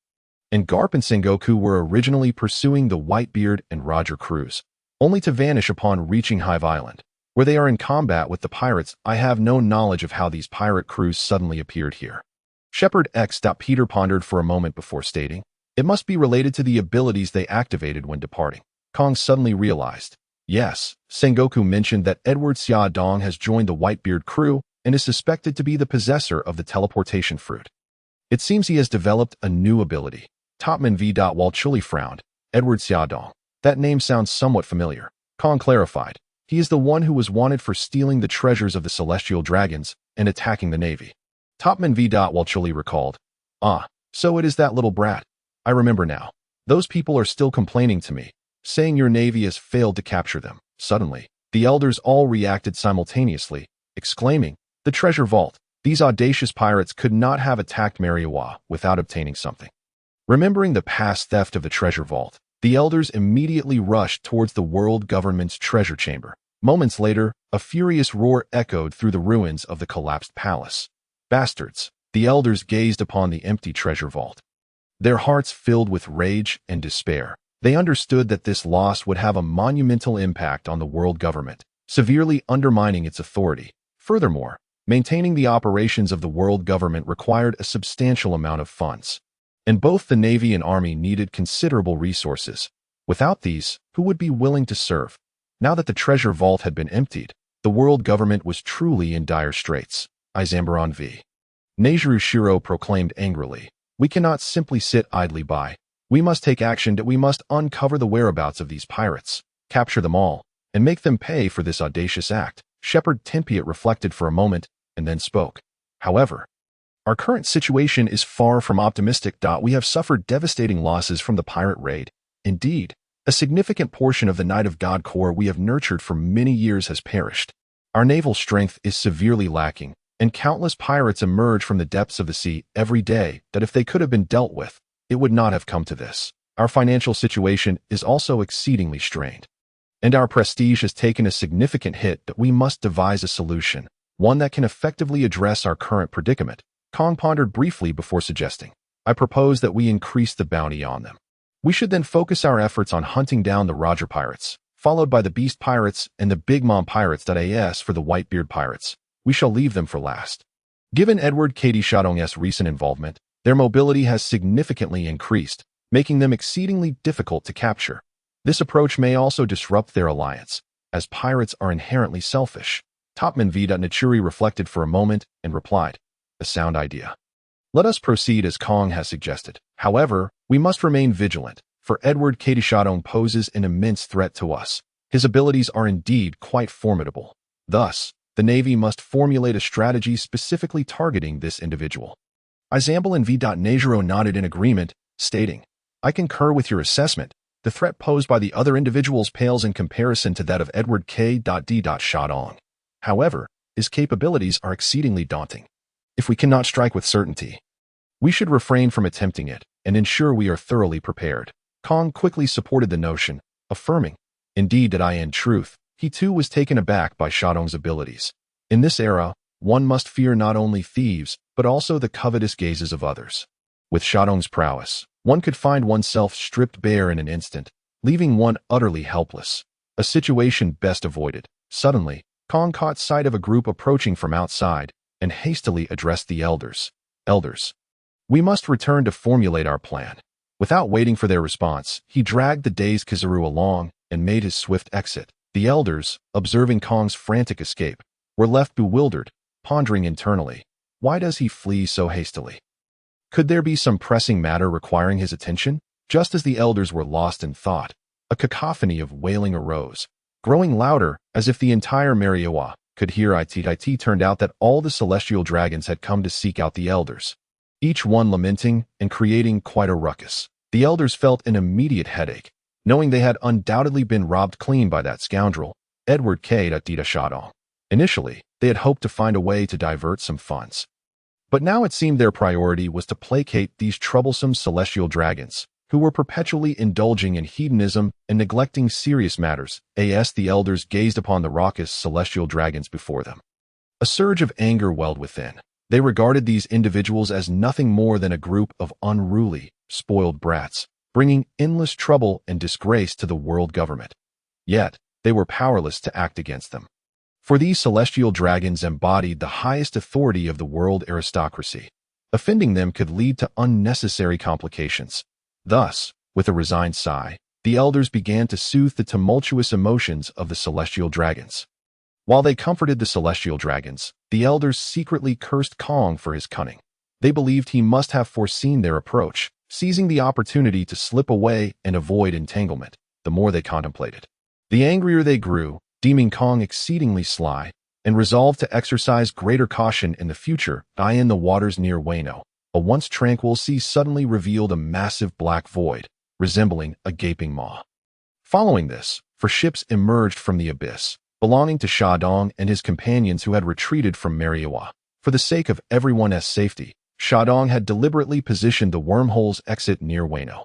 And Garp and Sengoku were originally pursuing the Whitebeard and Roger crews, only to vanish upon reaching Hive Island, where they are in combat with the pirates. I have no knowledge of how these pirate crews suddenly appeared here. Shepherd X. Peter pondered for a moment before stating, it must be related to the abilities they activated when departing. Kong suddenly realized, yes, Sengoku mentioned that Edward Xiaodong has joined the Whitebeard crew and is suspected to be the possessor of the teleportation fruit. It seems he has developed a new ability. Topman V. While Chuli frowned, Edward Xiaodong. That name sounds somewhat familiar. Kong clarified. He is the one who was wanted for stealing the treasures of the celestial dragons and attacking the navy. Topman V. While Chuli recalled. Ah, so it is that little brat. I remember now. Those people are still complaining to me, saying your navy has failed to capture them. Suddenly, the elders all reacted simultaneously, exclaiming, the treasure vault. These audacious pirates could not have attacked Mariewa without obtaining something. Remembering the past theft of the treasure vault, the elders immediately rushed towards the world government's treasure chamber. Moments later, a furious roar echoed through the ruins of the collapsed palace. Bastards! The elders gazed upon the empty treasure vault. Their hearts filled with rage and despair. They understood that this loss would have a monumental impact on the world government, severely undermining its authority. Furthermore, maintaining the operations of the world government required a substantial amount of funds, and both the Navy and Army needed considerable resources. Without these, who would be willing to serve? Now that the treasure vault had been emptied, the world government was truly in dire straits. Izambaron v. Nejuru Shiro proclaimed angrily, we cannot simply sit idly by. We must take action. We must uncover the whereabouts of these pirates, capture them all, and make them pay for this audacious act. Shepherd Tempiet reflected for a moment and then spoke. However, our current situation is far from optimistic. We have suffered devastating losses from the pirate raid. Indeed, a significant portion of the Knight of God Corps we have nurtured for many years has perished. Our naval strength is severely lacking, and countless pirates emerge from the depths of the sea every day that if they could have been dealt with, it would not have come to this. Our financial situation is also exceedingly strained, and our prestige has taken a significant hit. That we must devise a solution, one that can effectively address our current predicament. Kong pondered briefly before suggesting, I propose that we increase the bounty on them. We should then focus our efforts on hunting down the Roger pirates, followed by the Beast pirates and the Big Mom pirates. As for the Whitebeard pirates, we shall leave them for last. Given Edward K.D. Xiaodong's recent involvement, their mobility has significantly increased, making them exceedingly difficult to capture. This approach may also disrupt their alliance, as pirates are inherently selfish. Topman V. Nachuri reflected for a moment and replied, a sound idea. Let us proceed as Kong has suggested. However, we must remain vigilant, for Edward K.D. Xiaodong poses an immense threat to us. His abilities are indeed quite formidable. Thus, the Navy must formulate a strategy specifically targeting this individual. Izambaron V. Nejuro nodded in agreement, stating, I concur with your assessment. The threat posed by the other individuals pales in comparison to that of Edward K.D. Xiaodong. However, his capabilities are exceedingly daunting. If we cannot strike with certainty, we should refrain from attempting it and ensure we are thoroughly prepared. Kong quickly supported the notion, affirming, indeed that in truth, he too was taken aback by Xiaodong's abilities. In this era, one must fear not only thieves, but also the covetous gazes of others. With Xiaodong's prowess, one could find oneself stripped bare in an instant, leaving one utterly helpless, a situation best avoided. Suddenly, Kong caught sight of a group approaching from outside and hastily addressed the elders. Elders, we must return to formulate our plan. Without waiting for their response, he dragged the dazed Kizaru along and made his swift exit. The elders, observing Kong's frantic escape, were left bewildered, pondering internally, why does he flee so hastily? Could there be some pressing matter requiring his attention? Just as the elders were lost in thought, a cacophony of wailing arose. growing louder as if the entire Mariawa could hear it. It turned out that all the celestial dragons had come to seek out the elders, each one lamenting and creating quite a ruckus. The elders felt an immediate headache, knowing they had undoubtedly been robbed clean by that scoundrel, Edward Newgate. Initially, they had hoped to find a way to divert some funds. But now it seemed their priority was to placate these troublesome celestial dragons, who were perpetually indulging in hedonism and neglecting serious matters. The elders gazed upon the raucous celestial dragons before them. A surge of anger welled within. They regarded these individuals as nothing more than a group of unruly, spoiled brats, bringing endless trouble and disgrace to the world government. Yet, they were powerless to act against them. For these celestial dragons embodied the highest authority of the world aristocracy. Offending them could lead to unnecessary complications. Thus, with a resigned sigh, the elders began to soothe the tumultuous emotions of the celestial dragons. While they comforted the celestial dragons, the elders secretly cursed Kong for his cunning. They believed he must have foreseen their approach, seizing the opportunity to slip away and avoid entanglement. The more they contemplated, the angrier they grew, deeming Kong exceedingly sly, and resolved to exercise greater caution in the future. In the waters near Wano, a once tranquil sea suddenly revealed a massive black void, resembling a gaping maw. Following this, four ships emerged from the abyss, belonging to Sha Dong and his companions who had retreated from Mariawa. For the sake of everyone's safety, Sha Dong had deliberately positioned the wormhole's exit near Wano,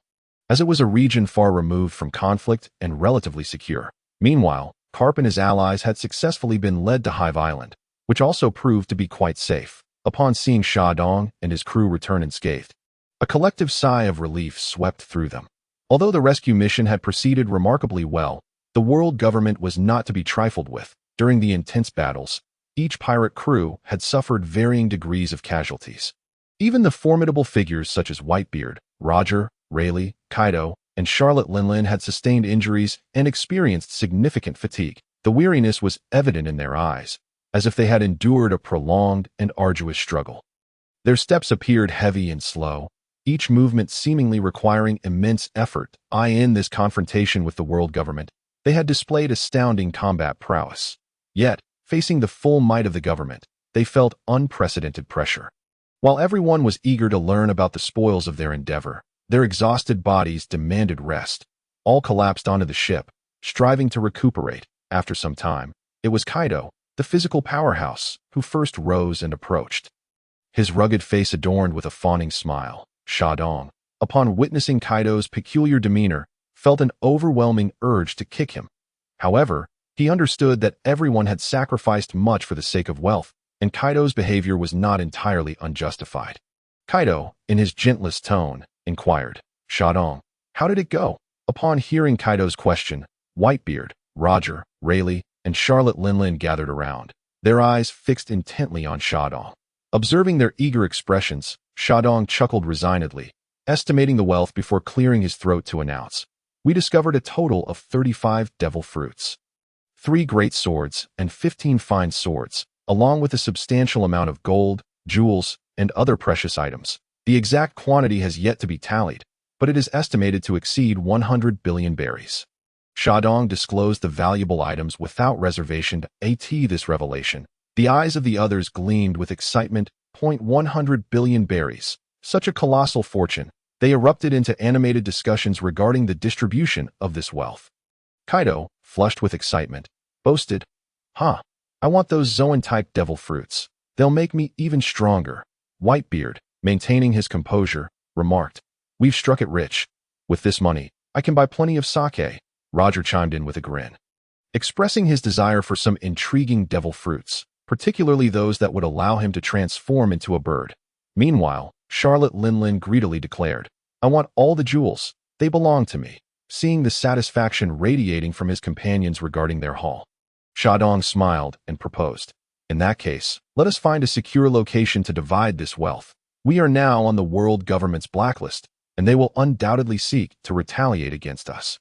as it was a region far removed from conflict and relatively secure. Meanwhile, Karp and his allies had successfully been led to Hive Island, which also proved to be quite safe. Upon seeing Sha Dong and his crew return unscathed, a collective sigh of relief swept through them. Although the rescue mission had proceeded remarkably well, the world government was not to be trifled with. During the intense battles, each pirate crew had suffered varying degrees of casualties. Even the formidable figures such as Whitebeard, Roger, Rayleigh, Kaido, and Charlotte Linlin had sustained injuries and experienced significant fatigue. The weariness was evident in their eyes, as if they had endured a prolonged and arduous struggle. Their steps appeared heavy and slow, each movement seemingly requiring immense effort. In this confrontation with the world government, they had displayed astounding combat prowess. Yet, facing the full might of the government, they felt unprecedented pressure. While everyone was eager to learn about the spoils of their endeavor, their exhausted bodies demanded rest. All collapsed onto the ship, striving to recuperate. After some time, it was Kaido, the physical powerhouse, who first rose and approached. His rugged face adorned with a fawning smile, Sha Dong, upon witnessing Kaido's peculiar demeanor, felt an overwhelming urge to kick him. However, he understood that everyone had sacrificed much for the sake of wealth, and Kaido's behavior was not entirely unjustified. Kaido, in his gentlest tone, inquired, "Sha Dong, how did it go?" Upon hearing Kaido's question, Whitebeard, Roger, Rayleigh, and Charlotte Linlin gathered around, their eyes fixed intently on Sha Dong. Observing their eager expressions, Sha Dong chuckled resignedly, estimating the wealth before clearing his throat to announce, "We discovered a total of 35 devil fruits, 3 great swords, and 15 fine swords, along with a substantial amount of gold, jewels, and other precious items. The exact quantity has yet to be tallied, but it is estimated to exceed 100 billion berries." Sha Dong disclosed the valuable items without reservation. This revelation, the eyes of the others gleamed with excitement. 100 billion berries, such a colossal fortune. They erupted into animated discussions regarding the distribution of this wealth. Kaido, flushed with excitement, boasted, "I want those Zoan-type devil fruits. They'll make me even stronger." Whitebeard, maintaining his composure, remarked, "We've struck it rich. With this money, I can buy plenty of sake." Roger chimed in with a grin, expressing his desire for some intriguing devil fruits, particularly those that would allow him to transform into a bird. Meanwhile, Charlotte Linlin greedily declared, "I want all the jewels. They belong to me." Seeing the satisfaction radiating from his companions regarding their haul, Sha Dong smiled and proposed, "In that case, let us find a secure location to divide this wealth. We are now on the world government's blacklist, and they will undoubtedly seek to retaliate against us.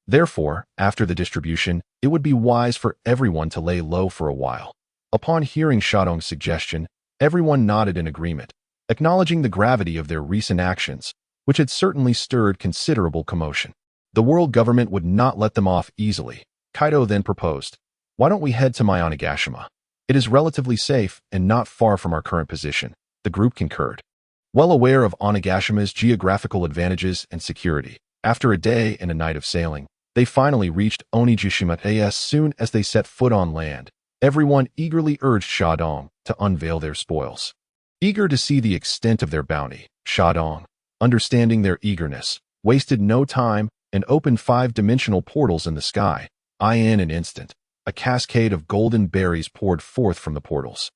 Therefore, after the distribution, it would be wise for everyone to lay low for a while." Upon hearing Sha Dong's suggestion, everyone nodded in agreement, acknowledging the gravity of their recent actions, which had certainly stirred considerable commotion. The world government would not let them off easily. Kaido then proposed. Why don't we head to Miyonagashima? It is relatively safe and not far from our current position, the group concurred. Well aware of Onagashima's geographical advantages and security, after a day and a night of sailing, they finally reached Onigashima. As soon as they set foot on land, everyone eagerly urged Shadong to unveil their spoils. Eager to see the extent of their bounty, Shadong, understanding their eagerness, wasted no time and opened 5-dimensional portals in the sky. In an instant, a cascade of golden berries poured forth from the portals.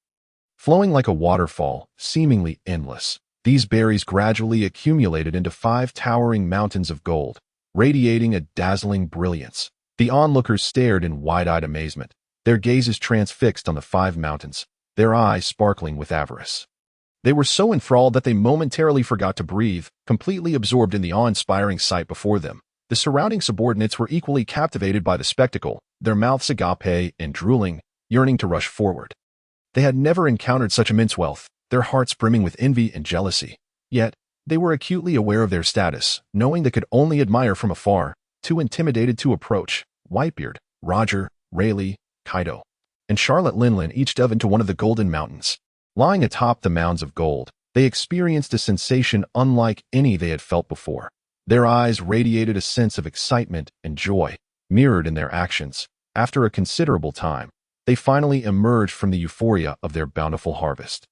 Flowing like a waterfall, seemingly endless, these berries gradually accumulated into 5 towering mountains of gold, radiating a dazzling brilliance. The onlookers stared in wide-eyed amazement, their gazes transfixed on the 5 mountains, their eyes sparkling with avarice. They were so enthralled that they momentarily forgot to breathe, completely absorbed in the awe-inspiring sight before them. The surrounding subordinates were equally captivated by the spectacle, their mouths agape and drooling, yearning to rush forward. They had never encountered such immense wealth, their hearts brimming with envy and jealousy. Yet, they were acutely aware of their status, knowing they could only admire from afar, too intimidated to approach. Whitebeard, Roger, Rayleigh, Kaido, and Charlotte Linlin each dove into one of the golden mountains. Lying atop the mounds of gold, they experienced a sensation unlike any they had felt before. Their eyes radiated a sense of excitement and joy, mirrored in their actions. After a considerable time, they finally emerged from the euphoria of their bountiful harvest.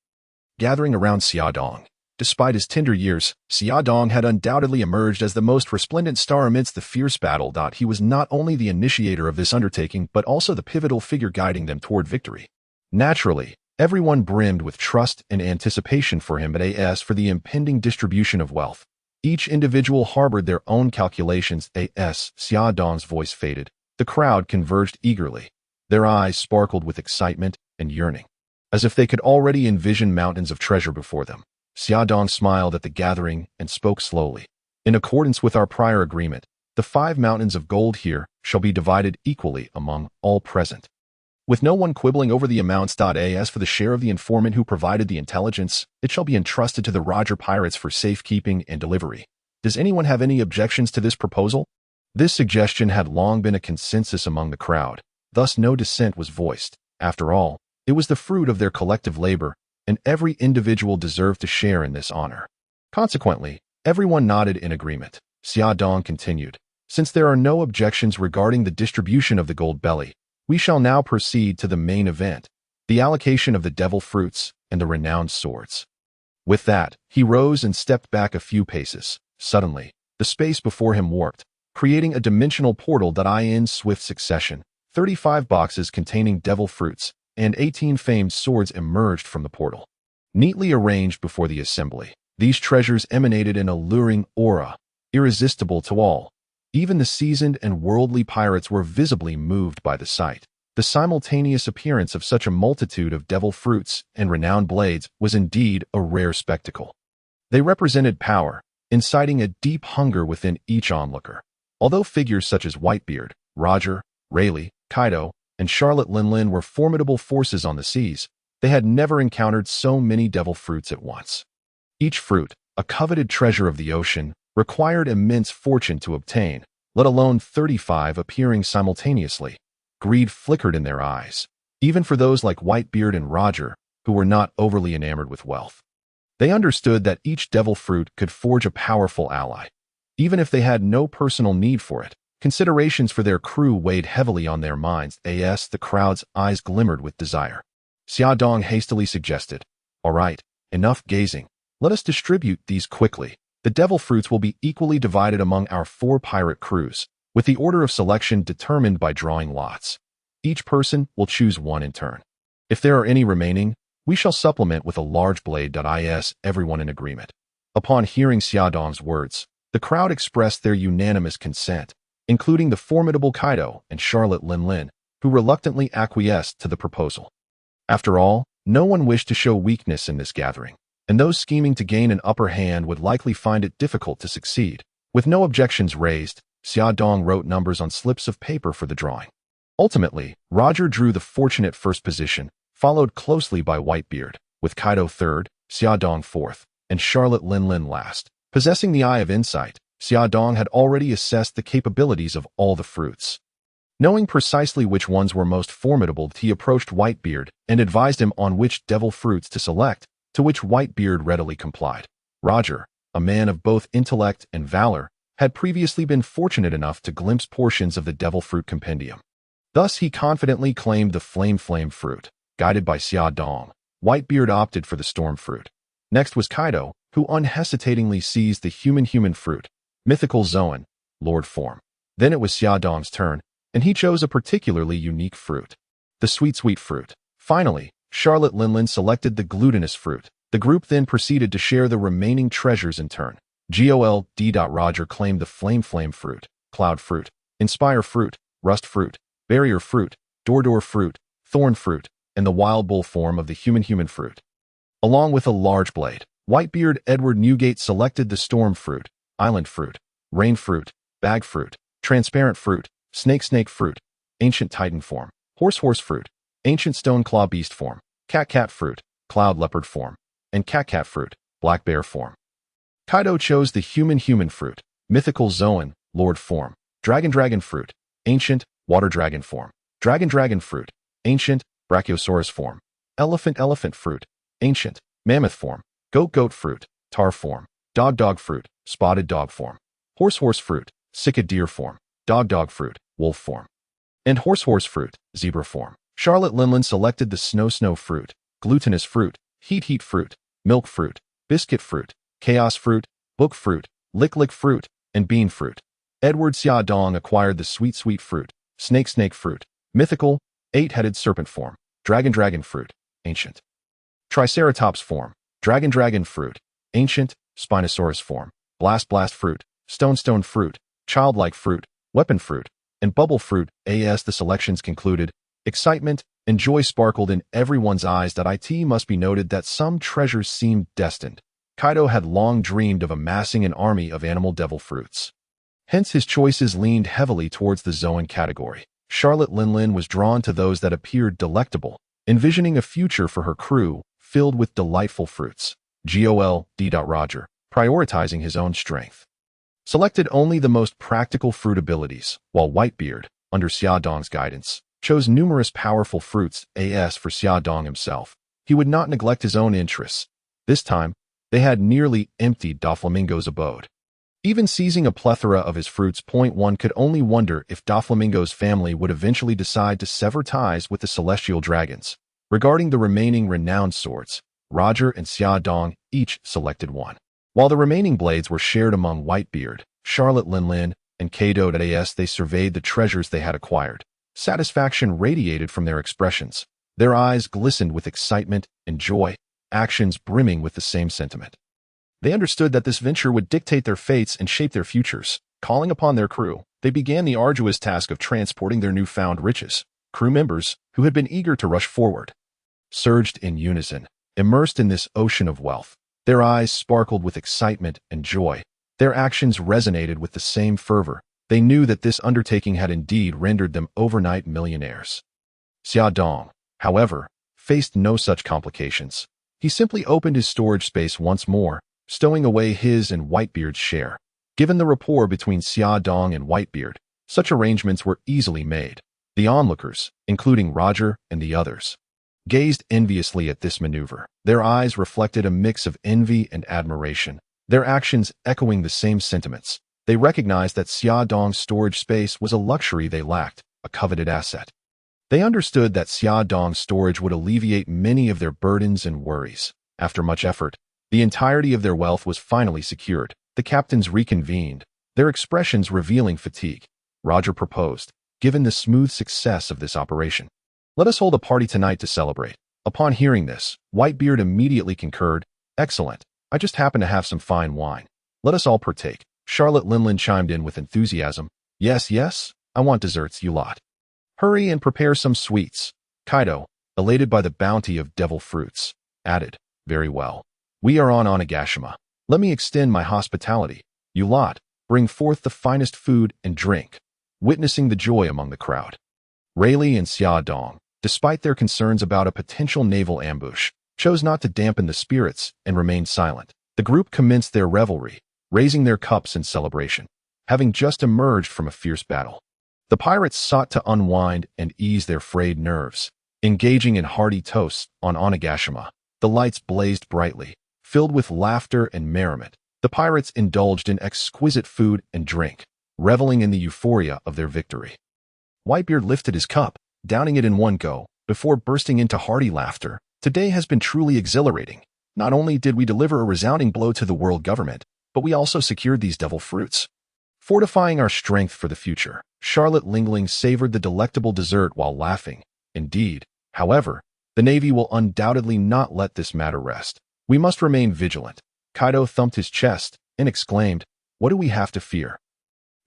Gathering around Xiaodong, despite his tender years, Xiaodong had undoubtedly emerged as the most resplendent star amidst the fierce battle. He was not only the initiator of this undertaking but also the pivotal figure guiding them toward victory. Naturally, everyone brimmed with trust and anticipation for him, but as for the impending distribution of wealth, each individual harbored their own calculations. Xiaodong's voice faded. The crowd converged eagerly. Their eyes sparkled with excitement and yearning, as if they could already envision mountains of treasure before them. Xiaodong smiled at the gathering and spoke slowly. In accordance with our prior agreement, the 5 mountains of gold here shall be divided equally among all present, with no one quibbling over the amounts. As for the share of the informant who provided the intelligence, it shall be entrusted to the Red-Haired Pirates for safekeeping and delivery. Does anyone have any objections to this proposal? This suggestion had long been a consensus among the crowd, thus no dissent was voiced. After all, it was the fruit of their collective labor, and every individual deserved to share in this honor. Consequently, everyone nodded in agreement. Xiaodong continued, since there are no objections regarding the distribution of the gold belly, we shall now proceed to the main event, the allocation of the devil fruits and the renowned swords. With that, he rose and stepped back a few paces. Suddenly, the space before him warped, creating a dimensional portal. In swift succession, 35 boxes containing devil fruits and 18 famed swords emerged from the portal. Neatly arranged before the assembly, these treasures emanated an alluring aura, irresistible to all. Even the seasoned and worldly pirates were visibly moved by the sight. The simultaneous appearance of such a multitude of devil fruits and renowned blades was indeed a rare spectacle. They represented power, inciting a deep hunger within each onlooker. Although figures such as Whitebeard, Roger, Rayleigh, Kaido, and Charlotte Linlin were formidable forces on the seas, they had never encountered so many devil fruits at once. Each fruit, a coveted treasure of the ocean, required immense fortune to obtain, let alone 35 appearing simultaneously. Greed flickered in their eyes, even for those like Whitebeard and Roger, who were not overly enamored with wealth. They understood that each devil fruit could forge a powerful ally. Even if they had no personal need for it, considerations for their crew weighed heavily on their minds. The crowd's eyes glimmered with desire. Xiaodong hastily suggested, "All right, enough gazing. Let us distribute these quickly. The devil fruits will be equally divided among our 4 pirate crews, with the order of selection determined by drawing lots. Each person will choose 1 in turn. If there are any remaining, we shall supplement with a large blade. Everyone in agreement." Upon hearing Xiaodong's words, the crowd expressed their unanimous consent, including the formidable Kaido and Charlotte Linlin, who reluctantly acquiesced to the proposal. After all, no one wished to show weakness in this gathering, and those scheming to gain an upper hand would likely find it difficult to succeed. With no objections raised, Xiaodong wrote numbers on slips of paper for the drawing. Ultimately, Roger drew the fortunate first position, followed closely by Whitebeard, with Kaido third, Xiaodong fourth, and Charlotte Linlin last. Possessing the eye of insight, Xiaodong had already assessed the capabilities of all the fruits. Knowing precisely which ones were most formidable, he approached Whitebeard and advised him on which devil fruits to select, to which Whitebeard readily complied. Roger, a man of both intellect and valor, had previously been fortunate enough to glimpse portions of the devil fruit compendium. Thus he confidently claimed the flame fruit. Guided by Xia Dong, Whitebeard opted for the storm fruit. Next was Kaido, who unhesitatingly seized the human fruit, mythical Zoan, Lord form. Then it was Xia Dong's turn, and he chose a particularly unique fruit, the sweet fruit. Finally, Charlotte Linlin selected the glutinous fruit. The group then proceeded to share the remaining treasures in turn. Gol D. Roger claimed the flame fruit, cloud fruit, inspire fruit, rust fruit, barrier fruit, door fruit, thorn fruit, and the wild bull form of the human fruit. Along with a large blade, Whitebeard Edward Newgate selected the storm fruit, island fruit, rain fruit, bag fruit, transparent fruit, snake fruit, ancient titan form, horse fruit, ancient stone claw beast form, cat fruit, cloud leopard form, and cat fruit, black bear form. Kaido chose the human fruit, mythical Zoan, Lord form, dragon fruit, ancient, water dragon form, dragon fruit, ancient, brachiosaurus form, elephant fruit, ancient, mammoth form, goat fruit, tar form, dog fruit, spotted dog form, horse fruit, cicad deer form, dog fruit, wolf form, and horse fruit, zebra form. Charlotte Linlin selected the snow fruit, glutinous fruit, heat fruit, milk fruit, biscuit fruit, chaos fruit, book fruit, lick fruit, and bean fruit. Edward Xia Dong acquired the sweet fruit, snake fruit, mythical, eight-headed serpent form, dragon fruit, ancient, triceratops form, dragon fruit, ancient, spinosaurus form, blast fruit, stone fruit, childlike fruit, weapon fruit, and bubble fruit. As the selections concluded, excitement and joy sparkled in everyone's eyes. It must be noted that some treasures seemed destined. Kaido had long dreamed of amassing an army of animal devil fruits. Hence his choices leaned heavily towards the Zoan category. Charlotte Linlin was drawn to those that appeared delectable, envisioning a future for her crew filled with delightful fruits. Gol D. Roger, prioritizing his own strength, selected only the most practical fruit abilities, while Whitebeard, under Xia Dong's guidance, chose numerous powerful fruits. As for Xia Dong himself, he would not neglect his own interests. This time, they had nearly emptied Doflamingo's abode. Even seizing a plethora of his fruits, one could only wonder if Doflamingo's family would eventually decide to sever ties with the celestial dragons. Regarding the remaining renowned swords, Roger and Xia Dong each selected one, while the remaining blades were shared among Whitebeard, Charlotte Linlin, and Kaido. As they surveyed the treasures they had acquired, satisfaction radiated from their expressions. Their eyes glistened with excitement and joy, actions brimming with the same sentiment. They understood that this venture would dictate their fates and shape their futures. Calling upon their crew, they began the arduous task of transporting their newfound riches. Crew members, who had been eager to rush forward, surged in unison, immersed in this ocean of wealth. Their eyes sparkled with excitement and joy. Their actions resonated with the same fervor. They knew that this undertaking had indeed rendered them overnight millionaires. Xia Dong, however, faced no such complications. He simply opened his storage space once more, stowing away his and Whitebeard's share. Given the rapport between Xia Dong and Whitebeard, such arrangements were easily made. The onlookers, including Roger and the others, gazed enviously at this maneuver. Their eyes reflected a mix of envy and admiration, their actions echoing the same sentiments. They recognized that Xia Dong's storage space was a luxury they lacked, a coveted asset. They understood that Xia Dong's storage would alleviate many of their burdens and worries. After much effort, the entirety of their wealth was finally secured. The captains reconvened, their expressions revealing fatigue. Roger proposed, given the smooth success of this operation, "Let us hold a party tonight to celebrate." Upon hearing this, Whitebeard immediately concurred. "Excellent. I just happen to have some fine wine. Let us all partake." Charlotte Linlin chimed in with enthusiasm. Yes, I want desserts, you lot. Hurry and prepare some sweets." Kaido, elated by the bounty of devil fruits, added, "Very well. We are on Onigashima. Let me extend my hospitality. You lot, bring forth the finest food and drink." Witnessing the joy among the crowd, Rayleigh and Xia Dong, despite their concerns about a potential naval ambush, chose not to dampen the spirits and remained silent. The group commenced their revelry, raising their cups in celebration, having just emerged from a fierce battle. The pirates sought to unwind and ease their frayed nerves, engaging in hearty toasts on Onigashima. The lights blazed brightly, filled with laughter and merriment. The pirates indulged in exquisite food and drink, reveling in the euphoria of their victory. Whitebeard lifted his cup, downing it in one go, before bursting into hearty laughter. Today has been truly exhilarating. Not only did we deliver a resounding blow to the world government, but we also secured these devil fruits, fortifying our strength for the future. Charlotte Lingling savored the delectable dessert while laughing. Indeed, however, the Navy will undoubtedly not let this matter rest. We must remain vigilant. Kaido thumped his chest and exclaimed, "What do we have to fear?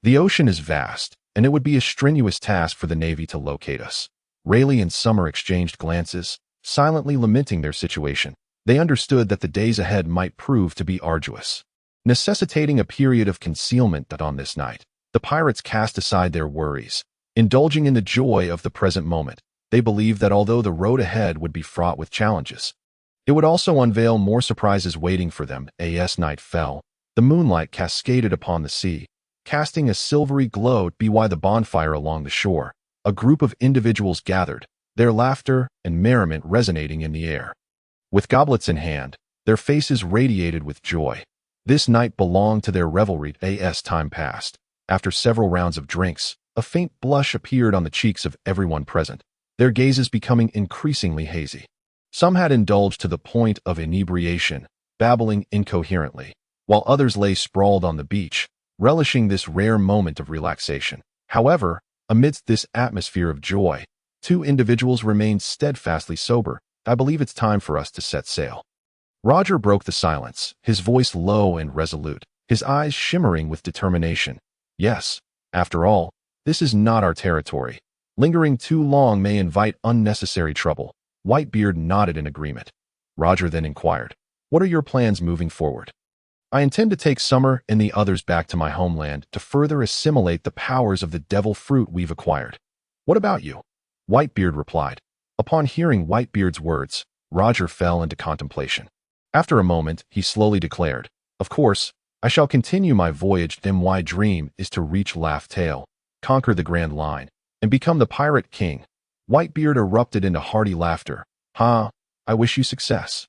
The ocean is vast, and it would be a strenuous task for the Navy to locate us." Rayleigh and Summer exchanged glances, silently lamenting their situation. They understood that the days ahead might prove to be arduous, necessitating a period of concealment. That on this night, the pirates cast aside their worries, indulging in the joy of the present moment. They believed that although the road ahead would be fraught with challenges, it would also unveil more surprises waiting for them. As night fell, the moonlight cascaded upon the sea, casting a silvery glow by the bonfire along the shore. A group of individuals gathered, their laughter and merriment resonating in the air. With goblets in hand, their faces radiated with joy. This night belonged to their revelry. As time passed, after several rounds of drinks, a faint blush appeared on the cheeks of everyone present, their gazes becoming increasingly hazy. Some had indulged to the point of inebriation, babbling incoherently, while others lay sprawled on the beach, relishing this rare moment of relaxation. However, amidst this atmosphere of joy, two individuals remained steadfastly sober. "I believe it's time for us to set sail." Roger broke the silence, his voice low and resolute, his eyes shimmering with determination. "Yes, after all, this is not our territory. Lingering too long may invite unnecessary trouble." Whitebeard nodded in agreement. Roger then inquired, "What are your plans moving forward?" "I intend to take Summer and the others back to my homeland to further assimilate the powers of the devil fruit we've acquired." "What about you?" Whitebeard replied. Upon hearing Whitebeard's words, Roger fell into contemplation. After a moment, he slowly declared, "Of course, I shall continue my voyage. My dream is to reach Laugh Tale, conquer the Grand Line, and become the Pirate King." Whitebeard erupted into hearty laughter. "Ha, I wish you success.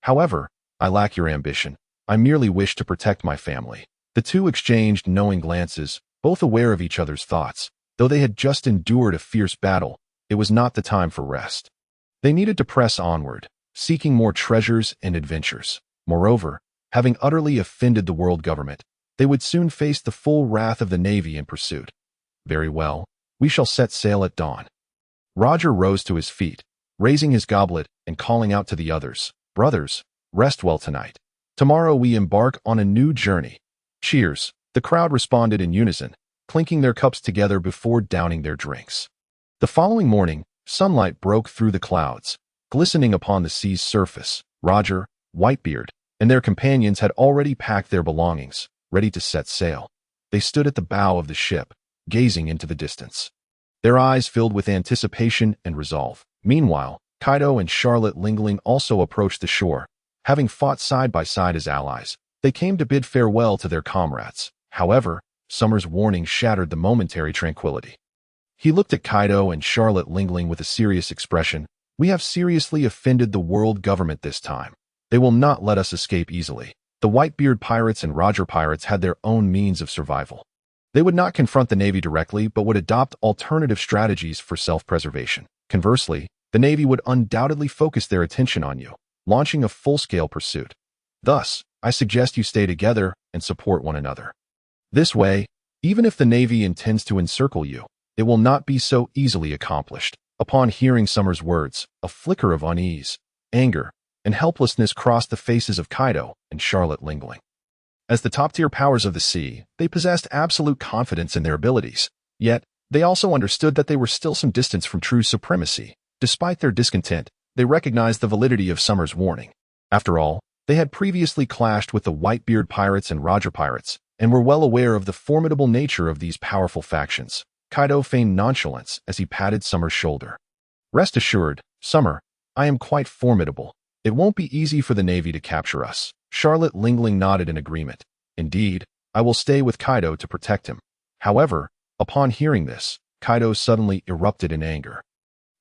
However, I lack your ambition. I merely wish to protect my family." The two exchanged knowing glances, both aware of each other's thoughts. Though they had just endured a fierce battle, it was not the time for rest. They needed to press onward, seeking more treasures and adventures. Moreover, having utterly offended the world government, they would soon face the full wrath of the Navy in pursuit. "Very well, we shall set sail at dawn." Roger rose to his feet, raising his goblet and calling out to the others, "Brothers, rest well tonight. Tomorrow we embark on a new journey." "Cheers!" The crowd responded in unison, clinking their cups together before downing their drinks. The following morning, sunlight broke through the clouds, glistening upon the sea's surface. Roger, Whitebeard, and their companions had already packed their belongings, ready to set sail. They stood at the bow of the ship, gazing into the distance, their eyes filled with anticipation and resolve. Meanwhile, Kaido and Charlotte Lingling also approached the shore. Having fought side by side as allies, they came to bid farewell to their comrades. However, Summer's warning shattered the momentary tranquility. He looked at Kaido and Charlotte Lingling with a serious expression. "We have seriously offended the world government this time. They will not let us escape easily." The Whitebeard Pirates and Roger Pirates had their own means of survival. They would not confront the Navy directly, but would adopt alternative strategies for self-preservation. Conversely, the Navy would undoubtedly focus their attention on you, launching a full-scale pursuit. Thus, I suggest you stay together and support one another. This way, even if the Navy intends to encircle you, it will not be so easily accomplished. Upon hearing Summer's words, a flicker of unease, anger, and helplessness crossed the faces of Kaido and Charlotte Lingling. As the top-tier powers of the sea, they possessed absolute confidence in their abilities. Yet, they also understood that they were still some distance from true supremacy. Despite their discontent, they recognized the validity of Summer's warning. After all, they had previously clashed with the Whitebeard Pirates and Roger Pirates, and were well aware of the formidable nature of these powerful factions. Kaido feigned nonchalance as he patted Summer's shoulder. "Rest assured, Summer, I am quite formidable. It won't be easy for the Navy to capture us." Charlotte Lingling nodded in agreement. "Indeed, I will stay with Kaido to protect him." However, upon hearing this, Kaido suddenly erupted in anger.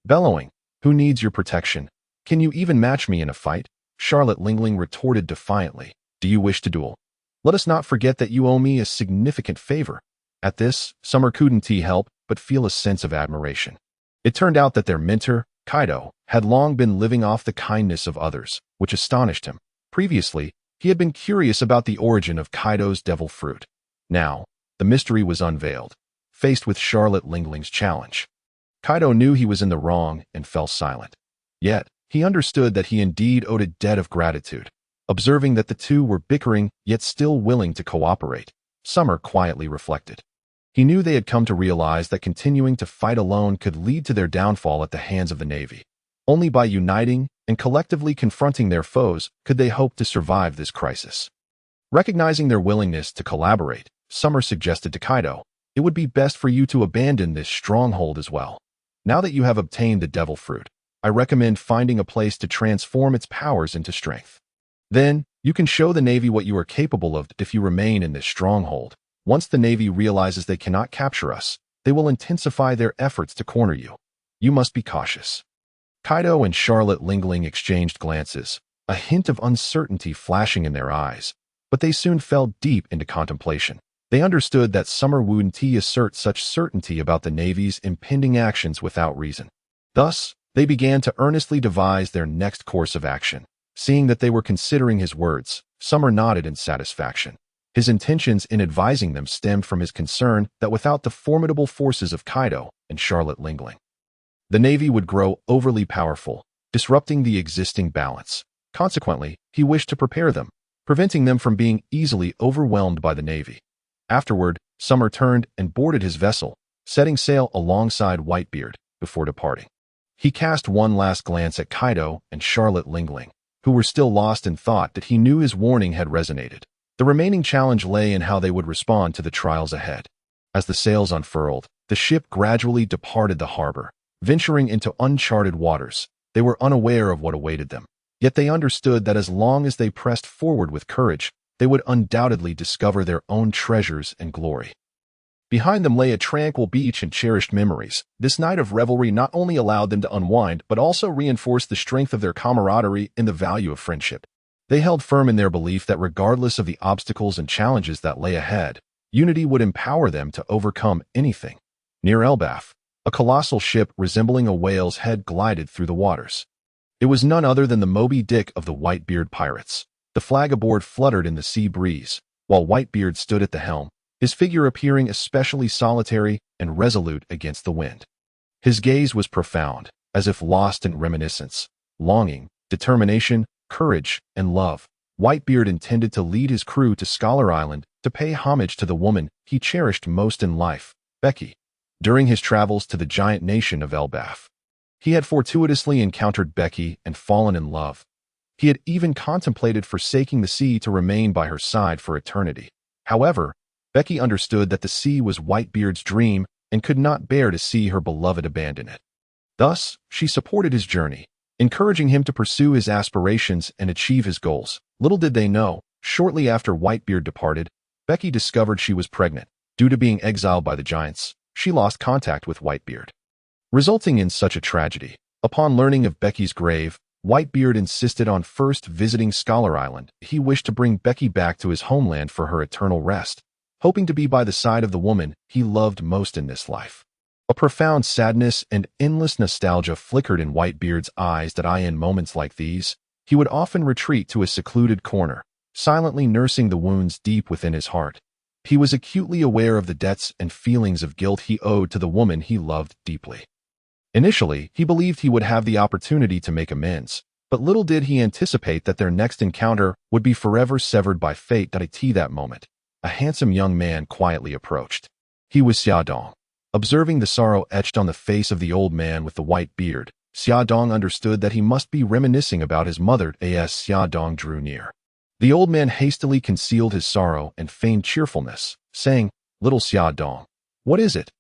Bellowing, "Who needs your protection? Can you even match me in a fight?" Charlotte Lingling retorted defiantly, "Do you wish to duel? Let us not forget that you owe me a significant favor." At this, Summer couldn't help but feel a sense of admiration. It turned out that their mentor, Kaido, had long been living off the kindness of others, which astonished him. Previously, he had been curious about the origin of Kaido's devil fruit. Now, the mystery was unveiled. Faced with Charlotte Lingling's challenge, Kaido knew he was in the wrong and fell silent. Yet, he understood that he indeed owed a debt of gratitude. Observing that the two were bickering yet still willing to cooperate, Summer quietly reflected. He knew they had come to realize that continuing to fight alone could lead to their downfall at the hands of the Navy. Only by uniting and collectively confronting their foes could they hope to survive this crisis. Recognizing their willingness to collaborate, Summer suggested to Kaido, "It would be best for you to abandon this stronghold as well. Now that you have obtained the devil fruit, I recommend finding a place to transform its powers into strength. Then, you can show the Navy what you are capable of if you remain in this stronghold. Once the Navy realizes they cannot capture us, they will intensify their efforts to corner you. You must be cautious." Kaido and Charlotte Lingling exchanged glances, a hint of uncertainty flashing in their eyes, but they soon fell deep into contemplation. They understood that Summer wouldn't assert such certainty about the Navy's impending actions without reason. Thus, they began to earnestly devise their next course of action. Seeing that they were considering his words, Summer nodded in satisfaction. His intentions in advising them stemmed from his concern that without the formidable forces of Kaido and Charlotte Lingling, the Navy would grow overly powerful, disrupting the existing balance. Consequently, he wished to prepare them, preventing them from being easily overwhelmed by the Navy. Afterward, Summer turned and boarded his vessel, setting sail alongside Whitebeard before departing. He cast one last glance at Kaido and Charlotte Lingling, who were still lost in thought that he knew his warning had resonated. The remaining challenge lay in how they would respond to the trials ahead. As the sails unfurled, the ship gradually departed the harbor, venturing into uncharted waters. They were unaware of what awaited them, yet they understood that as long as they pressed forward with courage, they would undoubtedly discover their own treasures and glory. Behind them lay a tranquil beach and cherished memories. This night of revelry not only allowed them to unwind, but also reinforced the strength of their camaraderie and the value of friendship. They held firm in their belief that regardless of the obstacles and challenges that lay ahead, unity would empower them to overcome anything. Near Elbaf, a colossal ship resembling a whale's head glided through the waters. It was none other than the Moby Dick of the Whitebeard Pirates. The flag aboard fluttered in the sea breeze, while Whitebeard stood at the helm, his figure appearing especially solitary and resolute against the wind. His gaze was profound, as if lost in reminiscence, longing, determination, courage, and love. Whitebeard intended to lead his crew to Scholar Island to pay homage to the woman he cherished most in life, Becky. During his travels to the giant nation of Elbaf, he had fortuitously encountered Becky and fallen in love. He had even contemplated forsaking the sea to remain by her side for eternity. However, Becky understood that the sea was Whitebeard's dream and could not bear to see her beloved abandon it. Thus, she supported his journey, encouraging him to pursue his aspirations and achieve his goals. Little did they know, shortly after Whitebeard departed, Becky discovered she was pregnant. Due to being exiled by the giants, she lost contact with Whitebeard, resulting in such a tragedy. Upon learning of Becky's grave, Whitebeard insisted on first visiting Scholar Island. He wished to bring Becky back to his homeland for her eternal rest, hoping to be by the side of the woman he loved most in this life. A profound sadness and endless nostalgia flickered in Whitebeard's eyes that in moments like these, he would often retreat to a secluded corner, silently nursing the wounds deep within his heart. He was acutely aware of the debts and feelings of guilt he owed to the woman he loved deeply. Initially, he believed he would have the opportunity to make amends, but little did he anticipate that their next encounter would be forever severed by fate. At that moment, a handsome young man quietly approached. He was Xiaodong. Observing the sorrow etched on the face of the old man with the white beard, Xiaodong understood that he must be reminiscing about his mother. As Xiaodong drew near, the old man hastily concealed his sorrow and feigned cheerfulness, saying, "Little Xiaodong, what is it?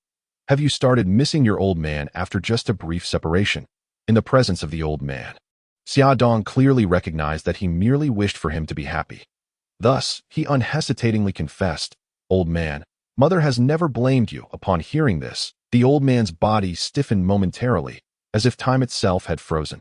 Have you started missing your old man after just a brief separation?" In the presence of the old man, Xiaodong clearly recognized that he merely wished for him to be happy. Thus, he unhesitatingly confessed, "Old man, mother has never blamed you." Upon hearing this, The old man's body stiffened momentarily, as if time itself had frozen.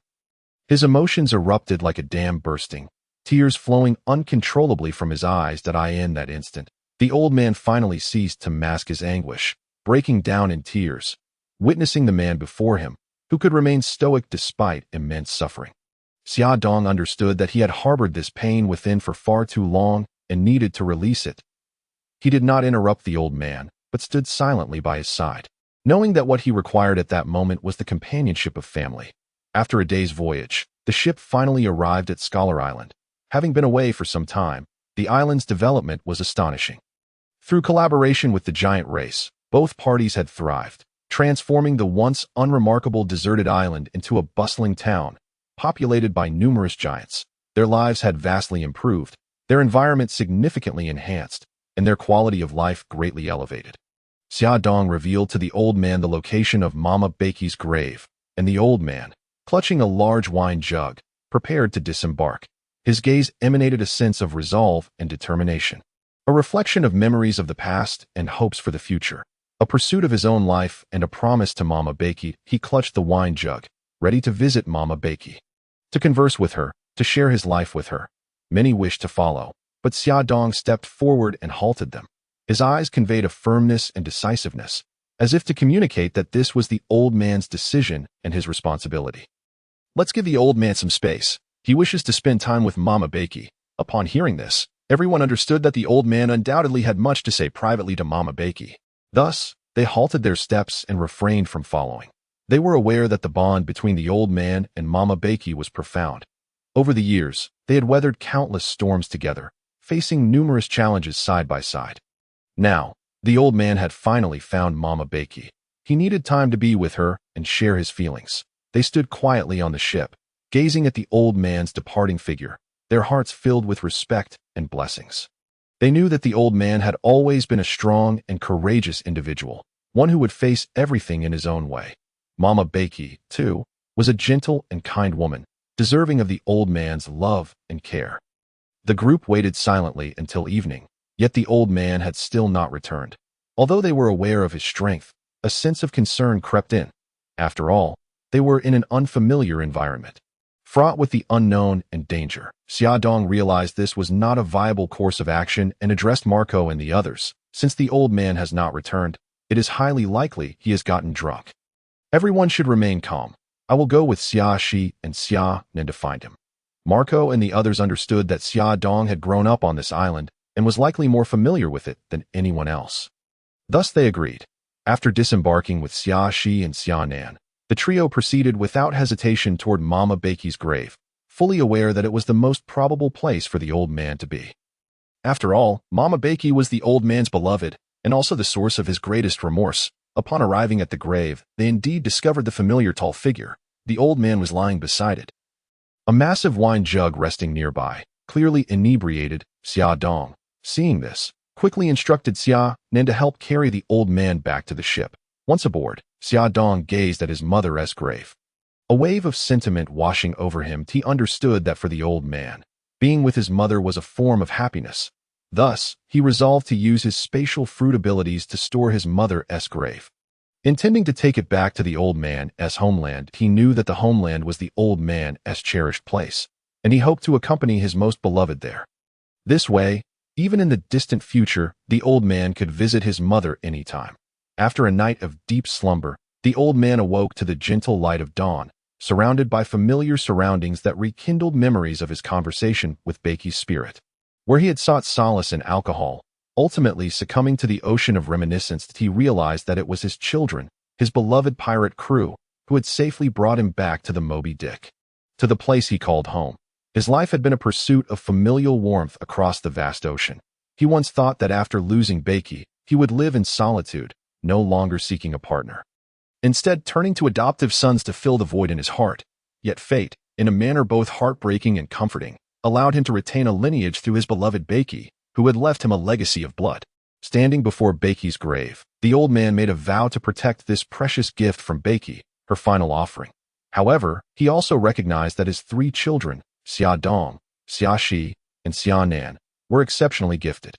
His emotions erupted like a dam bursting, tears flowing uncontrollably from his eyes. In that instant, the old man finally ceased to mask his anguish, breaking down in tears, witnessing the man before him, who could remain stoic despite immense suffering. Xia Dong understood that he had harbored this pain within for far too long and needed to release it. He did not interrupt the old man, but stood silently by his side, knowing that what he required at that moment was the companionship of family. After a day's voyage, the ship finally arrived at Scholar Island. Having been away for some time, the island's development was astonishing. Through collaboration with the giant race, both parties had thrived, transforming the once unremarkable deserted island into a bustling town, populated by numerous giants. Their lives had vastly improved, their environment significantly enhanced, and their quality of life greatly elevated. Xia Dong revealed to the old man the location of Mama Bakey's grave, and the old man, clutching a large wine jug, prepared to disembark. His gaze emanated a sense of resolve and determination, a reflection of memories of the past and hopes for the future, a pursuit of his own life and a promise to Mama Bakey. He clutched the wine jug, ready to visit Mama Bakey, to converse with her, to share his life with her. Many wished to follow, but Xia Dong stepped forward and halted them. His eyes conveyed a firmness and decisiveness, as if to communicate that this was the old man's decision and his responsibility. Let's give the old man some space. He wishes to spend time with Mama Bakey. Upon hearing this, everyone understood that the old man undoubtedly had much to say privately to Mama Bakey. Thus, they halted their steps and refrained from following. They were aware that the bond between the old man and Mama Bakey was profound. Over the years, they had weathered countless storms together, facing numerous challenges side by side. Now, the old man had finally found Mama Bakey. He needed time to be with her and share his feelings. They stood quietly on the ship, gazing at the old man's departing figure, their hearts filled with respect and blessings. They knew that the old man had always been a strong and courageous individual, one who would face everything in his own way. Mama Bakey, too, was a gentle and kind woman, deserving of the old man's love and care. The group waited silently until evening, yet the old man had still not returned. Although they were aware of his strength, a sense of concern crept in. After all, they were in an unfamiliar environment, fraught with the unknown and danger. Xia Dong realized this was not a viable course of action and addressed Marco and the others. Since the old man has not returned, it is highly likely he has gotten drunk. Everyone should remain calm. I will go with Xia Shi and Xia Nen to find him. Marco and the others understood that Xia Dong had grown up on this island and was likely more familiar with it than anyone else. Thus they agreed. After disembarking with Xia Shi and Xia Nan, the trio proceeded without hesitation toward Mama Bakey's grave, fully aware that it was the most probable place for the old man to be. After all, Mama Bakey was the old man's beloved, and also the source of his greatest remorse. Upon arriving at the grave, they indeed discovered the familiar tall figure. The old man was lying beside it, a massive wine jug resting nearby, clearly inebriated. Xia Dong, seeing this, quickly instructed Xia Nen to help carry the old man back to the ship. Once aboard, Xia Dong gazed at his mother's grave. A wave of sentiment washing over him. He understood that for the old man, being with his mother was a form of happiness. Thus, he resolved to use his spatial fruit abilities to store his mother's grave. Intending to take it back to the old man's homeland, he knew that the homeland was the old man's cherished place, and he hoped to accompany his most beloved there. This way, even in the distant future, the old man could visit his mother anytime. After a night of deep slumber, the old man awoke to the gentle light of dawn, surrounded by familiar surroundings that rekindled memories of his conversation with Bakey's spirit. Where he had sought solace in alcohol, ultimately succumbing to the ocean of reminiscence, he realized that it was his children, his beloved pirate crew, who had safely brought him back to the Moby Dick, to the place he called home. His life had been a pursuit of familial warmth across the vast ocean. He once thought that after losing Bakey, he would live in solitude, no longer seeking a partner, instead turning to adoptive sons to fill the void in his heart. Yet fate, in a manner both heartbreaking and comforting, allowed him to retain a lineage through his beloved Bakey, who had left him a legacy of blood. Standing before Bakey's grave, the old man made a vow to protect this precious gift from Bakey, her final offering. However, he also recognized that his three children, Xia Dong, Xia Shi, and Xia Nan, were exceptionally gifted.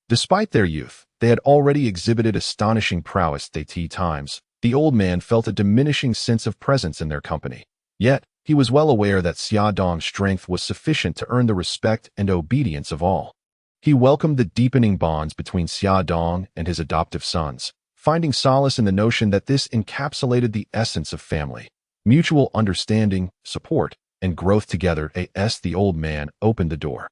Despite their youth, they had already exhibited astonishing prowess. Times, The old man felt a diminishing sense of presence in their company. Yet, he was well aware that Xia Dong's strength was sufficient to earn the respect and obedience of all. He welcomed the deepening bonds between Xia Dong and his adoptive sons, finding solace in the notion that this encapsulated the essence of family: mutual understanding, support, and growth together. As the old man opened the door,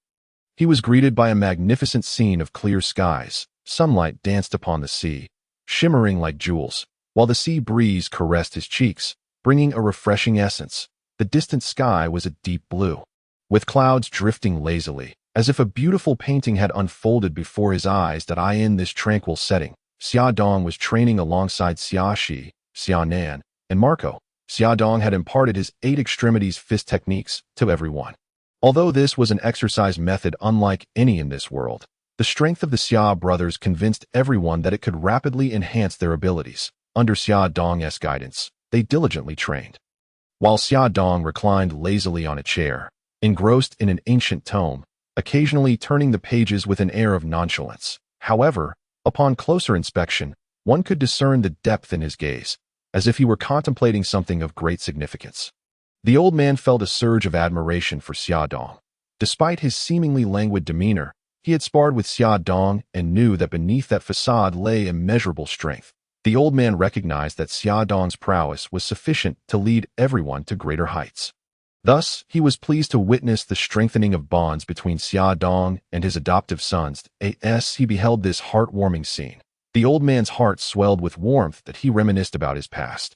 he was greeted by a magnificent scene of clear skies. Sunlight danced upon the sea, shimmering like jewels, while the sea breeze caressed his cheeks, bringing a refreshing essence. The distant sky was a deep blue, with clouds drifting lazily, as if a beautiful painting had unfolded before his eyes. In this tranquil setting, Xia Dong was training alongside Xia Shi, Xia Nan, and Marco. Xia Dong had imparted his 8 extremities fist techniques to everyone. Although this was an exercise method unlike any in this world, the strength of the Xia brothers convinced everyone that it could rapidly enhance their abilities. Under Xia Dong's guidance, they diligently trained. While Xia Dong reclined lazily on a chair, engrossed in an ancient tome, occasionally turning the pages with an air of nonchalance. However, upon closer inspection, one could discern the depth in his gaze, as if he were contemplating something of great significance. The old man felt a surge of admiration for Xia Dong. Despite his seemingly languid demeanor, he had sparred with Xia Dong and knew that beneath that facade lay immeasurable strength. The old man recognized that Xia Dong's prowess was sufficient to lead everyone to greater heights. Thus, he was pleased to witness the strengthening of bonds between Xia Dong and his adoptive sons. As he beheld this heartwarming scene, the old man's heart swelled with warmth that he reminisced about his past.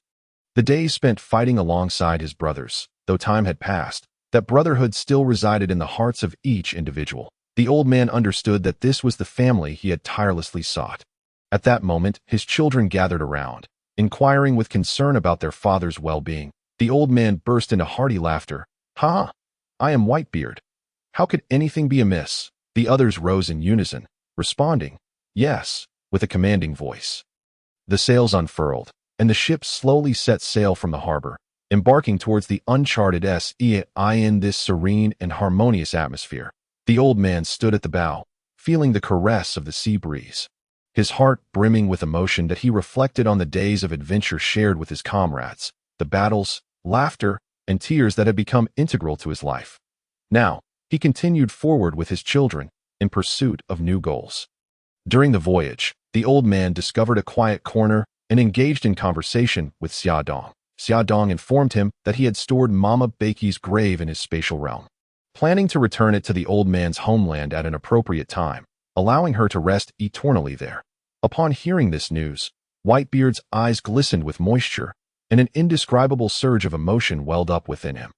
The days spent fighting alongside his brothers, though time had passed, that brotherhood still resided in the hearts of each individual. The old man understood that this was the family he had tirelessly sought. At that moment, his children gathered around, inquiring with concern about their father's well-being. The old man burst into hearty laughter. "Ha! I am Whitebeard. How could anything be amiss?" The others rose in unison, responding, "Yes," with a commanding voice. The sails unfurled, and the ship slowly set sail from the harbor, embarking towards the uncharted sea. In this serene and harmonious atmosphere, the old man stood at the bow, feeling the caress of the sea breeze, his heart brimming with emotion that he reflected on the days of adventure shared with his comrades, the battles, laughter, and tears that had become integral to his life. Now, he continued forward with his children, in pursuit of new goals. During the voyage, the old man discovered a quiet corner and engaged in conversation with Xia Dong. Xia Dong informed him that he had stored Mama Bakey's grave in his spatial realm, planning to return it to the old man's homeland at an appropriate time, allowing her to rest eternally there. Upon hearing this news, Whitebeard's eyes glistened with moisture, and an indescribable surge of emotion welled up within him.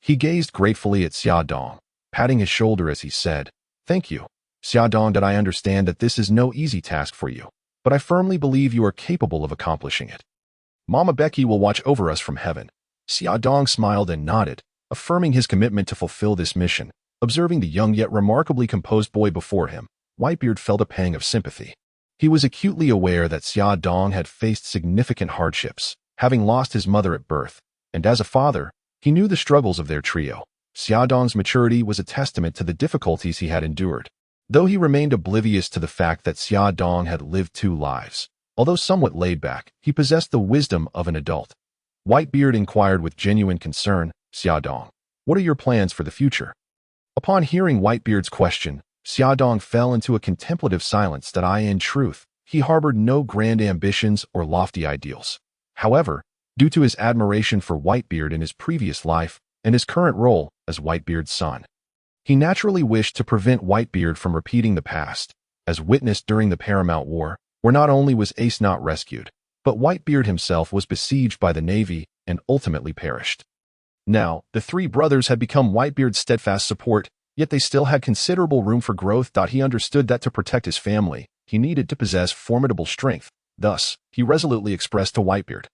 He gazed gratefully at Xia Dong, patting his shoulder as he said, "Thank you, Xia Dong. I understand that this is no easy task for you, but I firmly believe you are capable of accomplishing it. Mama Becky will watch over us from heaven." Xia Dong smiled and nodded, affirming his commitment to fulfill this mission. Observing the young yet remarkably composed boy before him, Whitebeard felt a pang of sympathy. He was acutely aware that Xia Dong had faced significant hardships, having lost his mother at birth, and as a father, he knew the struggles of their trio. Xia Dong's maturity was a testament to the difficulties he had endured, though he remained oblivious to the fact that Xia Dong had lived 2 lives. Although somewhat laid back, he possessed the wisdom of an adult. Whitebeard inquired with genuine concern, "Xia Dong, what are your plans for the future?" Upon hearing Whitebeard's question, Xia Dong fell into a contemplative silence. In truth, he harbored no grand ambitions or lofty ideals. However, due to his admiration for Whitebeard in his previous life and his current role as Whitebeard's son, he naturally wished to prevent Whitebeard from repeating the past, as witnessed during the Paramount War, where not only was Ace not rescued, but Whitebeard himself was besieged by the Navy and ultimately perished. Now, the 3 brothers had become Whitebeard's steadfast support, yet they still had considerable room for growth. He understood that to protect his family, he needed to possess formidable strength. Thus, he resolutely expressed to Whitebeard,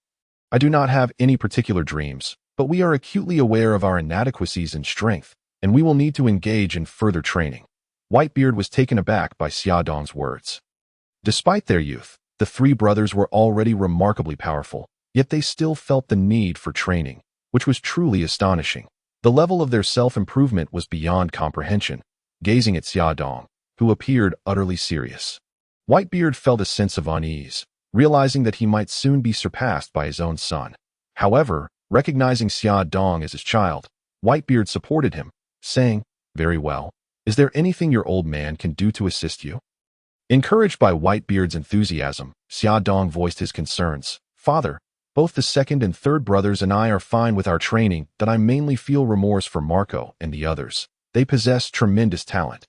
"I do not have any particular dreams, but we are acutely aware of our inadequacies in strength, and we will need to engage in further training." Whitebeard was taken aback by Xia Dong's words. Despite their youth, the 3 brothers were already remarkably powerful, yet they still felt the need for training, which was truly astonishing. The level of their self-improvement was beyond comprehension. Gazing at Xia Dong, who appeared utterly serious, Whitebeard felt a sense of unease. realizing that he might soon be surpassed by his own son. However, recognizing Xia Dong as his child, Whitebeard supported him, saying, "Very well. Is there anything your old man can do to assist you?" Encouraged by Whitebeard's enthusiasm, Xia Dong voiced his concerns. "Father, both the second and third brothers and I are fine with our training, but I mainly feel remorse for Marco and the others. They possess tremendous talent.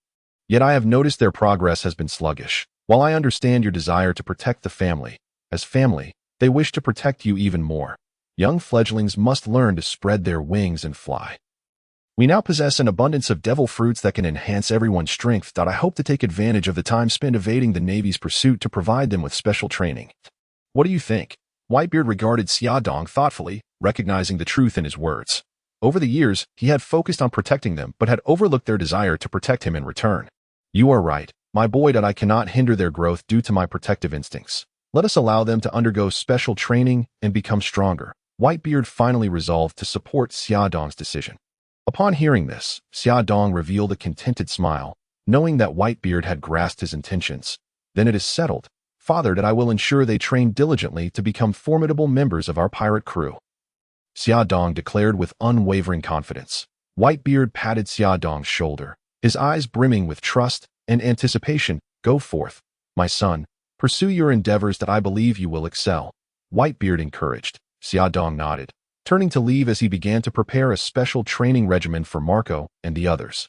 Yet I have noticed their progress has been sluggish. While I understand your desire to protect the family, as family, they wish to protect you even more. Young fledglings must learn to spread their wings and fly. We now possess an abundance of devil fruits that can enhance everyone's strength. I hope to take advantage of the time spent evading the Navy's pursuit to provide them with special training. What do you think?" Whitebeard regarded Xia Dong thoughtfully, recognizing the truth in his words. Over the years, he had focused on protecting them but had overlooked their desire to protect him in return. "You are right, my boy, that I cannot hinder their growth due to my protective instincts. Let us allow them to undergo special training and become stronger." Whitebeard finally resolved to support Xia Dong's decision. Upon hearing this, Xia Dong revealed a contented smile, knowing that Whitebeard had grasped his intentions. "Then it is settled, Father, that I will ensure they train diligently to become formidable members of our pirate crew," Xia Dong declared with unwavering confidence. Whitebeard patted Xia Dong's shoulder, his eyes brimming with trust and anticipation. "Go forth, my son. Pursue your endeavors that I believe you will excel," Whitebeard encouraged. Xia Dong nodded, turning to leave as he began to prepare a special training regimen for Marco and the others.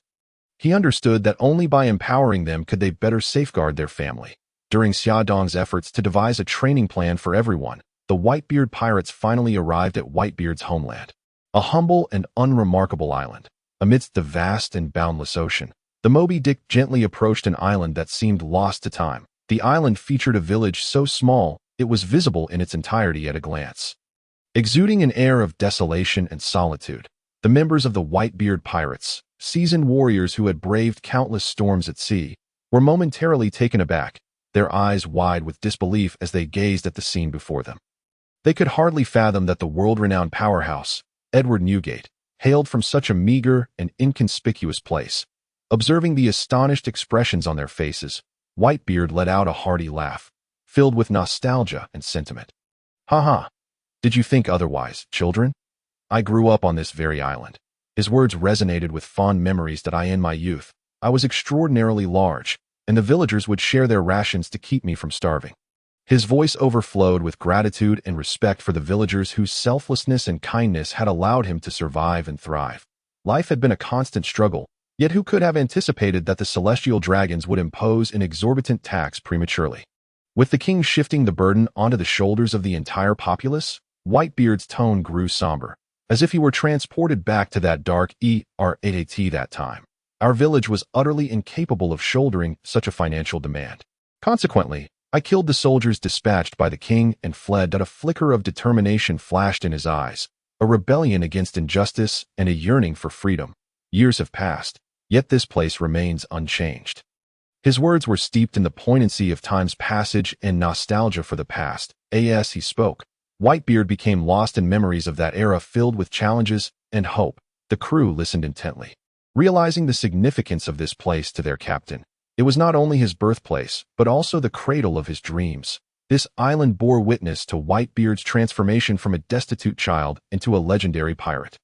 He understood that only by empowering them could they better safeguard their family. During Xia Dong's efforts to devise a training plan for everyone, the Whitebeard Pirates finally arrived at Whitebeard's homeland, a humble and unremarkable island. Amidst the vast and boundless ocean, the Moby Dick gently approached an island that seemed lost to time. The island featured a village so small it was visible in its entirety at a glance. Exuding an air of desolation and solitude, the members of the Whitebeard Pirates, seasoned warriors who had braved countless storms at sea, were momentarily taken aback, their eyes wide with disbelief as they gazed at the scene before them. They could hardly fathom that the world-renowned powerhouse, Edward Newgate, hailed from such a meager and inconspicuous place. Observing the astonished expressions on their faces, Whitebeard let out a hearty laugh, filled with nostalgia and sentiment. "Ha ha! Did you think otherwise, children? I grew up on this very island." His words resonated with fond memories that in my youth, I was extraordinarily large, and the villagers would share their rations to keep me from starving. His voice overflowed with gratitude and respect for the villagers whose selflessness and kindness had allowed him to survive and thrive. Life had been a constant struggle, yet who could have anticipated that the celestial dragons would impose an exorbitant tax prematurely? With the king shifting the burden onto the shoulders of the entire populace, Whitebeard's tone grew somber, as if he were transported back to that dark era that time. Our village was utterly incapable of shouldering such a financial demand. Consequently, I killed the soldiers dispatched by the king and fled. A flicker of determination flashed in his eyes, a rebellion against injustice and a yearning for freedom. Years have passed, yet this place remains unchanged. His words were steeped in the poignancy of time's passage and nostalgia for the past. As he spoke, Whitebeard became lost in memories of that era filled with challenges and hope. The crew listened intently, realizing the significance of this place to their captain. It was not only his birthplace, but also the cradle of his dreams. This island bore witness to Whitebeard's transformation from a destitute child into a legendary pirate.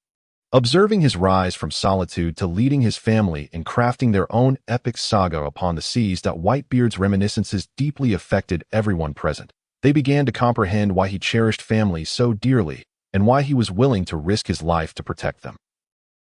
Observing his rise from solitude to leading his family in crafting their own epic saga upon the seas, that Whitebeard's reminiscences deeply affected everyone present. They began to comprehend why he cherished family so dearly and why he was willing to risk his life to protect them.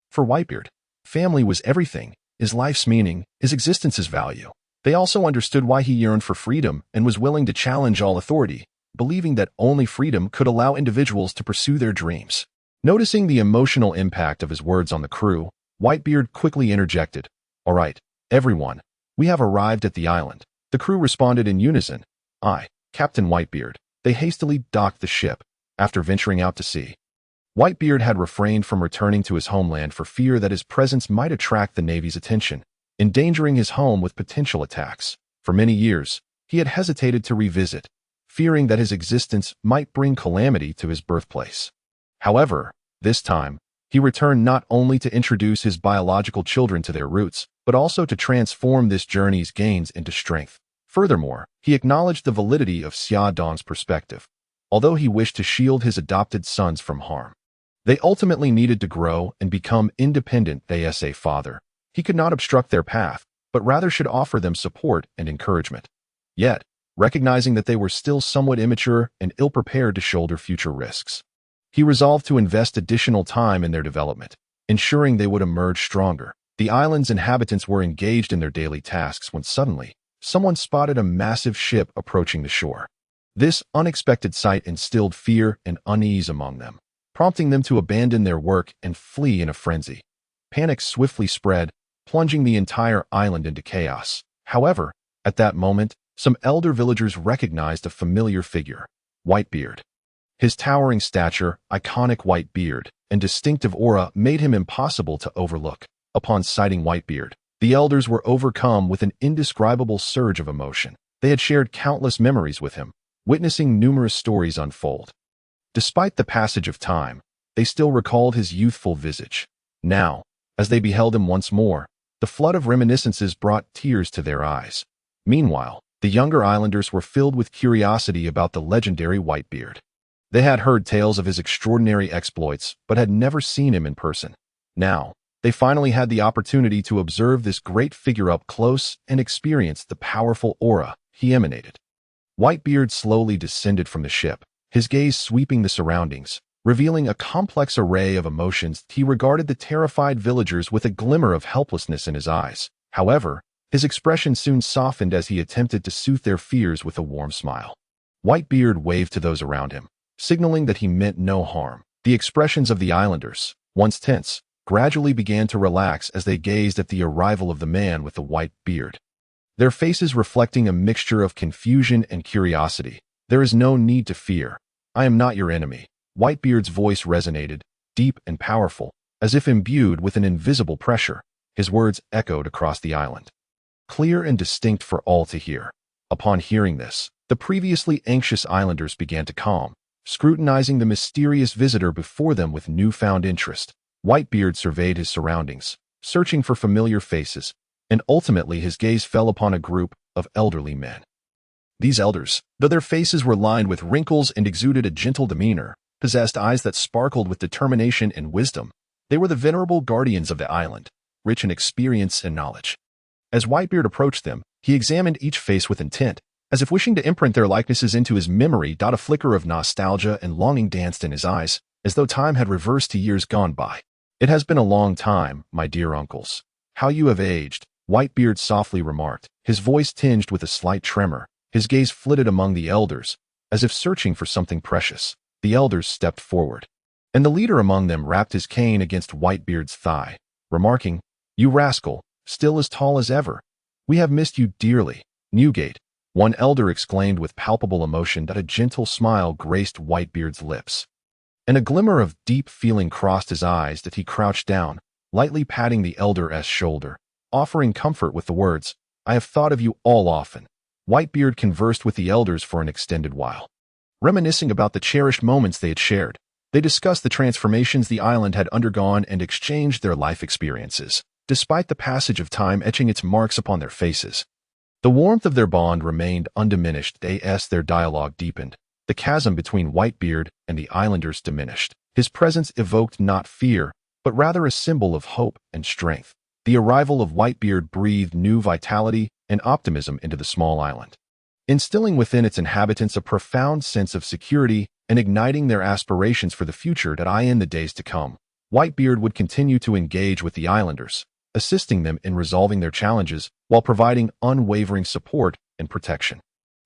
For Whitebeard, family was everything, his life's meaning, his existence's value. They also understood why he yearned for freedom and was willing to challenge all authority, believing that only freedom could allow individuals to pursue their dreams. Noticing the emotional impact of his words on the crew, Whitebeard quickly interjected, "All right, everyone, we have arrived at the island." The crew responded in unison, "Aye, Captain Whitebeard." They hastily docked the ship, after venturing out to sea. Whitebeard had refrained from returning to his homeland for fear that his presence might attract the Navy's attention, endangering his home with potential attacks. For many years, he had hesitated to revisit, fearing that his existence might bring calamity to his birthplace. However, this time, he returned not only to introduce his biological children to their roots, but also to transform this journey's gains into strength. Furthermore, he acknowledged the validity of Xia Dong's perspective, although he wished to shield his adopted sons from harm. They ultimately needed to grow and become independent as a father. He could not obstruct their path, but rather should offer them support and encouragement. Yet, recognizing that they were still somewhat immature and ill-prepared to shoulder future risks, he resolved to invest additional time in their development, ensuring they would emerge stronger. The island's inhabitants were engaged in their daily tasks when suddenly, someone spotted a massive ship approaching the shore. This unexpected sight instilled fear and unease among them, prompting them to abandon their work and flee in a frenzy. Panic swiftly spread, plunging the entire island into chaos. However, at that moment, some elder villagers recognized a familiar figure, Whitebeard. His towering stature, iconic white beard, and distinctive aura made him impossible to overlook. Upon sighting Whitebeard, the elders were overcome with an indescribable surge of emotion. They had shared countless memories with him, witnessing numerous stories unfold. Despite the passage of time, they still recalled his youthful visage. Now, as they beheld him once more, the flood of reminiscences brought tears to their eyes. Meanwhile, the younger islanders were filled with curiosity about the legendary Whitebeard. They had heard tales of his extraordinary exploits, but had never seen him in person. Now, they finally had the opportunity to observe this great figure up close and experience the powerful aura he emanated. Whitebeard slowly descended from the ship, his gaze sweeping the surroundings, revealing a complex array of emotions. He regarded the terrified villagers with a glimmer of helplessness in his eyes. However, his expression soon softened as he attempted to soothe their fears with a warm smile. Whitebeard waved to those around him, signaling that he meant no harm. The expressions of the islanders, once tense, gradually began to relax as they gazed at the arrival of the man with the white beard, their faces reflecting a mixture of confusion and curiosity. "There is no need to fear. I am not your enemy." Whitebeard's voice resonated, deep and powerful, as if imbued with an invisible pressure. His words echoed across the island, clear and distinct for all to hear. Upon hearing this, the previously anxious islanders began to calm, scrutinizing the mysterious visitor before them with newfound interest. Whitebeard surveyed his surroundings, searching for familiar faces, and ultimately his gaze fell upon a group of elderly men. These elders, though their faces were lined with wrinkles and exuded a gentle demeanor, possessed eyes that sparkled with determination and wisdom. They were the venerable guardians of the island, rich in experience and knowledge. As Whitebeard approached them, he examined each face with intent, as if wishing to imprint their likenesses into his memory. A flicker of nostalgia and longing danced in his eyes, as though time had reversed to years gone by. "It has been a long time, my dear uncles. How you have aged," Whitebeard softly remarked, his voice tinged with a slight tremor. His gaze flitted among the elders, as if searching for something precious. The elders stepped forward, and the leader among them rapped his cane against Whitebeard's thigh, remarking, "You rascal, still as tall as ever. We have missed you dearly, Newgate." One elder exclaimed with palpable emotion. That a gentle smile graced Whitebeard's lips, and a glimmer of deep feeling crossed his eyes. That he crouched down, lightly patting the elder's shoulder, offering comfort with the words, "I have thought of you all often." Whitebeard conversed with the elders for an extended while, reminiscing about the cherished moments they had shared. They discussed the transformations the island had undergone and exchanged their life experiences, despite the passage of time etching its marks upon their faces. The warmth of their bond remained undiminished. As their dialogue deepened, the chasm between Whitebeard and the islanders diminished. His presence evoked not fear, but rather a symbol of hope and strength. The arrival of Whitebeard breathed new vitality and optimism into the small island, instilling within its inhabitants a profound sense of security and igniting their aspirations for the future. In the days to come, Whitebeard would continue to engage with the islanders, assisting them in resolving their challenges while providing unwavering support and protection.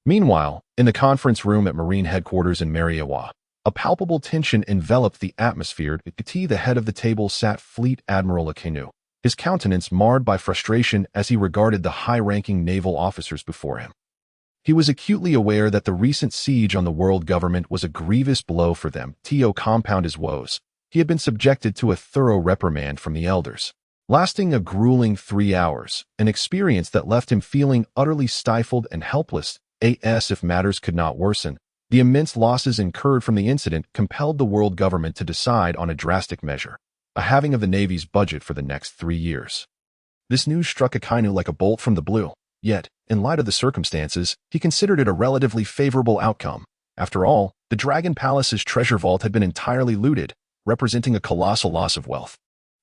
Meanwhile, in the conference room at Marine headquarters in Mariawa, a palpable tension enveloped the atmosphere. At the head of the table sat Fleet Admiral Akainu, his countenance marred by frustration as he regarded the high-ranking naval officers before him. He was acutely aware that the recent siege on the world government was a grievous blow for them. To compound his woes, he had been subjected to a thorough reprimand from the elders, lasting a grueling 3 hours, an experience that left him feeling utterly stifled and helpless. If matters could not worsen, the immense losses incurred from the incident compelled the world government to decide on a drastic measure, a halving of the Navy's budget for the next 3 years. This news struck Akainu like a bolt from the blue. Yet, in light of the circumstances, he considered it a relatively favorable outcome. After all, the Dragon Palace's treasure vault had been entirely looted, representing a colossal loss of wealth.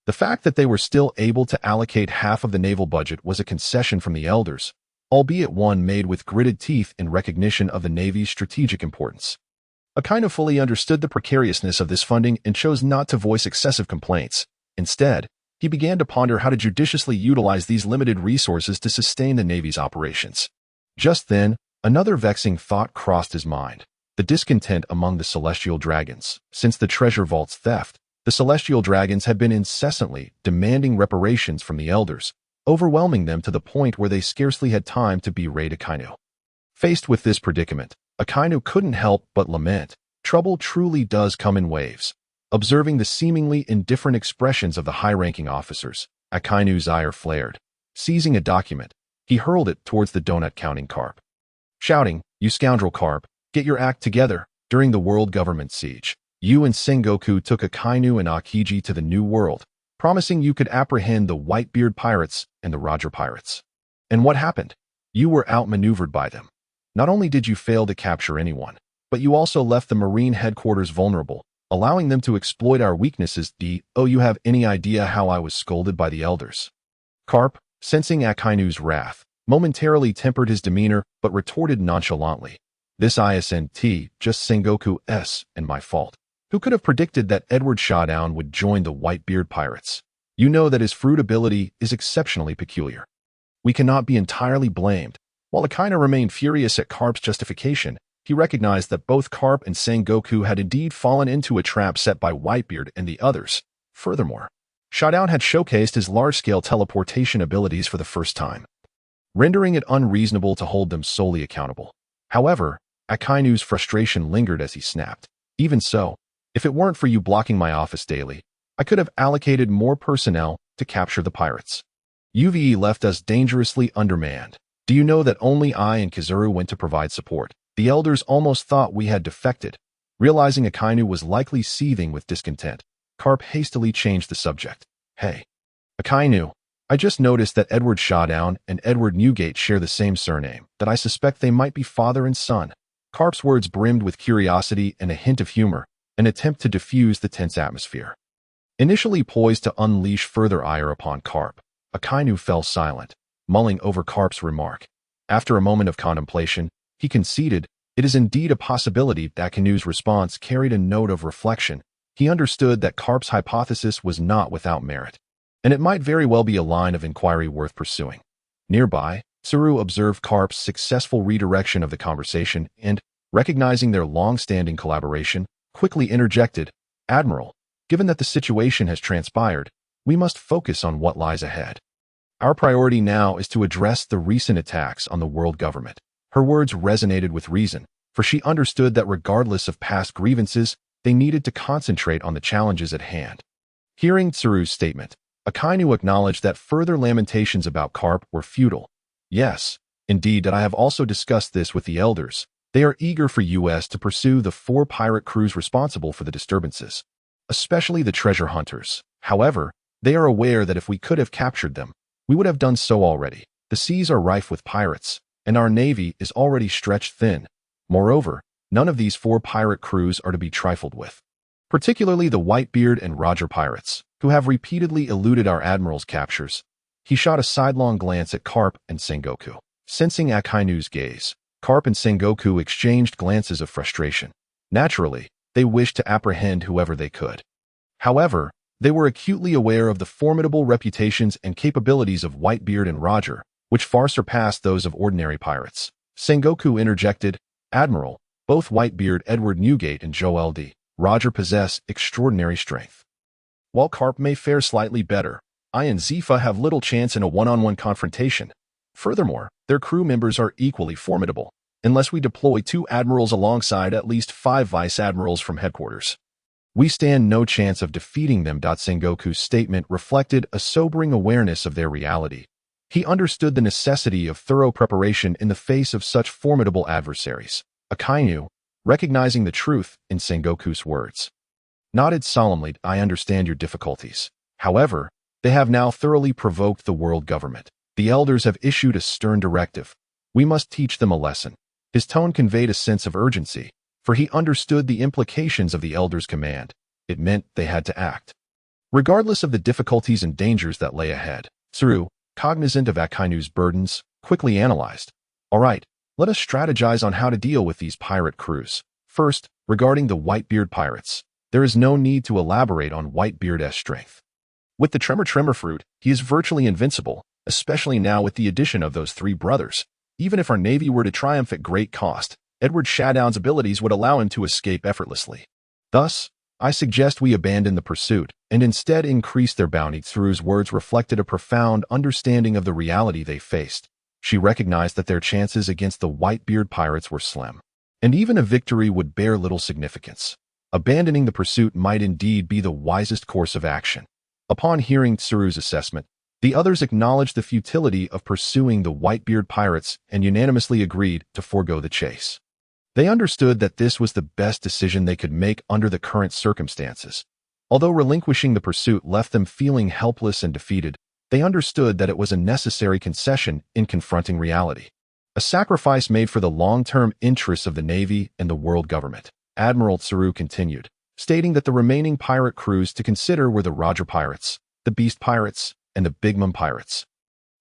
The fact that they were still able to allocate half of the naval budget was a concession from the elders, albeit one made with gritted teeth in recognition of the Navy's strategic importance. Akainu fully understood the precariousness of this funding and chose not to voice excessive complaints. Instead, he began to ponder how to judiciously utilize these limited resources to sustain the Navy's operations. Just then, another vexing thought crossed his mind: the discontent among the Celestial Dragons. Since the treasure vault's theft, the Celestial Dragons had been incessantly demanding reparations from the elders, overwhelming them to the point where they scarcely had time to berate Akainu. Faced with this predicament, Akainu couldn't help but lament. Trouble truly does come in waves. Observing the seemingly indifferent expressions of the high-ranking officers, Akainu's ire flared. Seizing a document, he hurled it towards the donut-counting Carp, shouting, "You scoundrel Carp, get your act together. During the world government siege, you and Sengoku took Akainu and Akiji to the New World, promising you could apprehend the Whitebeard Pirates and the Roger Pirates. And what happened? You were outmaneuvered by them. Not only did you fail to capture anyone, but you also left the Marine headquarters vulnerable, allowing them to exploit our weaknesses. Oh, you have any idea how I was scolded by the elders?" Carp, sensing Akainu's wrath, momentarily tempered his demeanor but retorted nonchalantly, "This isn't just Sengoku's and my fault. Who could have predicted that Edward Shawdown would join the Whitebeard Pirates? You know that his fruit ability is exceptionally peculiar. We cannot be entirely blamed." While Akainu remained furious at Carp's justification, he recognized that both Carp and Sengoku had indeed fallen into a trap set by Whitebeard and the others. Furthermore, Shawdown had showcased his large-scale teleportation abilities for the first time, rendering it unreasonable to hold them solely accountable. However, Akainu's frustration lingered as he snapped, "Even so, if it weren't for you blocking my office daily, I could have allocated more personnel to capture the pirates. You've left us dangerously undermanned. Do you know that only I and Kizaru went to provide support? The elders almost thought we had defected." Realizing Akainu was likely seething with discontent, Carp hastily changed the subject. "Hey, Akainu, I just noticed that Edward Shawdown and Edward Newgate share the same surname, that I suspect they might be father and son." Carp's words brimmed with curiosity and a hint of humor, an attempt to diffuse the tense atmosphere. Initially poised to unleash further ire upon Carp, Akainu fell silent, mulling over Carp's remark. After a moment of contemplation, he conceded, "It is indeed a possibility." Akainu's response carried a note of reflection. He understood that Carp's hypothesis was not without merit, and it might very well be a line of inquiry worth pursuing. Nearby, Kizaru observed Carp's successful redirection of the conversation and, recognizing their long-standing collaboration, quickly interjected, "Admiral, given that the situation has transpired, we must focus on what lies ahead. Our priority now is to address the recent attacks on the world government." Her words resonated with reason, for she understood that regardless of past grievances, they needed to concentrate on the challenges at hand. Hearing Kizaru's statement, Akainu acknowledged that further lamentations about Carp were futile. "Yes, indeed, that I have also discussed this with the elders. They are eager for us to pursue the 4 pirate crews responsible for the disturbances, especially the treasure hunters. However, they are aware that if we could have captured them, we would have done so already. The seas are rife with pirates, and our navy is already stretched thin. Moreover, none of these 4 pirate crews are to be trifled with, particularly the Whitebeard and Roger Pirates, who have repeatedly eluded our Admirals' captures." He shot a sidelong glance at Carp and Sengoku. Sensing Akainu's gaze, Carp and Sengoku exchanged glances of frustration. Naturally, they wished to apprehend whoever they could. However, they were acutely aware of the formidable reputations and capabilities of Whitebeard and Roger, which far surpassed those of ordinary pirates. Sengoku interjected, "Admiral, both Whitebeard, Edward Newgate, and Gol D. Roger possess extraordinary strength. While Carp may fare slightly better, I and Zifa have little chance in a one-on-one confrontation. Furthermore, their crew members are equally formidable, unless we deploy 2 admirals alongside at least 5 vice-admirals from headquarters. We stand no chance of defeating them." Sengoku's statement reflected a sobering awareness of their reality. He understood the necessity of thorough preparation in the face of such formidable adversaries. Akainu, recognizing the truth in Sengoku's words, nodded solemnly. "I understand your difficulties. However, they have now thoroughly provoked the world government. The elders have issued a stern directive. We must teach them a lesson." His tone conveyed a sense of urgency, for he understood the implications of the elder's command. It meant they had to act. Regardless of the difficulties and dangers that lay ahead, Kizaru, cognizant of Akainu's burdens, quickly analyzed. "All right, let us strategize on how to deal with these pirate crews. First, regarding the Whitebeard Pirates, there is no need to elaborate on Whitebeard's strength. With the tremor fruit, he is virtually invincible, especially now with the addition of those three brothers. Even if our navy were to triumph at great cost, Edward Shadow's abilities would allow him to escape effortlessly. Thus, I suggest we abandon the pursuit and instead increase their bounty." Kizaru's words reflected a profound understanding of the reality they faced. She recognized that their chances against the Whitebeard Pirates were slim, and even a victory would bear little significance. Abandoning the pursuit might indeed be the wisest course of action. Upon hearing Kizaru's assessment, the others acknowledged the futility of pursuing the Whitebeard Pirates and unanimously agreed to forego the chase. They understood that this was the best decision they could make under the current circumstances. Although relinquishing the pursuit left them feeling helpless and defeated, they understood that it was a necessary concession in confronting reality. A sacrifice made for the long-term interests of the Navy and the world government. Admiral Kizaru continued, stating that the remaining pirate crews to consider were the Roger Pirates, the Beast Pirates, and the Big Mom Pirates.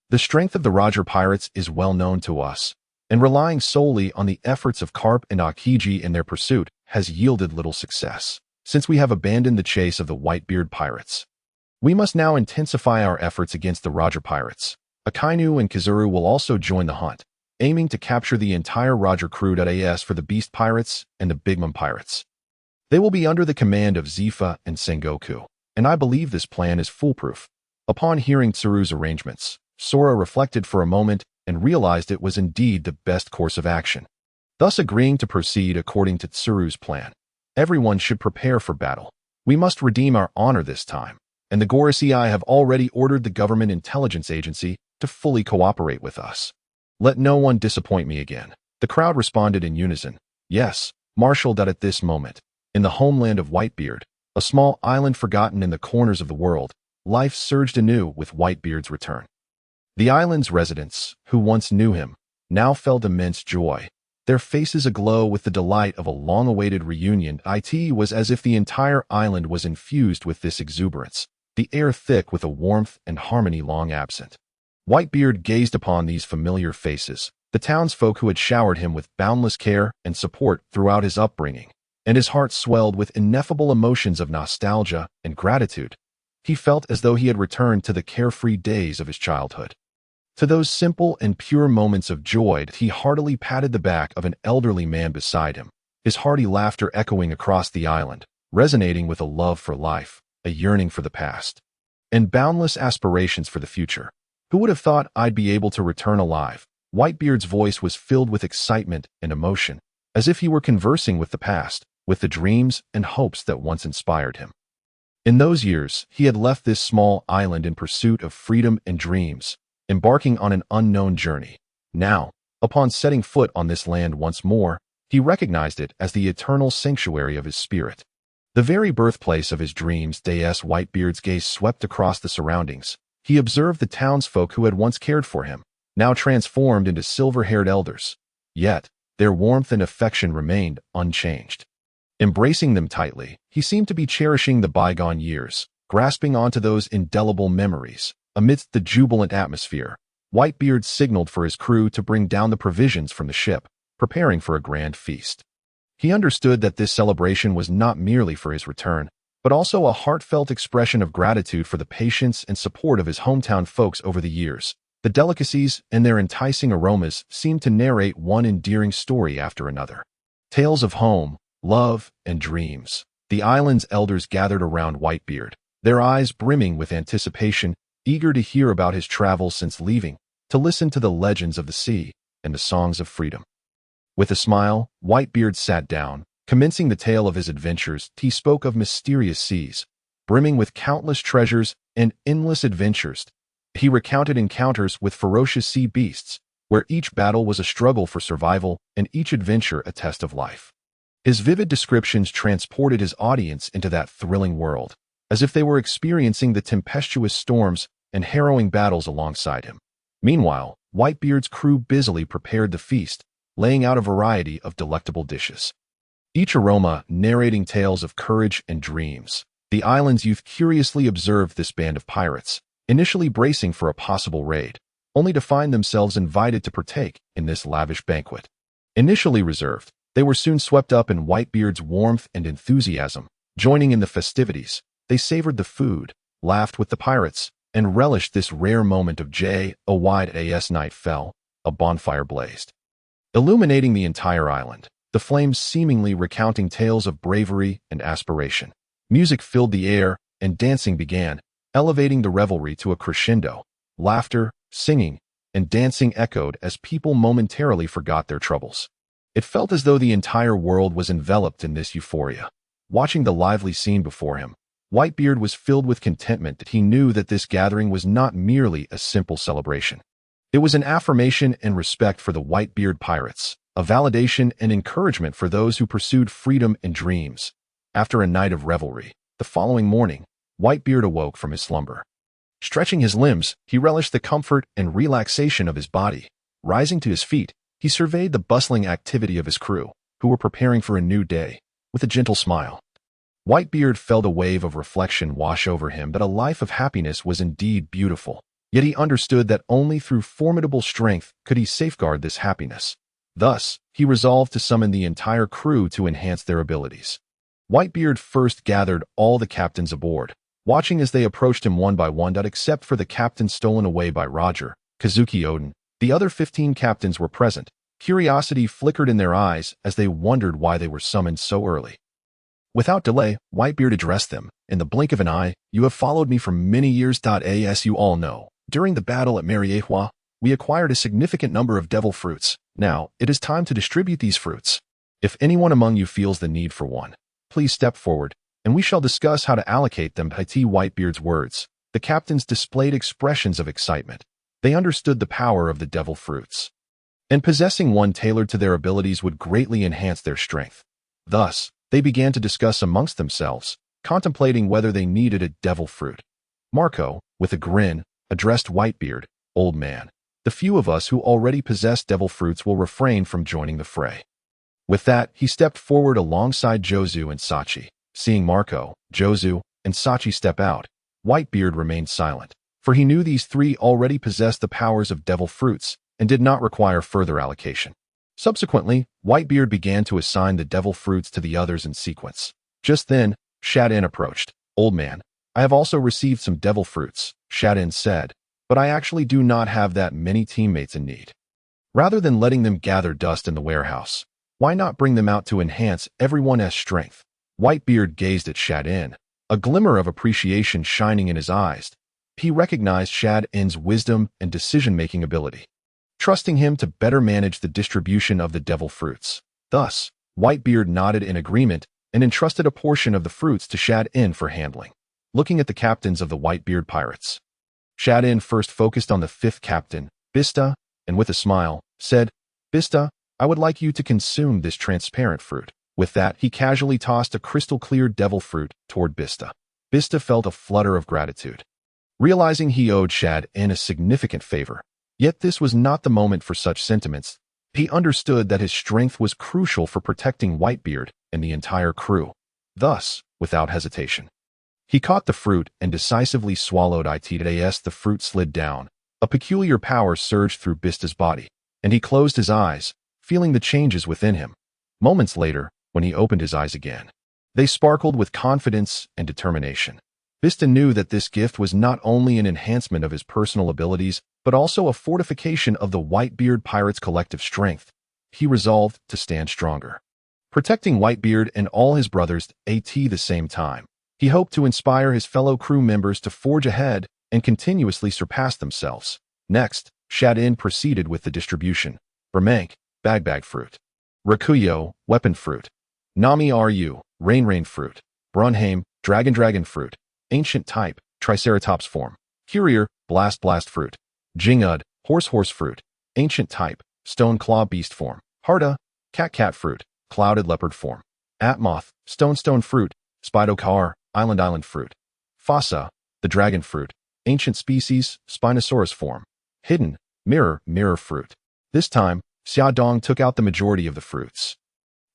The strength of the Roger Pirates is well known to us, and relying solely on the efforts of Karp and Akiji in their pursuit has yielded little success, since we have abandoned the chase of the Whitebeard Pirates. We must now intensify our efforts against the Roger Pirates. Akainu and Kizaru will also join the hunt, aiming to capture the entire Roger crew.as for the Beast Pirates and the Big Mom Pirates. They will be under the command of Zifa and Sengoku, and I believe this plan is foolproof. Upon hearing Kizaru's arrangements, Sora reflected for a moment and realized it was indeed the best course of action. Thus agreeing to proceed according to Kizaru's plan. Everyone should prepare for battle. We must redeem our honor this time, and the Geoise have already ordered the government intelligence agency to fully cooperate with us. Let no one disappoint me again." The crowd responded in unison. Yes, marshaled at this moment. In the homeland of Whitebeard, a small island forgotten in the corners of the world, life surged anew with Whitebeard's return. The island's residents, who once knew him, now felt immense joy, their faces aglow with the delight of a long-awaited reunion. It was as if the entire island was infused with this exuberance, the air thick with a warmth and harmony long absent. Whitebeard gazed upon these familiar faces, the townsfolk who had showered him with boundless care and support throughout his upbringing, and his heart swelled with ineffable emotions of nostalgia and gratitude. He felt as though he had returned to the carefree days of his childhood. To those simple and pure moments of joy, he heartily patted the back of an elderly man beside him, his hearty laughter echoing across the island, resonating with a love for life, a yearning for the past, and boundless aspirations for the future. Who would have thought I'd be able to return alive? Whitebeard's voice was filled with excitement and emotion, as if he were conversing with the past, with the dreams and hopes that once inspired him. In those years, he had left this small island in pursuit of freedom and dreams, embarking on an unknown journey. Now, upon setting foot on this land once more, he recognized it as the eternal sanctuary of his spirit. The very birthplace of his dreams. Whitebeard's gaze swept across the surroundings. He observed the townsfolk who had once cared for him, now transformed into silver-haired elders. Yet, their warmth and affection remained unchanged. Embracing them tightly, he seemed to be cherishing the bygone years, grasping onto those indelible memories. Amidst the jubilant atmosphere, Whitebeard signaled for his crew to bring down the provisions from the ship, preparing for a grand feast. He understood that this celebration was not merely for his return, but also a heartfelt expression of gratitude for the patience and support of his hometown folks over the years. The delicacies and their enticing aromas seemed to narrate one endearing story after another. Tales of home, love, and dreams. The island's elders gathered around Whitebeard, their eyes brimming with anticipation, eager to hear about his travels since leaving, to listen to the legends of the sea and the songs of freedom. With a smile, Whitebeard sat down, commencing the tale of his adventures. He spoke of mysterious seas, brimming with countless treasures and endless adventures. He recounted encounters with ferocious sea beasts, where each battle was a struggle for survival and each adventure a test of life. His vivid descriptions transported his audience into that thrilling world, as if they were experiencing the tempestuous storms and harrowing battles alongside him. Meanwhile, Whitebeard's crew busily prepared the feast, laying out a variety of delectable dishes. Each aroma narrating tales of courage and dreams. The island's youth curiously observed this band of pirates, initially bracing for a possible raid, only to find themselves invited to partake in this lavish banquet. Initially reserved, they were soon swept up in Whitebeard's warmth and enthusiasm. Joining in the festivities, they savored the food, laughed with the pirates, and relished this rare moment of joy. A wide as night fell, a bonfire blazed, illuminating the entire island, the flames seemingly recounting tales of bravery and aspiration. Music filled the air, and dancing began, elevating the revelry to a crescendo. Laughter, singing, and dancing echoed as people momentarily forgot their troubles. It felt as though the entire world was enveloped in this euphoria. Watching the lively scene before him, Whitebeard was filled with contentment that he knew that this gathering was not merely a simple celebration. It was an affirmation and respect for the Whitebeard Pirates, a validation and encouragement for those who pursued freedom and dreams. After a night of revelry, the following morning, Whitebeard awoke from his slumber. Stretching his limbs, he relished the comfort and relaxation of his body. Rising to his feet, he surveyed the bustling activity of his crew, who were preparing for a new day, with a gentle smile. Whitebeard felt a wave of reflection wash over him that a life of happiness was indeed beautiful, yet he understood that only through formidable strength could he safeguard this happiness. Thus, he resolved to summon the entire crew to enhance their abilities. Whitebeard first gathered all the captains aboard, watching as they approached him one by one except for the captain stolen away by Roger, Kazuki Odin. The other 15 captains were present. Curiosity flickered in their eyes as they wondered why they were summoned so early. Without delay, Whitebeard addressed them. In the blink of an eye, you have followed me for many years. As you all know, during the battle at Mariehua, we acquired a significant number of devil fruits. Now, it is time to distribute these fruits. If anyone among you feels the need for one, please step forward, and we shall discuss how to allocate them. By Whitebeard's words, the captains displayed expressions of excitement. They understood the power of the devil fruits, and possessing one tailored to their abilities would greatly enhance their strength. Thus, they began to discuss amongst themselves, contemplating whether they needed a devil fruit. Marco, with a grin, addressed Whitebeard, "Old man, the few of us who already possess devil fruits will refrain from joining the fray." With that, he stepped forward alongside Jozu and Sachi. Seeing Marco, Jozu, and Sachi step out, Whitebeard remained silent, for he knew these three already possessed the powers of devil fruits and did not require further allocation. Subsequently, Whitebeard began to assign the devil fruits to the others in sequence. Just then, Shadin approached. "Old man, I have also received some devil fruits," Shadin said, "but I actually do not have that many teammates in need. Rather than letting them gather dust in the warehouse, why not bring them out to enhance everyone's strength?" Whitebeard gazed at Shadin, a glimmer of appreciation shining in his eyes. He recognized Shadin's wisdom and decision-making ability, trusting him to better manage the distribution of the devil fruits. Thus, Whitebeard nodded in agreement and entrusted a portion of the fruits to Shadin for handling. Looking at the captains of the Whitebeard Pirates, Shadin first focused on the 5th captain, Bista, and with a smile, said, "Bista, I would like you to consume this transparent fruit." With that, he casually tossed a crystal-clear devil fruit toward Bista. Bista felt a flutter of gratitude, realizing he owed Shadin a significant favor. Yet this was not the moment for such sentiments. He understood that his strength was crucial for protecting Whitebeard and the entire crew. Thus, without hesitation, he caught the fruit and decisively swallowed it. As the fruit slid down, a peculiar power surged through Bista's body, and he closed his eyes, feeling the changes within him. Moments later, when he opened his eyes again, they sparkled with confidence and determination. Bista knew that this gift was not only an enhancement of his personal abilities, but also a fortification of the Whitebeard Pirates' collective strength. He resolved to stand stronger, protecting Whitebeard and all his brothers at the same time. He hoped to inspire his fellow crew members to forge ahead and continuously surpass themselves. Next, Shadin proceeded with the distribution. Bermank, Bag fruit. Rakuyo, weapon fruit. Nami Ru, rain fruit. Brunheim, dragon fruit. Ancient type, Triceratops form. Courier, blast fruit. Jingud, horse fruit. Ancient type, stone claw beast form. Harda, cat fruit. Clouded leopard form. Atmoth, stone fruit. Spidokar, island fruit. Fossa, the dragon fruit. Ancient species, Spinosaurus form. Hidden, Mirror fruit. This time, Xiaodong took out the majority of the fruits,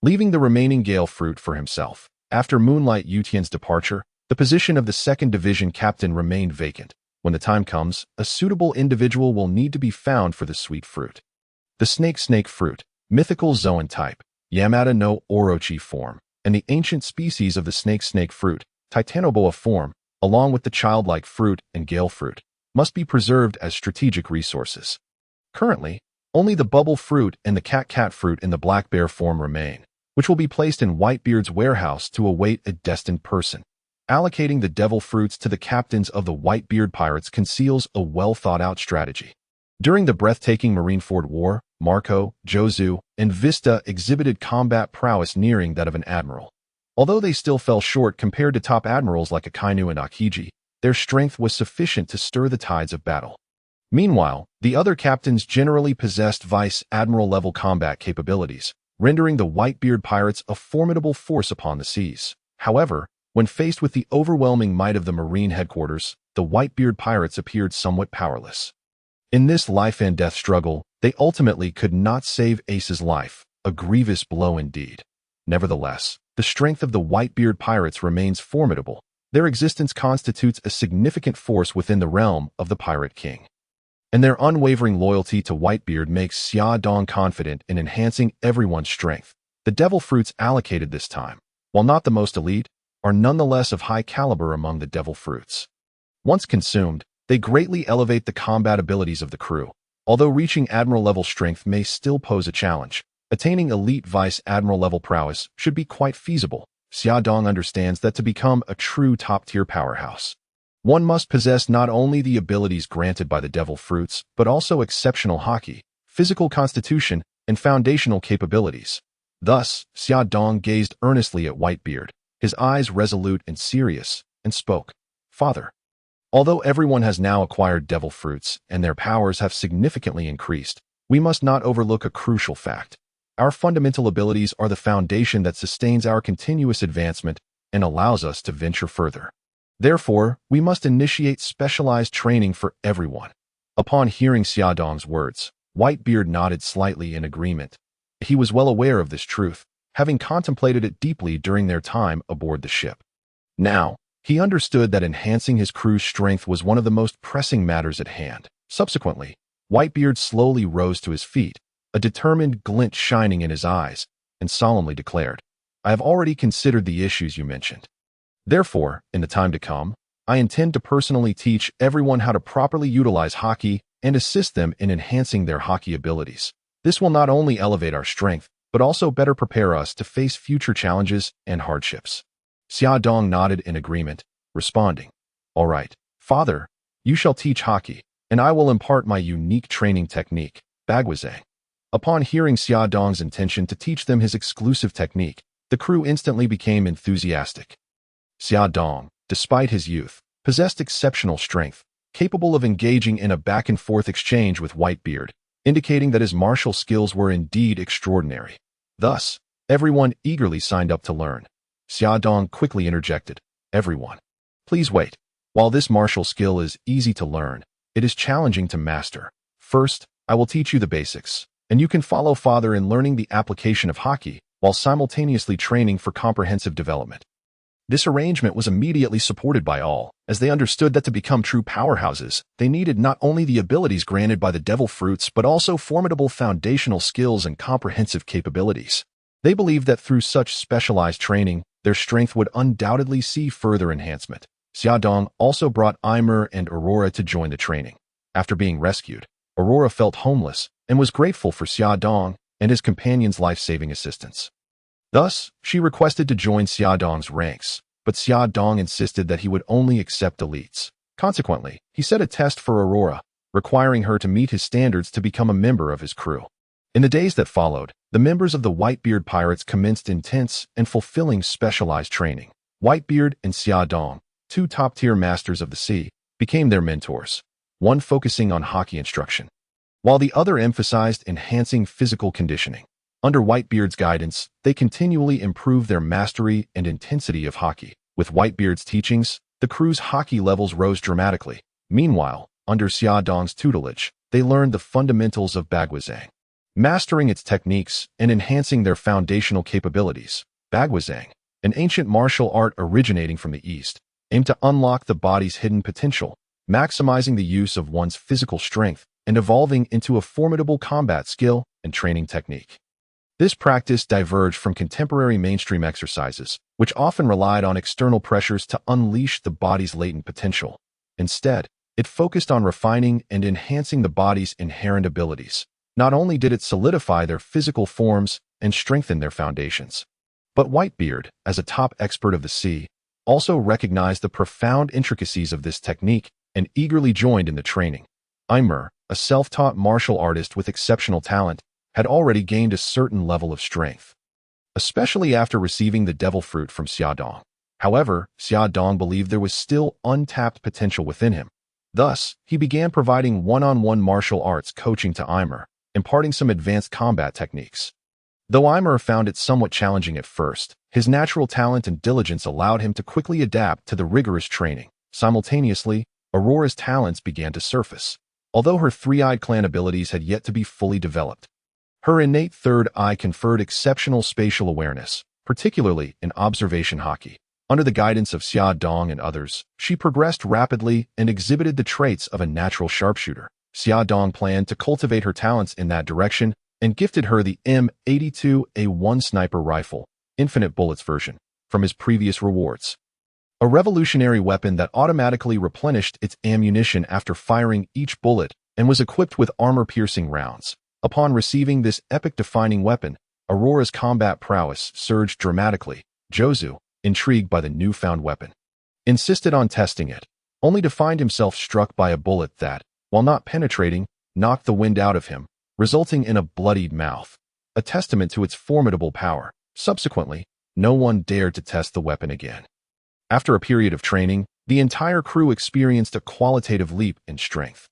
leaving the remaining Gale fruit for himself. After Moonlight Yutian's departure, the position of the 2nd Division captain remained vacant. When the time comes, a suitable individual will need to be found for the sweet fruit. The snake fruit, mythical Zoan type, Yamada no Orochi form, and the ancient species of the snake fruit, Titanoboa form, along with the childlike fruit and Gale fruit, must be preserved as strategic resources. Currently, only the bubble fruit and the cat fruit in the black bear form remain, which will be placed in Whitebeard's warehouse to await a destined person. Allocating the devil fruits to the captains of the Whitebeard Pirates conceals a well-thought-out strategy. During the breathtaking Marineford War, Marco, Jozu, and Vista exhibited combat prowess nearing that of an admiral. Although they still fell short compared to top admirals like Akainu and Akiji, their strength was sufficient to stir the tides of battle. Meanwhile, the other captains generally possessed vice admiral-level combat capabilities, rendering the Whitebeard Pirates a formidable force upon the seas. However, when faced with the overwhelming might of the Marine headquarters, the Whitebeard Pirates appeared somewhat powerless. In this life-and-death struggle, they ultimately could not save Ace's life, a grievous blow indeed. Nevertheless, the strength of the Whitebeard Pirates remains formidable. Their existence constitutes a significant force within the realm of the Pirate King. And their unwavering loyalty to Whitebeard makes Xiaodong confident in enhancing everyone's strength. The devil fruits allocated this time, while not the most elite, are nonetheless of high caliber among the devil fruits. Once consumed, they greatly elevate the combat abilities of the crew. Although reaching admiral-level strength may still pose a challenge, attaining elite vice admiral-level prowess should be quite feasible. Xiaodong understands that to become a true top-tier powerhouse, one must possess not only the abilities granted by the devil fruits, but also exceptional haki, physical constitution, and foundational capabilities. Thus, Xiaodong gazed earnestly at Whitebeard, his eyes resolute and serious, and spoke, "Father, although everyone has now acquired devil fruits and their powers have significantly increased, we must not overlook a crucial fact. Our fundamental abilities are the foundation that sustains our continuous advancement and allows us to venture further. Therefore, we must initiate specialized training for everyone." Upon hearing Xiaodong's words, Whitebeard nodded slightly in agreement. He was well aware of this truth, having contemplated it deeply during their time aboard the ship. Now, he understood that enhancing his crew's strength was one of the most pressing matters at hand. Subsequently, Whitebeard slowly rose to his feet, a determined glint shining in his eyes, and solemnly declared, "I have already considered the issues you mentioned. Therefore, in the time to come, I intend to personally teach everyone how to properly utilize haki and assist them in enhancing their haki abilities. This will not only elevate our strength, but also better prepare us to face future challenges and hardships." Xiaodong nodded in agreement, responding, "All right, Father, you shall teach haki, and I will impart my unique training technique, Bagwazang." Upon hearing Xiaodong's intention to teach them his exclusive technique, the crew instantly became enthusiastic. Xiaodong, despite his youth, possessed exceptional strength, capable of engaging in a back-and-forth exchange with Whitebeard, indicating that his martial skills were indeed extraordinary. Thus, everyone eagerly signed up to learn. Xiaodong quickly interjected, "Everyone, please wait. While this martial skill is easy to learn, it is challenging to master. First, I will teach you the basics, and you can follow Father in learning the application of haki while simultaneously training for comprehensive development." This arrangement was immediately supported by all, as they understood that to become true powerhouses, they needed not only the abilities granted by the devil fruits but also formidable foundational skills and comprehensive capabilities. They believed that through such specialized training, their strength would undoubtedly see further enhancement. Xiaodong also brought Aimer and Aurora to join the training. After being rescued, Aurora felt homeless and was grateful for Xiaodong and his companion's life-saving assistance. Thus, she requested to join Xiaodong's ranks, but Xiaodong insisted that he would only accept elites. Consequently, he set a test for Aurora, requiring her to meet his standards to become a member of his crew. In the days that followed, the members of the Whitebeard Pirates commenced intense and fulfilling specialized training. Whitebeard and Xiaodong, two top-tier masters of the sea, became their mentors, one focusing on haki instruction, while the other emphasized enhancing physical conditioning. Under Whitebeard's guidance, they continually improved their mastery and intensity of haki. With Whitebeard's teachings, the crew's haki levels rose dramatically. Meanwhile, under Xiaodong's tutelage, they learned the fundamentals of bagwazang. Mastering its techniques and enhancing their foundational capabilities, bagwazang, an ancient martial art originating from the East, aimed to unlock the body's hidden potential, maximizing the use of one's physical strength and evolving into a formidable combat skill and training technique. This practice diverged from contemporary mainstream exercises, which often relied on external pressures to unleash the body's latent potential. Instead, it focused on refining and enhancing the body's inherent abilities. Not only did it solidify their physical forms and strengthen their foundations, but Whitebeard, as a top expert of the sea, also recognized the profound intricacies of this technique and eagerly joined in the training. Aimer, a self-taught martial artist with exceptional talent, had already gained a certain level of strength, especially after receiving the devil fruit from Xiaodong. However, Xiaodong believed there was still untapped potential within him. Thus, he began providing one-on-one martial arts coaching to Aimer, imparting some advanced combat techniques. Though Aimer found it somewhat challenging at first, his natural talent and diligence allowed him to quickly adapt to the rigorous training. Simultaneously, Aurora's talents began to surface. Although her three-eyed clan abilities had yet to be fully developed, her innate third eye conferred exceptional spatial awareness, particularly in observation haki. Under the guidance of Xiaodong and others, she progressed rapidly and exhibited the traits of a natural sharpshooter. Xiaodong planned to cultivate her talents in that direction and gifted her the M82A1 sniper rifle, infinite bullets version, from his previous rewards. A revolutionary weapon that automatically replenished its ammunition after firing each bullet and was equipped with armor-piercing rounds. Upon receiving this epic-defining weapon, Aurora's combat prowess surged dramatically. Geoise, intrigued by the newfound weapon, insisted on testing it, only to find himself struck by a bullet that, while not penetrating, knocked the wind out of him, resulting in a bloodied mouth, a testament to its formidable power. Subsequently, no one dared to test the weapon again. After a period of training, the entire crew experienced a qualitative leap in strength.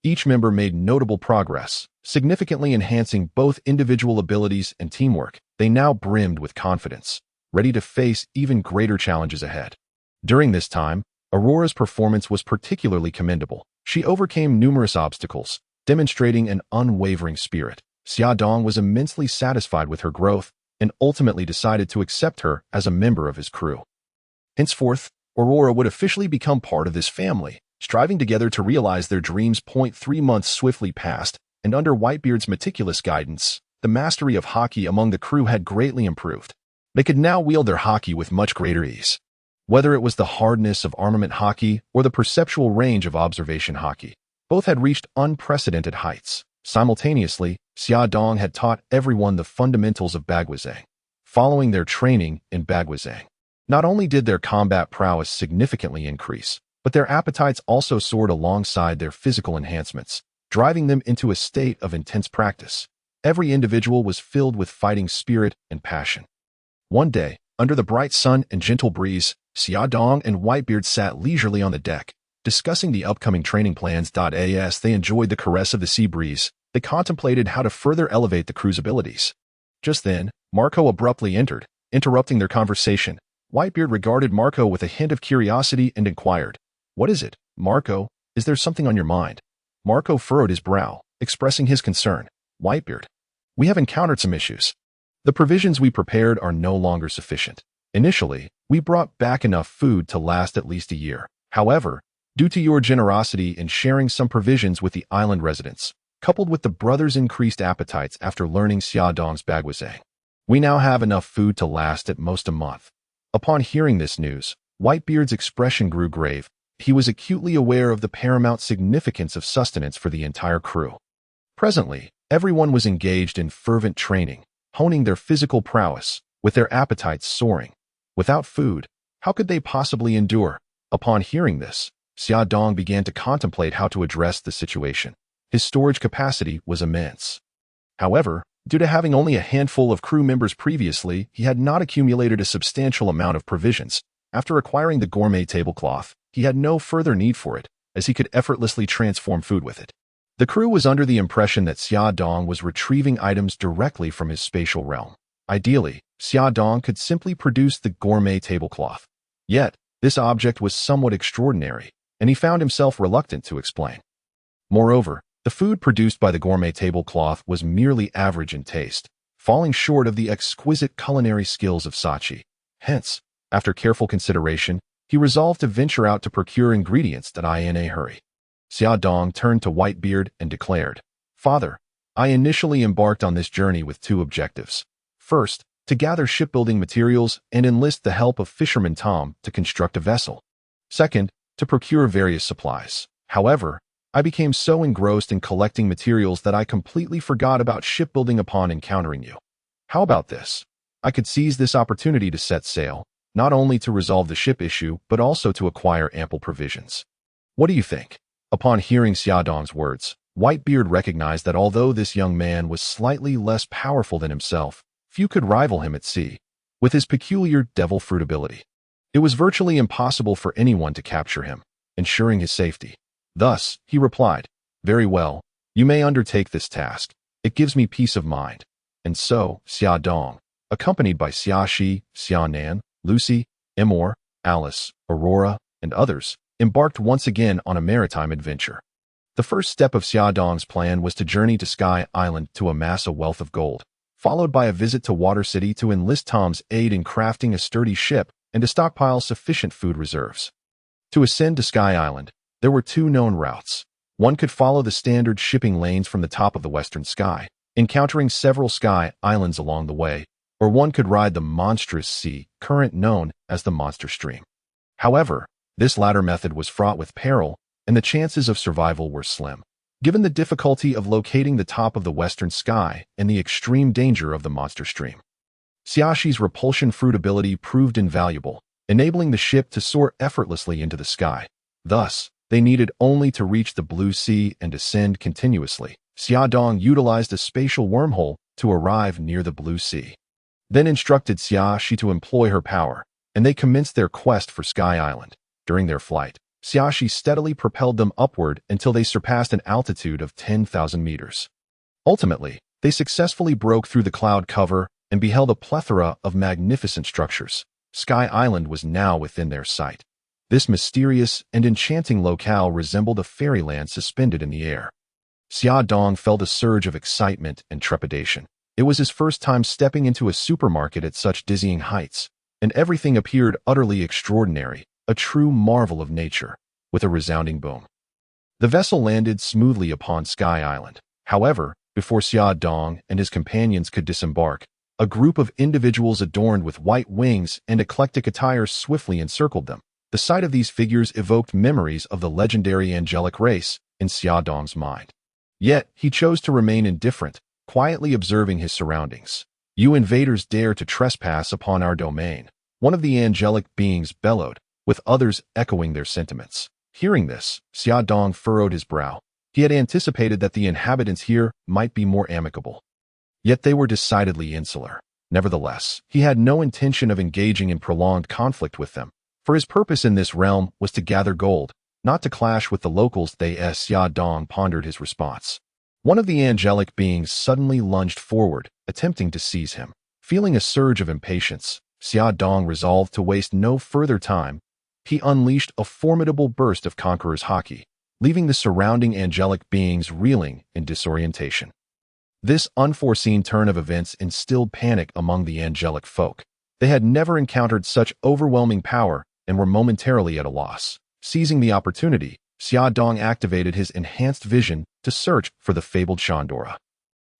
Each member made notable progress, significantly enhancing both individual abilities and teamwork. They now brimmed with confidence, ready to face even greater challenges ahead. During this time, Aurora's performance was particularly commendable. She overcame numerous obstacles, demonstrating an unwavering spirit. Xiaodong was immensely satisfied with her growth and ultimately decided to accept her as a member of his crew. Henceforth, Aurora would officially become part of this family, striving together to realize their dreams. 3 months swiftly passed, and under Whitebeard's meticulous guidance, the mastery of haki among the crew had greatly improved. They could now wield their haki with much greater ease. Whether it was the hardness of armament haki or the perceptual range of observation haki, both had reached unprecedented heights. Simultaneously, Xiaodong had taught everyone the fundamentals of bagwazang. Following their training in bagwazang, not only did their combat prowess significantly increase, but their appetites also soared alongside their physical enhancements, driving them into a state of intense practice. Every individual was filled with fighting spirit and passion. One day, under the bright sun and gentle breeze, Xiaodong and Whitebeard sat leisurely on the deck, discussing the upcoming training plans. As they enjoyed the caress of the sea breeze, they contemplated how to further elevate the crew's abilities. Just then, Marco abruptly entered, interrupting their conversation. Whitebeard regarded Marco with a hint of curiosity and inquired, "What is it, Marco? Is there something on your mind?" Marco furrowed his brow, expressing his concern. "Whitebeard, we have encountered some issues. The provisions we prepared are no longer sufficient. Initially, we brought back enough food to last at least a year. However, due to your generosity in sharing some provisions with the island residents, coupled with the brothers' increased appetites after learning Xiaodong's bagwazang, we now have enough food to last at most a month." Upon hearing this news, Whitebeard's expression grew grave. He was acutely aware of the paramount significance of sustenance for the entire crew. Presently, everyone was engaged in fervent training, honing their physical prowess, with their appetites soaring. Without food, how could they possibly endure? Upon hearing this, Xiaodong began to contemplate how to address the situation. His storage capacity was immense. However, due to having only a handful of crew members previously, he had not accumulated a substantial amount of provisions. After acquiring the gourmet tablecloth, he had no further need for it, as he could effortlessly transform food with it. The crew was under the impression that Xiaodong was retrieving items directly from his spatial realm. Ideally, Xiaodong could simply produce the gourmet tablecloth. Yet, this object was somewhat extraordinary, and he found himself reluctant to explain. Moreover, The food produced by the gourmet tablecloth was merely average in taste, falling short of the exquisite culinary skills of Sachi. Hence, after careful consideration, he resolved to venture out to procure ingredients that in a hurry. Xia Dong turned to Whitebeard and declared, "Father, I initially embarked on this journey with two objectives. First, to gather shipbuilding materials and enlist the help of fisherman Tom to construct a vessel. Second, to procure various supplies. However, I became so engrossed in collecting materials that I completely forgot about shipbuilding upon encountering you. How about this? I could seize this opportunity to set sail, not only to resolve the ship issue, but also to acquire ample provisions. What do you think?" Upon hearing Xia Dong's words, Whitebeard recognized that although this young man was slightly less powerful than himself, few could rival him at sea. With his peculiar devil fruit ability, it was virtually impossible for anyone to capture him, ensuring his safety. Thus, he replied, "Very well, you may undertake this task. It gives me peace of mind." And so, Xia Dong, accompanied by Xia Shi, Xia Nan, Lucy, Emor, Alice, Aurora, and others, embarked once again on a maritime adventure. The first step of Xia Dong's plan was to journey to Sky Island to amass a wealth of gold, followed by a visit to Water City to enlist Tom's aid in crafting a sturdy ship and to stockpile sufficient food reserves. To ascend to Sky Island, there were two known routes. One could follow the standard shipping lanes from the top of the western sky, encountering several Sky Islands along the way, or one could ride the monstrous sea current known as the Monster Stream. However, this latter method was fraught with peril, and the chances of survival were slim, given the difficulty of locating the top of the western sky and the extreme danger of the Monster Stream. Xiaxi's repulsion fruit ability proved invaluable, enabling the ship to soar effortlessly into the sky. Thus, they needed only to reach the blue sea and descend continuously. Xia Dong utilized a spatial wormhole to arrive near the blue sea, then instructed Xiaxi to employ her power, and they commenced their quest for Sky Island. During their flight, Xiaxi steadily propelled them upward until they surpassed an altitude of 10,000 meters. Ultimately, they successfully broke through the cloud cover and beheld a plethora of magnificent structures. Sky Island was now within their sight. This mysterious and enchanting locale resembled a fairyland suspended in the air. Xia Dong felt a surge of excitement and trepidation. It was his first time stepping into a supermarket at such dizzying heights, and everything appeared utterly extraordinary, a true marvel of nature. With a resounding boom, the vessel landed smoothly upon Sky Island. However, before Xia Dong and his companions could disembark, a group of individuals adorned with white wings and eclectic attire swiftly encircled them. The sight of these figures evoked memories of the legendary angelic race in Xia Dong's mind. Yet, he chose to remain indifferent, quietly observing his surroundings. "You invaders dare to trespass upon our domain," one of the angelic beings bellowed, with others echoing their sentiments. Hearing this, Xia Dong furrowed his brow. He had anticipated that the inhabitants here might be more amicable. Yet they were decidedly insular. Nevertheless, he had no intention of engaging in prolonged conflict with them, for his purpose in this realm was to gather gold, not to clash with the locals. Xia Dong pondered his response. One of the angelic beings suddenly lunged forward, attempting to seize him. Feeling a surge of impatience, Xia Dong resolved to waste no further time. He unleashed a formidable burst of Conqueror's Haki, leaving the surrounding angelic beings reeling in disorientation. This unforeseen turn of events instilled panic among the angelic folk. They had never encountered such overwhelming power and were momentarily at a loss. Seizing the opportunity, Xia Dong activated his enhanced vision to search for the fabled Shandora.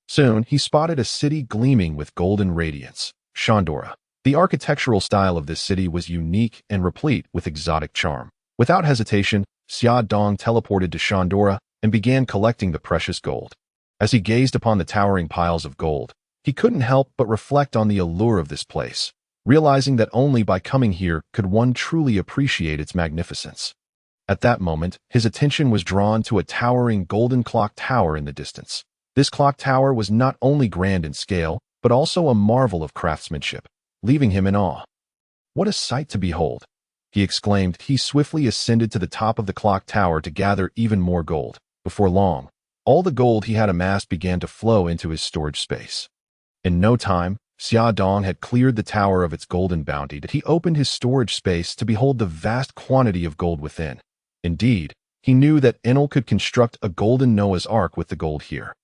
Soon, he spotted a city gleaming with golden radiance. Shandora. The architectural style of this city was unique and replete with exotic charm. Without hesitation, Xia Dong teleported to Shandora and began collecting the precious gold. As he gazed upon the towering piles of gold, he couldn't help but reflect on the allure of this place, realizing that only by coming here could one truly appreciate its magnificence. At that moment, his attention was drawn to a towering golden clock tower in the distance. This clock tower was not only grand in scale, but also a marvel of craftsmanship, leaving him in awe. "What a sight to behold!" he exclaimed. He swiftly ascended to the top of the clock tower to gather even more gold. Before long, all the gold he had amassed began to flow into his storage space. In no time, Xia Dong had cleared the tower of its golden bounty. He opened his storage space to behold the vast quantity of gold within. Indeed, He knew that Enel could construct a golden Noah's Ark with the gold here,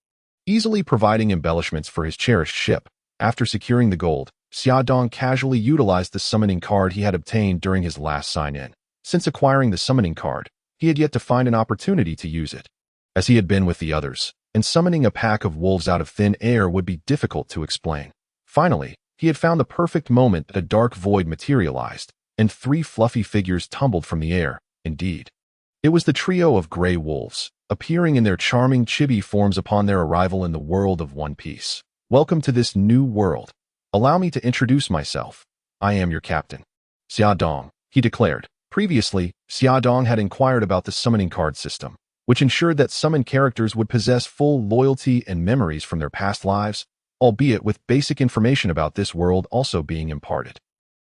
easily providing embellishments for his cherished ship. After securing the gold, Xiaodong casually utilized the summoning card he had obtained during his last sign-in. Since acquiring the summoning card, he had yet to find an opportunity to use it. As he had been with the others, and summoning a pack of wolves out of thin air would be difficult to explain. Finally, he had found the perfect moment that a dark void materialized, and 3 fluffy figures tumbled from the air. Indeed, it was the trio of gray wolves, appearing in their charming chibi forms upon their arrival in the world of One Piece. Welcome to this new world. Allow me to introduce myself. I am your captain, Xiaodong, he declared. Previously, Xiaodong had inquired about the summoning card system, which ensured that summoned characters would possess full loyalty and memories from their past lives, albeit with basic information about this world also being imparted.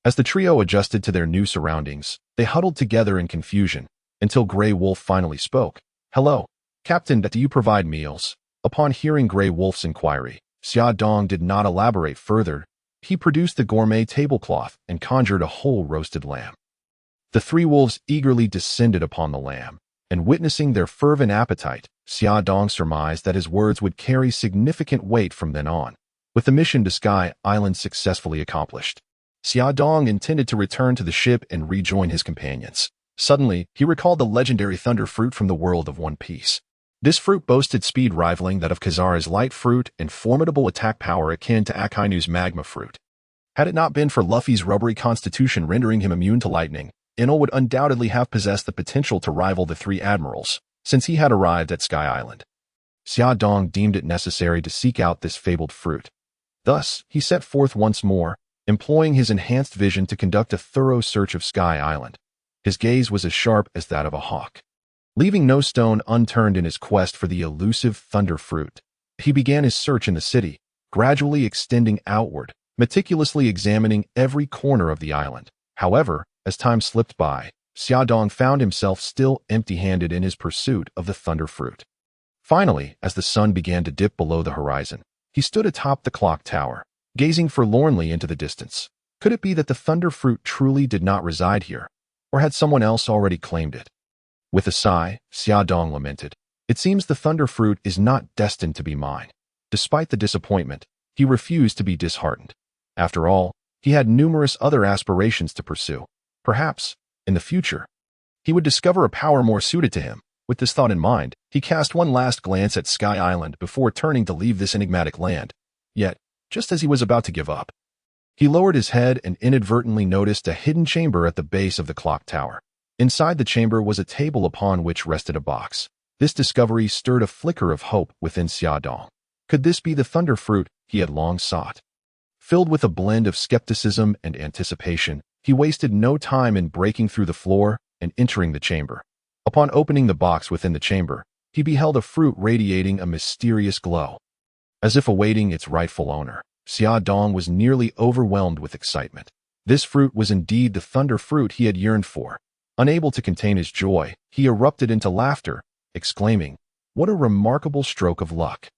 As the trio adjusted to their new surroundings, they huddled together in confusion, until Grey Wolf finally spoke. Hello, Captain, do you provide meals? Upon hearing Grey Wolf's inquiry, Xiaodong did not elaborate further. He produced the gourmet tablecloth and conjured a whole roasted lamb. The 3 wolves eagerly descended upon the lamb, and witnessing their fervent appetite, Xiaodong surmised that his words would carry significant weight from then on. With the mission to Sky Island successfully accomplished, Xiaodong intended to return to the ship and rejoin his companions. Suddenly, he recalled the legendary thunder fruit from the world of One Piece. This fruit boasted speed rivaling that of Kizaru's light fruit and formidable attack power akin to Akainu's magma fruit. Had it not been for Luffy's rubbery constitution rendering him immune to lightning, Enel would undoubtedly have possessed the potential to rival the 3 admirals, since he had arrived at Sky Island. Xiaodong deemed it necessary to seek out this fabled fruit. Thus, he set forth once more, employing his enhanced vision to conduct a thorough search of Sky Island. His gaze was as sharp as that of a hawk. Leaving no stone unturned in his quest for the elusive thunder fruit, he began his search in the city, gradually extending outward, meticulously examining every corner of the island. However, as time slipped by, Xiaodong found himself still empty-handed in his pursuit of the thunder fruit. Finally, as the sun began to dip below the horizon, he stood atop the clock tower, gazing forlornly into the distance. Could it be that the thunder fruit truly did not reside here, or had someone else already claimed it? With a sigh, Xiaodong lamented, "It seems the thunder fruit is not destined to be mine." Despite the disappointment, he refused to be disheartened. After all, he had numerous other aspirations to pursue. Perhaps, in the future, he would discover a power more suited to him. With this thought in mind, he cast one last glance at Sky Island before turning to leave this enigmatic land. Yet, just as he was about to give up, he lowered his head and inadvertently noticed a hidden chamber at the base of the clock tower. Inside the chamber was a table upon which rested a box. This discovery stirred a flicker of hope within Xiaodong. Could this be the thunder fruit he had long sought? Filled with a blend of skepticism and anticipation, he wasted no time in breaking through the floor and entering the chamber. Upon opening the box within the chamber, he beheld a fruit radiating a mysterious glow. As if awaiting its rightful owner, Xiaodong was nearly overwhelmed with excitement. This fruit was indeed the thunder fruit he had yearned for. Unable to contain his joy, he erupted into laughter, exclaiming, "What a remarkable stroke of luck!"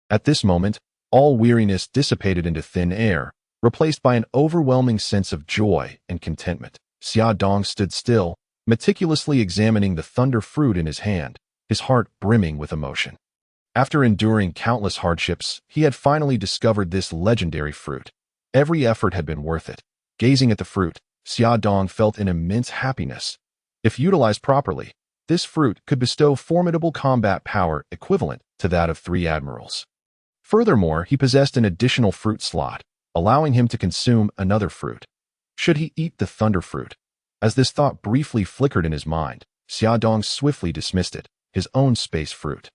At this moment, all weariness dissipated into thin air, replaced by an overwhelming sense of joy and contentment. Xiaodong stood still, meticulously examining the thunder fruit in his hand, his heart brimming with emotion. After enduring countless hardships, he had finally discovered this legendary fruit. Every effort had been worth it. Gazing at the fruit, Xiaodong felt an immense happiness. If utilized properly, this fruit could bestow formidable combat power equivalent to that of 3 admirals. Furthermore, he possessed an additional fruit slot, allowing him to consume another fruit. Should he eat the thunder fruit? As this thought briefly flickered in his mind, Xiaodong swiftly dismissed it, his own space fruit.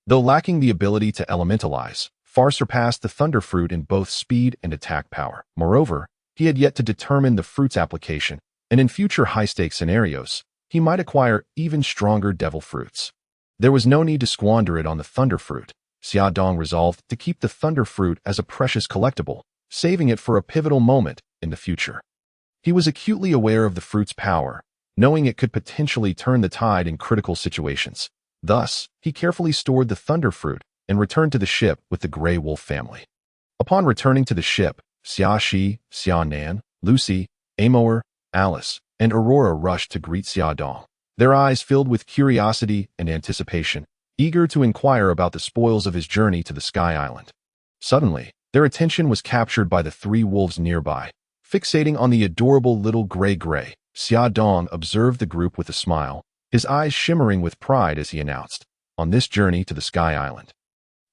Though lacking the ability to elementalize, far surpassed the thunder fruit in both speed and attack power. Moreover, he had yet to determine the fruit's application, and in future high-stakes scenarios, he might acquire even stronger devil fruits. There was no need to squander it on the thunder fruit. Xiaodong resolved to keep the thunder fruit as a precious collectible, saving it for a pivotal moment in the future. He was acutely aware of the fruit's power, knowing it could potentially turn the tide in critical situations. Thus, he carefully stored the thunder fruit and returned to the ship with the Grey Wolf family. Upon returning to the ship, Xiaxi, Xiaonan, Lucy, Amour, Alice, and Aurora rushed to greet Xiaodong. their eyes filled with curiosity and anticipation, eager to inquire about the spoils of his journey to the Sky Island. Suddenly, their attention was captured by the three wolves nearby. Fixating on the adorable little gray, Xia Dong observed the group with a smile, his eyes shimmering with pride as he announced, "On this journey to the Sky Island,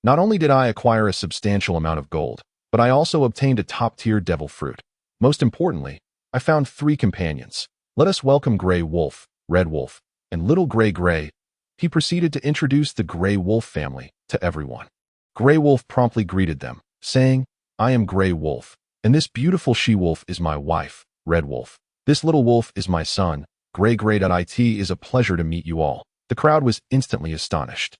not only did I acquire a substantial amount of gold, but I also obtained a top-tier devil fruit. Most importantly, I found 3 companions. Let us welcome Gray Wolf, Red Wolf, and Little Gray." He proceeded to introduce the Gray Wolf family to everyone. Gray Wolf promptly greeted them, saying, "I am Gray Wolf, and this beautiful she-wolf is my wife, Red Wolf. This little wolf is my son, Gray. It is a pleasure to meet you all." The crowd was instantly astonished.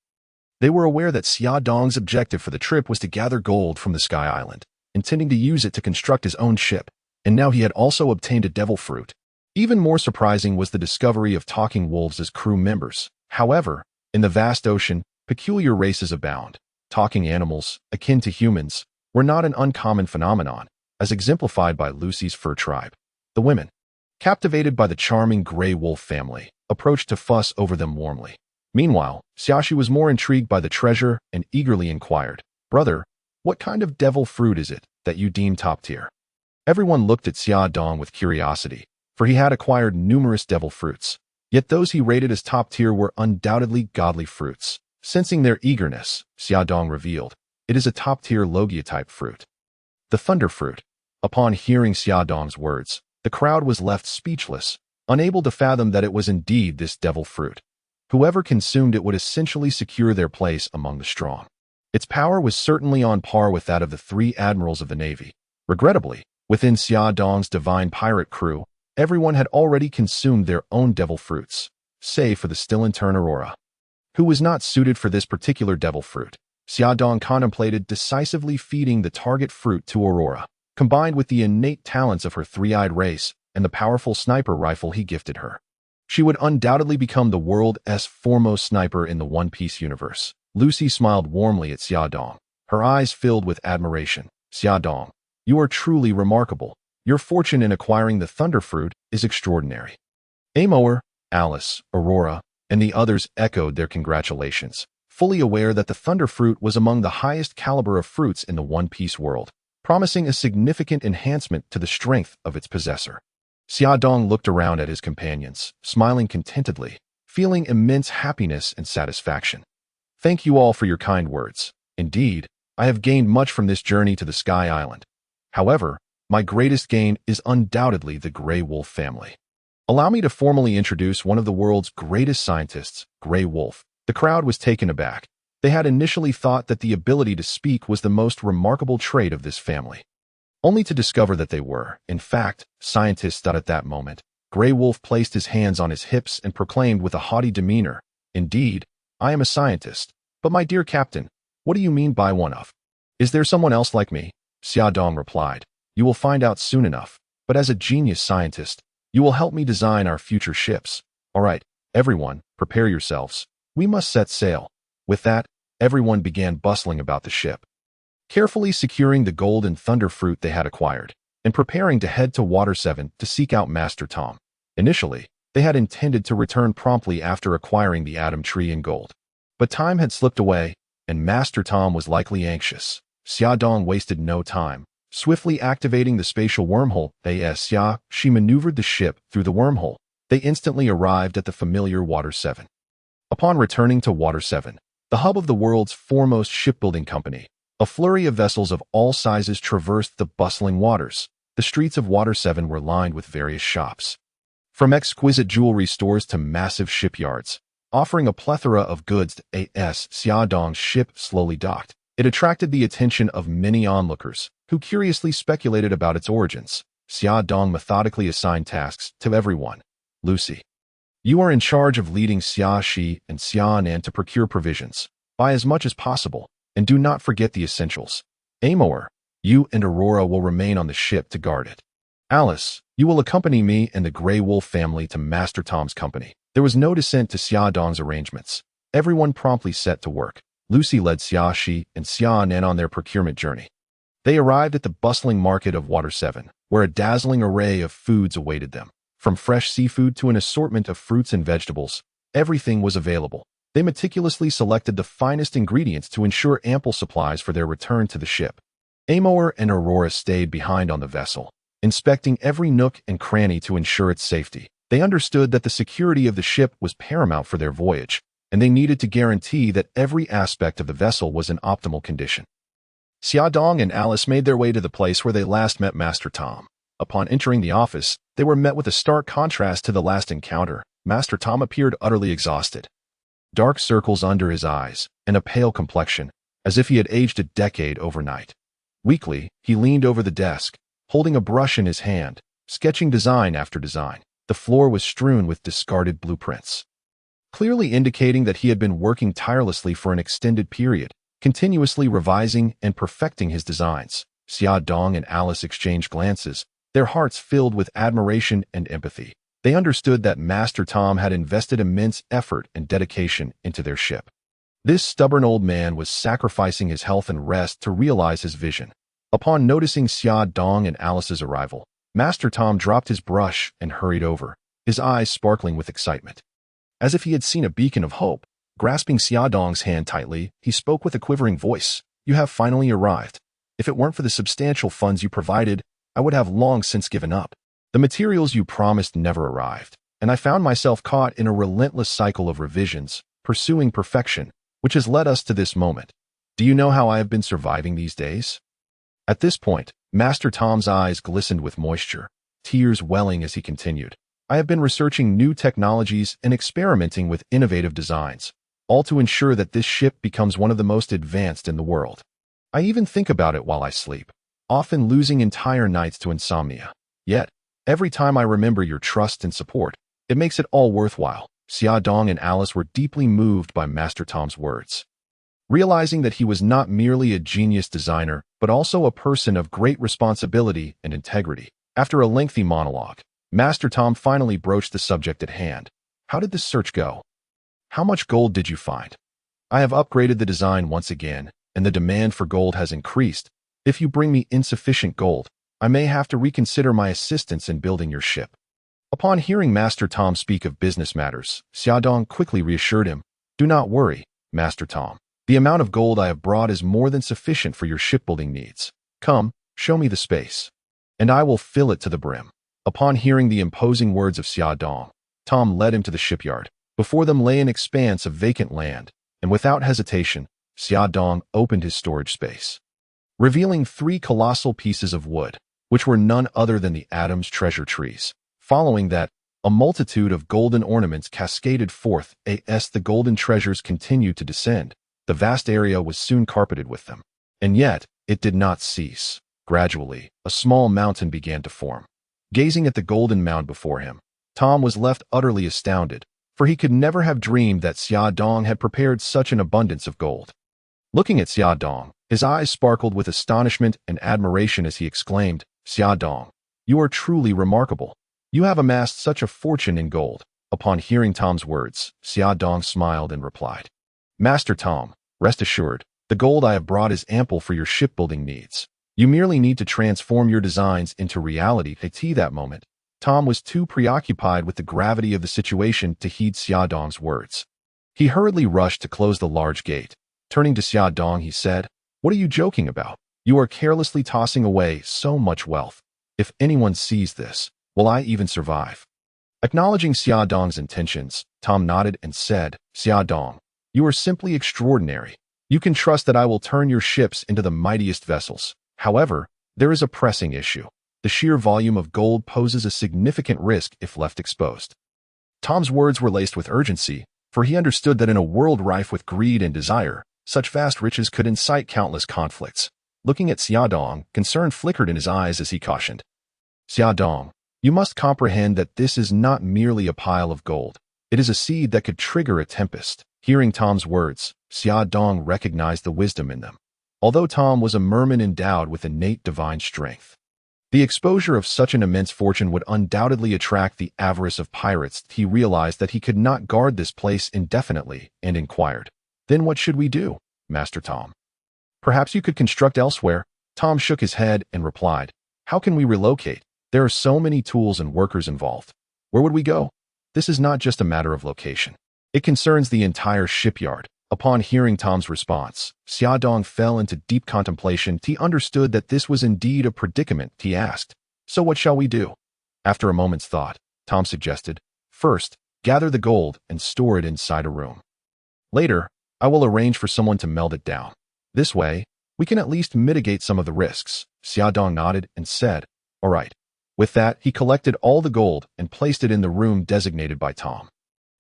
They were aware that Xia Dong's objective for the trip was to gather gold from the Sky Island, intending to use it to construct his own ship, and now he had also obtained a devil fruit. Even more surprising was the discovery of talking wolves as crew members. However, in the vast ocean, peculiar races abound. Talking animals, akin to humans, were not an uncommon phenomenon, as exemplified by Lucy's fur tribe. The women, captivated by the charming Gray Wolf family, approached to fuss over them warmly. Meanwhile, Xiaoshi was more intrigued by the treasure and eagerly inquired, "Brother, what kind of devil fruit is it that you deem top tier?" Everyone looked at Xia Dong with curiosity, for he had acquired numerous devil fruits. Yet those he rated as top tier were undoubtedly godly fruits. Sensing their eagerness, Xia Dong revealed, "It is a top-tier Logia-type fruit, the Thunder Fruit." Upon hearing Xia Dong's words, the crowd was left speechless, unable to fathom that it was indeed this devil fruit. Whoever consumed it would essentially secure their place among the strong. Its power was certainly on par with that of the 3 admirals of the Navy. Regrettably, within Xia Dong's divine pirate crew, everyone had already consumed their own devil fruits, save for the still intern Aurora, who was not suited for this particular devil fruit. Xia Dong contemplated decisively feeding the target fruit to Aurora, combined with the innate talents of her 3-eyed race and the powerful sniper rifle he gifted her. She would undoubtedly become the world's foremost sniper in the One Piece universe. Lucy smiled warmly at Xia Dong, her eyes filled with admiration. "Xia Dong, you are truly remarkable. Your fortune in acquiring the Thunder Fruit is extraordinary." Amoer, Alice, Aurora, and the others echoed their congratulations, fully aware that the Thunder Fruit was among the highest caliber of fruits in the One Piece world, promising a significant enhancement to the strength of its possessor. Xia Dong looked around at his companions, smiling contentedly, feeling immense happiness and satisfaction. "Thank you all for your kind words. Indeed, I have gained much from this journey to the Sky Island. However, my greatest gain is undoubtedly the Gray Wolf family. Allow me to formally introduce one of the world's greatest scientists, Gray Wolf." The crowd was taken aback. They had initially thought that the ability to speak was the most remarkable trait of this family, only to discover that they were, in fact, scientists. At that moment, Gray Wolf placed his hands on his hips and proclaimed with a haughty demeanor, "Indeed, I am a scientist. But my dear captain, what do you mean by one of? Is there someone else like me?" Xia Dong replied, "You will find out soon enough, but as a genius scientist, you will help me design our future ships. All right, everyone, prepare yourselves. We must set sail." With that, everyone began bustling about the ship, carefully securing the gold and thunder fruit they had acquired, and preparing to head to Water 7 to seek out Master Tom. Initially, they had intended to return promptly after acquiring the Atom Tree and gold. But time had slipped away, and Master Tom was likely anxious. Xia Dong wasted no time. Swiftly activating the spatial wormhole, she maneuvered the ship through the wormhole. They instantly arrived at the familiar Water 7. Upon returning to Water 7, the hub of the world's foremost shipbuilding company, a flurry of vessels of all sizes traversed the bustling waters. The streets of Water 7 were lined with various shops, from exquisite jewelry stores to massive shipyards, offering a plethora of goods. As Xia Dong's ship slowly docked, it attracted the attention of many onlookers, who curiously speculated about its origins. Xia Dong methodically assigned tasks to everyone. "Lucy, you are in charge of leading Xia Shi and Xia Nan to procure provisions. Buy as much as possible, and do not forget the essentials. Amoer, you and Aurora will remain on the ship to guard it. Alice, you will accompany me and the Gray Wolf family to Master Tom's company." There was no dissent to Xia Dong's arrangements. Everyone promptly set to work. Lucy led Xia Shi and Xia Nan on their procurement journey. They arrived at the bustling market of Water 7, where a dazzling array of foods awaited them. From fresh seafood to an assortment of fruits and vegetables, everything was available. They meticulously selected the finest ingredients to ensure ample supplies for their return to the ship. Amor and Aurora stayed behind on the vessel, inspecting every nook and cranny to ensure its safety. They understood that the security of the ship was paramount for their voyage, and they needed to guarantee that every aspect of the vessel was in optimal condition. Xiaodong and Alice made their way to the place where they last met Master Tom. Upon entering the office, they were met with a stark contrast to the last encounter. Master Tom appeared utterly exhausted. Dark circles under his eyes, and a pale complexion, as if he had aged a decade overnight. Weakly, he leaned over the desk, holding a brush in his hand, sketching design after design. The floor was strewn with discarded blueprints, clearly indicating that he had been working tirelessly for an extended period, continuously revising and perfecting his designs. Xiaodong and Alice exchanged glances, their hearts filled with admiration and empathy. They understood that Master Tom had invested immense effort and dedication into their ship. This stubborn old man was sacrificing his health and rest to realize his vision. Upon noticing Xiaodong and Alice's arrival, Master Tom dropped his brush and hurried over, his eyes sparkling with excitement. As if he had seen a beacon of hope, grasping Xiaodong's hand tightly, he spoke with a quivering voice. "You have finally arrived. If it weren't for the substantial funds you provided, I would have long since given up. The materials you promised never arrived, and I found myself caught in a relentless cycle of revisions, pursuing perfection, which has led us to this moment. Do you know how I have been surviving these days?" At this point, Master Tom's eyes glistened with moisture, tears welling as he continued. "I have been researching new technologies and experimenting with innovative designs, all to ensure that this ship becomes one of the most advanced in the world. I even think about it while I sleep, often losing entire nights to insomnia. Yet, every time I remember your trust and support, it makes it all worthwhile." Xiaodong and Alice were deeply moved by Master Tom's words. Realizing that he was not merely a genius designer, but also a person of great responsibility and integrity. After a lengthy monologue, Master Tom finally broached the subject at hand. "How did this search go? How much gold did you find? I have upgraded the design once again, and the demand for gold has increased. If you bring me insufficient gold, I may have to reconsider my assistance in building your ship." Upon hearing Master Tom speak of business matters, Xiaodong quickly reassured him. "Do not worry, Master Tom. The amount of gold I have brought is more than sufficient for your shipbuilding needs. Come, show me the space, and I will fill it to the brim." Upon hearing the imposing words of Xiaodong, Tom led him to the shipyard. Before them lay an expanse of vacant land, and without hesitation, Xiaodong opened his storage space, revealing 3 colossal pieces of wood, which were none other than the Adam's treasure trees. Following that, a multitude of golden ornaments cascaded forth as the golden treasures continued to descend. The vast area was soon carpeted with them. And yet, it did not cease. Gradually, a small mountain began to form. Gazing at the golden mound before him, Tom was left utterly astounded, for he could never have dreamed that Xiaodong had prepared such an abundance of gold. Looking at Xiaodong, his eyes sparkled with astonishment and admiration as he exclaimed, "Xiaodong, you are truly remarkable. You have amassed such a fortune in gold." Upon hearing Tom's words, Xiaodong smiled and replied, "Master Tom, rest assured, the gold I have brought is ample for your shipbuilding needs. You merely need to transform your designs into reality." At that moment, Tom was too preoccupied with the gravity of the situation to heed Xiaodong's words. He hurriedly rushed to close the large gate. Turning to Xiaodong, he said, "What are you joking about? You are carelessly tossing away so much wealth. If anyone sees this, will I even survive?" Acknowledging Xiaodong's intentions, Tom nodded and said, "Xiaodong, you are simply extraordinary. You can trust that I will turn your ships into the mightiest vessels. However, there is a pressing issue. The sheer volume of gold poses a significant risk if left exposed." Tom's words were laced with urgency, for he understood that in a world rife with greed and desire, such vast riches could incite countless conflicts. Looking at Xiaodong, concern flickered in his eyes as he cautioned, "Xiaodong, you must comprehend that this is not merely a pile of gold. It is a seed that could trigger a tempest." Hearing Tom's words, Xiaodong recognized the wisdom in them. Although Tom was a merman endowed with innate divine strength, the exposure of such an immense fortune would undoubtedly attract the avarice of pirates. He realized that he could not guard this place indefinitely and inquired, "Then what should we do, Master Tom? Perhaps you could construct elsewhere?" Tom shook his head and replied, "How can we relocate? There are so many tools and workers involved. Where would we go? This is not just a matter of location. It concerns the entire shipyard. Upon hearing Tom's response, Xiaodong fell into deep contemplation. He understood that this was indeed a predicament. He asked, "So what shall we do?" After a moment's thought, Tom suggested, "First, gather the gold and store it inside a room. Later, I will arrange for someone to melt it down. This way, we can at least mitigate some of the risks." Xiaodong nodded and said, "All right." With that, he collected all the gold and placed it in the room designated by Tom.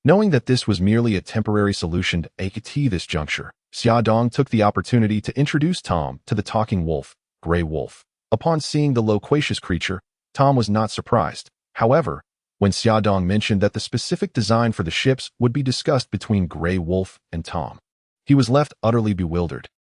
Knowing that this was merely a temporary solution to AKT this juncture, Xiaodong took the opportunity to introduce Tom to the talking wolf, Grey Wolf. Upon seeing the loquacious creature, Tom was not surprised. However, when Xiaodong mentioned that the specific design for the ships would be discussed between Grey Wolf and Tom, he was left utterly bewildered.